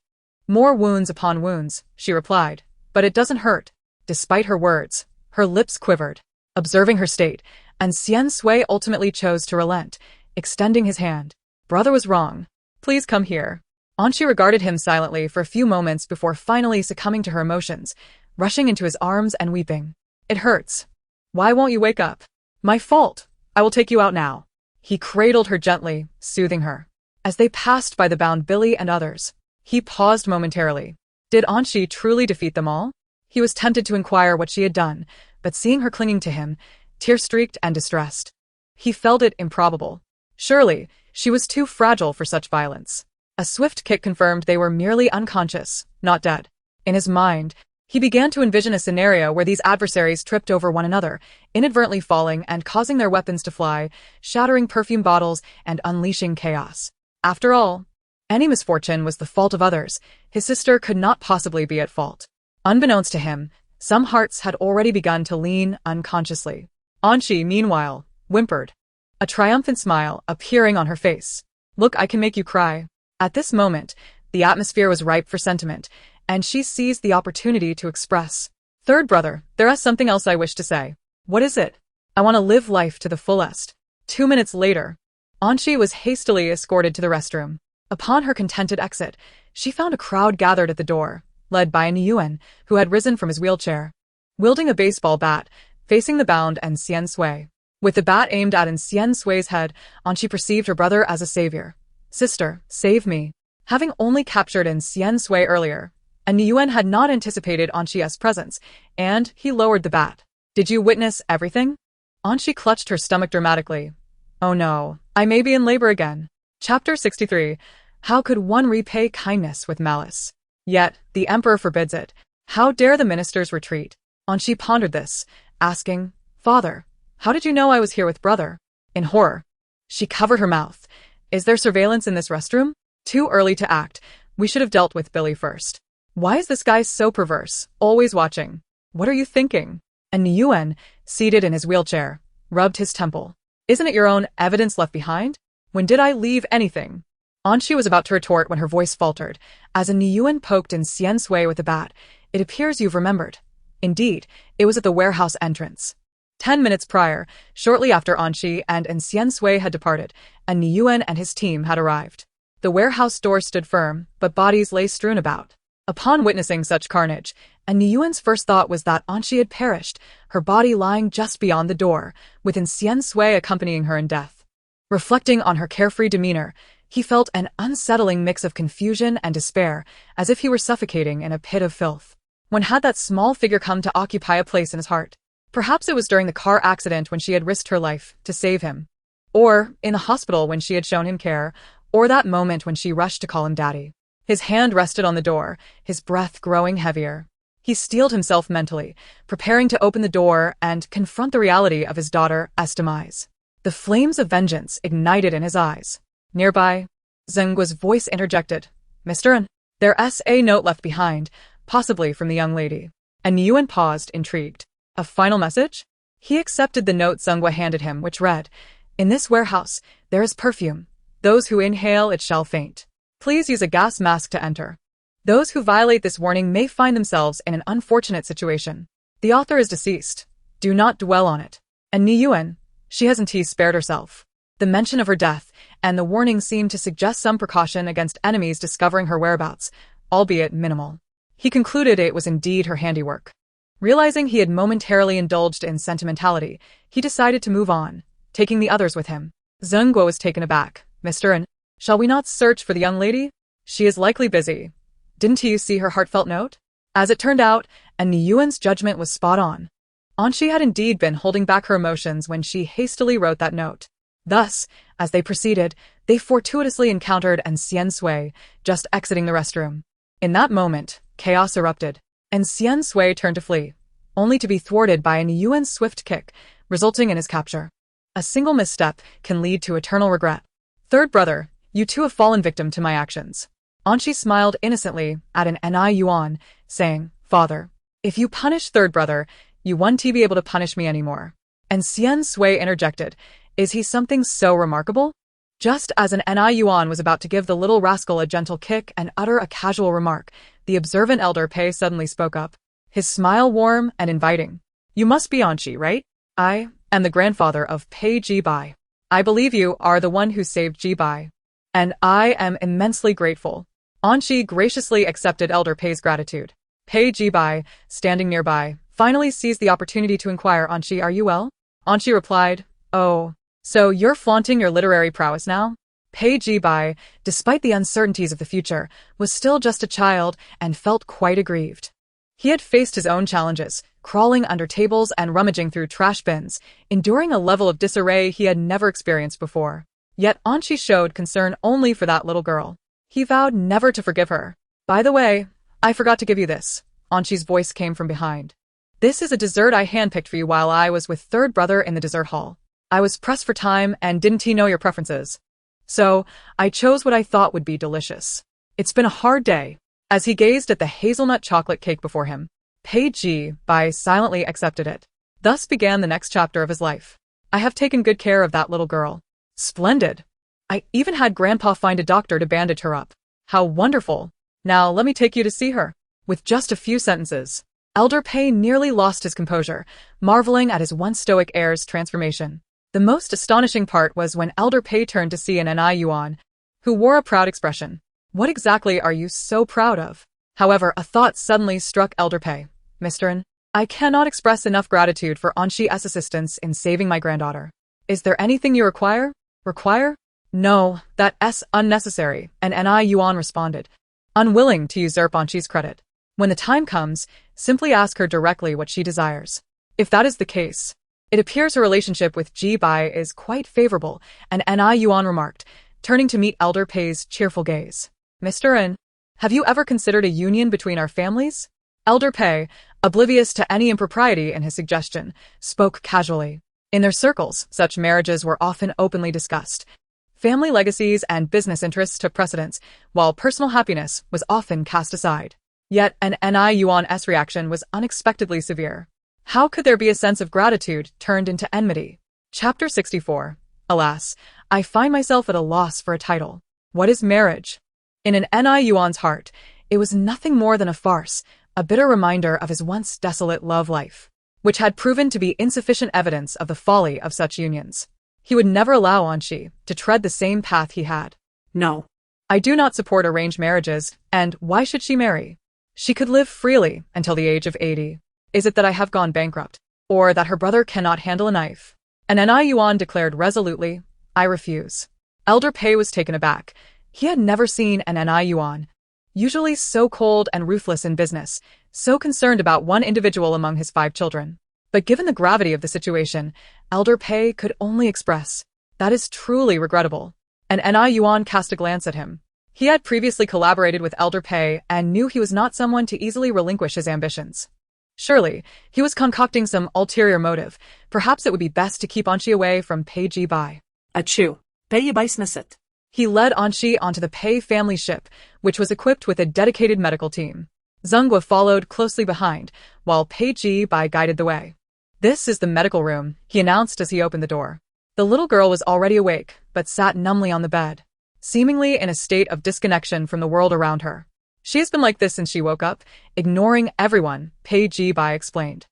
More wounds upon wounds, she replied. But it doesn't hurt. Despite her words, her lips quivered. Observing her state, and Xian Sui ultimately chose to relent, extending his hand. Brother was wrong. Please come here. Anqi regarded him silently for a few moments before finally succumbing to her emotions, rushing into his arms and weeping. It hurts. Why won't you wake up? My fault. I will take you out now. He cradled her gently, soothing her. As they passed by the bound Billy and others, he paused momentarily. Did Anqi truly defeat them all? He was tempted to inquire what she had done, but seeing her clinging to him, tear-streaked and distressed, he felt it improbable. Surely, she was too fragile for such violence. A swift kick confirmed they were merely unconscious, not dead. In his mind, he began to envision a scenario where these adversaries tripped over one another, inadvertently falling and causing their weapons to fly, shattering perfume bottles and unleashing chaos. After all, any misfortune was the fault of others. His sister could not possibly be at fault. Unbeknownst to him, some hearts had already begun to lean unconsciously. Anqi, meanwhile, whimpered, a triumphant smile appearing on her face. Look, I can make you cry. At this moment, the atmosphere was ripe for sentiment, and she seized the opportunity to express. Third brother, there is something else I wish to say. What is it? I want to live life to the fullest. 2 minutes later, Anqi was hastily escorted to the restroom. Upon her contented exit, she found a crowd gathered at the door, led by a Yuan, who had risen from his wheelchair, wielding a baseball bat, facing the bound and Xian Sui. With the bat aimed at Xian Sui's head, Anqi perceived her brother as a savior. Sister, save me. Having only captured Xian Sui earlier, and Yuan had not anticipated Anqi's presence, and he lowered the bat. Did you witness everything? Anqi clutched her stomach dramatically. Oh no, I may be in labor again. Chapter 63. How could one repay kindness with malice? Yet, the emperor forbids it. How dare the ministers retreat? Anqi pondered this, asking, Father, how did you know I was here with brother? In horror, she covered her mouth. Is there surveillance in this restroom? Too early to act. We should have dealt with Billy first. Why is this guy so perverse, always watching? What are you thinking? And Yuan, seated in his wheelchair, rubbed his temple. Isn't it your own evidence left behind? When did I leave anything? Anqi was about to retort when her voice faltered, as a Yuan poked Xian Sui with a bat. It appears you've remembered. Indeed, it was at the warehouse entrance. 10 minutes prior, shortly after Anqi and Xian Sui had departed, Yuan and his team had arrived. The warehouse door stood firm, but bodies lay strewn about. Upon witnessing such carnage, Yuan's first thought was that Anqi had perished, her body lying just beyond the door, with Xian Sui accompanying her in death. Reflecting on her carefree demeanor, he felt an unsettling mix of confusion and despair, as if he were suffocating in a pit of filth. When had that small figure come to occupy a place in his heart? Perhaps it was during the car accident when she had risked her life to save him. Or in the hospital when she had shown him care, or that moment when she rushed to call him daddy. His hand rested on the door, his breath growing heavier. He steeled himself mentally, preparing to open the door and confront the reality of his daughter's demise. The flames of vengeance ignited in his eyes. Nearby, Zenggua's voice interjected, "Mr. N. There's a note left behind, possibly from the young lady." And Yuan paused, intrigued. A final message? He accepted the note Zengua handed him, which read, "In this warehouse, there is perfume. Those who inhale it shall faint. Please use a gas mask to enter. Those who violate this warning may find themselves in an unfortunate situation. The author is deceased. Do not dwell on it." And Ni Yuan, she hasn't spared herself. The mention of her death and the warning seemed to suggest some precaution against enemies discovering her whereabouts, albeit minimal. He concluded it was indeed her handiwork. Realizing he had momentarily indulged in sentimentality, he decided to move on, taking the others with him. Zhenguo was taken aback. "Mr. N, shall we not search for the young lady? She is likely busy. Didn't you see her heartfelt note?" As it turned out, Ni Yuan's judgment was spot on. Anshi had indeed been holding back her emotions when she hastily wrote that note. Thus, as they proceeded, they fortuitously encountered Xian Sui, just exiting the restroom. In that moment, chaos erupted, and Xian Sui turned to flee, only to be thwarted by Ni Yuan's swift kick, resulting in his capture. A single misstep can lead to eternal regret. "Third brother, you too have fallen victim to my actions." Anshi smiled innocently at Ni Yuan, saying, "Father, if you punish third brother, you won't be able to punish me anymore." And Xian Sui interjected, "Is he something so remarkable?" Just as Ni Yuan was about to give the little rascal a gentle kick and utter a casual remark, the observant elder Pei suddenly spoke up, his smile warm and inviting. "You must be Anshi, right? I am the grandfather of Pei Jibai. I believe you are the one who saved Jibai. And I am immensely grateful." Anshi graciously accepted Elder Pei's gratitude. Pei Jibai, standing nearby, finally seized the opportunity to inquire, "Anshi, are you well?" Anshi replied, "Oh, so you're flaunting your literary prowess now?" Pei Jibai, despite the uncertainties of the future, was still just a child and felt quite aggrieved. He had faced his own challenges, crawling under tables and rummaging through trash bins, enduring a level of disarray he had never experienced before. Yet Anshi showed concern only for that little girl. He vowed never to forgive her. "By the way, I forgot to give you this." Anshi's voice came from behind. "This is a dessert I handpicked for you while I was with third brother in the dessert hall. I was pressed for time and didn't know your preferences. So, I chose what I thought would be delicious. It's been a hard day." As he gazed at the hazelnut chocolate cake before him, Pei Jibai silently accepted it. Thus began the next chapter of his life. "I have taken good care of that little girl." "Splendid. I even had Grandpa find a doctor to bandage her up." "How wonderful. Now let me take you to see her." With just a few sentences, Elder Pei nearly lost his composure, marveling at his once stoic heir's transformation. The most astonishing part was when Elder Pei turned to see Ni Yuan, who wore a proud expression. "What exactly are you so proud of?" However, a thought suddenly struck Elder Pei. "Mr. N, I cannot express enough gratitude for Anshi's assistance in saving my granddaughter. Is there anything you require?" "Require? No, that's unnecessary," and Ni Yuan responded, unwilling to usurp Anshi's credit. "When the time comes, simply ask her directly what she desires. If that is the case, it appears her relationship with Jibai is quite favorable," and Ni Yuan remarked, turning to meet Elder Pei's cheerful gaze. "Mr. N, have you ever considered a union between our families?" Elder Pei, oblivious to any impropriety in his suggestion, spoke casually. In their circles, such marriages were often openly discussed. Family legacies and business interests took precedence, while personal happiness was often cast aside. Yet Ni Yuan's reaction was unexpectedly severe. How could there be a sense of gratitude turned into enmity? Chapter 64. Alas, I find myself at a loss for a title. What is marriage? In Ni Yuan's heart, it was nothing more than a farce, a bitter reminder of his once desolate love life, which had proven to be insufficient evidence of the folly of such unions. He would never allow Anshi to tread the same path he had. No. "I do not support arranged marriages, and why should she marry? She could live freely until the age of 80. Is it that I have gone bankrupt, or that her brother cannot handle a knife?" And Ni Yuan declared resolutely, "I refuse." Elder Pei was taken aback. He had never seen Ni Yuan, usually so cold and ruthless in business, so concerned about one individual among his 5 children. But given the gravity of the situation, Elder Pei could only express, "That is truly regrettable." And Ni Yuan cast a glance at him. He had previously collaborated with Elder Pei and knew he was not someone to easily relinquish his ambitions. Surely, he was concocting some ulterior motive. Perhaps it would be best to keep Anshi away from Pei Ji Bai. Achoo. Pei Baisnasit. He led Anshi onto the Pei family ship, which was equipped with a dedicated medical team. Zhengguo followed closely behind, while Pei Ji Bai guided the way. "This is the medical room," he announced as he opened the door. The little girl was already awake, but sat numbly on the bed, seemingly in a state of disconnection from the world around her. "She has been like this since she woke up, ignoring everyone," Pei Ji Bai explained.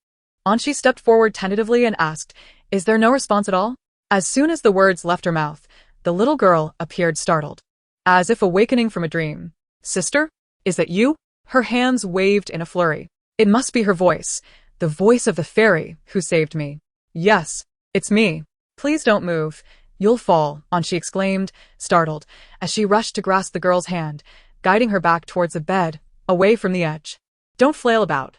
Anshi stepped forward tentatively and asked, "Is there no response at all?" As soon as the words left her mouth, the little girl appeared startled, as if awakening from a dream. "Sister? Is that you?" Her hands waved in a flurry. It must be her voice, the voice of the fairy who saved me. "Yes, it's me. Please don't move. You'll fall," Anshi exclaimed, startled, as she rushed to grasp the girl's hand, guiding her back towards the bed, away from the edge. "Don't flail about.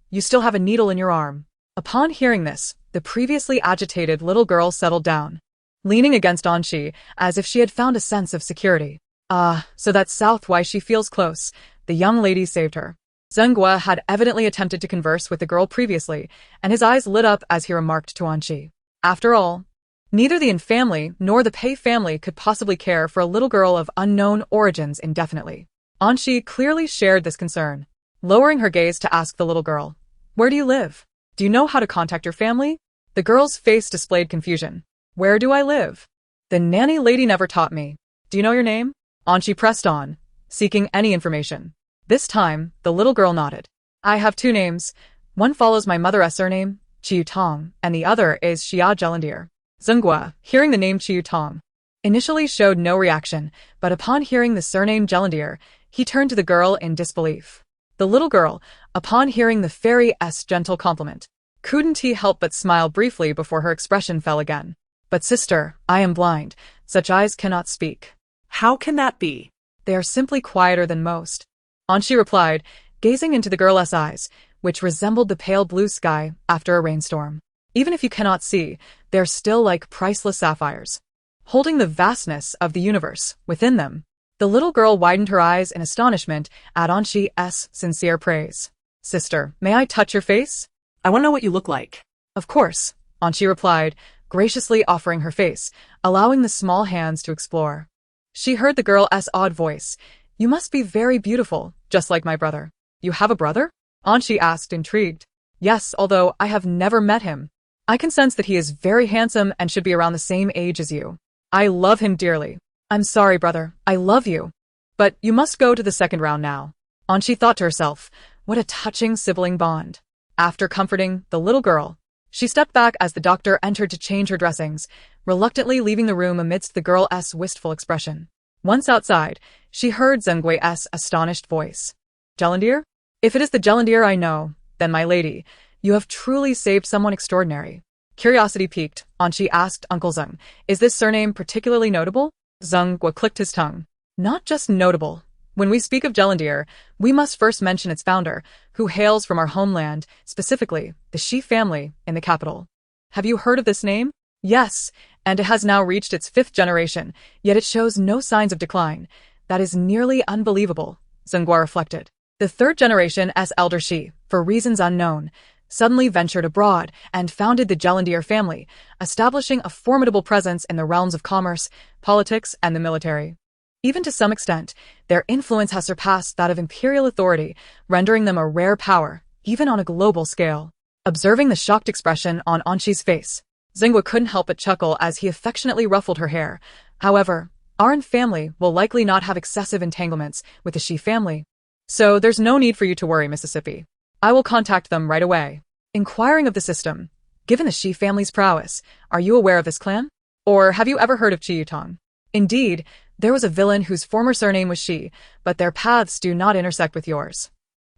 You still have a needle in your arm." Upon hearing this, the previously agitated little girl settled down, leaning against Anshi as if she had found a sense of security. So that's South why she feels close. The young lady saved her. Zhengguo had evidently attempted to converse with the girl previously, and his eyes lit up as he remarked to Anshi. After all, neither the Yin family nor the Pei family could possibly care for a little girl of unknown origins indefinitely. Anshi clearly shared this concern, lowering her gaze to ask the little girl, "Where do you live? Do you know how to contact your family?" The girl's face displayed confusion. "Where do I live? The nanny lady never taught me. Do you know your name?" Anshi pressed on, seeking any information. This time, the little girl nodded. "I have 2 names. One follows my mother's surname, Chiyu Tong, and the other is Xia Jelandir." Zhengguo, hearing the name Chiyu Tong, initially showed no reaction, but upon hearing the surname Jelandir, he turned to the girl in disbelief. The little girl, upon hearing the fairy's gentle compliment, couldn't help but smile briefly before her expression fell again. "But sister, I am blind. Such eyes cannot speak." How can that be? "They are simply quieter than most," Anshi replied, gazing into the girl's eyes, which resembled the pale blue sky after a rainstorm. "Even if you cannot see, they're still like priceless sapphires, holding the vastness of the universe within them." The little girl widened her eyes in astonishment at Anshi's sincere praise. "Sister, may I touch your face?" I want to know what you look like. "Of course," Anshi replied, graciously offering her face, allowing the small hands to explore. She heard the girl's odd voice. "You must be very beautiful, just like my brother." "You have a brother?" Anshi asked, intrigued. "Yes, although I have never met him. I can sense that he is very handsome and should be around the same age as you. I love him dearly." "I'm sorry, brother, I love you. But you must go to the second round now." Anshi thought to herself, what a touching sibling bond. After comforting the little girl, she stepped back as the doctor entered to change her dressings, reluctantly leaving the room amidst the girl's wistful expression. Once outside, she heard Zhenggui's astonished voice. "Jelandir? If it is the Jelandir I know, then my lady, you have truly saved someone extraordinary." Curiosity piqued, Anshi asked Uncle Zheng, "Is this surname particularly notable?" Zhengguo clicked his tongue. "Not just notable. When we speak of Jelandir, we must first mention its founder, who hails from our homeland, specifically the Shi family in the capital. Have you heard of this name?" "Yes, and it has now reached its 5th generation, yet it shows no signs of decline. That is nearly unbelievable," Zhengguo reflected. "The 3rd generation as Elder Shi, for reasons unknown, suddenly ventured abroad and founded the Jelandir family, establishing a formidable presence in the realms of commerce, politics, and the military. Even to some extent, their influence has surpassed that of imperial authority, rendering them a rare power, even on a global scale." Observing the shocked expression on Anshi's face, Zhengguo couldn't help but chuckle as he affectionately ruffled her hair. "However, our Yin family will likely not have excessive entanglements with the Shi family. So there's no need for you to worry, Mississippi. I will contact them right away." Inquiring of the system, "Given the Shi family's prowess, are you aware of this clan? Or have you ever heard of Chiyu Tong?" "Indeed, there was a villain whose former surname was Shi, but their paths do not intersect with yours.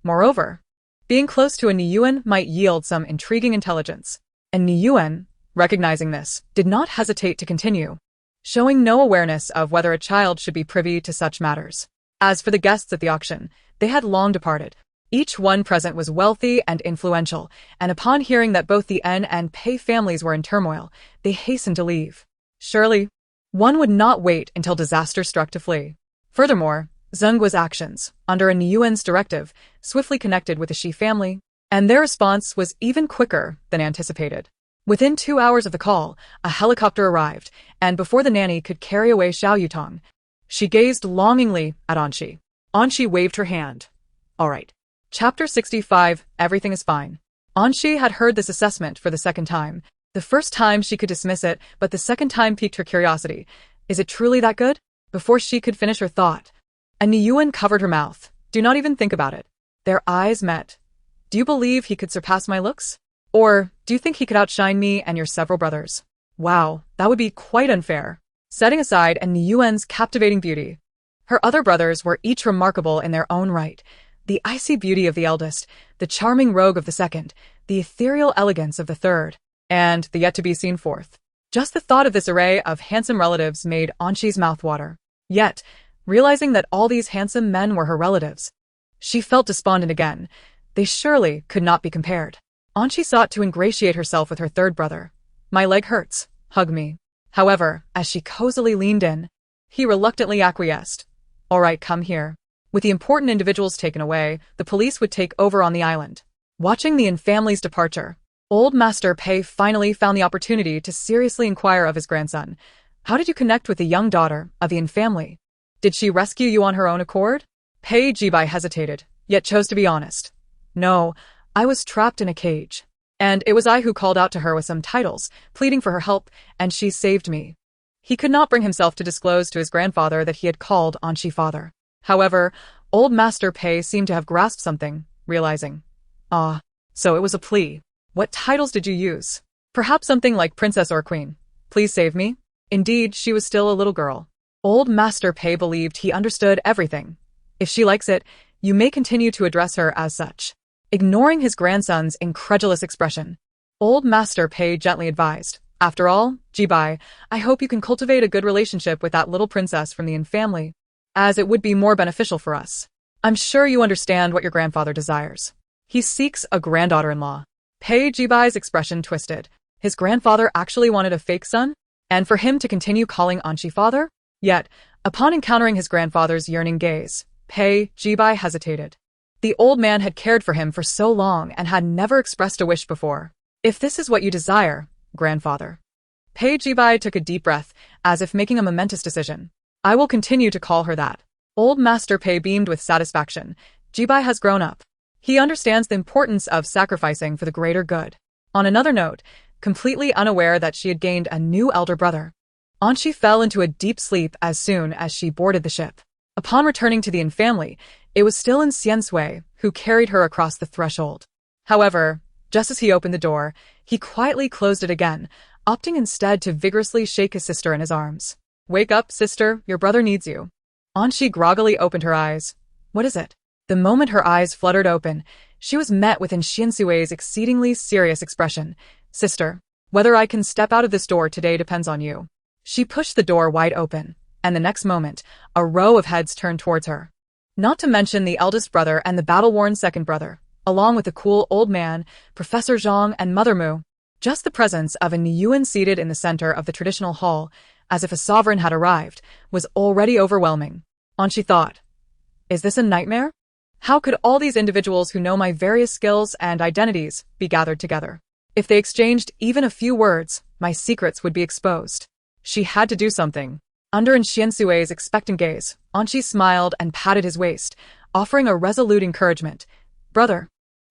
Moreover, being close to a Niyuan might yield some intriguing intelligence." And Niyuan, recognizing this, did not hesitate to continue, showing no awareness of whether a child should be privy to such matters. As for the guests at the auction, they had long departed. Each one present was wealthy and influential, and upon hearing that both the N and Pei families were in turmoil, they hastened to leave. Surely, one would not wait until disaster struck to flee. Furthermore, Zhengguo's actions, under an Yuan's directive, swiftly connected with the Shi family, and their response was even quicker than anticipated. Within 2 hours of the call, a helicopter arrived, and before the nanny could carry away Xiao Yutong, she gazed longingly at Anxi. Anxi waved her hand. All right. Chapter 65, Everything is Fine. Anxi had heard this assessment for the second time. The first time she could dismiss it, but the second time piqued her curiosity. Is it truly that good? Before she could finish her thought, a Yuan covered her mouth. Do not even think about it. Their eyes met. Do you believe he could surpass my looks? Or do you think he could outshine me and your several brothers? Wow, that would be quite unfair. Setting aside a Yuan's captivating beauty, her other brothers were each remarkable in their own right. The icy beauty of the eldest, the charming rogue of the second, the ethereal elegance of the third, and the yet-to-be-seen fourth. Just the thought of this array of handsome relatives made Anxi's mouth water. Yet, realizing that all these handsome men were her relatives, she felt despondent again. They surely could not be compared. Anxi sought to ingratiate herself with her third brother. My leg hurts. Hug me. However, as she cozily leaned in, he reluctantly acquiesced. All right, come here. With the important individuals taken away, the police would take over on the island. Watching the Yin family's departure, old Master Pei finally found the opportunity to seriously inquire of his grandson. How did you connect with the young daughter of the Yin family? Did she rescue you on her own accord? Pei Jibai hesitated, yet chose to be honest. No, I was trapped in a cage. And it was I who called out to her with some titles, pleading for her help, and she saved me. He could not bring himself to disclose to his grandfather that he had called Anxi father. However, old Master Pei seemed to have grasped something, realizing. Ah, so it was a plea. What titles did you use? Perhaps something like princess or queen. Please save me. Indeed, she was still a little girl. Old Master Pei believed he understood everything. If she likes it, you may continue to address her as such. Ignoring his grandson's incredulous expression, old Master Pei gently advised. After all, Jibai, I hope you can cultivate a good relationship with that little princess from the Yin family, as it would be more beneficial for us. I'm sure you understand what your grandfather desires. He seeks a granddaughter-in-law. Pei Jibai's expression twisted. His grandfather actually wanted a fake son? And for him to continue calling Anxi father? Yet, upon encountering his grandfather's yearning gaze, Pei Jibai hesitated. The old man had cared for him for so long and had never expressed a wish before. If this is what you desire, grandfather. Pei Jibai took a deep breath, as if making a momentous decision. I will continue to call her that. Old Master Pei beamed with satisfaction. Jibai has grown up. He understands the importance of sacrificing for the greater good. On another note, completely unaware that she had gained a new elder brother, Anxi fell into a deep sleep as soon as she boarded the ship. Upon returning to the Yin family, it was still in Xiansui who carried her across the threshold. However, just as he opened the door, he quietly closed it again, opting instead to vigorously shake his sister in his arms. Wake up, sister, your brother needs you. Anxi groggily opened her eyes. What is it? The moment her eyes fluttered open, she was met with Xiansui's exceedingly serious expression. Sister, whether I can step out of this door today depends on you. She pushed the door wide open, and the next moment, a row of heads turned towards her. Not to mention the eldest brother and the battle-worn second brother, along with the cool old man, Professor Zhang and Mother Mu. Just the presence of a Yuan seated in the center of the traditional hall, as if a sovereign had arrived, was already overwhelming. Anxi thought, is this a nightmare? How could all these individuals who know my various skills and identities be gathered together? If they exchanged even a few words, my secrets would be exposed. She had to do something. Under Xiansui's expectant gaze, Anxi smiled and patted his waist, offering a resolute encouragement. Brother,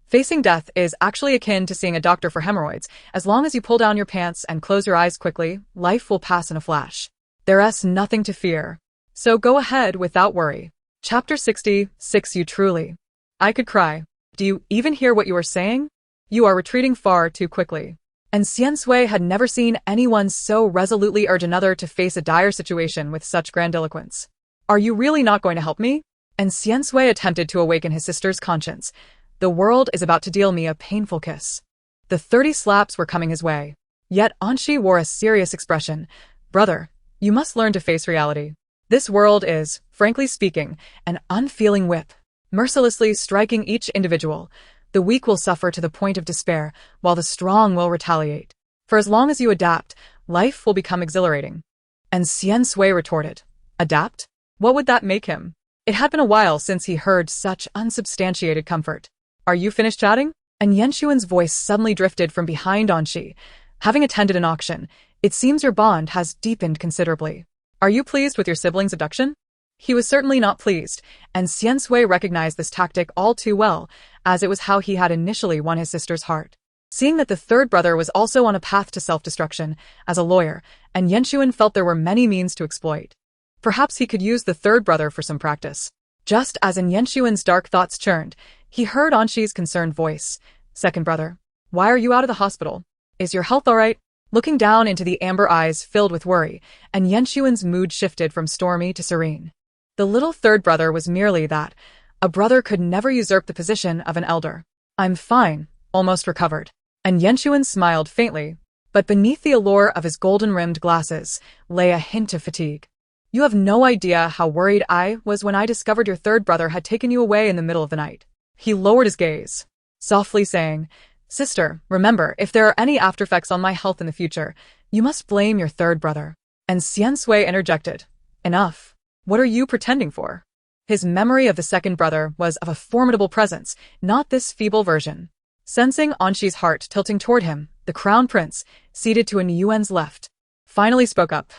facing death is actually akin to seeing a doctor for hemorrhoids. As long as you pull down your pants and close your eyes quickly, life will pass in a flash. There's nothing to fear. So go ahead without worry. Chapter 66. You truly. I could cry. Do you even hear what you are saying? You are retreating far too quickly. And Xiansui had never seen anyone so resolutely urge another to face a dire situation with such grandiloquence. Are you really not going to help me? And Xiansui attempted to awaken his sister's conscience. The world is about to deal me a painful kiss. The 30 slaps were coming his way. Yet Anxi wore a serious expression. Brother, you must learn to face reality. This world is, frankly speaking, an unfeeling whip. mercilessly striking each individual. The weak will suffer to the point of despair, while the strong will retaliate. For as long as you adapt, life will become exhilarating. And Xian Sui retorted, Adapt? What would that make him? It had been a while since he heard such unsubstantiated comfort. Are you finished chatting? And Yenshuan's voice suddenly drifted from behind Anxi. Having attended an auction, it seems your bond has deepened considerably. Are you pleased with your sibling's abduction? He was certainly not pleased, and Xian Sui recognized this tactic all too well, as it was how he had initially won his sister's heart. Seeing that the third brother was also on a path to self-destruction, as a lawyer, and Yenshuan felt there were many means to exploit. Perhaps he could use the third brother for some practice. Just as in Yenshuan's dark thoughts churned, he heard Anxi's concerned voice. Second brother, why are you out of the hospital? Is your health all right? Looking down into the amber eyes filled with worry, and Yenshuan's mood shifted from stormy to serene. The little third brother was merely that. A brother could never usurp the position of an elder. I'm fine, almost recovered. And Yenshuan smiled faintly, but beneath the allure of his golden-rimmed glasses lay a hint of fatigue. You have no idea how worried I was when I discovered your third brother had taken you away in the middle of the night. He lowered his gaze, softly saying, Sister, remember, if there are any aftereffects on my health in the future, you must blame your third brother. And Xian Sui interjected, Enough. What are you pretending for? His memory of the second brother was of a formidable presence, not this feeble version. Sensing Anxi's heart tilting toward him, the crown prince, seated to an Yuan's left, finally spoke up.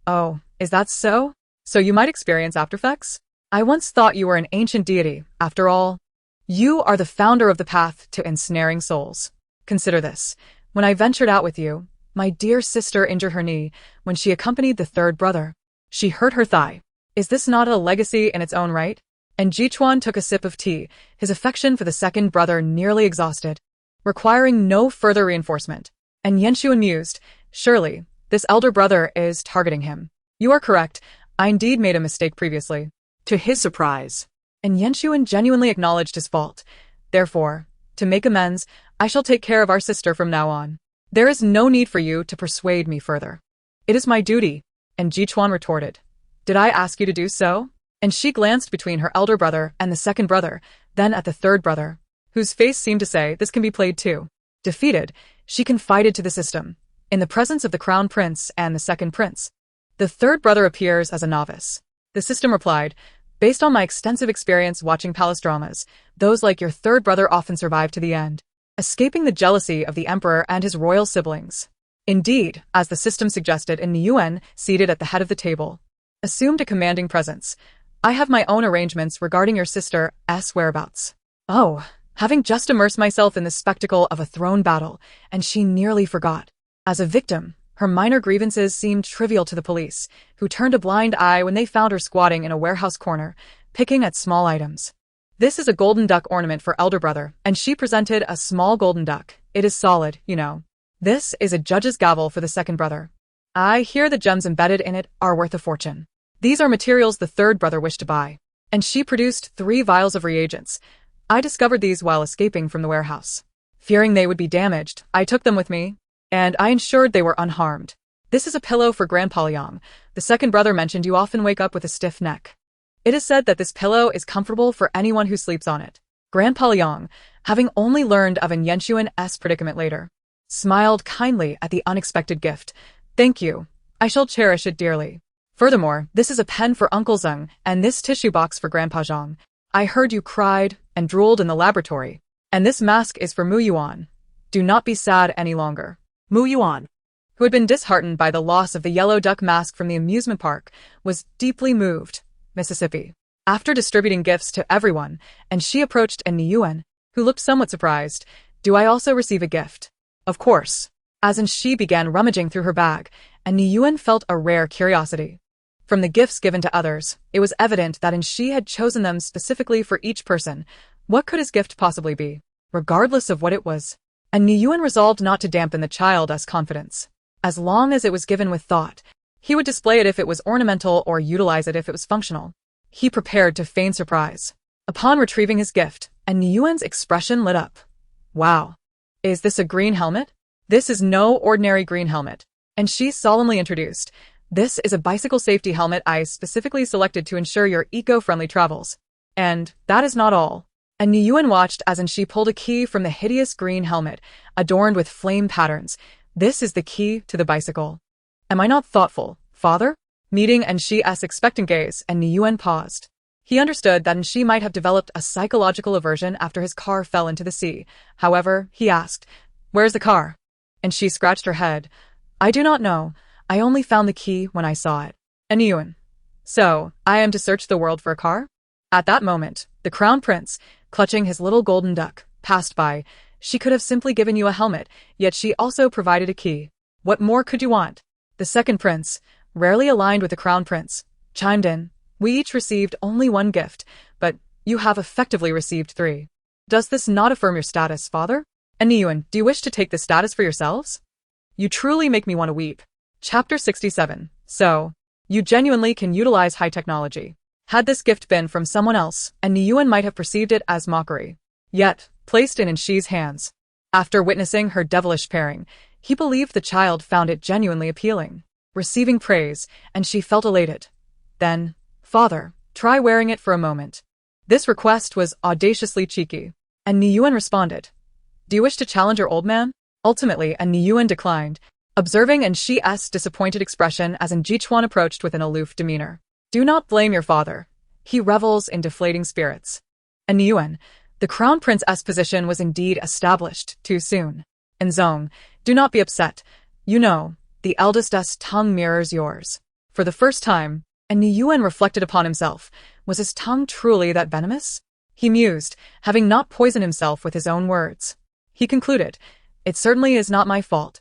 Oh, is that so? So you might experience aftereffects? I once thought you were an ancient deity, after all. You are the founder of the path to ensnaring souls. Consider this. When I ventured out with you, my dear sister injured her knee when she accompanied the third brother. She hurt her thigh. Is this not a legacy in its own right? And Jichuan took a sip of tea, his affection for the second brother nearly exhausted, requiring no further reinforcement. And Yenshuan mused, Surely, this elder brother is targeting him. You are correct, I indeed made a mistake previously. To his surprise. And Yenshuan genuinely acknowledged his fault. Therefore, to make amends, I shall take care of our sister from now on. There is no need for you to persuade me further. It is my duty. And Jichuan retorted, Did I ask you to do so? And she glanced between her elder brother and the second brother, then at the third brother, whose face seemed to say this can be played too. Defeated, she confided to the system, in the presence of the crown prince and the second prince. The third brother appears as a novice. The system replied, Based on my extensive experience watching palace dramas, those like your third brother often survive to the end, escaping the jealousy of the emperor and his royal siblings. Indeed, as the system suggested, in Yuan, seated at the head of the table, assumed a commanding presence. I have my own arrangements regarding your sister's whereabouts. Oh, having just immersed myself in the spectacle of a throne battle, and she nearly forgot. As a victim, her minor grievances seemed trivial to the police, who turned a blind eye when they found her squatting in a warehouse corner, picking at small items. This is a golden duck ornament for elder brother, and she presented a small golden duck. It is solid, you know. This is a judge's gavel for the second brother. I hear the gems embedded in it are worth a fortune. These are materials the third brother wished to buy. And she produced 3 vials of reagents. I discovered these while escaping from the warehouse. Fearing they would be damaged, I took them with me, and I ensured they were unharmed. This is a pillow for Grandpa Liang. The second brother mentioned you often wake up with a stiff neck. It is said that this pillow is comfortable for anyone who sleeps on it. Grandpa Liang, having only learned of an Yenshuan's predicament later, smiled kindly at the unexpected gift. Thank you. I shall cherish it dearly. Furthermore, this is a pen for Uncle Zeng, and this tissue box for Grandpa Zhang. I heard you cried and drooled in the laboratory. And this mask is for Mu Yuan. Do not be sad any longer. Mu Yuan, who had been disheartened by the loss of the yellow duck mask from the amusement park, was deeply moved. Mississippi. After distributing gifts to everyone, and she approached An Yuan, who looked somewhat surprised. Do I also receive a gift? Of course. As in she began rummaging through her bag, and Yuan felt a rare curiosity. From the gifts given to others, it was evident that in she had chosen them specifically for each person. What could his gift possibly be? Regardless of what it was. And Yuan resolved not to dampen the child's confidence. As long as it was given with thought, he would display it if it was ornamental or utilize it if it was functional. He prepared to feign surprise. Upon retrieving his gift, and Yuan's expression lit up. Wow. Is this a green helmet? This is no ordinary green helmet. And she solemnly introduced, this is a bicycle safety helmet I specifically selected to ensure your eco-friendly travels. And that is not all. And Niyuan watched as she pulled a key from the hideous green helmet, adorned with flame patterns. This is the key to the bicycle. Am I not thoughtful, father? Meeting Nshi's expectant gaze, and Niyuan paused. He understood that Nshi might have developed a psychological aversion after his car fell into the sea. However, he asked, "Where's the car?" And she scratched her head. "I do not know. I only found the key when I saw it." And Niyuan, "So, I am to search the world for a car?" At that moment, the crown prince, clutching his little golden duck, passed by. "She could have simply given you a helmet, yet she also provided a key. What more could you want?" The second prince, rarely aligned with the crown prince, chimed in. "We each received only one gift, but you have effectively received 3. Does this not affirm your status, father?" And Niyuan, "Do you wish to take this status for yourselves?" You truly make me want to weep. Chapter 67. So, you genuinely can utilize high technology. Had this gift been from someone else, and Niyuan might have perceived it as mockery. Yet, placed in Nshi's hands. After witnessing her devilish pairing, he believed the child found it genuinely appealing. Receiving praise, and she felt elated. Then, "Father, try wearing it for a moment." This request was audaciously cheeky, and Niyuan responded, "Do you wish to challenge your old man?" Ultimately, Niyuan declined, observing Nshi's disappointed expression as Njichuan approached with an aloof demeanor. "Do not blame your father. He revels in deflating spirits." And Niyuan, the crown prince's position was indeed established too soon. And Zong, "Do not be upset. You know, the eldest's tongue mirrors yours." For the first time, and Niyuan reflected upon himself, was his tongue truly that venomous? He mused, having not poisoned himself with his own words. He concluded, "It certainly is not my fault.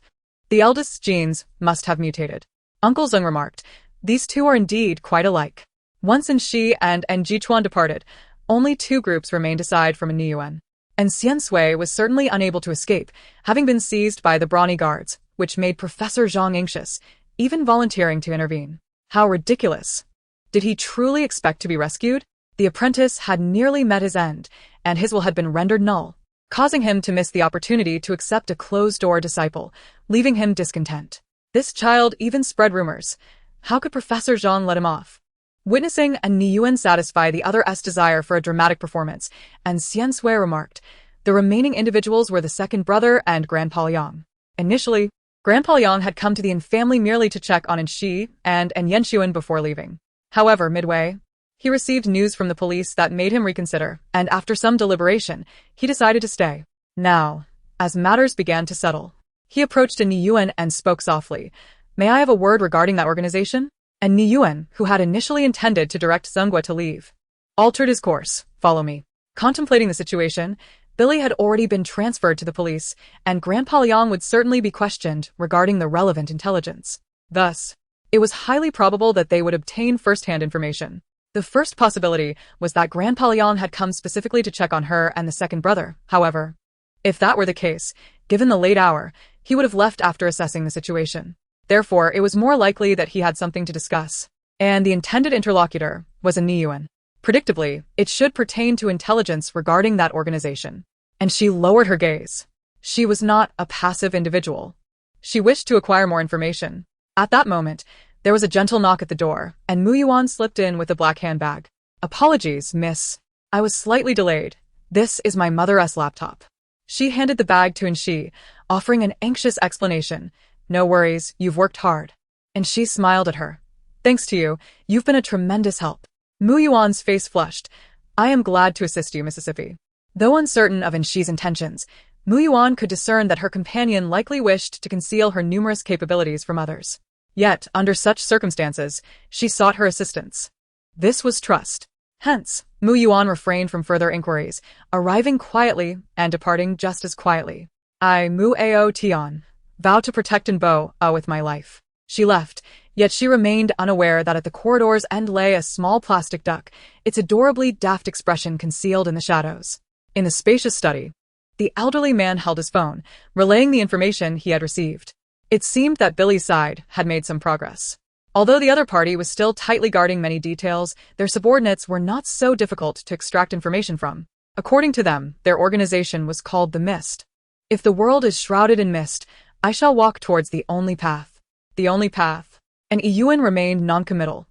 The eldest's genes must have mutated." Uncle Zeng remarked, "These two are indeed quite alike." Once Nshi and Njichuan departed, only 2 groups remained aside from Niyuan. And Xian Sui was certainly unable to escape, having been seized by the brawny guards, which made Professor Zhang anxious, even volunteering to intervene. How ridiculous. Did he truly expect to be rescued? The apprentice had nearly met his end, and his will had been rendered null, causing him to miss the opportunity to accept a closed-door disciple, leaving him discontent. This child even spread rumors. How could Professor Zhang let him off? Witnessing Niyuan satisfy the other's desire for a dramatic performance, and Xian Sui remarked, the remaining individuals were the second brother and Grandpa Yang. Initially, Grandpa Yang had come to the Yin family merely to check on Nshi and Yenshuan before leaving. However, midway, he received news from the police that made him reconsider, and after some deliberation, he decided to stay. Now, as matters began to settle, he approached Niyuan and spoke softly, "May I have a word regarding that organization?" And Niyuan, who had initially intended to direct Zhenghua to leave, altered his course. "Follow me." Contemplating the situation, Billy had already been transferred to the police, and Grandpa Yang would certainly be questioned regarding the relevant intelligence. Thus, it was highly probable that they would obtain first-hand information. The first possibility was that Grandpa Yang had come specifically to check on her and the second brother. However, if that were the case, given the late hour, he would have left after assessing the situation. Therefore, it was more likely that he had something to discuss. And the intended interlocutor was a Niyuan. Predictably, it should pertain to intelligence regarding that organization. And she lowered her gaze. She was not a passive individual. She wished to acquire more information. At that moment, there was a gentle knock at the door, and Mu Yuan slipped in with a black handbag. "Apologies, miss. I was slightly delayed. This is my mother's laptop." She handed the bag to Nshi, offering an anxious explanation. "No worries, you've worked hard." And she smiled at her. "Thanks to you, you've been a tremendous help." Mu Yuan's face flushed. "I am glad to assist you, Mississippi." Though uncertain of Nshi's intentions, Mu Yuan could discern that her companion likely wished to conceal her numerous capabilities from others. Yet, under such circumstances, she sought her assistance. This was trust. Hence, Mu Yuan refrained from further inquiries, arriving quietly and departing just as quietly. "I, Mu Ao Tian, vow to protect and bow with my life." She left, yet she remained unaware that at the corridor's end lay a small plastic duck, its adorably daft expression concealed in the shadows. In the spacious study, the elderly man held his phone, relaying the information he had received. It seemed that Billy's side had made some progress. Although the other party was still tightly guarding many details, their subordinates were not so difficult to extract information from. According to them, their organization was called the Mist. "If the world is shrouded in mist, I shall walk towards the only path." The only path. And Iyuan remained noncommittal.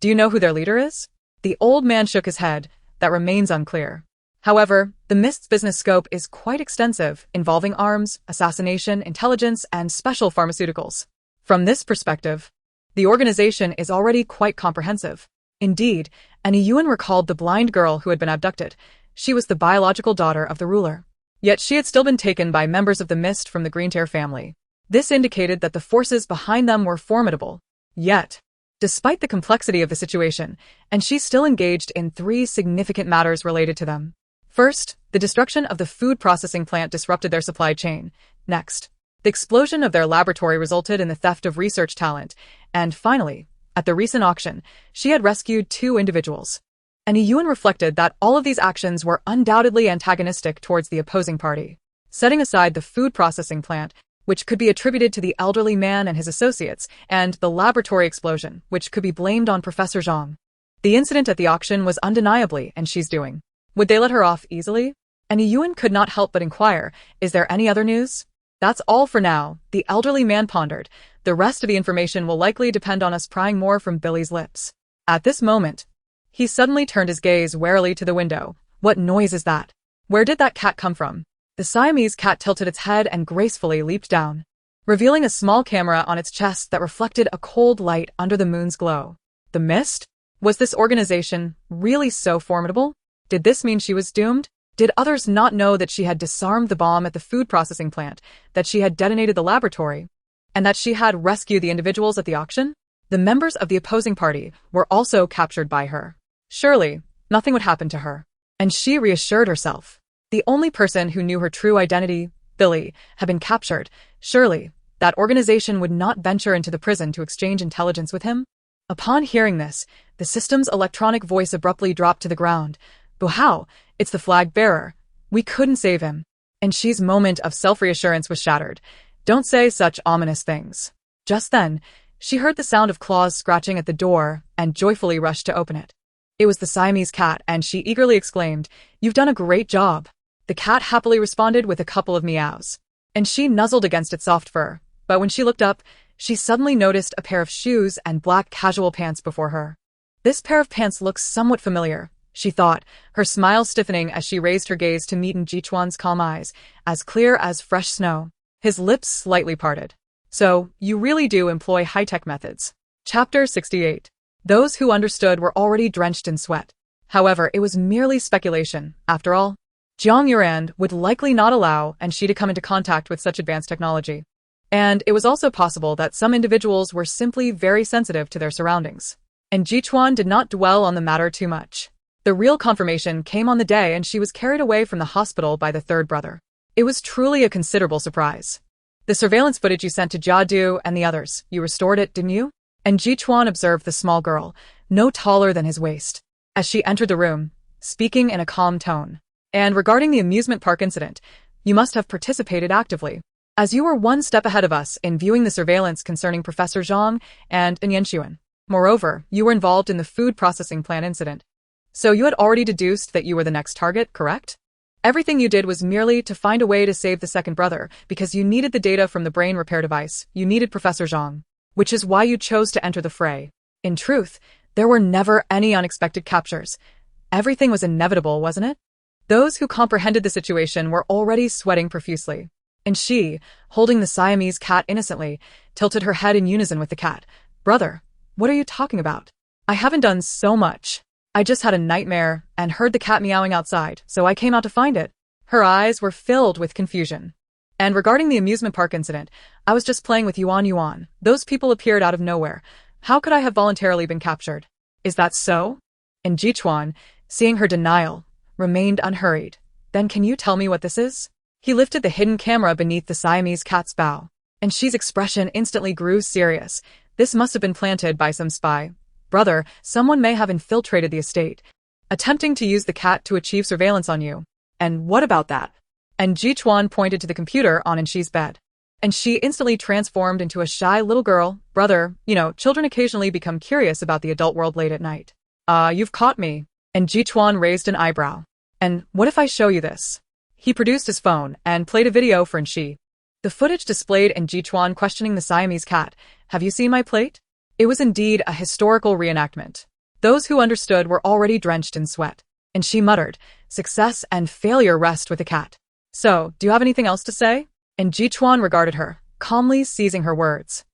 "Do you know who their leader is?" The old man shook his head. that remains unclear. However, the Mist's business scope is quite extensive, involving arms, assassination, intelligence, and special pharmaceuticals. From this perspective, the organization is already quite comprehensive. Indeed, Annie Yuan recalled the blind girl who had been abducted. She was the biological daughter of the ruler. Yet she had still been taken by members of the Mist from the Greentear family. This indicated that the forces behind them were formidable. Yet, despite the complexity of the situation, and she still engaged in 3 significant matters related to them. First, the destruction of the food processing plant disrupted their supply chain. Next, the explosion of their laboratory resulted in the theft of research talent. And finally, at the recent auction, she had rescued 2 individuals. And Yuan reflected that all of these actions were undoubtedly antagonistic towards the opposing party. Setting aside the food processing plant, which could be attributed to the elderly man and his associates, and the laboratory explosion, which could be blamed on Professor Zhang. The incident at the auction was undeniably and she's doing. Would they let her off easily? And Yuan could not help but inquire, is there any other news? That's all for now, the elderly man pondered. The rest of the information will likely depend on us prying more from Billy's lips. At this moment, he suddenly turned his gaze warily to the window. What noise is that? Where did that cat come from? The Siamese cat tilted its head and gracefully leaped down, revealing a small camera on its chest that reflected a cold light under the moon's glow. The Mist? Was this organization really so formidable? Did this mean she was doomed? Did others not know that she had disarmed the bomb at the food processing plant, that she had detonated the laboratory, and that she had rescued the individuals at the auction? The members of the opposing party were also captured by her. Surely, nothing would happen to her. And she reassured herself. The only person who knew her true identity, Billy, had been captured. Surely, that organization would not venture into the prison to exchange intelligence with him? Upon hearing this, the system's electronic voice abruptly dropped to the ground. But how? It's the flag bearer. We couldn't save him. And she's moment of self-reassurance was shattered. Don't say such ominous things. Just then, she heard the sound of claws scratching at the door and joyfully rushed to open it. It was the Siamese cat, and she eagerly exclaimed, "You've done a great job." The cat happily responded with a couple of meows, and she nuzzled against its soft fur. But when she looked up, she suddenly noticed a pair of shoes and black casual pants before her. This pair of pants looks somewhat familiar, she thought, her smile stiffening as she raised her gaze to meet Jichuan's calm eyes, as clear as fresh snow. His lips slightly parted. So, you really do employ high-tech methods. Chapter 68. Those who understood were already drenched in sweat. However, it was merely speculation, after all. Jiang Yurand would likely not allow Anshi to come into contact with such advanced technology. And it was also possible that some individuals were simply very sensitive to their surroundings. And Jichuan did not dwell on the matter too much. The real confirmation came on the day and she was carried away from the hospital by the 3rd brother. It was truly a considerable surprise. The surveillance footage you sent to Jiadu and the others, you restored it, didn't you? And Jichuan observed the small girl, no taller than his waist, as she entered the room, speaking in a calm tone. And regarding the amusement park incident, you must have participated actively, as you were one step ahead of us in viewing the surveillance concerning Professor Zhang and Yanxuan. Moreover, you were involved in the food processing plant incident. So you had already deduced that you were the next target, correct? Everything you did was merely to find a way to save the second brother, because you needed the data from the brain repair device, you needed Professor Zhang, which is why you chose to enter the fray. In truth, there were never any unexpected captures. Everything was inevitable, wasn't it? Those who comprehended the situation were already sweating profusely. And she, holding the Siamese cat innocently, tilted her head in unison with the cat. Brother, what are you talking about? I haven't done so much. I just had a nightmare and heard the cat meowing outside, so I came out to find it. Her eyes were filled with confusion. And regarding the amusement park incident, I was just playing with Yuan. Those people appeared out of nowhere. How could I have voluntarily been captured? Is that so? And Jichuan, seeing her denial, remained unhurried. Then can you tell me what this is? He lifted the hidden camera beneath the Siamese cat's bow, and she's expression instantly grew serious. This must have been planted by some spy. Brother, someone may have infiltrated the estate, attempting to use the cat to achieve surveillance on you. And what about that? And Jichuan pointed to the computer on Anshi's bed. And she instantly transformed into a shy little girl. Brother, children occasionally become curious about the adult world late at night. You've caught me. And Jichuan raised an eyebrow. And what if I show you this? He produced his phone and played a video for Anshi. The footage displayed in Jichuan questioning the Siamese cat. Have you seen my plate? It was indeed a historical reenactment. Those who understood were already drenched in sweat. and she muttered, "Success and failure rest with the cat." "So, do you have anything else to say?" And Jichuan regarded her, calmly seizing her words.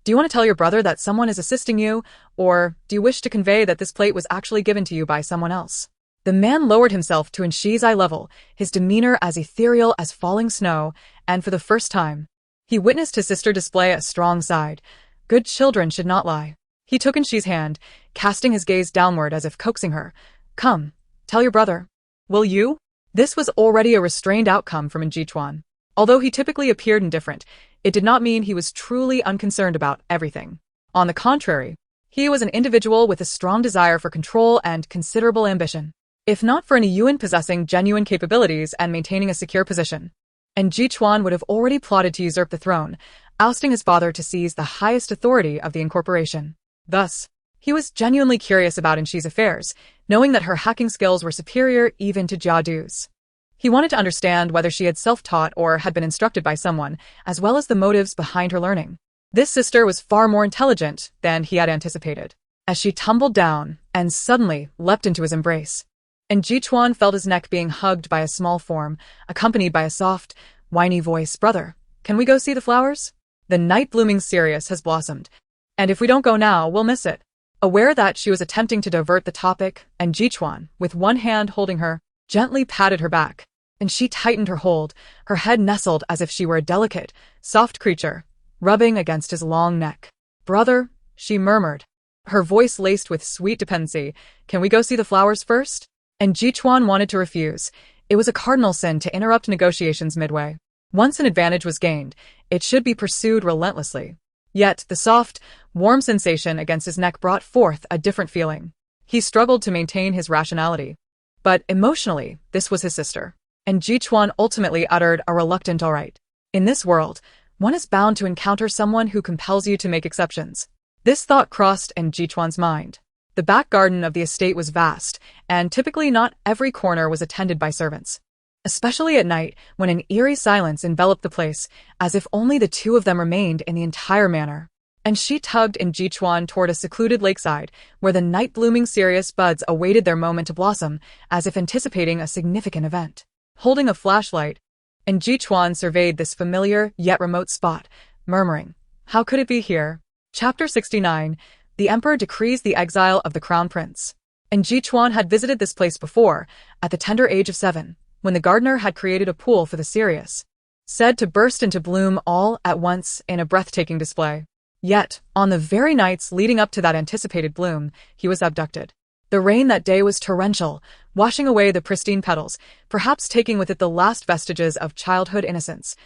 "Do you want to tell your brother that someone is assisting you, or do you wish to convey that this plate was actually given to you by someone else?" The man lowered himself to Inshi's eye level, his demeanor as ethereal as falling snow, and for the first time, he witnessed his sister display a strong side. Good children should not lie. He took Inshi's hand, casting his gaze downward as if coaxing her. "Come, tell your brother. Will you?" This was already a restrained outcome from Jichuan. Although he typically appeared indifferent, it did not mean he was truly unconcerned about everything. On the contrary, he was an individual with a strong desire for control and considerable ambition. If not for any Yuan possessing genuine capabilities and maintaining a secure position, and Jichuan would have already plotted to usurp the throne, ousting his father to seize the highest authority of the incorporation. Thus, he was genuinely curious about Inshi's affairs, knowing that her hacking skills were superior even to Jiadu's. He wanted to understand whether she had self-taught or had been instructed by someone, as well as the motives behind her learning. This sister was far more intelligent than he had anticipated, as she tumbled down and suddenly leapt into his embrace. And Jichuan felt his neck being hugged by a small form, accompanied by a soft, whiny voice. "Brother, can we go see the flowers? The night-blooming cereus has blossomed, and if we don't go now, we'll miss it." Aware that she was attempting to divert the topic, and Jichuan, with one hand holding her, gently patted her back, and she tightened her hold, her head nestled as if she were a delicate, soft creature, rubbing against his long neck. "Brother," she murmured, her voice laced with sweet dependency, "can we go see the flowers first?" And Jichuan wanted to refuse. It was a cardinal sin to interrupt negotiations midway. Once an advantage was gained, it should be pursued relentlessly. Yet the soft, warm sensation against his neck brought forth a different feeling. He struggled to maintain his rationality. But emotionally, this was his sister. And Jichuan ultimately uttered a reluctant "all right." In this world, one is bound to encounter someone who compels you to make exceptions. This thought crossed in Jichuan's mind. The back garden of the estate was vast, and typically not every corner was attended by servants. Especially at night, when an eerie silence enveloped the place, as if only the two of them remained in the entire manor. And she tugged in Jichuan toward a secluded lakeside, where the night-blooming cereus buds awaited their moment to blossom, as if anticipating a significant event. Holding a flashlight, and Jichuan surveyed this familiar yet remote spot, murmuring, "How could it be here?" Chapter 69. The Emperor decrees the exile of the Crown Prince. And Jichuan had visited this place before, at the tender age of 7, when the gardener had created a pool for the cereus, said to burst into bloom all at once in a breathtaking display. Yet, on the very nights leading up to that anticipated bloom, he was abducted. The rain that day was torrential, washing away the pristine petals, perhaps taking with it the last vestiges of childhood innocence.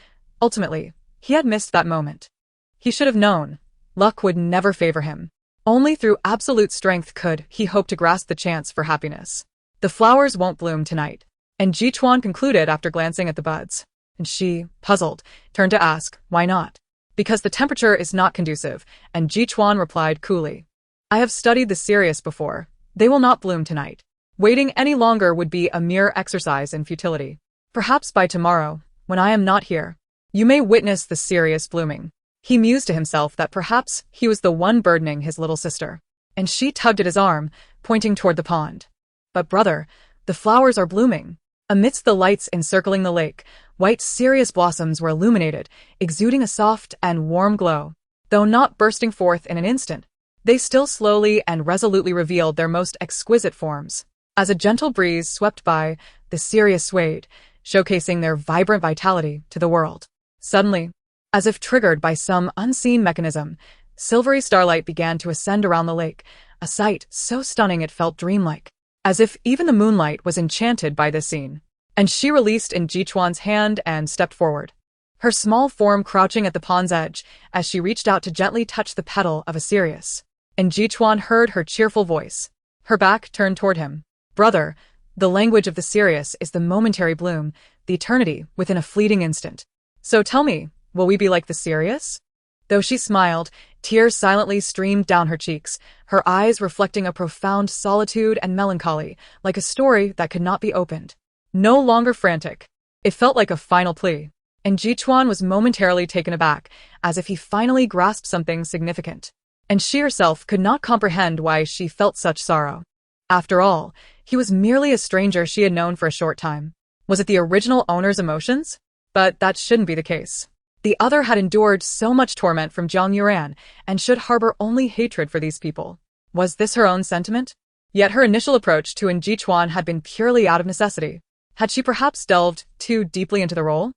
Ultimately, he had missed that moment. He should have known. Luck would never favor him. Only through absolute strength could he hope to grasp the chance for happiness. "The flowers won't bloom tonight," and Jichuan concluded after glancing at the buds. And she, puzzled, turned to ask, "Why not?" "Because the temperature is not conducive," and Jichuan replied coolly. "I have studied the cereus before. They will not bloom tonight. Waiting any longer would be a mere exercise in futility. Perhaps by tomorrow, when I am not here, you may witness the cereus blooming." He mused to himself that perhaps he was the one burdening his little sister, and she tugged at his arm, pointing toward the pond. "But brother, the flowers are blooming." Amidst the lights encircling the lake, white cereus blossoms were illuminated, exuding a soft and warm glow. Though not bursting forth in an instant, they still slowly and resolutely revealed their most exquisite forms. As a gentle breeze swept by, the cereus swayed, showcasing their vibrant vitality to the world. Suddenly, as if triggered by some unseen mechanism, silvery starlight began to ascend around the lake, a sight so stunning it felt dreamlike, as if even the moonlight was enchanted by this scene. And she released in Jichuan's hand and stepped forward, her small form crouching at the pond's edge as she reached out to gently touch the petal of a cereus. And Jichuan heard her cheerful voice, her back turned toward him. "Brother, the language of the cereus is the momentary bloom, the eternity within a fleeting instant. So tell me, will we be like the cereus?" Though she smiled, tears silently streamed down her cheeks, her eyes reflecting a profound solitude and melancholy, like a story that could not be opened. No longer frantic, it felt like a final plea, and Jichuan was momentarily taken aback, as if he finally grasped something significant. And she herself could not comprehend why she felt such sorrow. After all, he was merely a stranger she had known for a short time. Was it the original owner's emotions? But that shouldn't be the case. The other had endured so much torment from Jiang Yuran and should harbor only hatred for these people. Was this her own sentiment? Yet her initial approach to In Jichuan had been purely out of necessity. Had she perhaps delved too deeply into the role?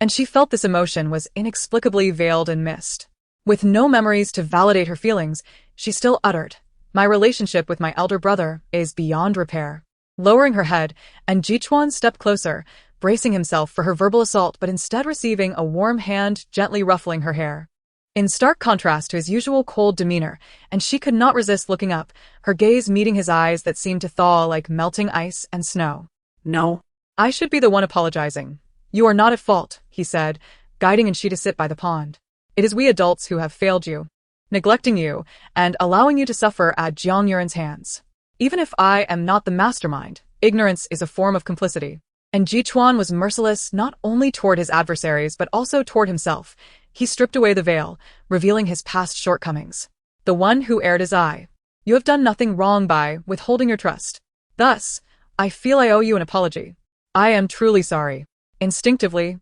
And she felt this emotion was inexplicably veiled in mist. With no memories to validate her feelings, she still uttered, "My relationship with my elder brother is beyond repair." Lowering her head, and Jichuan stepped closer, bracing himself for her verbal assault but instead receiving a warm hand gently ruffling her hair. In stark contrast to his usual cold demeanor, and she could not resist looking up, her gaze meeting his eyes that seemed to thaw like melting ice and snow. No. "I should be the one apologizing. You are not at fault," he said, guiding Anshi to sit by the pond. "It is we adults who have failed you, neglecting you, and allowing you to suffer at Jiang Yuran's hands. Even if I am not the mastermind, ignorance is a form of complicity." And Jichuan was merciless not only toward his adversaries but also toward himself. He stripped away the veil, revealing his past shortcomings. "The one who erred is I. You have done nothing wrong by withholding your trust. Thus, I feel I owe you an apology. I am truly sorry." Instinctively,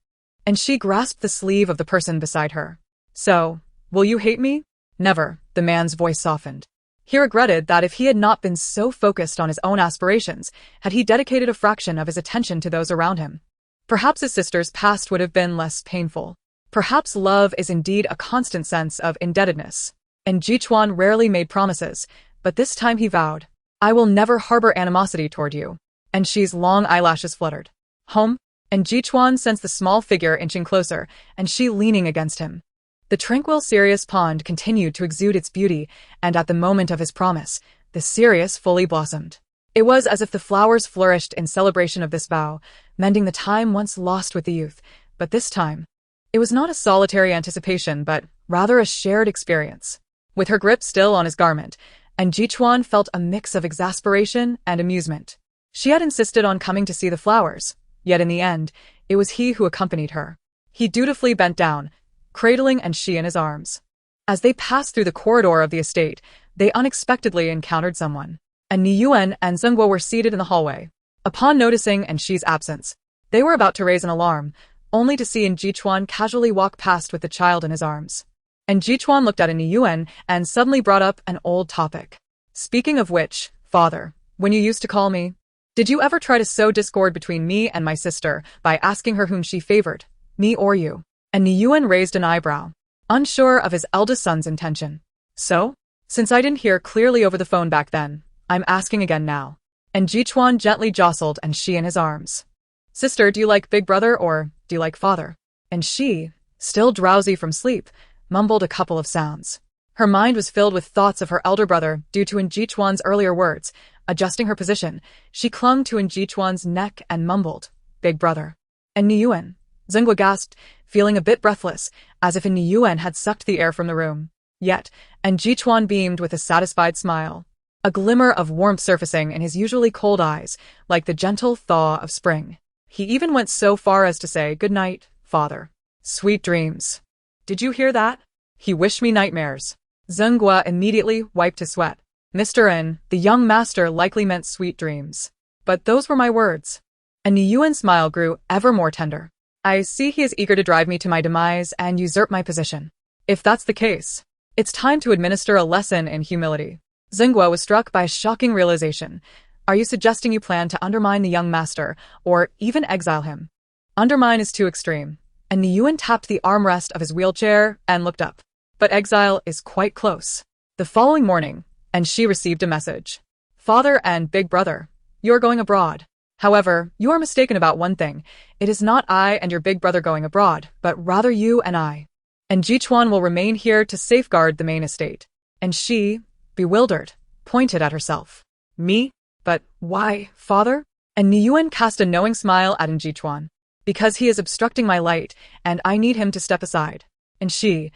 and she grasped the sleeve of the person beside her. "So, will you hate me?" "Never," the man's voice softened. He regretted that if he had not been so focused on his own aspirations, had he dedicated a fraction of his attention to those around him, perhaps his sister's past would have been less painful. Perhaps love is indeed a constant sense of indebtedness. And Jichuan rarely made promises, but this time he vowed, "I will never harbor animosity toward you." And she's long eyelashes fluttered. "Home?" And Jichuan sensed the small figure inching closer, and she leaning against him. The tranquil Sirius pond continued to exude its beauty, and at the moment of his promise, the Sirius fully blossomed. It was as if the flowers flourished in celebration of this vow, mending the time once lost with the youth. But this time, it was not a solitary anticipation, but rather a shared experience. With her grip still on his garment, and Jichuan felt a mix of exasperation and amusement. She had insisted on coming to see the flowers, yet in the end, it was he who accompanied her. He dutifully bent down, cradling Anshi in his arms. As they passed through the corridor of the estate, they unexpectedly encountered someone. And Niyuan and Zengguo were seated in the hallway. Upon noticing Anshi's absence, they were about to raise an alarm, only to see Jichuan casually walk past with the child in his arms. And Jichuan looked at Niyuan and suddenly brought up an old topic. "Speaking of which, father, when you used to call me, did you ever try to sow discord between me and my sister by asking her whom she favored, me or you?" And Niyuan raised an eyebrow, unsure of his eldest son's intention. "So? Since I didn't hear clearly over the phone back then, I'm asking again now." And Jichuan gently jostled Anshi in his arms. "Sister, do you like big brother or do you like father?" And she, still drowsy from sleep, mumbled a couple of sounds. Her mind was filled with thoughts of her elder brother due to Jichuan's earlier words. Adjusting her position, she clung to Jichuan's neck and mumbled, "Big brother." And Niyuan, Zengguo gasped, feeling a bit breathless, as if Niyuan had sucked the air from the room. Yet, and Jichuan beamed with a satisfied smile, a glimmer of warmth surfacing in his usually cold eyes, like the gentle thaw of spring. He even went so far as to say, "Good night, father. Sweet dreams." "Did you hear that? He wished me nightmares." Zengguo immediately wiped his sweat. "Mr. N, the young master likely meant sweet dreams. But those were my words." And Niyuan's smile grew ever more tender. "I see he is eager to drive me to my demise and usurp my position. If that's the case, it's time to administer a lesson in humility." Zengguo was struck by a shocking realization. "Are you suggesting you plan to undermine the young master, or even exile him?" "Undermine is too extreme." And Niyuan tapped the armrest of his wheelchair and looked up. "But exile is quite close." The following morning, and she received a message. "Father and big brother, you're going abroad. However, you are mistaken about one thing. It is not I and your big brother going abroad, but rather you and I. And Jichuan will remain here to safeguard the main estate." And she, bewildered, pointed at herself. "Me? But why, father?" And Niyuan cast a knowing smile at Jichuan. "Because he is obstructing my light, and I need him to step aside." And she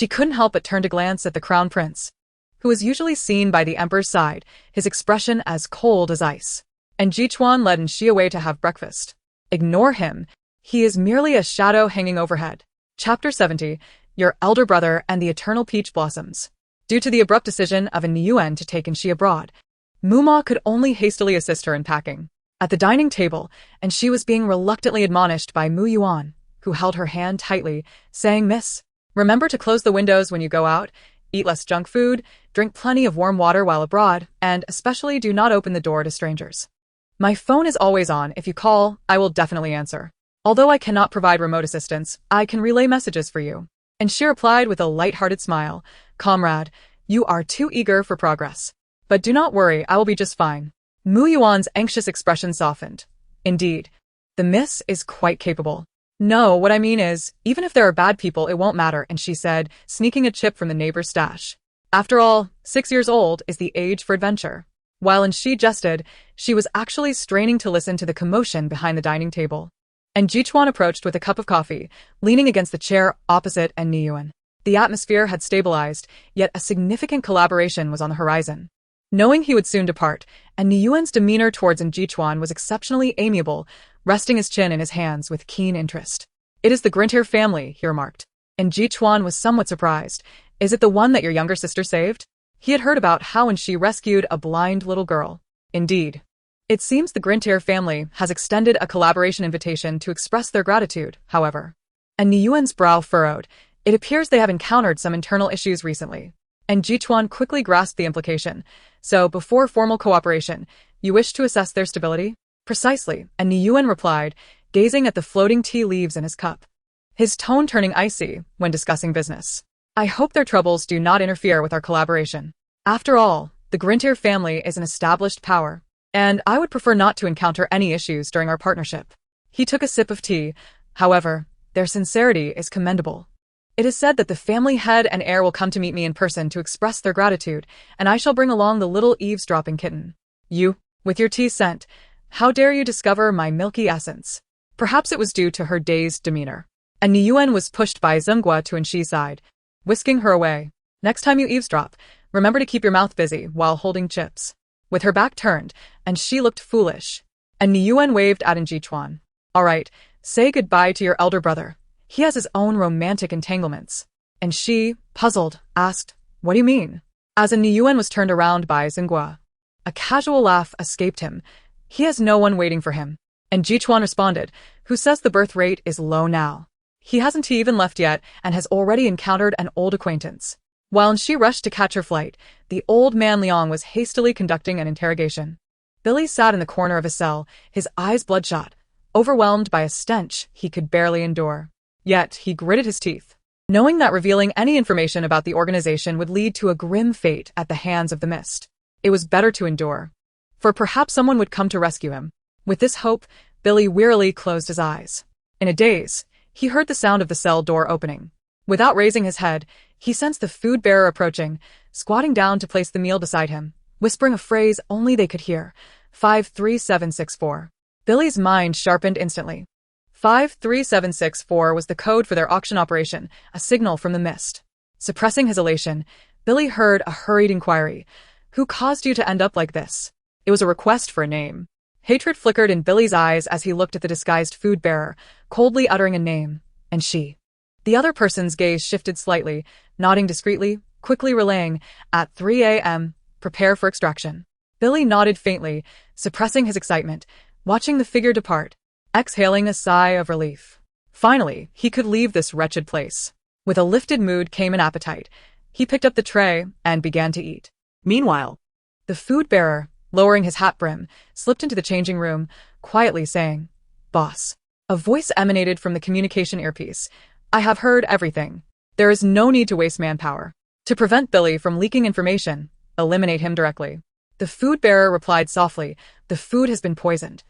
couldn't help but turn to glance at the crown prince, who was usually seen by the emperor's side, his expression as cold as ice. And Jichuan led Anshi away to have breakfast. "Ignore him. He is merely a shadow hanging overhead." Chapter 70, Your Elder Brother and the Eternal Peach Blossoms. Due to the abrupt decision of Niyuan to take Anshi abroad, Muma could only hastily assist her in packing. At the dining table, and she was being reluctantly admonished by Mu Yuan, who held her hand tightly, saying, "Miss, remember to close the windows when you go out, eat less junk food, drink plenty of warm water while abroad, and especially do not open the door to strangers. My phone is always on. If you call, I will definitely answer. Although I cannot provide remote assistance, I can relay messages for you." And she replied with a light-hearted smile, "Comrade, you are too eager for progress. But do not worry, I will be just fine." Mu Yuan's anxious expression softened. Indeed, the miss is quite capable. "No, what I mean is, even if there are bad people, it won't matter," and she said, sneaking a chip from the neighbor's stash. After all, 6 years old is the age for adventure. While she jested, she was actually straining to listen to the commotion behind the dining table. And Jichuan approached with a cup of coffee, leaning against the chair opposite and Niyuan. The atmosphere had stabilized, yet a significant collaboration was on the horizon. Knowing he would soon depart, and Niyuan's demeanor towards Jichuan was exceptionally amiable, resting his chin in his hands with keen interest. "It is the Grintier family," he remarked. And Jichuan was somewhat surprised. "Is it the one that your younger sister saved?" He had heard about how and she rescued a blind little girl. Indeed. It seems the Grintier family has extended a collaboration invitation to express their gratitude, however. And Niyuan's brow furrowed. It appears they have encountered some internal issues recently. And Jichuan quickly grasped the implication. "So, before formal cooperation, you wish to assess their stability?" "Precisely," and Niyuan replied, gazing at the floating tea leaves in his cup, his tone turning icy when discussing business. "I hope their troubles do not interfere with our collaboration. After all, the Grintier family is an established power, and I would prefer not to encounter any issues during our partnership." He took a sip of tea. "However, their sincerity is commendable. It is said that the family head and heir will come to meet me in person to express their gratitude, and I shall bring along the little eavesdropping kitten. You, with your tea scent, how dare you discover my milky essence?" Perhaps it was due to her dazed demeanor. And Niyuan was pushed by Zhenghua to Anshi's side, whisking her away. "Next time you eavesdrop, remember to keep your mouth busy while holding chips." With her back turned, and she looked foolish. And Niyuan waved at Jichuan. "All right, say goodbye to your elder brother. He has his own romantic entanglements." And she, puzzled, asked, "What do you mean?" As Niyuan was turned around by Zhenghua, a casual laugh escaped him. "He has no one waiting for him." And Jichuan responded, "Who says the birth rate is low now? He hasn't even left yet and has already encountered an old acquaintance." While she rushed to catch her flight, the old man Liang was hastily conducting an interrogation. Billy sat in the corner of his cell, his eyes bloodshot, overwhelmed by a stench he could barely endure. Yet he gritted his teeth, knowing that revealing any information about the organization would lead to a grim fate at the hands of the Mist. It was better to endure, for perhaps someone would come to rescue him. With this hope, Billy wearily closed his eyes. In a daze, he heard the sound of the cell door opening. Without raising his head, he sensed the food bearer approaching, squatting down to place the meal beside him, whispering a phrase only they could hear, 53764. Billy's mind sharpened instantly. 53764 was the code for their auction operation, a signal from the Mist. Suppressing his elation, Billy heard a hurried inquiry. "Who caused you to end up like this?" It was a request for a name. Hatred flickered in Billy's eyes as he looked at the disguised food bearer, coldly uttering a name, and she. The other person's gaze shifted slightly, nodding discreetly, quickly relaying, "At 3 a.m., prepare for extraction." Billy nodded faintly, suppressing his excitement, watching the figure depart, exhaling a sigh of relief. Finally, he could leave this wretched place. With a lifted mood came an appetite. He picked up the tray and began to eat. Meanwhile, the food bearer, lowering his hat brim, slipped into the changing room, quietly saying, "Boss." A voice emanated from the communication earpiece. "I have heard everything. There is no need to waste manpower. To prevent Billy from leaking information, eliminate him directly." The food bearer replied softly, "The food has been poisoned.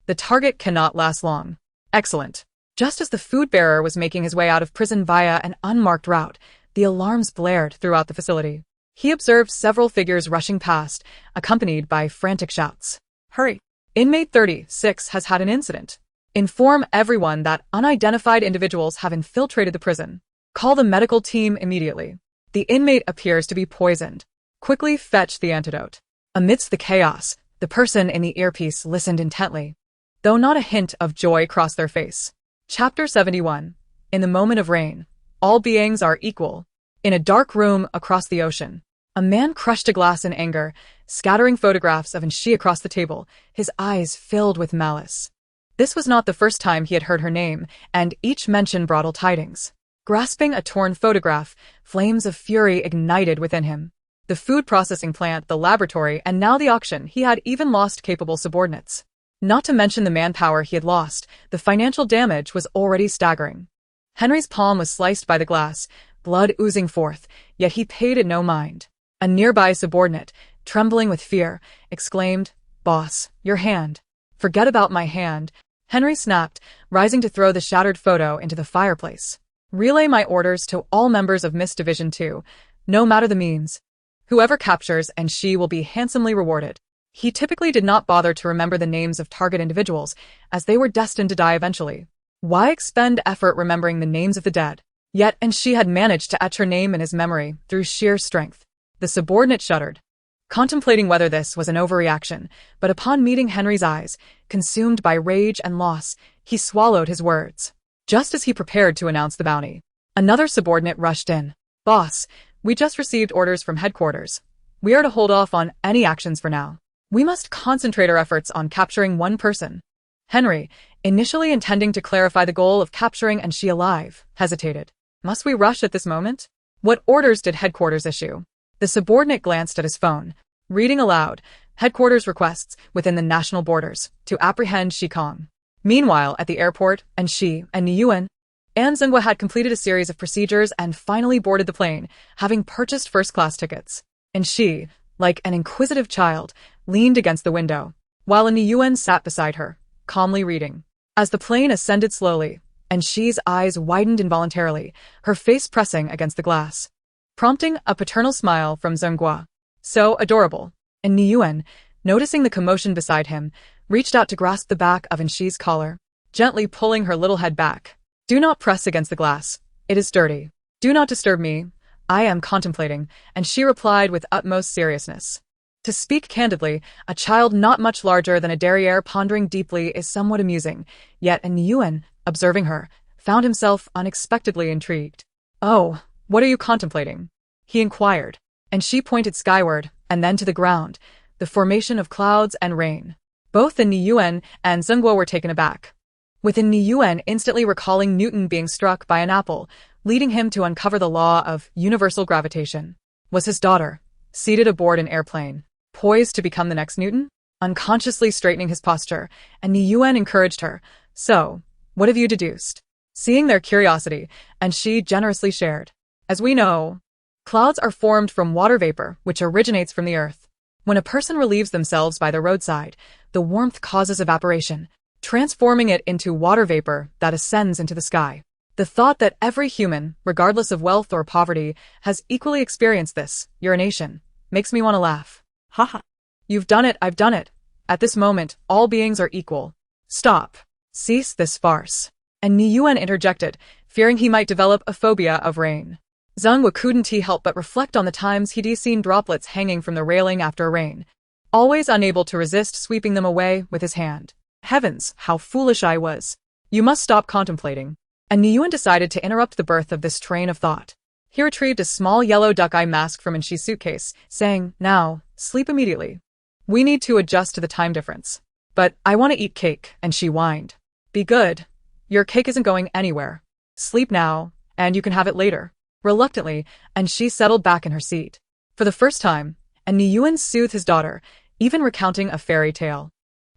The target cannot last long." "Excellent." Just as the food bearer was making his way out of prison via an unmarked route, the alarms blared throughout the facility. He observed several figures rushing past, accompanied by frantic shouts. "Hurry! Inmate 36 has had an incident. Inform everyone that unidentified individuals have infiltrated the prison. Call the medical team immediately. The inmate appears to be poisoned. Quickly fetch the antidote." Amidst the chaos, the person in the earpiece listened intently, though not a hint of joy crossed their face. Chapter 71. In the moment of rain, all beings are equal. In a dark room across the ocean, a man crushed a glass in anger, scattering photographs of Anshi across the table, his eyes filled with malice. This was not the first time he had heard her name, and each mention brought ill tidings. Grasping a torn photograph, flames of fury ignited within him. The food processing plant, the laboratory, and now the auction, he had even lost capable subordinates. Not to mention the manpower he had lost, the financial damage was already staggering. Henry's palm was sliced by the glass, blood oozing forth, yet he paid it no mind. A nearby subordinate, trembling with fear, exclaimed, "Boss, your hand." "Forget about my hand," Henry snapped, rising to throw the shattered photo into the fireplace. "Relay my orders to all members of Miss Division 2, no matter the means. Whoever captures Anshi will be handsomely rewarded." He typically did not bother to remember the names of target individuals, as they were destined to die eventually. Why expend effort remembering the names of the dead? Yet Anshi had managed to etch her name in his memory through sheer strength. The subordinate shuddered, contemplating whether this was an overreaction, but upon meeting Henry's eyes, consumed by rage and loss, he swallowed his words. Just as he prepared to announce the bounty, another subordinate rushed in. "Boss, we just received orders from headquarters. We are to hold off on any actions for now. We must concentrate our efforts on capturing one person." Henry, initially intending to clarify the goal of capturing Anshi alive, hesitated. "Must we rush at this moment? What orders did headquarters issue?" The subordinate glanced at his phone, reading aloud, "Headquarters requests, within the national borders, to apprehend Shi Kong." Meanwhile, at the airport, Anshi and Niyuan and Zhenghua had completed a series of procedures and finally boarded the plane, having purchased first-class tickets. Anshi, like an inquisitive child, leaned against the window, while Niyuan sat beside her, calmly reading. As the plane ascended slowly, Anshi's eyes widened involuntarily, her face pressing against the glass, prompting a paternal smile from Zhenghua. "So adorable." And Niyuan, noticing the commotion beside him, reached out to grasp the back of Anshi's collar, gently pulling her little head back. "Do not press against the glass. It is dirty. Do not disturb me. I am contemplating," and she replied with utmost seriousness. To speak candidly, a child not much larger than a derriere pondering deeply is somewhat amusing, yet Niyuan, observing her, found himself unexpectedly intrigued. "Oh, what are you contemplating?" he inquired, and she pointed skyward, and then to the ground, the formation of clouds and rain. Both the Niyuan and Zhenghua were taken aback, with Niyuan instantly recalling Newton being struck by an apple, leading him to uncover the law of universal gravitation. Was his daughter, seated aboard an airplane, poised to become the next Newton? Unconsciously straightening his posture, and Niyuan encouraged her, "So, what have you deduced?" Seeing their curiosity, and she generously shared. "As we know, clouds are formed from water vapor, which originates from the earth. When a person relieves themselves by the roadside, the warmth causes evaporation, transforming it into water vapor that ascends into the sky. The thought that every human, regardless of wealth or poverty, has equally experienced this, urination, makes me want to laugh. Haha. You've done it, I've done it. At this moment, all beings are equal. Stop. Cease this farce." And Niyuan interjected, fearing he might develop a phobia of rain. Zhenghua couldn't help but reflect on the times he'd seen droplets hanging from the railing after rain, always unable to resist sweeping them away with his hand. Heavens, how foolish I was. "You must stop contemplating." And Niyuan decided to interrupt the birth of this train of thought. He retrieved a small yellow duck-eye mask from Anshi's suitcase, saying, "Now, sleep immediately. We need to adjust to the time difference." "But I want to eat cake," and she whined. "Be good. Your cake isn't going anywhere. Sleep now, and you can have it later." Reluctantly, and she settled back in her seat. For the first time, and Niyuan soothed his daughter, even recounting a fairy tale.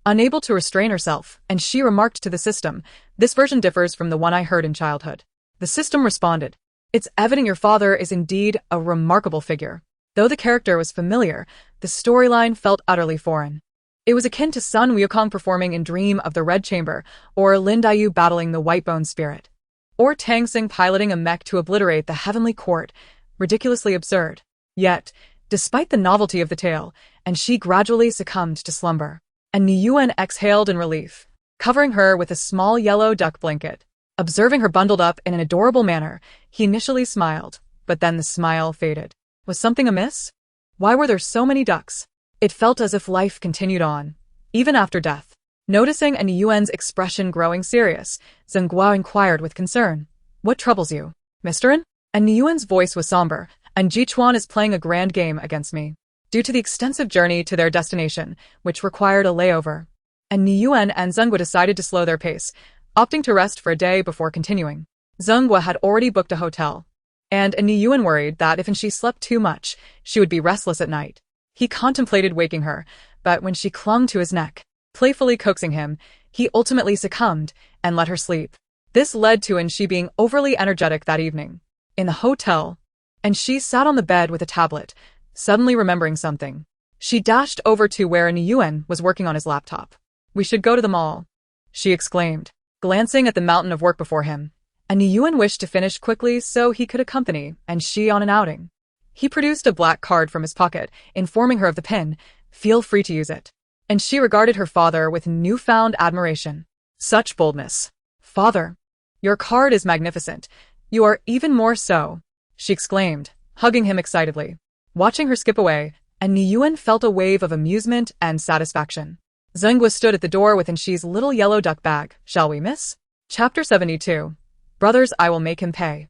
Unable to restrain herself, and she remarked to the system, "This version differs from the one I heard in childhood." The system responded, "It's evident your father is indeed a remarkable figure." Though the character was familiar, the storyline felt utterly foreign. It was akin to Sun Wukong performing in Dream of the Red Chamber, or Lin Daiyu battling the White-Bone Spirit, or Tang Xing piloting a mech to obliterate the Heavenly Court, ridiculously absurd. Yet, despite the novelty of the tale, and she gradually succumbed to slumber, and Niyuan exhaled in relief, covering her with a small yellow duck blanket. Observing her bundled up in an adorable manner, he initially smiled, but then the smile faded. Was something amiss? Why were there so many ducks? It felt as if life continued on, even after death. Noticing Niyuan's expression growing serious, Zhenghua inquired with concern, "What troubles you, Mr. N?" And Niyuan's voice was somber, "And Jichuan is playing a grand game against me." due to the extensive journey to their destination, which required a layover. And Niyuan and Zhenghua decided to slow their pace, opting to rest for a day before continuing. Zhenghua had already booked a hotel, and Niyuan worried that if she slept too much, she would be restless at night. He contemplated waking her, but when she clung to his neck, playfully coaxing him, he ultimately succumbed and let her sleep. This led to she being overly energetic that evening. In the hotel, and she sat on the bed with a tablet, suddenly remembering something. She dashed over to where Niyuan was working on his laptop. "We should go to the mall," she exclaimed, glancing at the mountain of work before him. And Niyuan wished to finish quickly so he could accompany she on an outing. He produced a black card from his pocket, informing her of the pin. "Feel free to use it." And she regarded her father with newfound admiration. Such boldness. "Father, your card is magnificent. You are even more so," she exclaimed, hugging him excitedly. Watching her skip away, and Niyuan felt a wave of amusement and satisfaction. Zhenghua stood at the door with she's little yellow duck bag. "Shall we, miss?" Chapter 72. Brothers, I will make him pay.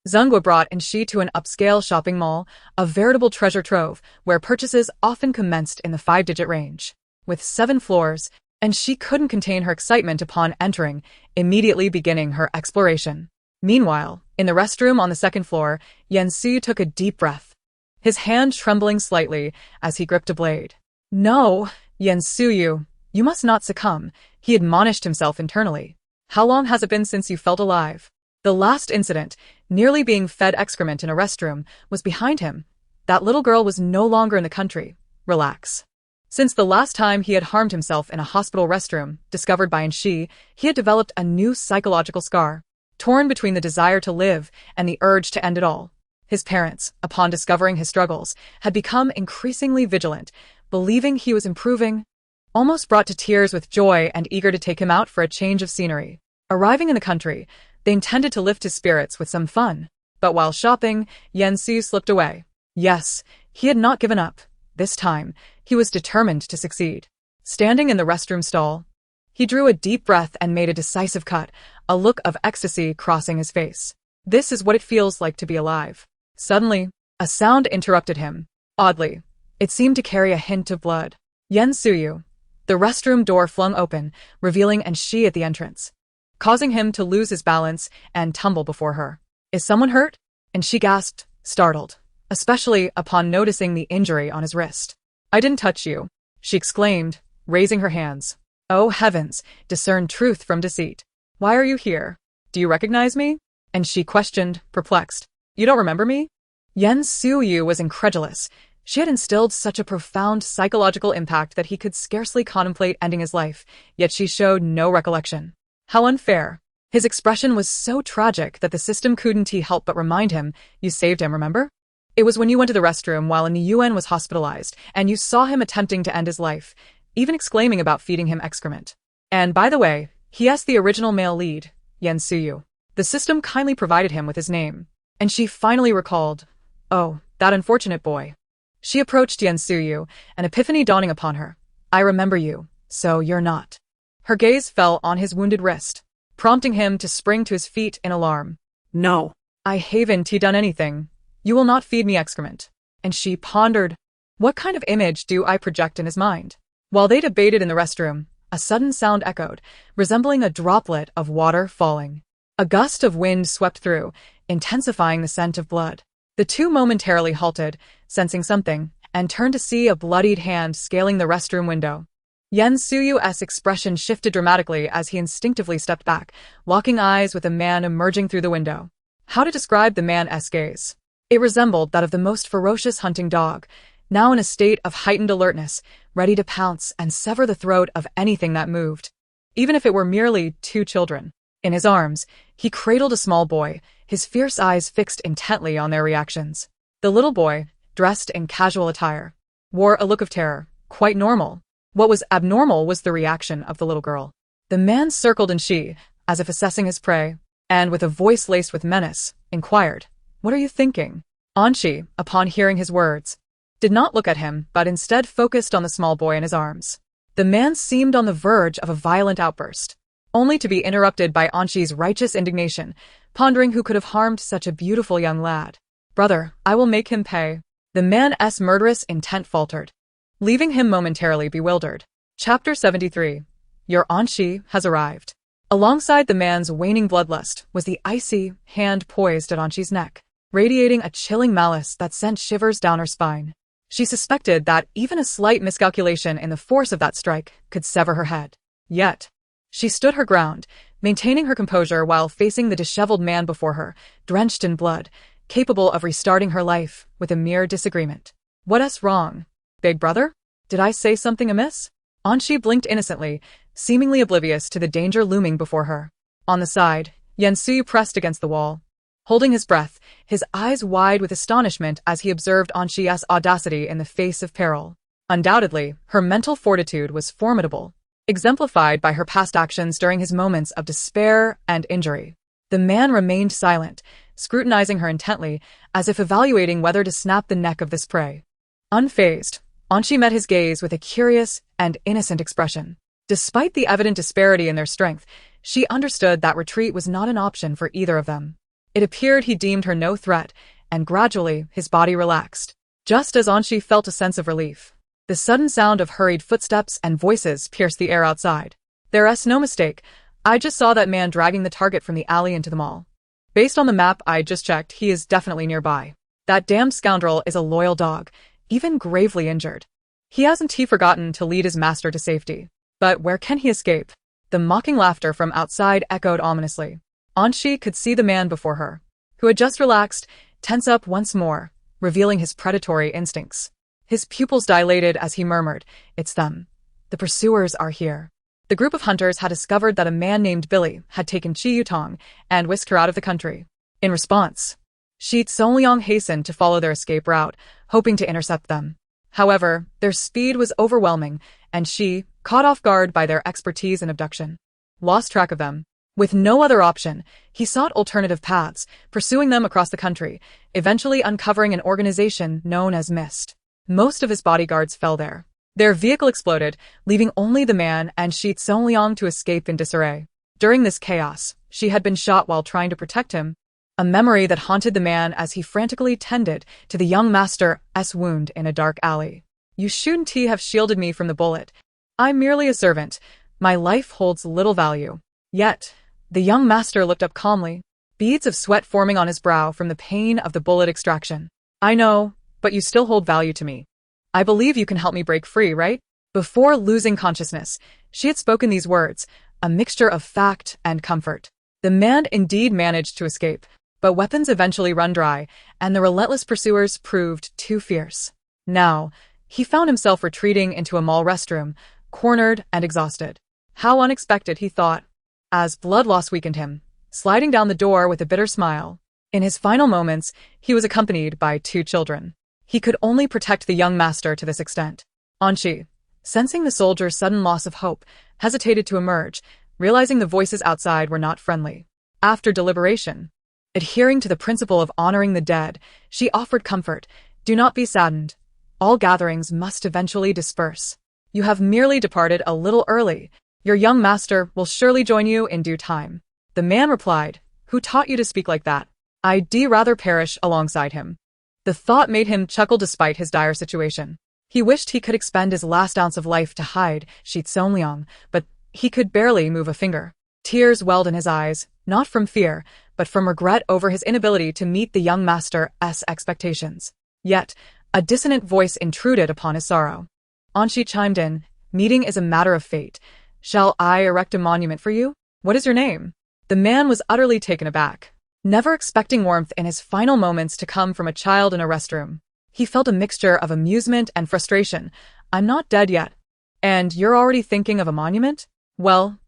Zhenghua brought she to an upscale shopping mall, a veritable treasure trove where purchases often commenced in the 5-digit range. With 7 floors, and she couldn't contain her excitement upon entering, immediately beginning her exploration. Meanwhile, in the restroom on the 2nd floor, Yanxi took a deep breath, his hand trembling slightly as he gripped a blade. "No, Yanxi, you must not succumb," he admonished himself internally. "How long has it been since you felt alive?" The last incident, nearly being fed excrement in a restroom, was behind him. That little girl was no longer in the country. Relax. Since the last time he had harmed himself in a hospital restroom, discovered by he had developed a new psychological scar, torn between the desire to live and the urge to end it all. His parents, upon discovering his struggles, had become increasingly vigilant, believing he was improving, almost brought to tears with joy and eager to take him out for a change of scenery. Arriving in the country, they intended to lift his spirits with some fun, but while shopping, Yanxi slipped away. Yes, he had not given up. This time, he was determined to succeed. Standing in the restroom stall, he drew a deep breath and made a decisive cut, a look of ecstasy crossing his face. This is what it feels like to be alive. Suddenly, a sound interrupted him. Oddly, it seemed to carry a hint of blood. Yanxi. The restroom door flung open, revealing she at the entrance, causing him to lose his balance and tumble before her. "Is someone hurt?" And she gasped, startled, especially upon noticing the injury on his wrist. "I didn't touch you," she exclaimed, raising her hands. "Oh heavens, discern truth from deceit. Why are you here? Do you recognize me?" And she questioned, perplexed. "You don't remember me?" Yanxi was incredulous. She had instilled such a profound psychological impact that he could scarcely contemplate ending his life, yet she showed no recollection. How unfair. His expression was so tragic that the system couldn't help but remind him, "You saved him, remember? It was when you went to the restroom while Niyuan was hospitalized, and you saw him attempting to end his life, even exclaiming about feeding him excrement. And by the way, he asked the original male lead, Yanxi. The system kindly provided him with his name." And she finally recalled, "Oh, that unfortunate boy." She approached Yanxi, an epiphany dawning upon her. "I remember you, so you're not." Her gaze fell on his wounded wrist, prompting him to spring to his feet in alarm. No. "I haven't done anything. You will not feed me excrement." And she pondered, what kind of image do I project in his mind? While they debated in the restroom, a sudden sound echoed, resembling a droplet of water falling. A gust of wind swept through, intensifying the scent of blood. The two momentarily halted, sensing something, and turned to see a bloodied hand scaling the restroom window. Yanxi's expression shifted dramatically as he instinctively stepped back, locking eyes with a man emerging through the window. How to describe the man's gaze? It resembled that of the most ferocious hunting dog, now in a state of heightened alertness, ready to pounce and sever the throat of anything that moved, even if it were merely 2 children. In his arms, he cradled a small boy, his fierce eyes fixed intently on their reactions. The little boy, dressed in casual attire, wore a look of terror, quite normal. What was abnormal was the reaction of the little girl. The man circled she, as if assessing his prey, and with a voice laced with menace, inquired, "What are you thinking?" Anshi, upon hearing his words, did not look at him but instead focused on the small boy in his arms. The man seemed on the verge of a violent outburst, only to be interrupted by Anshi's righteous indignation, pondering who could have harmed such a beautiful young lad. "Brother, I will make him pay." The man's murderous intent faltered, leaving him momentarily bewildered. Chapter 73. Your Anshi has arrived. Alongside the man's waning bloodlust was the icy hand poised at Anshi's neck, radiating a chilling malice that sent shivers down her spine. She suspected that even a slight miscalculation in the force of that strike could sever her head. Yet, she stood her ground, maintaining her composure while facing the disheveled man before her, drenched in blood, capable of restarting her life with a mere disagreement. What's wrong, big brother? Did I say something amiss? Anshi blinked innocently, seemingly oblivious to the danger looming before her. On the side, Yansu pressed against the wall, holding his breath, his eyes wide with astonishment as he observed Anshi's audacity in the face of peril. Undoubtedly, her mental fortitude was formidable, exemplified by her past actions during his moments of despair and injury. The man remained silent, scrutinizing her intently, as if evaluating whether to snap the neck of this prey. Unfazed, Anshi met his gaze with a curious and innocent expression. Despite the evident disparity in their strength, she understood that retreat was not an option for either of them. It appeared he deemed her no threat, and gradually his body relaxed. Just as Anshi felt a sense of relief, the sudden sound of hurried footsteps and voices pierced the air outside. There's no mistake. I just saw that man dragging the target from the alley into the mall. Based on the map I just checked, he is definitely nearby. That damned scoundrel is a loyal dog, even gravely injured. He hasn't forgotten to lead his master to safety. But where can he escape? The mocking laughter from outside echoed ominously. Anshi could see the man before her, who had just relaxed, tense up once more, revealing his predatory instincts. His pupils dilated as he murmured, "It's them. The pursuers are here." The group of hunters had discovered that a man named Billy had taken Chi Yutong and whisked her out of the country. In response, Shi Tsongliang hastened to follow their escape route, hoping to intercept them. However, their speed was overwhelming, and Shi, caught off guard by their expertise in abduction, lost track of them. With no other option, he sought alternative paths, pursuing them across the country, eventually uncovering an organization known as Mist. Most of his bodyguards fell there. Their vehicle exploded, leaving only the man and Shi Tsongliang to escape in disarray. During this chaos, she had been shot while trying to protect him, a memory that haunted the man as he frantically tended to the young master's wound in a dark alley. "You shouldn't have shielded me from the bullet. I'm merely a servant. My life holds little value." Yet, the young master looked up calmly, beads of sweat forming on his brow from the pain of the bullet extraction. "I know, but you still hold value to me. I believe you can help me break free, right?" Before losing consciousness, she had spoken these words, a mixture of fact and comfort. The man indeed managed to escape, but weapons eventually run dry, and the relentless pursuers proved too fierce. Now, he found himself retreating into a mall restroom, cornered and exhausted. How unexpected, he thought, as blood loss weakened him, sliding down the door with a bitter smile. In his final moments, he was accompanied by 2 children. He could only protect the young master to this extent. Anshi, sensing the soldier's sudden loss of hope, hesitated to emerge, realizing the voices outside were not friendly. After deliberation, adhering to the principle of honoring the dead, she offered comfort. "Do not be saddened. All gatherings must eventually disperse. You have merely departed a little early. Your young master will surely join you in due time." The man replied, "Who taught you to speak like that? I'd rather perish alongside him." The thought made him chuckle despite his dire situation. He wished he could expend his last ounce of life to hide Shi Tsongliang, but he could barely move a finger. Tears welled in his eyes, not from fear, but from regret over his inability to meet the young master's expectations. Yet, a dissonant voice intruded upon his sorrow. Anshi chimed in, "Meeting is a matter of fate. Shall I erect a monument for you? What is your name?" The man was utterly taken aback, never expecting warmth in his final moments to come from a child in a restroom. He felt a mixture of amusement and frustration. "I'm not dead yet. And you're already thinking of a monument? Well,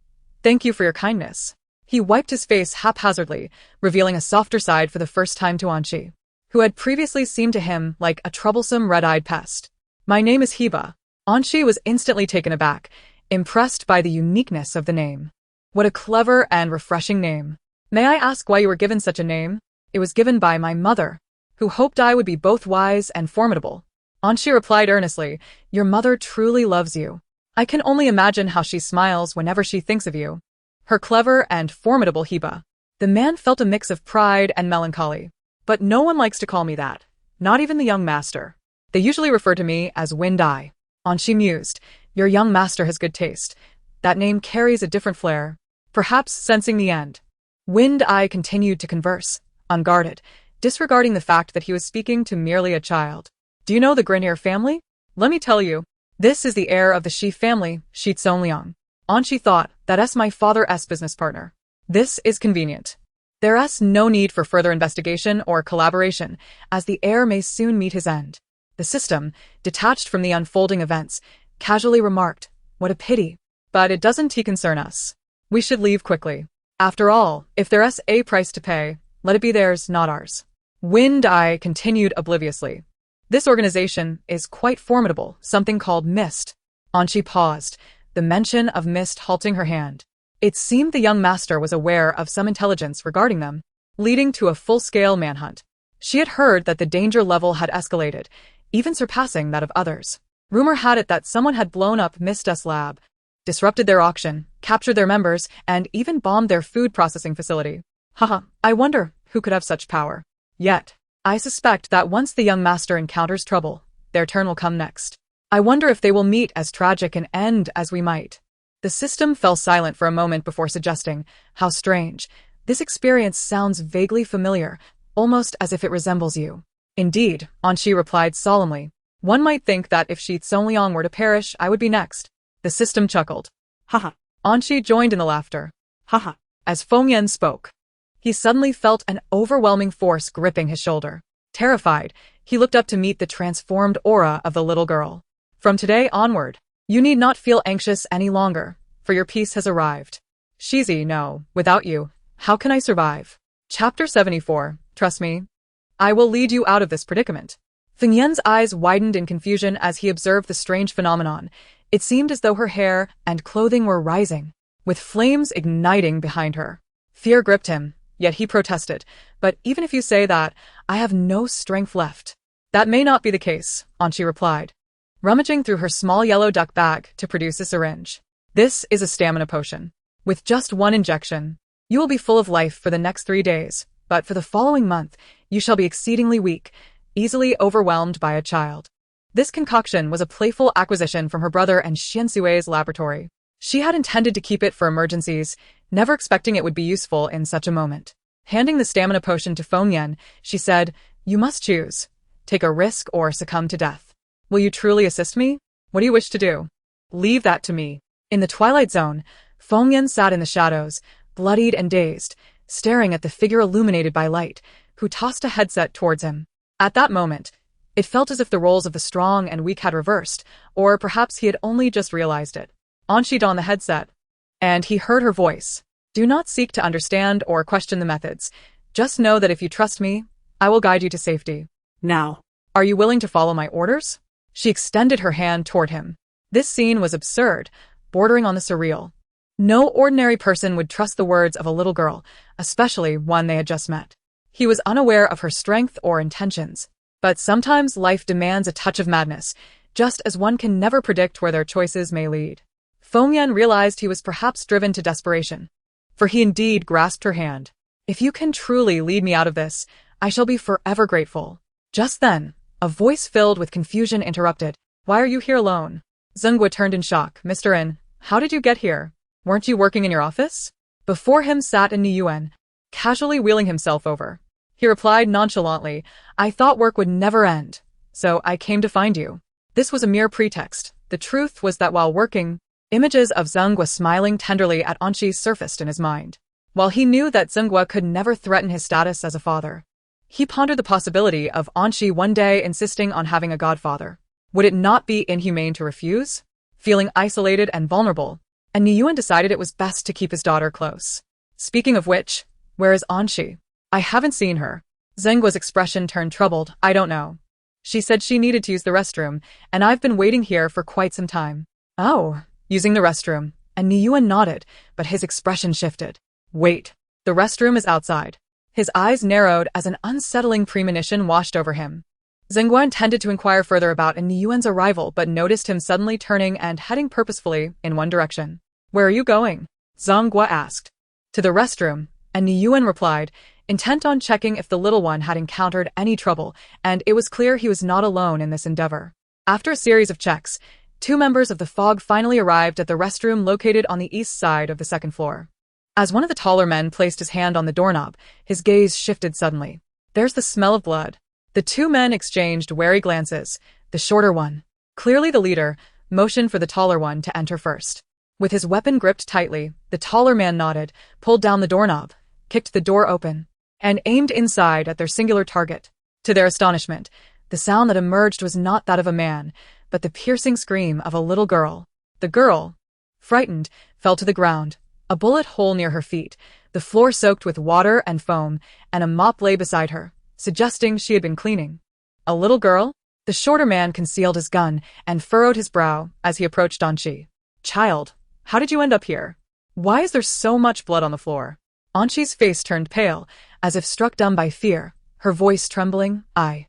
thank you for your kindness." He wiped his face haphazardly, revealing a softer side for the first time to Anshi, who had previously seemed to him like a troublesome red-eyed pest. "My name is Heba." Anshi was instantly taken aback, impressed by the uniqueness of the name. What a clever and refreshing name. "May I ask why you were given such a name?" "It was given by my mother, who hoped I would be both wise and formidable." Anshi replied earnestly, "Your mother truly loves you. I can only imagine how she smiles whenever she thinks of you. Her clever and formidable Heba." The man felt a mix of pride and melancholy. "But no one likes to call me that, not even the young master." They usually refer to me as Wind Eye. Anshi mused. Your young master has good taste. That name carries a different flair. Perhaps sensing the end. Wind Eye continued to converse, unguarded, disregarding the fact that he was speaking to merely a child. Do you know the Grenier family? Let me tell you. This is the heir of the Shi family, Shi Tsongliang. Anshi thought, that's my father's business partner. This is convenient. There's no need for further investigation or collaboration, as the heir may soon meet his end. The system, detached from the unfolding events, casually remarked, what a pity. But it doesn't concern us. We should leave quickly. After all, if there's a price to pay, let it be theirs, not ours. Wind Eye continued obliviously. This organization is quite formidable, something called Mist. Anshi paused, the mention of Mist halting her hand. It seemed the young master was aware of some intelligence regarding them, leading to a full-scale manhunt. She had heard that the danger level had escalated, even surpassing that of others. Rumor had it that someone had blown up Mist's lab, disrupted their auction, captured their members, and even bombed their food processing facility. Haha, I wonder who could have such power. Yet, I suspect that once the young master encounters trouble, their turn will come next. I wonder if they will meet as tragic an end as we might. The system fell silent for a moment before suggesting, how strange. This experience sounds vaguely familiar, almost as if it resembles you. Indeed, Anshi replied solemnly. One might think that if Shi Tsongliang were to perish, I would be next. The system chuckled. Haha. Anshi joined in the laughter. Haha. As Fengyan spoke, he suddenly felt an overwhelming force gripping his shoulder. Terrified, he looked up to meet the transformed aura of the little girl. From today onward, you need not feel anxious any longer, for your peace has arrived. Shizi, no, without you, how can I survive? Chapter 74, trust me. I will lead you out of this predicament. Fengyan's eyes widened in confusion as he observed the strange phenomenon. It seemed as though her hair and clothing were rising, with flames igniting behind her. Fear gripped him, yet he protested. But even if you say that, I have no strength left. That may not be the case, Anshi replied, rummaging through her small yellow duck bag to produce a syringe. This is a stamina potion. With just one injection, you will be full of life for the next 3 days, but for the following month, you shall be exceedingly weak, easily overwhelmed by a child. This concoction was a playful acquisition from her brother and Xiansui's laboratory. She had intended to keep it for emergencies, never expecting it would be useful in such a moment. Handing the stamina potion to Fengyan, she said, you must choose. Take a risk or succumb to death. Will you truly assist me? What do you wish to do? Leave that to me. In the twilight zone, Fengyan sat in the shadows, bloodied and dazed, staring at the figure illuminated by light, who tossed a headset towards him. At that moment, it felt as if the roles of the strong and weak had reversed, or perhaps he had only just realized it. Anshi donned the headset, and he heard her voice. Do not seek to understand or question the methods. Just know that if you trust me, I will guide you to safety. Now. Are you willing to follow my orders? She extended her hand toward him. This scene was absurd, bordering on the surreal. No ordinary person would trust the words of a little girl, especially one they had just met. He was unaware of her strength or intentions. But sometimes life demands a touch of madness, just as one can never predict where their choices may lead. Fengyan realized he was perhaps driven to desperation, for he indeed grasped her hand. If you can truly lead me out of this, I shall be forever grateful. Just then, a voice filled with confusion interrupted. Why are you here alone? Zhenghua turned in shock. Mr. In, how did you get here? Weren't you working in your office? Before him sat Ni Yuan, casually wheeling himself over. He replied nonchalantly, I thought work would never end, so I came to find you. This was a mere pretext. The truth was that while working, images of Zhenghua smiling tenderly at Anshi surfaced in his mind. While he knew that Zhenghua could never threaten his status as a father, he pondered the possibility of Anshi one day insisting on having a godfather. Would it not be inhumane to refuse? Feeling isolated and vulnerable, Ni Yuan decided it was best to keep his daughter close. Speaking of which, where is Anshi? I haven't seen her. Zhenggua's expression turned troubled. I don't know. She said she needed to use the restroom, and I've been waiting here for quite some time. Oh, using the restroom. Ni Yuan nodded, but his expression shifted. Wait, the restroom is outside. His eyes narrowed as an unsettling premonition washed over him. Zhenghua intended to inquire further about Ni Yuan's arrival, but noticed him suddenly turning and heading purposefully in one direction. Where are you going? Zhenghua asked. To the restroom, and Ni Yuan replied, intent on checking if the little one had encountered any trouble, and it was clear he was not alone in this endeavor. After a series of checks, 2 members of the FOG finally arrived at the restroom located on the east side of the second floor. As one of the taller men placed his hand on the doorknob, his gaze shifted suddenly. "There's the smell of blood." The 2 men exchanged wary glances. The shorter one, clearly the leader, motioned for the taller one to enter first. With his weapon gripped tightly, the taller man nodded, pulled down the doorknob, kicked the door open, and aimed inside at their singular target. To their astonishment, the sound that emerged was not that of a man, but the piercing scream of a little girl. The girl, frightened, fell to the ground, a bullet hole near her feet, the floor soaked with water and foam, and a mop lay beside her, suggesting she had been cleaning. A little girl? The shorter man concealed his gun and furrowed his brow as he approached Anchi. "Child, how did you end up here? Why is there so much blood on the floor?" Anchi's face turned pale, as if struck dumb by fear, her voice trembling. I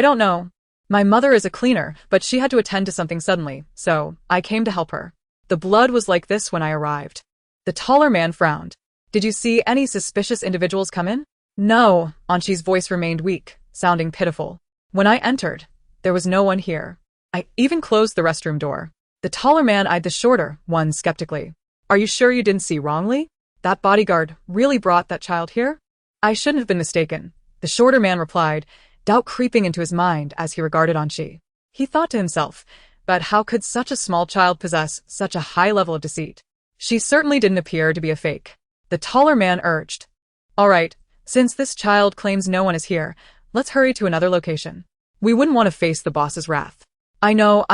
don't know. My mother is a cleaner, but she had to attend to something suddenly, so I came to help her. The blood was like this when I arrived." The taller man frowned. "Did you see any suspicious individuals come in?" "No," Anchi's voice remained weak, sounding pitiful. "When I entered, there was no one here. I even closed the restroom door." The taller man eyed the shorter one skeptically. "Are you sure you didn't see wrongly? That bodyguard really brought that child here?" "I shouldn't have been mistaken," the shorter man replied, doubt creeping into his mind as he regarded Anchi. He thought to himself, but how could such a small child possess such a high level of deceit? She certainly didn't appear to be a fake. The taller man urged, "All right, since this child claims no one is here, let's hurry to another location. We wouldn't want to face the boss's wrath." I know,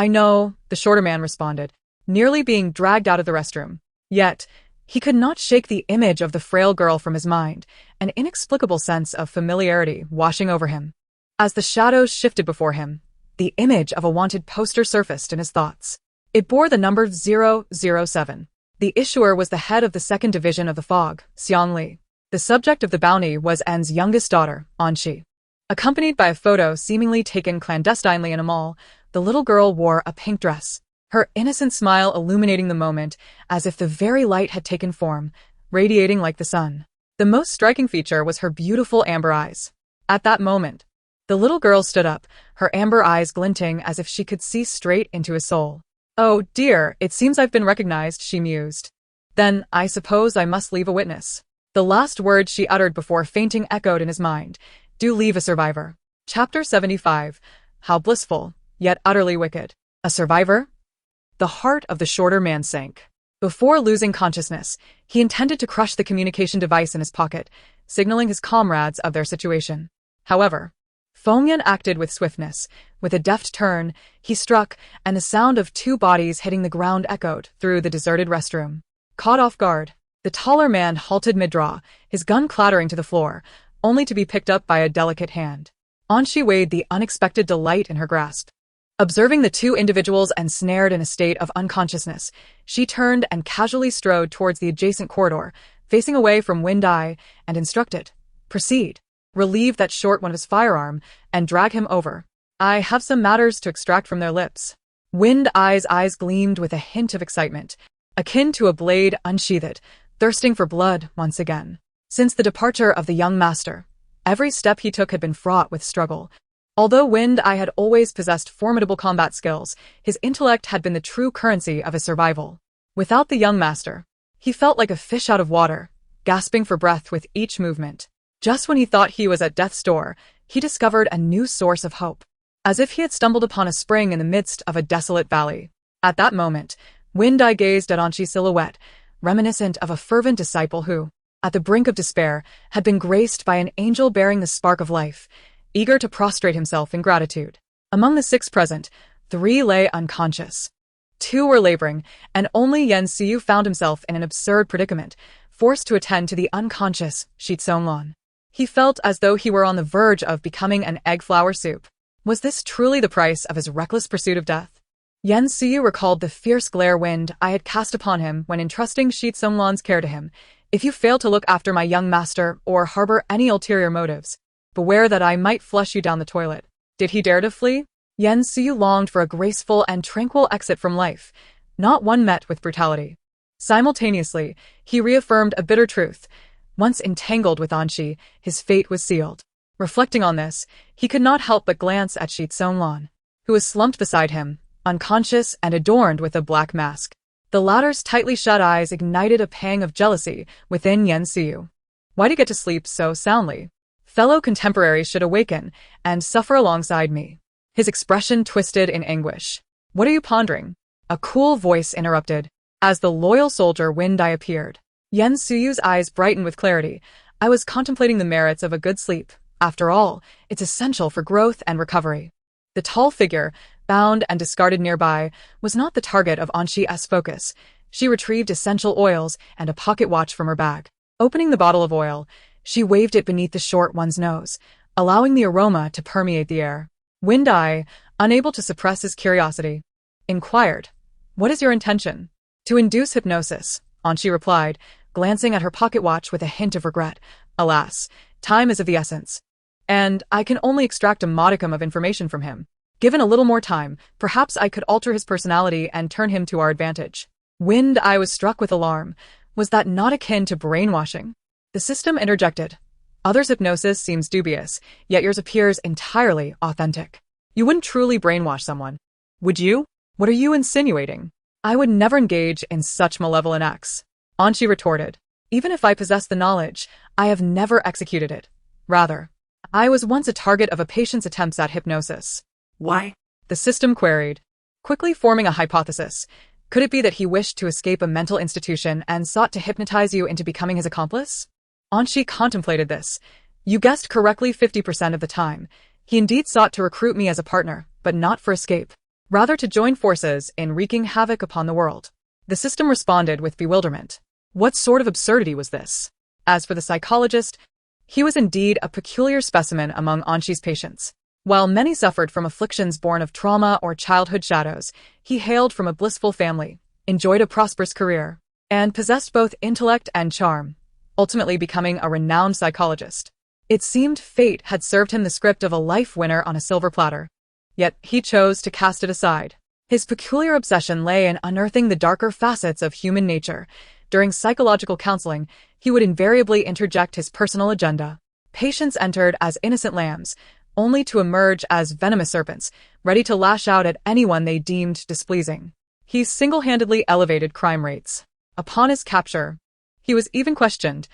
the shorter man responded, nearly being dragged out of the restroom. Yet, he could not shake the image of the frail girl from his mind, an inexplicable sense of familiarity washing over him. As the shadows shifted before him, the image of a wanted poster surfaced in his thoughts. It bore the number 007. The issuer was the head of the 2nd Division of the FOG, Xiang Li. The subject of the bounty was En's youngest daughter, Anchi. Accompanied by a photo seemingly taken clandestinely in a mall, the little girl wore a pink dress, her innocent smile illuminating the moment as if the very light had taken form, radiating like the sun. The most striking feature was her beautiful amber eyes. At that moment, the little girl stood up, her amber eyes glinting as if she could see straight into his soul. "Oh dear, it seems I've been recognized," she mused. "Then I suppose I must leave a witness." The last word she uttered before fainting echoed in his mind. "Do leave a survivor." Chapter 75. How blissful, yet utterly wicked. A survivor? The heart of the shorter man sank. Before losing consciousness, he intended to crush the communication device in his pocket, signaling his comrades of their situation. However, Fengyan acted with swiftness. With a deft turn, he struck, and the sound of 2 bodies hitting the ground echoed through the deserted restroom. Caught off guard, the taller man halted mid-draw, his gun clattering to the floor, only to be picked up by a delicate hand. Anchi weighed the unexpected delight in her grasp. Observing the 2 individuals ensnared in a state of unconsciousness, she turned and casually strode towards the adjacent corridor, facing away from Wind-Eye, and instructed, "Proceed. Relieve that short one of his firearm, and drag him over. I have some matters to extract from their lips." Wind-Eye's eyes gleamed with a hint of excitement, akin to a blade unsheathed, thirsting for blood once again. Since the departure of the young master, every step he took had been fraught with struggle. Although Wind-Eye had always possessed formidable combat skills, his intellect had been the true currency of his survival. Without the young master, he felt like a fish out of water, gasping for breath with each movement. Just when he thought he was at death's door, he discovered a new source of hope, as if he had stumbled upon a spring in the midst of a desolate valley. At that moment, Wind-Eye gazed at Anchi's silhouette, reminiscent of a fervent disciple who, at the brink of despair, had been graced by an angel bearing the spark of life, eager to prostrate himself in gratitude. Among the 6 present, 3 lay unconscious. 2 were laboring, and only Yen Siyu found himself in an absurd predicament, forced to attend to the unconscious Shitsonglan. He felt as though he were on the verge of becoming an egg flour soup. Was this truly the price of his reckless pursuit of death? Yen Siyu recalled the fierce glare Wind-Eye had cast upon him when entrusting Shitsonglan's care to him. "If you fail to look after my young master or harbor any ulterior motives, beware that I might flush you down the toilet." Did he dare to flee? Yen Siyu longed for a graceful and tranquil exit from life, not one met with brutality. Simultaneously, he reaffirmed a bitter truth. Once entangled with Anshi, his fate was sealed. Reflecting on this, he could not help but glance at Shitsonglan, who was slumped beside him, unconscious and adorned with a black mask. The latter's tightly shut eyes ignited a pang of jealousy within Yen Siyu. Why'd he get to sleep so soundly? Fellow contemporaries should awaken and suffer alongside me. His expression twisted in anguish. What are you pondering? A cool voice interrupted. As the loyal soldier Windai appeared, Yen Suyu's eyes brightened with clarity. I was contemplating the merits of a good sleep. After all, it's essential for growth and recovery. The tall figure, bound and discarded nearby, was not the target of Anshi's focus. She retrieved essential oils and a pocket watch from her bag. Opening the bottle of oil, she waved it beneath the short one's nose, allowing the aroma to permeate the air. Windai, unable to suppress his curiosity, inquired, "What is your intention?" "To induce hypnosis," Anshi replied, glancing at her pocket watch with a hint of regret. "Alas, time is of the essence, and I can only extract a modicum of information from him. Given a little more time, perhaps I could alter his personality and turn him to our advantage." Windai was struck with alarm. Was that not akin to brainwashing? The system interjected. "Others' hypnosis seems dubious, yet yours appears entirely authentic. You wouldn't truly brainwash someone, would you? What are you insinuating?" "I would never engage in such malevolent acts," Anshi retorted. "Even if I possess the knowledge, I have never executed it. Rather, I was once a target of a patient's attempts at hypnosis." Why? The system queried, quickly forming a hypothesis. Could it be that he wished to escape a mental institution and sought to hypnotize you into becoming his accomplice? Anshi contemplated this. "You guessed correctly 50% of the time. He indeed sought to recruit me as a partner, but not for escape. Rather to join forces in wreaking havoc upon the world." The system responded with bewilderment. What sort of absurdity was this? As for the psychologist, he was indeed a peculiar specimen among Anshi's patients. While many suffered from afflictions born of trauma or childhood shadows, he hailed from a blissful family, enjoyed a prosperous career, and possessed both intellect and charm, ultimately becoming a renowned psychologist. It seemed fate had served him the script of a life winner on a silver platter. Yet he chose to cast it aside. His peculiar obsession lay in unearthing the darker facets of human nature. During psychological counseling, he would invariably interject his personal agenda. Patients entered as innocent lambs, only to emerge as venomous serpents, ready to lash out at anyone they deemed displeasing. He single-handedly elevated crime rates. Upon his capture, he was even questioned,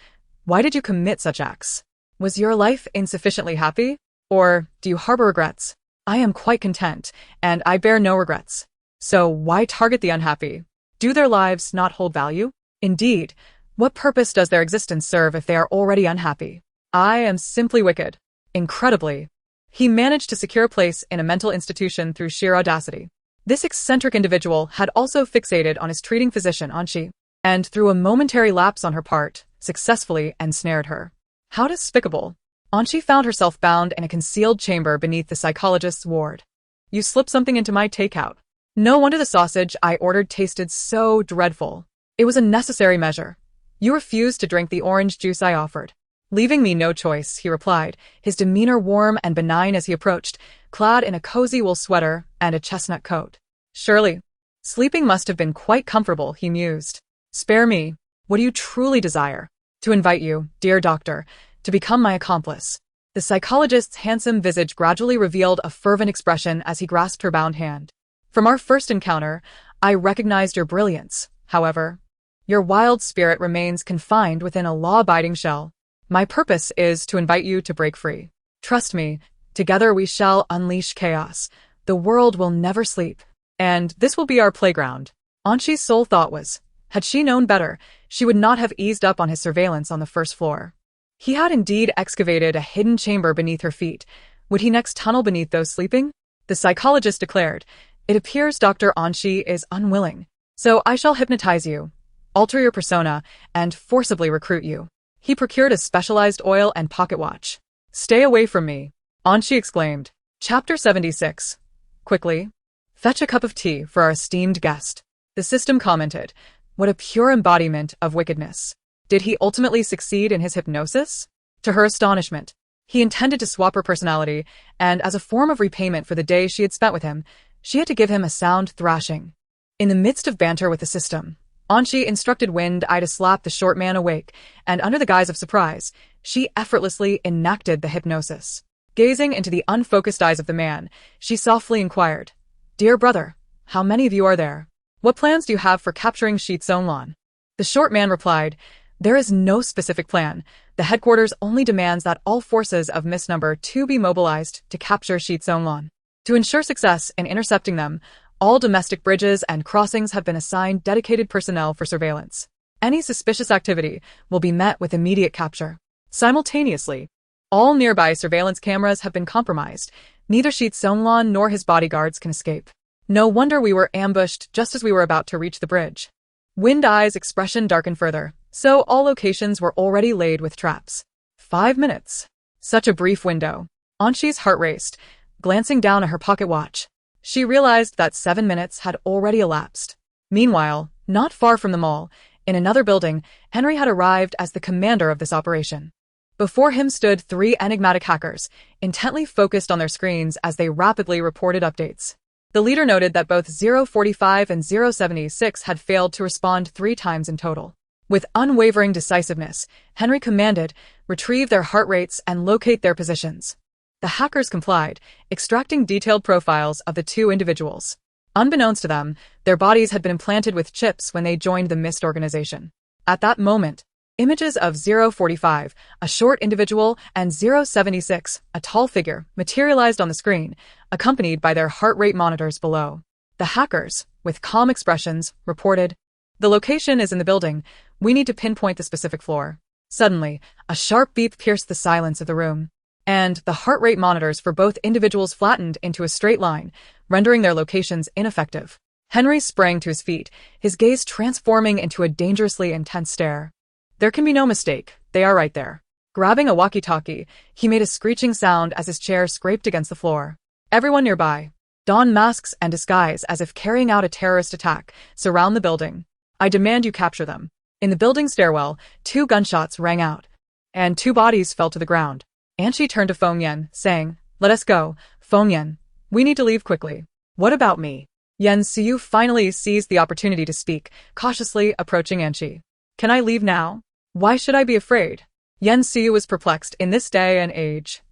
"Why did you commit such acts? Was your life insufficiently happy? Or do you harbor regrets?" "I am quite content, and I bear no regrets." "So why target the unhappy? Do their lives not hold value? Indeed, what purpose does their existence serve if they are already unhappy? I am simply wicked." Incredibly, he managed to secure a place in a mental institution through sheer audacity. This eccentric individual had also fixated on his treating physician, Anshi, and through a momentary lapse on her part, successfully ensnared her. How despicable! Anshi found herself bound in a concealed chamber beneath the psychologist's ward. "You slipped something into my takeout. No wonder the sausage I ordered tasted so dreadful. It was a necessary measure. You refused to drink the orange juice I offered." "Leaving me no choice," he replied, his demeanor warm and benign as he approached, clad in a cozy wool sweater and a chestnut coat. "Surely, sleeping must have been quite comfortable," he mused. "Spare me. What do you truly desire?" "To invite you, dear doctor, to become my accomplice." The psychologist's handsome visage gradually revealed a fervent expression as he grasped her bound hand. "From our first encounter, I recognized your brilliance. However, your wild spirit remains confined within a law-abiding shell. My purpose is to invite you to break free. Trust me, together we shall unleash chaos. The world will never sleep, and this will be our playground." Anshi's sole thought was, had she known better, she would not have eased up on his surveillance on the first floor. He had indeed excavated a hidden chamber beneath her feet. Would he next tunnel beneath those sleeping? The psychologist declared, "It appears Dr. Anshi is unwilling, so I shall hypnotize you, alter your persona, and forcibly recruit you." He procured a specialized oil and pocket watch. "Stay away from me," Anshi exclaimed. Chapter 76. Quickly, "Fetch a cup of tea for our esteemed guest." The system commented, "What a pure embodiment of wickedness." Did he ultimately succeed in his hypnosis? To her astonishment, he intended to swap her personality, and as a form of repayment for the day she had spent with him, she had to give him a sound thrashing. In the midst of banter with the system, Anshi instructed Wind-Eye to slap the short man awake, and under the guise of surprise, she effortlessly enacted the hypnosis. Gazing into the unfocused eyes of the man, she softly inquired, "Dear brother, how many of you are there? What plans do you have for capturing Shi Tsonglon?" The short man replied, "There is no specific plan. The headquarters only demands that all forces of Miss Number 2 be mobilized to capture Shi Tsonglon. To ensure success in intercepting them, all domestic bridges and crossings have been assigned dedicated personnel for surveillance. Any suspicious activity will be met with immediate capture. Simultaneously, all nearby surveillance cameras have been compromised. Neither Shi Tsonglon nor his bodyguards can escape. No wonder we were ambushed just as we were about to reach the bridge." Wind-Eye's expression darkened further, so all locations were already laid with traps. 5 minutes. Such a brief window. Anshi's heart raced, glancing down at her pocket watch. She realized that 7 minutes had already elapsed. Meanwhile, not far from the mall, in another building, Henry had arrived as the commander of this operation. Before him stood 3 enigmatic hackers, intently focused on their screens as they rapidly reported updates. The leader noted that both 045 and 076 had failed to respond 3 times in total. With unwavering decisiveness, Henry commanded, "Retrieve their heart rates and locate their positions." The hackers complied, extracting detailed profiles of the 2 individuals. Unbeknownst to them, their bodies had been implanted with chips when they joined the Mist organization. At that moment, images of 045, a short individual, and 076, a tall figure, materialized on the screen, accompanied by their heart rate monitors below. The hackers, with calm expressions, reported, "The location is in the building. We need to pinpoint the specific floor." Suddenly, a sharp beep pierced the silence of the room, and the heart rate monitors for both individuals flattened into a straight line, rendering their locations ineffective. Henry sprang to his feet, his gaze transforming into a dangerously intense stare. "There can be no mistake, they are right there." Grabbing a walkie-talkie, he made a screeching sound as his chair scraped against the floor. "Everyone nearby, don masks and disguise as if carrying out a terrorist attack, surround the building. I demand you capture them." In the building stairwell, 2 gunshots rang out, and 2 bodies fell to the ground. Anshi turned to Feng Yan, saying, "Let us go, Feng Yan. We need to leave quickly." "What about me?" Yan Xiu finally seized the opportunity to speak, cautiously approaching Anshi. "Can I leave now? Why should I be afraid?" Yan Xiu was perplexed in this day and age.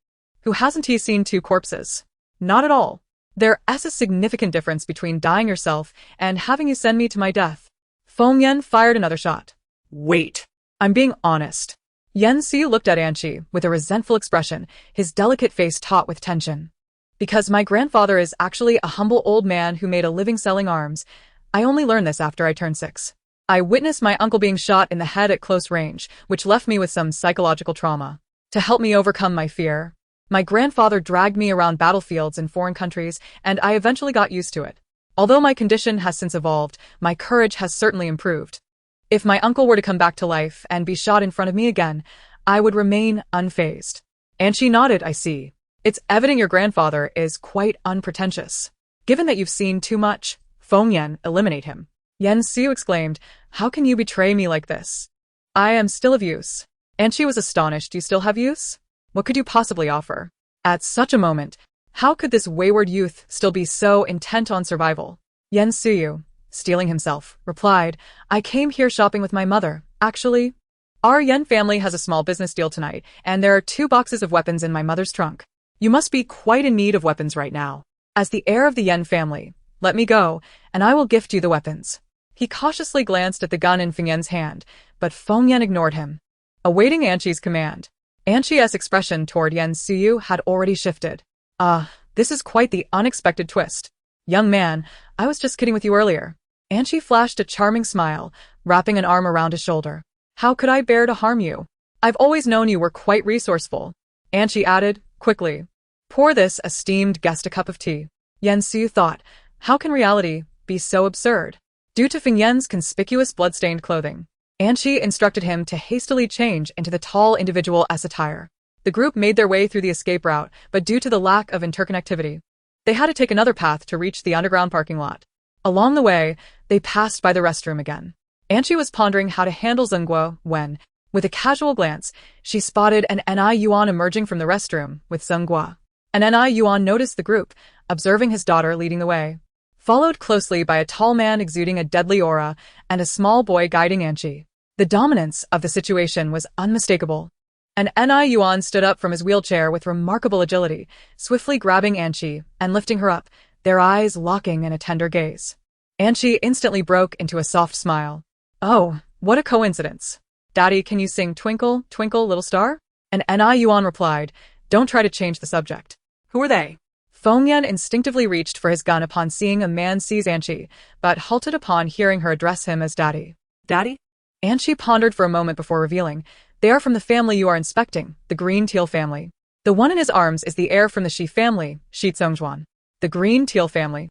Who hasn't he seen 2 corpses? Not at all. There is a significant difference between dying yourself and having you send me to my death. Feng Yan fired another shot. "Wait. I'm being honest." Yan Xiu looked at Anshi with a resentful expression, his delicate face taut with tension. "Because my grandfather is actually a humble old man who made a living selling arms. I only learned this after I turned 6. I witnessed my uncle being shot in the head at close range, which left me with some psychological trauma. To help me overcome my fear, my grandfather dragged me around battlefields in foreign countries, and I eventually got used to it. Although my condition has since evolved, my courage has certainly improved. If my uncle were to come back to life and be shot in front of me again, I would remain unfazed." And she nodded, "I see. It's evident your grandfather is quite unpretentious. Given that you've seen too much, Feng Yan, eliminate him." Yan Xiu exclaimed, "How can you betray me like this? I am still of use." And she was astonished. "You still have use? What could you possibly offer?" At such a moment, how could this wayward youth still be so intent on survival? Yan Xiu, steeling himself, replied, "I came here shopping with my mother. Actually, our Yan family has a small business deal tonight, and there are 2 boxes of weapons in my mother's trunk. You must be quite in need of weapons right now. As the heir of the Yan family, let me go, and I will gift you the weapons." He cautiously glanced at the gun in Feng Yan's hand, but Feng Yan ignored him, awaiting Anshi's command. Anshi's expression toward Yan Xiu had already shifted. This is quite the unexpected twist. Young man, I was just kidding with you earlier." Anshi flashed a charming smile, wrapping an arm around his shoulder. "How could I bear to harm you? I've always known you were quite resourceful." Anshi added, quickly, "Pour this esteemed guest a cup of tea." Yan Xiu thought, how can reality be so absurd? Due to Feng Yan's conspicuous blood-stained clothing, Anshi instructed him to hastily change into the tall individual's attire. The group made their way through the escape route, but due to the lack of interconnectivity, they had to take another path to reach the underground parking lot. Along the way, they passed by the restroom again. Anshi was pondering how to handle Zhengguo when, with a casual glance, she spotted an Ni Yuan emerging from the restroom with Zhengguo. An Ni Yuan noticed the group, observing his daughter leading the way. followed closely by a tall man exuding a deadly aura and a small boy guiding Anchi. The dominance of the situation was unmistakable. An Ni Yuan stood up from his wheelchair with remarkable agility, swiftly grabbing Anchi and lifting her up, their eyes locking in a tender gaze. Anchi instantly broke into a soft smile. "Oh, what a coincidence. Daddy, can you sing Twinkle, Twinkle, Little Star?" And Ni Yuan replied, "Don't try to change the subject." Who are they? Feng Yan instinctively reached for his gun upon seeing a man seize Anchi, but halted upon hearing her address him as Daddy. Daddy? Anchi pondered for a moment before revealing, "They are from the family you are inspecting, the Green Teal family. The one in his arms is the heir from the Shi family, Shi Tsongjuan. The Green Teal family."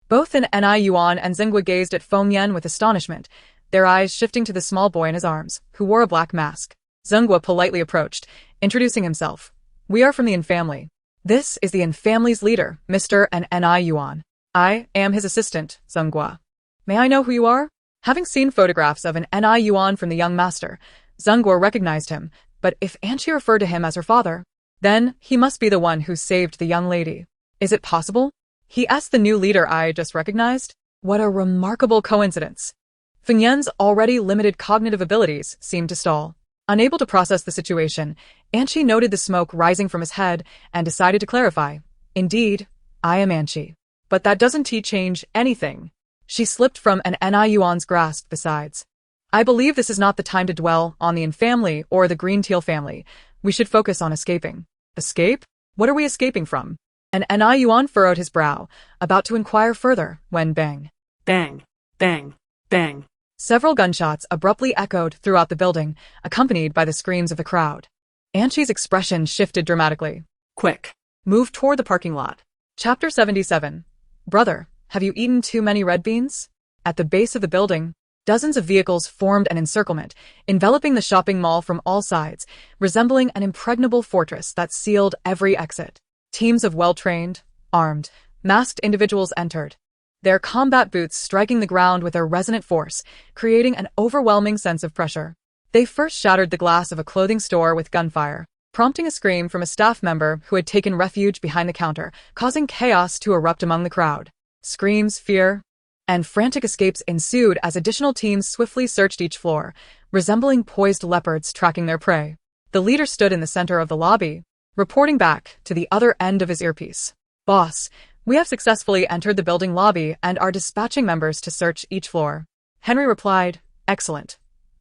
Both Ni Yuan and Zengua gazed at Feng Yan with astonishment, their eyes shifting to the small boy in his arms, who wore a black mask. Zengua politely approached, introducing himself. "We are from the Yin family. This is the Yin family's leader, Mr. Ni Yuan. I am his assistant, Zengua. May I know who you are?" Having seen photographs of an Ni Yuan from the young master, Zengua recognized him, but if Anchi referred to him as her father, then he must be the one who saved the young lady. Is it possible? He asked the new leader I just recognized? What a remarkable coincidence. Feng Yan's already limited cognitive abilities seemed to stall. Unable to process the situation, Anchi noted the smoke rising from his head and decided to clarify. "Indeed, I am Anchi. But that doesn't change anything." She slipped from an Ni Yuan's grasp besides. "I believe this is not the time to dwell on the Yin family or the Green Teal family. We should focus on escaping." "Escape? What are we escaping from?" And Ni Yuan furrowed his brow, about to inquire further, when bang. Bang, bang, bang. Several gunshots abruptly echoed throughout the building, accompanied by the screams of the crowd. Anchi's expression shifted dramatically. Quick. Move toward the parking lot. Chapter 77. Brother, have you eaten too many red beans? At the base of the building, dozens of vehicles formed an encirclement, enveloping the shopping mall from all sides, resembling an impregnable fortress that sealed every exit. Teams of well-trained, armed, masked individuals entered, their combat boots striking the ground with their resonant force, creating an overwhelming sense of pressure. They first shattered the glass of a clothing store with gunfire, prompting a scream from a staff member who had taken refuge behind the counter, causing chaos to erupt among the crowd. Screams, fear, and frantic escapes ensued as additional teams swiftly searched each floor, resembling poised leopards tracking their prey. The leader stood in the center of the lobby, reporting back to the other end of his earpiece. "Boss, we have successfully entered the building lobby and are dispatching members to search each floor." Henry replied, "Excellent.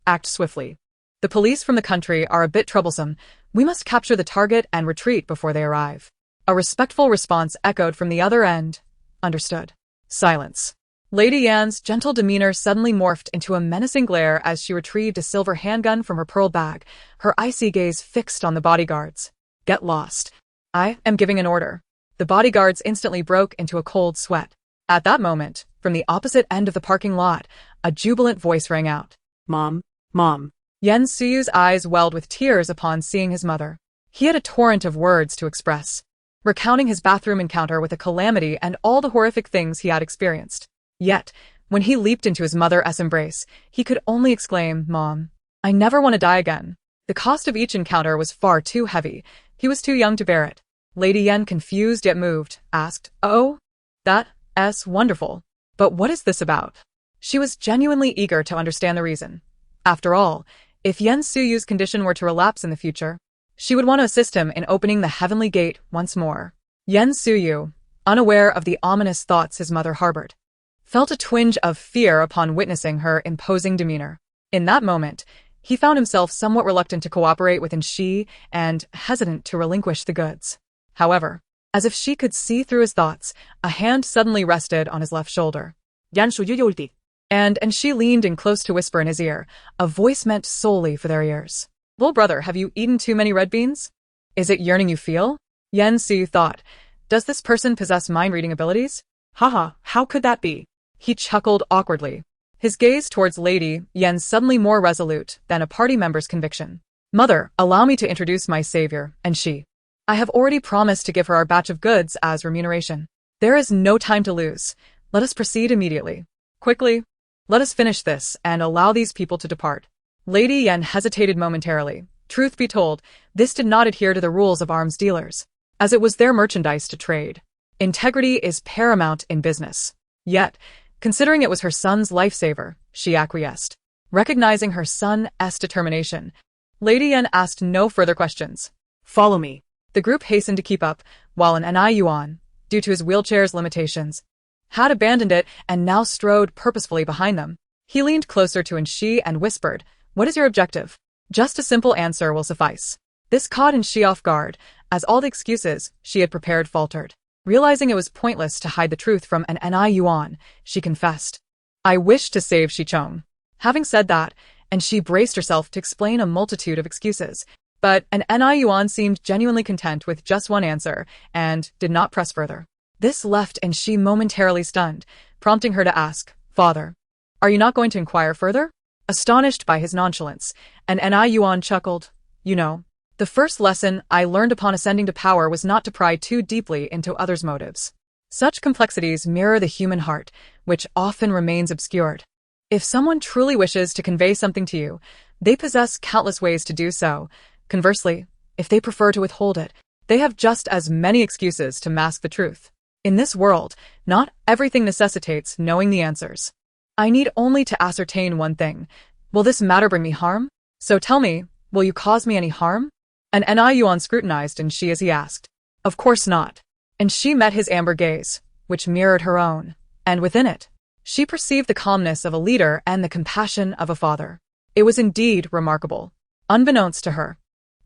Act swiftly. The police from the country are a bit troublesome. We must capture the target and retreat before they arrive." A respectful response echoed from the other end. "Understood." Silence. Lady Yan's gentle demeanor suddenly morphed into a menacing glare as she retrieved a silver handgun from her pearl bag, her icy gaze fixed on the bodyguards. "Get lost. I am giving an order." The bodyguards instantly broke into a cold sweat. At that moment, from the opposite end of the parking lot, a jubilant voice rang out. "Mom, Mom." Yen Suyu's eyes welled with tears upon seeing his mother. He had a torrent of words to express, recounting his bathroom encounter with a calamity and all the horrific things he had experienced. Yet, when he leaped into his mother's embrace, he could only exclaim, "Mom, I never want to die again." The cost of each encounter was far too heavy. He was too young to bear it. Lady Yen, confused yet moved, asked, "Oh, that's wonderful. But what is this about?" She was genuinely eager to understand the reason. After all, if Yen Suyu's condition were to relapse in the future, she would want to assist him in opening the heavenly gate once more. Yen Suyu, unaware of the ominous thoughts his mother harbored, felt a twinge of fear upon witnessing her imposing demeanor. In that moment, he found himself somewhat reluctant to cooperate with She and hesitant to relinquish the goods. However, as if she could see through his thoughts, a hand suddenly rested on his left shoulder. Yan Shuyu Yulti. And she leaned in close to whisper in his ear, a voice meant solely for their ears. "Little brother, have you eaten too many red beans? Is it yearning you feel?" Yen Su thought, "Does this person possess mind-reading abilities?" Haha, how could that be? He chuckled awkwardly, his gaze towards Lady Yen suddenly more resolute than a party member's conviction. "Mother, allow me to introduce my savior, and she. I have already promised to give her our batch of goods as remuneration. There is no time to lose. Let us proceed immediately. Quickly, let us finish this and allow these people to depart." Lady Yen hesitated momentarily. Truth be told, this did not adhere to the rules of arms dealers, as it was their merchandise to trade. Integrity is paramount in business. Yet, considering it was her son's lifesaver, she acquiesced. Recognizing her son's determination, Lady Yen asked no further questions. Follow me. The group hastened to keep up, while an Ni Yuan, due to his wheelchair's limitations, had abandoned it and now strode purposefully behind them. He leaned closer to Enshi and whispered, "What is your objective?" Just a simple answer will suffice. This caught Enshi off guard, as all the excuses she had prepared faltered. Realizing it was pointless to hide the truth from an Ni Yuan, she confessed, "I wish to save Shichong." Having said that, Enshi braced herself to explain a multitude of excuses, but an Ni Yuan seemed genuinely content with just one answer and did not press further. This left Enshi momentarily stunned, prompting her to ask, "Father, are you not going to inquire further?" Astonished by his nonchalance, an Ni Yuan chuckled, "You know, the first lesson I learned upon ascending to power was not to pry too deeply into others' motives. Such complexities mirror the human heart, which often remains obscured. If someone truly wishes to convey something to you, they possess countless ways to do so. Conversely, if they prefer to withhold it, they have just as many excuses to mask the truth. In this world, not everything necessitates knowing the answers. I need only to ascertain one thing. Will this matter bring me harm? So tell me, will you cause me any harm?" And Ni Yuan scrutinized Enshi as he asked. "Of course not." And she met his amber gaze, which mirrored her own, and within it, she perceived the calmness of a leader and the compassion of a father. It was indeed remarkable. Unbeknownst to her,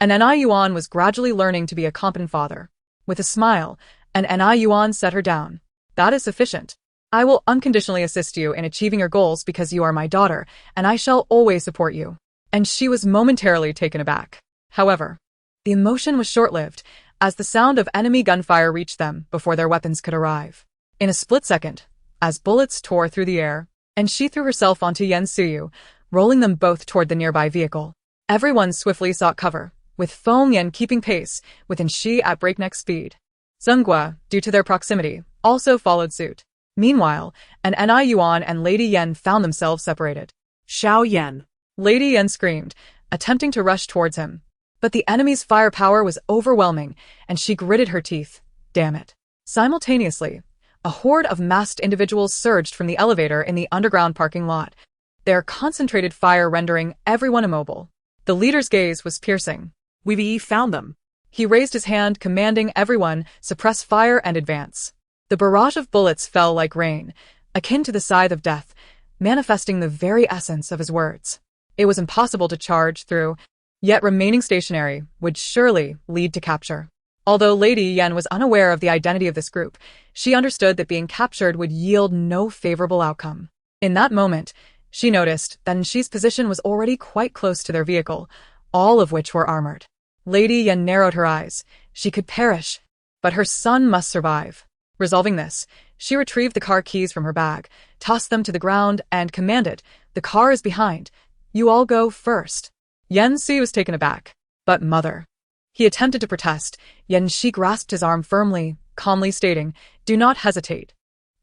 an Ni Yuan was gradually learning to be a competent father. With a smile, an Ni Yuan set her down. "That is sufficient. I will unconditionally assist you in achieving your goals because you are my daughter, and I shall always support you." And she was momentarily taken aback. However, the emotion was short-lived, as the sound of enemy gunfire reached them before their weapons could arrive. In a split second, as bullets tore through the air, and she threw herself onto Yen Suyu, rolling them both toward the nearby vehicle. Everyone swiftly sought cover, with Feng Yen keeping pace with Enshi at breakneck speed. Zhenghua, due to their proximity, also followed suit. Meanwhile, an Ni Yuan and Lady Yen found themselves separated. Xiao Yen. Lady Yen screamed, attempting to rush towards him. But the enemy's firepower was overwhelming, and she gritted her teeth. Damn it. Simultaneously, a horde of masked individuals surged from the elevator in the underground parking lot, their concentrated fire rendering everyone immobile. The leader's gaze was piercing. "We've found them." He raised his hand, commanding everyone, suppress fire and advance. The barrage of bullets fell like rain, akin to the scythe of death, manifesting the very essence of his words. It was impossible to charge through, yet remaining stationary would surely lead to capture. Although Lady Yen was unaware of the identity of this group, she understood that being captured would yield no favorable outcome. In that moment, she noticed that Enshi's position was already quite close to their vehicle, all of which were armored. Lady Yen narrowed her eyes. She could perish, but her son must survive. Resolving this, she retrieved the car keys from her bag, tossed them to the ground, and commanded, "The car is behind. You all go first." Yen Si was taken aback. "But mother." He attempted to protest, yet Enshi grasped his arm firmly, calmly stating, "Do not hesitate.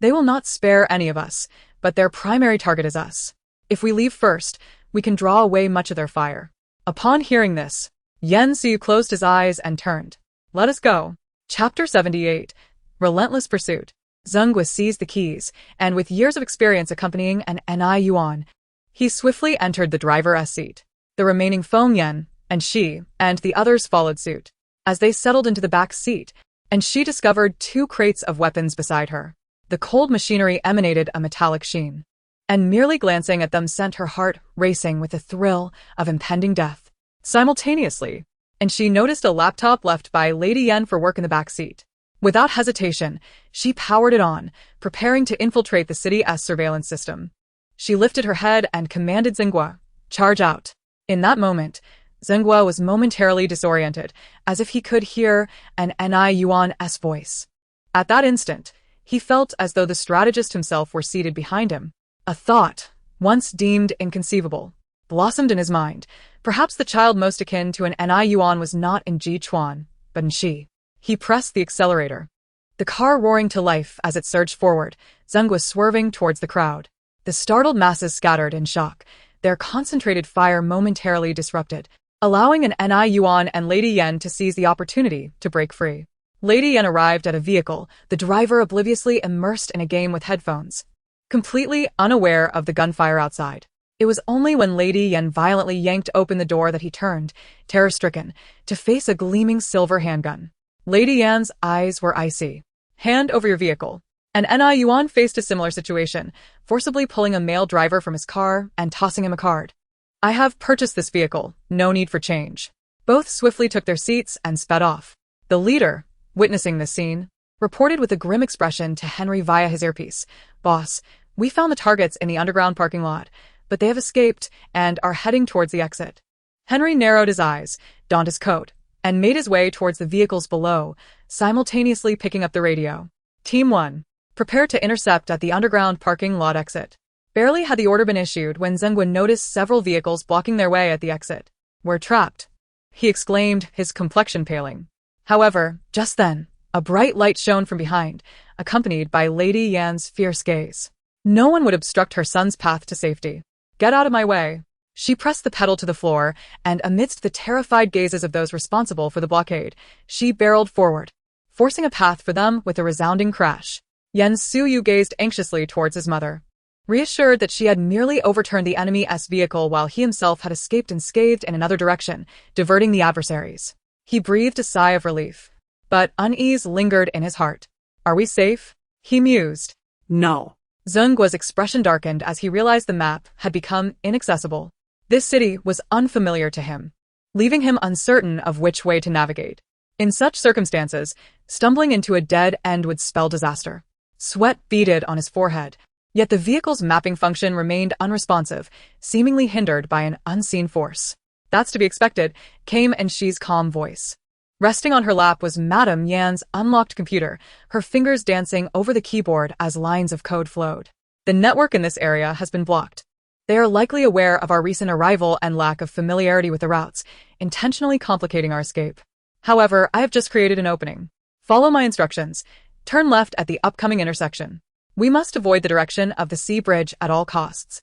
They will not spare any of us, but their primary target is us. If we leave first, we can draw away much of their fire." Upon hearing this, Yen Si closed his eyes and turned. "Let us go." Chapter 78. Relentless Pursuit. Zhenghua seized the keys, and with years of experience accompanying an Ni Yuan, he swiftly entered the driver's seat. The remaining Feng Yen, and she, and the others followed suit. As they settled into the back seat, and she discovered 2 crates of weapons beside her. The cold machinery emanated a metallic sheen, and merely glancing at them sent her heart racing with the thrill of impending death. Simultaneously, and she noticed a laptop left by Lady Yen for work in the back seat. Without hesitation, she powered it on, preparing to infiltrate the city's surveillance system. She lifted her head and commanded Zhenghua, "Charge out." In that moment, Zhenghua was momentarily disoriented, as if he could hear an Ni Yuan's voice. At that instant, he felt as though the strategist himself were seated behind him. A thought, once deemed inconceivable, blossomed in his mind. Perhaps the child most akin to an Ni Yuan was not in Ji Chuan, but in Shi. He pressed the accelerator. The car roaring to life as it surged forward, Zhenghua swerving towards the crowd. The startled masses scattered in shock, their concentrated fire momentarily disrupted, allowing an Ni Yuan and Lady Yen to seize the opportunity to break free. Lady Yen arrived at a vehicle, the driver obliviously immersed in a game with headphones, completely unaware of the gunfire outside. It was only when Lady Yen violently yanked open the door that he turned, terror-stricken, to face a gleaming silver handgun. Lady Yan's eyes were icy. Hand over your vehicle. And Ni Yuan faced a similar situation, forcibly pulling a male driver from his car and tossing him a card. I have purchased this vehicle, no need for change. Both swiftly took their seats and sped off. The leader, witnessing this scene, reported with a grim expression to Henry via his earpiece, "Boss, we found the targets in the underground parking lot, but they have escaped and are heading towards the exit." Henry narrowed his eyes, donned his coat, and made his way towards the vehicles below, simultaneously picking up the radio. Team 1. Prepare to intercept at the underground parking lot exit. Barely had the order been issued when Zengguan noticed several vehicles blocking their way at the exit. "We're trapped," he exclaimed, his complexion paling. However, just then, a bright light shone from behind, accompanied by Lady Yan's fierce gaze. No one would obstruct her son's path to safety. "Get out of my way." She pressed the pedal to the floor, and amidst the terrified gazes of those responsible for the blockade, she barreled forward, forcing a path for them with a resounding crash. Yen Suyu gazed anxiously towards his mother, reassured that she had merely overturned the enemy's vehicle while he himself had escaped unscathed in another direction, diverting the adversaries. He breathed a sigh of relief, but unease lingered in his heart. "Are we safe?" he mused. No. Zenggua's expression darkened as he realized the map had become inaccessible. This city was unfamiliar to him, leaving him uncertain of which way to navigate. In such circumstances, stumbling into a dead end would spell disaster. Sweat beaded on his forehead, yet the vehicle's mapping function remained unresponsive, seemingly hindered by an unseen force. "That's to be expected," came Enshi's calm voice. Resting on her lap was Madame Yan's unlocked computer, her fingers dancing over the keyboard as lines of code flowed. "The network in this area has been blocked. They are likely aware of our recent arrival and lack of familiarity with the routes, intentionally complicating our escape. However, I have just created an opening. Follow my instructions. Turn left at the upcoming intersection. We must avoid the direction of the sea bridge at all costs.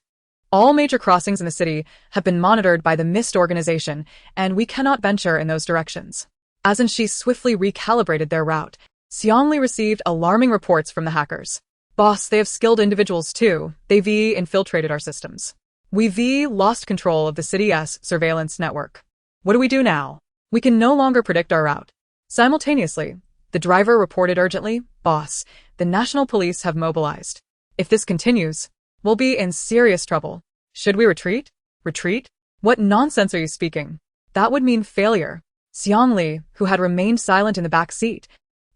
All major crossings in the city have been monitored by the Mist organization, and we cannot venture in those directions." As Enshi swiftly recalibrated their route, Xiangli received alarming reports from the hackers. "Boss, they have skilled individuals too. They've infiltrated our systems. We've lost control of the city's surveillance network. What do we do now? We can no longer predict our route." Simultaneously, the driver reported urgently, "Boss, the national police have mobilized. If this continues, we'll be in serious trouble. Should we retreat?" "Retreat? What nonsense are you speaking? That would mean failure." Xiangli, who had remained silent in the back seat,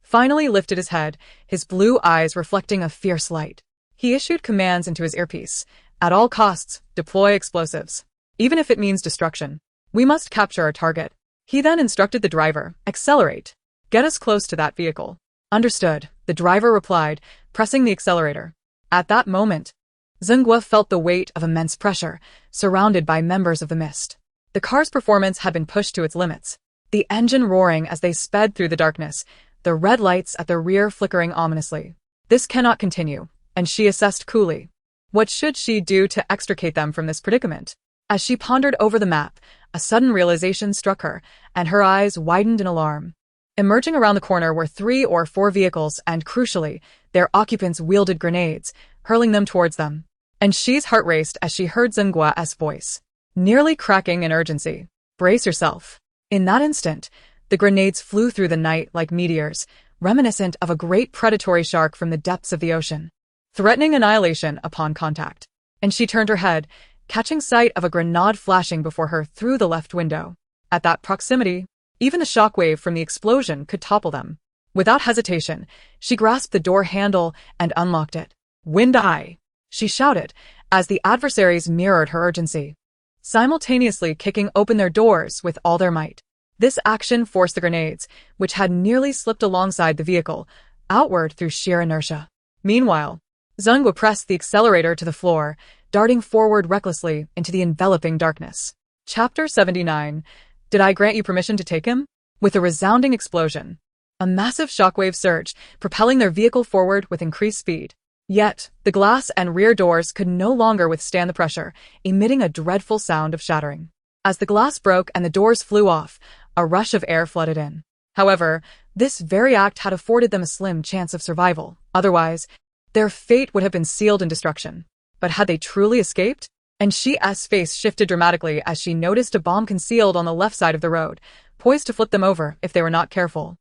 finally lifted his head, his blue eyes reflecting a fierce light. He issued commands into his earpiece. "At all costs, deploy explosives. Even if it means destruction. We must capture our target." He then instructed the driver, "Accelerate. Get us close to that vehicle." "Understood," the driver replied, pressing the accelerator. At that moment, Zhenghua felt the weight of immense pressure, surrounded by members of the Mist. The car's performance had been pushed to its limits, the engine roaring as they sped through the darkness, the red lights at the rear flickering ominously. This cannot continue, and she assessed coolly. What should she do to extricate them from this predicament? As she pondered over the map, a sudden realization struck her, and her eyes widened in alarm. Emerging around the corner were 3 or 4 vehicles and, crucially, their occupants wielded grenades, hurling them towards them. And she's heart raced as she heard Zenggua's voice, nearly cracking in urgency. "Brace yourself." In that instant, the grenades flew through the night like meteors, reminiscent of a great predatory shark from the depths of the ocean, threatening annihilation upon contact. And she turned her head, catching sight of a grenade flashing before her through the left window. At that proximity, even the shockwave from the explosion could topple them. Without hesitation, she grasped the door handle and unlocked it. "Wind eye!" she shouted, as the adversaries mirrored her urgency, simultaneously kicking open their doors with all their might. This action forced the grenades, which had nearly slipped alongside the vehicle, outward through sheer inertia. Meanwhile, Zhenghua pressed the accelerator to the floor, darting forward recklessly into the enveloping darkness. Chapter 79. Did I grant you permission to take him? With a resounding explosion, a massive shockwave surged, propelling their vehicle forward with increased speed. Yet, the glass and rear doors could no longer withstand the pressure, emitting a dreadful sound of shattering. As the glass broke and the doors flew off, a rush of air flooded in. However, this very act had afforded them a slim chance of survival. Otherwise, their fate would have been sealed in destruction. But had they truly escaped? And she's face shifted dramatically as she noticed a bomb concealed on the left side of the road, poised to flip them over if they were not careful.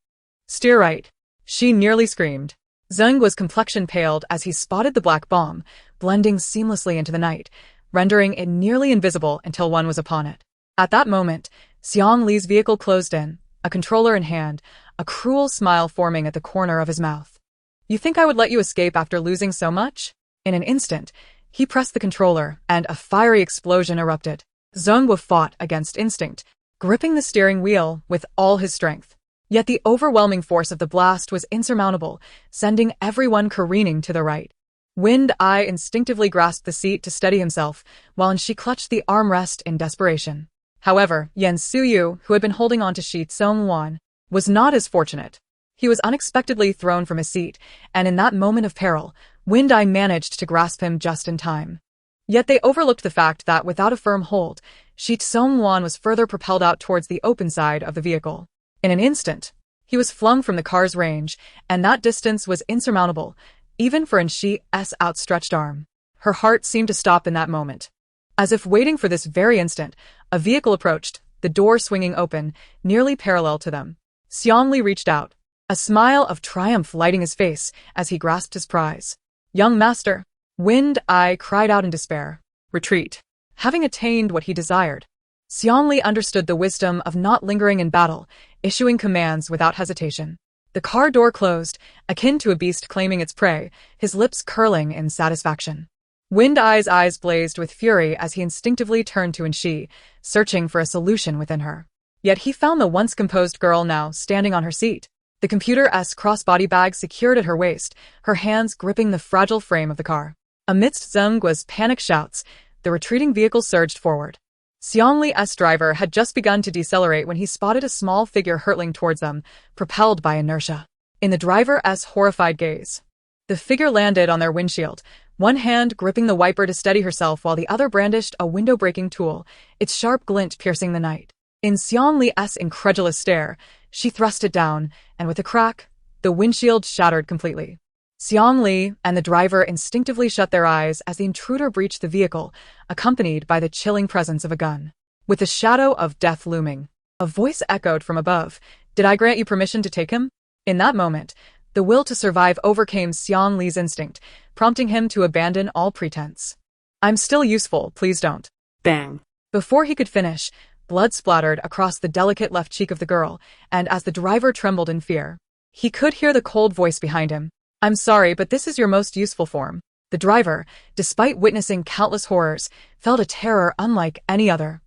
Steer right. She nearly screamed. Zeng was complexion paled as he spotted the black bomb, blending seamlessly into the night, rendering it nearly invisible until one was upon it. At that moment, Xiang Li's vehicle closed in, a controller in hand, a cruel smile forming at the corner of his mouth. You think I would let you escape after losing so much? In an instant, he pressed the controller, and a fiery explosion erupted. Zhongguo fought against instinct, gripping the steering wheel with all his strength. Yet the overwhelming force of the blast was insurmountable, sending everyone careening to the right. Wind-Eye instinctively grasped the seat to steady himself, while she clutched the armrest in desperation. However, Yan Suyu, who had been holding on to Shi Tsongwan, was not as fortunate. He was unexpectedly thrown from his seat, and in that moment of peril, Wind-Eye managed to grasp him just in time. Yet they overlooked the fact that without a firm hold, Shi Tsongwan was further propelled out towards the open side of the vehicle. In an instant, he was flung from the car's range, and that distance was insurmountable, even for Shi's outstretched arm. Her heart seemed to stop in that moment. As if waiting for this very instant, a vehicle approached, the door swinging open, nearly parallel to them. Xiang Li reached out, a smile of triumph lighting his face as he grasped his prize. Young master, Wind-Eye cried out in despair. Retreat. Having attained what he desired, Xiang Li understood the wisdom of not lingering in battle, issuing commands without hesitation. The car door closed, akin to a beast claiming its prey, his lips curling in satisfaction. Wind-Eye's eyes blazed with fury as he instinctively turned to Shi, searching for a solution within her. Yet he found the once composed girl now standing on her seat, the computer-esque crossbody bag secured at her waist, her hands gripping the fragile frame of the car. Amidst Zhongguo's panic shouts, the retreating vehicle surged forward. Xiang Li's driver had just begun to decelerate when he spotted a small figure hurtling towards them, propelled by inertia. In the driver's horrified gaze, the figure landed on their windshield, one hand gripping the wiper to steady herself while the other brandished a window-breaking tool, its sharp glint piercing the night. In Xiang Li's incredulous stare, she thrust it down, and with a crack, the windshield shattered completely. Xiang Li and the driver instinctively shut their eyes as the intruder breached the vehicle, accompanied by the chilling presence of a gun. With the shadow of death looming, a voice echoed from above, "Did I grant you permission to take him?" In that moment, the will to survive overcame Xiang Li's instinct, prompting him to abandon all pretense. "I'm still useful, please don't." Bang. Before he could finish, blood splattered across the delicate left cheek of the girl, and as the driver trembled in fear, he could hear the cold voice behind him. "I'm sorry, but this is your most useful form." The driver, despite witnessing countless horrors, felt a terror unlike any other.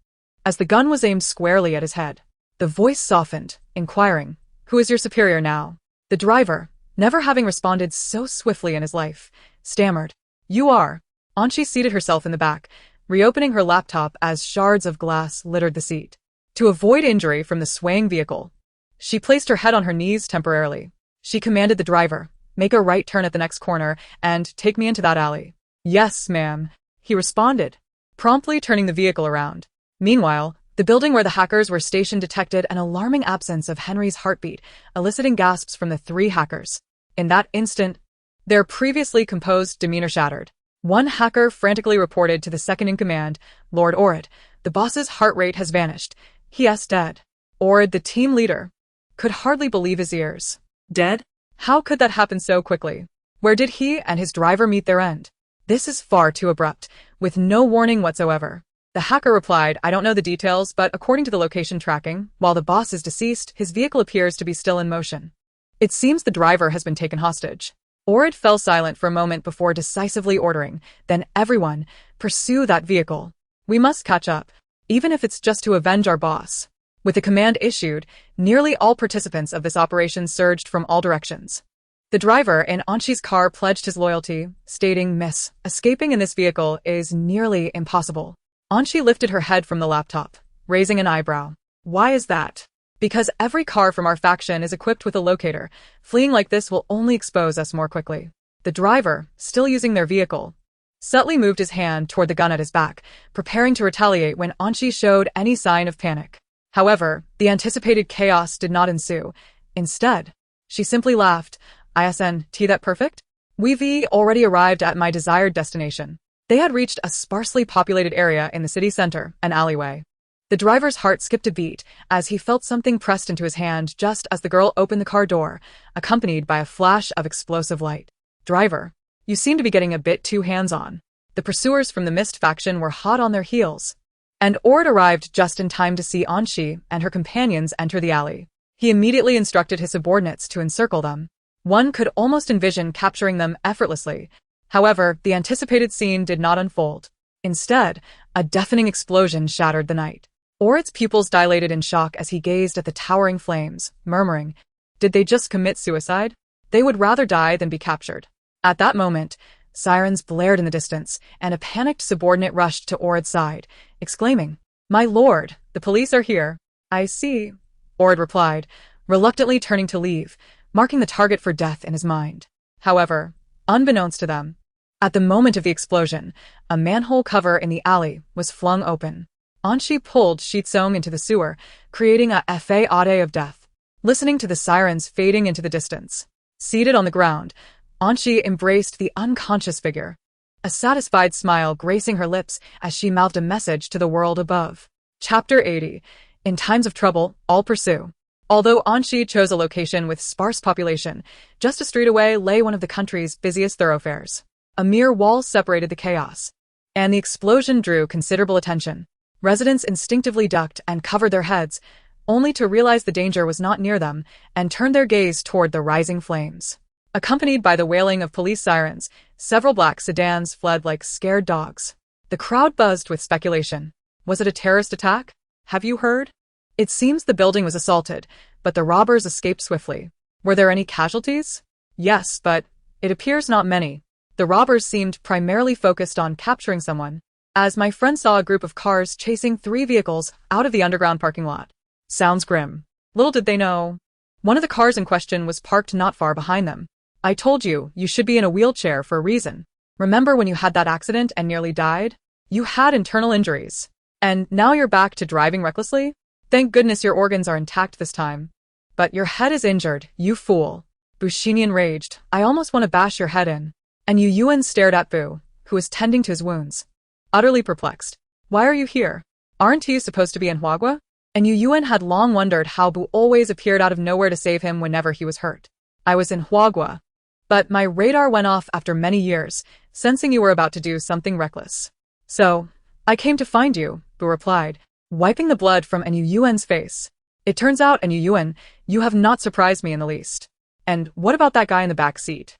As the gun was aimed squarely at his head, the voice softened, inquiring, "Who is your superior now?" The driver, never having responded so swiftly in his life, stammered, "You are." Anshi seated herself in the back, reopening her laptop as shards of glass littered the seat. To avoid injury from the swaying vehicle, she placed her head on her knees temporarily. She commanded the driver, "Make a right turn at the next corner, and take me into that alley." "Yes, ma'am," he responded, promptly turning the vehicle around. Meanwhile, the building where the hackers were stationed detected an alarming absence of Henry's heartbeat, eliciting gasps from the three hackers. In that instant, their previously composed demeanor shattered. One hacker frantically reported to the second-in-command, Lord Orid, "The boss's heart rate has vanished. He's dead." Orid, the team leader, could hardly believe his ears. Dead? How could that happen so quickly? Where did he and his driver meet their end? This is far too abrupt, with no warning whatsoever. The hacker replied, "I don't know the details, but according to the location tracking, while the boss is deceased, his vehicle appears to be still in motion. It seems the driver has been taken hostage." Orid fell silent for a moment before decisively ordering, "Then everyone, pursue that vehicle. We must catch up, even if it's just to avenge our boss." With the command issued, nearly all participants of this operation surged from all directions. The driver in Anshi's car pledged his loyalty, stating, "Miss, escaping in this vehicle is nearly impossible." Anshi lifted her head from the laptop, raising an eyebrow. "Why is that?" "Because every car from our faction is equipped with a locator. Fleeing like this will only expose us more quickly." The driver, still using their vehicle, subtly moved his hand toward the gun at his back, preparing to retaliate when Anshi showed any sign of panic. However, the anticipated chaos did not ensue, Instead, she simply laughed. Isn't that perfect? We've already arrived at my desired destination. They had reached a sparsely populated area in the city center, an alleyway. The driver's heart skipped a beat as he felt something pressed into his hand just as the girl opened the car door, accompanied by a flash of explosive light. Driver, you seem to be getting a bit too hands-on. The pursuers from the Mist faction were hot on their heels. And Ord arrived just in time to see Anshi and her companions enter the alley. He immediately instructed his subordinates to encircle them. One could almost envision capturing them effortlessly. However, the anticipated scene did not unfold. Instead, a deafening explosion shattered the night. Ord's pupils dilated in shock as he gazed at the towering flames, murmuring, "Did they just commit suicide? They would rather die than be captured." At that moment, sirens blared in the distance, and a panicked subordinate rushed to Ord's side, exclaiming, "My lord, the police are here." "I see," Ord replied, reluctantly turning to leave, marking the target for death in his mind. However, unbeknownst to them, at the moment of the explosion, a manhole cover in the alley was flung open. Anshi pulled Shitsong into the sewer, creating a fade of death. Listening to the sirens fading into the distance, seated on the ground, Anshi embraced the unconscious figure, a satisfied smile gracing her lips as she mouthed a message to the world above. Chapter 80. In times of trouble, all pursue. Although Anshi chose a location with sparse population, just a street away lay one of the country's busiest thoroughfares. A mere wall separated the chaos, and the explosion drew considerable attention. Residents instinctively ducked and covered their heads, only to realize the danger was not near them and turned their gaze toward the rising flames. Accompanied by the wailing of police sirens, several black sedans fled like scared dogs. The crowd buzzed with speculation. Was it a terrorist attack? Have you heard? It seems the building was assaulted, but the robbers escaped swiftly. Were there any casualties? Yes, but it appears not many. The robbers seemed primarily focused on capturing someone, as my friend saw a group of cars chasing 3 vehicles out of the underground parking lot. Sounds grim. Little did they know. One of the cars in question was parked not far behind them. I told you, you should be in a wheelchair for a reason. Remember when you had that accident and nearly died? You had internal injuries. And now you're back to driving recklessly? Thank goodness your organs are intact this time. But your head is injured, you fool. Bushinian raged. I almost want to bash your head in. And Yu Yuan stared at Bu, who was tending to his wounds, utterly perplexed. Why are you here? Aren't you supposed to be in Huagua? And Yu Yuan had long wondered how Bu always appeared out of nowhere to save him whenever he was hurt. I was in Huagua, but my radar went off after many years, sensing you were about to do something reckless. So, I came to find you, Bu replied, wiping the blood from Yu Yuan's face. It turns out, Yu Yuan, you have not surprised me in the least. And what about that guy in the back seat?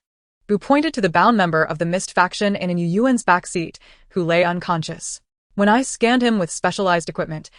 Bu pointed to the bound member of the Mist faction in Yu Yuan's back seat, who lay unconscious. When I scanned him with specialized equipment,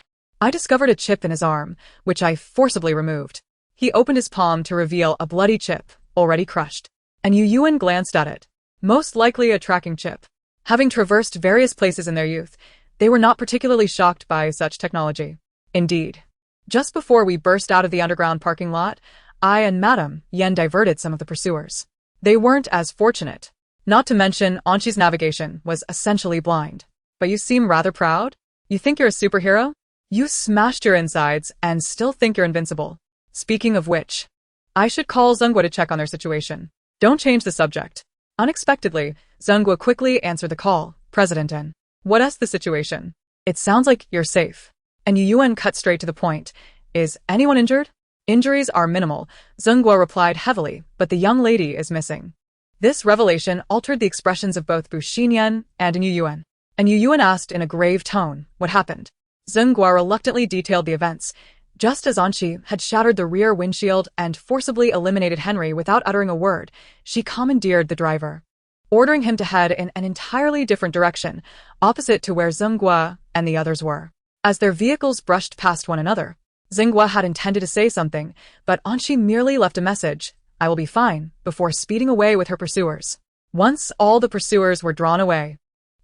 I discovered a chip in his arm, which I forcibly removed. He opened his palm to reveal a bloody chip, already crushed. And Yu Yuan glanced at it. Most likely a tracking chip. Having traversed various places in their youth, they were not particularly shocked by such technology. Indeed. Just before we burst out of the underground parking lot, I and Madame Yen diverted some of the pursuers. They weren't as fortunate. Not to mention, Anshi's navigation was essentially blind. But you seem rather proud? You think you're a superhero? You smashed your insides and still think you're invincible. Speaking of which, I should call Zhenghua to check on their situation. Don't change the subject. Unexpectedly, Zhenghua quickly answered the call. President N. What's the situation? It sounds like you're safe. And Yu Yuan cut straight to the point. Is anyone injured? Injuries are minimal, Zhenghua replied heavily, but the young lady is missing. This revelation altered the expressions of both Bu Xinyan and Yu Yuan. And Yu Yuan asked in a grave tone, what happened? Zhenghua reluctantly detailed the events. Just as Anshi had shattered the rear windshield and forcibly eliminated Henry without uttering a word, she commandeered the driver, ordering him to head in an entirely different direction, opposite to where Zhenghua and the others were. As their vehicles brushed past one another, Zhenghua had intended to say something, but Anshi merely left a message, I will be fine, before speeding away with her pursuers. Once all the pursuers were drawn away,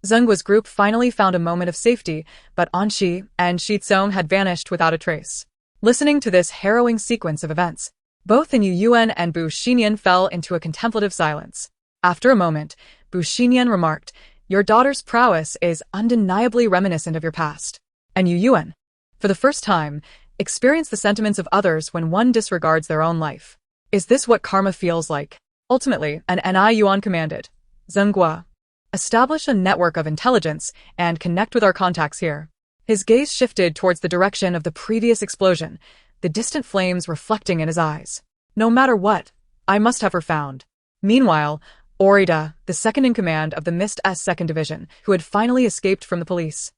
Zhenghua's group finally found a moment of safety, but Anshi and Shitsong had vanished without a trace. Listening to this harrowing sequence of events, both Yu Yuan and Bu Xinyan fell into a contemplative silence. After a moment, Bu Xinyan remarked, your daughter's prowess is undeniably reminiscent of your past. And Yu Yuan, for the first time, Experience the sentiments of others when one disregards their own life. Is this what karma feels like? Ultimately, an Ni Yuan commanded. Zhenghua. Establish a network of intelligence and connect with our contacts here. His gaze shifted towards the direction of the previous explosion, the distant flames reflecting in his eyes. No matter what, I must have her found. Meanwhile, Orida, the second in command of the Mist-S 2nd Division, who had finally escaped from the police,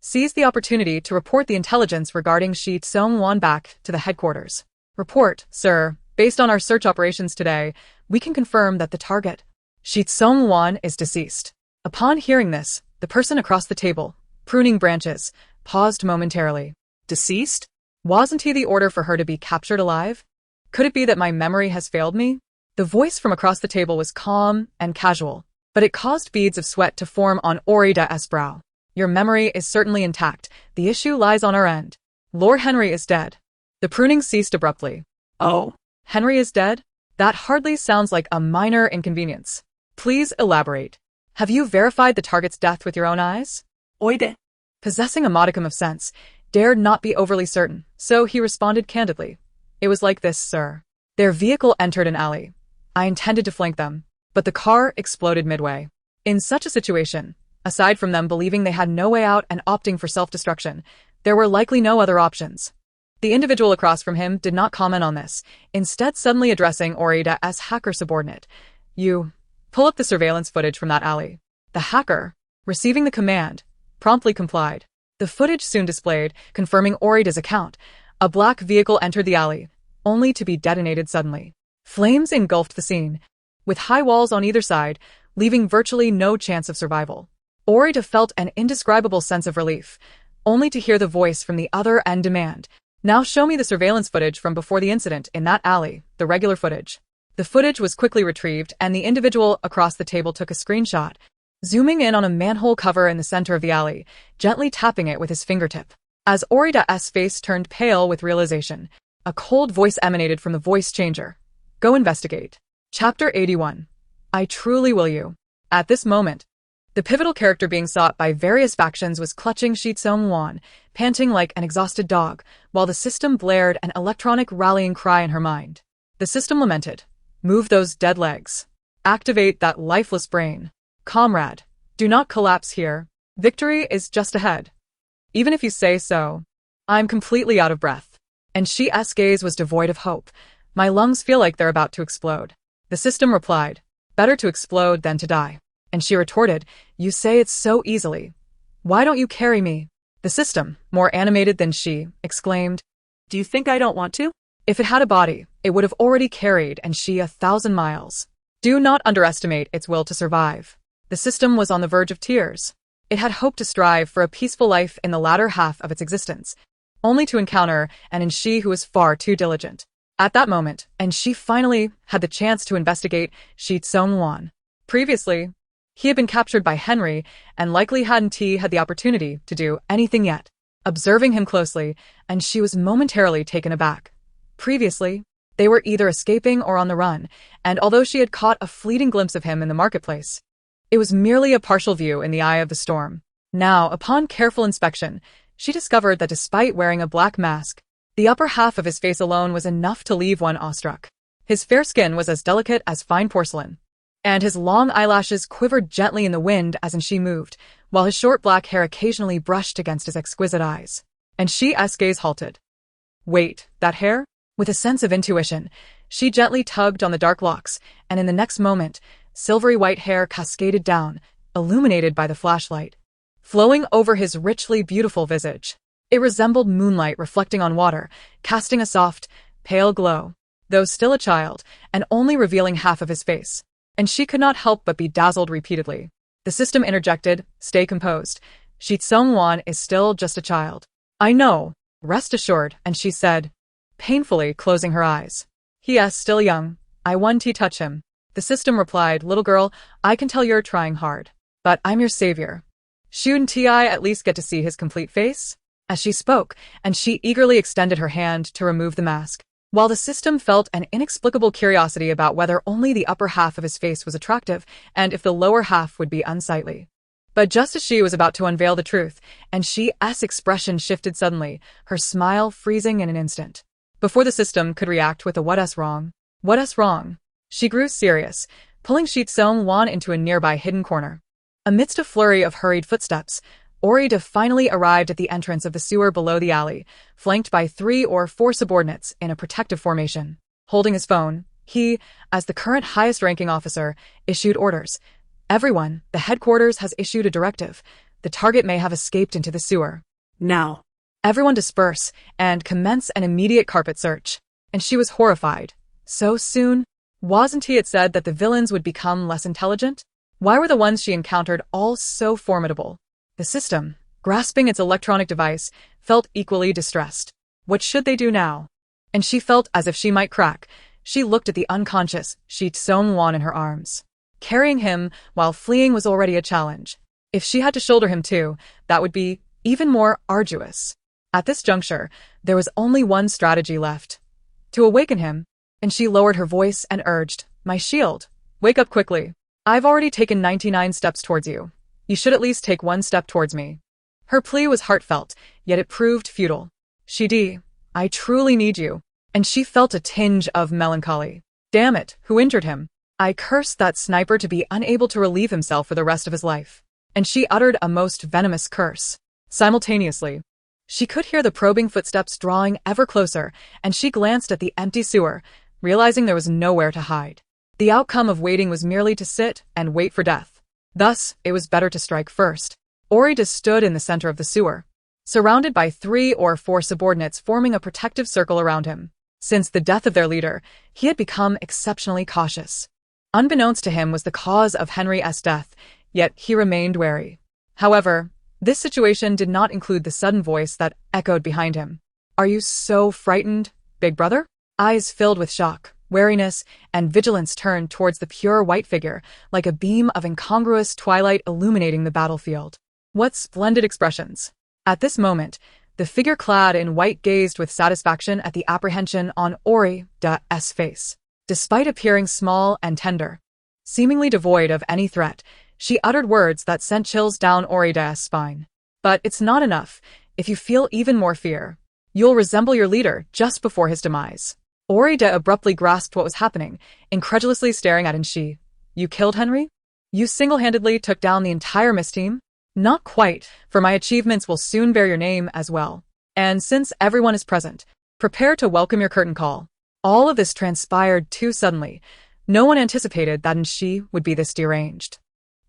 seized the opportunity to report the intelligence regarding Shi Tsung-Wan back to the headquarters. Report, sir. Based on our search operations today, we can confirm that the target, Shi Tsung-Wan, is deceased. Upon hearing this, the person across the table, pruning branches, paused momentarily. Deceased? Wasn't he the order for her to be captured alive? Could it be that my memory has failed me? The voice from across the table was calm and casual, but it caused beads of sweat to form on Orida's brow. Your memory is certainly intact. The issue lies on our end. Lord Henry is dead. The pruning ceased abruptly. Oh. Henry is dead? That hardly sounds like a minor inconvenience. Please elaborate. Have you verified the target's death with your own eyes? Oide. Possessing a modicum of sense, dared not be overly certain, so he responded candidly. It was like this, sir. Their vehicle entered an alley. I intended to flank them, but the car exploded midway. In such a situation, aside from them believing they had no way out and opting for self-destruction, there were likely no other options. The individual across from him did not comment on this, instead suddenly addressing Orida as hacker subordinate. You, pull up the surveillance footage from that alley. The hacker, receiving the command, promptly complied. The footage soon displayed, confirming Orida's account. A black vehicle entered the alley, only to be detonated suddenly. Flames engulfed the scene, with high walls on either side, leaving virtually no chance of survival. Orida felt an indescribable sense of relief, only to hear the voice from the other end demand, now show me the surveillance footage from before the incident in that alley, the regular footage. The footage was quickly retrieved and the individual across the table took a screenshot, zooming in on a manhole cover in the center of the alley, gently tapping it with his fingertip. As Orida's face turned pale with realization, a cold voice emanated from the voice changer. Go investigate. Chapter 81. I truly will you. At this moment, the pivotal character being sought by various factions was clutching Shi Tsung-Wan, panting like an exhausted dog, while the system blared an electronic rallying cry in her mind. The system lamented. Move those dead legs. Activate that lifeless brain. Comrade, do not collapse here. Victory is just ahead. Even if you say so. I'm completely out of breath. And Shi's gaze was devoid of hope. My lungs feel like they're about to explode. The system replied. Better to explode than to die. And she retorted, you say it so easily. Why don't you carry me? The system, more animated than she, exclaimed. Do you think I don't want to? If it had a body, it would have already carried and she 1,000 miles. Do not underestimate its will to survive. The system was on the verge of tears. It had hoped to strive for a peaceful life in the latter half of its existence, only to encounter an Shi who was far too diligent. At that moment, and she finally had the chance to investigate Shi Tsung-Wan. Previously, he had been captured by Henry, and likely hadn't he had the opportunity to do anything yet. Observing him closely, and she was momentarily taken aback. Previously, they were either escaping or on the run, and although she had caught a fleeting glimpse of him in the marketplace, it was merely a partial view in the eye of the storm. Now, upon careful inspection, she discovered that despite wearing a black mask, the upper half of his face alone was enough to leave one awestruck. His fair skin was as delicate as fine porcelain, and his long eyelashes quivered gently in the wind as she moved, while his short black hair occasionally brushed against his exquisite eyes. And Shi's gaze halted. Wait, that hair? With a sense of intuition, she gently tugged on the dark locks, and in the next moment, silvery white hair cascaded down, illuminated by the flashlight, flowing over his richly beautiful visage. It resembled moonlight reflecting on water, casting a soft, pale glow, though still a child, and only revealing half of his face. And she could not help but be dazzled repeatedly. The system interjected, stay composed. Shi Tsung-Wan is still just a child. I know, rest assured, and she said, painfully closing her eyes. He is still young. I want to touch him. The system replied, little girl, I can tell you're trying hard, but I'm your savior. Shouldn't I at least get to see his complete face? As she spoke, and she eagerly extended her hand to remove the mask, while the system felt an inexplicable curiosity about whether only the upper half of his face was attractive and if the lower half would be unsightly. But just as she was about to unveil the truth, and she's expression shifted suddenly, her smile freezing in an instant. Before the system could react with a what's wrong? What's wrong? She grew serious, pulling Seong-won into a nearby hidden corner. Amidst a flurry of hurried footsteps, Ori-da finally arrived at the entrance of the sewer below the alley, flanked by 3 or 4 subordinates in a protective formation. Holding his phone, he, as the current highest-ranking officer, issued orders. Everyone, the headquarters has issued a directive. The target may have escaped into the sewer. Now. Everyone disperse and commence an immediate carpet search. And she was horrified. So soon? Wasn't it said that the villains would become less intelligent? Why were the ones she encountered all so formidable? The system, grasping its electronic device, felt equally distressed. What should they do now? And she felt as if she might crack. She looked at the unconscious Seong-won in her arms. Carrying him while fleeing was already a challenge. If she had to shoulder him too, that would be even more arduous. At this juncture, there was only one strategy left. To awaken him, and she lowered her voice and urged, "My shield, wake up quickly. I've already taken 99 steps towards you. You should at least take 1 step towards me." Her plea was heartfelt, yet it proved futile. I truly need you." And she felt a tinge of melancholy. Damn it, who injured him? I cursed that sniper to be unable to relieve himself for the rest of his life. And she uttered a most venomous curse. Simultaneously, she could hear the probing footsteps drawing ever closer, and she glanced at the empty sewer, realizing there was nowhere to hide. The outcome of waiting was merely to sit and wait for death. Thus, it was better to strike first. Ori-da stood in the center of the sewer, surrounded by 3 or 4 subordinates forming a protective circle around him. Since the death of their leader, he had become exceptionally cautious. Unbeknownst to him was the cause of Henry's death, yet he remained wary. However, this situation did not include the sudden voice that echoed behind him. "Are you so frightened, big brother?" Eyes filled with shock, wariness, and vigilance turned towards the pure white figure, like a beam of incongruous twilight illuminating the battlefield. What splendid expressions! At this moment, the figure clad in white gazed with satisfaction at the apprehension on Ori-da's face. Despite appearing small and tender, seemingly devoid of any threat, she uttered words that sent chills down Ori-da's spine. "But it's not enough. If you feel even more fear, you'll resemble your leader just before his demise." Ori-da abruptly grasped what was happening, incredulously staring at She. "You killed Henry? You single-handedly took down the entire Miss team?" "Not quite, for my achievements will soon bear your name as well. And since everyone is present, prepare to welcome your curtain call." All of this transpired too suddenly. No one anticipated that She would be this deranged.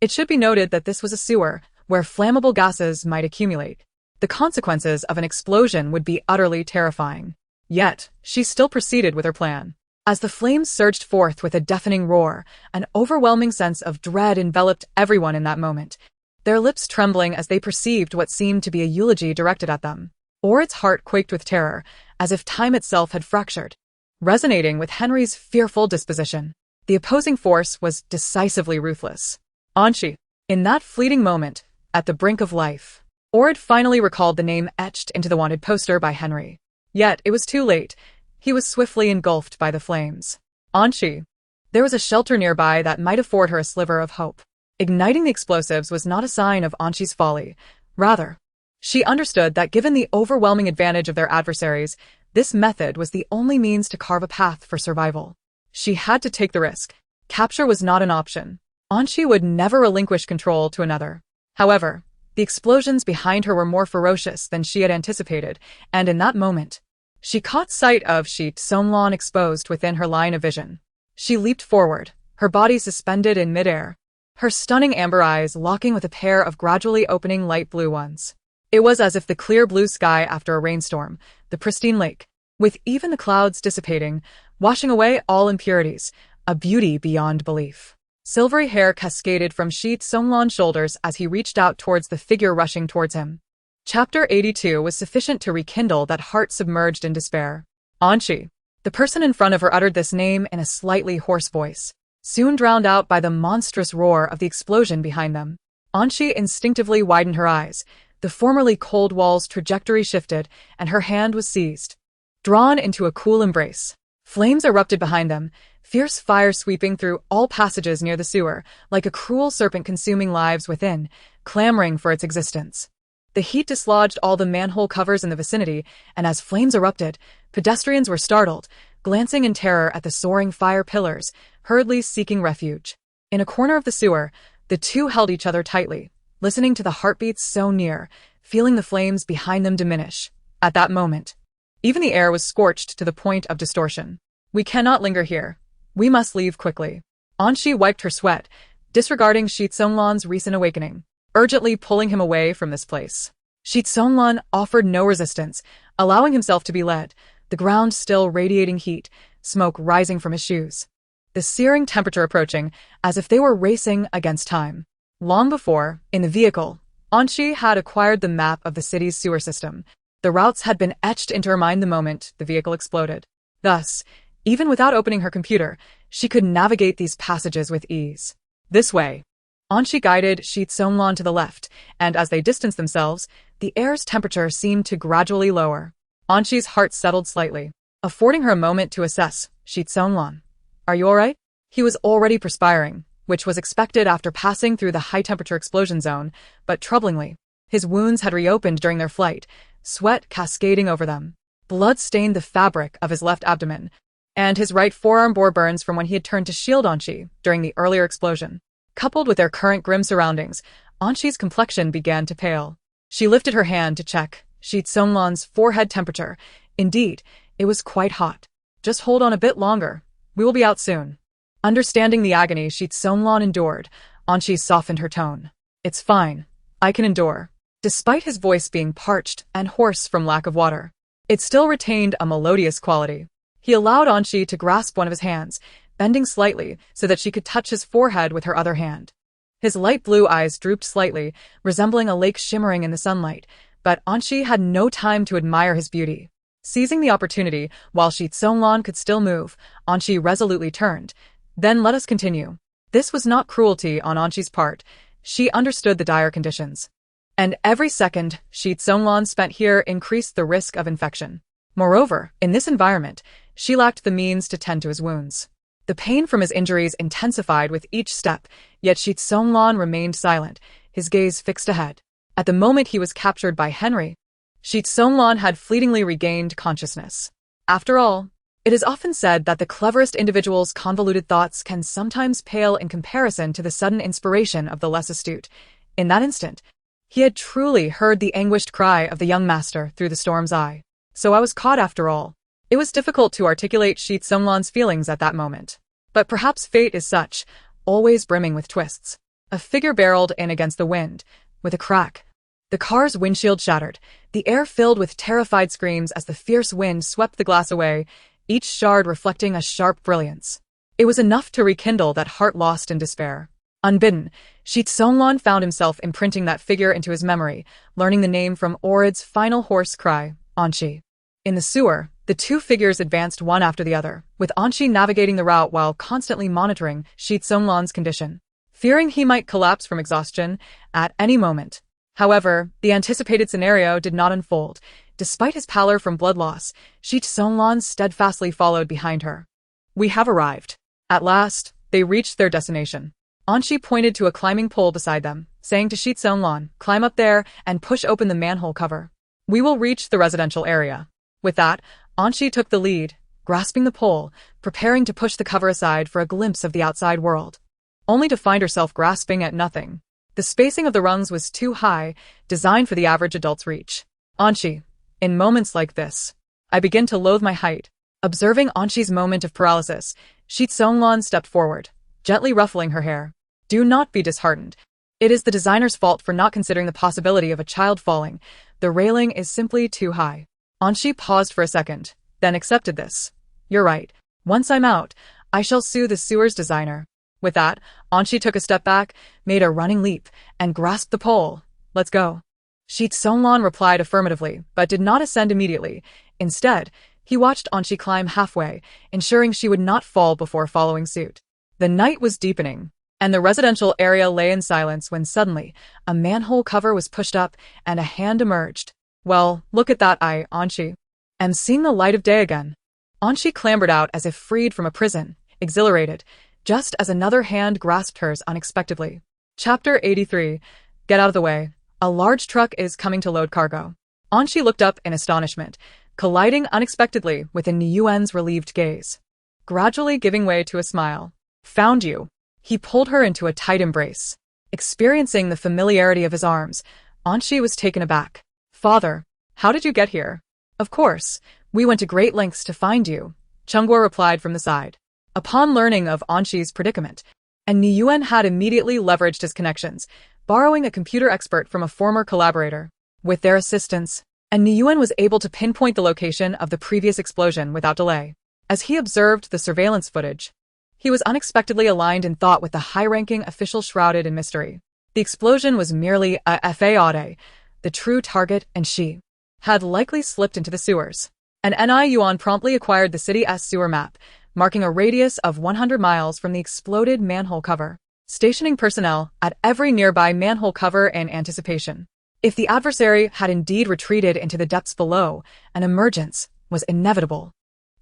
It should be noted that this was a sewer, where flammable gases might accumulate. The consequences of an explosion would be utterly terrifying. Yet, she still proceeded with her plan. As the flames surged forth with a deafening roar, an overwhelming sense of dread enveloped everyone in that moment, their lips trembling as they perceived what seemed to be a eulogy directed at them. Or's heart quaked with terror, as if time itself had fractured. Resonating with Henry's fearful disposition, the opposing force was decisively ruthless. Anshi. In that fleeting moment, at the brink of life, Ord finally recalled the name etched into the wanted poster by Henry. Yet it was too late. He was swiftly engulfed by the flames. Anshi. There was a shelter nearby that might afford her a sliver of hope. Igniting the explosives was not a sign of Anshi's folly. Rather, she understood that given the overwhelming advantage of their adversaries, this method was the only means to carve a path for survival. She had to take the risk. Capture was not an option. Anshi would never relinquish control to another. However, the explosions behind her were more ferocious than she had anticipated, and in that moment, she caught sight of Seong-won exposed within her line of vision. She leaped forward, her body suspended in midair, her stunning amber eyes locking with a pair of gradually opening light blue ones. It was as if the clear blue sky after a rainstorm, the pristine lake, with even the clouds dissipating, washing away all impurities, a beauty beyond belief. Silvery hair cascaded from Seong-won's shoulders as he reached out towards the figure rushing towards him. Chapter 82 was sufficient to rekindle that heart submerged in despair. Anshi. The person in front of her uttered this name in a slightly hoarse voice, soon drowned out by the monstrous roar of the explosion behind them. Anshi instinctively widened her eyes. The formerly cold wall's trajectory shifted, and her hand was seized, drawn into a cool embrace. Flames erupted behind them, fierce fire sweeping through all passages near the sewer, like a cruel serpent consuming lives within. clamoring for its existence. The heat dislodged all the manhole covers in the vicinity, and as flames erupted, pedestrians were startled, glancing in terror at the soaring fire pillars, hurriedly seeking refuge. In a corner of the sewer, the two held each other tightly, listening to the heartbeats so near, feeling the flames behind them diminish. At that moment, even the air was scorched to the point of distortion. We cannot linger here. We must leave quickly. Anshi wiped her sweat, disregarding Shi Tsonglan's recent awakening, urgently pulling him away from this place. Shi Tsonglan offered no resistance, allowing himself to be led, the ground still radiating heat, smoke rising from his shoes. The searing temperature approaching, as if they were racing against time. Long before, in the vehicle, Anshi had acquired the map of the city's sewer system. The routes had been etched into her mind the moment the vehicle exploded. Thus, even without opening her computer, she could navigate these passages with ease. This way. Anshi guided Shi Tsonglan to the left, and as they distanced themselves, the air's temperature seemed to gradually lower. Anshi's heart settled slightly, affording her a moment to assess. Shi Tsonglan, are you alright? He was already perspiring, which was expected after passing through the high-temperature explosion zone, but troublingly, his wounds had reopened during their flight, sweat cascading over them. Blood stained the fabric of his left abdomen, and his right forearm bore burns from when he had turned to shield Anshi during the earlier explosion. Coupled with their current grim surroundings, Anshi's complexion began to pale. She lifted her hand to check Shi Tsonglan's forehead temperature. Indeed, it was quite hot. Just hold on a bit longer. We will be out soon. Understanding the agony Shi Tsonglan endured, Anshi softened her tone. It's fine. I can endure. Despite his voice being parched and hoarse from lack of water, it still retained a melodious quality. He allowed Anshi to grasp one of his hands, bending slightly so that she could touch his forehead with her other hand. His light blue eyes drooped slightly, resembling a lake shimmering in the sunlight, but Anshi had no time to admire his beauty. Seizing the opportunity, while Shi Tsonglan could still move, Anshi resolutely turned. Then let us continue. This was not cruelty on Anshi's part. She understood the dire conditions. And every second Shi Tsonglan spent here increased the risk of infection. Moreover, in this environment, she lacked the means to tend to his wounds. The pain from his injuries intensified with each step, yet Shi Tsonglan remained silent, his gaze fixed ahead. At the moment he was captured by Henry, Shi Tsonglan had fleetingly regained consciousness. After all, it is often said that the cleverest individual's convoluted thoughts can sometimes pale in comparison to the sudden inspiration of the less astute. In that instant, he had truly heard the anguished cry of the young master through the storm's eye. So I was caught after all. It was difficult to articulate Shi Tsonglan's feelings at that moment. But perhaps fate is such, always brimming with twists. A figure barreled in against the wind, with a crack. The car's windshield shattered, the air filled with terrified screams as the fierce wind swept the glass away, each shard reflecting a sharp brilliance. It was enough to rekindle that heart lost in despair. Unbidden, Shi Tsonglan found himself imprinting that figure into his memory, learning the name from Orid's final hoarse cry, Anshi. In the sewer, the two figures advanced one after the other, with Anshi navigating the route while constantly monitoring Shi Tsonglan's condition, fearing he might collapse from exhaustion at any moment. However, the anticipated scenario did not unfold. Despite his pallor from blood loss, Shi Tsonglan steadfastly followed behind her. We have arrived. At last, they reached their destination. Anshi pointed to a climbing pole beside them, saying to Shi Tsonglan, climb up there and push open the manhole cover. We will reach the residential area. With that, Anshi took the lead, grasping the pole, preparing to push the cover aside for a glimpse of the outside world. Only to find herself grasping at nothing. The spacing of the rungs was too high, designed for the average adult's reach. Anshi, in moments like this, I begin to loathe my height. Observing Anshi's moment of paralysis, Shi Tsonglan stepped forward, gently ruffling her hair. Do not be disheartened. It is the designer's fault for not considering the possibility of a child falling. The railing is simply too high. Anshi paused for a second, then accepted this. You're right. Once I'm out, I shall sue the sewer's designer. With that, Anshi took a step back, made a running leap, and grasped the pole. Let's go. Shi Tsonglan replied affirmatively, but did not ascend immediately. Instead, he watched Anshi climb halfway, ensuring she would not fall before following suit. The night was deepening, and the residential area lay in silence when suddenly, a manhole cover was pushed up and a hand emerged. Well, look at that eye, Anshi. Am seeing the light of day again. Anshi clambered out as if freed from a prison, exhilarated, just as another hand grasped hers unexpectedly. Chapter 83. Get out of the way. A large truck is coming to load cargo. Anshi looked up in astonishment, colliding unexpectedly with Ni Yuan's relieved gaze, gradually giving way to a smile. Found you. He pulled her into a tight embrace. Experiencing the familiarity of his arms, Anshi was taken aback. Father, how did you get here? Of course, we went to great lengths to find you, Chengguo replied from the side. Upon learning of Anshi's predicament, Ni Yuan had immediately leveraged his connections, borrowing a computer expert from a former collaborator. With their assistance, Ni Yuan was able to pinpoint the location of the previous explosion without delay. As he observed the surveillance footage, he was unexpectedly aligned in thought with the high-ranking official shrouded in mystery. The explosion was merely a FAOD, the true target, and she had likely slipped into the sewers. Ni Yuan promptly acquired the city's sewer map, marking a radius of 100 miles from the exploded manhole cover, stationing personnel at every nearby manhole cover in anticipation. If the adversary had indeed retreated into the depths below, an emergence was inevitable.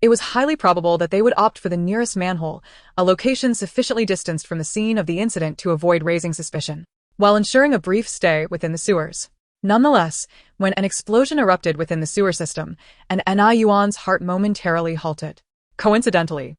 It was highly probable that they would opt for the nearest manhole, a location sufficiently distanced from the scene of the incident to avoid raising suspicion, while ensuring a brief stay within the sewers. Nonetheless, when an explosion erupted within the sewer system, Ni Yuan's heart momentarily halted. Coincidentally,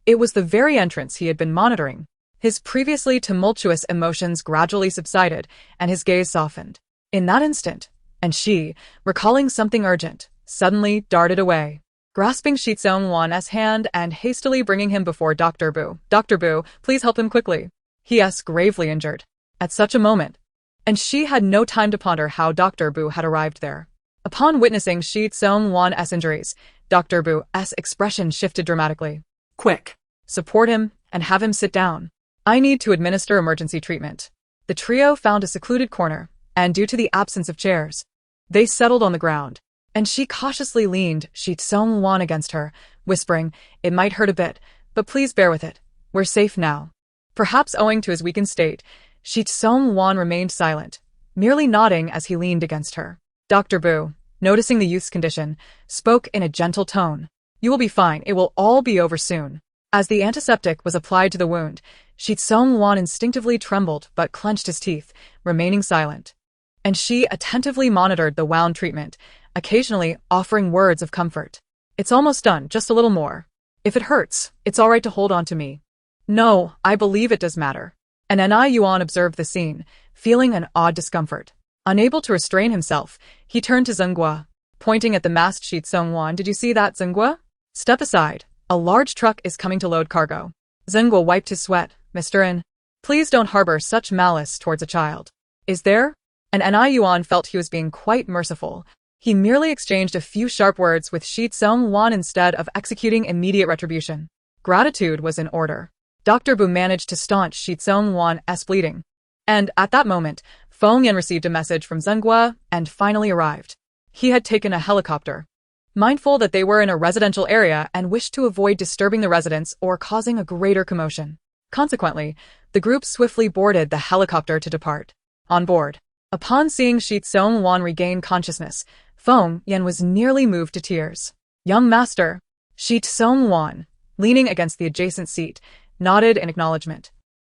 it was the very entrance he had been monitoring. His previously tumultuous emotions gradually subsided, and his gaze softened. In that instant, and she, recalling something urgent, suddenly darted away, grasping Shi Tsung-wan's hand and hastily bringing him before Dr. Bu. Dr. Bu, please help him quickly. He is gravely injured. At such a moment, and she had no time to ponder how Dr. Bu had arrived there. Upon witnessing Shi Tsung-wan's injuries, Dr. Bu's expression shifted dramatically. Quick. Support him and have him sit down. I need to administer emergency treatment. The trio found a secluded corner, and due to the absence of chairs, they settled on the ground, and she cautiously leaned Shi Tsung-wan against her, whispering, "It might hurt a bit, but please bear with it. We're safe now." Perhaps owing to his weakened state, Shi Tsung-wan remained silent, merely nodding as he leaned against her. Dr. Bu, noticing the youth's condition, spoke in a gentle tone. "You will be fine. It will all be over soon." As the antiseptic was applied to the wound, Shi Tsung-wan instinctively trembled but clenched his teeth, remaining silent. And she attentively monitored the wound treatment, occasionally offering words of comfort. "It's almost done, just a little more. If it hurts, it's all right to hold on to me." "No, I believe it does matter." And Ni Yuan observed the scene, feeling an odd discomfort. Unable to restrain himself, he turned to Zhenghua, pointing at the masked Shi Tsung-wan. "Did you see that, Zhenghua? Step aside. A large truck is coming to load cargo." Zhenghua wiped his sweat. "Mr. N, please don't harbor such malice towards a child. Is there?" And Ni Yuan felt he was being quite merciful. He merely exchanged a few sharp words with Shi Tsung-wan instead of executing immediate retribution. Gratitude was in order. Dr. Bu managed to staunch Shi Tsung-wan's bleeding. And at that moment, Feng Yan received a message from Zhenghua and finally arrived. He had taken a helicopter, mindful that they were in a residential area and wished to avoid disturbing the residents or causing a greater commotion. Consequently, the group swiftly boarded the helicopter to depart. On board, upon seeing Shi Tsung-wan regain consciousness, Feng Yan was nearly moved to tears. "Young master," Shi Tsung-wan, leaning against the adjacent seat, nodded in acknowledgement.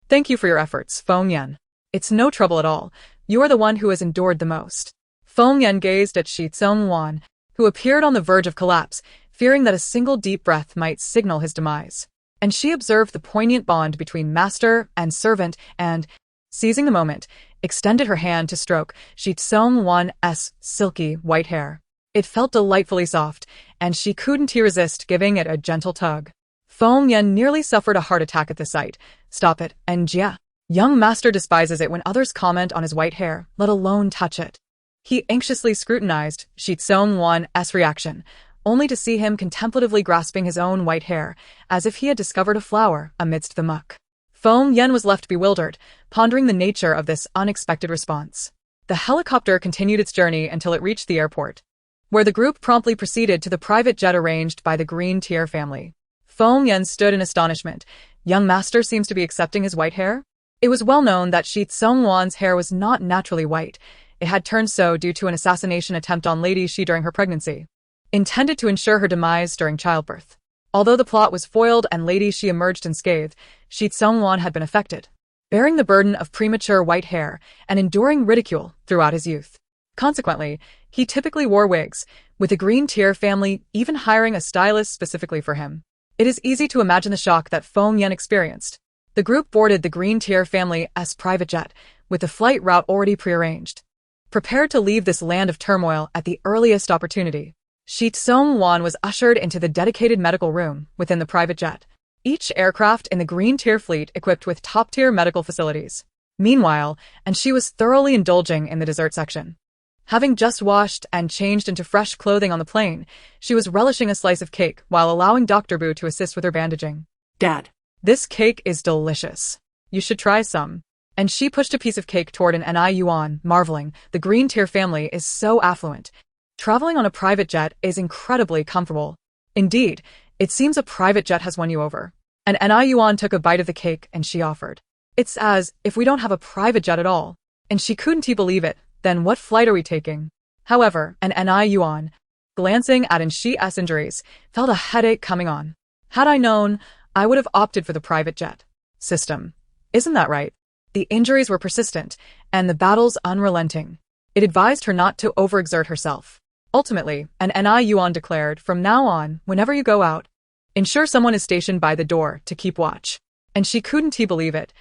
"Thank you for your efforts, Feng Yan. It's no trouble at all. You are the one who has endured the most." Feng Yan gazed at Shi Tsung-wan, who appeared on the verge of collapse, fearing that a single deep breath might signal his demise. And she observed the poignant bond between master and servant and, seizing the moment, extended her hand to stroke Shi Tsung-wan's silky white hair. It felt delightfully soft, and she couldn't resist giving it a gentle tug. Feng Yan nearly suffered a heart attack at the sight. "Stop it, and Jia. Young master despises it when others comment on his white hair, let alone touch it." He anxiously scrutinized Shi Tsung-wan's reaction, only to see him contemplatively grasping his own white hair, as if he had discovered a flower amidst the muck. Feng Yan was left bewildered, pondering the nature of this unexpected response. The helicopter continued its journey until it reached the airport, where the group promptly proceeded to the private jet arranged by the Green Tier family. Feng Yan stood in astonishment. Young master seems to be accepting his white hair? It was well known that Shi Tsung-wan's hair was not naturally white. It had turned so due to an assassination attempt on Lady Shi during her pregnancy, intended to ensure her demise during childbirth. Although the plot was foiled and Lady Shi emerged unscathed, Shi Tsung-wan had been affected. bearing the burden of premature white hair and enduring ridicule throughout his youth. Consequently, he typically wore wigs, with the Green Tier family even hiring a stylist specifically for him. It is easy to imagine the shock that Feng Yan experienced. The group boarded the Green Tier family's private jet, with the flight route already prearranged. Prepared to leave this land of turmoil at the earliest opportunity, Shi Tsung-wan was ushered into the dedicated medical room within the private jet, each aircraft in the Green Tier fleet equipped with top-tier medical facilities. Meanwhile, and she was thoroughly indulging in the dessert section. Having just washed and changed into fresh clothing on the plane, she was relishing a slice of cake while allowing Dr. Bu to assist with her bandaging. Dad. This cake is delicious. You should try some. And she pushed a piece of cake toward an Ni Yuan, marveling, the Green Tier family is so affluent. Traveling on a private jet is incredibly comfortable. Indeed, it seems a private jet has won you over. And Ni Yuan took a bite of the cake and she offered. It's as if we don't have a private jet at all. And she couldn't believe it. Then what flight are we taking? However, Ni Yuan, glancing at Shi's injuries, felt a headache coming on. Had I known, I would have opted for the private jet system. Isn't that right? The injuries were persistent, and the battles unrelenting. It advised her not to overexert herself. Ultimately, Ni Yuan declared, from now on, whenever you go out, ensure someone is stationed by the door to keep watch. And she couldn't believe it.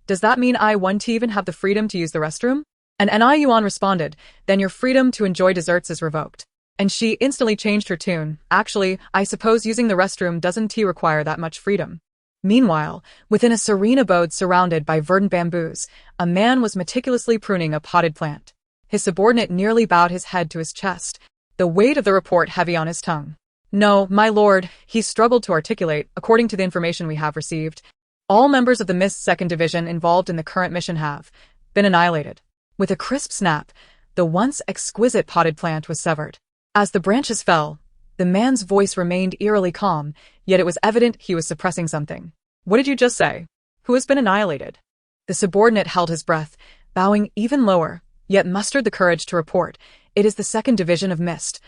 Does that mean I won't even have the freedom to use the restroom? And Ni Yuan responded, then your freedom to enjoy desserts is revoked. And she instantly changed her tune. Actually, I suppose using the restroom doesn't require that much freedom. Meanwhile, within a serene abode surrounded by verdant bamboos, a man was meticulously pruning a potted plant. His subordinate nearly bowed his head to his chest, the weight of the report heavy on his tongue. No, my lord, he struggled to articulate, according to the information we have received. All members of the Mist 2nd Division involved in the current mission have been annihilated. With a crisp snap, the once exquisite potted plant was severed. As the branches fell, the man's voice remained eerily calm, yet it was evident he was suppressing something. What did you just say? Who has been annihilated? The subordinate held his breath, bowing even lower, yet mustered the courage to report, it is the 2nd Division of Mist,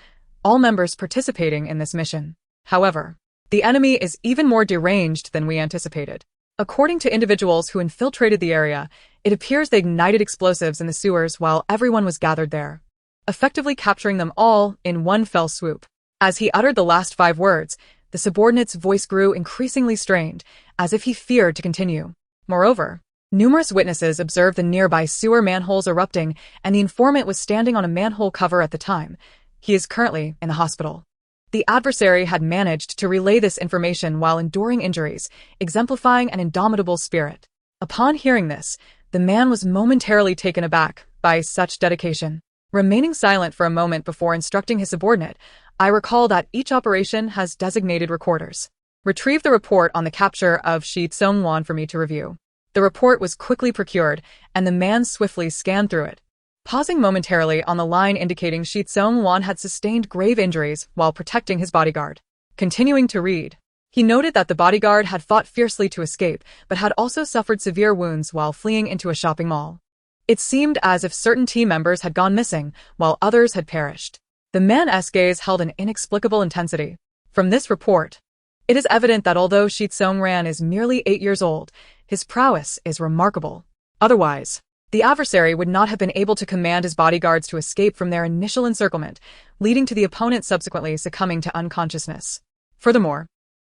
all members participating in this mission. However, the enemy is even more deranged than we anticipated. According to individuals who infiltrated the area, it appears they ignited explosives in the sewers while everyone was gathered there, effectively capturing them all in one fell swoop. As he uttered the last 5 words, the subordinate's voice grew increasingly strained, as if he feared to continue. Moreover, numerous witnesses observed the nearby sewer manholes erupting, and the informant was standing on a manhole cover at the time. He is currently in the hospital. The adversary had managed to relay this information while enduring injuries, exemplifying an indomitable spirit. Upon hearing this, the man was momentarily taken aback by such dedication. Remaining silent for a moment before instructing his subordinate, I recall that each operation has designated recorders. Retrieve the report on the capture of Shi Tsung-wan for me to review. The report was quickly procured, and the man swiftly scanned through it. Pausing momentarily on the line indicating Shi Tsung-wan had sustained grave injuries while protecting his bodyguard. Continuing to read, he noted that the bodyguard had fought fiercely to escape, but had also suffered severe wounds while fleeing into a shopping mall. It seemed as if certain team members had gone missing, while others had perished. The man's gaze held an inexplicable intensity. From this report, it is evident that although Shi Tsung-ran is merely 8 years old, his prowess is remarkable. Otherwise, the adversary would not have been able to command his bodyguards to escape from their initial encirclement, leading to the opponent subsequently succumbing to unconsciousness. Furthermore,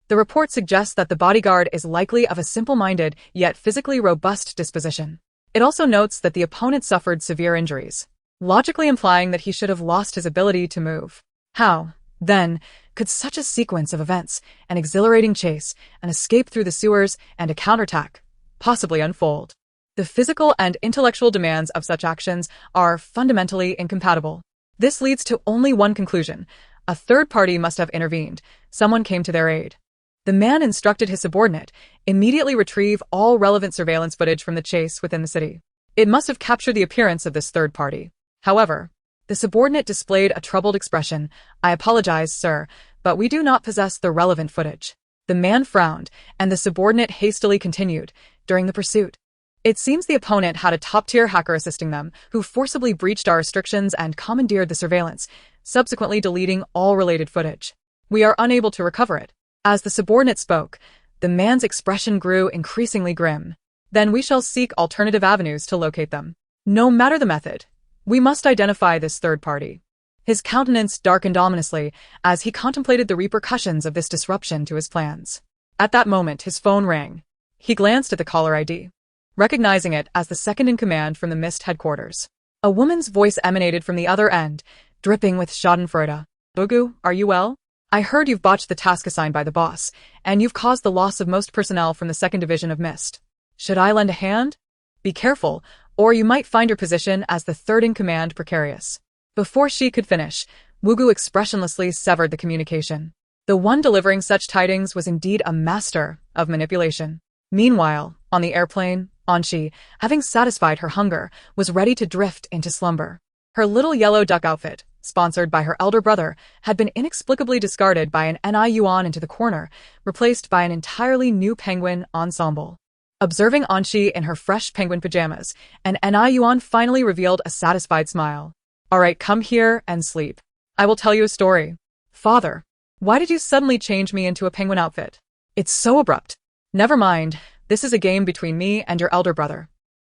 the report suggests that the bodyguard is likely of a simple-minded yet physically robust disposition. It also notes that the opponent suffered severe injuries, logically implying that he should have lost his ability to move. How, then, could such a sequence of events, an exhilarating chase, an escape through the sewers, and a counterattack, possibly unfold? The physical and intellectual demands of such actions are fundamentally incompatible. This leads to only one conclusion. A third party must have intervened. Someone came to their aid. The man instructed his subordinate, immediately retrieve all relevant surveillance footage from the chase within the city. It must have captured the appearance of this third party. However, the subordinate displayed a troubled expression. I apologize, sir, but we do not possess the relevant footage. The man frowned, and the subordinate hastily continued, during the pursuit. It seems the opponent had a top-tier hacker assisting them, who forcibly breached our restrictions and commandeered the surveillance, subsequently deleting all related footage. We are unable to recover it. As the subordinate spoke, the man's expression grew increasingly grim. Then we shall seek alternative avenues to locate them. No matter the method, we must identify this third party. His countenance darkened ominously as he contemplated the repercussions of this disruption to his plans. At that moment, his phone rang. He glanced at the caller ID, recognizing it as the second-in-command from the Mist headquarters. A woman's voice emanated from the other end, dripping with schadenfreude. Bugu, are you well? I heard you've botched the task assigned by the boss, and you've caused the loss of most personnel from the 2nd Division of Mist. Should I lend a hand? Be careful, or you might find your position as the third-in-command precarious. Before she could finish, Wugu expressionlessly severed the communication. The one delivering such tidings was indeed a master of manipulation. Meanwhile, on the airplane, Anshi, having satisfied her hunger, was ready to drift into slumber. Her little yellow duck outfit, sponsored by her elder brother, had been inexplicably discarded by an NI Yuan into the corner, replaced by an entirely new penguin ensemble. Observing Anshi in her fresh penguin pajamas, an NI Yuan finally revealed a satisfied smile. All right, come here and sleep. I will tell you a story. Father, why did you suddenly change me into a penguin outfit? It's so abrupt. Never mind, this is a game between me and your elder brother.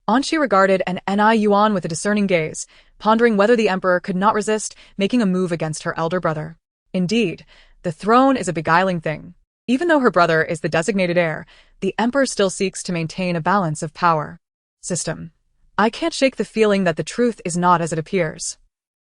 Anshi regarded an NI Yuan with a discerning gaze, pondering whether the emperor could not resist making a move against her elder brother. Indeed, the throne is a beguiling thing. Even though her brother is the designated heir, the emperor still seeks to maintain a balance of power. System. I can't shake the feeling that the truth is not as it appears.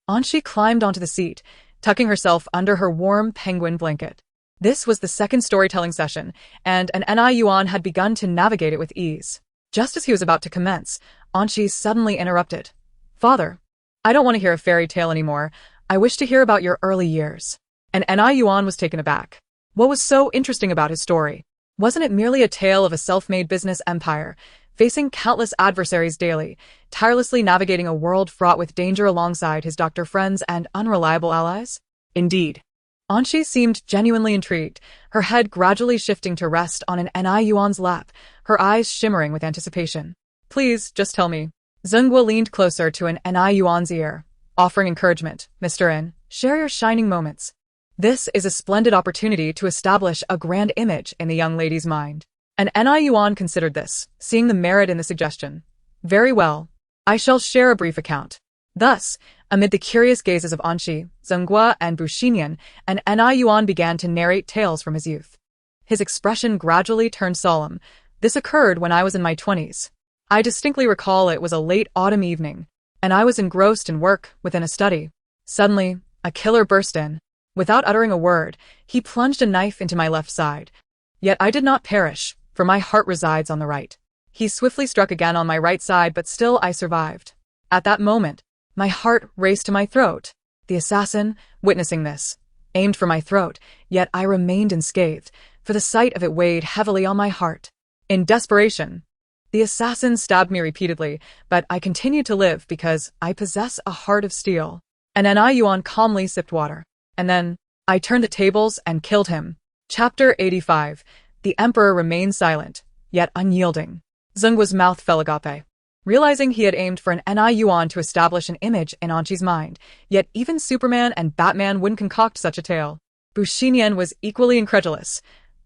Anshi climbed onto the seat, tucking herself under her warm penguin blanket. This was the second storytelling session, and an NI Yuan had begun to navigate it with ease. Just as he was about to commence, Anshi suddenly interrupted. Father, I don't want to hear a fairy tale anymore. I wish to hear about your early years. And NI Yuan was taken aback. What was so interesting about his story? Wasn't it merely a tale of a self-made business empire, facing countless adversaries daily, tirelessly navigating a world fraught with danger alongside his doctor friends and unreliable allies? Indeed. Anshi seemed genuinely intrigued, her head gradually shifting to rest on an NI Yuan's lap, her eyes shimmering with anticipation. Please, just tell me. Zhenghua leaned closer to an NI Yuan's ear, offering encouragement. Mr. N, share your shining moments. This is a splendid opportunity to establish a grand image in the young lady's mind. And NI Yuan considered this, seeing the merit in the suggestion. Very well. I shall share a brief account. Thus, amid the curious gazes of Anshi, Zhenghua, and Bushinian, an NI Yuan began to narrate tales from his youth. His expression gradually turned solemn. This occurred when I was in my 20s. I distinctly recall it was a late autumn evening, and I was engrossed in work within a study. Suddenly, a killer burst in. Without uttering a word, he plunged a knife into my left side. Yet I did not perish, for my heart resides on the right. He swiftly struck again on my right side, but still I survived. At that moment, my heart raced to my throat. The assassin, witnessing this, aimed for my throat, yet I remained unscathed, for the sight of it weighed heavily on my heart. In desperation, the assassin stabbed me repeatedly, but I continued to live because I possess a heart of steel. And NI Yuan calmly sipped water. And then, I turned the tables and killed him. Chapter 85. The Emperor remained silent, yet unyielding. Zhenghua's mouth fell agape. Realizing he had aimed for an NI Yuan to establish an image in Anshi's mind, yet even Superman and Batman wouldn't concoct such a tale. Bushinian was equally incredulous.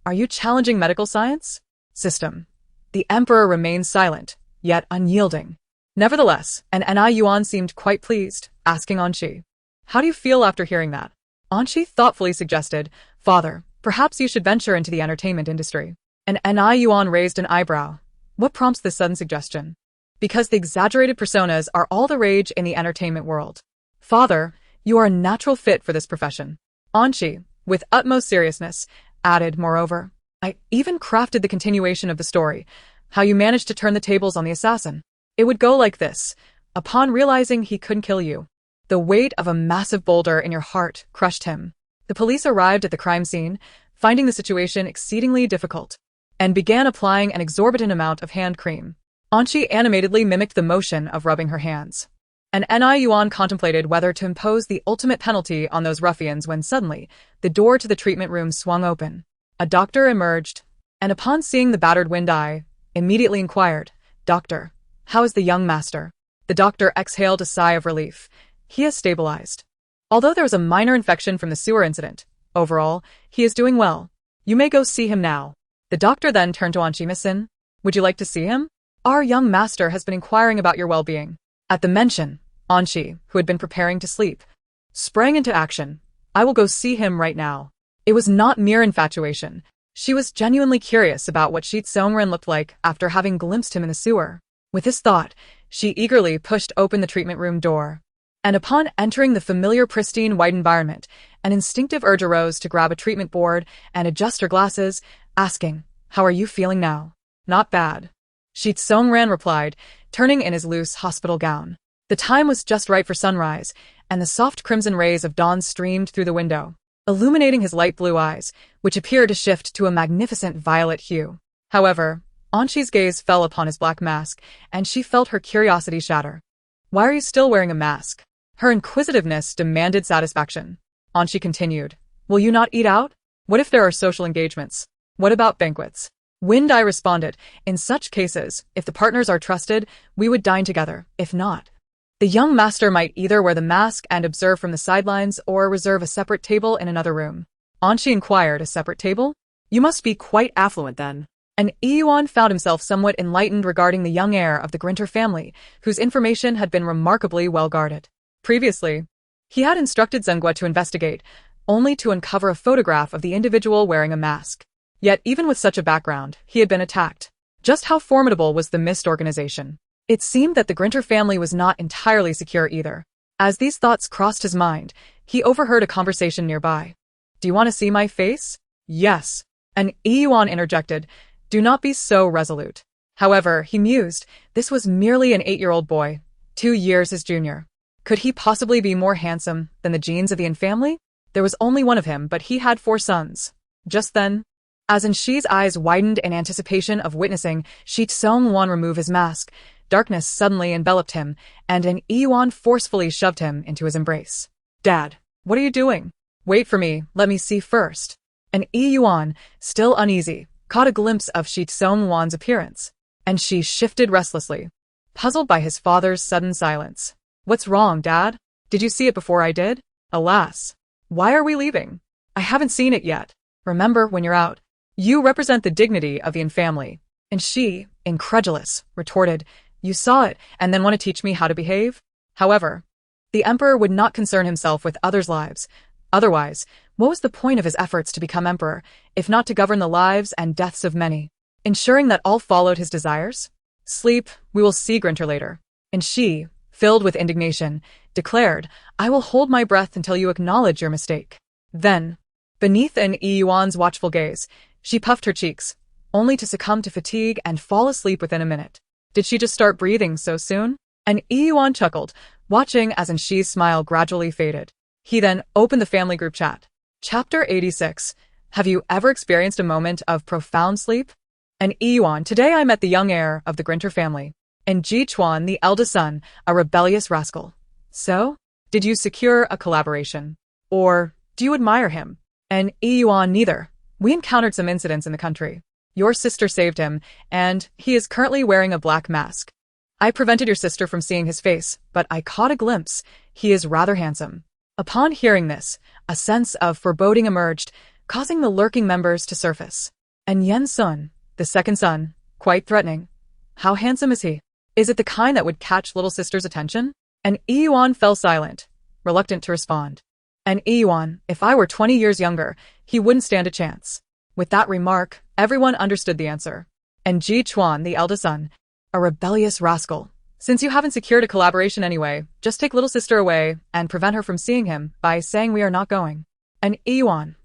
Are you challenging medical science? System. The Emperor remained silent, yet unyielding. Nevertheless, an NI Yuan seemed quite pleased, asking Anshi, how do you feel after hearing that? Anshi thoughtfully suggested, Father, perhaps you should venture into the entertainment industry. And NI Yuan raised an eyebrow. What prompts this sudden suggestion? Because the exaggerated personas are all the rage in the entertainment world. Father, you are a natural fit for this profession. Anshi, with utmost seriousness, added, moreover, I even crafted the continuation of the story, how you managed to turn the tables on the assassin. It would go like this. Upon realizing he couldn't kill you, the weight of a massive boulder in your heart crushed him. The police arrived at the crime scene, finding the situation exceedingly difficult, and began applying an exorbitant amount of hand cream. Anshi animatedly mimicked the motion of rubbing her hands. And NI Yuan contemplated whether to impose the ultimate penalty on those ruffians when suddenly, the door to the treatment room swung open. A doctor emerged, and upon seeing the battered wind-eye, immediately inquired, Doctor, how is the young master? The doctor exhaled a sigh of relief. He has stabilized. Although there was a minor infection from the sewer incident, overall, he is doing well. You may go see him now. The doctor then turned to Anshi. Miss-in, would you like to see him? Our young master has been inquiring about your well-being. At the mention, Anshi, who had been preparing to sleep, sprang into action. I will go see him right now. It was not mere infatuation. She was genuinely curious about what Shi Tsongren looked like after having glimpsed him in the sewer. With this thought, she eagerly pushed open the treatment room door. And upon entering the familiar pristine white environment, an instinctive urge arose to grab a treatment board and adjust her glasses, asking, "How are you feeling now?" "Not bad," Shi Tsongren replied, turning in his loose hospital gown. The time was just right for sunrise, and the soft crimson rays of dawn streamed through the window, illuminating his light blue eyes, which appeared to shift to a magnificent violet hue. However, Anshi's gaze fell upon his black mask, and she felt her curiosity shatter. "Why are you still wearing a mask?" Her inquisitiveness demanded satisfaction. Anshi continued, "Will you not eat out? What if there are social engagements? What about banquets?" Wind-Eye responded, "In such cases, if the partners are trusted, we would dine together. If not, the young master might either wear the mask and observe from the sidelines or reserve a separate table in another room." Anshi inquired, "A separate table? You must be quite affluent then." And Yuan found himself somewhat enlightened regarding the young heir of the Grinter family, whose information had been remarkably well guarded. Previously, he had instructed Zhenghua to investigate, only to uncover a photograph of the individual wearing a mask. Yet even with such a background, he had been attacked. Just how formidable was the Mist organization? It seemed that the Grinter family was not entirely secure either. As these thoughts crossed his mind, he overheard a conversation nearby. "Do you want to see my face?" "Yes." And Yuan interjected, "Do not be so resolute." However, he mused, this was merely an 8-year-old boy, 2 years his junior. Could he possibly be more handsome than the genes of the Yin family? There was only one of him, but he had 4 sons. Just then, as Anshi's eyes widened in anticipation of witnessing Shi Tsongwan remove his mask, darkness suddenly enveloped him, and an Yuan forcefully shoved him into his embrace. "Dad, what are you doing?" "Wait for me, let me see first." And Yuan, still uneasy, caught a glimpse of Shi Tsongwan's appearance, and she shifted restlessly, puzzled by his father's sudden silence. "What's wrong, Dad? Did you see it before I did?" "Alas. Why are we leaving?" "I haven't seen it yet. Remember, when you're out, you represent the dignity of the Yin family." And she, incredulous, retorted, "You saw it and then want to teach me how to behave?" However, the emperor would not concern himself with others' lives. Otherwise, what was the point of his efforts to become emperor, if not to govern the lives and deaths of many, ensuring that all followed his desires? "Sleep, we will see Grinter later." And she, filled with indignation, declared, "I will hold my breath until you acknowledge your mistake." Then, beneath an Yuan's watchful gaze, she puffed her cheeks, only to succumb to fatigue and fall asleep within a minute. Did she just start breathing so soon? And Yuan chuckled, watching as Anshi's smile gradually faded. He then opened the family group chat. Chapter 86. Have you ever experienced a moment of profound sleep? And Yuan, today I met the young heir of the Grinter family, and Ji Chuan, the eldest son, a rebellious rascal. So, did you secure a collaboration? Or, do you admire him? And Yuan, neither. We encountered some incidents in the country. Your sister saved him, and he is currently wearing a black mask. I prevented your sister from seeing his face, but I caught a glimpse. He is rather handsome. Upon hearing this, a sense of foreboding emerged, causing the lurking members to surface. And Yen Sun, the second son, quite threatening. How handsome is he? Is it the kind that would catch little sister's attention? And Yuan fell silent, reluctant to respond. And Yuan, if I were 20 years younger, he wouldn't stand a chance. With that remark, everyone understood the answer. And Ji Chuan, the eldest son, a rebellious rascal. Since you haven't secured a collaboration anyway, just take little sister away and prevent her from seeing him by saying we are not going. And Yuan,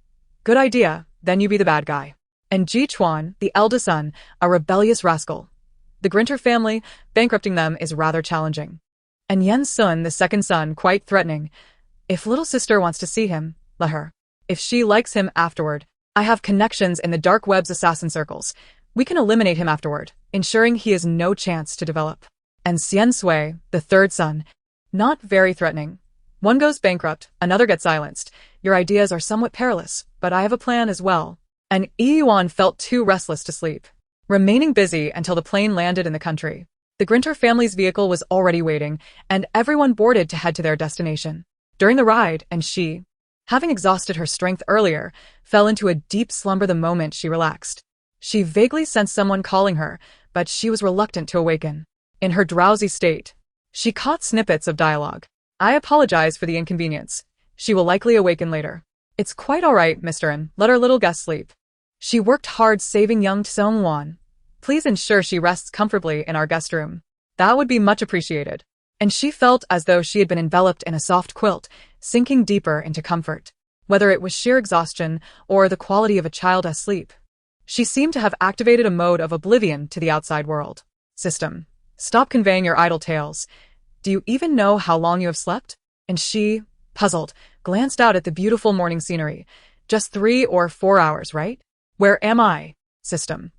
good idea, then you be the bad guy. And Ji Chuan, the eldest son, a rebellious rascal. The Grinter family, bankrupting them is rather challenging. And Yen Sun, the second son, quite threatening. If little sister wants to see him, let her. If she likes him afterward, I have connections in the dark web's assassin circles. We can eliminate him afterward, ensuring he has no chance to develop. And Xian Sui, the third son, not very threatening. One goes bankrupt, another gets silenced. Your ideas are somewhat perilous, but I have a plan as well. And Yuan felt too restless to sleep, remaining busy until the plane landed in the country. The Grinter family's vehicle was already waiting, and everyone boarded to head to their destination. During the ride, and she, having exhausted her strength earlier, fell into a deep slumber the moment she relaxed. She vaguely sensed someone calling her, but she was reluctant to awaken. In her drowsy state, she caught snippets of dialogue. I apologize for the inconvenience. She will likely awaken later. It's quite all right, Mr. N. Let our little guest sleep. She worked hard saving young Seong-won. Please ensure she rests comfortably in our guest room. That would be much appreciated. And she felt as though she had been enveloped in a soft quilt, sinking deeper into comfort. Whether it was sheer exhaustion or the quality of a child asleep, she seemed to have activated a mode of oblivion to the outside world. System. Stop conveying your idle tales. Do you even know how long you have slept? And she, puzzled, glanced out at the beautiful morning scenery. Just 3 or 4 hours, right? Where am I? System.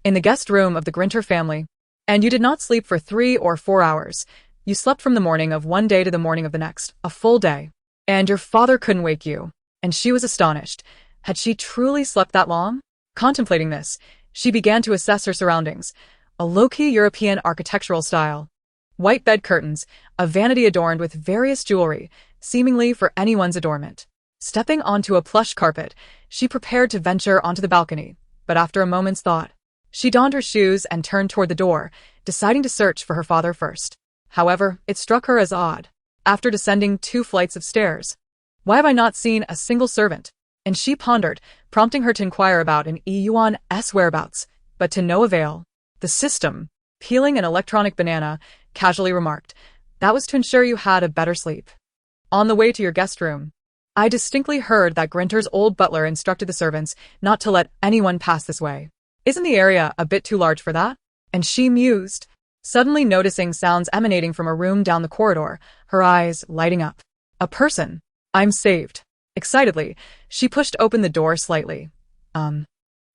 In the guest room of the Grinter family. And you did not sleep for 3 or 4 hours. You slept from the morning of one day to the morning of the next, a full day. And your father couldn't wake you. And she was astonished. Had she truly slept that long? Contemplating this, she began to assess her surroundings. A low-key European architectural style. White bed curtains, a vanity adorned with various jewelry, seemingly for anyone's adornment. Stepping onto a plush carpet, she prepared to venture onto the balcony, but after a moment's thought, she donned her shoes and turned toward the door, deciding to search for her father first. However, it struck her as odd. After descending 2 flights of stairs, why have I not seen a single servant? And she pondered, prompting her to inquire about an Yuan's whereabouts, but to no avail. The system, peeling an electronic banana, casually remarked, that was to ensure you had a better sleep. On the way to your guest room, I distinctly heard that Grinter's old butler instructed the servants not to let anyone pass this way. Isn't the area a bit too large for that? And she mused, suddenly noticing sounds emanating from a room down the corridor, her eyes lighting up. A person. I'm saved. Excitedly, she pushed open the door slightly.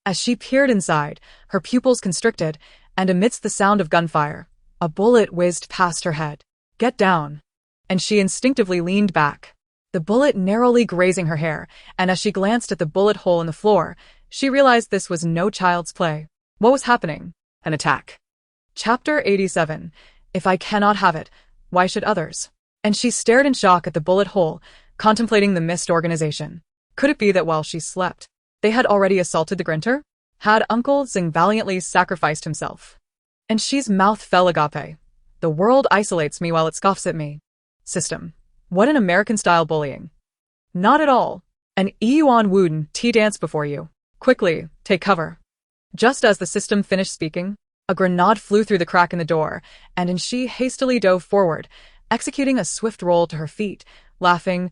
As she peered inside, her pupils constricted, and amidst the sound of gunfire, a bullet whizzed past her head. Get down. And she instinctively leaned back, the bullet narrowly grazing her hair, and as she glanced at the bullet hole in the floor, she realized this was no child's play. What was happening? An attack. Chapter 87. If I cannot have it, why should others? And she stared in shock at the bullet hole, contemplating the missed organization. Could it be that while she slept, they had already assaulted the Grinter? Had Uncle Zing valiantly sacrificed himself? And she's mouth fell agape. The world isolates me while it scoffs at me. System. What an American-style bullying. Not at all. An Yuan Wooden tea dance before you. Quickly, take cover. Just as the system finished speaking, a grenade flew through the crack in the door, and she hastily dove forward, executing a swift roll to her feet, laughing,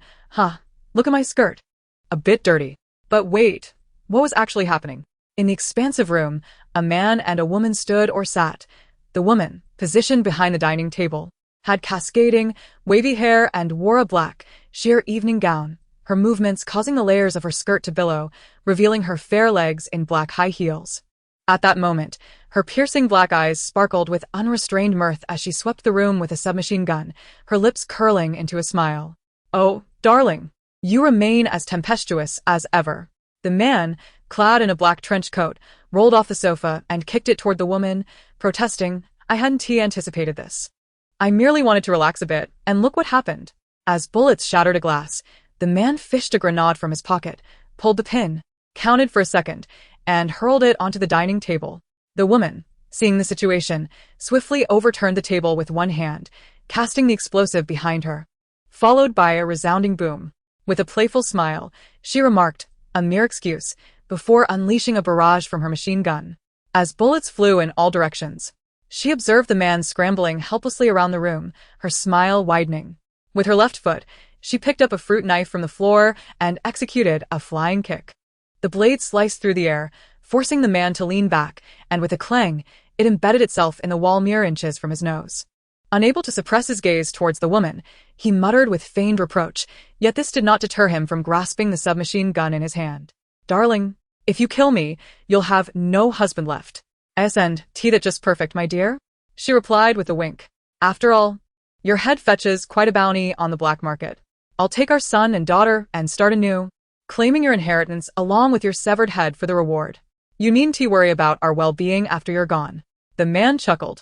look at my skirt. A bit dirty. But wait, what was actually happening? In the expansive room, a man and a woman stood or sat. The woman, positioned behind the dining table, had cascading, wavy hair and wore a black, sheer evening gown, her movements causing the layers of her skirt to billow, revealing her fair legs in black high heels. At that moment, her piercing black eyes sparkled with unrestrained mirth as she swept the room with a submachine gun, her lips curling into a smile. Oh, darling, you remain as tempestuous as ever. The man, clad in a black trench coat, rolled off the sofa and kicked it toward the woman, protesting, I hadn't anticipated this. I merely wanted to relax a bit, and look what happened. As bullets shattered a glass, the man fished a grenade from his pocket, pulled the pin, counted for a second, and hurled it onto the dining table. The woman, seeing the situation, swiftly overturned the table with one hand, casting the explosive behind her. Followed by a resounding boom. With a playful smile, she remarked, a mere excuse, before unleashing a barrage from her machine gun. As bullets flew in all directions, she observed the man scrambling helplessly around the room, her smile widening. With her left foot, she picked up a fruit knife from the floor and executed a flying kick. The blade sliced through the air, forcing the man to lean back, and with a clang, it embedded itself in the wall mere inches from his nose. Unable to suppress his gaze towards the woman, he muttered with feigned reproach, yet this did not deter him from grasping the submachine gun in his hand. Darling, if you kill me, you'll have no husband left. And tea that just perfect, my dear? She replied with a wink. After all, your head fetches quite a bounty on the black market. I'll take our son and daughter and start anew, claiming your inheritance along with your severed head for the reward. You needn't worry about our well-being after you're gone. The man chuckled,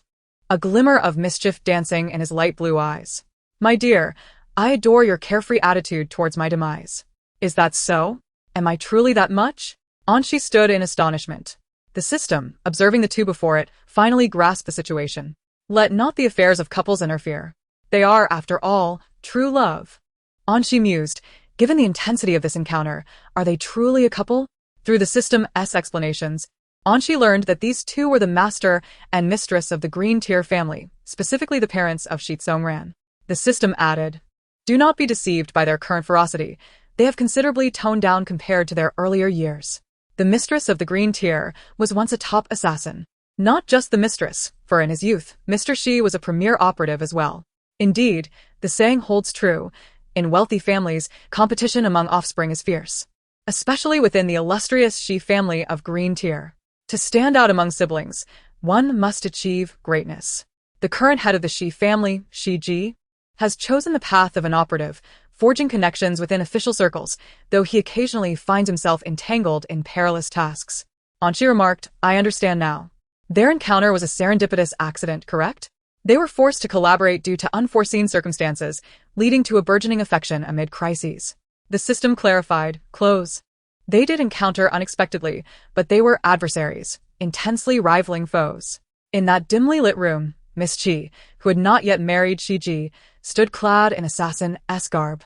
a glimmer of mischief dancing in his light blue eyes. My dear, I adore your carefree attitude towards my demise. Is that so? Am I truly that much? On she stood in astonishment. The system, observing the two before it, finally grasped the situation. Let not the affairs of couples interfere. They are, after all, true love. Anshi mused, given the intensity of this encounter, are they truly a couple? Through the system's explanations, Anshi learned that these two were the master and mistress of the Green Tier family, specifically the parents of Shitsongran. The system added, do not be deceived by their current ferocity. They have considerably toned down compared to their earlier years. The mistress of the Green Tier was once a top assassin. Not just the mistress, for in his youth, Mr. Shi was a premier operative as well. Indeed, the saying holds true. In wealthy families, competition among offspring is fierce. Especially within the illustrious Shi family of Green Tier. To stand out among siblings, one must achieve greatness. The current head of the Shi family, Shi Ji, has chosen the path of an operative, forging connections within official circles, though he occasionally finds himself entangled in perilous tasks. Anshi remarked, I understand now. Their encounter was a serendipitous accident, correct? They were forced to collaborate due to unforeseen circumstances, leading to a burgeoning affection amid crises. The system clarified, close. They did encounter unexpectedly, but they were adversaries, intensely rivaling foes. In that dimly lit room, Miss Chi, who had not yet married Shi Ji, stood clad in assassin-esque garb,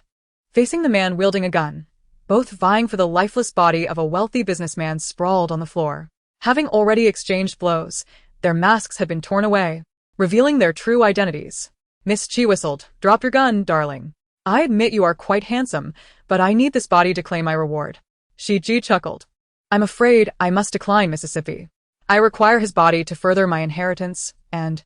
facing the man wielding a gun. Both vying for the lifeless body of a wealthy businessman sprawled on the floor. Having already exchanged blows, their masks had been torn away, revealing their true identities. Miss Chi whistled, drop your gun, darling. I admit you are quite handsome, but I need this body to claim my reward. Shi Ji chuckled. I'm afraid I must decline, Mississippi. I require his body to further my inheritance, and...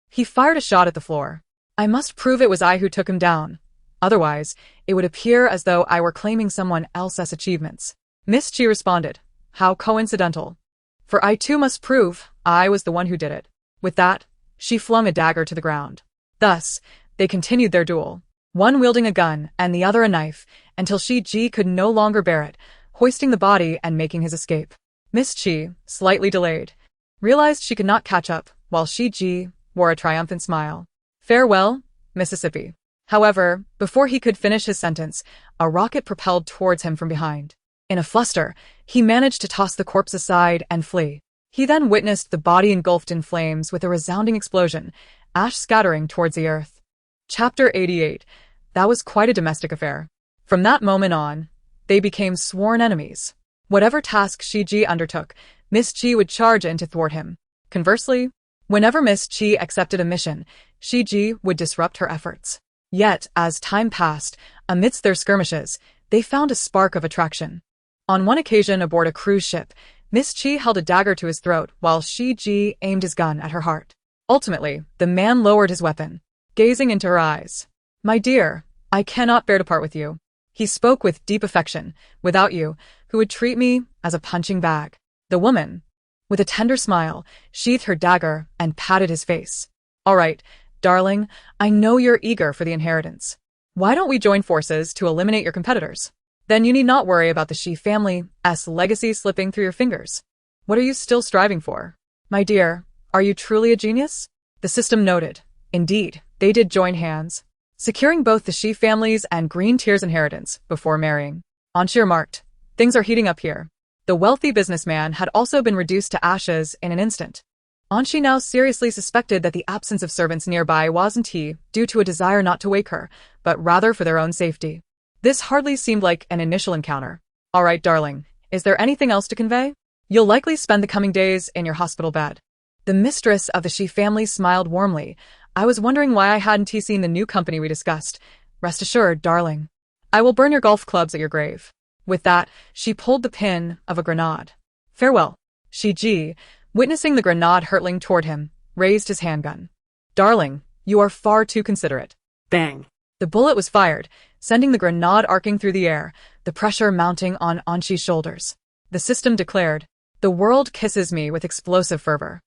He fired a shot at the floor. I must prove it was I who took him down. Otherwise, it would appear as though I were claiming someone else's achievements. Miss Chi responded, how coincidental. For I too must prove I was the one who did it. With that, she flung a dagger to the ground. Thus, they continued their duel, one wielding a gun and the other a knife, until Shi Ji could no longer bear it, hoisting the body and making his escape. Miss Chi, slightly delayed, realized she could not catch up, while Shi Ji wore a triumphant smile. Farewell, Mississippi. However, before he could finish his sentence, a rocket propelled towards him from behind. In a fluster, he managed to toss the corpse aside and flee. He then witnessed the body engulfed in flames with a resounding explosion, ash scattering towards the earth. Chapter 88. That was quite a domestic affair. From that moment on, they became sworn enemies. Whatever task Shi Ji undertook, Miss Chi would charge in to thwart him. Conversely, whenever Miss Chi accepted a mission, Shi Ji would disrupt her efforts. Yet, as time passed, amidst their skirmishes, they found a spark of attraction. On one occasion aboard a cruise ship, Miss Chi held a dagger to his throat while Shi Ji aimed his gun at her heart. Ultimately, the man lowered his weapon, gazing into her eyes. My dear, I cannot bear to part with you. He spoke with deep affection. Without you, who would treat me as a punching bag? The woman, with a tender smile, sheathed her dagger and patted his face. All right, darling, I know you're eager for the inheritance. Why don't we join forces to eliminate your competitors? Then you need not worry about the Shi family's legacy slipping through your fingers. What are you still striving for? My dear, are you truly a genius? The system noted. Indeed, they did join hands, securing both the Shi family's and Green Tier's inheritance before marrying. Anshi remarked, things are heating up here. The wealthy businessman had also been reduced to ashes in an instant. Anshi now seriously suspected that the absence of servants nearby wasn't due to a desire not to wake her, but rather for their own safety. This hardly seemed like an initial encounter. All right, darling, is there anything else to convey? You'll likely spend the coming days in your hospital bed. The mistress of the Shi family smiled warmly. I was wondering why I hadn't seen the new company we discussed. Rest assured, darling. I will burn your golf clubs at your grave. With that, she pulled the pin of a grenade. Farewell. Shi Ji, witnessing the grenade hurtling toward him, raised his handgun. Darling, you are far too considerate. Bang. The bullet was fired, sending the grenade arcing through the air, the pressure mounting on Anshi's shoulders. The system declared, the world kisses me with explosive fervor.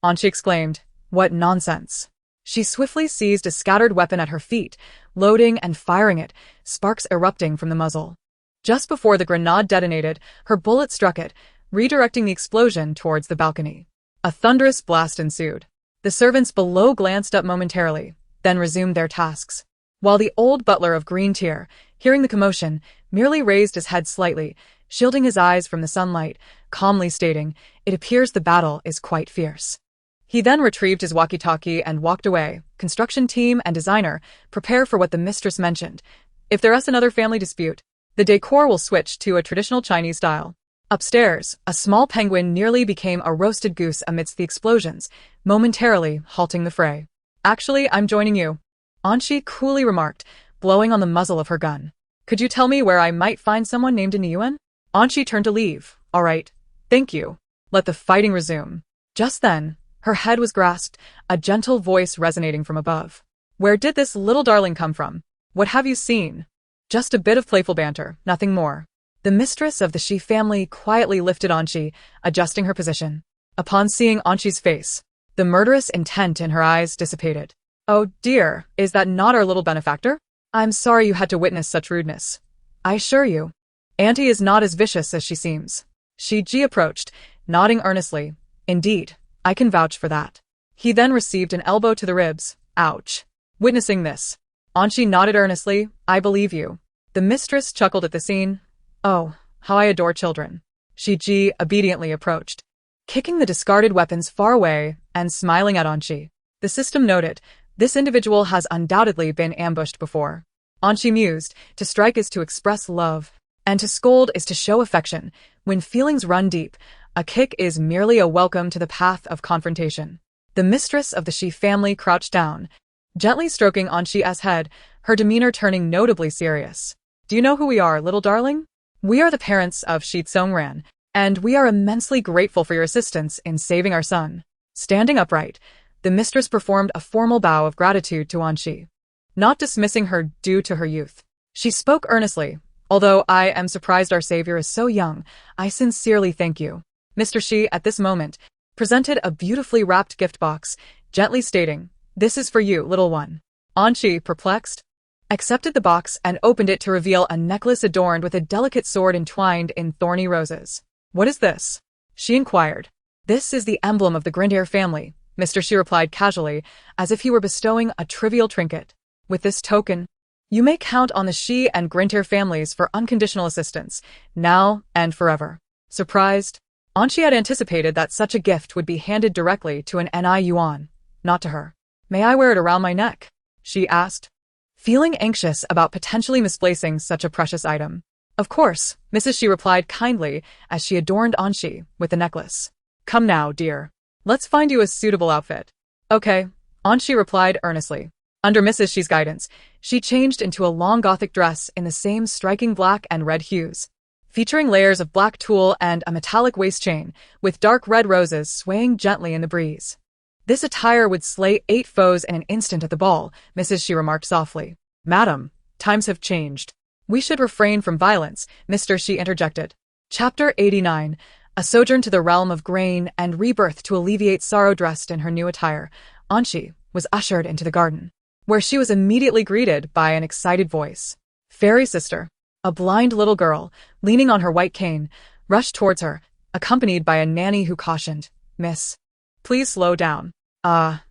Anshi exclaimed, what nonsense. She swiftly seized a scattered weapon at her feet, loading and firing it, sparks erupting from the muzzle. Just before the grenade detonated, her bullet struck it, redirecting the explosion towards the balcony. A thunderous blast ensued. The servants below glanced up momentarily, then resumed their tasks. While the old butler of Green Tier, hearing the commotion, merely raised his head slightly, shielding his eyes from the sunlight, calmly stating, "It appears the battle is quite fierce." He then retrieved his walkie-talkie and walked away. Construction team and designer, prepare for what the mistress mentioned. If there's another family dispute, the decor will switch to a traditional Chinese style. Upstairs, a small penguin nearly became a roasted goose amidst the explosions, momentarily halting the fray. "Actually, I'm joining you," Anshi coolly remarked, blowing on the muzzle of her gun. "Could you tell me where I might find someone named Niuan?" Anshi turned to leave. "All right. Thank you. Let the fighting resume." Just then, her head was grasped, a gentle voice resonating from above. "Where did this little darling come from? What have you seen?" "Just a bit of playful banter, nothing more." The mistress of the Shi family quietly lifted Anshi, adjusting her position. Upon seeing Anshi's face, the murderous intent in her eyes dissipated. "Oh dear, is that not our little benefactor? I'm sorry you had to witness such rudeness. I assure you, Auntie is not as vicious as she seems." Shi Ji approached, nodding earnestly. "Indeed, I can vouch for that." He then received an elbow to the ribs. Ouch. Witnessing this, Anshi nodded earnestly. "I believe you." The mistress chuckled at the scene. "Oh, how I adore children." Shi Ji obediently approached, kicking the discarded weapons far away and smiling at Anshi. The system noted, this individual has undoubtedly been ambushed before. Anshi mused, to strike is to express love, and to scold is to show affection. When feelings run deep, a kick is merely a welcome to the path of confrontation. The mistress of the Shi family crouched down, gently stroking Anshi's head, her demeanor turning notably serious. "Do you know who we are, little darling? We are the parents of Shi Tsongran, and we are immensely grateful for your assistance in saving our son." Standing upright, the mistress performed a formal bow of gratitude to Anshi, not dismissing her due to her youth. She spoke earnestly. "Although I am surprised our savior is so young, I sincerely thank you." Mr. Shi, at this moment, presented a beautifully wrapped gift box, gently stating, "This is for you, little one." Anshi, perplexed, accepted the box and opened it to reveal a necklace adorned with a delicate sword entwined in thorny roses. "What is this?" she inquired. "This is the emblem of the Grintier family," Mr. Shi replied casually, as if he were bestowing a trivial trinket. "With this token, you may count on the Shi and Grintier families for unconditional assistance, now and forever." Surprised, Anshi had anticipated that such a gift would be handed directly to an Ni Yuan, not to her. "May I wear it around my neck?" she asked, feeling anxious about potentially misplacing such a precious item. "Of course," Mrs. Shi replied kindly as she adorned Anshi with the necklace. "Come now, dear. Let's find you a suitable outfit." "Okay," Anshi replied earnestly. Under Mrs. Shi's guidance, she changed into a long Gothic dress in the same striking black and red hues, featuring layers of black tulle and a metallic waist chain, with dark red roses swaying gently in the breeze. "This attire would slay 8 foes in an instant at the ball," Mrs. Shi remarked softly. "Madam, times have changed. We should refrain from violence," Mr. Shi interjected. Chapter 89. A sojourn to the realm of grain and rebirth. To alleviate sorrow dressed in her new attire, Anshi was ushered into the garden, where she was immediately greeted by an excited voice. Fairy sister, a blind little girl, leaning on her white cane, rushed towards her, accompanied by a nanny who cautioned, "Miss, please slow down."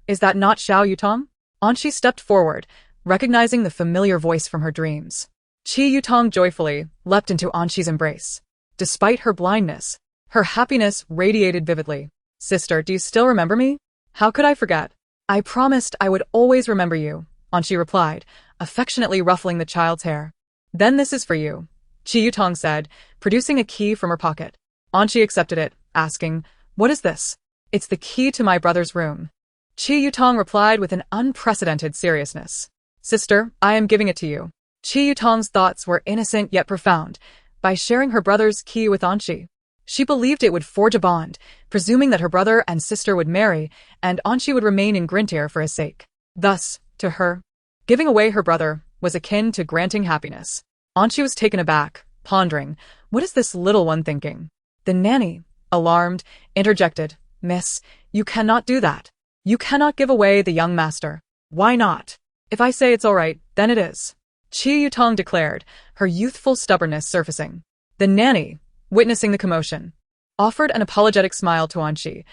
Is that not Xiao Yutong?" Anshi stepped forward, recognizing the familiar voice from her dreams. Qi Yutong joyfully leapt into Anshi's embrace. Despite her blindness, her happiness radiated vividly. "Sister, do you still remember me?" "How could I forget? I promised I would always remember you," Anshi replied, affectionately ruffling the child's hair. "Then this is for you," Qi Yutong said, producing a key from her pocket. Anshi accepted it, asking, "What is this?" "It's the key to my brother's room," Qi Yutong replied with an unprecedented seriousness. "Sister, I am giving it to you." Qi Yutong's thoughts were innocent yet profound. By sharing her brother's key with Anshi, she believed it would forge a bond, presuming that her brother and sister would marry, and Anshi would remain in Grintier for his sake. Thus, to her, giving away her brother was akin to granting happiness. Anshi was taken aback, pondering, what is this little one thinking? The nanny, alarmed, interjected, "Miss, you cannot do that. You cannot give away the young master." "Why not? If I say it's all right, then it is," Qi Yutong declared, her youthful stubbornness surfacing. The nanny, witnessing the commotion, offered an apologetic smile to Anshi.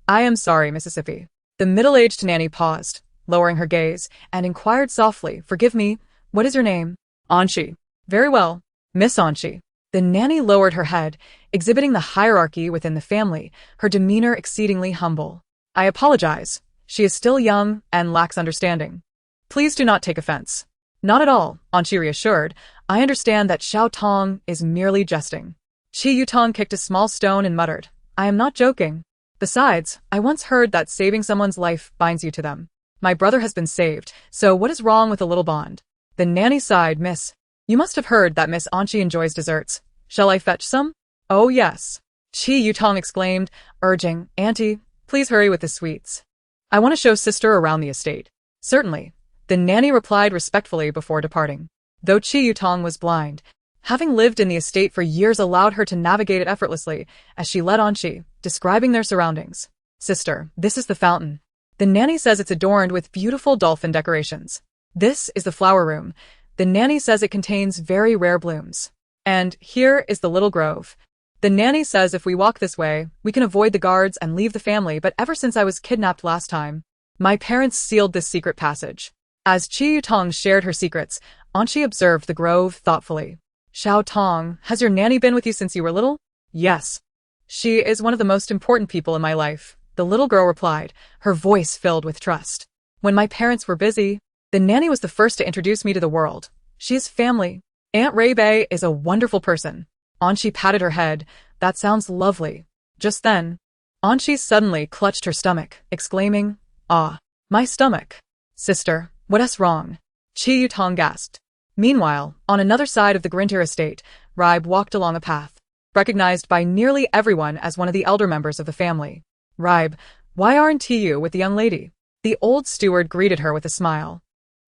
"I am sorry, Mississippi." The middle-aged nanny paused, lowering her gaze, and inquired softly, "Forgive me, what is your name?" "Anshi." "Very well, Miss Anshi. The nanny lowered her head, exhibiting the hierarchy within the family, her demeanor exceedingly humble. I apologize. She is still young and lacks understanding. Please do not take offense. Not at all, Anqi reassured. I understand that Xiao Tong is merely jesting. Qi Yutong kicked a small stone and muttered, I am not joking. Besides, I once heard that saving someone's life binds you to them. My brother has been saved, so what is wrong with a little bond? The nanny sighed, Miss. You must have heard that Miss Anqi enjoys desserts. Shall I fetch some? Oh yes. Qi Yutong exclaimed, urging, Auntie, please hurry with the sweets. I want to show sister around the estate. Certainly. The nanny replied respectfully before departing. Though Qi Yutong was blind, having lived in the estate for years allowed her to navigate it effortlessly as she led Anqi, describing their surroundings. Sister, this is the fountain. The nanny says it's adorned with beautiful dolphin decorations. This is the flower room. The nanny says it contains very rare blooms. And here is the little grove. The nanny says if we walk this way, we can avoid the guards and leave the family, but ever since I was kidnapped last time, my parents sealed this secret passage. As Qi Yutong shared her secrets, Anqi observed the grove thoughtfully. Xiao Tong, has your nanny been with you since you were little? Yes. She is one of the most important people in my life, the little girl replied, her voice filled with trust. When my parents were busy, the nanny was the first to introduce me to the world. She is family. Aunt Ray Bei is a wonderful person. Anqi patted her head. That sounds lovely. Just then, Anqi suddenly clutched her stomach, exclaiming, Ah, my stomach. Sister, what's wrong? Qi Yutong gasped. Meanwhile, on another side of the Grintier estate, Ribe walked along a path, recognized by nearly everyone as one of the elder members of the family. Ribe, why aren't you with the young lady? The old steward greeted her with a smile.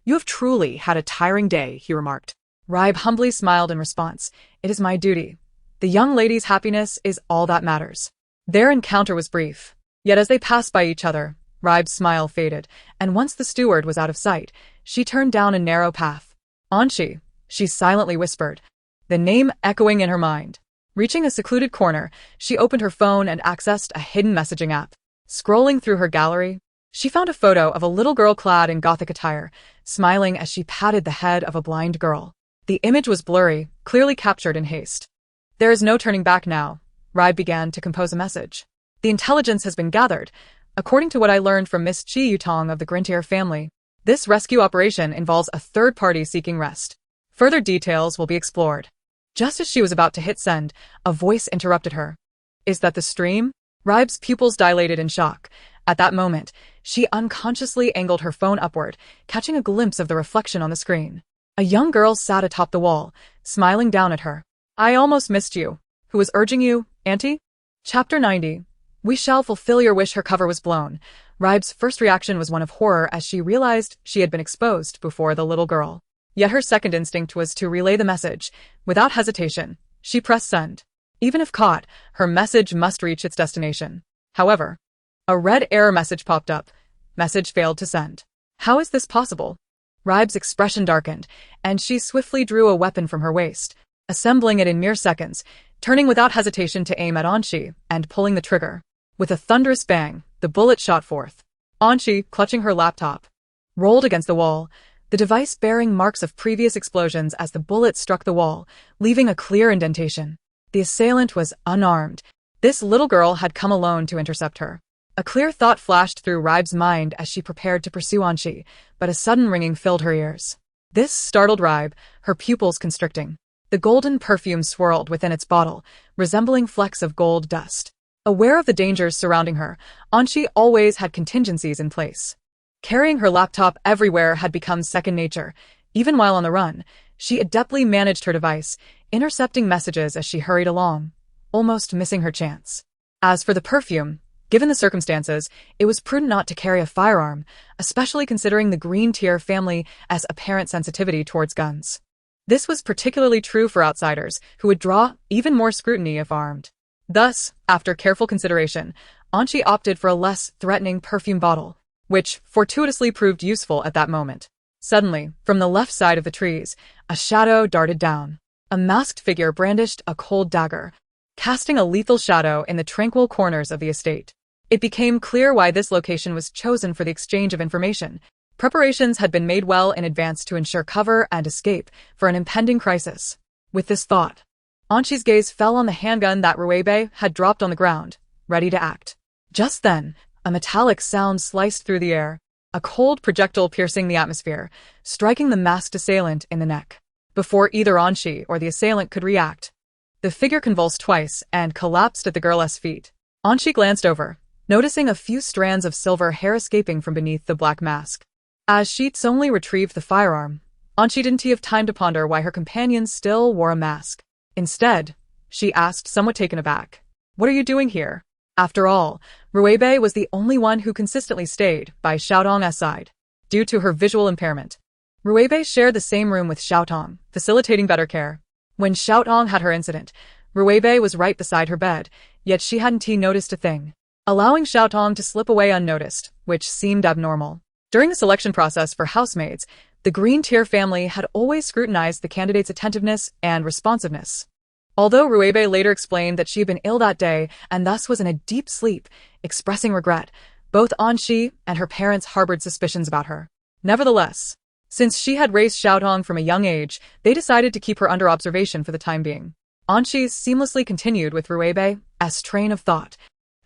You have truly had a tiring day, he remarked. Ribe humbly smiled in response. It is my duty. The young lady's happiness is all that matters. Their encounter was brief. Yet as they passed by each other, Ribe's smile faded, and once the steward was out of sight, she turned down a narrow path. Anqi, she silently whispered, the name echoing in her mind. Reaching a secluded corner, she opened her phone and accessed a hidden messaging app. Scrolling through her gallery, she found a photo of a little girl clad in Gothic attire, smiling as she patted the head of a blind girl. The image was blurry, clearly captured in haste. There is no turning back now, Ribe began to compose a message. The intelligence has been gathered. According to what I learned from Miss Qi Yutong of the Grintier family, this rescue operation involves a third party seeking rest. Further details will be explored. Just as she was about to hit send, a voice interrupted her. Is that the stream? Ribe's pupils dilated in shock. At that moment, she unconsciously angled her phone upward, catching a glimpse of the reflection on the screen. A young girl sat atop the wall, smiling down at her. I almost missed you. Who was urging you, Auntie? Chapter 90. We shall fulfill your wish. Her cover was blown. Ribe's first reaction was one of horror as she realized she had been exposed before the little girl. Yet her second instinct was to relay the message. Without hesitation, she pressed send. Even if caught, her message must reach its destination. However, a red error message popped up. Message failed to send. How is this possible? Ribe's expression darkened, and she swiftly drew a weapon from her waist, assembling it in mere seconds, turning without hesitation to aim at Anqi and pulling the trigger. With a thunderous bang, the bullet shot forth. Anqi, clutching her laptop, rolled against the wall, the device bearing marks of previous explosions as the bullet struck the wall, leaving a clear indentation. The assailant was unarmed. This little girl had come alone to intercept her. A clear thought flashed through Ribe's mind as she prepared to pursue Anqi, but a sudden ringing filled her ears. This startled Ribe, her pupils constricting. The golden perfume swirled within its bottle, resembling flecks of gold dust. Aware of the dangers surrounding her, Anqi always had contingencies in place. Carrying her laptop everywhere had become second nature. Even while on the run, she adeptly managed her device, intercepting messages as she hurried along, almost missing her chance. As for the perfume, given the circumstances, it was prudent not to carry a firearm, especially considering the Grintier family's apparent sensitivity towards guns. This was particularly true for outsiders, who would draw even more scrutiny if armed. Thus, after careful consideration, Anqi opted for a less threatening perfume bottle, which fortuitously proved useful at that moment. Suddenly, from the left side of the trees, a shadow darted down. A masked figure brandished a cold dagger, casting a lethal shadow in the tranquil corners of the estate. It became clear why this location was chosen for the exchange of information. Preparations had been made well in advance to ensure cover and escape for an impending crisis. With this thought, Anshi's gaze fell on the handgun that Ruebe had dropped on the ground, ready to act. Just then, a metallic sound sliced through the air, a cold projectile piercing the atmosphere, striking the masked assailant in the neck. Before either Anshi or the assailant could react, the figure convulsed twice and collapsed at the girl's feet. Anshi glanced over, noticing a few strands of silver hair escaping from beneath the black mask. As Shitsonli retrieved the firearm, Anshi didn't have time to ponder why her companion still wore a mask. Instead, she asked, somewhat taken aback, "What are you doing here?" After all, Ruebe was the only one who consistently stayed by Xiaotong's side. Due to her visual impairment, Ruebe shared the same room with Xiaotong, facilitating better care. When Xiaotong had her incident, Ruebe was right beside her bed, yet she hadn't noticed a thing, allowing Xiaotong to slip away unnoticed, which seemed abnormal. During the selection process for housemaids, the Green Tier family had always scrutinized the candidate's attentiveness and responsiveness. Although Ruebe later explained that she had been ill that day and thus was in a deep sleep, expressing regret, both Anshi and her parents harbored suspicions about her. Nevertheless, since she had raised Xiaotong from a young age, they decided to keep her under observation for the time being. Anshi seamlessly continued with Ruebe's train of thought,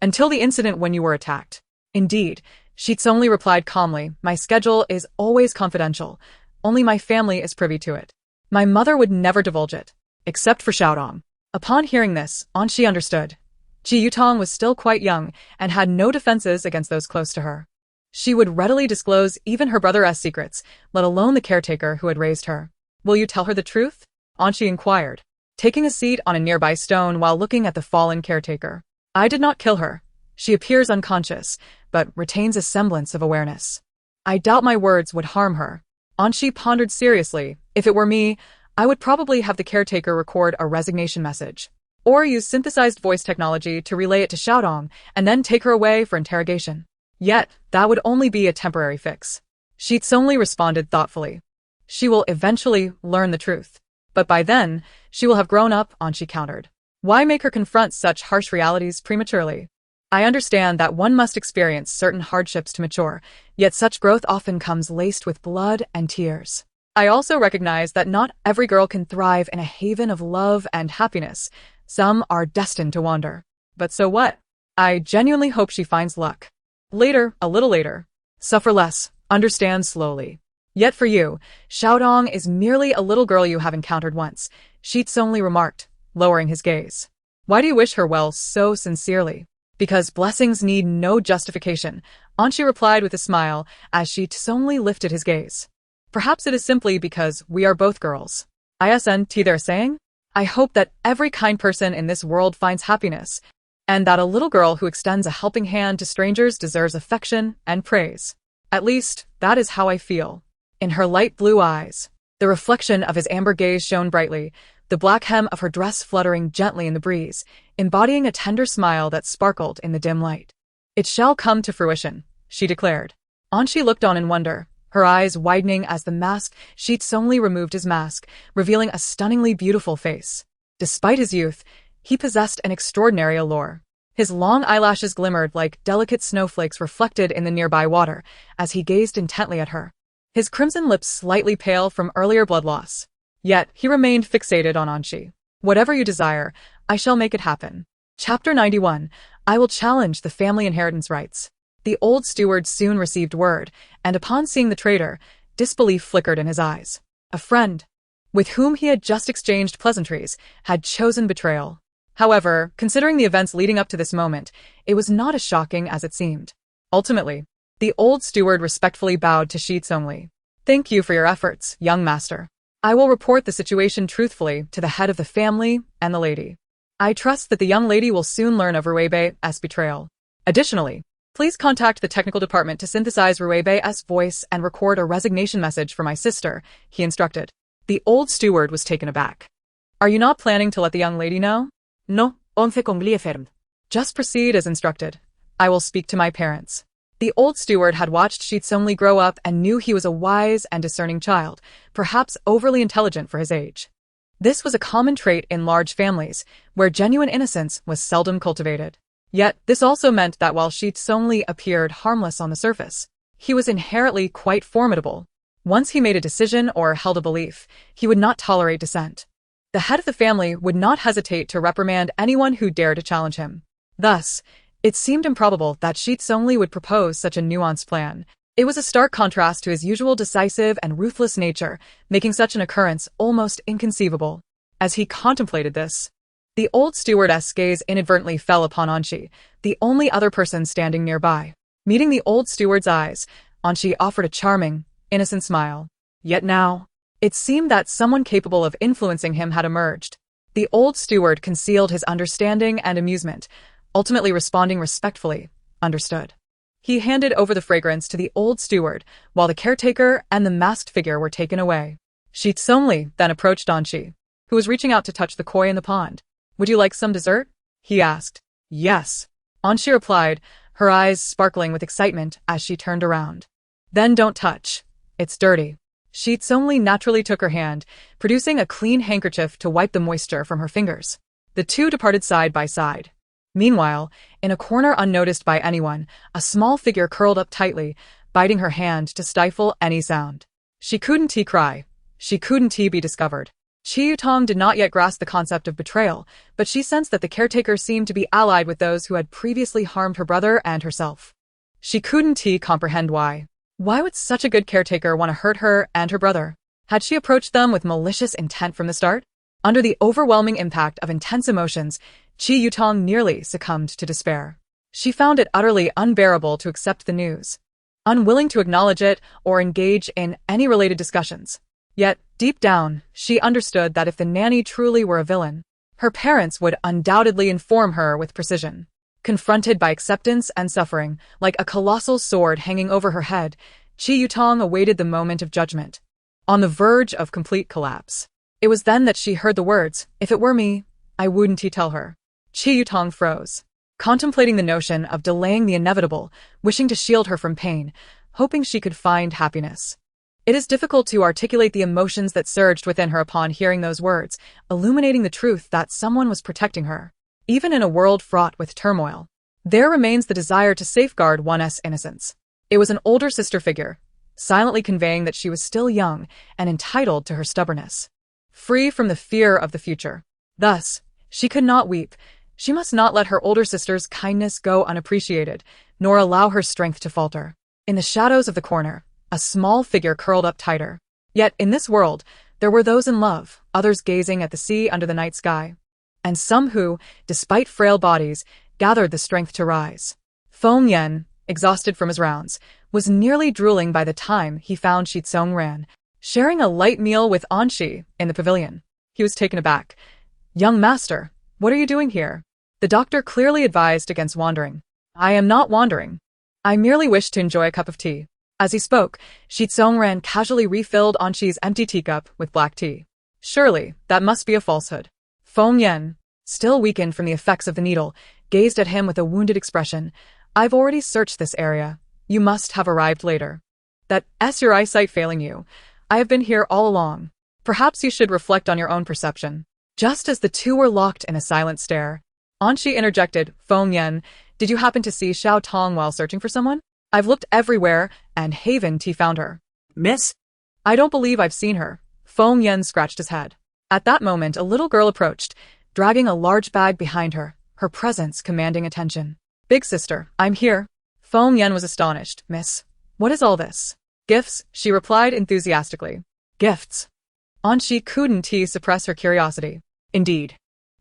"Until the incident when you were attacked." Indeed, Shitsonli replied calmly, "My schedule is always confidential. Only my family is privy to it. My mother would never divulge it, except for Xiaotong." Upon hearing this, Anshi understood. Ji Yutong was still quite young and had no defenses against those close to her. She would readily disclose even her brother's secrets, let alone the caretaker who had raised her. "Will you tell her the truth?" Anshi inquired, taking a seat on a nearby stone while looking at the fallen caretaker. "I did not kill her. She appears unconscious, but retains a semblance of awareness. I doubt my words would harm her." Anshi pondered seriously. "If it were me, I would probably have the caretaker record a resignation message, or use synthesized voice technology to relay it to Xiaotong and then take her away for interrogation. Yet, that would only be a temporary fix." Shitsonli responded thoughtfully. "She will eventually learn the truth. But by then, she will have grown up," Anshi countered. "Why make her confront such harsh realities prematurely? I understand that one must experience certain hardships to mature, yet such growth often comes laced with blood and tears. I also recognize that not every girl can thrive in a haven of love and happiness. Some are destined to wander. But so what? I genuinely hope she finds luck. Later, a little later. Suffer less, understand slowly. Yet for you, Xiaotong is merely a little girl you have encountered once," Shitsonli remarked, lowering his gaze. "Why do you wish her well so sincerely?" "Because blessings need no justification," Anshi replied with a smile as Shitsonli lifted his gaze. "Perhaps it is simply because we are both girls. Isn't they're saying? I hope that every kind person in this world finds happiness, and that a little girl who extends a helping hand to strangers deserves affection and praise. At least, that is how I feel." In her light blue eyes, the reflection of his amber gaze shone brightly, the black hem of her dress fluttering gently in the breeze, embodying a tender smile that sparkled in the dim light. "It shall come to fruition," she declared. Anshi looked on in wonder, her eyes widening as the mask Shitsonli removed his mask, revealing a stunningly beautiful face. Despite his youth, he possessed an extraordinary allure. His long eyelashes glimmered like delicate snowflakes reflected in the nearby water as he gazed intently at her. His crimson lips slightly pale from earlier blood loss. Yet, he remained fixated on Anshi. "Whatever you desire, I shall make it happen." Chapter 91. I will challenge the family inheritance rights. The old steward soon received word, and upon seeing the traitor, disbelief flickered in his eyes. A friend, with whom he had just exchanged pleasantries, had chosen betrayal. However, considering the events leading up to this moment, it was not as shocking as it seemed. Ultimately, the old steward respectfully bowed to Shitsonli. "Thank you for your efforts, young master. I will report the situation truthfully to the head of the family and the lady. I trust that the young lady will soon learn of Ruebe's betrayal. Additionally, please contact the technical department to synthesize Ruebe's voice and record a resignation message for my sister," he instructed. The old steward was taken aback. "Are you not planning to let the young lady know?" "No, once con ferm." "Just proceed as instructed. I will speak to my parents." The old steward had watched Shitsonli grow up and knew he was a wise and discerning child, perhaps overly intelligent for his age. This was a common trait in large families, where genuine innocence was seldom cultivated. Yet, this also meant that while Shitsonli appeared harmless on the surface, he was inherently quite formidable. Once he made a decision or held a belief, he would not tolerate dissent. The head of the family would not hesitate to reprimand anyone who dared to challenge him. Thus, it seemed improbable that Shi Tsongli would propose such a nuanced plan. It was a stark contrast to his usual decisive and ruthless nature, making such an occurrence almost inconceivable. As he contemplated this, the old stewardess' gaze inadvertently fell upon Anshi, the only other person standing nearby. Meeting the old steward's eyes, Anshi offered a charming, innocent smile. Yet now, it seemed that someone capable of influencing him had emerged. The old steward concealed his understanding and amusement, ultimately responding respectfully, "Understood." He handed over the fragrance to the old steward, while the caretaker and the masked figure were taken away. Shi Tsongli then approached Anshi, who was reaching out to touch the koi in the pond. "Would you like some dessert?" he asked. "Yes," Anshi replied, her eyes sparkling with excitement as she turned around. "Then don't touch. It's dirty." Shi Tsongli naturally took her hand, producing a clean handkerchief to wipe the moisture from her fingers. The two departed side by side. Meanwhile, in a corner unnoticed by anyone, a small figure curled up tightly, biting her hand to stifle any sound. She couldn't cry. She couldn't be discovered. Chi Yutong did not yet grasp the concept of betrayal, but she sensed that the caretaker seemed to be allied with those who had previously harmed her brother and herself. She couldn't comprehend why. Why would such a good caretaker want to hurt her and her brother? Had she approached them with malicious intent from the start? Under the overwhelming impact of intense emotions, Chi Yutong nearly succumbed to despair. She found it utterly unbearable to accept the news, unwilling to acknowledge it or engage in any related discussions. Yet, deep down, she understood that if the nanny truly were a villain, her parents would undoubtedly inform her with precision. Confronted by acceptance and suffering, like a colossal sword hanging over her head, Chi Yutong awaited the moment of judgment, on the verge of complete collapse. It was then that she heard the words, "If it were me, I wouldn't tell her." Chi Yutong froze, contemplating the notion of delaying the inevitable, wishing to shield her from pain, hoping she could find happiness. It is difficult to articulate the emotions that surged within her upon hearing those words, illuminating the truth that someone was protecting her. Even in a world fraught with turmoil, there remains the desire to safeguard one's innocence. It was an older sister figure, silently conveying that she was still young and entitled to her stubbornness, free from the fear of the future. Thus, she could not weep. She must not let her older sister's kindness go unappreciated, nor allow her strength to falter. In the shadows of the corner, a small figure curled up tighter. Yet in this world, there were those in love, others gazing at the sea under the night sky, and some who, despite frail bodies, gathered the strength to rise. Feng Yan, exhausted from his rounds, was nearly drooling by the time he found Shi Tsongran, sharing a light meal with Anshi in the pavilion. He was taken aback. "Young master, what are you doing here?" The doctor clearly advised against wandering. "I am not wandering. I merely wish to enjoy a cup of tea." As he spoke, Shi Tsongran casually refilled Anshi's empty teacup with black tea. Surely, that must be a falsehood. Feng Yan, still weakened from the effects of the needle, gazed at him with a wounded expression. "I've already searched this area. You must have arrived later. That's your eyesight failing you. I have been here all along. Perhaps you should reflect on your own perception." Just as the two were locked in a silent stare, Anshi interjected, "Feng Yan, did you happen to see Xiao Tong while searching for someone? I've looked everywhere, and haven't found her." "Miss?" "I don't believe I've seen her." Feng Yan scratched his head. At that moment, a little girl approached, dragging a large bag behind her, her presence commanding attention. "Big sister, I'm here." Feng Yan was astonished. "Miss, what is all this?" "Gifts," she replied enthusiastically. "Gifts?" Anshi couldn't suppress her curiosity. "Indeed.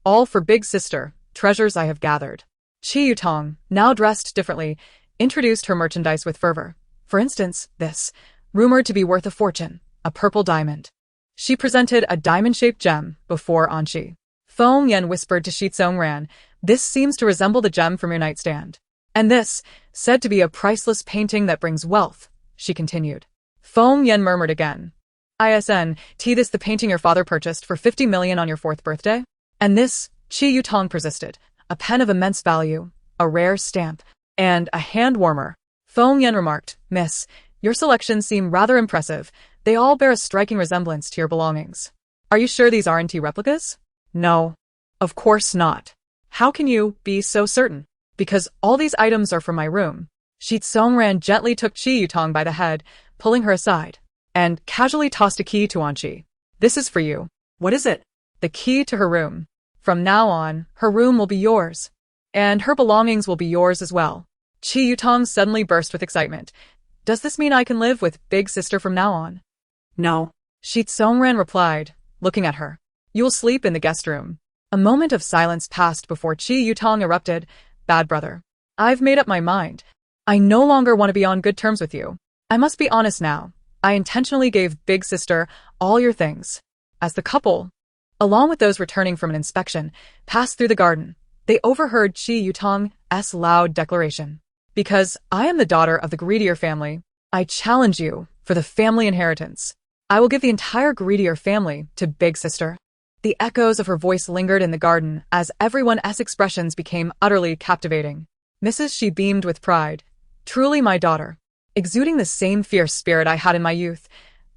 All for big sister, treasures I have gathered." Chi Yutong, now dressed differently, introduced her merchandise with fervor. "For instance, this, rumored to be worth a fortune, a purple diamond." She presented a diamond-shaped gem before Anshi. Feng Yan whispered to Shi Tsongran, "This seems to resemble the gem from your nightstand." "And this, said to be a priceless painting that brings wealth," she continued. Feng Yan murmured again. This the painting your father purchased for 50 million on your 4th birthday?" "And this," Chi Yutong persisted, "a pen of immense value, a rare stamp, and a hand-warmer." Feng Yan remarked, "Miss, your selections seem rather impressive. They all bear a striking resemblance to your belongings. Are you sure these aren't replicas?" "No. Of course not." "How can you be so certain?" "Because all these items are from my room." Shi Tsongran gently took Chi Yutong by the head, pulling her aside, and casually tossed a key to Anshi. "This is for you." "What is it?" the key to her room. From now on, her room will be yours. And her belongings will be yours as well. Chi Yutong suddenly burst with excitement. Does this mean I can live with Big Sister from now on? No. Shi Tsongran replied, looking at her. You will sleep in the guest room. A moment of silence passed before Chi Yutong erupted. Bad brother. I've made up my mind. I no longer want to be on good terms with you. I must be honest now. I intentionally gave Big Sister all your things. As the couple, along with those returning from an inspection, passed through the garden, they overheard Chi Yutong's loud declaration. Because I am the daughter of the Greedier family, I challenge you for the family inheritance. I will give the entire Greedier family to Big Sister. The echoes of her voice lingered in the garden as everyone's expressions became utterly captivating. Mrs. Shi beamed with pride. Truly my daughter. Exuding the same fierce spirit I had in my youth,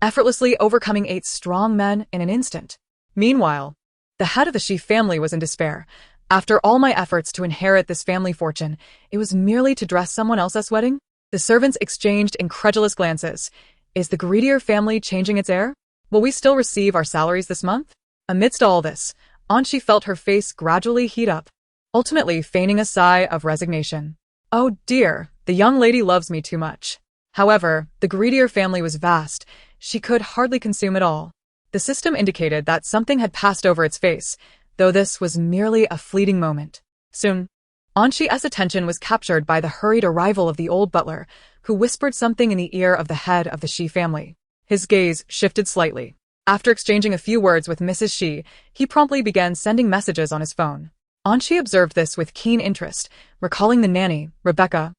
effortlessly overcoming 8 strong men in an instant. Meanwhile, the head of the Shi family was in despair. After all my efforts to inherit this family fortune, it was merely to dress someone else's wedding? The servants exchanged incredulous glances. Is the Greedier family changing its heir? Will we still receive our salaries this month? Amidst all this, Anshi felt her face gradually heat up, ultimately feigning a sigh of resignation. Oh dear, the young lady loves me too much. However, the Greedier family was vast. She could hardly consume it all. The system indicated that something had passed over its face, though this was merely a fleeting moment. Soon, Anshi's attention was captured by the hurried arrival of the old butler, who whispered something in the ear of the head of the Shi family. His gaze shifted slightly. After exchanging a few words with Mrs. Shi, he promptly began sending messages on his phone. Anshi observed this with keen interest, recalling the nanny, Rebecca,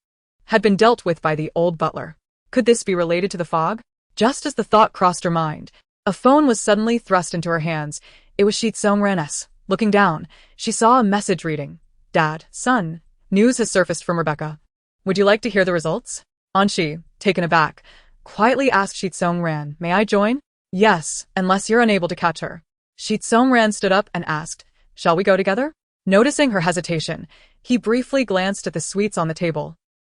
had been dealt with by the old butler. Could this be related to the fog? Just as the thought crossed her mind, a phone was suddenly thrust into her hands. It was Shi Tsongran's. Looking down, she saw a message reading, Dad, son, news has surfaced from Rebecca. Would you like to hear the results? Anshi, taken aback, quietly asked Shi Tsongran, may I join? Yes, unless you're unable to catch her. Shi Tsongran stood up and asked, shall we go together? Noticing her hesitation, he briefly glanced at the sweets on the table,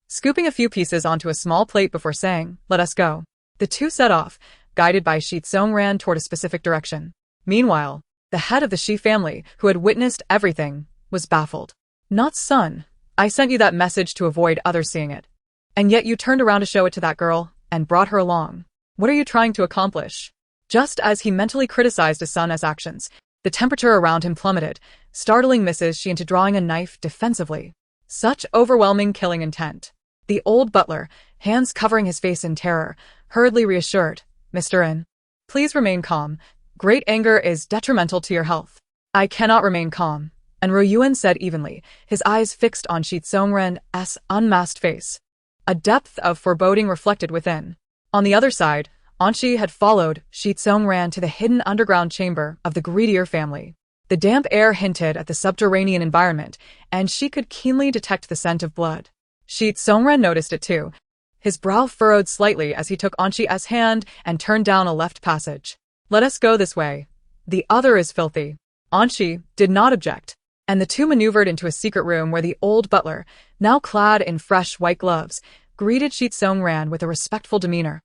scooping a few pieces onto a small plate before saying, let us go. The two set off, guided by Shi Tsongran toward a specific direction. Meanwhile, the head of the Shi family, who had witnessed everything, was baffled. Not son. I sent you that message to avoid others seeing it. And yet you turned around to show it to that girl and brought her along. What are you trying to accomplish? Just as he mentally criticized his son's actions, the temperature around him plummeted, startling Mrs. Shi into drawing a knife defensively. Such overwhelming killing intent. The old butler, hands covering his face in terror, hurriedly reassured, Mr. N. Please remain calm. Great anger is detrimental to your health. I cannot remain calm, and Ruyuan said evenly, his eyes fixed on Shi Tsongran's unmasked face. A depth of foreboding reflected within. On the other side, Anshi had followed Shi Tsongran to the hidden underground chamber of the Greedier family. The damp air hinted at the subterranean environment, and she could keenly detect the scent of blood. Shi Tsongran noticed it too. His brow furrowed slightly as he took Anshi's hand and turned down a left passage. Let us go this way. The other is filthy. Anshi did not object, and the two maneuvered into a secret room where the old butler, now clad in fresh white gloves, greeted Shi Tsongran with a respectful demeanor,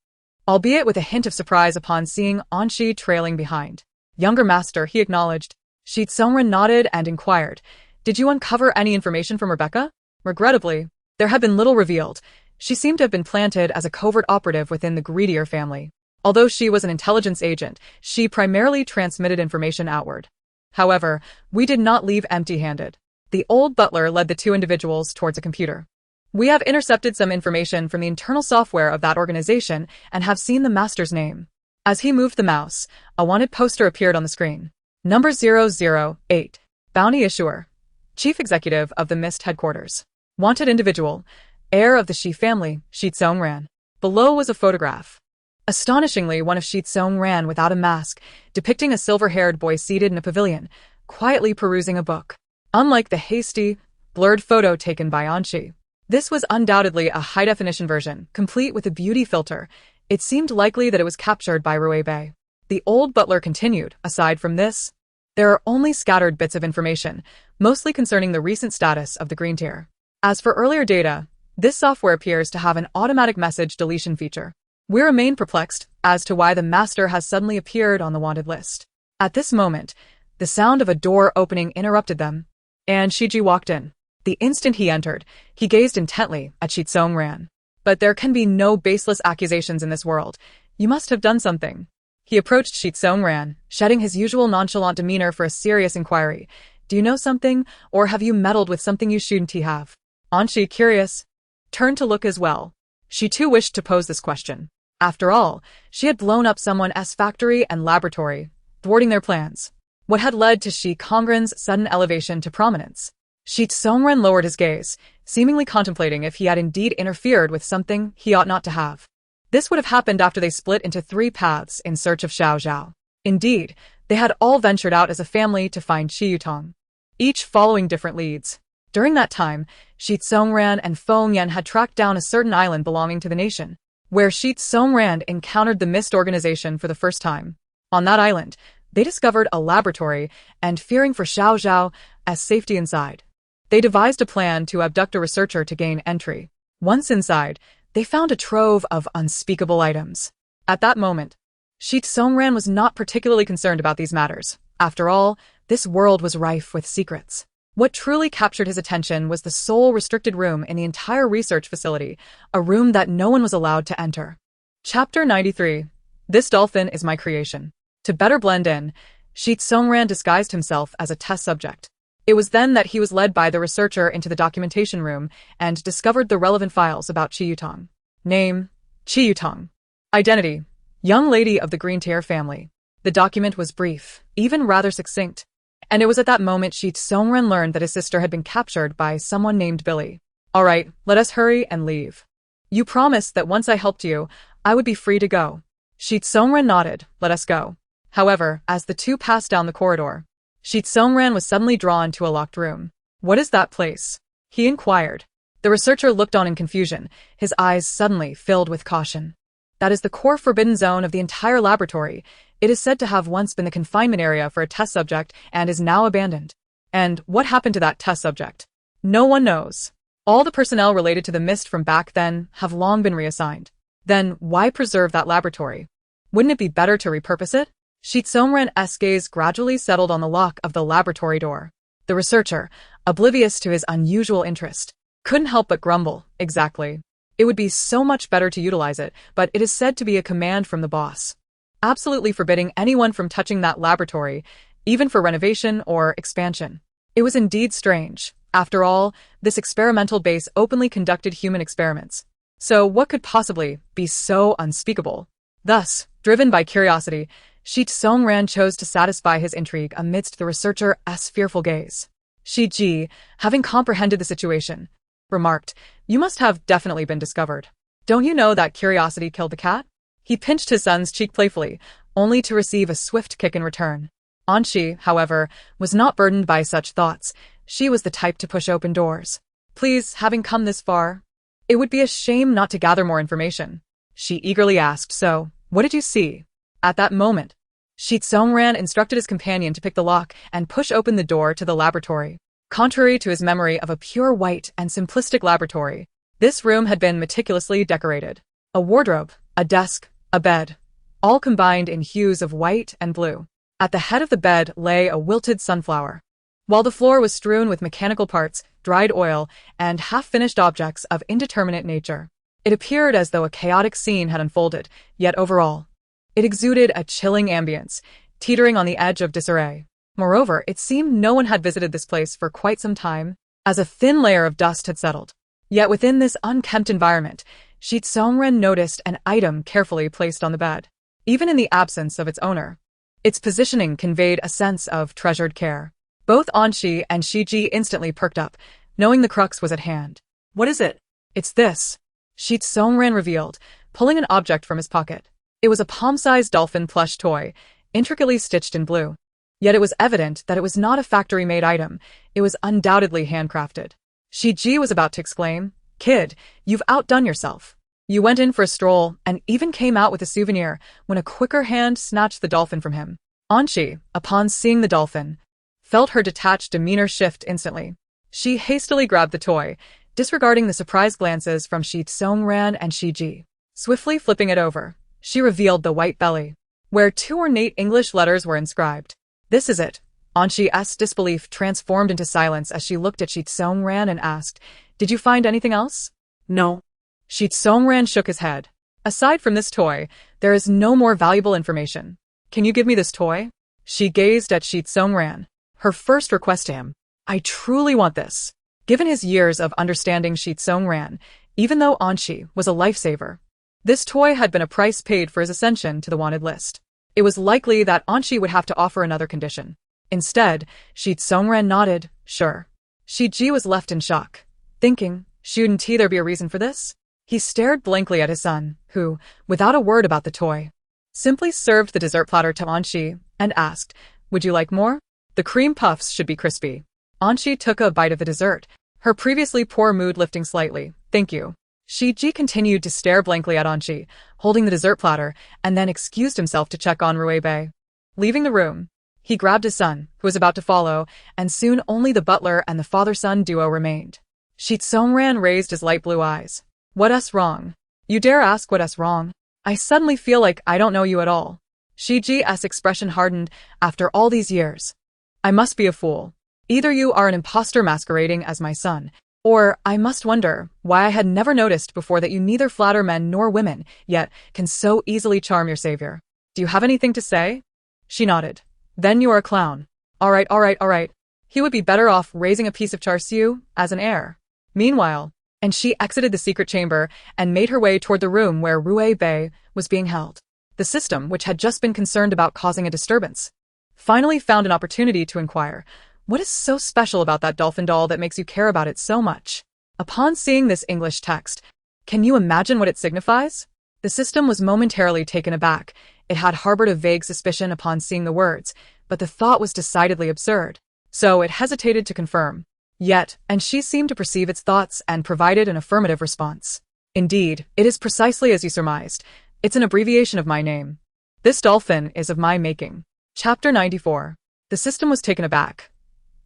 albeit with a hint of surprise upon seeing Anshi trailing behind. Younger master, he acknowledged. Shi Tsongran nodded and inquired, did you uncover any information from Rebecca? Regrettably, there had been little revealed. She seemed to have been planted as a covert operative within the Greedier family. Although she was an intelligence agent, she primarily transmitted information outward. However, we did not leave empty-handed. The old butler led the two individuals towards a computer. We have intercepted some information from the internal software of that organization and have seen the master's name. As he moved the mouse, a wanted poster appeared on the screen. Number 008. Bounty Issuer. Chief Executive of the Mist Headquarters. Wanted individual. Heir of the Shi family, Shi Tsongran. Below was a photograph. Astonishingly, one of Shi Tsongran without a mask, depicting a silver-haired boy seated in a pavilion, quietly perusing a book. Unlike the hasty, blurred photo taken by Anshi, this was undoubtedly a high-definition version, complete with a beauty filter. It seemed likely that it was captured by Ruebe. The old butler continued, aside from this, there are only scattered bits of information, mostly concerning the recent status of the green tier. As for earlier data, this software appears to have an automatic message deletion feature. We remain perplexed as to why the master has suddenly appeared on the wanted list. At this moment, The sound of a door opening interrupted them, and Shiji walked in. The instant he entered, he gazed intently at Shi Tsongran. But there can be no baseless accusations in this world. You must have done something. He approached Shi Tsongran, shedding his usual nonchalant demeanor for a serious inquiry. Do you know something, or have you meddled with something you shouldn't have? Anshi, curious, turned to look as well. She too wished to pose this question. After all, she had blown up someone's factory and laboratory, thwarting their plans. What had led to Shi Kongren's sudden elevation to prominence? Shi Tsongren lowered his gaze, seemingly contemplating if he had indeed interfered with something he ought not to have. This would have happened after they split into 3 paths in search of Xiao Zhao. Indeed, they had all ventured out as a family to find Shi Yutong, each following different leads. During that time, Shi Tsongran and Feng Yan had tracked down a certain island belonging to the nation, where Shi Tsongran encountered the Mist organization for the first time. On that island, they discovered a laboratory, and fearing for Xiao Zhao as safety inside, they devised a plan to abduct a researcher to gain entry. Once inside, they found a trove of unspeakable items. At that moment, Shi Tsongran was not particularly concerned about these matters. After all, this world was rife with secrets. What truly captured his attention was the sole restricted room in the entire research facility, a room that no one was allowed to enter. Chapter 93. This dolphin is my creation. To better blend in, Shi Tsongran disguised himself as a test subject. It was then that he was led by the researcher into the documentation room and discovered the relevant files about Chi Yutong. Name: Chi Yutong. Identity: young lady of the Green Tier family. The document was brief, even rather succinct, and it was at that moment Shi Tsongren learned that his sister had been captured by someone named Billy. All right, let us hurry and leave. You promised that once I helped you, I would be free to go. Shi Tsongren nodded. Let us go. However, as the two passed down the corridor, Shi Tsongran was suddenly drawn to a locked room. What is that place? He inquired. The researcher looked on in confusion, his eyes suddenly filled with caution. That is the core forbidden zone of the entire laboratory. It is said to have once been the confinement area for a test subject and is now abandoned. And what happened to that test subject? No one knows. All the personnel related to the Mist from back then have long been reassigned. Then why preserve that laboratory? Wouldn't it be better to repurpose it? Shi Tsongren's gaze gradually settled on the lock of the laboratory door. The researcher, oblivious to his unusual interest, couldn't help but grumble. Exactly. It would be so much better to utilize it, but it is said to be a command from the boss, absolutely forbidding anyone from touching that laboratory, even for renovation or expansion. It was indeed strange. After all, this experimental base openly conducted human experiments. So what could possibly be so unspeakable? Thus, driven by curiosity, Shi Tsongran chose to satisfy his intrigue amidst the researcher's fearful gaze. Shi Ji, having comprehended the situation, remarked, You must have definitely been discovered. Don't you know that curiosity killed the cat? He pinched his son's cheek playfully, only to receive a swift kick in return. Anshi, however, was not burdened by such thoughts. She was the type to push open doors. Please, having come this far, it would be a shame not to gather more information. She eagerly asked, So, what did you see? At that moment, Shi Tsongran instructed his companion to pick the lock and push open the door to the laboratory. Contrary to his memory of a pure white and simplistic laboratory, this room had been meticulously decorated. A wardrobe, a desk, a bed, all combined in hues of white and blue. At the head of the bed lay a wilted sunflower, while the floor was strewn with mechanical parts, dried oil, and half-finished objects of indeterminate nature. It appeared as though a chaotic scene had unfolded, yet overall, it exuded a chilling ambience, teetering on the edge of disarray. Moreover, it seemed no one had visited this place for quite some time, as a thin layer of dust had settled. Yet within this unkempt environment, Shi Tsongren noticed an item carefully placed on the bed. Even in the absence of its owner, its positioning conveyed a sense of treasured care. Both Anshi and Shiji instantly perked up, knowing the crux was at hand. What is it? It's this, Shi Tsongren revealed, pulling an object from his pocket. It was a palm-sized dolphin plush toy, intricately stitched in blue. Yet it was evident that it was not a factory-made item. It was undoubtedly handcrafted. Shiji was about to exclaim, Kid, you've outdone yourself. You went in for a stroll and even came out with a souvenir when a quicker hand snatched the dolphin from him. Anshi, upon seeing the dolphin, felt her detached demeanor shift instantly. She hastily grabbed the toy, disregarding the surprised glances from Shi Tsongran and Shiji. Swiftly flipping it over, she revealed the white belly, where 2 ornate English letters were inscribed. This is it. Anshi's disbelief transformed into silence as she looked at Shi Tsongran and asked, "Did you find anything else?" No. Shi Tsongran shook his head. "Aside from this toy, there is no more valuable information. Can you give me this toy?" She gazed at Shi Tsongran. Her first request to him. "I truly want this." Given his years of understanding Shi Tsongran, even though Anshi was a lifesaver, this toy had been a price paid for his ascension to the wanted list. It was likely that Anshi would have to offer another condition. Instead, Shi Tsongran nodded, sure. Shi Ji was left in shock, thinking, shouldn't there be a reason for this? He stared blankly at his son, who, without a word about the toy, simply served the dessert platter to Anshi and asked, "Would you like more? The cream puffs should be crispy." Anshi took a bite of the dessert, her previously poor mood lifting slightly. "Thank you." Shi Ji continued to stare blankly at Anshi, holding the dessert platter, and then excused himself to check on Rui Bei. Leaving the room, he grabbed his son, who was about to follow, and soon only the butler and the father-son duo remained. Shi Tsongran raised his light blue eyes. "What's wrong? You dare ask what's wrong? I suddenly feel like I don't know you at all." Shi Ji's expression hardened after all these years. "I must be a fool. Either you are an imposter masquerading as my son, or I must wonder why I had never noticed before that you neither flatter men nor women, yet can so easily charm your savior. Do you have anything to say?" She nodded. "Then you are a clown. All right. He would be better off raising a piece of char siu as an heir." Meanwhile, and she exited the secret chamber and made her way toward the room where Rui Bei was being held. The system, which had just been concerned about causing a disturbance, finally found an opportunity to inquire, "What is so special about that dolphin doll that makes you care about it so much?" Upon seeing this English text, "Can you imagine what it signifies?" The system was momentarily taken aback. It had harbored a vague suspicion upon seeing the words, but the thought was decidedly absurd. So it hesitated to confirm. Yet, and she seemed to perceive its thoughts and provided an affirmative response. "Indeed, it is precisely as you surmised. It's an abbreviation of my name. This dolphin is of my making." Chapter 94. The system was taken aback.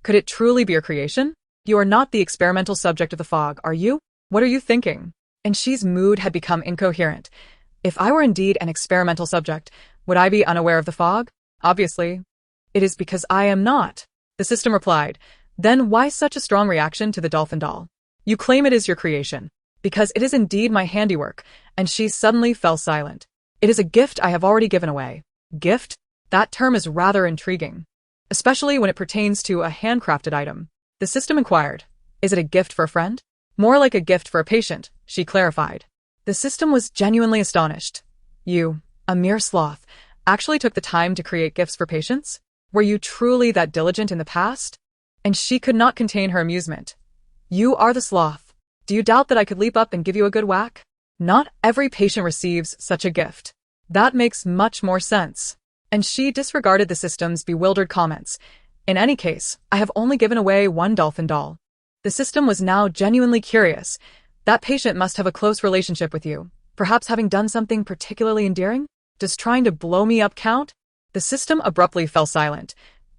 "Could it truly be your creation? You are not the experimental subject of the fog, are you? What are you thinking?" And she's mood had become incoherent. "If I were indeed an experimental subject, would I be unaware of the fog? Obviously. It is because I am not." The system replied. "Then why such a strong reaction to the dolphin doll? You claim it is your creation." "Because it is indeed my handiwork," and she suddenly fell silent. "It is a gift I have already given away." Gift? That term is rather intriguing, especially when it pertains to a handcrafted item. The system inquired, "Is it a gift for a friend?" "More like a gift for a patient," she clarified. The system was genuinely astonished. "You, a mere sloth, actually took the time to create gifts for patients? Were you truly that diligent in the past?" And she could not contain her amusement. "You are the sloth. Do you doubt that I could leap up and give you a good whack? Not every patient receives such a gift. That makes much more sense." And she disregarded the system's bewildered comments. "In any case, I have only given away one dolphin doll." The system was now genuinely curious. "That patient must have a close relationship with you, perhaps having done something particularly endearing? Does trying to blow me up count?" The system abruptly fell silent.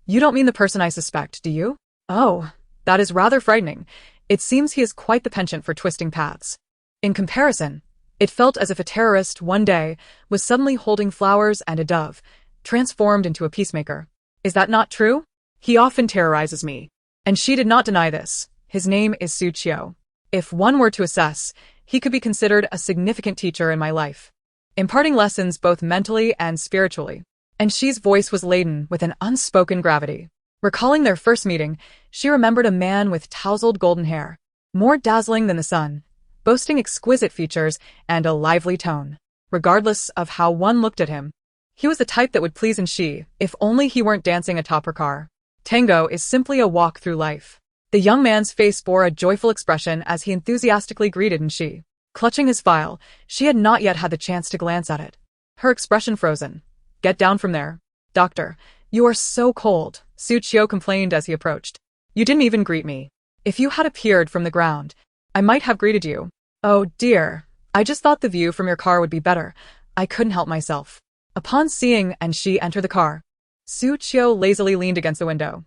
"You don't mean the person I suspect, do you?" "Oh, that is rather frightening. It seems he is quite the penchant for twisting paths." In comparison, it felt as if a terrorist one day was suddenly holding flowers and a dove, transformed into a peacemaker. "Is that not true?" "He often terrorizes me." And she did not deny this. "His name is Su Qiu. If one were to assess, he could be considered a significant teacher in my life, imparting lessons both mentally and spiritually." And she's voice was laden with an unspoken gravity. Recalling their first meeting, she remembered a man with tousled golden hair, more dazzling than the sun, boasting exquisite features and a lively tone. Regardless of how one looked at him, he was the type that would please she, if only he weren't dancing atop her car. Tango is simply a walk through life. The young man's face bore a joyful expression as he enthusiastically greeted she. Clutching his file, she had not yet had the chance to glance at it. Her expression frozen. "Get down from there. Doctor, you are so cold," Su Qiu complained as he approached. "You didn't even greet me. If you had appeared from the ground, I might have greeted you." "Oh dear, I just thought the view from your car would be better. I couldn't help myself." Upon seeing she enter the car, Su Qiu lazily leaned against the window.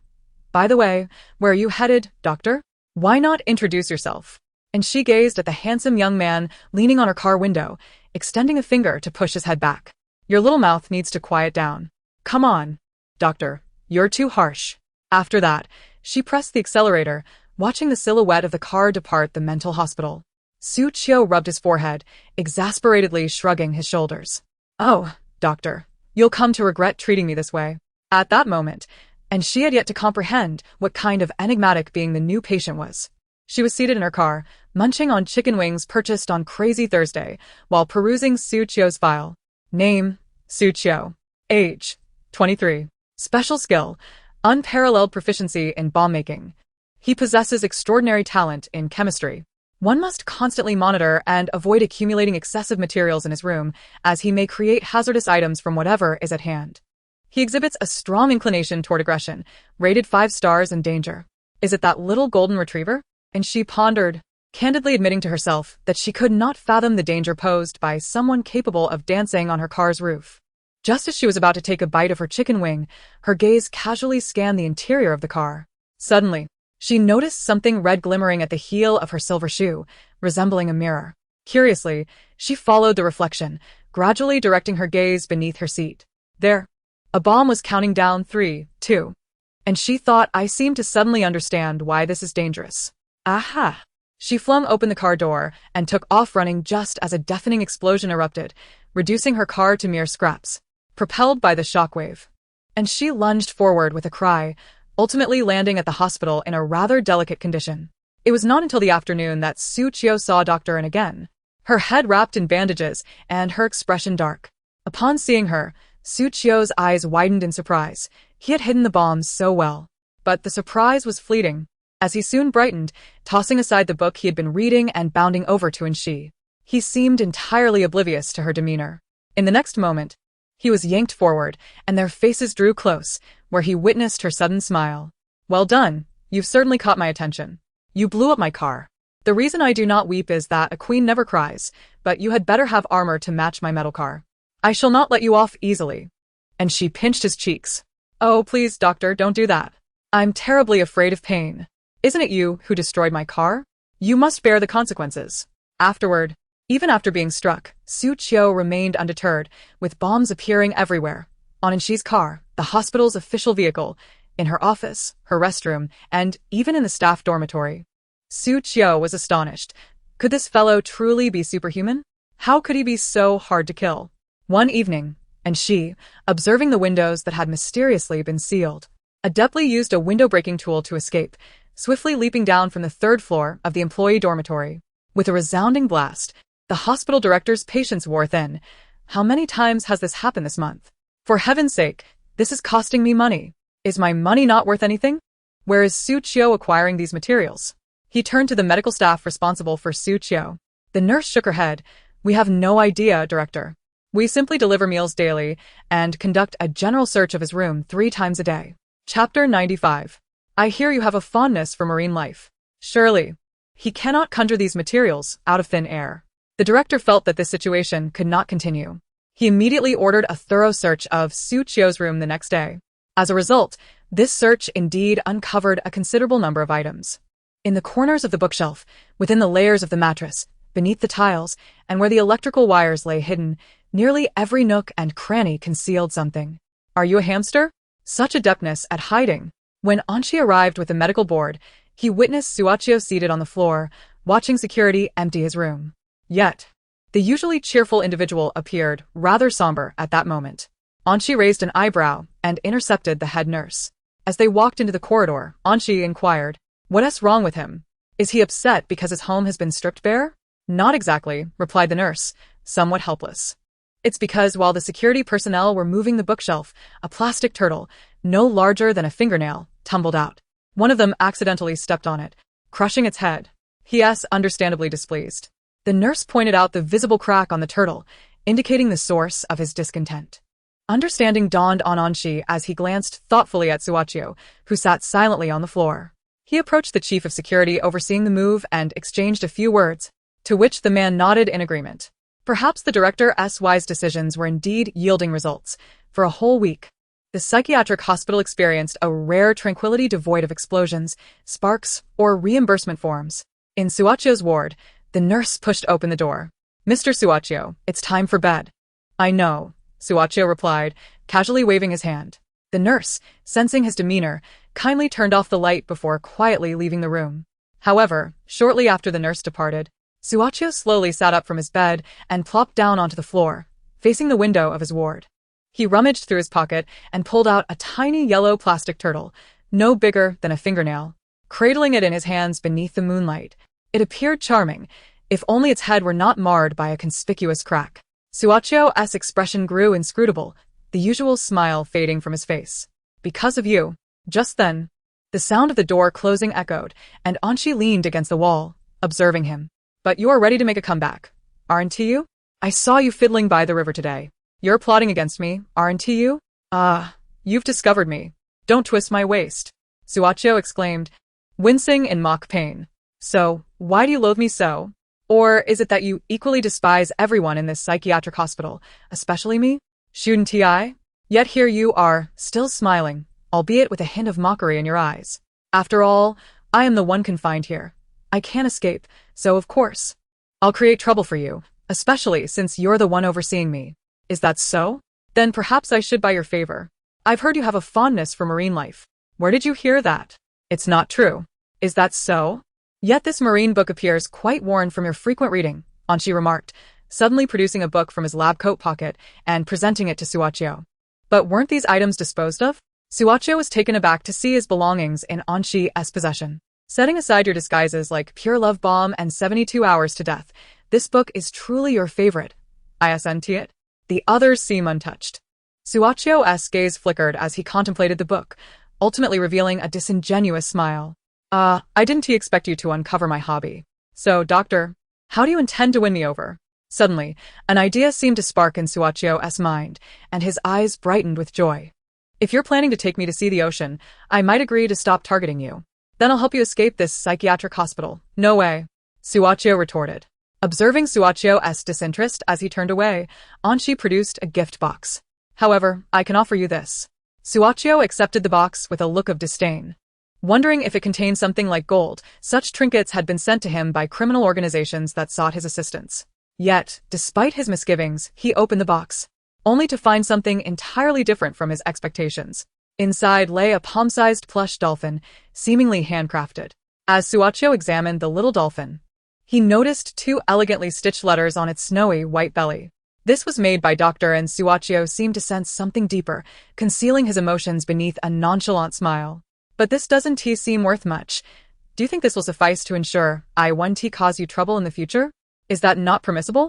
"By the way, where are you headed, doctor? Why not introduce yourself?" And she gazed at the handsome young man leaning on her car window, extending a finger to push his head back. "Your little mouth needs to quiet down. Come on. Doctor, you're too harsh." After that, she pressed the accelerator, watching the silhouette of the car depart the mental hospital. Suchio rubbed his forehead, exasperatedly shrugging his shoulders. Oh, doctor, you'll come to regret treating me this way. At that moment, and she had yet to comprehend what kind of enigmatic being the new patient was. She was seated in her car, munching on chicken wings purchased on Crazy Thursday, while perusing Suchio's file. Name, Suchio. Age, 23. Special skill, unparalleled proficiency in bomb making. He possesses extraordinary talent in chemistry. One must constantly monitor and avoid accumulating excessive materials in his room, as he may create hazardous items from whatever is at hand. He exhibits a strong inclination toward aggression, rated 5 stars and danger. Is it that little golden retriever? And she pondered, candidly admitting to herself that she could not fathom the danger posed by someone capable of dancing on her car's roof. Just as she was about to take a bite of her chicken wing, her gaze casually scanned the interior of the car. Suddenly, she noticed something red glimmering at the heel of her silver shoe, resembling a mirror. Curiously, she followed the reflection, gradually directing her gaze beneath her seat. There, a bomb was counting down 3, 2. And she thought, I seem to suddenly understand why this is dangerous. Aha! She flung open the car door and took off running just as a deafening explosion erupted, reducing her car to mere scraps, propelled by the shockwave. And she lunged forward with a cry, ultimately landing at the hospital in a rather delicate condition. It was not until the afternoon that Suchio saw Dr. N again, her head wrapped in bandages and her expression dark. Upon seeing her, Suchio's eyes widened in surprise. He had hidden the bombs so well. But the surprise was fleeting, as he soon brightened, tossing aside the book he had been reading and bounding over to Anshi. He seemed entirely oblivious to her demeanor. In the next moment, he was yanked forward, and their faces drew close, where he witnessed her sudden smile. Well done, you've certainly caught my attention. You blew up my car. The reason I do not weep is that a queen never cries, but you had better have armor to match my metal car. I shall not let you off easily. And she pinched his cheeks. Oh, please, doctor, don't do that. I'm terribly afraid of pain. Isn't it you who destroyed my car? You must bear the consequences. Afterward, even after being struck, Suchio remained undeterred, with bombs appearing everywhere. On Anshi's car, the hospital's official vehicle, in her office, her restroom, and even in the staff dormitory. Suchio was astonished. Could this fellow truly be superhuman? How could he be so hard to kill? One evening, Anshi, observing the windows that had mysteriously been sealed, adeptly used a window-breaking tool to escape, swiftly leaping down from the 3rd floor of the employee dormitory. With a resounding blast, the hospital director's patience wore thin. How many times has this happened this month? For heaven's sake, this is costing me money. Is my money not worth anything? Where is Suchio acquiring these materials? He turned to the medical staff responsible for Suchio. The nurse shook her head. We have no idea, Director. We simply deliver meals daily and conduct a general search of his room 3 times a day. Chapter 95. I hear you have a fondness for marine life. Surely, he cannot conjure these materials out of thin air. The director felt that this situation could not continue. He immediately ordered a thorough search of Suchio's room the next day. As a result, this search indeed uncovered a considerable number of items. In the corners of the bookshelf, within the layers of the mattress, beneath the tiles, and where the electrical wires lay hidden, nearly every nook and cranny concealed something. Are you a hamster? Such adeptness at hiding. When Anshi arrived with the medical board, he witnessed Suchio seated on the floor, watching security empty his room. Yet, the usually cheerful individual appeared rather somber at that moment. Anshi raised an eyebrow and intercepted the head nurse. As they walked into the corridor, Anshi inquired, "What's wrong with him? Is he upset because his home has been stripped bare?" "Not exactly," replied the nurse, somewhat helpless. "It's because while the security personnel were moving the bookshelf, a plastic turtle, no larger than a fingernail, tumbled out. One of them accidentally stepped on it, crushing its head. He is understandably displeased." The nurse pointed out the visible crack on the turtle, indicating the source of his discontent. Understanding dawned on Anshi as he glanced thoughtfully at Suchio, who sat silently on the floor. He approached the chief of security overseeing the move and exchanged a few words, to which the man nodded in agreement. Perhaps the director's wise decisions were indeed yielding results. For a whole week, the psychiatric hospital experienced a rare tranquility devoid of explosions, sparks, or reimbursement forms. In Suchio's ward, the nurse pushed open the door. "Mr. Suchio, it's time for bed." "I know," Suchio replied, casually waving his hand. The nurse, sensing his demeanor, kindly turned off the light before quietly leaving the room. However, shortly after the nurse departed, Suachio slowly sat up from his bed and plopped down onto the floor, facing the window of his ward. He rummaged through his pocket and pulled out a tiny yellow plastic turtle, no bigger than a fingernail. Cradling it in his hands beneath the moonlight, it appeared charming, if only its head were not marred by a conspicuous crack. Suachio's expression grew inscrutable, the usual smile fading from his face. Because of you. Just then, the sound of the door closing echoed, and Anshi leaned against the wall, observing him. But you are ready to make a comeback, aren't you? I saw you fiddling by the river today. You're plotting against me, aren't you? You've discovered me. Don't twist my waist, Suachio exclaimed, wincing in mock pain. So, why do you loathe me so? Or is it that you equally despise everyone in this psychiatric hospital, especially me? Shouldn't I? Yet here you are, still smiling, albeit with a hint of mockery in your eyes. After all, I am the one confined here. I can't escape, so of course, I'll create trouble for you, especially since you're the one overseeing me. Is that so? Then perhaps I should buy your favor. I've heard you have a fondness for marine life. Where did you hear that? It's not true. Is that so? Yet this marine book appears quite worn from your frequent reading, Anshi remarked, suddenly producing a book from his lab coat pocket and presenting it to Suachio. But weren't these items disposed of? Suachio was taken aback to see his belongings in Anshi's possession. Setting aside your disguises like Pure Love Bomb and 72 Hours to Death, this book is truly your favorite. Isn't it? The others seem untouched. Suachio's gaze flickered as he contemplated the book, ultimately revealing a disingenuous smile. I didn't expect you to uncover my hobby. So, doctor, how do you intend to win me over? Suddenly, an idea seemed to spark in Suachio's mind, and his eyes brightened with joy. If you're planning to take me to see the ocean, I might agree to stop targeting you. Then I'll help you escape this psychiatric hospital. No way, Suachio retorted. Observing Suachio's disinterest as he turned away, Anshi produced a gift box. However, I can offer you this. Suachio accepted the box with a look of disdain. Wondering if it contained something like gold, such trinkets had been sent to him by criminal organizations that sought his assistance. Yet, despite his misgivings, he opened the box, only to find something entirely different from his expectations. Inside lay a palm-sized plush dolphin, seemingly handcrafted. As Suachio examined the little dolphin, he noticed 2 elegantly stitched letters on its snowy white belly. This was made by Doctor, and Suachio seemed to sense something deeper, concealing his emotions beneath a nonchalant smile. But this doesn't seem worth much. Do you think this will suffice to ensure I won't cause you trouble in the future? Is that not permissible?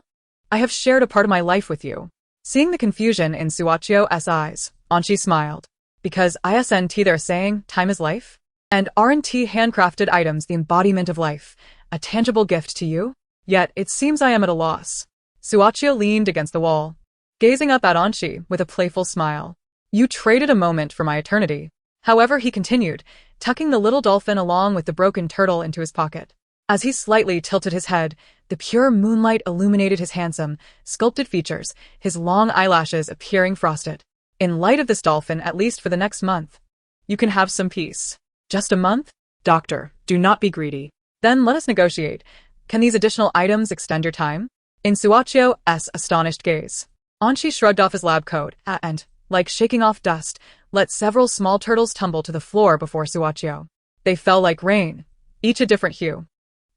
I have shared a part of my life with you. Seeing the confusion in Suachio's eyes, Anshi smiled. Because isn't they're saying time is life? And aren't handcrafted items the embodiment of life, a tangible gift to you? Yet it seems I am at a loss. Suachio leaned against the wall, gazing up at Anshi with a playful smile. You traded a moment for my eternity. However, he continued, tucking the little dolphin along with the broken turtle into his pocket. As he slightly tilted his head, the pure moonlight illuminated his handsome, sculpted features, his long eyelashes appearing frosted. In light of this dolphin, at least for the next month, you can have some peace. Just a month? Doctor, do not be greedy. Then let us negotiate. Can these additional items extend your time? In Suachio's astonished gaze, Anshi shrugged off his lab coat and, like shaking off dust, let several small turtles tumble to the floor before Suachio. They fell like rain, each a different hue.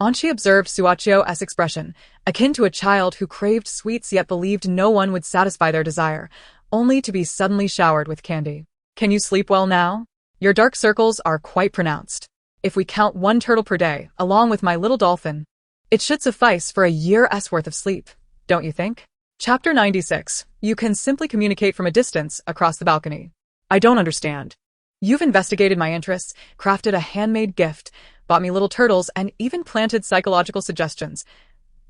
Anshi observed Suachio's expression, akin to a child who craved sweets yet believed no one would satisfy their desire, only to be suddenly showered with candy. Can you sleep well now? Your dark circles are quite pronounced. If we count 1 turtle per day, along with my little dolphin, it should suffice for a year's worth of sleep, don't you think? Chapter 96. You can simply communicate from a distance across the balcony. I don't understand. You've investigated my interests, crafted a handmade gift, bought me little turtles, and even planted psychological suggestions.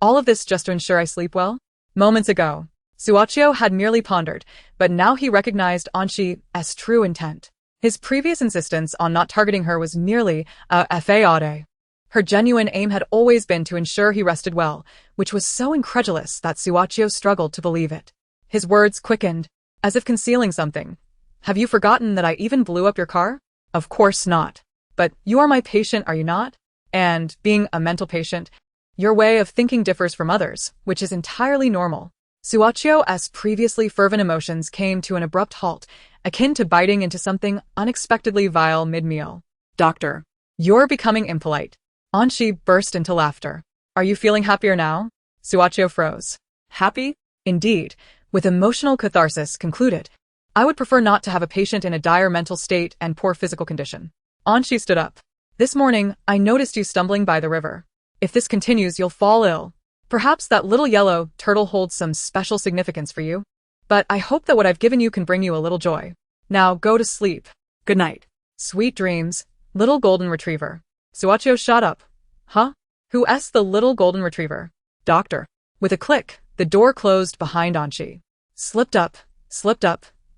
All of this just to ensure I sleep well? Moments ago, Suachio had merely pondered, but now he recognized Anshi's true intent. His previous insistence on not targeting her was merely a facade. Her genuine aim had always been to ensure he rested well, which was so incredulous that Suachio struggled to believe it. His words quickened, as if concealing something. Have you forgotten that I even blew up your car? Of course not. But you are my patient, are you not? And, being a mental patient, your way of thinking differs from others, which is entirely normal. Suachio's previously fervent emotions came to an abrupt halt akin to biting into something unexpectedly vile mid-meal. Doctor. You're becoming impolite. Anshi burst into laughter. Are you feeling happier now? Suachio froze. Happy? Indeed, with emotional catharsis concluded. I would prefer not to have a patient in a dire mental state and poor physical condition. Anshi stood up. This morning, I noticed you stumbling by the river. If this continues, you'll fall ill. Perhaps that little yellow turtle holds some special significance for you. But I hope that what I've given you can bring you a little joy. Now go to sleep. Good night. Sweet dreams, little golden retriever. Suachio shot up. Huh? Who's the little golden retriever? Doctor. With a click, the door closed behind Anshi. Slipped up,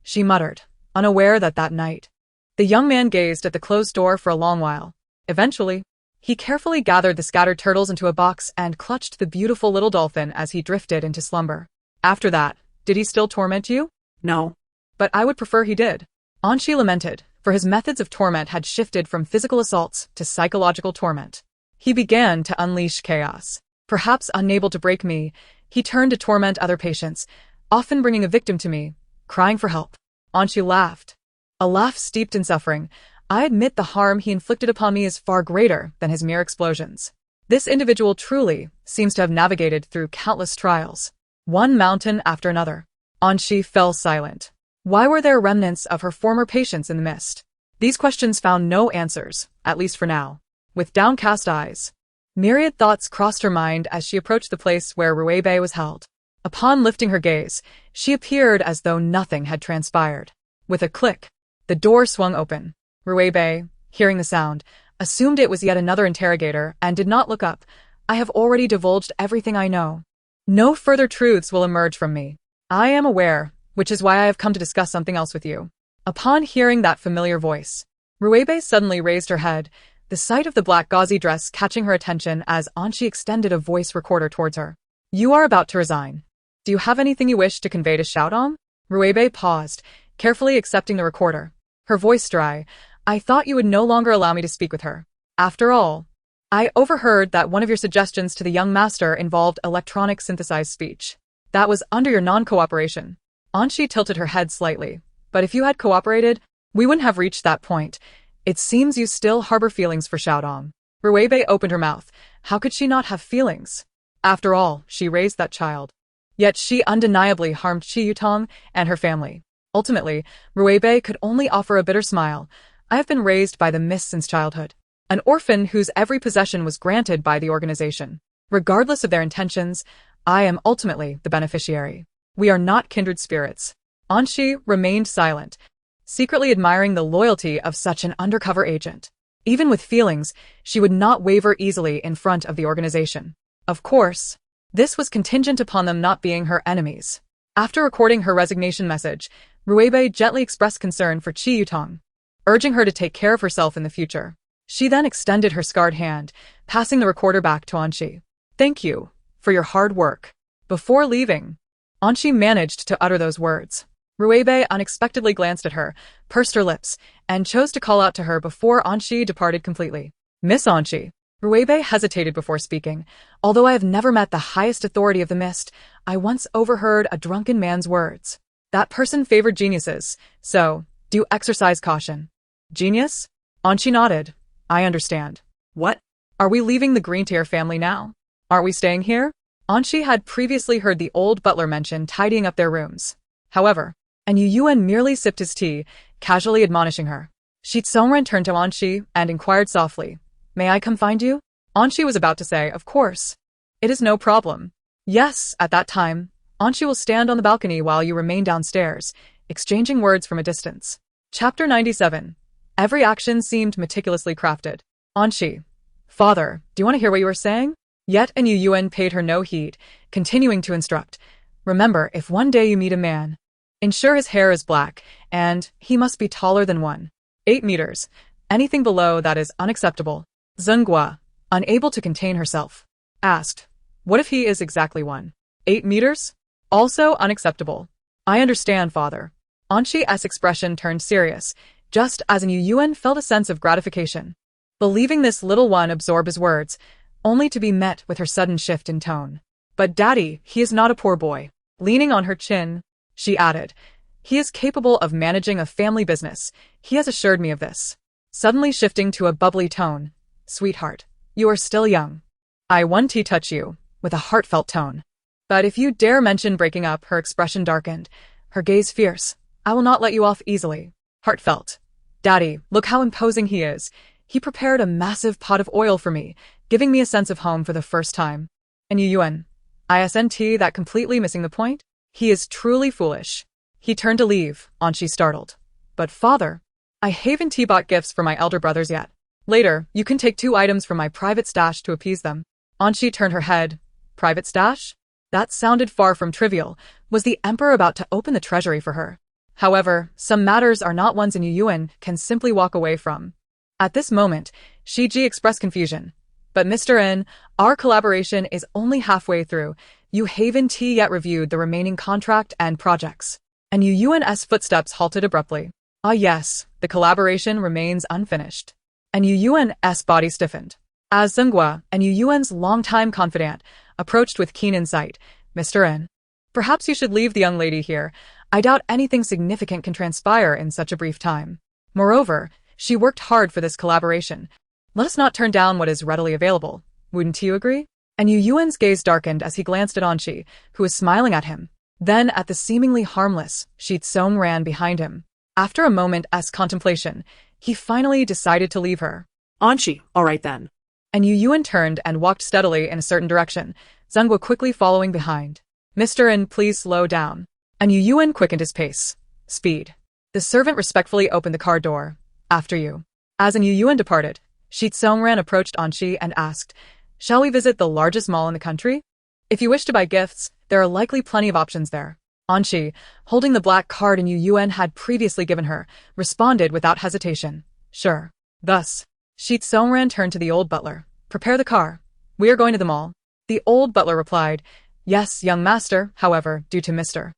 she muttered, unaware that night. The young man gazed at the closed door for a long while. Eventually, he carefully gathered the scattered turtles into a box and clutched the beautiful little dolphin as he drifted into slumber. After that, did he still torment you? No. But I would prefer he did. Anshi lamented, for his methods of torment had shifted from physical assaults to psychological torment. He began to unleash chaos. Perhaps unable to break me, he turned to torment other patients, often bringing a victim to me, crying for help. Anshi laughed. A laugh steeped in suffering. I admit the harm he inflicted upon me is far greater than his mere explosions. This individual truly seems to have navigated through countless trials, one mountain after another. Anshi fell silent. Why were there remnants of her former patients in the mist? These questions found no answers, at least for now. With downcast eyes, myriad thoughts crossed her mind as she approached the place where Ruebe was held. Upon lifting her gaze, she appeared as though nothing had transpired. With a click, the door swung open. Ruebe, hearing the sound, assumed it was yet another interrogator and did not look up. I have already divulged everything I know. No further truths will emerge from me. I am aware, which is why I have come to discuss something else with you. Upon hearing that familiar voice, Ruebe suddenly raised her head, the sight of the black gauzy dress catching her attention as Anshi extended a voice recorder towards her. You are about to resign. Do you have anything you wish to convey to Xiaodong? Ruebe paused, carefully accepting the recorder. Her voice dry. I thought you would no longer allow me to speak with her. After all, I overheard that one of your suggestions to the young master involved electronic synthesized speech. That was under your non-cooperation. Anshi tilted her head slightly. But if you had cooperated, we wouldn't have reached that point. It seems you still harbor feelings for Xiaodong. Ruebe opened her mouth. How could she not have feelings? After all, she raised that child. Yet she undeniably harmed Qi Yutong and her family. Ultimately, Ruebe could only offer a bitter smile. I have been raised by the mist since childhood. An orphan whose every possession was granted by the organization. Regardless of their intentions, I am ultimately the beneficiary. We are not kindred spirits. Anshi remained silent, secretly admiring the loyalty of such an undercover agent. Even with feelings, she would not waver easily in front of the organization. Of course, this was contingent upon them not being her enemies. After recording her resignation message, Ruebe gently expressed concern for Qi Yutong, urging her to take care of herself in the future. She then extended her scarred hand, passing the recorder back to Anshi. Thank you for your hard work. Before leaving, Anshi managed to utter those words. Ruebe unexpectedly glanced at her, pursed her lips, and chose to call out to her before Anshi departed completely. Miss Anshi. Ruebe hesitated before speaking. Although I have never met the highest authority of the mist, I once overheard a drunken man's words. That person favored geniuses, so do exercise caution. Genius? Anshi nodded. I understand. What? Are we leaving the Green Tier family now? Aren't we staying here? Anshi had previously heard the old butler mention tidying up their rooms. However, and Yu Yuan merely sipped his tea, casually admonishing her. Shi Tsongren turned to Anshi and inquired softly, May I come find you? Anshi was about to say, of course. It is no problem. Yes, at that time, Anshi will stand on the balcony while you remain downstairs, exchanging words from a distance. Chapter 97. Every action seemed meticulously crafted. Anshi. Father, do you want to hear what you were saying? Yet Yu Yuan paid her no heed, continuing to instruct. Remember, if one day you meet a man, ensure his hair is black, and he must be taller than 1.8 meters. Anything below that is unacceptable. Zhenghua, unable to contain herself, asked, What if he is exactly 1.8 meters? Also unacceptable. I understand, father. Anshi's expression turned serious, just as Yu Yuan felt a sense of gratification. Believing this little one absorb his words, only to be met with her sudden shift in tone. But daddy, he is not a poor boy. Leaning on her chin, she added, He is capable of managing a family business. He has assured me of this. Suddenly shifting to a bubbly tone. Sweetheart, you are still young. I want to touch you, with a heartfelt tone. But if you dare mention breaking up, her expression darkened, her gaze fierce. I will not let you off easily. Heartfelt. Daddy, look how imposing he is. He prepared a massive pot of oil for me, giving me a sense of home for the first time. And Yuan. Isn't that completely missing the point? He is truly foolish. He turned to leave, Anshi startled. But father, I haven't bought gifts for my elder brothers yet. Later, you can take 2 items from my private stash to appease them. Anshi turned her head. Private stash? That sounded far from trivial. Was the emperor about to open the treasury for her? However, some matters are not ones Yuan can simply walk away from. At this moment, Shiji expressed confusion. But Mr. N, our collaboration is only halfway through. You haven't yet reviewed the remaining contract and projects. And Yuan's footsteps halted abruptly. Ah yes, the collaboration remains unfinished. And Yuan's body stiffened. As Zhenghua, and Yuan's longtime confidant, approached with keen insight, Mr. N. Perhaps you should leave the young lady here. I doubt anything significant can transpire in such a brief time. Moreover, she worked hard for this collaboration. Let us not turn down what is readily available. Wouldn't you agree? And Yuan's gaze darkened as he glanced at Anshi, who was smiling at him. Then, at the seemingly harmless, Shi Tsong ran behind him. After a moment's contemplation, he finally decided to leave her. Anshi, all right then. And Yuan turned and walked steadily in a certain direction, Zhenghua quickly following behind. Mr. N, please slow down. And Yuan quickened his pace. Speed. The servant respectfully opened the car door. After you. As Yuan departed, Shi Tsongran approached Anshi and asked, shall we visit the largest mall in the country? If you wish to buy gifts, there are likely plenty of options there. Anshi, holding the black card Yuan had previously given her, responded without hesitation. Sure. Thus, Shi Tsongran turned to the old butler. Prepare the car. We are going to the mall. The old butler replied, yes, young master, however, due to Mr.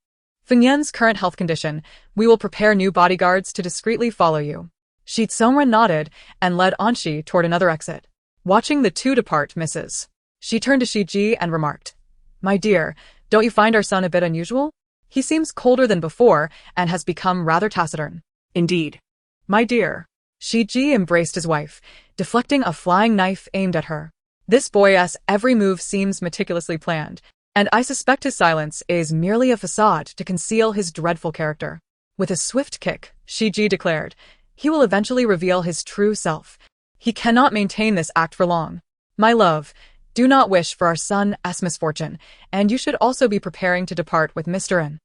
Fengyan's current health condition, we will prepare new bodyguards to discreetly follow you. Shi Tsongran nodded and led Anshi toward another exit. Watching the two depart, Mrs. She turned to Shiji and remarked, my dear, don't you find our son a bit unusual? He seems colder than before and has become rather taciturn. Indeed. My dear. Shiji embraced his wife, deflecting a flying knife aimed at her. This boy's every move seems meticulously planned, and I suspect his silence is merely a facade to conceal his dreadful character. With a swift kick, Shiji declared, he will eventually reveal his true self. He cannot maintain this act for long. My love, do not wish for our son's misfortune, and you should also be preparing to depart with Mr. N.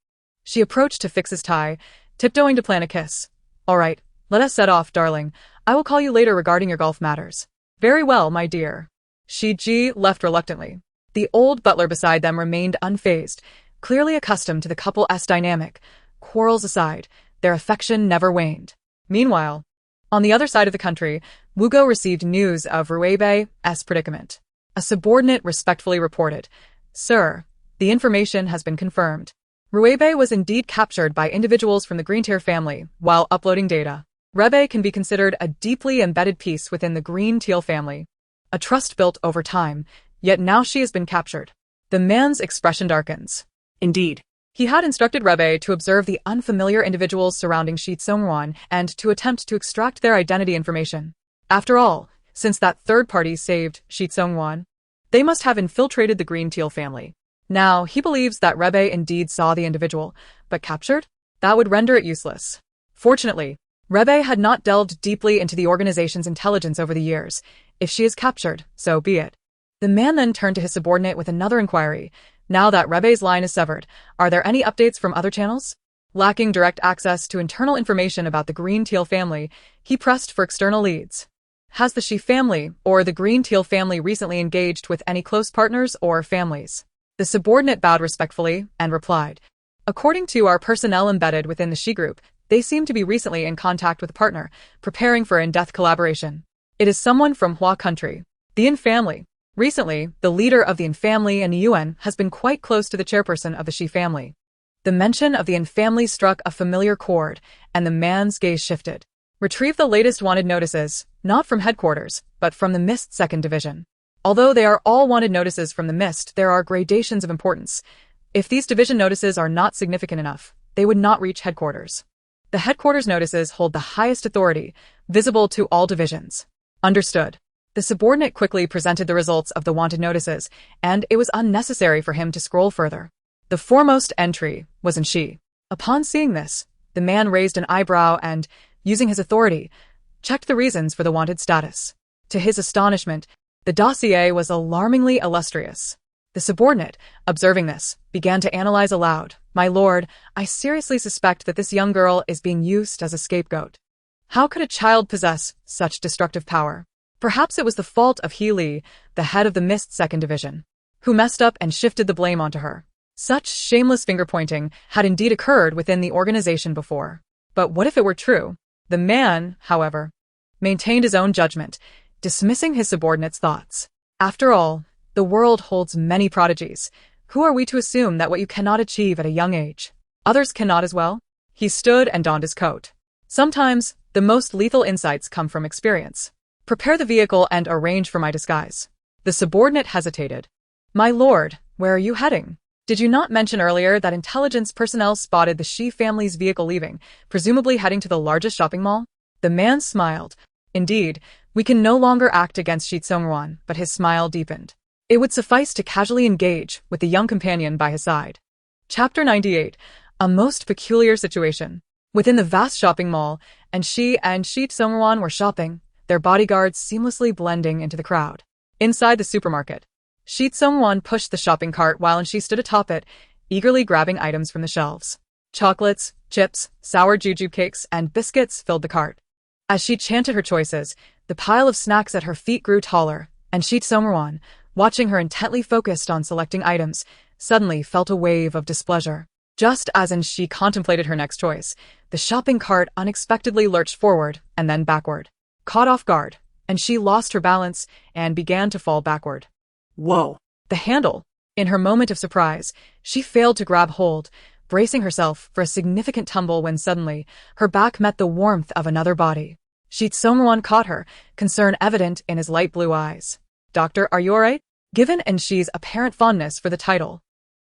She approached to fix his tie, tiptoeing to plan a kiss. All right, let us set off, darling. I will call you later regarding your golf matters. Very well, my dear. Shiji left reluctantly. The old butler beside them remained unfazed, clearly accustomed to the couple's dynamic. Quarrels aside, their affection never waned. Meanwhile, on the other side of the country, Wugo received news of Ruibei's predicament. A subordinate respectfully reported, Sir, the information has been confirmed. Ruibei was indeed captured by individuals from the Green Tier family while uploading data. Rebe can be considered a deeply embedded piece within the Green Teal family. A trust built over time, yet now she has been captured. The man's expression darkens. Indeed. He had instructed Rebe to observe the unfamiliar individuals surrounding Shi Tsongwan and to attempt to extract their identity information. After all, since that third party saved Shi Tsongwan, they must have infiltrated the Green Teal family. Now, he believes that Rebe indeed saw the individual, but captured? That would render it useless. Fortunately, Rebe had not delved deeply into the organization's intelligence over the years. If she is captured, so be it. The man then turned to his subordinate with another inquiry. Now that Rebe's line is severed, are there any updates from other channels? Lacking direct access to internal information about the Green Teal family, he pressed for external leads. Has the Shi family or the Green Teal family recently engaged with any close partners or families? The subordinate bowed respectfully and replied, according to our personnel embedded within the Shi group, they seem to be recently in contact with a partner, preparing for in-depth collaboration. It is someone from Hua country, the Yin family. Recently, the leader of the Yin family and Yuan has been quite close to the chairperson of the Shi family. The mention of the Yin family struck a familiar chord, and the man's gaze shifted. Retrieve the latest wanted notices, not from headquarters, but from the Mist 2nd Division. Although they are all wanted notices from the Mist, there are gradations of importance. If these division notices are not significant enough, they would not reach headquarters. The headquarters notices hold the highest authority, visible to all divisions. Understood. The subordinate quickly presented the results of the wanted notices, and it was unnecessary for him to scroll further. The foremost entry was in she. Upon seeing this, the man raised an eyebrow and, using his authority, checked the reasons for the wanted status. To his astonishment, the dossier was alarmingly illustrious. The subordinate, observing this, began to analyze aloud. "My lord, I seriously suspect that this young girl is being used as a scapegoat. How could a child possess such destructive power? Perhaps it was the fault of Healy, the head of the Mist 2nd Division, who messed up and shifted the blame onto her." Such shameless finger-pointing had indeed occurred within the organization before. But what if it were true? The man, however, maintained his own judgment, dismissing his subordinate's thoughts. After all, the world holds many prodigies. Who are we to assume that what you cannot achieve at a young age, others cannot as well? He stood and donned his coat. Sometimes, the most lethal insights come from experience. "Prepare the vehicle and arrange for my disguise." The subordinate hesitated. "My lord, where are you heading? Did you not mention earlier that intelligence personnel spotted the Shi family's vehicle leaving, presumably heading to the largest shopping mall?" The man smiled. "Indeed, we can no longer act against Shi Tsongruan," but his smile deepened. It would suffice to casually engage with the young companion by his side. Chapter 98. A most peculiar situation. Within the vast shopping mall, and Shi Tsongruan were shopping, their bodyguards seamlessly blending into the crowd. Inside the supermarket, Shi Tsongruan pushed the shopping cart while she stood atop it, eagerly grabbing items from the shelves. Chocolates, chips, sour jujube cakes, and biscuits filled the cart. As she chanted her choices, the pile of snacks at her feet grew taller, and Shi Tsongruan, watching her intently focused on selecting items, suddenly felt a wave of displeasure. Just as she contemplated her next choice, the shopping cart unexpectedly lurched forward and then backward. Caught off guard, and she lost her balance and began to fall backward. Whoa. The handle! In her moment of surprise, she failed to grab hold, bracing herself for a significant tumble when suddenly, her back met the warmth of another body. Shi Tsongruan caught her, concern evident in his light blue eyes. "Doctor, are you alright?" Given Shi's apparent fondness for the title,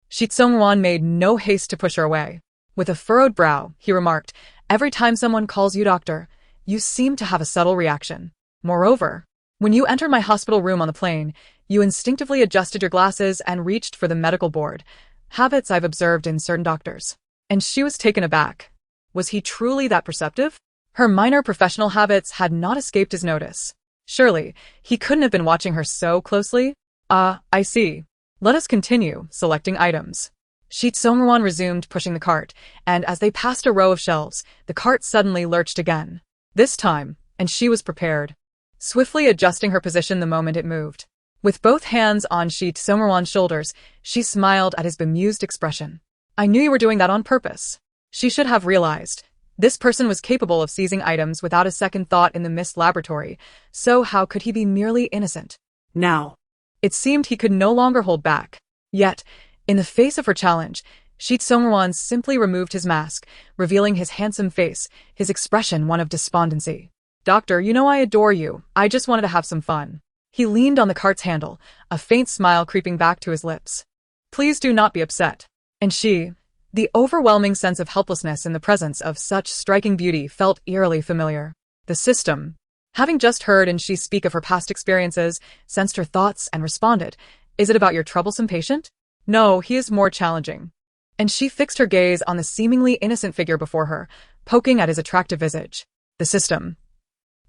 Shi Tsongruan made no haste to push her away. With a furrowed brow, he remarked, "Every time someone calls you doctor, you seem to have a subtle reaction. Moreover, when you entered my hospital room on the plane, you instinctively adjusted your glasses and reached for the medical board, habits I've observed in certain doctors." And she was taken aback. Was he truly that perceptive? Her minor professional habits had not escaped his notice. Surely, he couldn't have been watching her so closely? I see. Let us continue selecting items. Shi Tsongruan resumed pushing the cart, and as they passed a row of shelves, the cart suddenly lurched again. This time, and she was prepared, swiftly adjusting her position the moment it moved. With both hands on Shi Tsongruan's shoulders, she smiled at his bemused expression. "I knew you were doing that on purpose." She should have realized. This person was capable of seizing items without a second thought in the Mist laboratory, so how could he be merely innocent? Now. It seemed he could no longer hold back. Yet, in the face of her challenge, Shi Tsongruan simply removed his mask, revealing his handsome face, his expression one of despondency. "Doctor, you know I adore you. I just wanted to have some fun." He leaned on the cart's handle, a faint smile creeping back to his lips. "Please do not be upset." And she, the overwhelming sense of helplessness in the presence of such striking beauty felt eerily familiar. The system, having just heard she speak of her past experiences, sensed her thoughts and responded, "Is it about your troublesome patient?" "No, he is more challenging." And she fixed her gaze on the seemingly innocent figure before her, poking at his attractive visage. The system.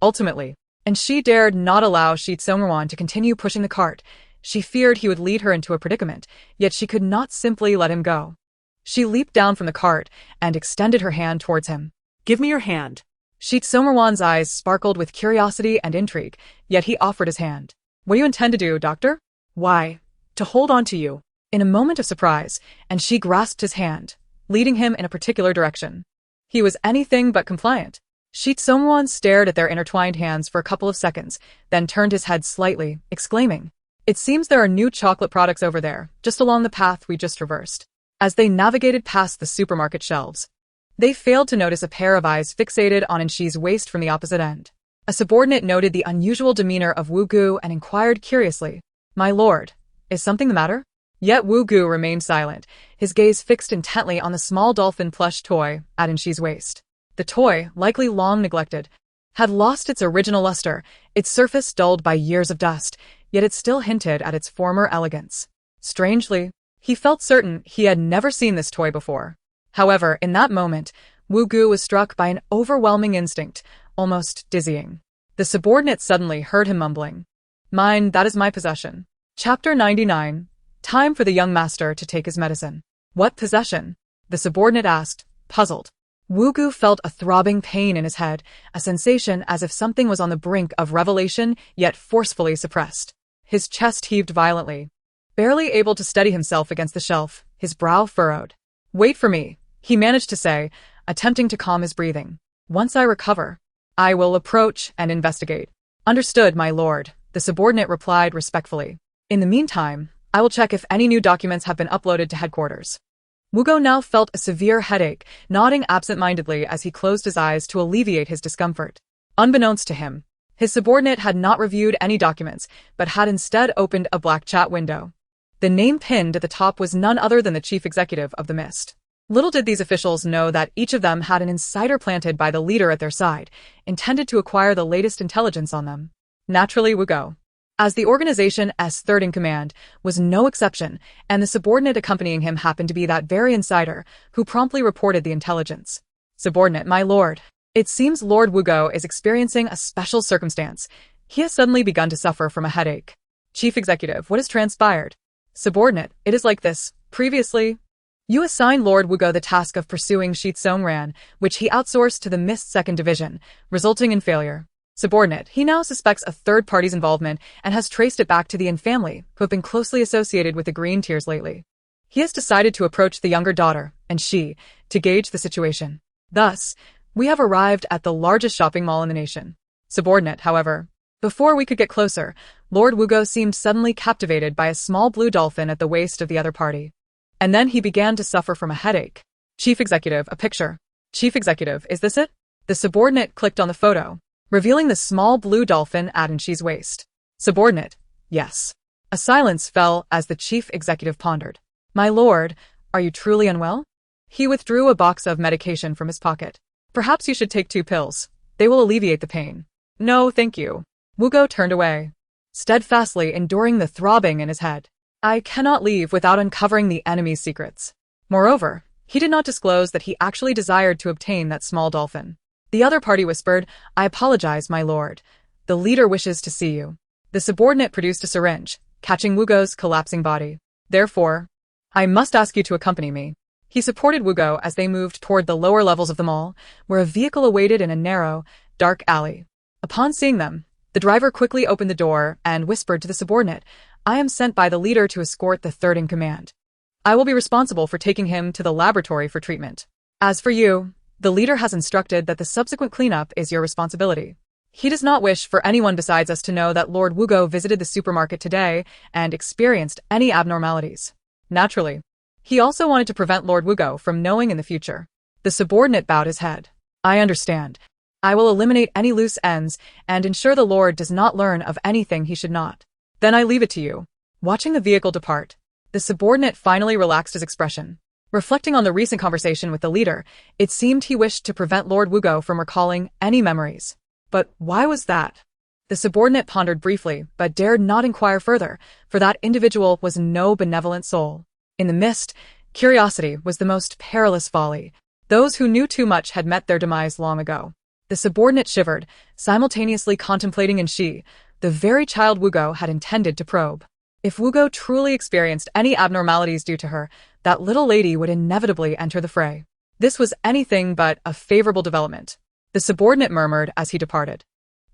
Ultimately. And she dared not allow Shi Tsongruan to continue pushing the cart. She feared he would lead her into a predicament, yet she could not simply let him go. She leaped down from the cart and extended her hand towards him. "Give me your hand." Shi Tsongruan's eyes sparkled with curiosity and intrigue, yet he offered his hand. "What do you intend to do, doctor?" "Why, to hold on to you." In a moment of surprise, and she grasped his hand, leading him in a particular direction. He was anything but compliant. Shi Tsongruan stared at their intertwined hands for a couple of seconds, then turned his head slightly, exclaiming, "It seems there are new chocolate products over there, just along the path we just traversed." As they navigated past the supermarket shelves, they failed to notice a pair of eyes fixated on Shi's waist from the opposite end. A subordinate noted the unusual demeanor of Wu Gu and inquired curiously, "My lord, is something the matter?" Yet Wu Gu remained silent, his gaze fixed intently on the small dolphin plush toy at Inshi's waist. The toy, likely long neglected, had lost its original luster, its surface dulled by years of dust, yet it still hinted at its former elegance. Strangely, he felt certain he had never seen this toy before. However, in that moment, Wu Gu was struck by an overwhelming instinct, almost dizzying. The subordinate suddenly heard him mumbling, "Mine, that is my possession." Chapter 99. Time for the young master to take his medicine. "What possession?" the subordinate asked, puzzled. Wu Gu felt a throbbing pain in his head, a sensation as if something was on the brink of revelation yet forcefully suppressed. His chest heaved violently. Barely able to steady himself against the shelf, his brow furrowed. "Wait for me," he managed to say, attempting to calm his breathing. "Once I recover, I will approach and investigate." "Understood, my lord," the subordinate replied respectfully. "In the meantime, I will check if any new documents have been uploaded to headquarters." Wu Gu now felt a severe headache, nodding absent-mindedly as he closed his eyes to alleviate his discomfort. Unbeknownst to him, his subordinate had not reviewed any documents, but had instead opened a black chat window. The name pinned at the top was none other than the chief executive of the Mist. Little did these officials know that each of them had an insider planted by the leader at their side, intended to acquire the latest intelligence on them. Naturally, Wu Gu, as the organization's third in command, was no exception, and the subordinate accompanying him happened to be that very insider, who promptly reported the intelligence. "Subordinate, my lord. It seems Lord Wu Gu is experiencing a special circumstance. He has suddenly begun to suffer from a headache." "Chief executive, what has transpired?" "Subordinate, it is like this. Previously, you assigned Lord Wu Gu the task of pursuing Shi Tsongran, which he outsourced to the Mist Second Division, resulting in failure. Subordinate, he now suspects a third party's involvement and has traced it back to the Yin family, who have been closely associated with the Green Tiers lately. He has decided to approach the younger daughter, and she, to gauge the situation. Thus, we have arrived at the largest shopping mall in the nation." Subordinate, however. Before we could get closer, Lord Wu Gu seemed suddenly captivated by a small blue dolphin at the waist of the other party. And then he began to suffer from a headache. "Chief executive, a picture." "Chief executive, is this it?" The subordinate clicked on the photo, revealing the small blue dolphin at Inshi's waist. "Subordinate, yes." A silence fell as the chief executive pondered. "My lord, are you truly unwell?" He withdrew a box of medication from his pocket. "Perhaps you should take 2 pills. They will alleviate the pain." "No, thank you." Wu Gu turned away, steadfastly enduring the throbbing in his head. "I cannot leave without uncovering the enemy's secrets." Moreover, he did not disclose that he actually desired to obtain that small dolphin. The other party whispered, "I apologize, my lord. The leader wishes to see you." The subordinate produced a syringe, catching Wu Gu's collapsing body. "Therefore, I must ask you to accompany me." He supported Wu Gu as they moved toward the lower levels of the mall, where a vehicle awaited in a narrow, dark alley. Upon seeing them, the driver quickly opened the door and whispered to the subordinate, "I am sent by the leader to escort the third in command. I will be responsible for taking him to the laboratory for treatment. As for you, the leader has instructed that the subsequent cleanup is your responsibility. He does not wish for anyone besides us to know that Lord Wu Gu visited the supermarket today and experienced any abnormalities. Naturally, he also wanted to prevent Lord Wu Gu from knowing in the future." The subordinate bowed his head. "I understand. I will eliminate any loose ends and ensure the Lord does not learn of anything he should not. Then I leave it to you." Watching the vehicle depart, the subordinate finally relaxed his expression. Reflecting on the recent conversation with the leader, it seemed he wished to prevent Lord Wu Gu from recalling any memories. But why was that? The subordinate pondered briefly, but dared not inquire further, for that individual was no benevolent soul. In the Mist, curiosity was the most perilous folly. Those who knew too much had met their demise long ago. The subordinate shivered, simultaneously contemplating Inshi, the very child Wu Gu had intended to probe. If Wu Gu truly experienced any abnormalities due to her, that little lady would inevitably enter the fray. This was anything but a favorable development, the subordinate murmured as he departed.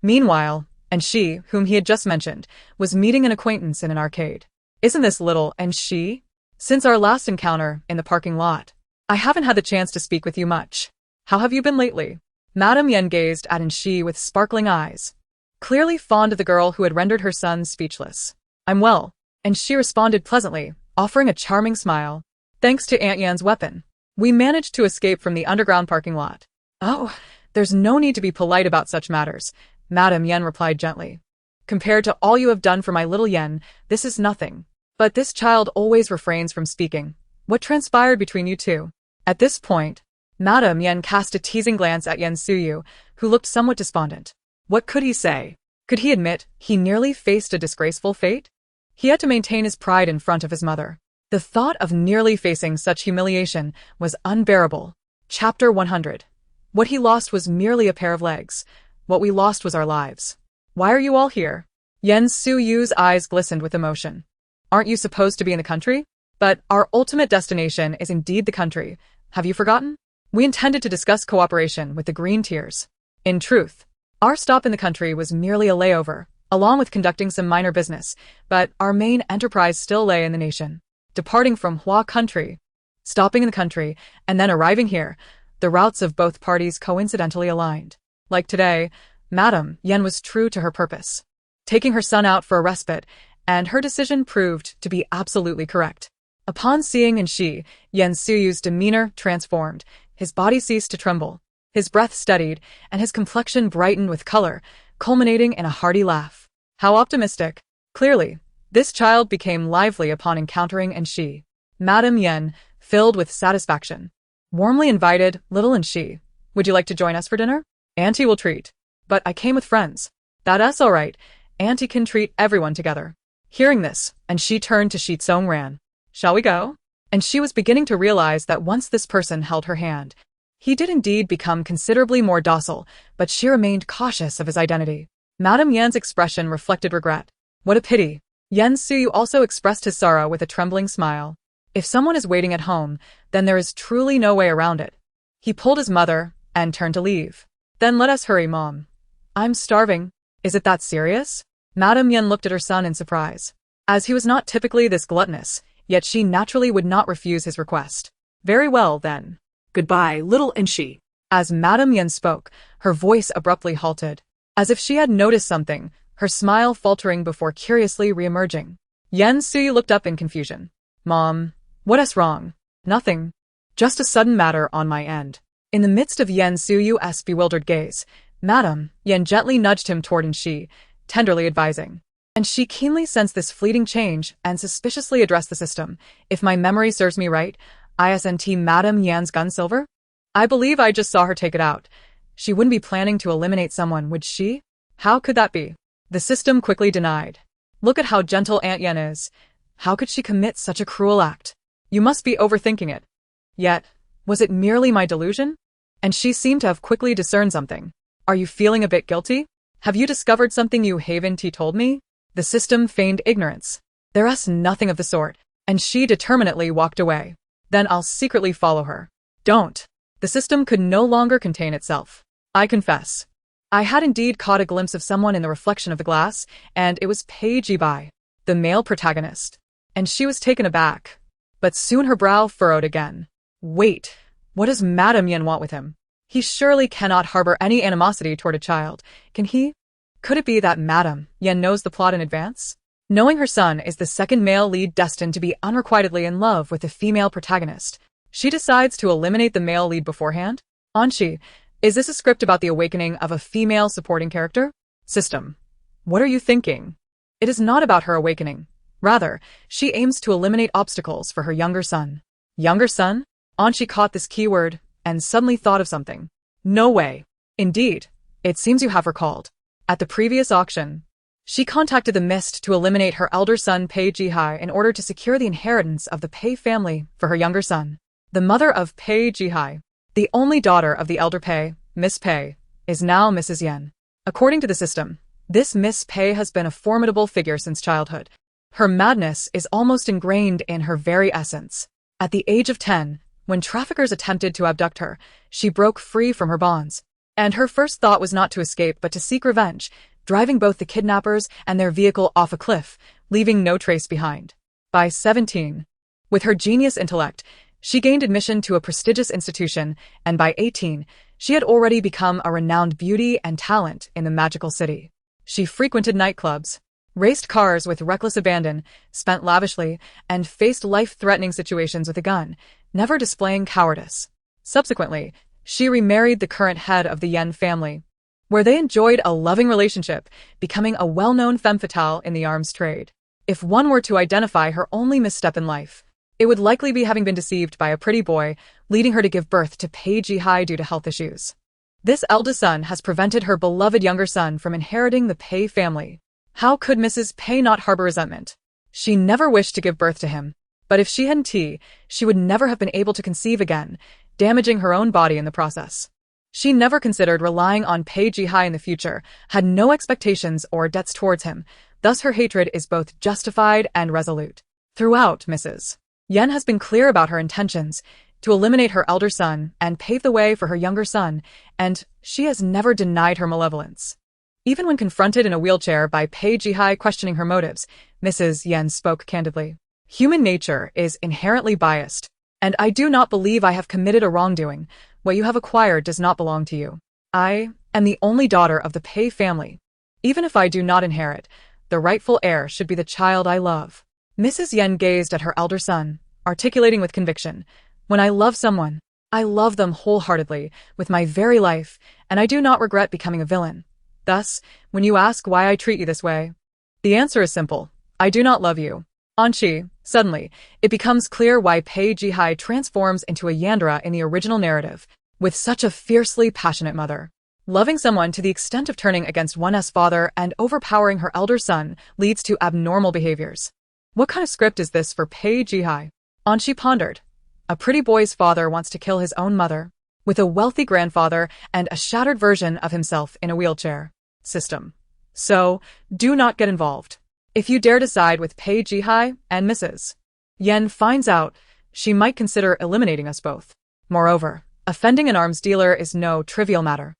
Meanwhile, Inshi, whom he had just mentioned, was meeting an acquaintance in an arcade. "Isn't this little Inshi? Since our last encounter in the parking lot, I haven't had the chance to speak with you much. How have you been lately?" Madame Yen gazed at Inshi with sparkling eyes, clearly fond of the girl who had rendered her son speechless. "I'm well," and she responded pleasantly, offering a charming smile. "Thanks to Aunt Yan's weapon, we managed to escape from the underground parking lot." "Oh, there's no need to be polite about such matters," Madame Yen replied gently. "Compared to all you have done for my little Yen, this is nothing." But this child always refrains from speaking. What transpired between you two? At this point, Madame Yen cast a teasing glance at Yen Suyu, who looked somewhat despondent. What could he say? Could he admit he nearly faced a disgraceful fate? He had to maintain his pride in front of his mother. The thought of nearly facing such humiliation was unbearable. Chapter 100. What he lost was merely a pair of legs. What we lost was our lives. Why are you all here? Yen Suyu's eyes glistened with emotion. Aren't you supposed to be in the country? But our ultimate destination is indeed the country. Have you forgotten? We intended to discuss cooperation with the Green Tiers. In truth, our stop in the country was merely a layover, along with conducting some minor business, but our main enterprise still lay in the nation. Departing from Hua country, stopping in the country, and then arriving here, the routes of both parties coincidentally aligned. Like today, Madame Yen was true to her purpose, taking her son out for a respite, and her decision proved to be absolutely correct. Upon seeing Yen Suyu's demeanor transformed, his body ceased to tremble, his breath steadied, and his complexion brightened with color, culminating in a hearty laugh. How optimistic! Clearly, this child became lively upon encountering Madame Yen, filled with satisfaction, warmly invited little would you like to join us for dinner? Auntie will treat. But I came with friends. That's all right. Auntie can treat everyone together. Hearing this, she turned to Shi Tsongran. Shall we go? And she was beginning to realize that once this person held her hand, he did indeed become considerably more docile, but she remained cautious of his identity. Madame Yan's expression reflected regret. What a pity. Yen Suyu also expressed his sorrow with a trembling smile. If someone is waiting at home, then there is truly no way around it. He pulled his mother and turned to leave. Then let us hurry, Mom. I'm starving. Is it that serious? Madame Yen looked at her son in surprise. As he was not typically this gluttonous, yet she naturally would not refuse his request. Very well, then. Goodbye, little Inshi. As Madame Yen spoke, her voice abruptly halted. As if she had noticed something, her smile faltering before curiously re-emerging. Yen Suyu looked up in confusion. Mom, what's wrong? Nothing. Just a sudden matter on my end. In the midst of Yen Suyu's bewildered gaze, Madame Yen gently nudged him toward Inshi, tenderly advising. And she keenly sensed this fleeting change and suspiciously addressed the system. If my memory serves me right, isn't Madame Yan's gun silver? I believe I just saw her take it out. She wouldn't be planning to eliminate someone, would she? How could that be? The system quickly denied. Look at how gentle Aunt Yen is. How could she commit such a cruel act? You must be overthinking it. Yet, was it merely my delusion? And she seemed to have quickly discerned something. Are you feeling a bit guilty? Have you discovered something you haven't told me? The system feigned ignorance. There's nothing of the sort, and she determinedly walked away. Then I'll secretly follow her. Don't. The system could no longer contain itself. I confess. I had indeed caught a glimpse of someone in the reflection of the glass, and it was Pei Jibai, the male protagonist. And she was taken aback. But soon her brow furrowed again. Wait, what does Madame Yen want with him? He surely cannot harbor any animosity toward a child, can he? Could it be that Madame Yen knows the plot in advance? Knowing her son is the second male lead destined to be unrequitedly in love with the female protagonist, she decides to eliminate the male lead beforehand? Anshi, is this a script about the awakening of a female supporting character? System. What are you thinking? It is not about her awakening. Rather, she aims to eliminate obstacles for her younger son. Younger son? Anshi caught this keyword and suddenly thought of something. No way. Indeed, it seems you have recalled. At the previous auction, she contacted the Mist to eliminate her elder son Pei Jihai in order to secure the inheritance of the Pei family for her younger son. The mother of Pei Jihai, the only daughter of the elder Pei, Miss Pei, is now Mrs. Yen. According to the system, this Miss Pei has been a formidable figure since childhood. Her madness is almost ingrained in her very essence. At the age of 10, when traffickers attempted to abduct her, she broke free from her bonds. And her first thought was not to escape but to seek revenge, driving both the kidnappers and their vehicle off a cliff, leaving no trace behind. By 17, with her genius intellect, she gained admission to a prestigious institution, and by 18, she had already become a renowned beauty and talent in the magical city. She frequented nightclubs, raced cars with reckless abandon, spent lavishly, and faced life-threatening situations with a gun, never displaying cowardice. Subsequently, she remarried the current head of the Yen family, where they enjoyed a loving relationship, becoming a well-known femme fatale in the arms trade. If one were to identify her only misstep in life, it would likely be having been deceived by a pretty boy, leading her to give birth to Pei Jihai due to health issues. This eldest son has prevented her beloved younger son from inheriting the Pei family. How could Mrs. Pei not harbor resentment? She never wished to give birth to him, but if she hadn't, she would never have been able to conceive again, damaging her own body in the process. She never considered relying on Pei Jihai in the future, had no expectations or debts towards him, thus her hatred is both justified and resolute. Throughout, Mrs. Yen has been clear about her intentions, to eliminate her elder son and pave the way for her younger son, and she has never denied her malevolence. Even when confronted in a wheelchair by Pei Jihai questioning her motives, Mrs. Yen spoke candidly. Human nature is inherently biased, and I do not believe I have committed a wrongdoing. What you have acquired does not belong to you. I am the only daughter of the Pei family. Even if I do not inherit, the rightful heir should be the child I love. Mrs. Yen gazed at her elder son, articulating with conviction, when I love someone, I love them wholeheartedly, with my very life, and I do not regret becoming a villain. Thus, when you ask why I treat you this way, the answer is simple. I do not love you. Anqi, suddenly, it becomes clear why Pei Jihai transforms into a Yandere in the original narrative, with such a fiercely passionate mother. Loving someone to the extent of turning against one's father and overpowering her elder son leads to abnormal behaviors. What kind of script is this for Pei Jihai? Anqi pondered. A pretty boy's father wants to kill his own mother, with a wealthy grandfather and a shattered version of himself in a wheelchair. System. So, do not get involved. If you dare decide with Pei Jihai and Mrs. Yen finds out, she might consider eliminating us both. Moreover, offending an arms dealer is no trivial matter.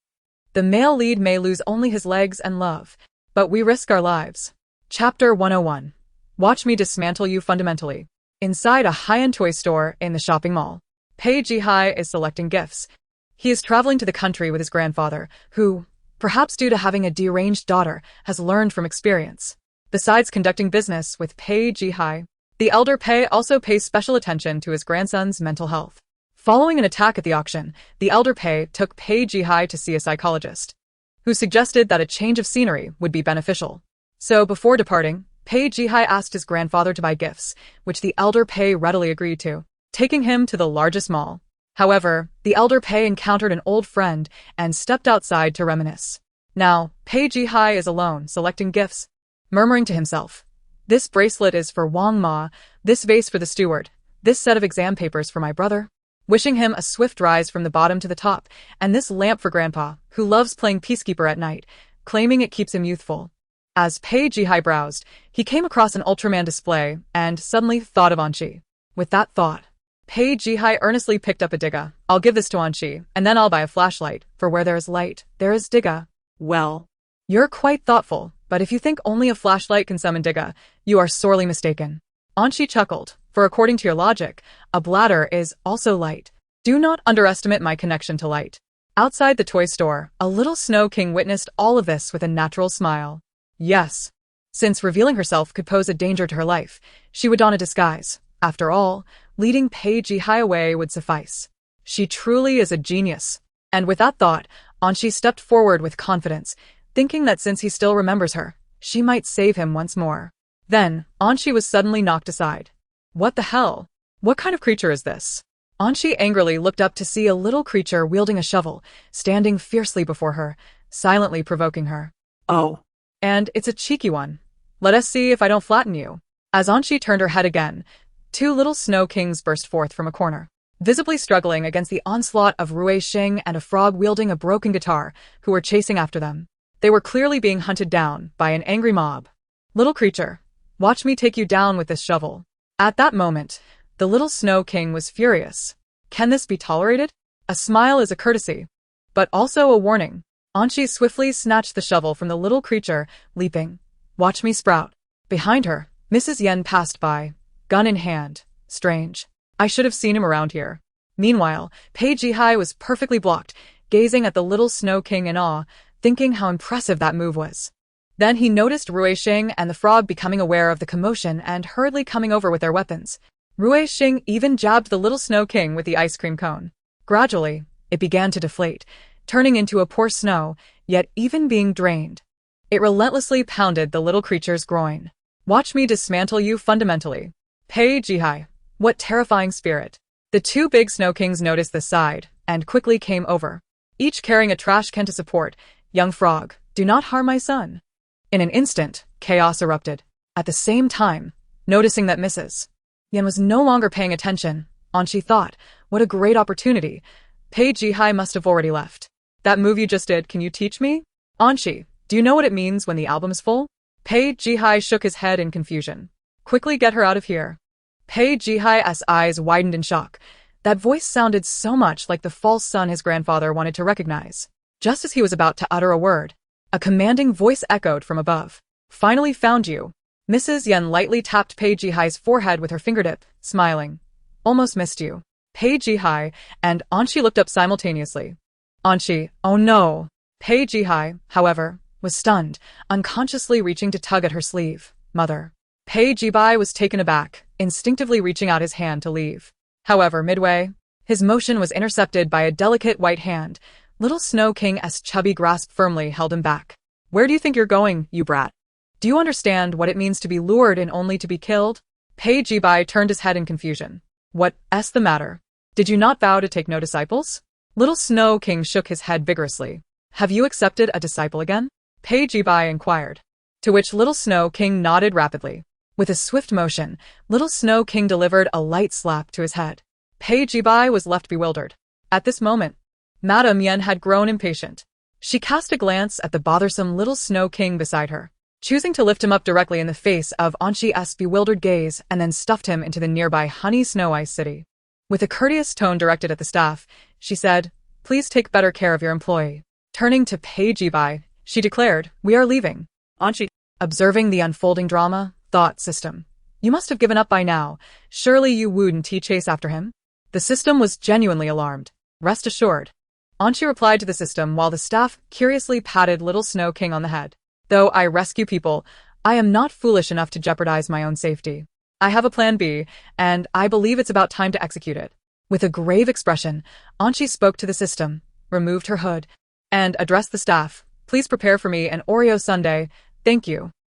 The male lead may lose only his legs and love, but we risk our lives. Chapter 101. Watch me dismantle you fundamentally. Inside a high-end toy store in the shopping mall, Pei Jihai is selecting gifts. He is traveling to the country with his grandfather, who, perhaps due to having a deranged daughter, has learned from experience. Besides conducting business with Pei Jihai, the elder Pei also pays special attention to his grandson's mental health. Following an attack at the auction, the elder Pei took Pei Jihai to see a psychologist, who suggested that a change of scenery would be beneficial. So before departing, Pei Jihai asked his grandfather to buy gifts, which the elder Pei readily agreed to, taking him to the largest mall. However, the elder Pei encountered an old friend and stepped outside to reminisce. Now, Pei Jihai is alone, selecting gifts, murmuring to himself, "This bracelet is for Wang Ma, this vase for the steward, this set of exam papers for my brother," wishing him a swift rise from the bottom to the top, and this lamp for Grandpa, who loves playing peacekeeper at night, claiming it keeps him youthful. As Pei Jihai browsed, he came across an Ultraman display and suddenly thought of Anqi. With that thought, Pei Jihai earnestly picked up a Digga. "I'll give this to Anqi, and then I'll buy a flashlight, for where there is light, there is Digga." Well, You're quite thoughtful, but if you think only a flashlight can summon Digga, you are sorely mistaken. Anqi chuckled, for according to your logic, a bladder is also light. Do not underestimate my connection to light. Outside the toy store, a little Snow King witnessed all of this with a natural smile. Yes. Since revealing herself could pose a danger to her life, she would don a disguise. After all, leading Pei Jihai away would suffice. She truly is a genius. And with that thought, Anqi stepped forward with confidence, thinking that since he still remembers her, she might save him once more. Then, Anqi was suddenly knocked aside. What the hell? What kind of creature is this? Anqi angrily looked up to see a little creature wielding a shovel, standing fiercely before her, silently provoking her. oh, And it's a cheeky one. Let us see if I don't flatten you. As Anqi turned her head again, two little Snow Kings burst forth from a corner, visibly struggling against the onslaught of Rui Xing and a frog wielding a broken guitar, who were chasing after them. They were clearly being hunted down by an angry mob. Little creature, watch me take you down with this shovel. At that moment, the little Snow King was furious. Can this be tolerated? A smile is a courtesy, but also a warning. Anqi swiftly snatched the shovel from the little creature, leaping. Watch me sprout. Behind her, Mrs. Yen passed by, gun in hand. Strange. I should have seen him around here. Meanwhile, Pei Jihai was perfectly blocked, gazing at the little Snow King in awe, thinking how impressive that move was. Then he noticed Rui Xing and the frog becoming aware of the commotion and hurriedly coming over with their weapons. Rui Xing even jabbed the little Snow King with the ice cream cone. Gradually, it began to deflate, turning into a poor snow, yet even being drained. It relentlessly pounded the little creature's groin. Watch me dismantle you fundamentally. Pei Jihai. What terrifying spirit. The two big Snow Kings noticed this side, and quickly came over. Each carrying a trash can to support. Young frog, do not harm my son. In an instant, chaos erupted. At the same time, noticing that Mrs. Yan was no longer paying attention, Anshi thought, what a great opportunity. Pei Jihai must have already left. That move you just did, can you teach me? Anshi, do you know what it means when the album is full? Pei Jihai shook his head in confusion. Quickly get her out of here. Pei Jihai's eyes widened in shock. That voice sounded so much like the false son his grandfather wanted to recognize. Just as he was about to utter a word, a commanding voice echoed from above. Finally found you. Mrs. Yan lightly tapped Pei Jihai's forehead with her fingertip, smiling. Almost missed you. Pei Jihai and Anshi looked up simultaneously. Anshi, oh no. Pei Jihai, however, was stunned, unconsciously reaching to tug at her sleeve. Mother. Pei Jihai was taken aback, instinctively reaching out his hand to leave. However, midway, his motion was intercepted by a delicate white hand. Little Snow King's chubby grasp firmly held him back. Where do you think you're going, you brat? Do you understand what it means to be lured and only to be killed? Pei Jihai turned his head in confusion. What's the matter? Did you not vow to take no disciples? Little Snow King shook his head vigorously. Have you accepted a disciple again? Pei Jihai inquired. To which Little Snow King nodded rapidly. With a swift motion, Little Snow King delivered a light slap to his head. Pei Jihai was left bewildered. At this moment, Madame Yan had grown impatient. She cast a glance at the bothersome Little Snow King beside her, choosing to lift him up directly in the face of Anshi's bewildered gaze and then stuffed him into the nearby Honey Snow Ice City. With a courteous tone directed at the staff, she said, please take better care of your employee. Turning to Pei Jihai, she declared, we are leaving. Anshi, observing the unfolding drama, thought system. You must have given up by now. Surely you wouldn't chase after him? The system was genuinely alarmed. Rest assured. Anshi replied to the system while the staff curiously patted Little Snow King on the head. Though I rescue people, I am not foolish enough to jeopardize my own safety. I have a plan B, and I believe it's about time to execute it. With a grave expression, Anshi spoke to the system, removed her hood, and addressed the staff. Please prepare for me an Oreo sundae. Thank you.